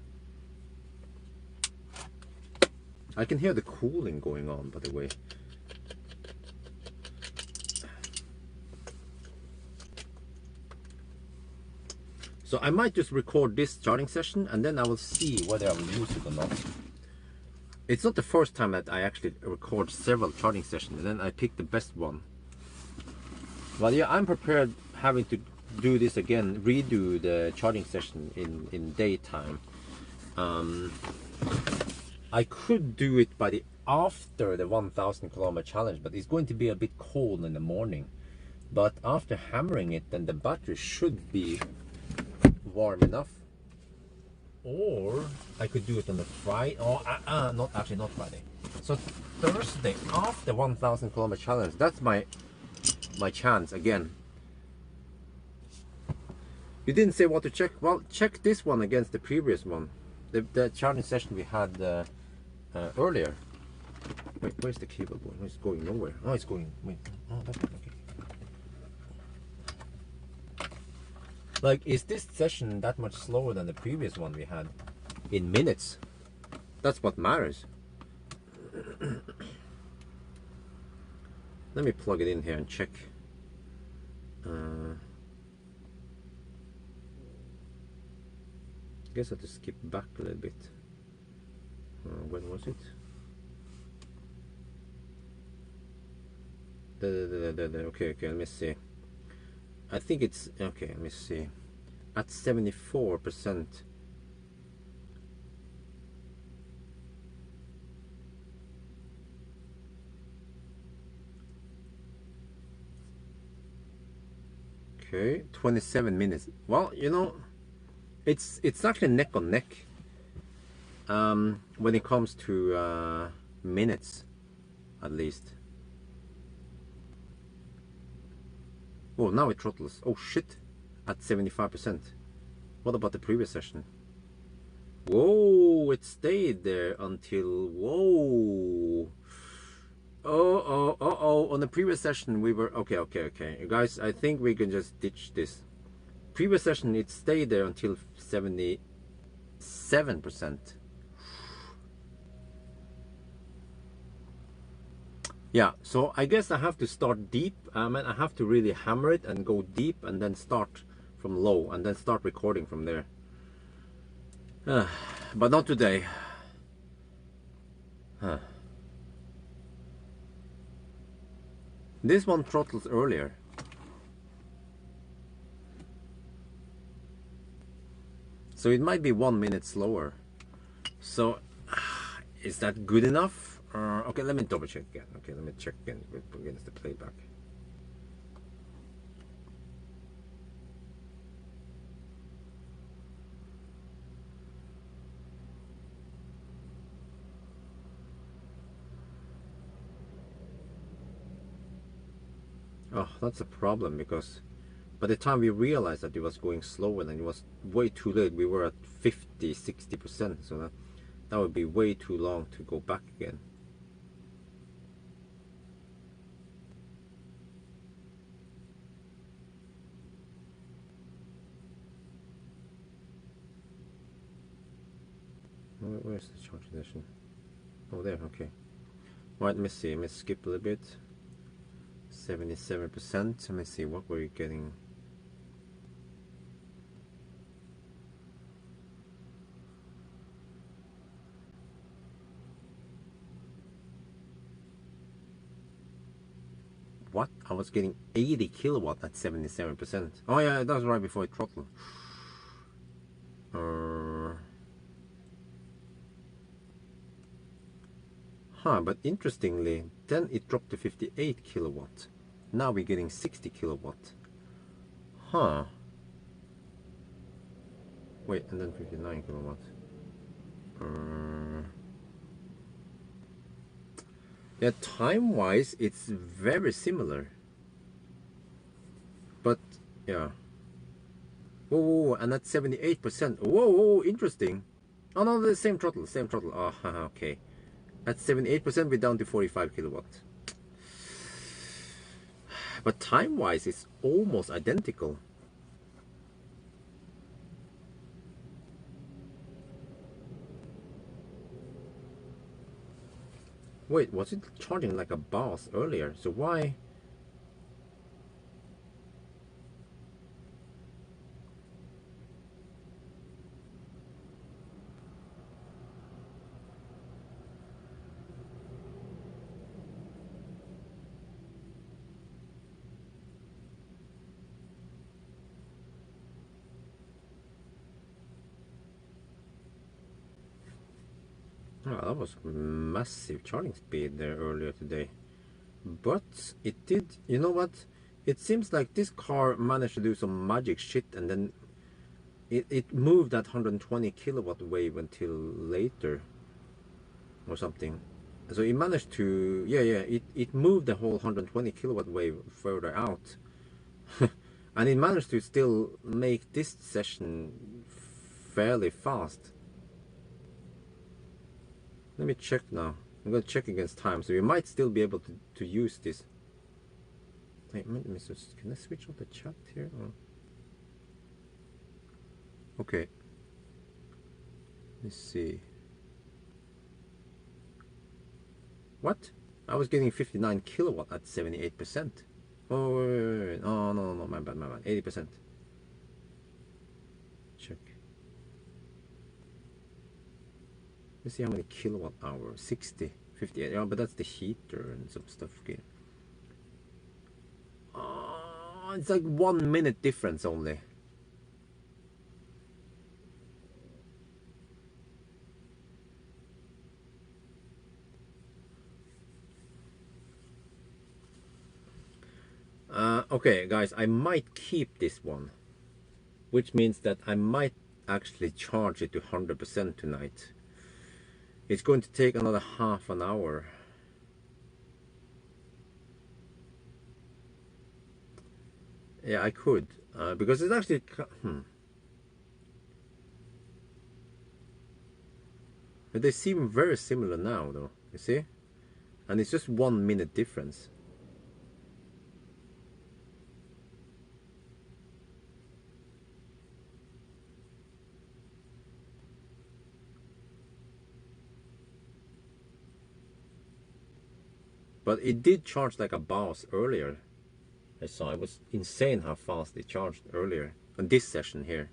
I can hear the cooling going on, by the way. So I might just record this charging session and then I will see whether I will use it or not. It's not the first time that I actually record several charging sessions and then I pick the best one. But yeah, I'm prepared having to do this again, redo the charging session in daytime. I could do it after the 1000 kilometer challenge, but it's going to be a bit cold in the morning. But after hammering it, then the battery should be warm enough. Or I could do it on the Friday. Oh, not Friday. So Thursday after 1,000 kilometer challenge. That's my chance again. You didn't say what to check. Well, check this one against the previous one, the charging session we had earlier. Wait, where's the cable going? It's going nowhere. Oh, it's going. Wait. Oh, that's okay. Like, is this session that much slower than the previous one we had in minutes? That's what matters. Let me plug it in here and check. I guess I have to skip back a little bit. When was it? Okay, let me see. I think it's okay. Let me see. At 74%. Okay, 27 minutes. Well, you know, it's actually neck on neck when it comes to minutes, at least. Oh, now it throttles. Oh shit, at 75%. What about the previous session? Whoa, it stayed there until, whoa. Oh, on the previous session we were, okay. Guys, I think we can just ditch this. Previous session, it stayed there until 77%. Yeah, so I guess I have to start deep. I have to really hammer it and go deep and then start from low and then start recording from there. But not today. This one throttles earlier. So it might be 1 minute slower. So is that good enough? Okay, let me double check again. Okay, let me check again against the playback. Oh, that's a problem, because by the time we realized that it was going slower, then it was way too late. We were at 50-60%, so that would be way too long to go back again. Where's the charge session? Oh, there, okay. Right, let me see. Let me skip a little bit. 77%. Let me see what we're getting. What? I was getting 80 kilowatt at 77%. Oh yeah, that was right before it throttled. But interestingly, then it dropped to 58 kilowatt. Now we're getting 60 kilowatt. Wait, and then 59 kilowatt. Yeah, time-wise, it's very similar. But, yeah. Whoa, and at 78%. Whoa, interesting. Oh no, the same throttle. Oh, okay. At 78%, we're down to 45 kilowatt. But time-wise, it's almost identical. Wait, was it charging like a boss earlier? So why? Oh, that was massive charging speed there earlier today. But it did, you know what? It seems like this car managed to do some magic shit, and then it moved that 120 kilowatt wave until later or something. So it managed to, it moved the whole 120 kilowatt wave further out. And it managed to still make this session fairly fast. Let me check now. I'm going to check against time, so we might still be able to use this. Wait, can I switch off the chat here? Or? Okay. Let's see. What? I was getting 59 kilowatt at 78%. Oh, wait. Oh, no, my bad. 80%. Check. Let's see how many kilowatt hours. 60, 58. Oh, but that's the heater and some stuff. Okay. Oh, it's like 1 minute difference only. Okay, guys, I might keep this one, which means that I might actually charge it to 100% tonight. It's going to take another half an hour. Yeah, I could, because it's actually But they seem very similar now, though. You see, and it's just 1 minute difference. But it did charge like a boss earlier. I saw it was insane how fast it charged earlier on this session here.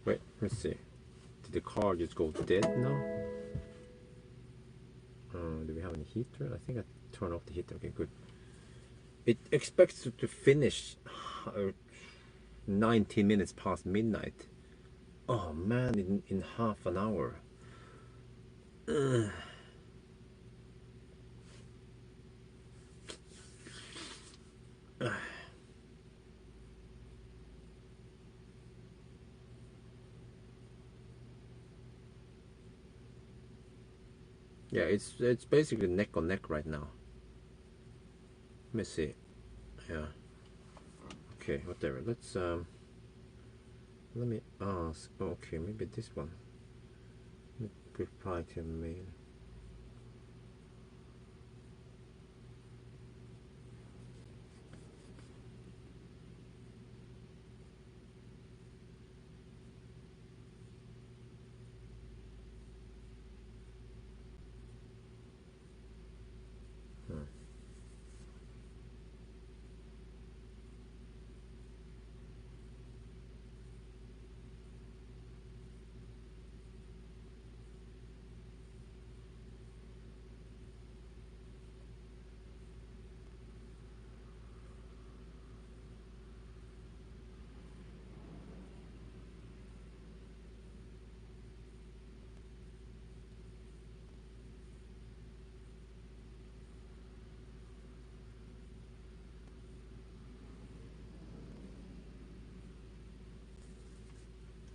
Wait, let's see. Did the car just go dead now? Do we have any heater? I think I turned off the heater. Okay, good. It expects to finish 19 minutes past midnight. Oh man, in half an hour. Yeah, it's basically neck on neck right now. Let me see. Yeah. Okay, whatever. Let's let me ask. Okay, maybe this one. Let me reply to mail.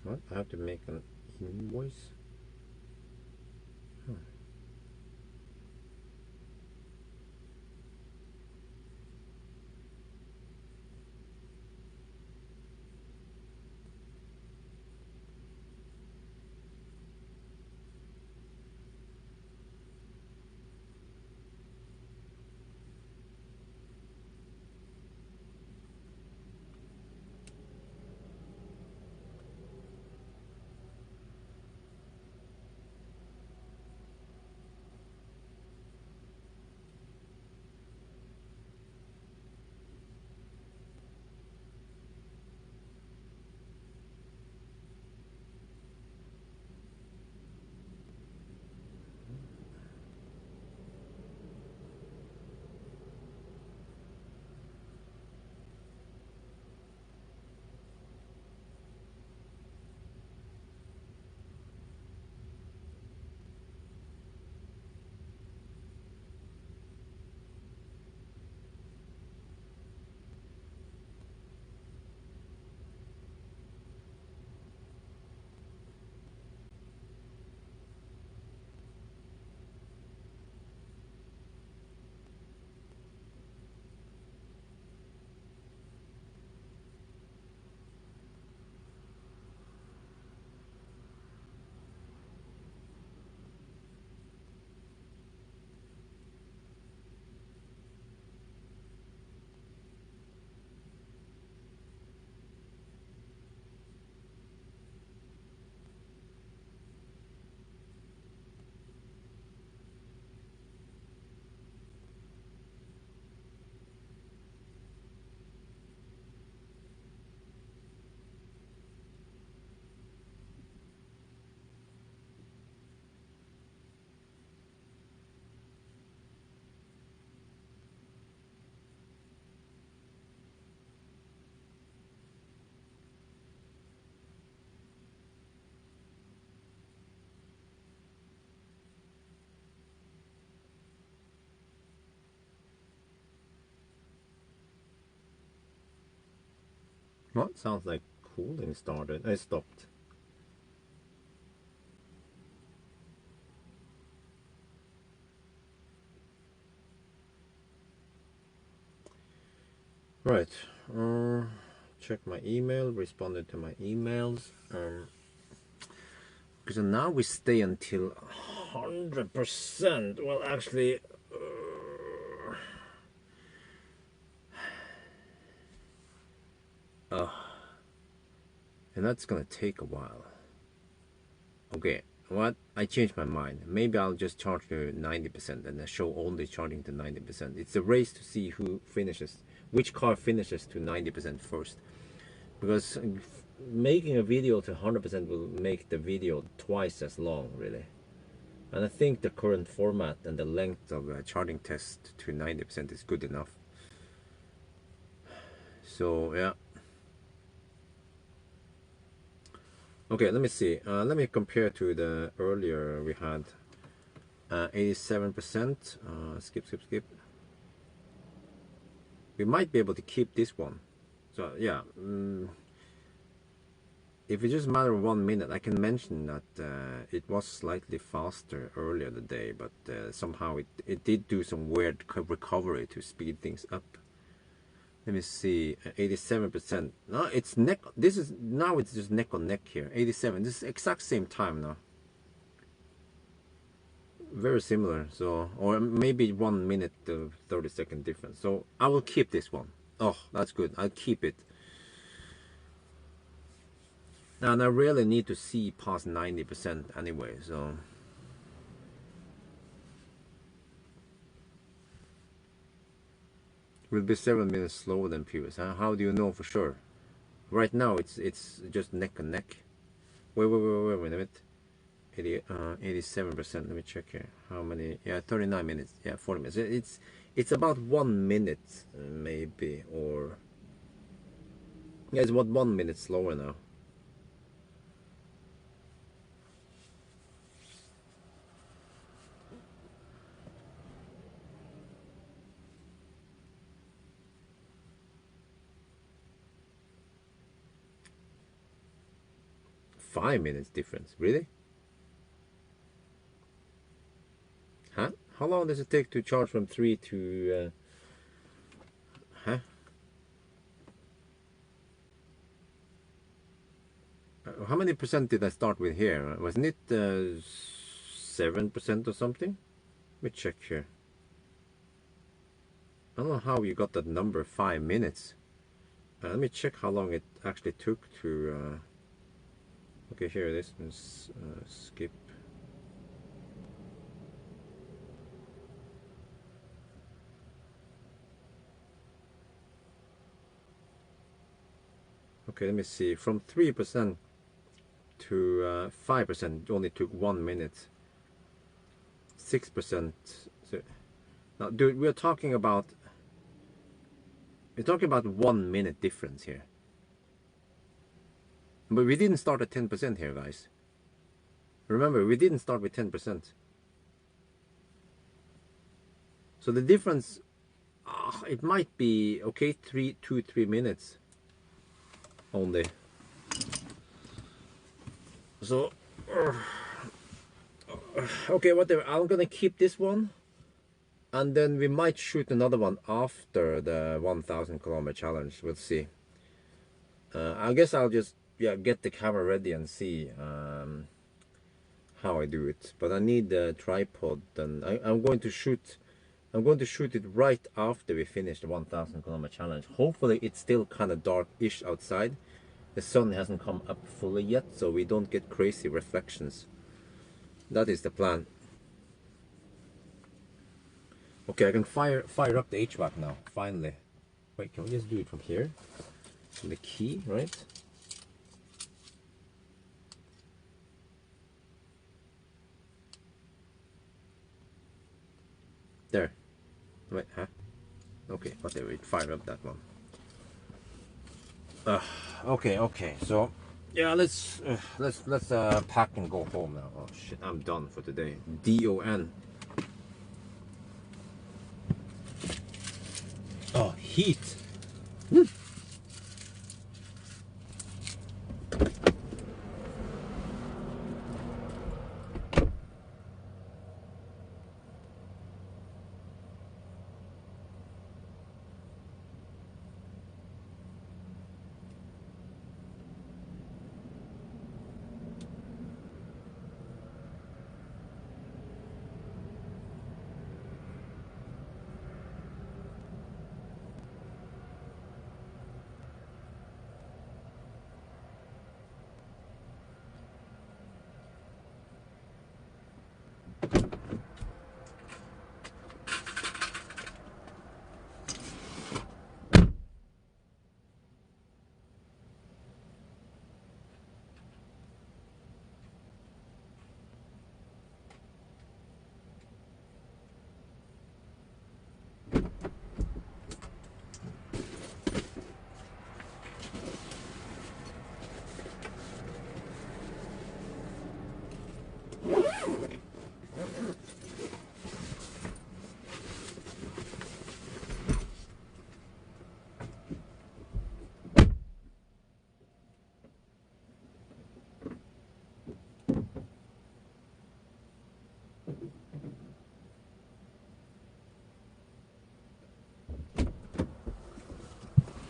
What? I have to make an invoice? Well, it sounds like cooling started. I stopped. Right. Check my email. Responded to my emails. Because now we stay until 100%. Well, actually, and that's gonna take a while. Okay, what? I changed my mind. Maybe I'll just charge to 90% and show only charging to 90%. It's a race to see who finishes, which car finishes to 90% first. Because making a video to 100% will make the video twice as long, really. And I think the current format and the length of a charging test to 90% is good enough. So yeah. Okay, let me see. Let me compare to the earlier we had 87%. Skip. We might be able to keep this one. So yeah, if it's just a matter of 1 minute, I can mention that it was slightly faster earlier today, but somehow it did do some weird recovery to speed things up. Let me see, 87%. No, it's neck. This is now it's just neck on neck here. 87. This is exact same time now. Very similar. So, or maybe 1 minute 30-second difference. So I will keep this one. Oh, that's good. I'll keep it. And I really need to see past 90% anyway. So. Will be 7 minutes slower than previous. Huh? How do you know for sure? Right now it's just neck and neck. Wait a minute. 87%. Let me check here. How many? Yeah, 39 minutes. Yeah, 40 minutes. It's about 1 minute maybe, or yeah, it's about 1 minute slower now. Five minutes difference, really? Huh? How long does it take to charge from 3 to huh? How many percent did I start with here? Wasn't it 7% or something? Let me check here. I don't know how you got that number, 5 minutes. Let me check how long it actually took to okay, here it is. Let's skip. Okay, let me see. From 3% to 5% only took 1 minute. 6%. So, now, dude, we're talking about 1 minute difference here. But we didn't start at 10% here, guys. Remember, we didn't start with 10%. So the difference, it might be okay, 2-3 minutes only. So okay, whatever. I'm gonna keep this one, and then we might shoot another one after the 1,000 kilometer challenge. We'll see. I guess I'll just get the camera ready and see how I do it. But I need the tripod, and I'm going to shoot it right after we finish the 1,000 kilometer challenge. Hopefully it's still kind of dark-ish outside. The sun hasn't come up fully yet, so we don't get crazy reflections. That is the plan. Okay, I can fire up the HVAC now, finally. Wait, can we just do it from here? From the key, right? There. Wait, huh? Okay, whatever, it fired up that one. Okay, so yeah, let's pack and go home now. Oh shit, I'm done for today. DON. Oh, heat.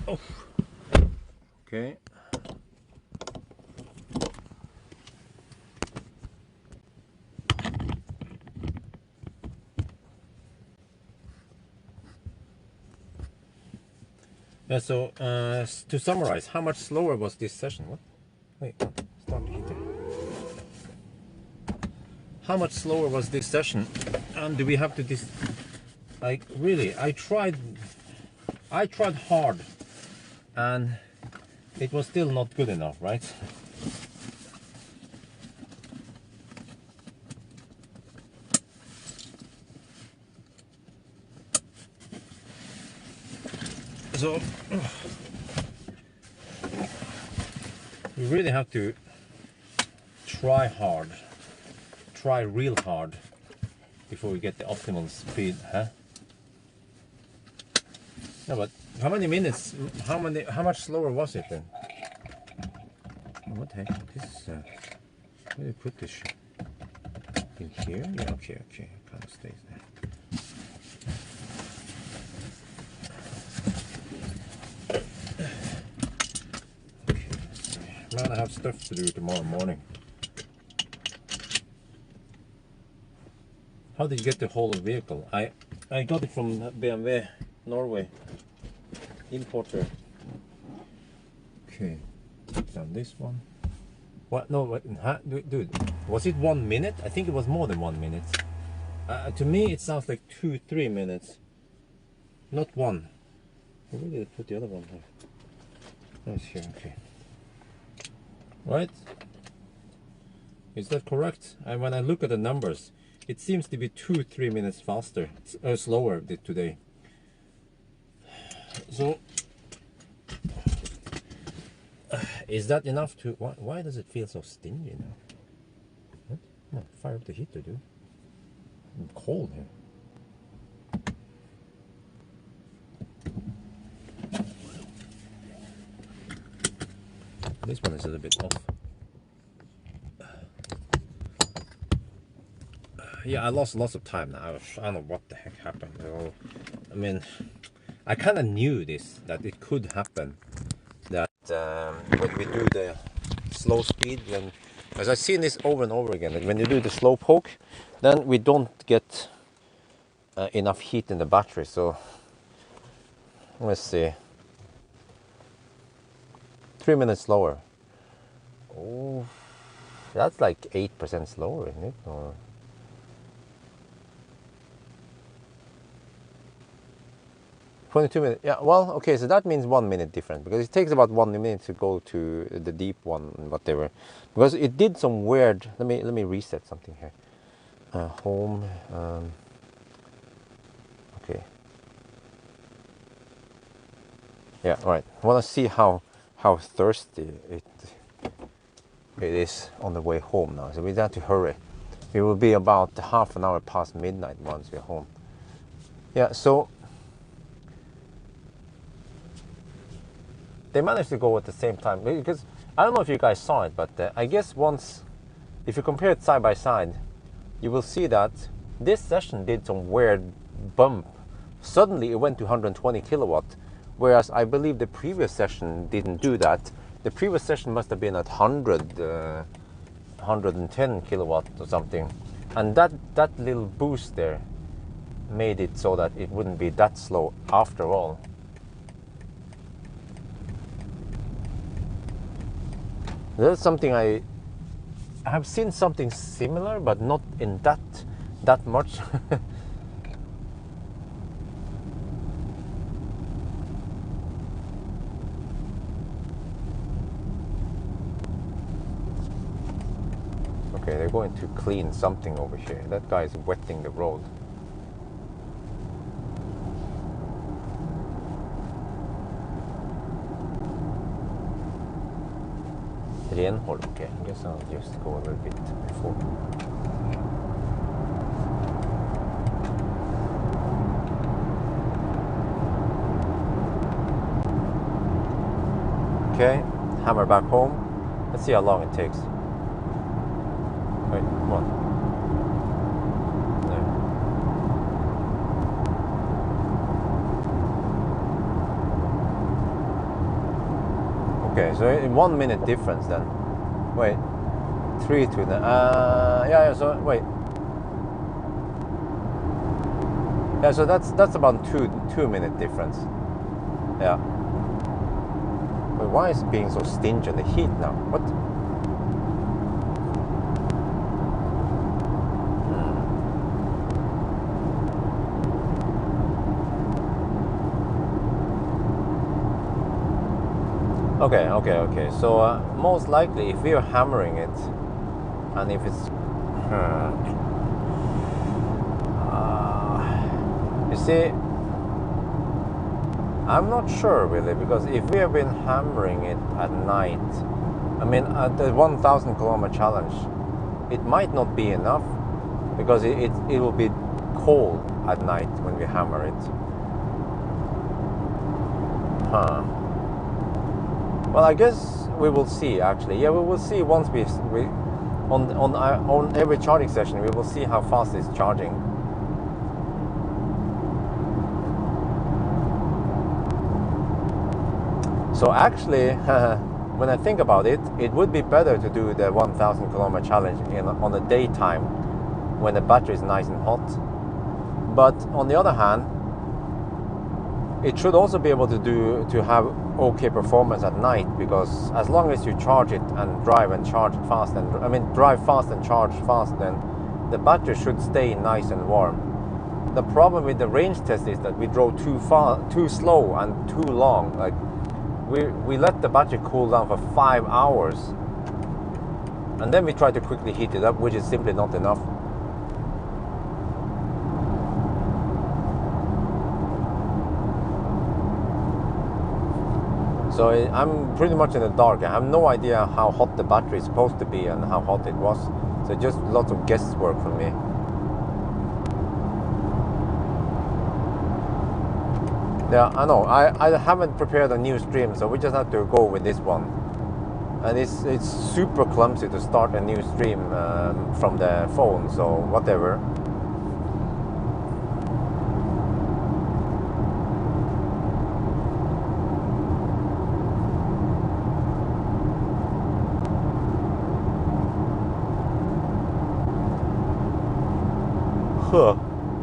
Oh. Okay. Yeah, so to summarize, how much slower was this session? What? Wait, start the heater. How much slower was this session? And do we have to like really, I tried hard and it was still not good enough, right? So you really have to try hard, try real hard before we get the optimal speed, huh? No, but how many minutes? How much slower was it then? Oh, what the heck? This is where do you put this shit? In here? Yeah, okay, okay. It kind of stays there. Man, I have stuff to do tomorrow morning. How did you get the whole vehicle? I got it from BMW, Norway. Importer. Okay, done this one. What? No, what? Huh? Dude, was it 1 minute? I think it was more than 1 minute. To me, it sounds like 2-3 minutes, not one. Where did I put the other one here? Oh, it's here. Okay. Right? Is that correct? And when I look at the numbers, it seems to be 2-3 minutes faster, slower today. So, is that enough to? Why does it feel so stingy now? What? Come on, fire up the heater, dude. I'm cold here. This one is a little bit off. Yeah, I lost lots of time now. I don't know what the heck happened. I mean, I kind of knew that it could happen. That when we do the slow speed, as I've seen this over and over again, that when you do the slow poke, then we don't get enough heat in the battery. So let's see. 3 minutes slower. Oh, that's like 8% slower, isn't it? Or 22 minutes. Yeah, well, okay, so that means 1 minute difference, because it takes about 1 minute to go to the deep one and whatever. Because it did some weird. Let me reset something here. Home. Okay. Yeah, right. I want to see how thirsty it is on the way home now. So we have to hurry. It will be about half an hour past midnight once we're home. Yeah, so they managed to go at the same time, because I don't know if you guys saw it, but I guess once, if you compare it side by side, you will see that this session did some weird bump. Suddenly it went to 120 kilowatt, whereas I believe the previous session didn't do that. The previous session must have been at 110 kilowatt or something, and that little boost there made it so that it wouldn't be that slow after all. That's something I have seen something similar, but not in that that much. Okay, they're going to clean something over here. That guy is wetting the road. Renhold, okay. I guess I'll just go a little bit before. Okay, hammer back home. Let's see how long it takes. Wait, come on. Okay, so in 1 minute difference then. Wait, 3 to the. Yeah. So wait. Yeah, so that's about two minute difference. Yeah. Wait, why is it being so stingy on the heat now? What? Okay. So most likely, if we are hammering it, and if it's, you see, I'm not sure really, because if we have been hammering it at night, I mean, at the 1,000 kilometer challenge, it might not be enough, because it will be cold at night when we hammer it. Well, I guess we will see actually. Yeah, we will see once we on every charging session, we will see how fast it's charging. So actually, when I think about it, it would be better to do the 1,000 kilometer challenge on the daytime when the battery is nice and hot. But on the other hand, it should also be able to have okay performance at night, because as long as you charge it and drive charge fast, and drive fast and charge fast, then the battery should stay nice and warm. The problem with the range test is that we drove too slow and too long. Like we let the battery cool down for 5 hours, and then we try to quickly heat it up, which is simply not enough. So I'm pretty much in the dark. I have no idea how hot the battery is supposed to be and how hot it was. So just lots of guesswork from me. Yeah, I know. I haven't prepared a new stream, so we just have to go with this one. And it's super clumsy to start a new stream from the phone, so whatever.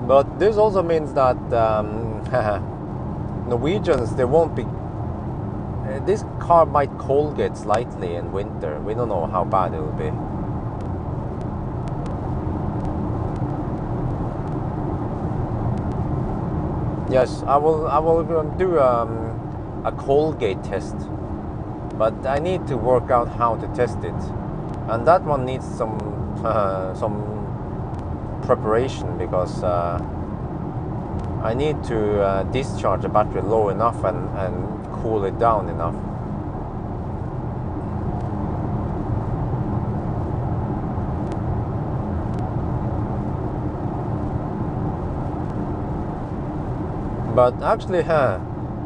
But this also means that Norwegians, they won't be. This car might Colgate slightly in winter. We don't know how bad it will be. Yes, I will do a Colgate test, but I need to work out how to test it, and that one needs some preparation, because I need to discharge the battery low enough and cool it down enough. But actually,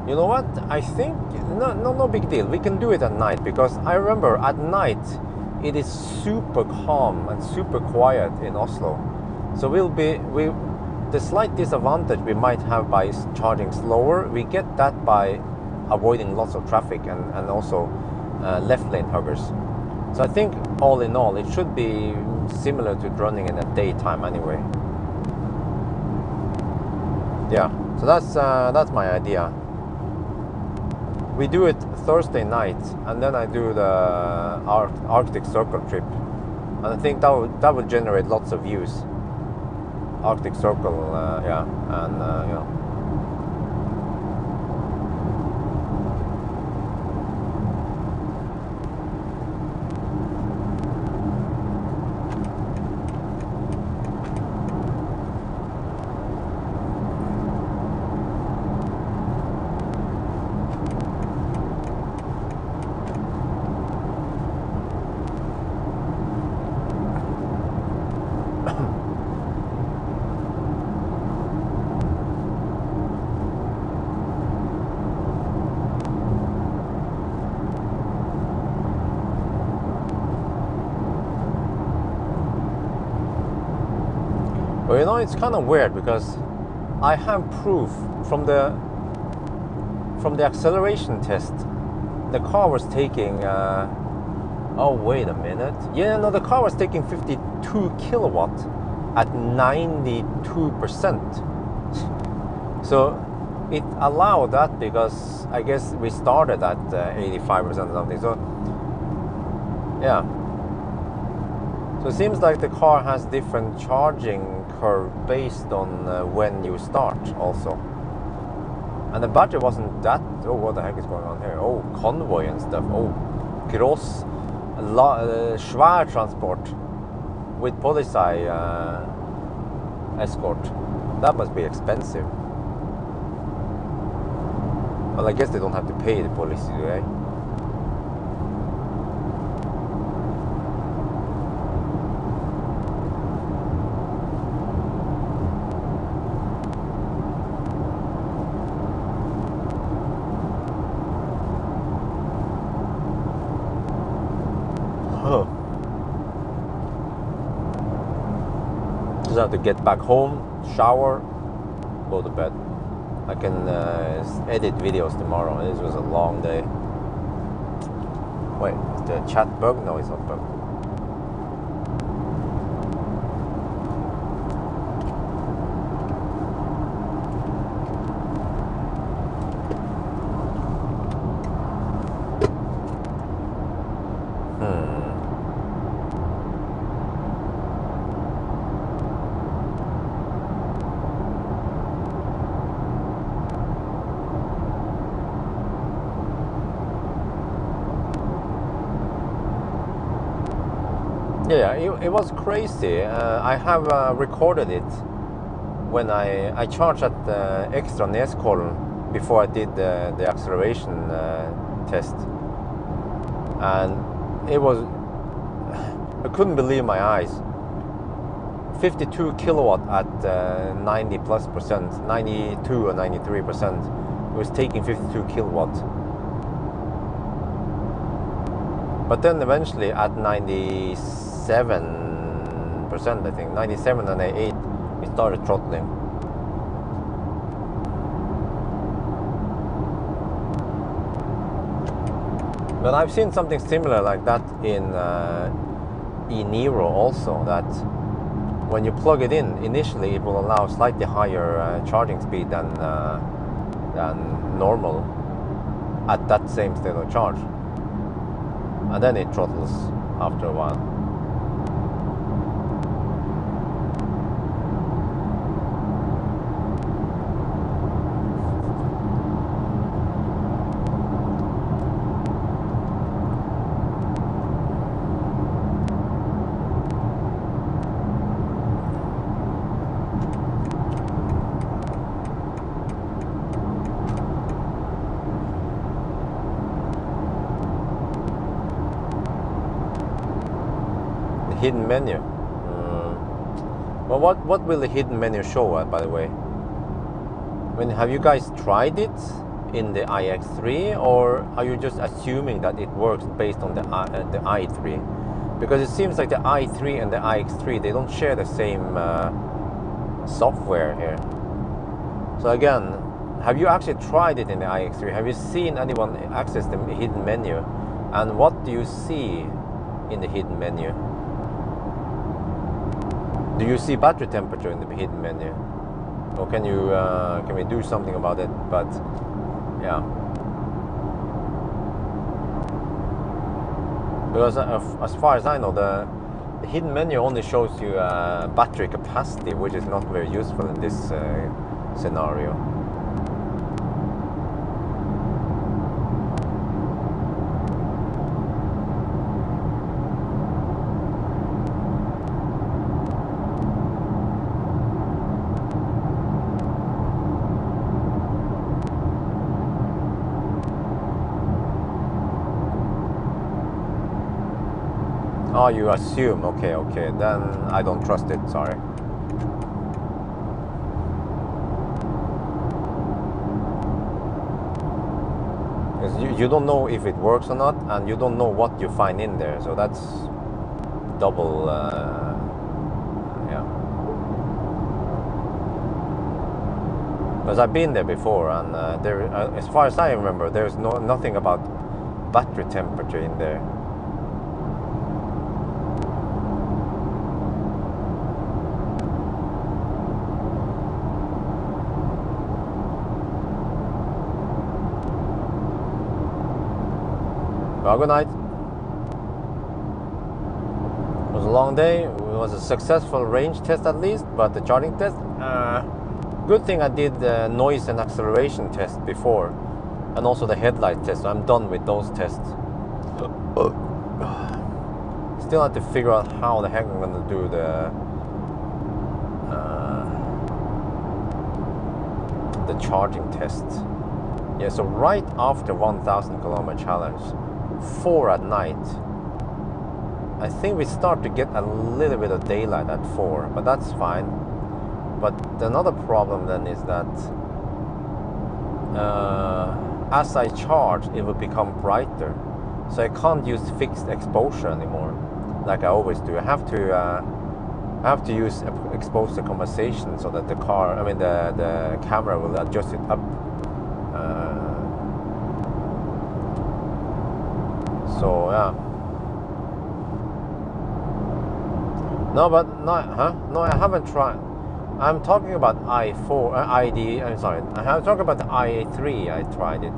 you know what? I think no big deal. We can do it at night, because I remember at night it is super calm and super quiet in Oslo. So the slight disadvantage we might have by charging slower, we get that by avoiding lots of traffic and also left lane huggers. So I think all in all, it should be similar to running in the daytime anyway. Yeah, so that's my idea. We do it Thursday night, and then I do the Arctic Circle trip, and I think that would generate lots of views. Arctic Circle, yeah, and you know. Well, you know, it's kind of weird because I have proof from the acceleration test. The car was taking. Oh, wait a minute. Yeah, no, the car was taking 52 kilowatt at 92%. So it allowed that because I guess we started at 85% or something. So yeah. So it seems like the car has different charging curve based on when you start also. And the battery wasn't that. Oh, what the heck is going on here? Oh, convoy and stuff. Oh, gross. Svær transport with policy escort. That must be expensive. Well, I guess they don't have to pay the police, do they? Just have to get back home, shower, go to bed. I can edit videos tomorrow. This was a long day. Wait, is the chat bug? No, it's not bug. Yeah, it was crazy. I have recorded it when I charged at the extra Neskollen before I did the acceleration test, and it was, I couldn't believe my eyes. 52 kilowatt at 90 plus percent, 92 or 93%. It was taking 52 kilowatt. But then eventually at 97%, I think, 97 and 8, it started throttling. But I've seen something similar like that in eNiro also, that when you plug it in, initially it will allow slightly higher charging speed than normal at that same state of charge. And then it throttles after a while. Hidden menu. Well, what will the hidden menu show at, by the way? I mean, have you guys tried it in the iX3, or are you just assuming that it works based on the i3? Because it seems like the i3 and the iX3, they don't share the same software here. So again, have you actually tried it in the iX3? Have you seen anyone access the hidden menu? And what do you see in the hidden menu? Do you see battery temperature in the hidden menu? Or can we do something about it? But yeah, because as far as I know, the hidden menu only shows you battery capacity, which is not very useful in this scenario. Oh, you assume. Okay, okay. Then I don't trust it. Sorry. Because you don't know if it works or not, and you don't know what you find in there. So that's double. Yeah. Because I've been there before, and there, as far as I remember, there's nothing about battery temperature in there. Well, good night. It was a long day. It was a successful range test at least, but the charging test, good thing I did the noise and acceleration test before, and also the headlight test. So I'm done with those tests. Still have to figure out how the heck I'm going to do the charging test. Yeah, so right after 1,000 kilometer challenge, 4 at night, I think we start to get a little bit of daylight at 4, but that's fine. But another problem then is that as I charge, it will become brighter, so I can't use fixed exposure anymore like I always do. I have to use exposure compensation so that the camera will adjust it up. So yeah. No, but no, I haven't tried. I'm talking about I'm talking about the i3. I tried it.